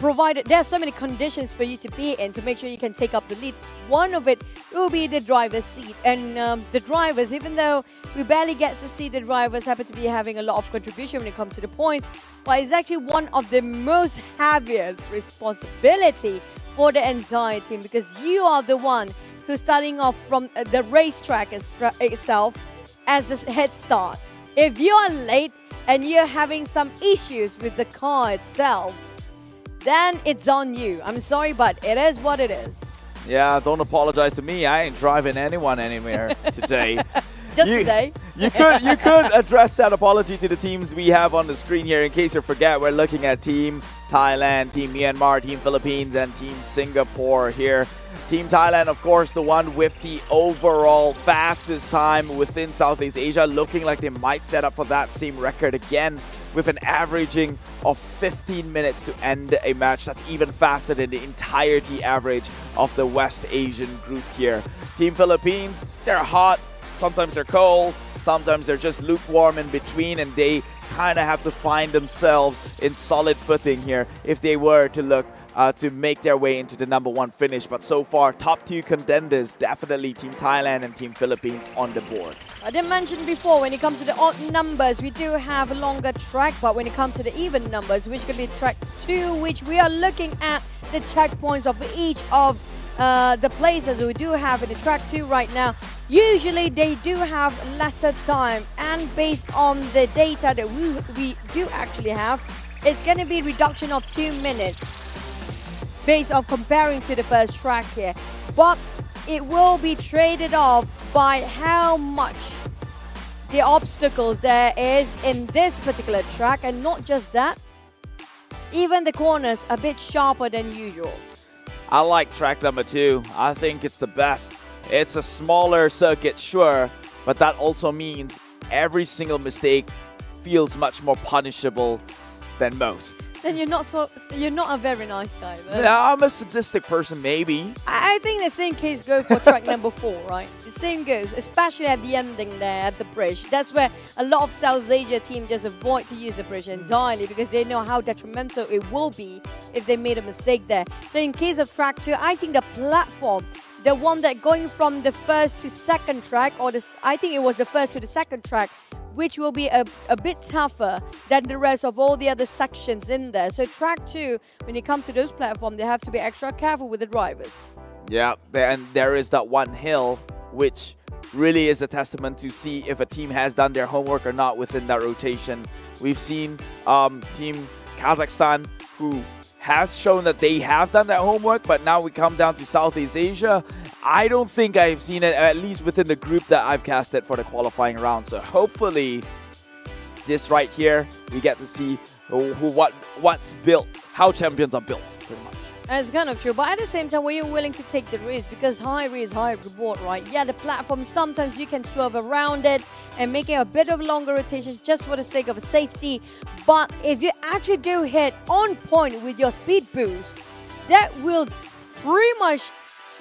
Provided there are so many conditions for you to be in to make sure you can take up the lead. One of it will be the driver's seat. And the drivers, even though we barely get to see the drivers happen to be having a lot of contribution when it comes to the points, but it's actually one of the most heaviest responsibility for the entire team, because you are the one who's starting off from the racetrack itself as a head start. If you are late and you're having some issues with the car itself, then it's on you. I'm sorry, but it is what it is. Yeah, don't apologize to me. I ain't driving anyone anywhere today. Just today. You could address that apology to the teams we have on the screen here. In case you forget, we're looking at Team Thailand, Team Myanmar, Team Philippines, and Team Singapore here. Team Thailand, of course, the one with the overall fastest time within Southeast Asia, looking like they might set up for that same record again with an averaging of 15 minutes to end a match. That's even faster than the entirety average of the West Asian group here. Team Philippines, they're hot. Sometimes they're cold, sometimes they're just lukewarm in between, and they kind of have to find themselves in solid footing here if they were to look to make their way into the #1 finish. But so far, top two contenders, definitely Team Thailand and Team Philippines on the board. I did mention before, when it comes to the odd numbers, we do have a longer track, but when it comes to the even numbers, which could be track 2, which we are looking at the checkpoints of each of the places we do have in the track 2 right now. Usually they do have lesser time, and based on the data that we do actually have, it's going to be a reduction of 2 minutes based on comparing to the first track here. But it will be traded off by how much the obstacles there is in this particular track, and not just that, even the corners a bit sharper than usual. I like track #2. I think it's the best. It's a smaller circuit, sure, but that also means every single mistake feels much more punishable than most. Then you're not a very nice guy, then. Yeah, I'm a sadistic person, maybe. I think the same case goes for track #4, right? The same goes, especially at the ending there at the bridge. That's where a lot of South Asia teams just avoid to use the bridge entirely, because they know how detrimental it will be if they made a mistake there. So in case of track 2, I think the platform, the one that going from the first to second track, or I think it was the first to the second track, which will be a bit tougher than the rest of all the other sections in there. So track 2, when it comes to those platforms, they have to be extra careful with the drivers. Yeah, and there is that one hill, which really is a testament to see if a team has done their homework or not within that rotation. We've seen Team Kazakhstan, who has shown that they have done their homework, but now we come down to Southeast Asia. I don't think I've seen it, at least within the group that I've casted for the qualifying round. So hopefully, this right here, we get to see what's built, how champions are built, pretty much. It's kind of true, but at the same time, were you willing to take the risk? Because high risk, high reward, right? Yeah, the platform, sometimes you can swerve around it and making a bit of longer rotations just for the sake of safety. But if you actually do hit on point with your speed boost, that will pretty much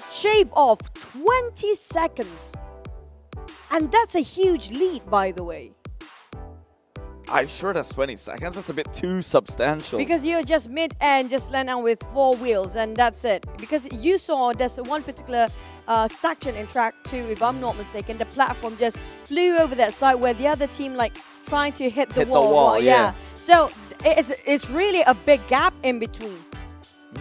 shave off 20 seconds. And that's a huge lead, by the way. I'm sure that's 20 seconds. That's a bit too substantial. Because you're just mid-end, just land on with 4 wheels, and that's it. Because you saw there's one particular section in track 2, if I'm not mistaken, the platform just flew over that side where the other team like trying to hit the wall. Right? Yeah. So it's really a big gap in between.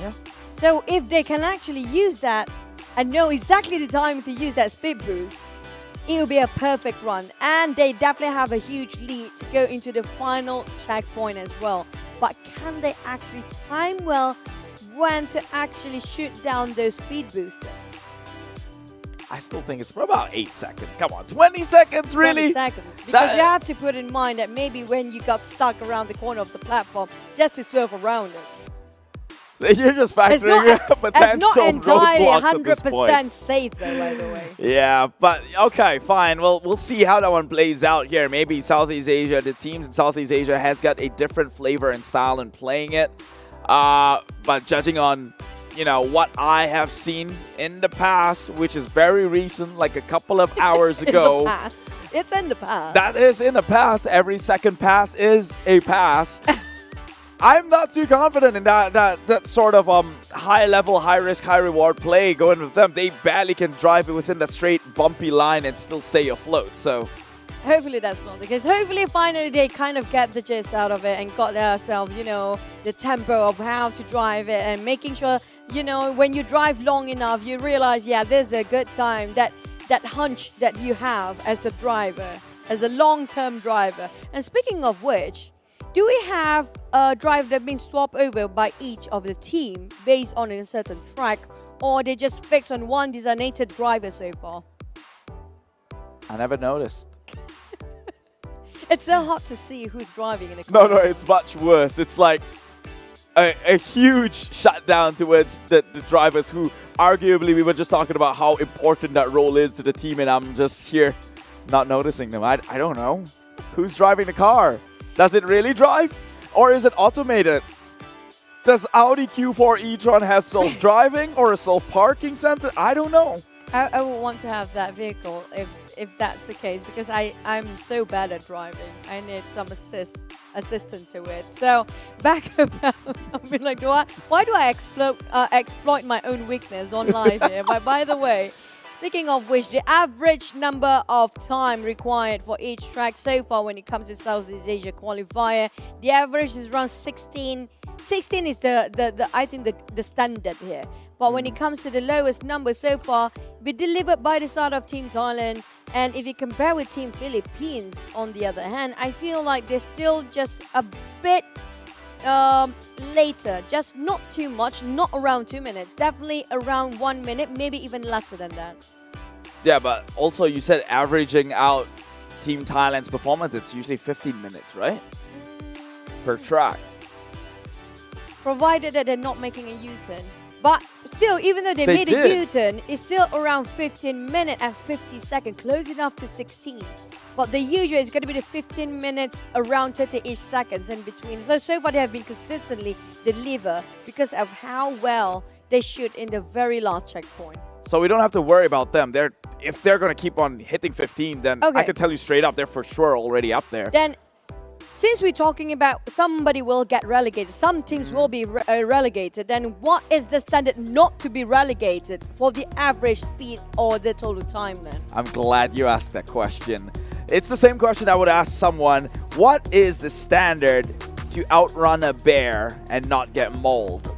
Yeah. So if they can actually use that and know exactly the time to use that speed boost, it will be a perfect run, and they definitely have a huge lead to go into the final checkpoint as well. But can they actually time well when to actually shoot down those speed boosters? I still think it's for about 8 seconds. Come on, 20 seconds, really? 20 seconds. Because you have to put in mind that maybe when you got stuck around the corner of the platform, just to swerve around it. You're just factoring potential It's not entirely roadblocks at this point. 100% safe, though, by the way. Yeah, but okay, fine. Well, we'll see how that one plays out here. Maybe Southeast Asia, the teams in Southeast Asia has got a different flavor and style in playing it. But judging on, you know, what I have seen in the past, which is very recent, like a couple of hours ago. In the past. It's in the past. That is in the past. Every second pass is a pass. I'm not too confident in that sort of high level, high risk, high reward play going with them. They barely can drive it within that straight bumpy line and still stay afloat. So hopefully that's not the case. Hopefully finally they kind of get the gist out of it and got themselves, you know, the tempo of how to drive it and making sure, you know, when you drive long enough, you realize, yeah, there's a good time, that hunch that you have as a driver, as a long-term driver. And speaking of which, do we have a driver that been swapped over by each of the team based on a certain track, or they just fixed on one designated driver so far? I never noticed. It's so hard to see who's driving in a car. No, it's much worse. It's like a huge shutdown towards the drivers who arguably we were just talking about how important that role is to the team, and I'm just here not noticing them. I don't know. Who's driving the car? Does it really drive? Or is it automated? Does Audi Q4 e-tron have self-driving or a self-parking sensor? I don't know. I would want to have that vehicle if that's the case, because I'm so bad at driving. I need some assistant to it. So back about, I mean, like, why do I exploit my own weakness on live here? But by the way, speaking of which, the average number of time required for each track so far when it comes to Southeast Asia qualifier, the average is around 16. 16 is I think the standard here. But when it comes to the lowest number so far, be delivered by the side of Team Thailand. And if you compare with Team Philippines, on the other hand, I feel like they're still just a bit later, just not too much, not around 2 minutes, definitely around 1 minute, maybe even lesser than that. Yeah, but also you said averaging out Team Thailand's performance, it's usually 15 minutes, right? Per track. Provided that they're not making a U-turn. But still, even though they made a U-turn, it's still around 15 minutes and 50 seconds, close enough to 16. But the usual is going to be the 15 minutes, around 30-ish seconds in between. So far they have been consistently deliver because of how well they shoot in the very last checkpoint. So we don't have to worry about them. If they're going to keep on hitting 15, then I can tell you straight up, they're for sure already up there. Then, since we're talking about somebody will get relegated, some teams will be relegated, then what is the standard not to be relegated for the average speed or the total time then? I'm glad you asked that question. It's the same question I would ask someone. What is the standard to outrun a bear and not get mauled?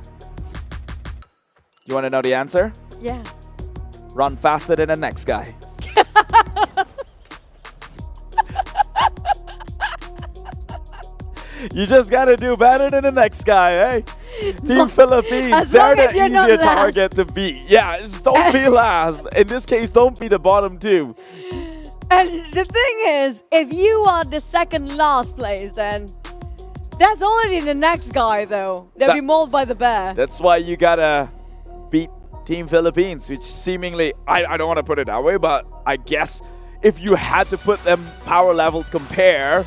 You want to know the answer? Yeah. Run faster than the next guy. You just gotta do better than the next guy, eh? Team Philippines, they're the easier target to beat. Yeah, just don't be last. In this case, don't be the bottom two. And the thing is, if you are the second last place, then that's already the next guy, though. They'll be mauled by the bear. That's why you gotta beat Team Philippines, which seemingly, I don't want to put it that way, but I guess if you had to put them power levels compare,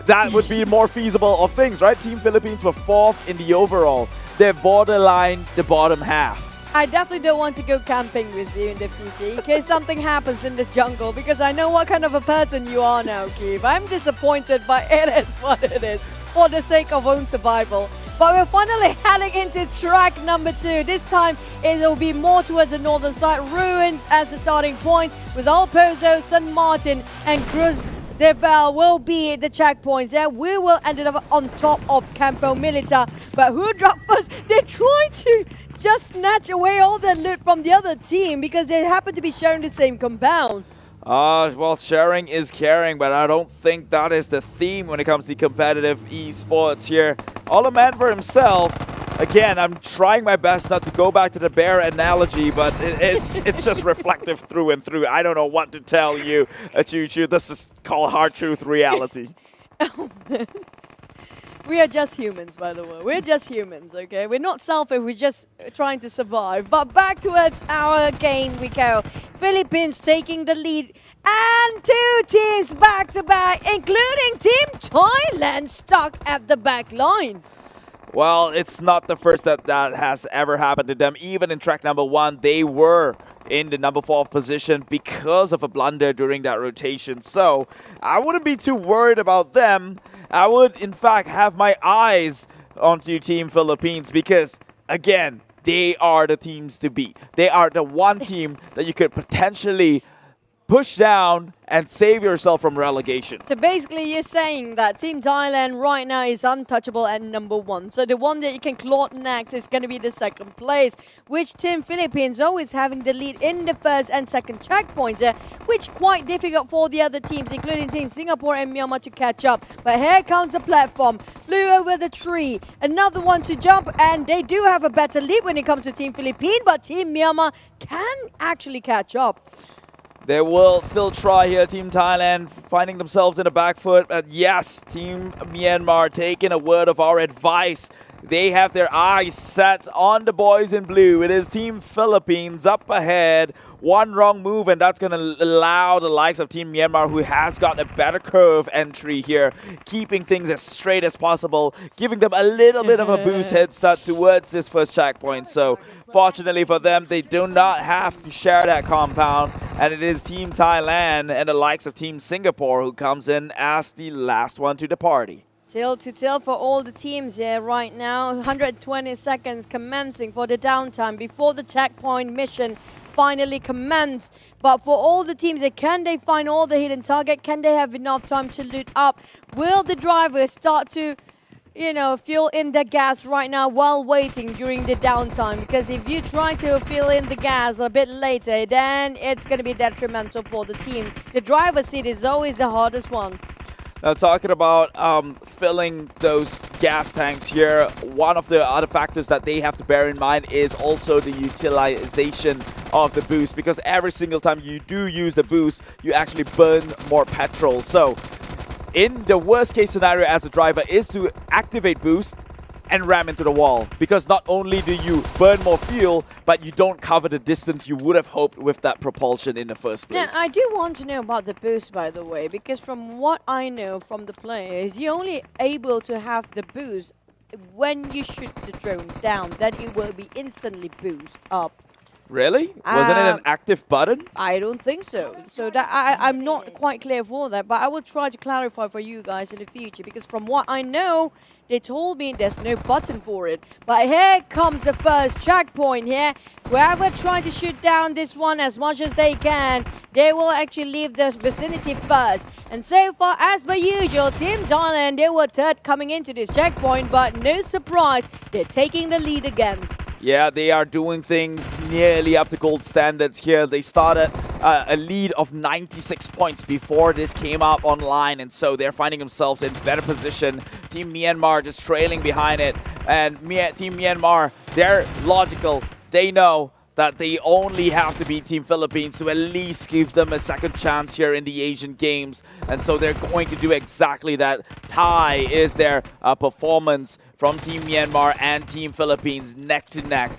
that would be more feasible of things, right? Team Philippines were 4th in the overall. They're borderline the bottom half. I definitely don't want to go camping with you in the future in case something happens in the jungle, because I know what kind of a person you are now, Keith. I'm disappointed, but it is what it is for the sake of own survival. But we're finally heading into track number 2. This time it will be more towards the northern side. Ruins as the starting point with Alpozo, San Martin and Cruz de Val will be the checkpoints. Yeah, we will end up on top of Campo Militar. But who dropped first? They're trying to just snatch away all the loot from the other team because they happen to be sharing the same compound. Well, sharing is caring, but I don't think that is the theme when it comes to competitive esports here. All a man for himself. Again, I'm trying my best not to go back to the bear analogy, but it's just reflective through and through. I don't know what to tell you, Choo Choo. This is called hard truth reality. We are just humans, by the way. We're just humans, okay? We're not selfish, we're just trying to survive. But back towards our game we go. Philippines taking the lead. And two teams back-to-back, including Team Thailand, stuck at the back line. Well, it's not the first that has ever happened to them. Even in track number 1, they were in the number 4 position because of a blunder during that rotation. So I wouldn't be too worried about them. I would, in fact, have my eyes onto Team Philippines because, again, they are the teams to beat. They are the one team that you could potentially push down and save yourself from relegation. So basically you're saying that Team Thailand right now is untouchable at number 1. So the one that you can claw next is going to be the second place, which Team Philippines always having the lead in the first and second checkpoints, which quite difficult for the other teams, including Team Singapore and Myanmar to catch up. But here comes a platform, flew over the tree, another one to jump, and they do have a better lead when it comes to Team Philippines, but Team Myanmar can actually catch up. They will still try here, Team Thailand finding themselves in a back foot. But yes, Team Myanmar taking a word of our advice. They have their eyes set on the boys in blue. It is Team Philippines up ahead. One wrong move and that's going to allow the likes of Team Myanmar, who has got a better curve entry here, keeping things as straight as possible, giving them a little bit of a boost head start towards this first checkpoint. So fortunately for them, they do not have to share that compound. And it is Team Thailand and the likes of Team Singapore who comes in as the last one to the party. Tail to tail for all the teams here right now. 120 seconds commencing for the downtime before the checkpoint mission finally commence. But for all the teams, can they find all the hidden target? Can they have enough time to loot up? Will the drivers start to, you know, fill in the gas right now while waiting during the downtime? Because if you try to fill in the gas a bit later, then it's going to be detrimental for the team. The driver's seat is always the hardest one. Now, talking about filling those gas tanks here, one of the other factors that they have to bear in mind is also the utilization of the boost, because every single time you do use the boost, you actually burn more petrol. So in the worst case scenario as a driver is to activate boost and ram into the wall, because not only do you burn more fuel, but you don't cover the distance you would have hoped with that propulsion in the first place. Now, I do want to know about the boost, by the way, because from what I know from the players, you're only able to have the boost when you shoot the drone down, then it will be instantly boost up. Really? Wasn't it an active button? I don't think so. So that I'm not quite clear for that, but I will try to clarify for you guys in the future, because from what I know, they told me there's no button for it. But here comes the first checkpoint here. Whoever trying to shoot down this one as much as they can, they will actually leave the vicinity first. And so far, as per usual, Team Thailand, they were third coming into this checkpoint, but no surprise, they're taking the lead again. Yeah, they are doing things nearly up to gold standards here. They started a lead of 96 points before this came up online, and so they're finding themselves in better position. Team Myanmar just trailing behind it, and Team Myanmar, they're logical. They know that they only have to beat Team Philippines to at least give them a second chance here in the Asian Games. And so they're going to do exactly that. Thai is their performance from Team Myanmar and Team Philippines neck to neck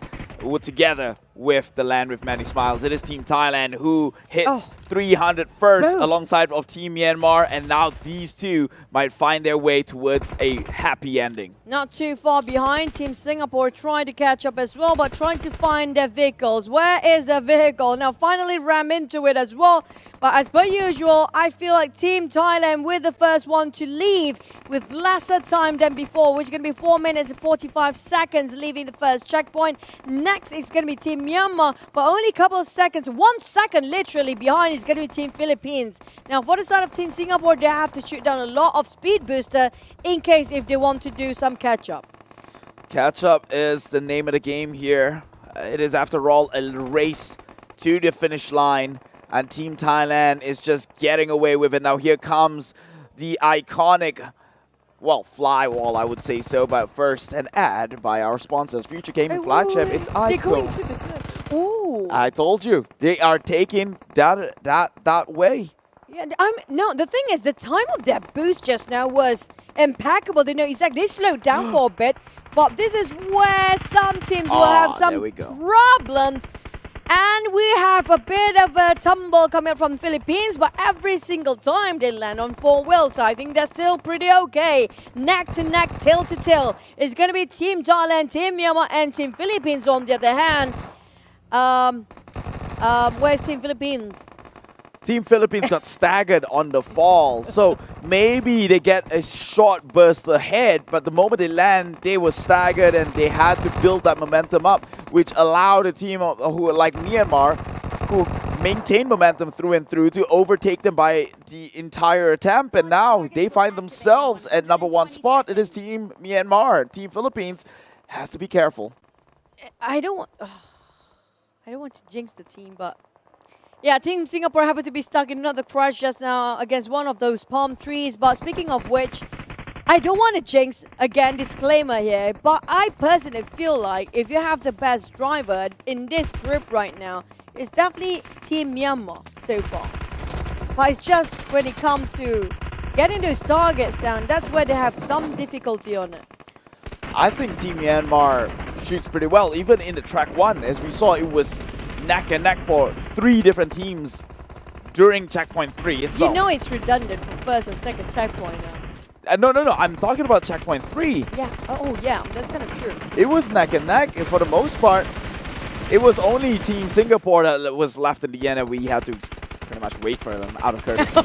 together with the land with many smiles. It is Team Thailand who hits 300 first alongside of Team Myanmar, and now these two might find their way towards a happy ending. Not too far behind, Team Singapore trying to catch up as well, but trying to find their vehicles. Where is the vehicle? Now finally ram into it as well, but as per usual, I feel like Team Thailand with the first one to leave with lesser time than before, which is going to be 4 minutes and 45 seconds leaving the first checkpoint. Next is going to be Team Myanmar, but only a couple of seconds, 1 second literally behind is going to be Team Philippines. Now for the side of Team Singapore, they have to shoot down a lot of speed booster in case if they want to do some catch up. Catch up is the name of the game here. It is after all a race to the finish line, and Team Thailand is just getting away with it. Now here comes the iconic well, fly wall, I would say so. But first, an ad by our sponsors, Future Gaming Flagship. It's They're going Icon. super slow. Ooh. I told you, they are taking that way. Yeah, no, the thing is, the time of their boost just now was impeccable. They know exactly. They slowed down for a bit, but this is where some teams will have some problems. And we have a bit of a tumble coming up from Philippines, but every single time they land on 4 wheels, so I think that's still pretty okay. Neck to neck, tail to tail. It's going to be Team Thailand, Team Myanmar, and Team Philippines on the other hand. Where's Team Philippines? Team Philippines got staggered on the fall, so maybe they get a short burst ahead, but the moment they land, they were staggered and they had to build that momentum up, which allowed a team who like Myanmar, who maintained momentum through and through, to overtake them by the entire attempt, and now they find themselves at #1 spot. It is Team Myanmar. Team Philippines has to be careful. I don't want to jinx the team, but yeah, Team Singapore happened to be stuck in another crush just now against one of those palm trees. But speaking of which, I don't want to jinx, again, disclaimer here, but I personally feel like if you have the best driver in this group right now, it's definitely Team Myanmar so far. But it's just when it comes to getting those targets down, that's where they have some difficulty on it. I think Team Myanmar shoots pretty well, even in the track 1. As we saw, it was neck and neck for 3 different teams during checkpoint 3 itself. You know it's redundant for first and second checkpoint now. No, I'm talking about checkpoint 3. Yeah, oh yeah, that's kind of true. It was neck and neck, and for the most part, it was only Team Singapore that was left in the end, and we had to pretty much wait for them out of courtesy.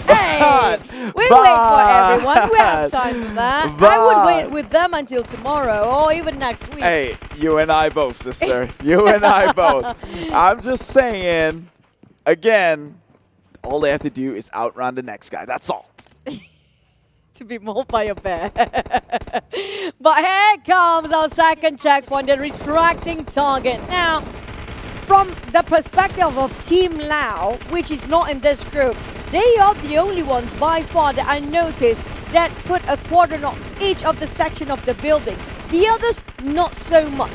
Hey, we wait for everyone. We have time for that. I would wait with them until tomorrow or even next week. Hey, you and I both, sister. You and I both. I'm just saying, again, all they have to do is outrun the next guy. That's all. To be mauled by a bear. But here comes our second checkpoint, the retracting target. Now, from the perspective of Team Lao, which is not in this group, they are the only ones by far that I noticed that put a quadrant on each of the section of the building. The others, not so much.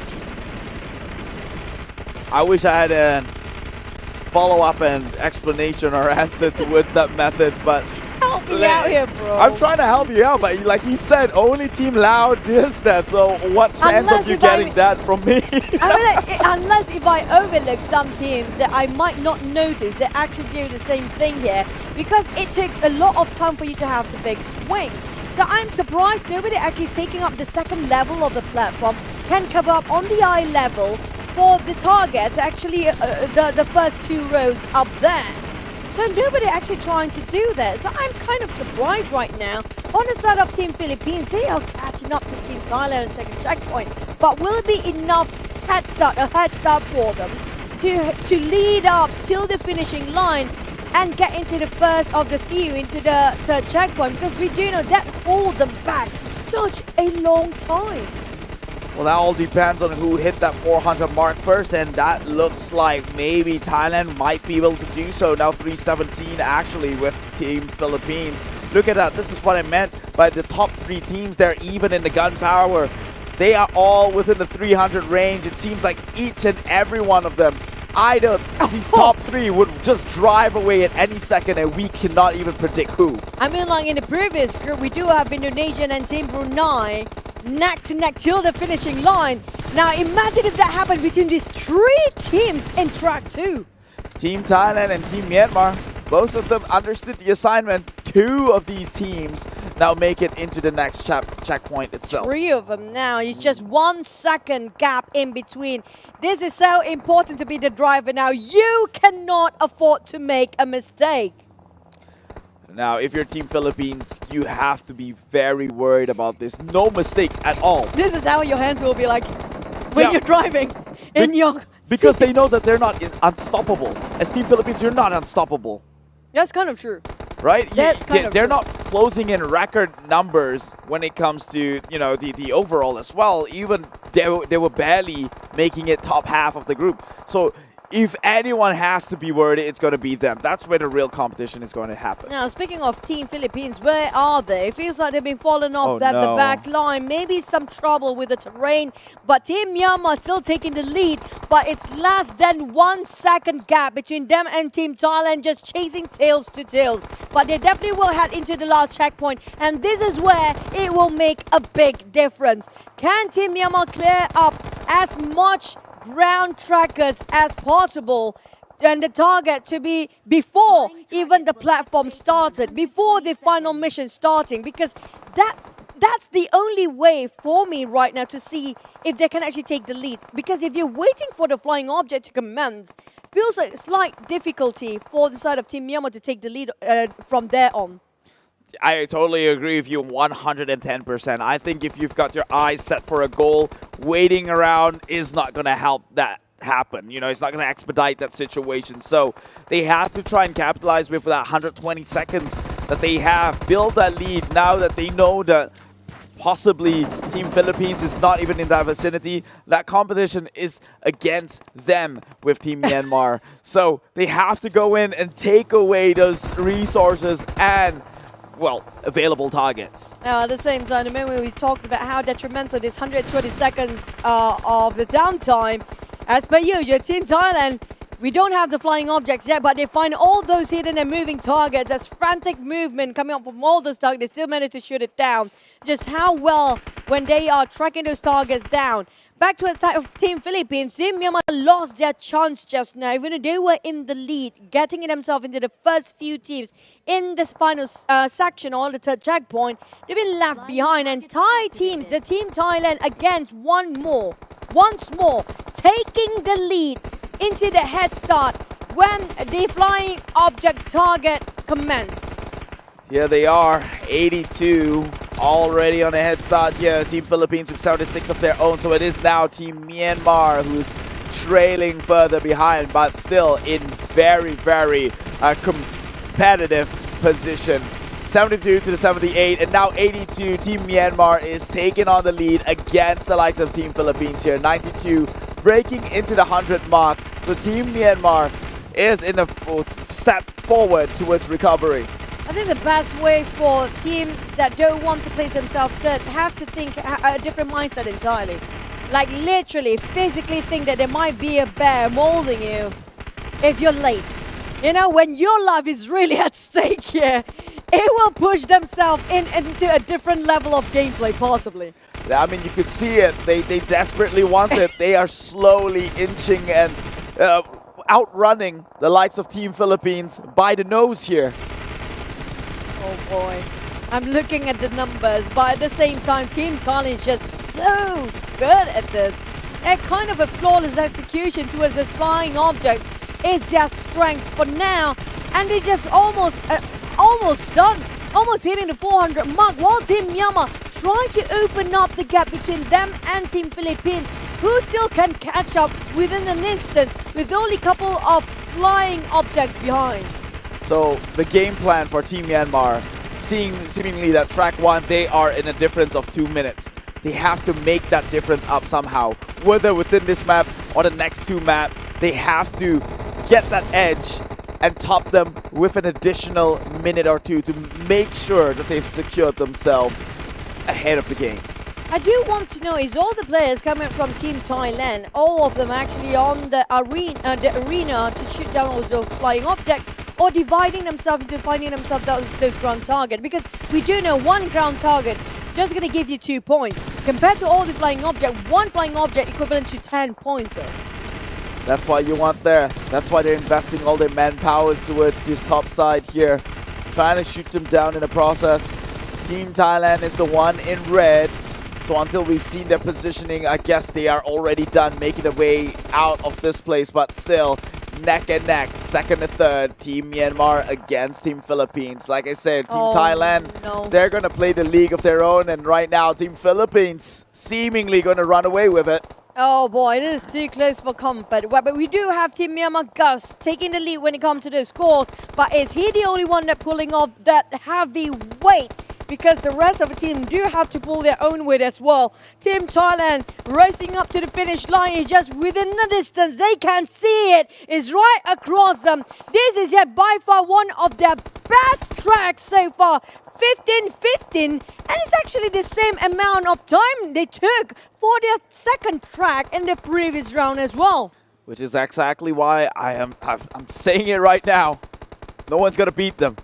I wish I had a follow-up and explanation or answer towards that method, but help me out here, bro. I'm trying to help you out, but like you said, only Team Lao does that. So what sense of you getting that from me? I mean, like, unless if I overlook some teams that I might not notice, they actually do the same thing here, because it takes a lot of time for you to have the big swing. So I'm surprised nobody actually taking up the second level of the platform can cover up on the eye level for the targets, actually the first 2 rows up there. So nobody actually trying to do that. So I'm kind of surprised right now. On the side of Team Philippines, they are catching up to Team Thailand at second checkpoint. But will it be enough a head start for them to lead up till the finishing line and get into the first of the few into the third checkpoint? Because we do know that hold them back such a long time. Well, that all depends on who hit that 400 mark first, and that looks like maybe Thailand might be able to do so. Now 317 actually with Team Philippines. Look at that. This is what I meant by the top 3 teams. They're even in the gunpowder. They are all within the 300 range. It seems like each and every one of them, either these top 3 would just drive away at any second, and we cannot even predict who. I mean, like in the previous group, we do have Indonesian and Team Brunei neck to neck till the finishing line. Now imagine if that happened between these 3 teams in track 2. Team Thailand and Team Myanmar, both of them understood the assignment. 2 of these teams now make it into the next checkpoint itself. 3 of them now. It's just 1 second gap in between. This is so important to be the driver now. You cannot afford to make a mistake. Now, if you're Team Philippines, you have to be very worried about this. No mistakes at all. This is how your hands will be like when you're driving in your because they know that they're not unstoppable. As Team Philippines, you're not unstoppable. That's kind of true. Right? That's kind of they're true. not closing in record numbers when it comes to, you know, the overall as well. Even they were barely making it top half of the group. So if anyone has to be worried, it's going to be them. That's where the real competition is going to happen. Now, speaking of Team Philippines, where are they? It feels like they've been falling off the back line. Maybe some trouble with the terrain, but Team Myanmar still taking the lead. But it's less than 1 second gap between them and Team Thailand, just chasing tails to tails. But they definitely will head into the last checkpoint, and this is where it will make a big difference. Can Team Myanmar clear up as much ground trackers as possible and the target to be before even the platform started, before the final mission starting, because that's the only way for me right now to see if they can actually take the lead. Because if you're waiting for the flying object to commence, feels like slight difficulty for the side of Team Myanmar to take the lead from there on. I totally agree with you 110%. I think if you've got your eyes set for a goal, waiting around is not going to help that happen. You know, it's not going to expedite that situation. So they have to try and capitalize with that 120 seconds that they have, build that lead now that they know that possibly Team Philippines is not even in that vicinity. That competition is against them with Team Myanmar. So they have to go in and take away those resources and, well, available targets. Now, at the same time, remember we talked about how detrimental this 120 seconds of the downtime. As per usual, Team Thailand, we don't have the flying objects yet, but they find all those hidden and moving targets. There's frantic movement coming up from all those targets. They still manage to shoot it down. Just how well when they are tracking those targets down. Back to Team Philippines, Team Myanmar lost their chance just now. Even though they were in the lead, getting themselves into the first few teams in this final section or the third checkpoint, they've been left behind. And Thai teams, the Team Thailand against once more, taking the lead into the head start when the flying object target commenced. Here they are, 82, already on a head start here. Team Philippines with 76 of their own, so it is now Team Myanmar who's trailing further behind, but still in very, very competitive position. 72 to the 78, and now 82. Team Myanmar is taking on the lead against the likes of Team Philippines here. 92, breaking into the 100 mark. So Team Myanmar is in a step forward towards recovery. I think the best way for teams that don't want to place themselves third have to think a different mindset entirely. Like literally, physically think that there might be a bear molding you if you're late. You know, when your life is really at stake here, it will push themselves into a different level of gameplay, possibly. I mean, you could see it. They desperately want it. They are slowly inching and outrunning the likes of Team Philippines by the nose here. Oh boy, I'm looking at the numbers, but at the same time, Team Thailand is just so good at this. They're kind of a flawless execution towards those flying objects is their strength for now, and they just almost done, almost hitting the 400 mark, while Team Myanmar trying to open up the gap between them and Team Philippines, who still can catch up within an instant with only a couple of flying objects behind. So the game plan for Team Myanmar, seemingly that track 1, they are in a difference of 2 minutes. They have to make that difference up somehow. Whether within this map or the next 2 maps, they have to get that edge and top them with an additional minute or 2 to make sure that they've secured themselves ahead of the game. I do want to know, is all the players coming from Team Thailand, all of them actually on the arena to shoot down all those flying objects, or dividing themselves into finding themselves those ground targets? Because we do know one ground target just going to give you 2 points. Compared to all the flying objects, one flying object equivalent to 10 points. Though. That's what you want there. That's why they're investing all their manpowers towards this top side here, trying to shoot them down in the process. Team Thailand is the one in red. So until we've seen their positioning, I guess they are already done making their way out of this place. But still, neck and neck, second and third, Team Myanmar against Team Philippines. Like I said, Team Thailand, they're going to play the league of their own. And right now, Team Philippines seemingly going to run away with it. Oh boy, this is too close for comfort. Well, but we do have Team Myanmar Gus taking the lead when it comes to those scores. But is he the only one that pulling off that heavy weight because the rest of the team do have to pull their own weight as well. Team Thailand racing up to the finish line is just within the distance. They can see it. It's right across them. This is yet by far one of their best tracks so far. 15-15, and it's actually the same amount of time they took for their second track in the previous round as well. Which is exactly why I'm saying it right now. No one's gonna beat them.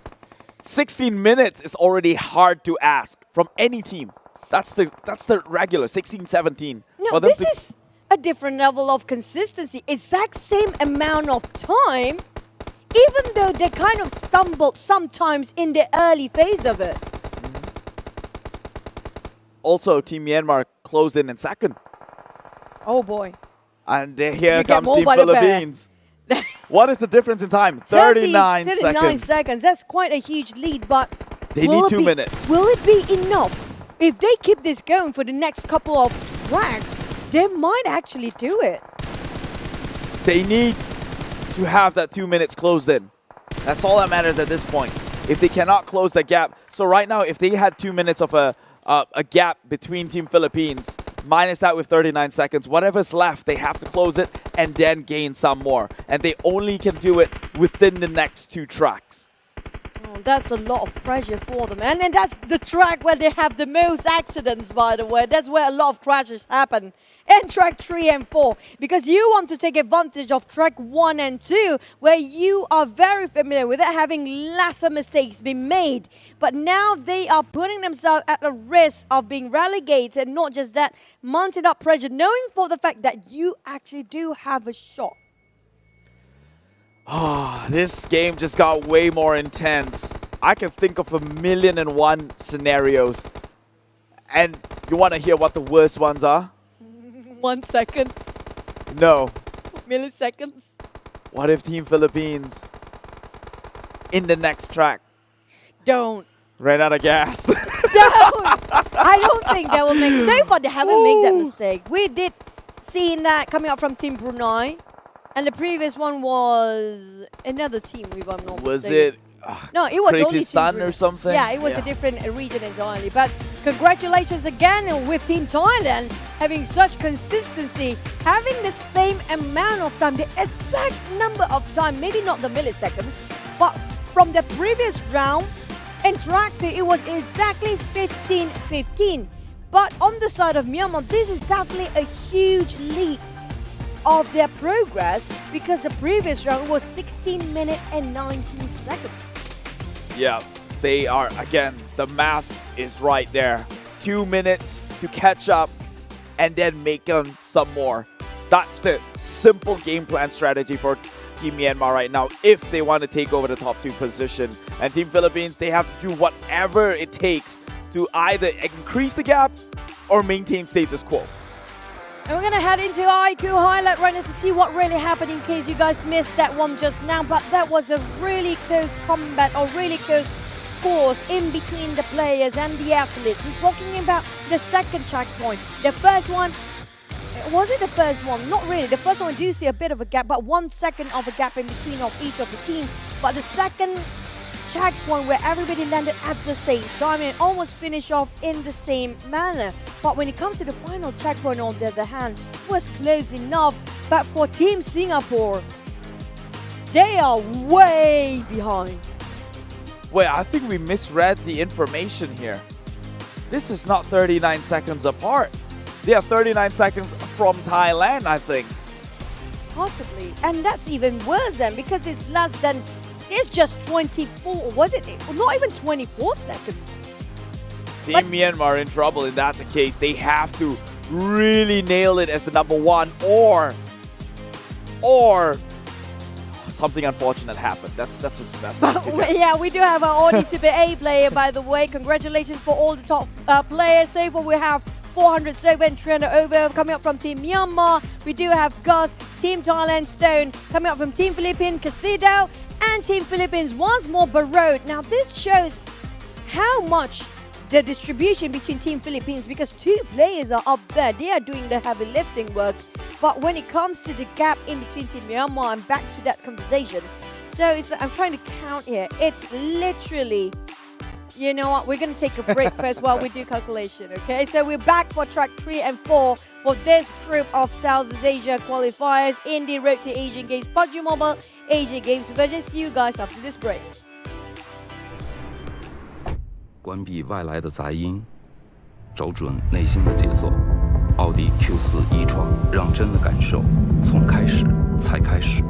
16 minutes is already hard to ask from any team. That's the regular 16-17. No, this is a different level of consistency. Exact same amount of time, even though they kind of stumbled sometimes in the early phase of it. Also, Team Myanmar closed in second. Oh boy. And here You get comes more Team by the bear. Philippines. What is the difference in time? 39 seconds. That's quite a huge lead, but they need 2 minutes. Will it be enough? If they keep this going for the next couple of tracks, they might actually do it. They need to have that 2 minutes closed in. That's all that matters at this point. If they cannot close the gap. So right now, if they had 2 minutes of a gap between Team Philippines, minus that with 39 seconds, whatever's left, they have to close it and then gain some more. And they only can do it within the next 2 tracks. Oh, that's a lot of pressure for them. And then that's the track where they have the most accidents, by the way. That's where a lot of crashes happen. And track 3 and 4. Because you want to take advantage of track 1 and 2, where you are very familiar with it, having lesser mistakes being made. But now they are putting themselves at the risk of being relegated. Not just that, mounting up pressure, knowing for the fact that you actually do have a shot. Oh, this game just got way more intense. I can think of 1,000,001 scenarios. And you want to hear what the worst ones are? 1 second. No. Milliseconds. What if Team Philippines in the next track Don't. ran out of gas? Don't! I don't think they will make. So far, they haven't made that mistake. We did see that coming up from Team Brunei. And the previous one was another team, if I'm not Was mistaken. it? No, it was only Kyrgyzstan Team or something? Yeah, it was a different region entirely. But congratulations again with Team Thailand having such consistency, having the same amount of time, the exact number of time, maybe not the milliseconds, but from the previous round, in track 2, it was exactly 15-15. But on the side of Myanmar, this is definitely a huge leap of their progress, because the previous round was 16 minutes and 19 seconds. Yeah, they are, again, the math is right there. 2 minutes to catch up and then make some more. That's the simple game plan strategy for Team Myanmar right now if they want to take over the top 2 position. And Team Philippines, they have to do whatever it takes to either increase the gap or maintain status quo. And we're going to head into our IQ highlight right now to see what really happened, in case you guys missed that one just now. But that was a really close combat, or really close scores in between the players and the athletes. We're talking about the second checkpoint. The first one, was it the first one? Not really. The first one, I do see a bit of a gap, but 1 second of a gap in between of each of the team. But the second checkpoint, where everybody landed at the same time and almost finished off in the same manner. But when it comes to the final checkpoint, on the other hand, it was close enough. But for Team Singapore, they are way behind. Wait, I think we misread the information here. This is not 39 seconds apart. They are 39 seconds from Thailand, I think. Possibly. And that's even worse then, because it's less than, it's just 24, or was it? Not even 24 seconds. Team Myanmar in trouble in that the case. They have to really nail it as the number 1, or something unfortunate happened. That's as best I can get. Yeah, we do have our Audi Super A player, by the way. Congratulations for all the top players. So far we have 400 over and 300 over coming up from Team Myanmar. We do have Gus, Team Thailand, Stone, coming up from Team Philippines, Casido, and Team Philippines once more, Barode. Now this shows how much the distribution between Team Philippines, because 2 players are up there. They are doing the heavy lifting work. But when it comes to the gap in between Team Myanmar, and back to that conversation. So I'm trying to count here. It's literally you know what? We're going to take a break first while we do calculation, okay? So we're back for track 3 and 4 for this group of Southeast Asia qualifiers in the Road to Asian Games PUBG Mobile Asian Games version. See you guys after this break. 关闭外来的杂音，找准内心的节奏。奥迪 Q4 一创，让真的感受从开始才开始。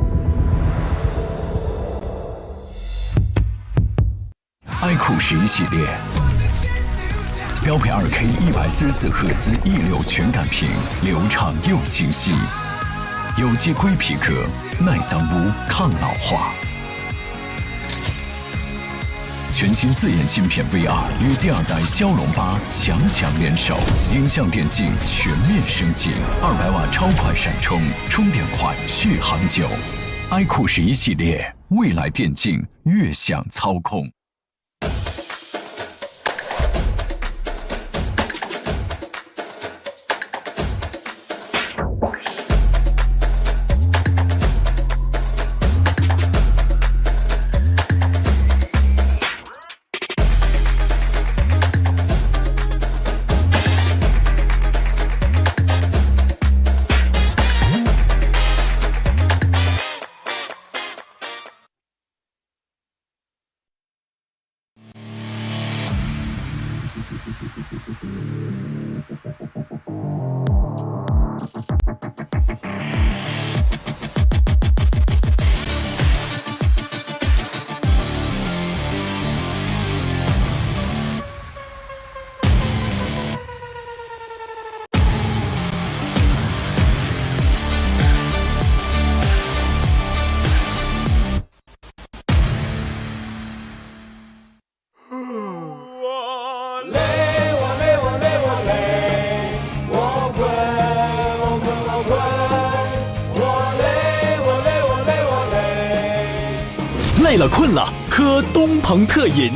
iQOO 11系列，标配2K 144赫兹E6全感屏，流畅又清晰，有机硅皮革，耐脏污、抗老化。全新自研芯片 VR 与第2代骁龙8强联手，音像电竞全面升级，200瓦超快闪充，充电快，续航久。iQOO 11系列，未来电竞悦享操控。累了困了，喝东鹏特饮。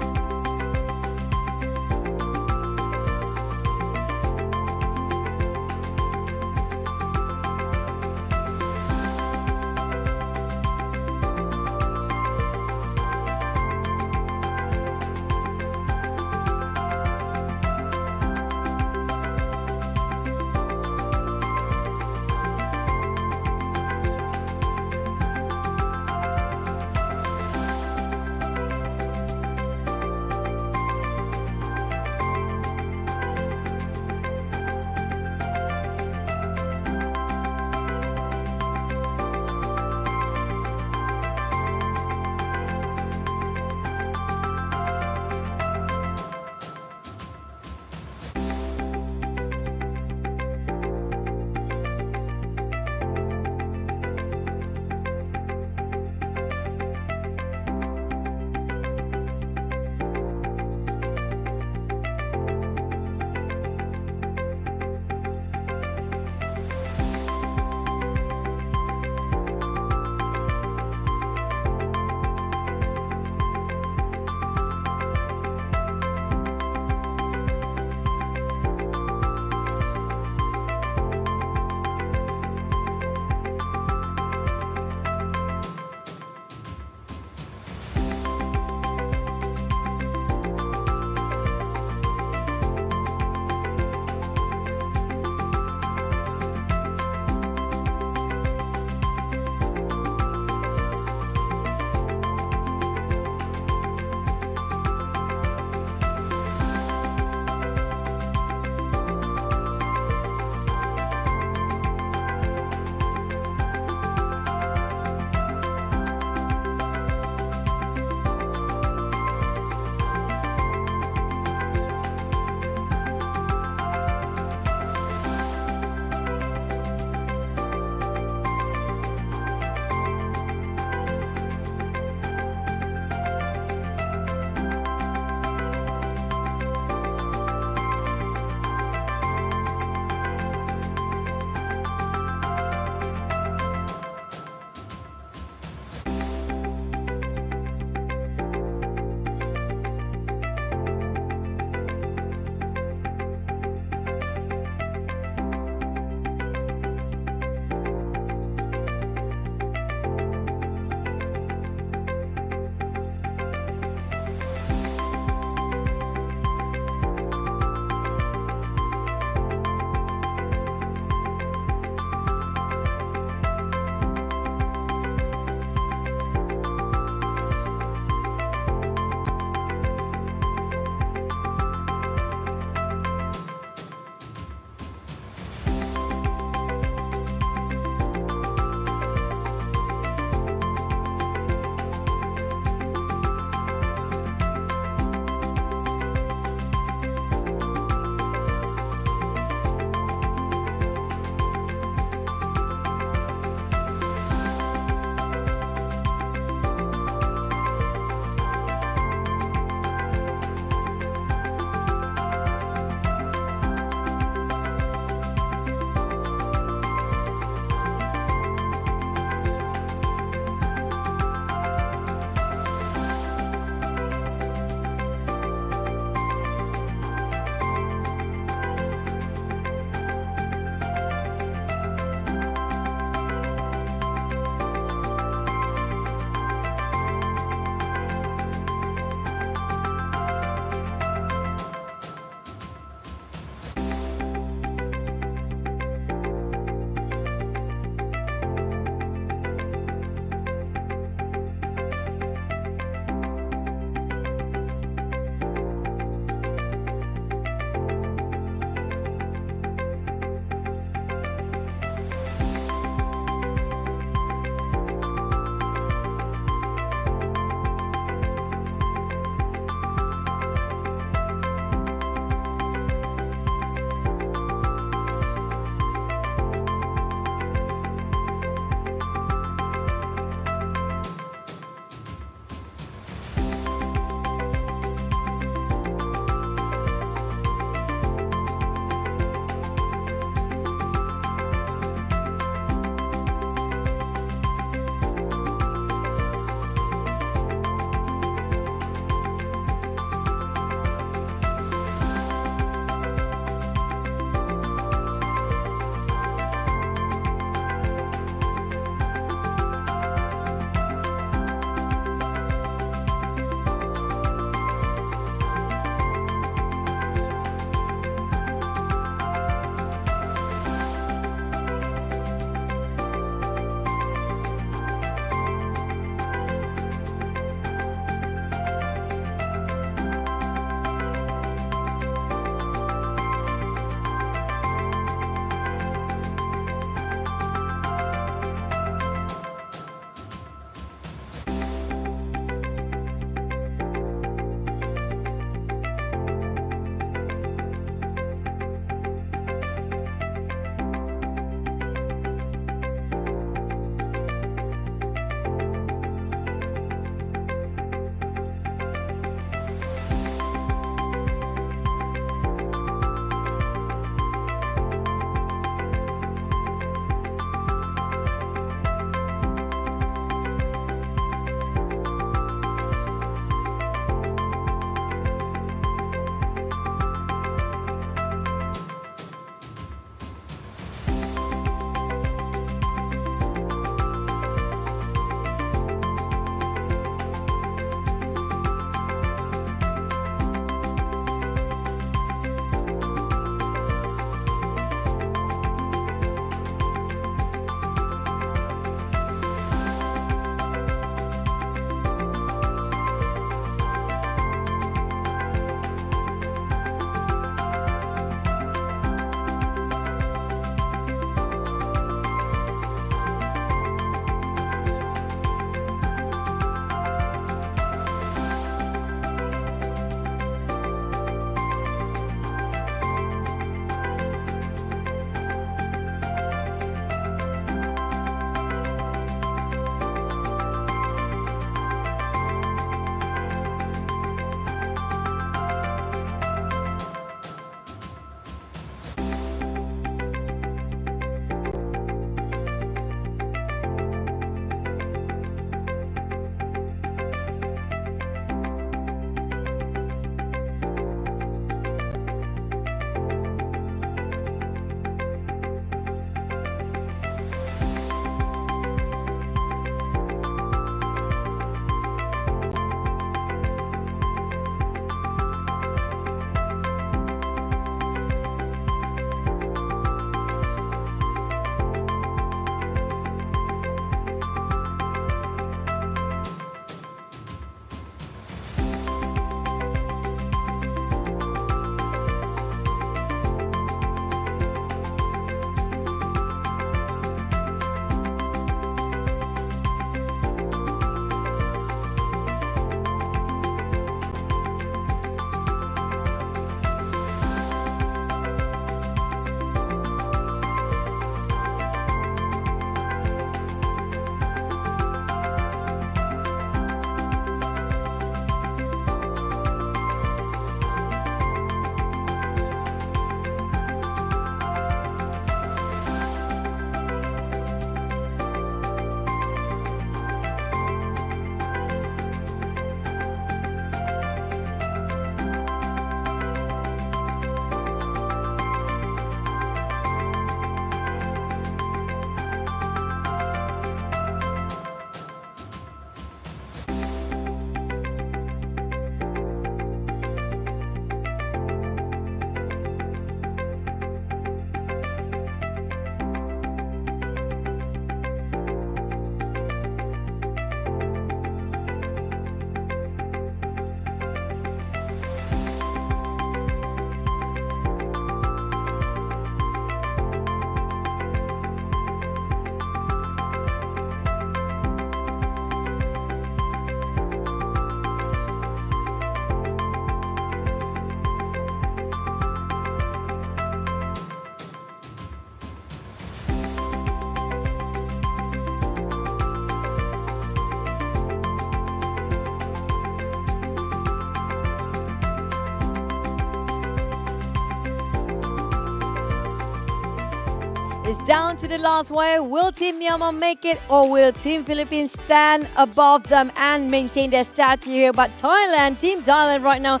It's down to the last wire. Will Team Myanmar make it, or will Team Philippines stand above them and maintain their stature here? But Team Thailand right now,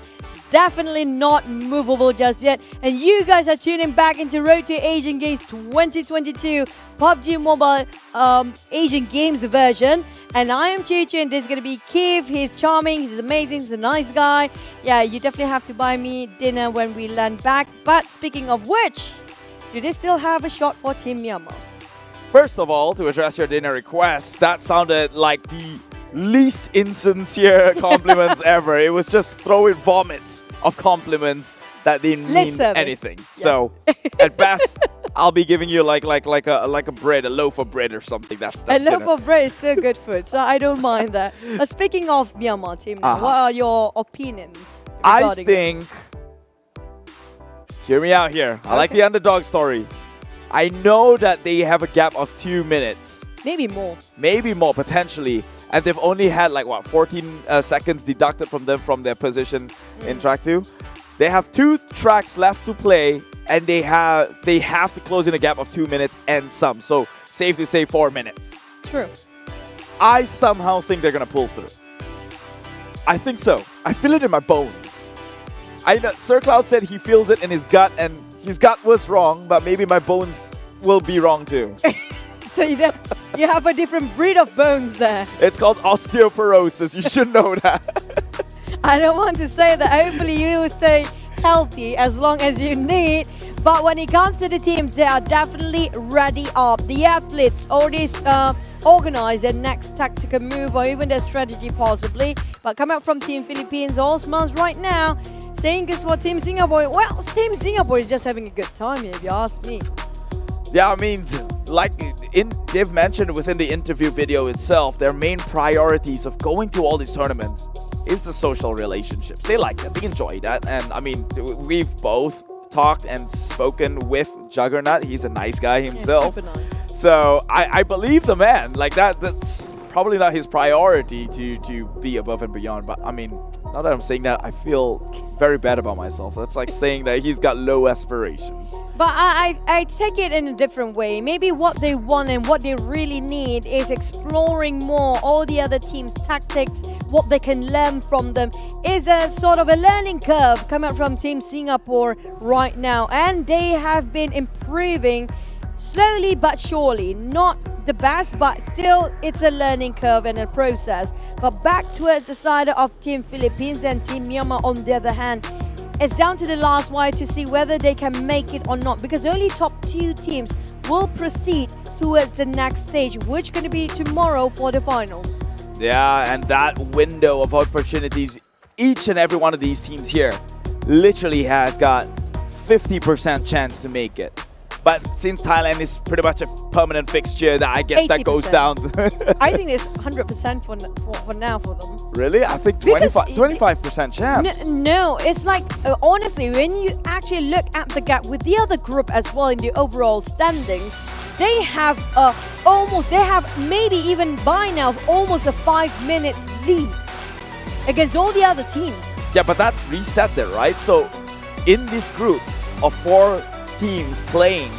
definitely not movable just yet. And you guys are tuning back into Road to Asian Games 2022 PUBG Mobile Asian Games version. And I am Chichu, and this is going to be Keith. He's charming, he's amazing, he's a nice guy. Yeah, you definitely have to buy me dinner when we land back. But speaking of which, do they still have a shot for Team Myanmar? First of all, to address your dinner request, that sounded like the least insincere compliments ever. It was just throwing vomits of compliments that didn't mean anything. Yeah. So at best, I'll be giving you like a bread, a loaf of bread or something. That's a loaf dinner. of bread is still good food, so I don't mind that. Speaking of Myanmar team, what are your opinions regarding I think. Hear me out here. I like the underdog story. I know that they have a gap of 2 minutes. Maybe more. Maybe more, potentially. And they've only had 14 seconds deducted from them from their position in track 2. They have 2 tracks left to play, and they have to close in a gap of 2 minutes and some. So safe to say 4 minutes. True. I somehow think they're gonna pull through. I think so. I feel it in my bones. Sir Cloud said he feels it in his gut, and his gut was wrong, but maybe my bones will be wrong too. So you have a different breed of bones there. It's called osteoporosis. You should know that. I don't want to say that. Hopefully you will stay healthy as long as you need. But when it comes to the teams, they are definitely ready up. The athletes already organize their next tactical move or even their strategy possibly. But coming up from Team Philippines, all smiles right now. Saying guess what, Team Singapore? Well, Team Singapore is just having a good time here, if you ask me. Yeah, I mean, they've mentioned within the interview video itself, their main priorities of going to all these tournaments is the social relationships. They like that. They enjoy that. And I mean, we've both talked and spoken with Juggernaut. He's a nice guy himself. Yeah, super nice. So I believe the man. Like that's probably not his priority to be above and beyond. But I mean, now that I'm saying that, I feel very bad about myself. That's like saying that he's got low aspirations. But I take it in a different way. Maybe what they want and what they really need is exploring more all the other teams' tactics, what they can learn from them. Is a sort of a learning curve coming from Team Singapore right now. And they have been improving slowly but surely. Not the best, but still it's a learning curve and a process. But back towards the side of Team Philippines and Team Myanmar on the other hand, it's down to the last wire to see whether they can make it or not, because only top 2 teams will proceed towards the next stage, which is going to be tomorrow for the finals. Yeah, and that window of opportunities, each and every one of these teams here literally has got 50% chance to make it. But since Thailand is pretty much a permanent fixture, that I guess 80%. That goes down. I think it's 100% for now for them. Really? I think 25% chance. No, it's like, honestly, when you actually look at the gap with the other group as well in the overall standings, they have maybe even by now almost a 5 minutes lead against all the other teams. Yeah, but that's reset there, right? So in this group of 4 teams playing,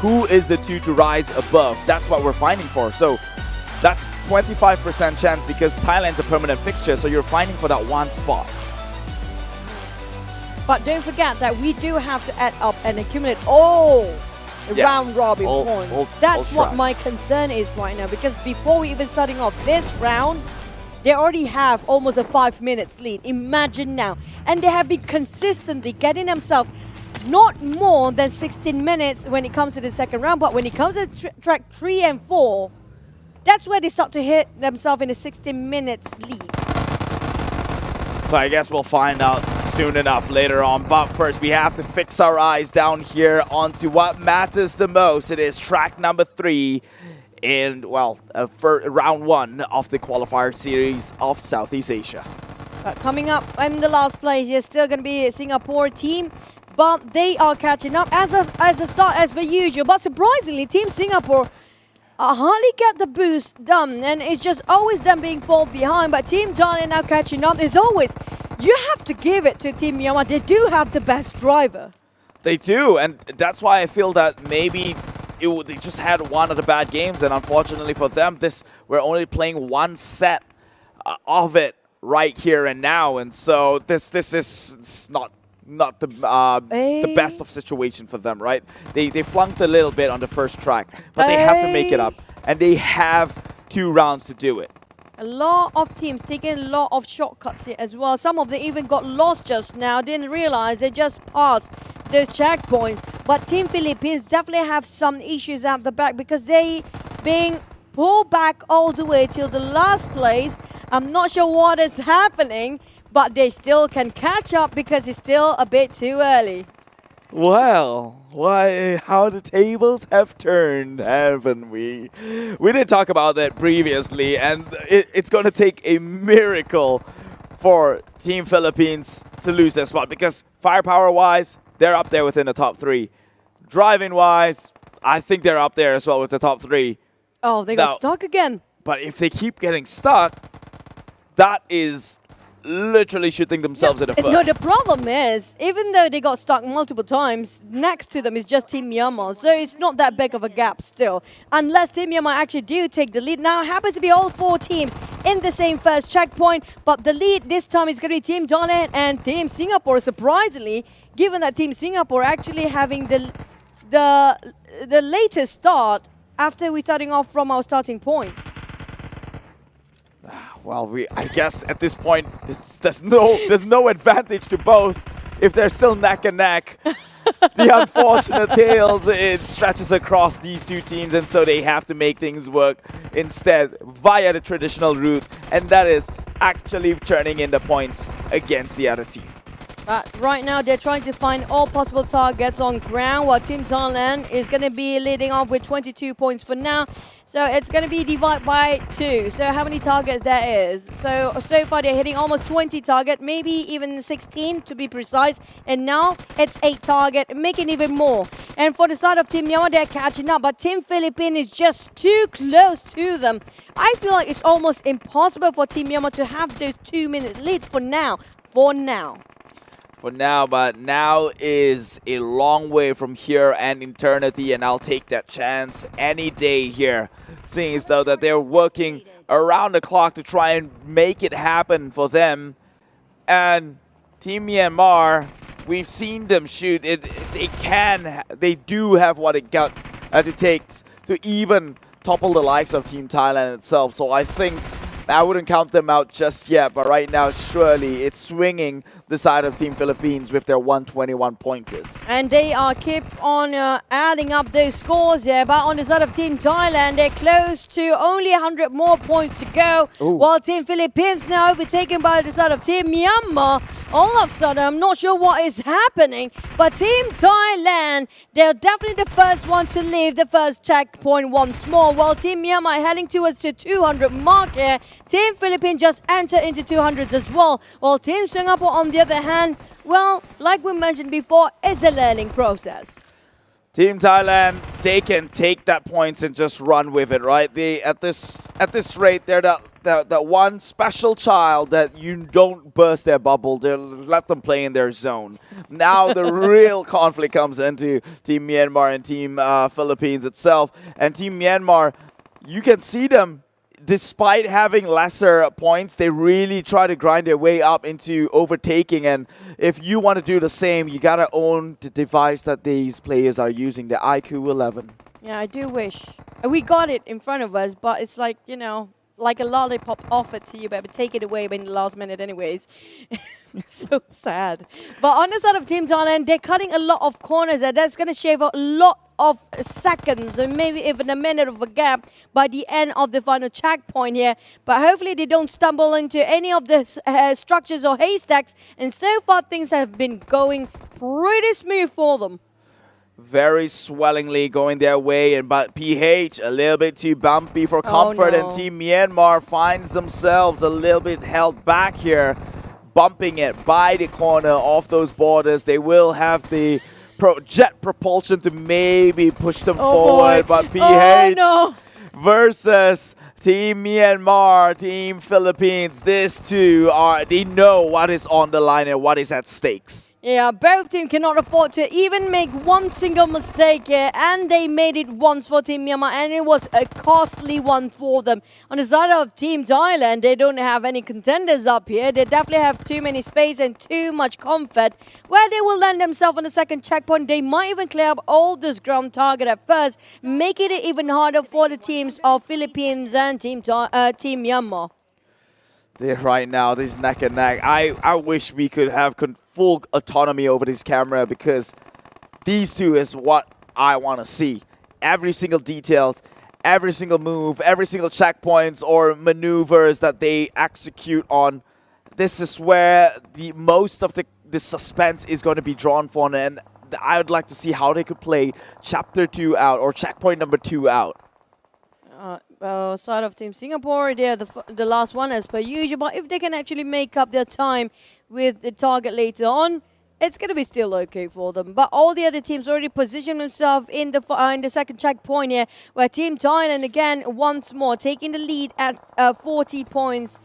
who is the 2 to rise above? That's what we're fighting for. So that's 25% chance because Thailand's a permanent fixture, so you're fighting for that 1 spot. But don't forget that we do have to add up and accumulate all round robin points. That's what my concern is right now, because before we even starting off this round, they already have almost a 5 minutes lead. Imagine now. And they have been consistently getting themselves not more than 16 minutes when it comes to the second round, but when it comes to track 3 and 4, that's where they start to hit themselves in a 16 minutes lead. So I guess we'll find out soon enough later on. But first, we have to fix our eyes down here onto what matters the most. It is track number 3 in, well, for round 1 of the qualifier series of Southeast Asia. Coming up in the last place, you're still going to be a Singapore team. But they are catching up as a start as per usual. But surprisingly, Team Singapore hardly get the boost done, and it's just always them being fall behind. But Team Thailand now catching up. As always, you have to give it to Team Myanmar. They do have the best driver. They do, and that's why I feel that maybe they just had one of the bad games, and unfortunately for them, we're only playing one set of it right here and now, and so this is not the best of situation for them, right? They flunked a little bit on the first track, but they have to make it up, and they have 2 rounds to do it. A lot of teams taking a lot of shortcuts here as well. Some of them even got lost just now, didn't realize they just passed those checkpoints. But Team Philippines definitely have some issues at the back because they being pulled back all the way till the last place. I'm not sure what is happening, but they still can catch up because it's still a bit too early. Well, how the tables have turned, haven't we? We did talk about that previously, and it's going to take a miracle for Team Philippines to lose their spot because firepower-wise, they're up there within the top 3. Driving-wise, I think they're up there as well with the top 3. Oh, they got stuck again. But if they keep getting stuck, that is literally shooting themselves in the foot. No, the problem is, even though they got stuck multiple times, next to them is just Team Myanmar. So it's not that big of a gap still. Unless Team Myanmar actually do take the lead. Now, it happens to be all 4 teams in the same first checkpoint. But the lead this time is going to be Team Thailand and Team Singapore. Surprisingly, given that Team Singapore actually having the latest start after we starting off from our starting point. Well, I guess at this point, there's no advantage to both if they're still neck and neck. The unfortunate tales, it stretches across these 2 teams, and so they have to make things work instead via the traditional route, and that is actually turning in the points against the other team. But right now, they're trying to find all possible targets on ground, while Team Thailand is going to be leading off with 22 points for now. So it's going to be divided by 2. So how many targets there is? So far they're hitting almost 20 targets, maybe even 16 to be precise. And now it's 8 targets, making even more. And for the side of Team Myanmar, they're catching up. But Team Philippines is just too close to them. I feel like it's almost impossible for Team Myanmar to have those 2-minute lead for now. For now, but now is a long way from here and eternity, and I'll take that chance any day here, seeing as though that they're working around the clock to try and make it happen for them. And Team Myanmar, we've seen them shoot. They do have what it takes to even topple the likes of Team Thailand itself. So I think I wouldn't count them out just yet, but right now, surely it's swinging the side of Team Philippines with their 121 pointers. And they are keep on adding up those scores here, but on the side of Team Thailand, they're close to only 100 more points to go, while Team Philippines now overtaken by the side of Team Myanmar. All of a sudden, I'm not sure what is happening, but Team Thailand, they're definitely the first one to leave the first checkpoint once more, while Team Myanmar heading towards the 200 mark here. Team Philippines just entered into 200s as well, while Team Singapore, on the other hand, well, like we mentioned before, is a learning process. Team Thailand, they can take that points and just run with it, right? At this rate, they're that one special child that you don't burst their bubble. They let them play in their zone. Now the real conflict comes into Team Myanmar and Team Philippines itself. And Team Myanmar, you can see them. Despite having lesser points, they really try to grind their way up into overtaking. And if you want to do the same, you got to own the device that these players are using, the IQ 11. Yeah, I do wish. We got it in front of us, but it's like, you know, like a lollipop offered to you, but take it away in the last minute anyways. It's so sad. But on the side of Team Thailand, they're cutting a lot of corners there. That's going to shave a lot of seconds, or maybe even a minute of a gap by the end of the final checkpoint here. But hopefully they don't stumble into any of the structures or haystacks. And so far things have been going pretty smooth for them. Very swellingly going their way, but PH a little bit too bumpy for comfort, and Team Myanmar finds themselves a little bit held back here, bumping it by the corner of those borders. They will have the jet propulsion to maybe push them forward, but PH versus Team Myanmar, Team Philippines, these two they know what is on the line and what is at stakes. Yeah, both teams cannot afford to even make one single mistake here, and they made it once for Team Myanmar, and it was a costly one for them. On the side of Team Thailand, they don't have any contenders up here. They definitely have too many space and too much comfort, where they will land themselves on the second checkpoint. They might even clear up all this ground target at first, making it even harder for the teams of Philippines and Team Myanmar. Right now, this neck and neck. I wish we could have full autonomy over this camera, because these two is what I want to see. Every single details, every single move, every single checkpoints or maneuvers that they execute on. This is where the most of the suspense is going to be drawn for, and I would like to see how they could play Chapter 2 out or checkpoint number 2 out. Side of Team Singapore, they're the last one as per usual, but if they can actually make up their time with the target later on, it's going to be still okay for them. But all the other teams already positioned themselves in the second checkpoint here, where Team Thailand again once more taking the lead at 40 points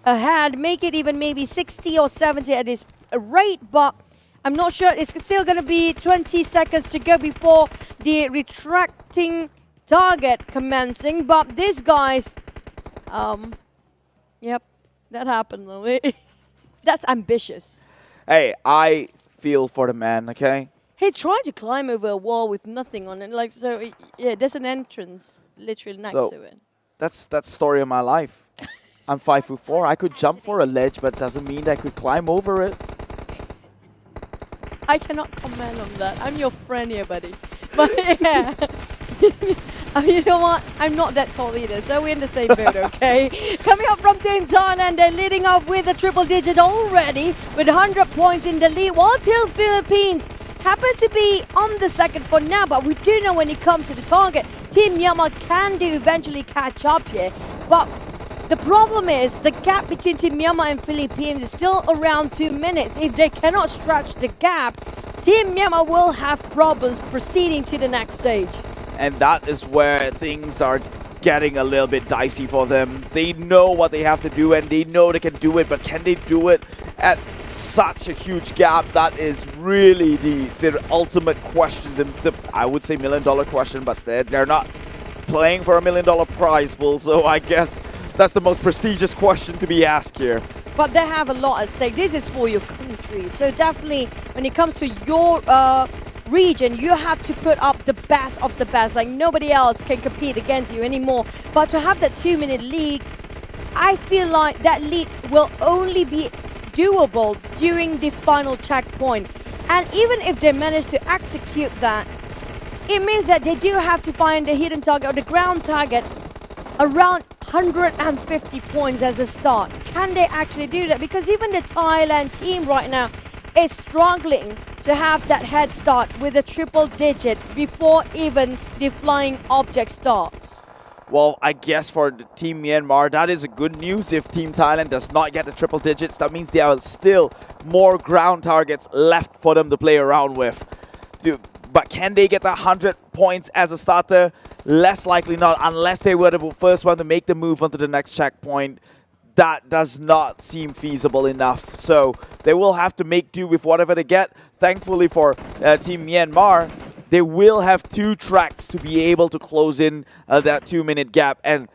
ahead, make it even maybe 60 or 70 at this rate, but I'm not sure. It's still going to be 20 seconds to go before the retracting target commencing, but these guys, yep, that happened though. That's ambitious. Hey, I feel for the man, okay? He tried to climb over a wall with nothing on it, like, so, yeah, there's an entrance literally next to it. That's the story of my life. I'm 5'4". I could jump for a ledge, but doesn't mean I could climb over it. I cannot comment on that. I'm your friend here, buddy. But yeah. You know what? I'm not that tall either, so we're in the same boat, okay? Coming up from Team Thailand, they're leading off with a triple digit already, with 100 points in the lead, while Team Philippines happen to be on the second for now, but we do know when it comes to the target, Team Myanmar can do eventually catch up here. But the problem is, the gap between Team Myanmar and Philippines is still around 2 minutes. If they cannot stretch the gap, Team Myanmar will have problems proceeding to the next stage. And that is where things are getting a little bit dicey for them. They know what they have to do, and they know they can do it, but can they do it at such a huge gap? That is really the ultimate question, I would say $1 million question, but they're not playing for $1 million prize pool, so I guess that's the most prestigious question to be asked here. But they have a lot at stake. This is for your country, so definitely when it comes to your region, you have to put up the best of the best. Like, nobody else can compete against you anymore. But to have that 2-minute lead, I feel like that lead will only be doable during the final checkpoint. And even if they manage to execute that, it means that they do have to find the hidden target or the ground target around 150 points as a start. Can they actually do that? Because even the Thailand team right now is struggling to have that head start with a triple digit before even the flying object starts. Well, I guess for the Team Myanmar, that is a good news. If Team Thailand does not get the triple digits, that means there are still more ground targets left for them to play around with. But can they get the 100 points as a starter? Less likely not, unless they were the first one to make the move onto the next checkpoint. That does not seem feasible enough. So they will have to make do with whatever they get. Thankfully for Team Myanmar, they will have 2 tracks to be able to close in that 2-minute gap. And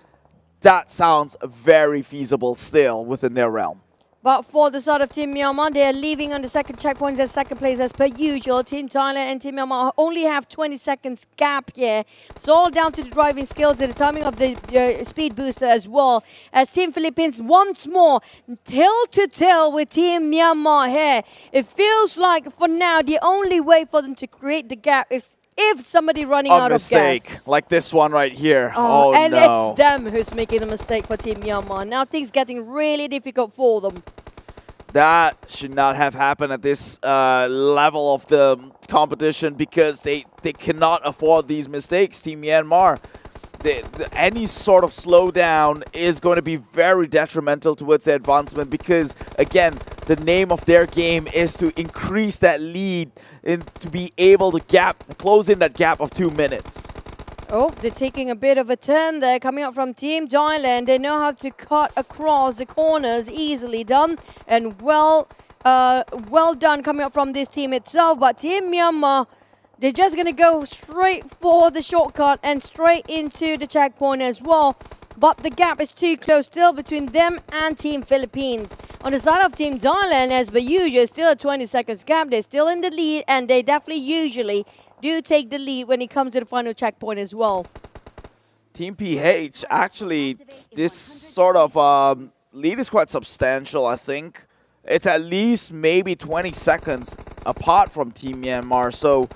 that sounds very feasible still within their realm. But for the side of Team Myanmar, they are leaving on the second checkpoint as second place as per usual. Team Thailand and Team Myanmar only have 20 seconds gap here. It's all down to the driving skills and the timing of the speed booster as well. As Team Philippines once more tail to tail with Team Myanmar here. It feels like for now the only way for them to create the gap is if somebody running out of gas. A mistake, like this one right here. Oh, and no. It's them who's making a mistake for Team Myanmar. Now things getting really difficult for them. That should not have happened at this level of the competition, because they cannot afford these mistakes, Team Myanmar. Any sort of slowdown is going to be very detrimental towards their advancement, because, again, the name of their game is to increase that lead and to be able to close in that gap of 2 minutes. Oh, they're taking a bit of a turn there, coming up from Team Thailand. They know how to cut across the corners, easily done. And well, well done coming up from this team itself, but Team Myanmar, they're just going to go straight for the shortcut and straight into the checkpoint as well. But the gap is too close still between them and Team Philippines. On the side of Team Thailand, as per usual, still a 20 seconds gap. They're still in the lead, and they definitely usually do take the lead when it comes to the final checkpoint as well. Team PH, actually, this sort of lead is quite substantial, I think. It's at least maybe 20 seconds apart from Team Myanmar, so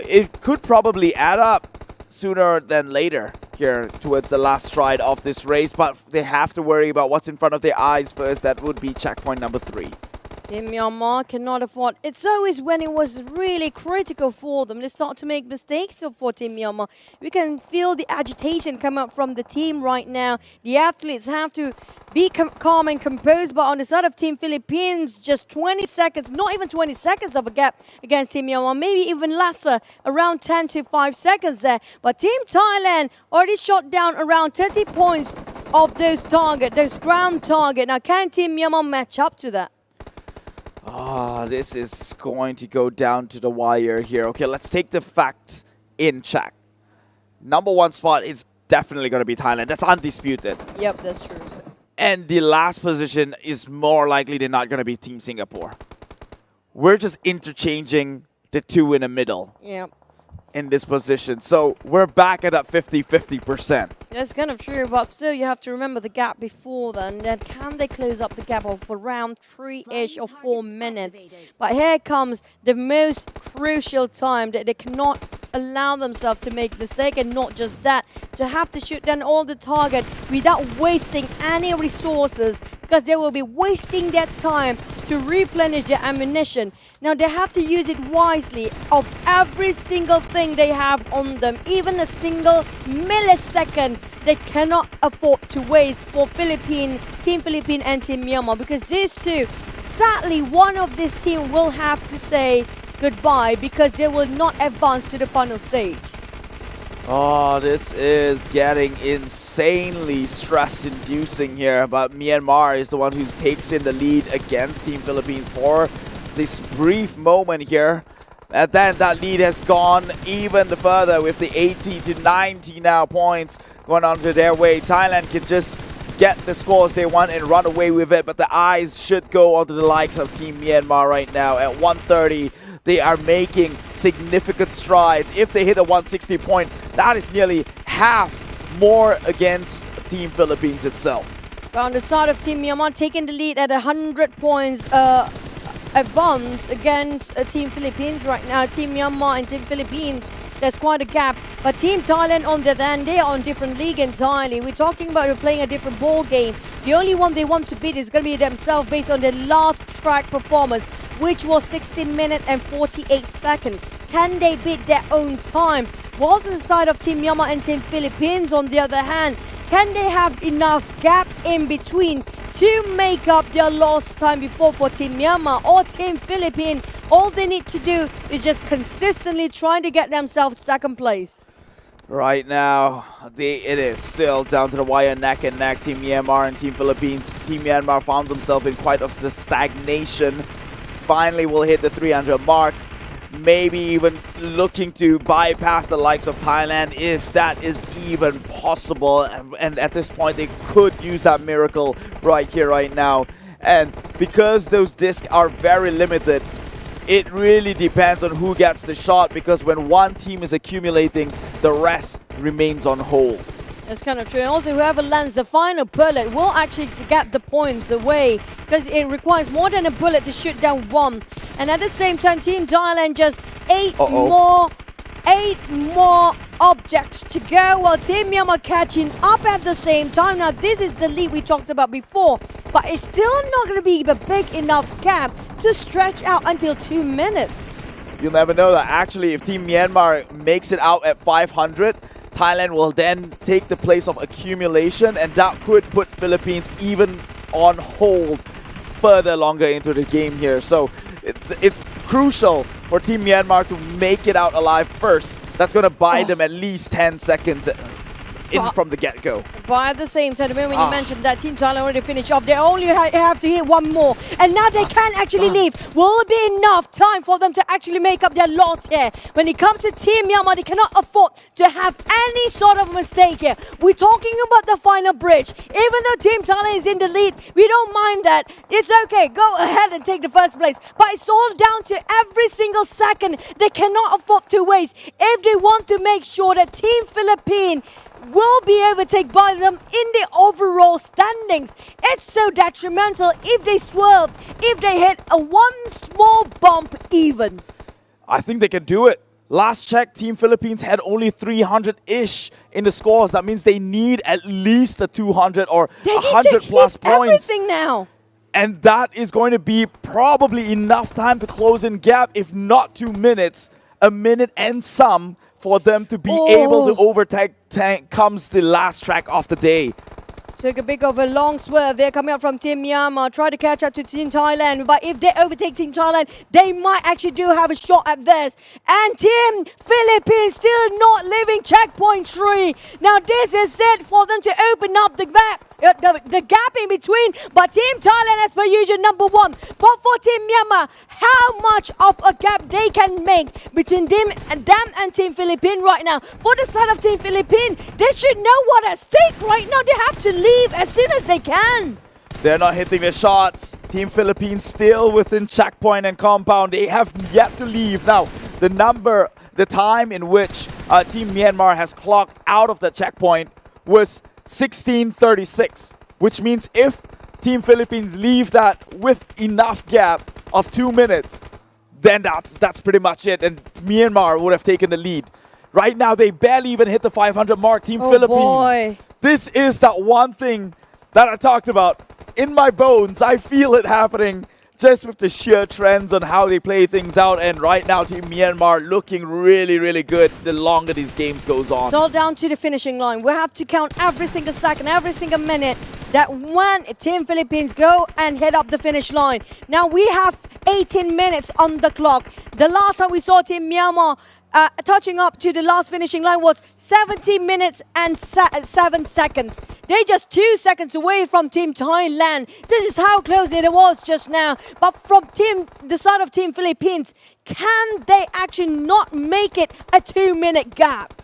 it could probably add up sooner than later here towards the last stride of this race, but they have to worry about what's in front of their eyes first. That would be checkpoint number 3. Team Myanmar cannot afford. It's always when it was really critical for them. They start to make mistakes. So for Team Myanmar, we can feel the agitation come out from the team right now. The athletes have to be calm and composed, but on the side of Team Philippines, just 20 seconds, not even 20 seconds of a gap against Team Myanmar, maybe even lesser, around 10 to 5 seconds there. But Team Thailand already shot down around 30 points of those target, those ground target. Now, can Team Myanmar match up to that? This is going to go down to the wire here. Okay, let's take the facts in check. Number 1 spot is definitely going to be Thailand. That's undisputed. Yep, that's true. And the last position is more likely than not going to be Team Singapore. We're just interchanging the two in the middle. Yep. In this position. So we're back at that 50-50%. That's kind of true, but still you have to remember the gap before then. Then can they close up the gap of around 3-ish or 4 minutes? But here comes the most crucial time that they cannot allow themselves to make mistake, and not just that, to have to shoot down all the target without wasting any resources, because they will be wasting their time to replenish their ammunition. Now they have to use it wisely of every single thing they have on them. Even a single millisecond they cannot afford to waste for Team Philippines and Team Myanmar, because these two, sadly, one of this team will have to say goodbye because they will not advance to the final stage. Oh, this is getting insanely stress-inducing here, but Myanmar is the one who takes in the lead against Team Philippines for this brief moment here. And then that lead has gone even further with the 80 to 90 now points going on to their way. Thailand can just get the scores they want and run away with it, but the eyes should go onto the likes of Team Myanmar right now. At 130, they are making significant strides. If they hit a 160 point, that is nearly half more against Team Philippines itself. But on the side of Team Myanmar, taking the lead at 100 points advance against Team Philippines right now. Team Myanmar and Team Philippines, there's quite a gap. But Team Thailand, on the other hand, they are on different league entirely. We're talking about playing a different ball game. The only one they want to beat is going to be themselves based on their last track performance, which was 16 minutes and 48 seconds. Can they beat their own time? Whilst on the side of Team Myanmar and Team Philippines, on the other hand, can they have enough gap in between to make up their lost time before for Team Myanmar or Team Philippines? All they need to do is just consistently trying to get themselves second place. Right now, it is still down to the wire, neck and neck, Team Myanmar and Team Philippines. Team Myanmar found themselves in quite of the stagnation. Finally will hit the 300 mark. Maybe even looking to bypass the likes of Thailand if that is even possible. And at this point, they could use that miracle right here, right now. And because those discs are very limited, it really depends on who gets the shot, because when one team is accumulating, the rest remains on hold. That's kind of true. And also, whoever lands the final bullet will actually get the points away, because it requires more than a bullet to shoot down one. And at the same time, Team Thailand just 8 more objects to go, while Team Myanmar catching up at the same time. Now, this is the lead we talked about before, but it's still not going to be a big enough gap to stretch out until 2 minutes. You'll never know that. Actually, if Team Myanmar makes it out at 500, Thailand will then take the place of accumulation, and that could put Philippines even on hold further longer into the game here. So it's crucial for Team Myanmar to make it out alive first. That's going to buy them at least 10 seconds from the get-go. But at the same time, when you mentioned that Team Thailand already finished off, they only have to hit one more. And now they can actually leave. Will it be enough time for them to actually make up their loss here? When it comes to Team Myanmar, they cannot afford to have any sort of mistake here. We're talking about the final bridge. Even though Team Thailand is in the lead, we don't mind that. It's okay, go ahead and take the first place. But it's all down to every single second they cannot afford to waste if they want to make sure that Team Philippines will be overtaken by them in the overall standings. It's so detrimental if they swerve, if they hit a one small bump even. I think they can do it. Last check, Team Philippines had only 300-ish in the scores. That means they need at least a 200 or 100 plus points. Everything now. And that is going to be probably enough time to close in gap, if not 2 minutes, a minute and some, for them to be able to overtake. Comes the last track of the day. Took a bit of a long swerve there coming up from Team Myanmar. Try to catch up to Team Thailand. But if they overtake Team Thailand, they might actually do have a shot at this. And Team Philippines still not leaving checkpoint 3. Now this is it for them to open up the gap. The gap in between, but Team Thailand as per usual #1. But for Team Myanmar, how much of a gap they can make between them and Team Philippines right now? For the side of Team Philippines, they should know what's at stake right now. They have to leave as soon as they can. They're not hitting their shots. Team Philippines still within checkpoint and compound. They have yet to leave. Now, the time in which Team Myanmar has clocked out of the checkpoint was 16:36, which means if Team Philippines leave that with enough gap of 2 minutes, then that's pretty much it, and Myanmar would have taken the lead. Right now, they barely even hit the 500 mark. Team Philippines. Boy. This is that one thing that I talked about. In my bones, I feel it happening just with the sheer trends on how they play things out. And right now, Team Myanmar looking really, really good the longer these games goes on. It's all down to the finishing line. We have to count every single second, every single minute that when Team Philippines go and head up the finish line. Now we have 18 minutes on the clock. The last time we saw Team Myanmar touching up to the last finishing line was 70 minutes and 7 seconds. They're just 2 seconds away from Team Thailand. This is how close it was just now. But from the side of Team Philippines, can they actually not make it a 2-minute gap?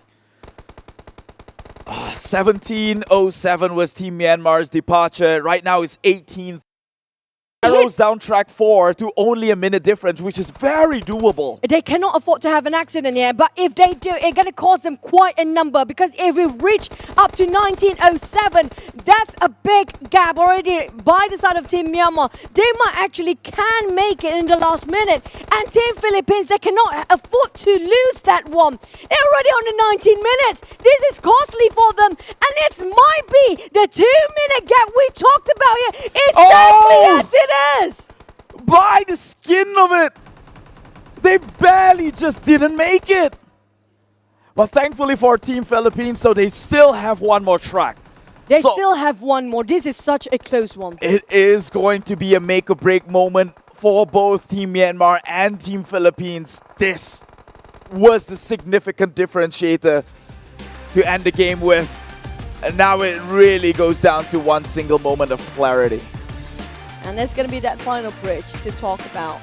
17:07 was Team Myanmar's departure. Right now it's 18. Arrows down track 4 to only a minute difference, which is very doable. They cannot afford to have an accident here, but if they do, it's going to cost them quite a number, because if we reach up to 19:07, that's a big gap already by the side of Team Myanmar. They might actually can make it in the last minute, and Team Philippines, they cannot afford to lose that one. They're already on the 19 minutes. This is costly for them, and it might be the 2-minute gap we talked about here. Exactly as it is. By the skin of it. They barely just didn't make it. But thankfully for Team Philippines, though, they still have one more track. They still have one more. This is such a close one. It is going to be a make or break moment for both Team Myanmar and Team Philippines. This was the significant differentiator to end the game with. And now it really goes down to one single moment of clarity. And there's going to be that final bridge to talk about.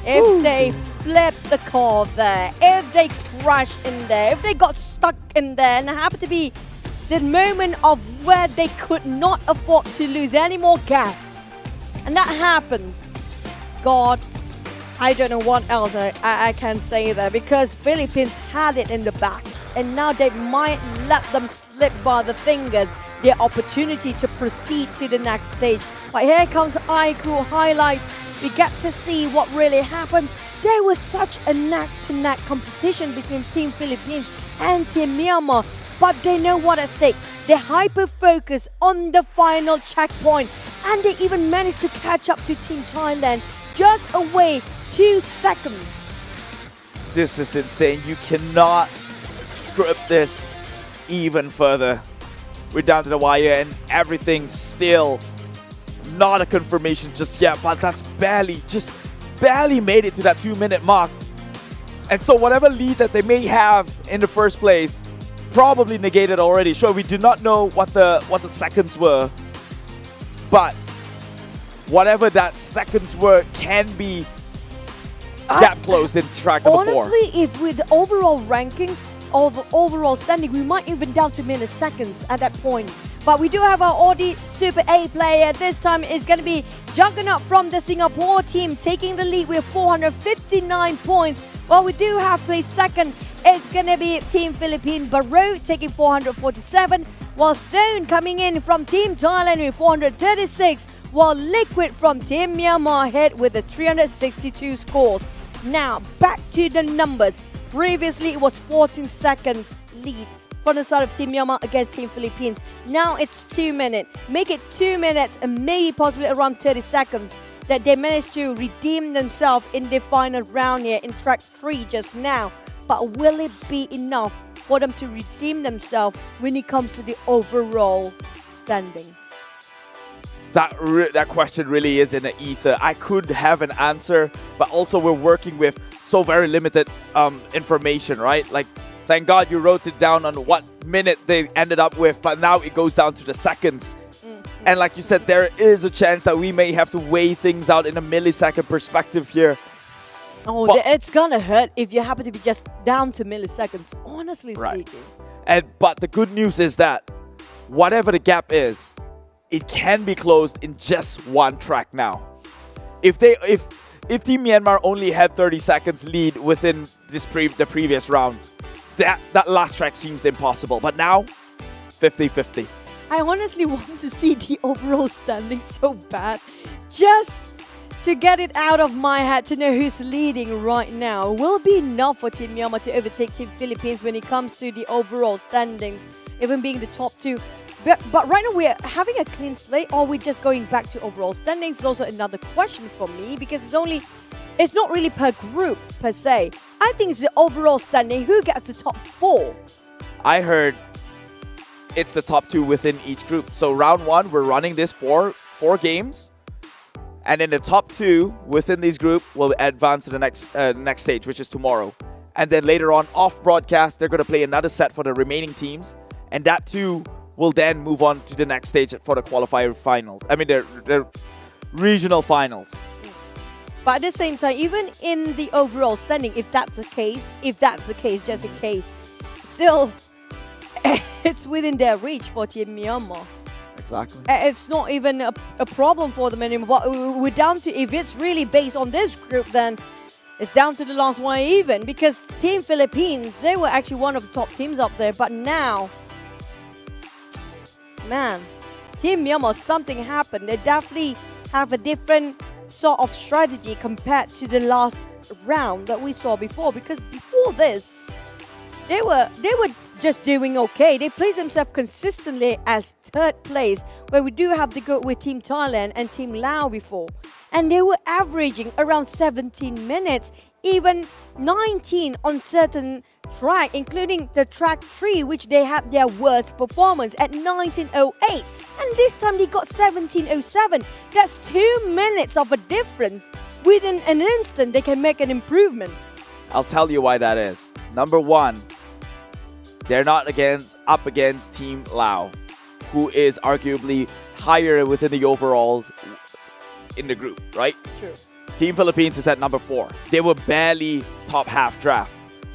If they flip the car there, if they crash in there, if they got stuck in there, and it happened to be the moment of where they could not afford to lose any more gas, and that happens, God, I don't know what else I can say there, because Philippines had it in the back, and now they might let them slip by the fingers their opportunity to proceed to the next stage. But here comes iQOO highlights. We get to see what really happened. There was such a neck-to-neck competition between Team Philippines and Team Myanmar, but they know what's at stake. They hyper-focus on the final checkpoint, and they even managed to catch up to Team Thailand just away 2 seconds. This is insane. You cannot script this even further. We're down to the wire, and everything's still not a confirmation just yet, but that's just barely made it to that 2-minute mark. And so whatever lead that they may have in the first place, probably negated already. Sure, we do not know what the seconds were, but whatever that seconds were can be gap closed in track number 4. Honestly, if with the overall rankings of overall standing, we might even down to milliseconds at that point. But we do have our Audi Super A player. This time it's going to be Juggernaut from the Singapore team taking the lead with 459 points. While we do have placed second, it's going to be Team Philippines Barrow taking 447. While Stone coming in from Team Thailand with 436. While Liquid from Team Myanmar head with the 362 scores. Now back to the numbers. Previously it was 14 seconds lead from the side of Team Myanmar against Team Philippines. Now it's 2 minutes. Make it 2 minutes and maybe possibly around 30 seconds that they managed to redeem themselves in the final round here in track 3 just now. But will it be enough for them to redeem themselves when it comes to the overall standings? That question really is in the ether. I could have an answer, but also we're working with so very limited information, right? Like, thank God you wrote it down on what minute they ended up with, but now it goes down to the seconds. And like you said, there is a chance that we may have to weigh things out in a millisecond perspective here. Oh, it's gonna hurt if you happen to be just down to milliseconds, honestly speaking. But the good news is that whatever the gap is, it can be closed in just one track now. If Team Myanmar only had 30 seconds lead within the previous round, that last track seems impossible. But now, 50-50. I honestly want to see the overall standing so bad, just to get it out of my head to know who's leading right now. Will it be enough for Team Myanmar to overtake Team Philippines when it comes to the overall standings, even being the top 2? But right now we're having a clean slate, or we're just going back to overall standings is also another question for me, because it's not really per group per se. I think it's the overall standing, who gets the top 4. I heard it's the top 2 within each group. So round 1, we're running this four games, and then the top 2 within this group will advance to the next stage, which is tomorrow. And then later on, off broadcast, they're going to play another set for the remaining teams, and that too will then move on to the next stage for the qualifier finals. I mean, the regional finals. But at the same time, even in the overall standing, if that's the case, just in case, still, it's within their reach for Team Myanmar. Exactly. It's not even a problem for them anymore. But we're down to, if it's really based on this group, then it's down to the last one even. Because Team Philippines, they were actually one of the top teams up there. But now, man, Team Myanmar, something happened. They definitely have a different sort of strategy compared to the last round that we saw before. Because before this, they were just doing okay. They placed themselves consistently as 3rd place, where we do have to go with Team Thailand and Team Laos before. And they were averaging around 17 minutes, even 19 on certain track, including the track 3, which they had their worst performance at 19:08. And this time they got 17:07. That's 2 minutes of a difference. Within an instant, they can make an improvement. I'll tell you why that is. Number 1, they're not up against Team Laos, who is arguably higher within the overalls in the group, right? True. Team Philippines is at number 4. They were barely top half draft,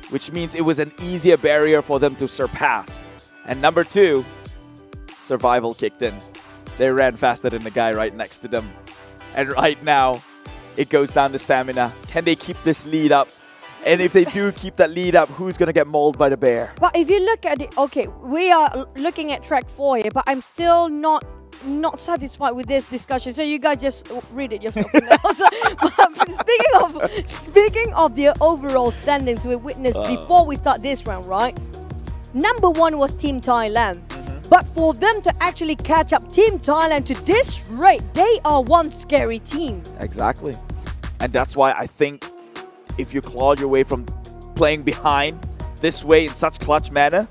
which means it was an easier barrier for them to surpass. And number 2, survival kicked in. They ran faster than the guy right next to them. And right now, it goes down to stamina. Can they keep this lead up? And if they do keep that lead up, who's going to get mauled by the bear? But if you look at it, okay, we are looking at track 4 here, but I'm still not satisfied with this discussion. So you guys just read it yourself now. Speaking of the overall standings we witnessed before we start this round, right? Number 1 was Team Thailand. But for them to actually catch up Team Thailand to this rate, they are one scary team. Exactly. And that's why I think if you clawed your way from playing behind this way in such clutch manner,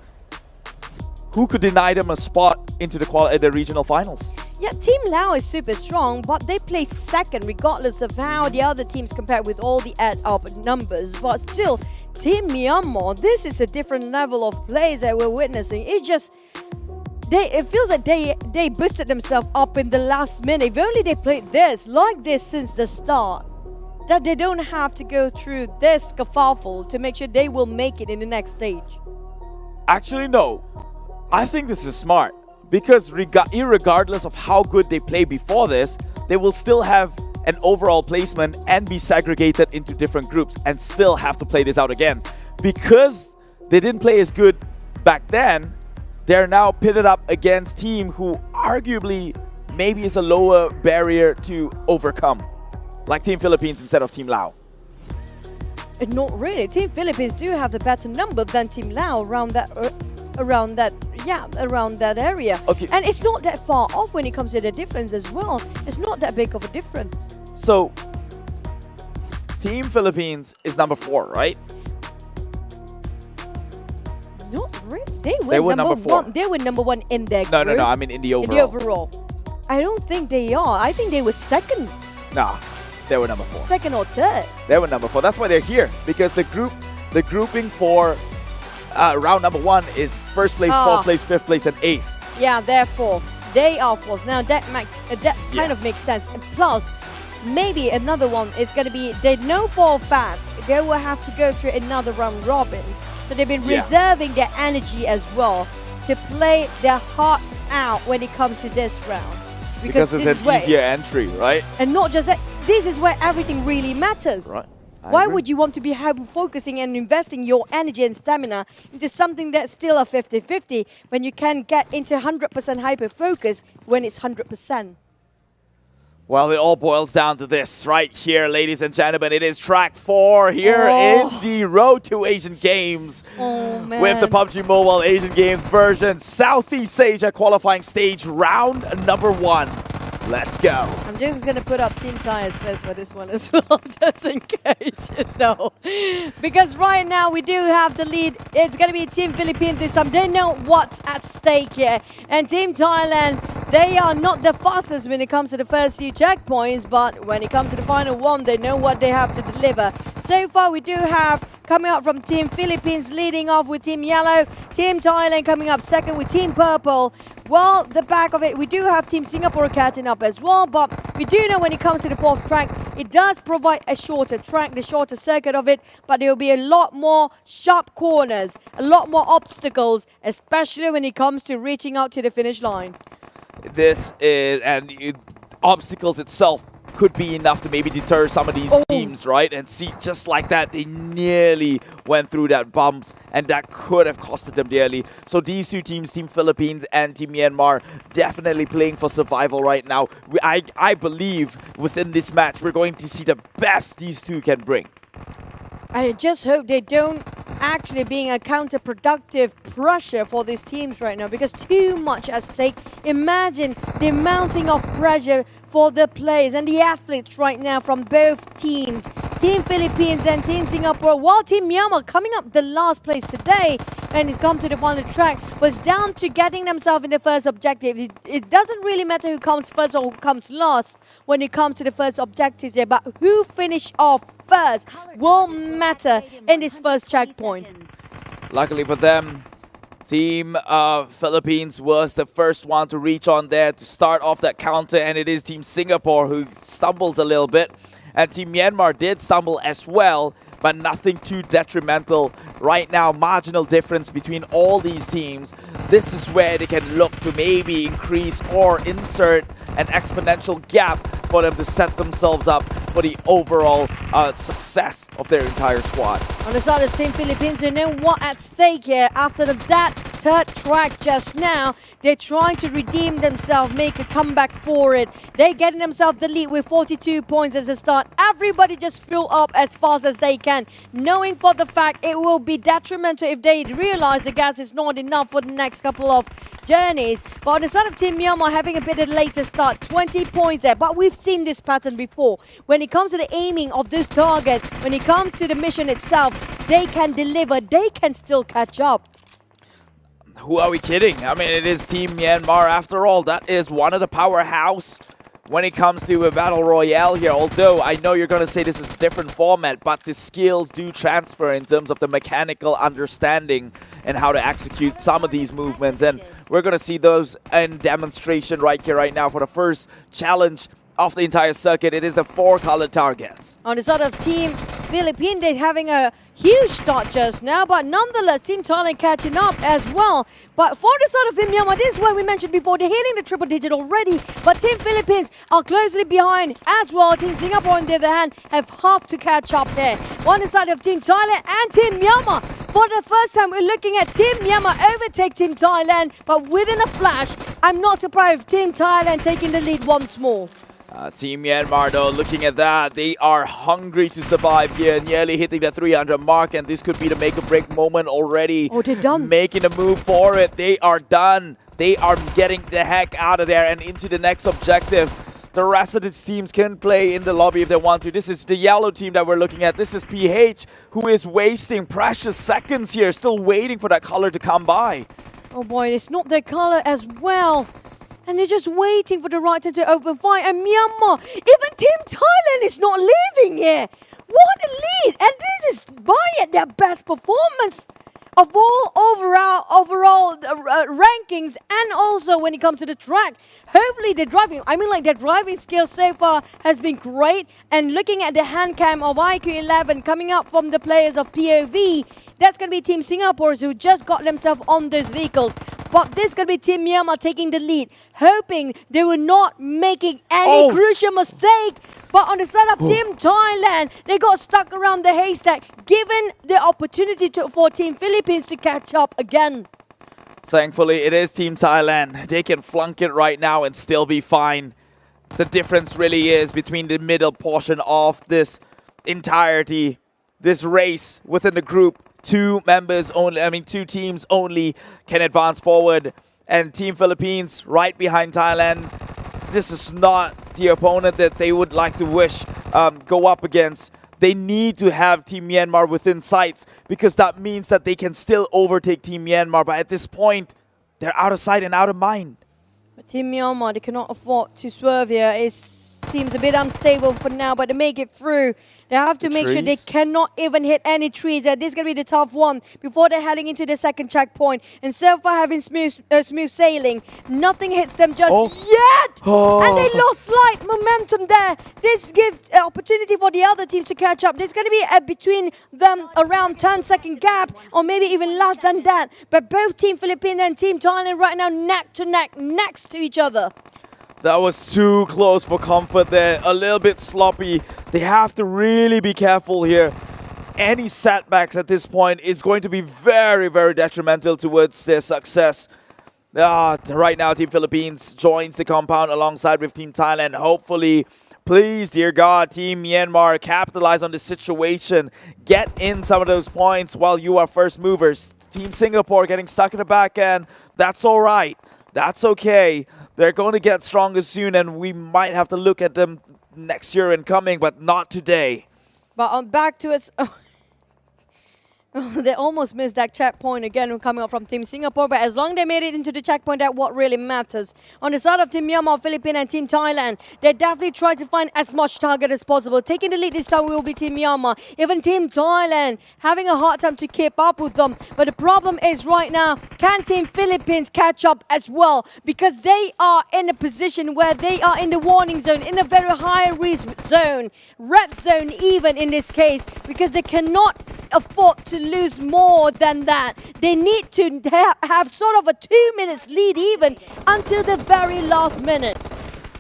who could deny them a spot into the regional finals? Yeah, Team Lao is super strong, but they play second regardless of how the other teams compare with all the add-up numbers. But still, Team Myanmar, this is a different level of plays that we're witnessing. It's just, it feels like they boosted themselves up in the last minute. If only they played like this since the start, that they don't have to go through this kerfuffle to make sure they will make it in the next stage. Actually, no. I think this is smart. Because irregardless of how good they play before this, they will still have an overall placement and be segregated into different groups and still have to play this out again. Because they didn't play as good back then, they're now pitted up against team who arguably maybe is a lower barrier to overcome. Like Team Philippines instead of Team Lao. Not really. Team Philippines do have the better number than Team Lao around that area. Okay. And it's not that far off when it comes to the difference as well. It's not that big of a difference. So, Team Philippines is number 4, right? Not really. They were number 4. They were number 1 in their group. No. I mean in the overall. In the overall. I don't think they are. I think they were second. Nah, they were number 4. Second or third. They were number 4. That's why they're here. Because the grouping for round number 1 is first place, 4th place, 5th place, and 8th. Yeah, they're 4th. They are 4th. Now that kind of makes sense. And plus, maybe another one is going to be, they know for a fact they will have to go through another round robin. So they've been reserving their energy as well to play their heart out when it comes to this round. Because it's an easier entry, right? And not just that, this is where everything really matters. Right. Why would you want to be focusing and investing your energy and stamina into something that's still a 50-50 when you can get into 100% hyper-focus when it's 100%? Well, it all boils down to this right here, ladies and gentlemen. It is track 4 here in the Road to Asian Games with the PUBG Mobile Asian Games version. Southeast Asia qualifying stage, round number 1. Let's go. I'm just going to put up team tires first for this one as well, just in case, Because right now we do have the lead. It's going to be Team Philippines this time. They know what's at stake here. And Team Thailand, they are not the fastest when it comes to the first few checkpoints, but when it comes to the final one, they know what they have to deliver. So far, we do have coming up from Team Philippines leading off with Team Yellow. Team Thailand coming up second with Team Purple. Well, the back of it, we do have Team Singapore catching up as well, but we do know when it comes to the 4th track, it does provide a shorter track, the shorter circuit of it, but there will be a lot more sharp corners, a lot more obstacles, especially when it comes to reaching out to the finish line. This is, obstacles itself could be enough to maybe deter some of these teams, right? And see, just like that, they nearly went through that bumps, and that could have costed them dearly. So these two teams, Team Philippines and Team Myanmar, definitely playing for survival right now. I believe within this match, we're going to see the best these two can bring. I just hope they don't actually being a counterproductive pressure for these teams right now, because too much at stake. Imagine the mounting of pressure for the players and the athletes right now from both teams. Team Philippines and Team Singapore, while Team Myanmar coming up the last place today when it's come to the final track, was down to getting themselves in the first objective. It doesn't really matter who comes first or who comes last when it comes to the first objectives there, but who finish off first will matter in this first checkpoint. Luckily for them, Team Philippines was the first one to reach on there to start off that counter, and it is Team Singapore who stumbles a little bit. And Team Myanmar did stumble as well, but nothing too detrimental. Right now, marginal difference between all these teams. This is where they can look to maybe increase or insert an exponential gap for them to set themselves up for the overall success of their entire squad. On the side of Team Philippines, they know what at stake here. After that third track just now, they're trying to redeem themselves, make a comeback for it. They're getting themselves the lead with 42 points as a start. Everybody just fill up as fast as they can, knowing for the fact it will be detrimental if they realize the gas is not enough for the next couple of journeys. But on the side of Team Myanmar, having a bit of a later start, 20 points there. But we've seen this pattern before. When it comes to the aiming of those targets, when it comes to the mission itself, they can deliver, they can still catch up. who are we kidding? I mean, it is Team Myanmar after all. That is one of the powerhouse when it comes to a battle royale here. Although I know you're going to say this is a different format, but the skills do transfer in terms of the mechanical understanding and how to execute some of these movements. And we're going to see those in demonstration right here, right now for the first challenge of the entire circuit. It is the 4 color targets. On the side of Team Philippines, they're having a huge start just now, but nonetheless, Team Thailand catching up as well. But for the side of Team Myanmar, this is what we mentioned before, they're hitting the triple digit already, but Team Philippines are closely behind as well. Team Singapore, on the other hand, have half to catch up there. On the side of Team Thailand and Team Myanmar, for the first time, we're looking at Team Myanmar overtake Team Thailand, but within a flash, I'm not surprised if Team Thailand taking the lead once more. Team Myanmar, though, looking at that, they are hungry to survive here, nearly hitting the 300 mark, and this could be the make-or-break moment already. Oh, they're done. Making a move for it. They are done. They are getting the heck out of there and into the next objective. The rest of the teams can play in the lobby if they want to. This is the yellow team that we're looking at. This is PH, who is wasting precious seconds here, still waiting for that color to come by. Oh boy, it's not their color as well. And they're just waiting for the right time to open fire. And Myanmar, even Team Thailand is not leaving here. What a lead! And this is by at their best performance of all overall rankings, and also when it comes to the track. Hopefully their driving skills so far has been great. And looking at the hand cam of IQ11 coming up from the players of POV, that's going to be Team Singapore who just got themselves on those vehicles. But this is going to be Team Myanmar taking the lead, hoping they were not making any crucial mistake. But on the side of Team Thailand, they got stuck around the haystack, given the opportunity for Team Philippines to catch up again. Thankfully, it is Team Thailand. They can flunk it right now and still be fine. The difference really is between the middle portion of this entirety, this race within the group. 2 teams only can advance forward. And Team Philippines right behind Thailand. This is not the opponent that they would like to go up against. They need to have Team Myanmar within sights, because that means that they can still overtake Team Myanmar. But at this point, they're out of sight and out of mind. But Team Myanmar, they cannot afford to swerve here. It seems a bit unstable for now, but to make it through, they have to make sure they cannot even hit any trees. This is going to be the tough one before they're heading into the second checkpoint. And so far having smooth sailing, nothing hits them just yet. And they lost slight momentum there. This gives an opportunity for the other teams to catch up. There's going to be between them around 10-second gap, or maybe even less than that. But both Team Philippines and Team Thailand right now neck to neck, next to each other. That was too close for comfort there. A little bit sloppy. They have to really be careful here. Any setbacks at this point is going to be very, very detrimental towards their success. Right now, Team Philippines joins the compound alongside with Team Thailand. Hopefully, please, dear God, Team Myanmar, capitalize on this situation. Get in some of those points while you are first movers. Team Singapore getting stuck in the back end. That's all right. That's okay. They're going to get stronger soon, and we might have to look at them next year and coming, but not today. But back to its... They almost missed that checkpoint again coming up from Team Singapore, but as long as they made it into the checkpoint, that's what really matters. On the side of Team Myanmar, Philippines and Team Thailand, they definitely try to find as much target as possible. Taking the lead this time will be Team Myanmar. Even Team Thailand having a hard time to keep up with them. But the problem is right now, can Team Philippines catch up as well? Because they are in a position where they are in the warning zone, in a very high risk zone, red zone even in this case, because they cannot afford to lose more than that. They need to have sort of a 2 minutes lead even until the very last minute.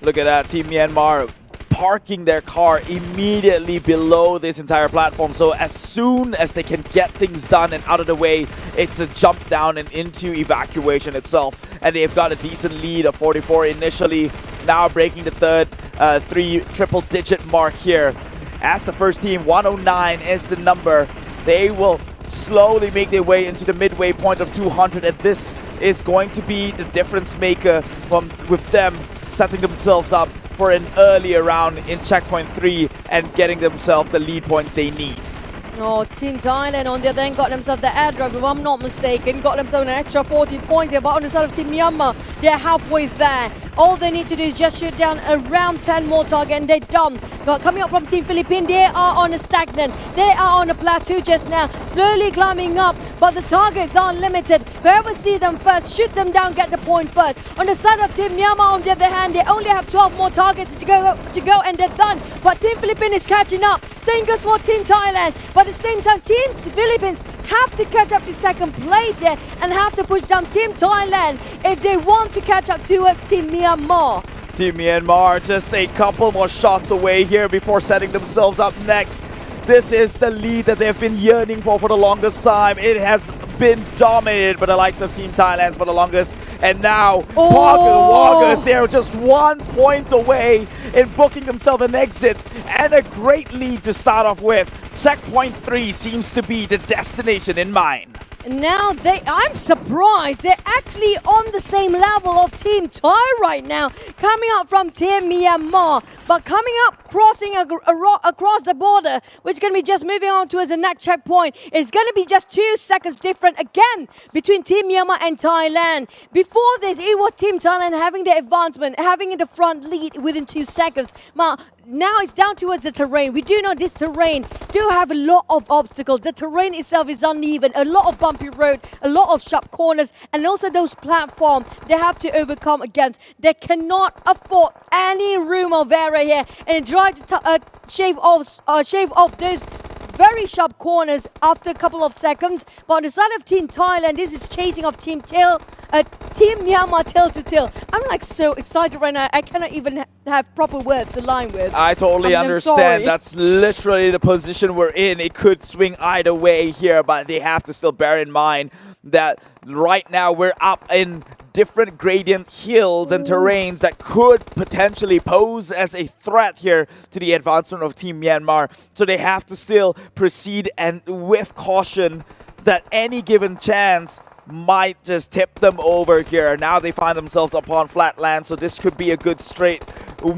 Look at that, Team Myanmar parking their car immediately below this entire platform. So as soon as they can get things done and out of the way, it's a jump down and into evacuation itself. And they've got a decent lead of 44 initially, now breaking the third triple-digit mark here. As the first team, 109 is the number. They will slowly make their way into the midway point of 200, and this is going to be the difference maker with them setting themselves up for an earlier round in checkpoint 3 and getting themselves the lead points they need. Oh, Team Thailand on the other hand got themselves the airdrop, if I'm not mistaken, got themselves an extra 14 points here, but on the side of Team Myanmar, they're halfway there. All they need to do is just shoot down around 10 more targets and they're done. But coming up from Team Philippines, they are on a stagnant. They are on a plateau just now, slowly climbing up, but the targets are limited. Whoever sees them first, shoot them down, get the point first. On the side of Team Myanmar, on the other hand, they only have 12 more targets to go and they're done. But Team Philippines is catching up. Same goes for Team Thailand. But at the same time, Team Philippines have to catch up to second place here and have to push down Team Thailand if they want to catch up towards Team Myanmar. Team Myanmar just a couple more shots away here before setting themselves up next. This is the lead that they've been yearning for the longest time. It has been dominated by the likes of Team Thailand for the longest. And now, Pocket Walkers, they're just 1 point away in booking themselves an exit and a great lead to start off with. Checkpoint 3 seems to be the destination in mind. Now I'm surprised they're actually on the same level of Team Thai right now, coming up from Team Myanmar, but coming up, crossing across the border, which is going to be just moving on towards the next checkpoint. It's going to be just 2 seconds different again between Team Myanmar and Thailand. Before this, it was Team Thailand having the advancement, having the front lead within 2 seconds. Now it's down towards the terrain. We do know this terrain do have a lot of obstacles. The terrain itself is uneven, a lot of bumpy road, a lot of sharp corners, and also those platforms they have to overcome against. They cannot afford any room of error here and try to shave off those very sharp corners after a couple of seconds. But on the side of Team Thailand, this is chasing of Team Myanmar tail to tail. I'm like so excited right now. I cannot even have proper words to line with. I totally understand. That's literally the position we're in. It could swing either way here, but they have to still bear in mind that right now we're up in different gradient hills and terrains that could potentially pose as a threat here to the advancement of Team Myanmar. So they have to still proceed and with caution that any given chance might just tip them over here. Now they find themselves upon flat land, so this could be a good straight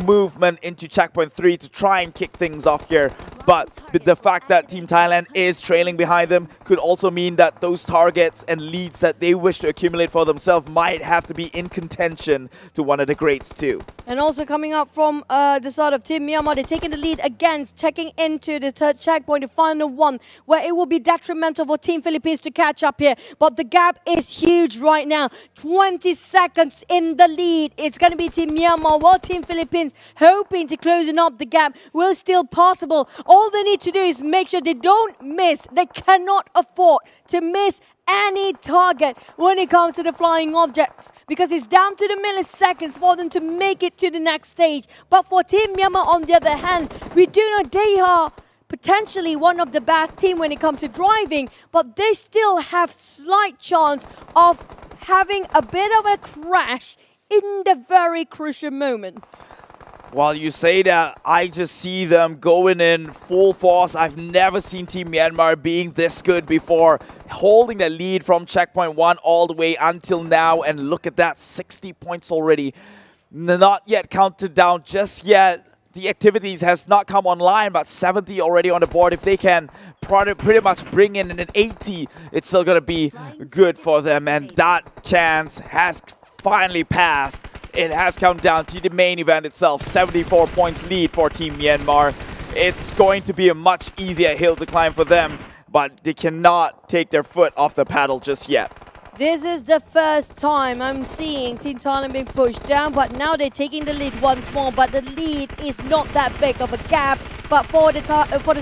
movement into checkpoint 3 to try and kick things off here. But the fact that Team Thailand is trailing behind them could also mean that those targets and leads that they wish to accumulate for themselves might have to be in contention to one of the greats too. And also coming up from the side of Team Myanmar, they're taking the lead again, checking into the third checkpoint, the final one, where it will be detrimental for Team Philippines to catch up here. But the gap is huge right now. 20 seconds in the lead. It's going to be Team Myanmar, while Team Philippines hoping to closing up the gap will still possible. All they need to do is make sure they don't miss. They cannot afford to miss any target when it comes to the flying objects, because it's down to the milliseconds for them to make it to the next stage. But for Team Myanmar, on the other hand, we do know they are potentially one of the best team when it comes to driving, but they still have slight chance of having a bit of a crash in the very crucial moment. While you say that, I just see them going in full force. I've never seen Team Myanmar being this good before, holding the lead from checkpoint 1 all the way until now. And look at that, 60 points already. Not yet counted down just yet. The activities has not come online, but 70 already on the board. If they can pretty much bring in an 80, it's still going to be good for them. And that chance has finally passed. It has come down to the main event itself. 74 points lead for Team Myanmar. It's going to be a much easier hill to climb for them, but they cannot take their foot off the paddle just yet. This is the first time I'm seeing Team Thailand being pushed down, but now they're taking the lead once more. But the lead is not that big of a gap. But for the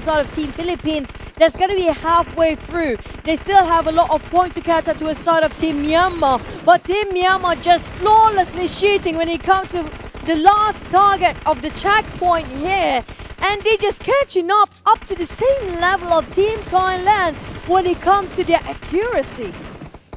side of Team Philippines, that's going to be halfway through. They still have a lot of points to catch up to the side of Team Myanmar. But Team Myanmar just flawlessly shooting when it comes to the last target of the checkpoint here. And they just catching up to the same level of Team Thailand when it comes to their accuracy.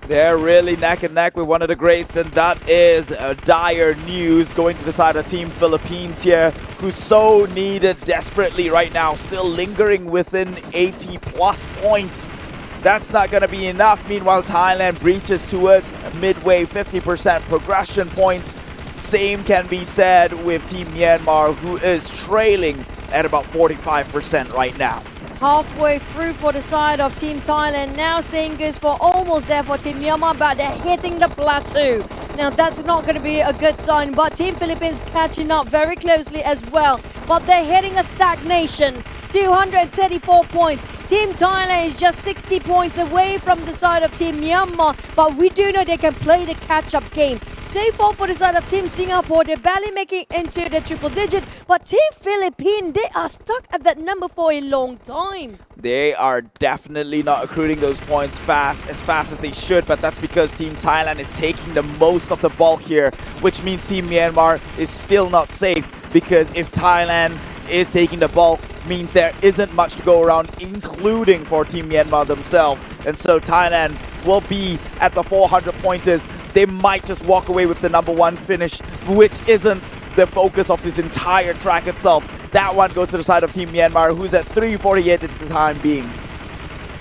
They're really neck and neck with one of the greats, and that is dire news going to the side of Team Philippines here, who's so needed desperately right now, still lingering within 80+ points. That's not going to be enough. Meanwhile, Thailand breaches towards midway 50% progression points. Same can be said with Team Myanmar, who is trailing at about 45% right now. halfway through for the side of Team Thailand. Now saying goes for almost there for Team Myanmar, but they're hitting the plateau. Now that's not going to be a good sign, but Team Philippines catching up very closely as well. But they're hitting a stagnation. 234 points. Team Thailand is just 60 points away from the side of Team Myanmar, but we do know they can play the catch-up game. So far for the side of Team Singapore, they're barely making into the triple digit, but Team Philippines, they are stuck at that number for a long time. They are definitely not accruing those points as fast as they should, but that's because Team Thailand is taking the most of the bulk here, which means Team Myanmar is still not safe, because if Thailand is taking the bulk, means there isn't much to go around, including for Team Myanmar themselves. And so Thailand will be at the 400 pointers. They might just walk away with the #1 finish, which isn't the focus of this entire track itself. That one goes to the side of Team Myanmar, who's at 348 at the time being.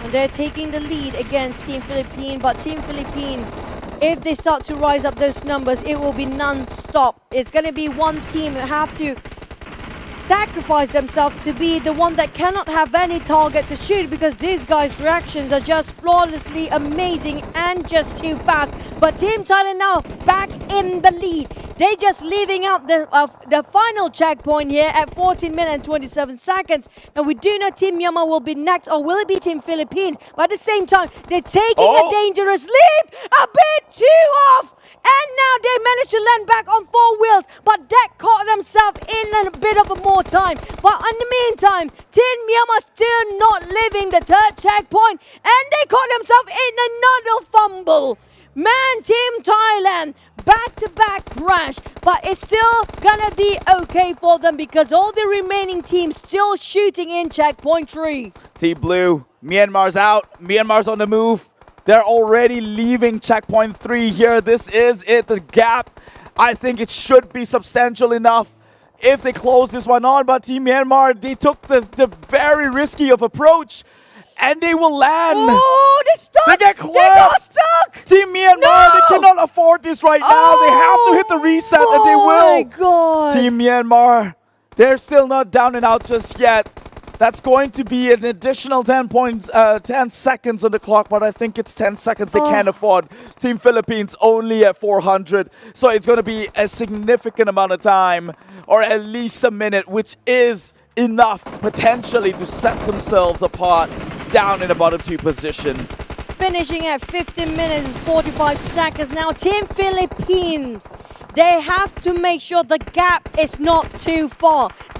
And they're taking the lead against Team Philippines, but Team Philippines, if they start to rise up those numbers, it will be non-stop. It's going to be one team who have to sacrifice themselves to be the one that cannot have any target to shoot, because these guys' reactions are just flawlessly amazing and just too fast. But Team Thailand now back in the lead. They just leaving out the final checkpoint here at 14 minutes and 27 seconds. Now we do know Team Myanmar will be next, or will it be Team Philippines? But at the same time, they're taking a dangerous lead, a bit too off. And now they managed to land back on 4 wheels, but that caught themselves in a bit of more time. But in the meantime, Team Myanmar still not living the third checkpoint, and they caught themselves in another fumble. Man, Team Thailand, back-to-back crash, but it's still gonna be okay for them because all the remaining teams still shooting in checkpoint 3. Team Blue, Myanmar's out, Myanmar's on the move. They're already leaving checkpoint 3 here. This is it, the gap. I think it should be substantial enough if they close this one on, but Team Myanmar, they took the very risky of approach, and they will land. Oh, they stuck! They get close! They got stuck! Team Myanmar, they cannot afford this right now. They have to hit the reset, and they will. Oh my God. Team Myanmar, they're still not down and out just yet. That's going to be an additional 10 seconds on the clock, but I think it's 10 seconds they can't afford. Team Philippines only at 400, so it's going to be a significant amount of time, or at least a minute, which is enough potentially to set themselves apart down in the bottom 2 position. Finishing at 15 minutes and 45 seconds now. Team Philippines, they have to make sure the gap is not too far.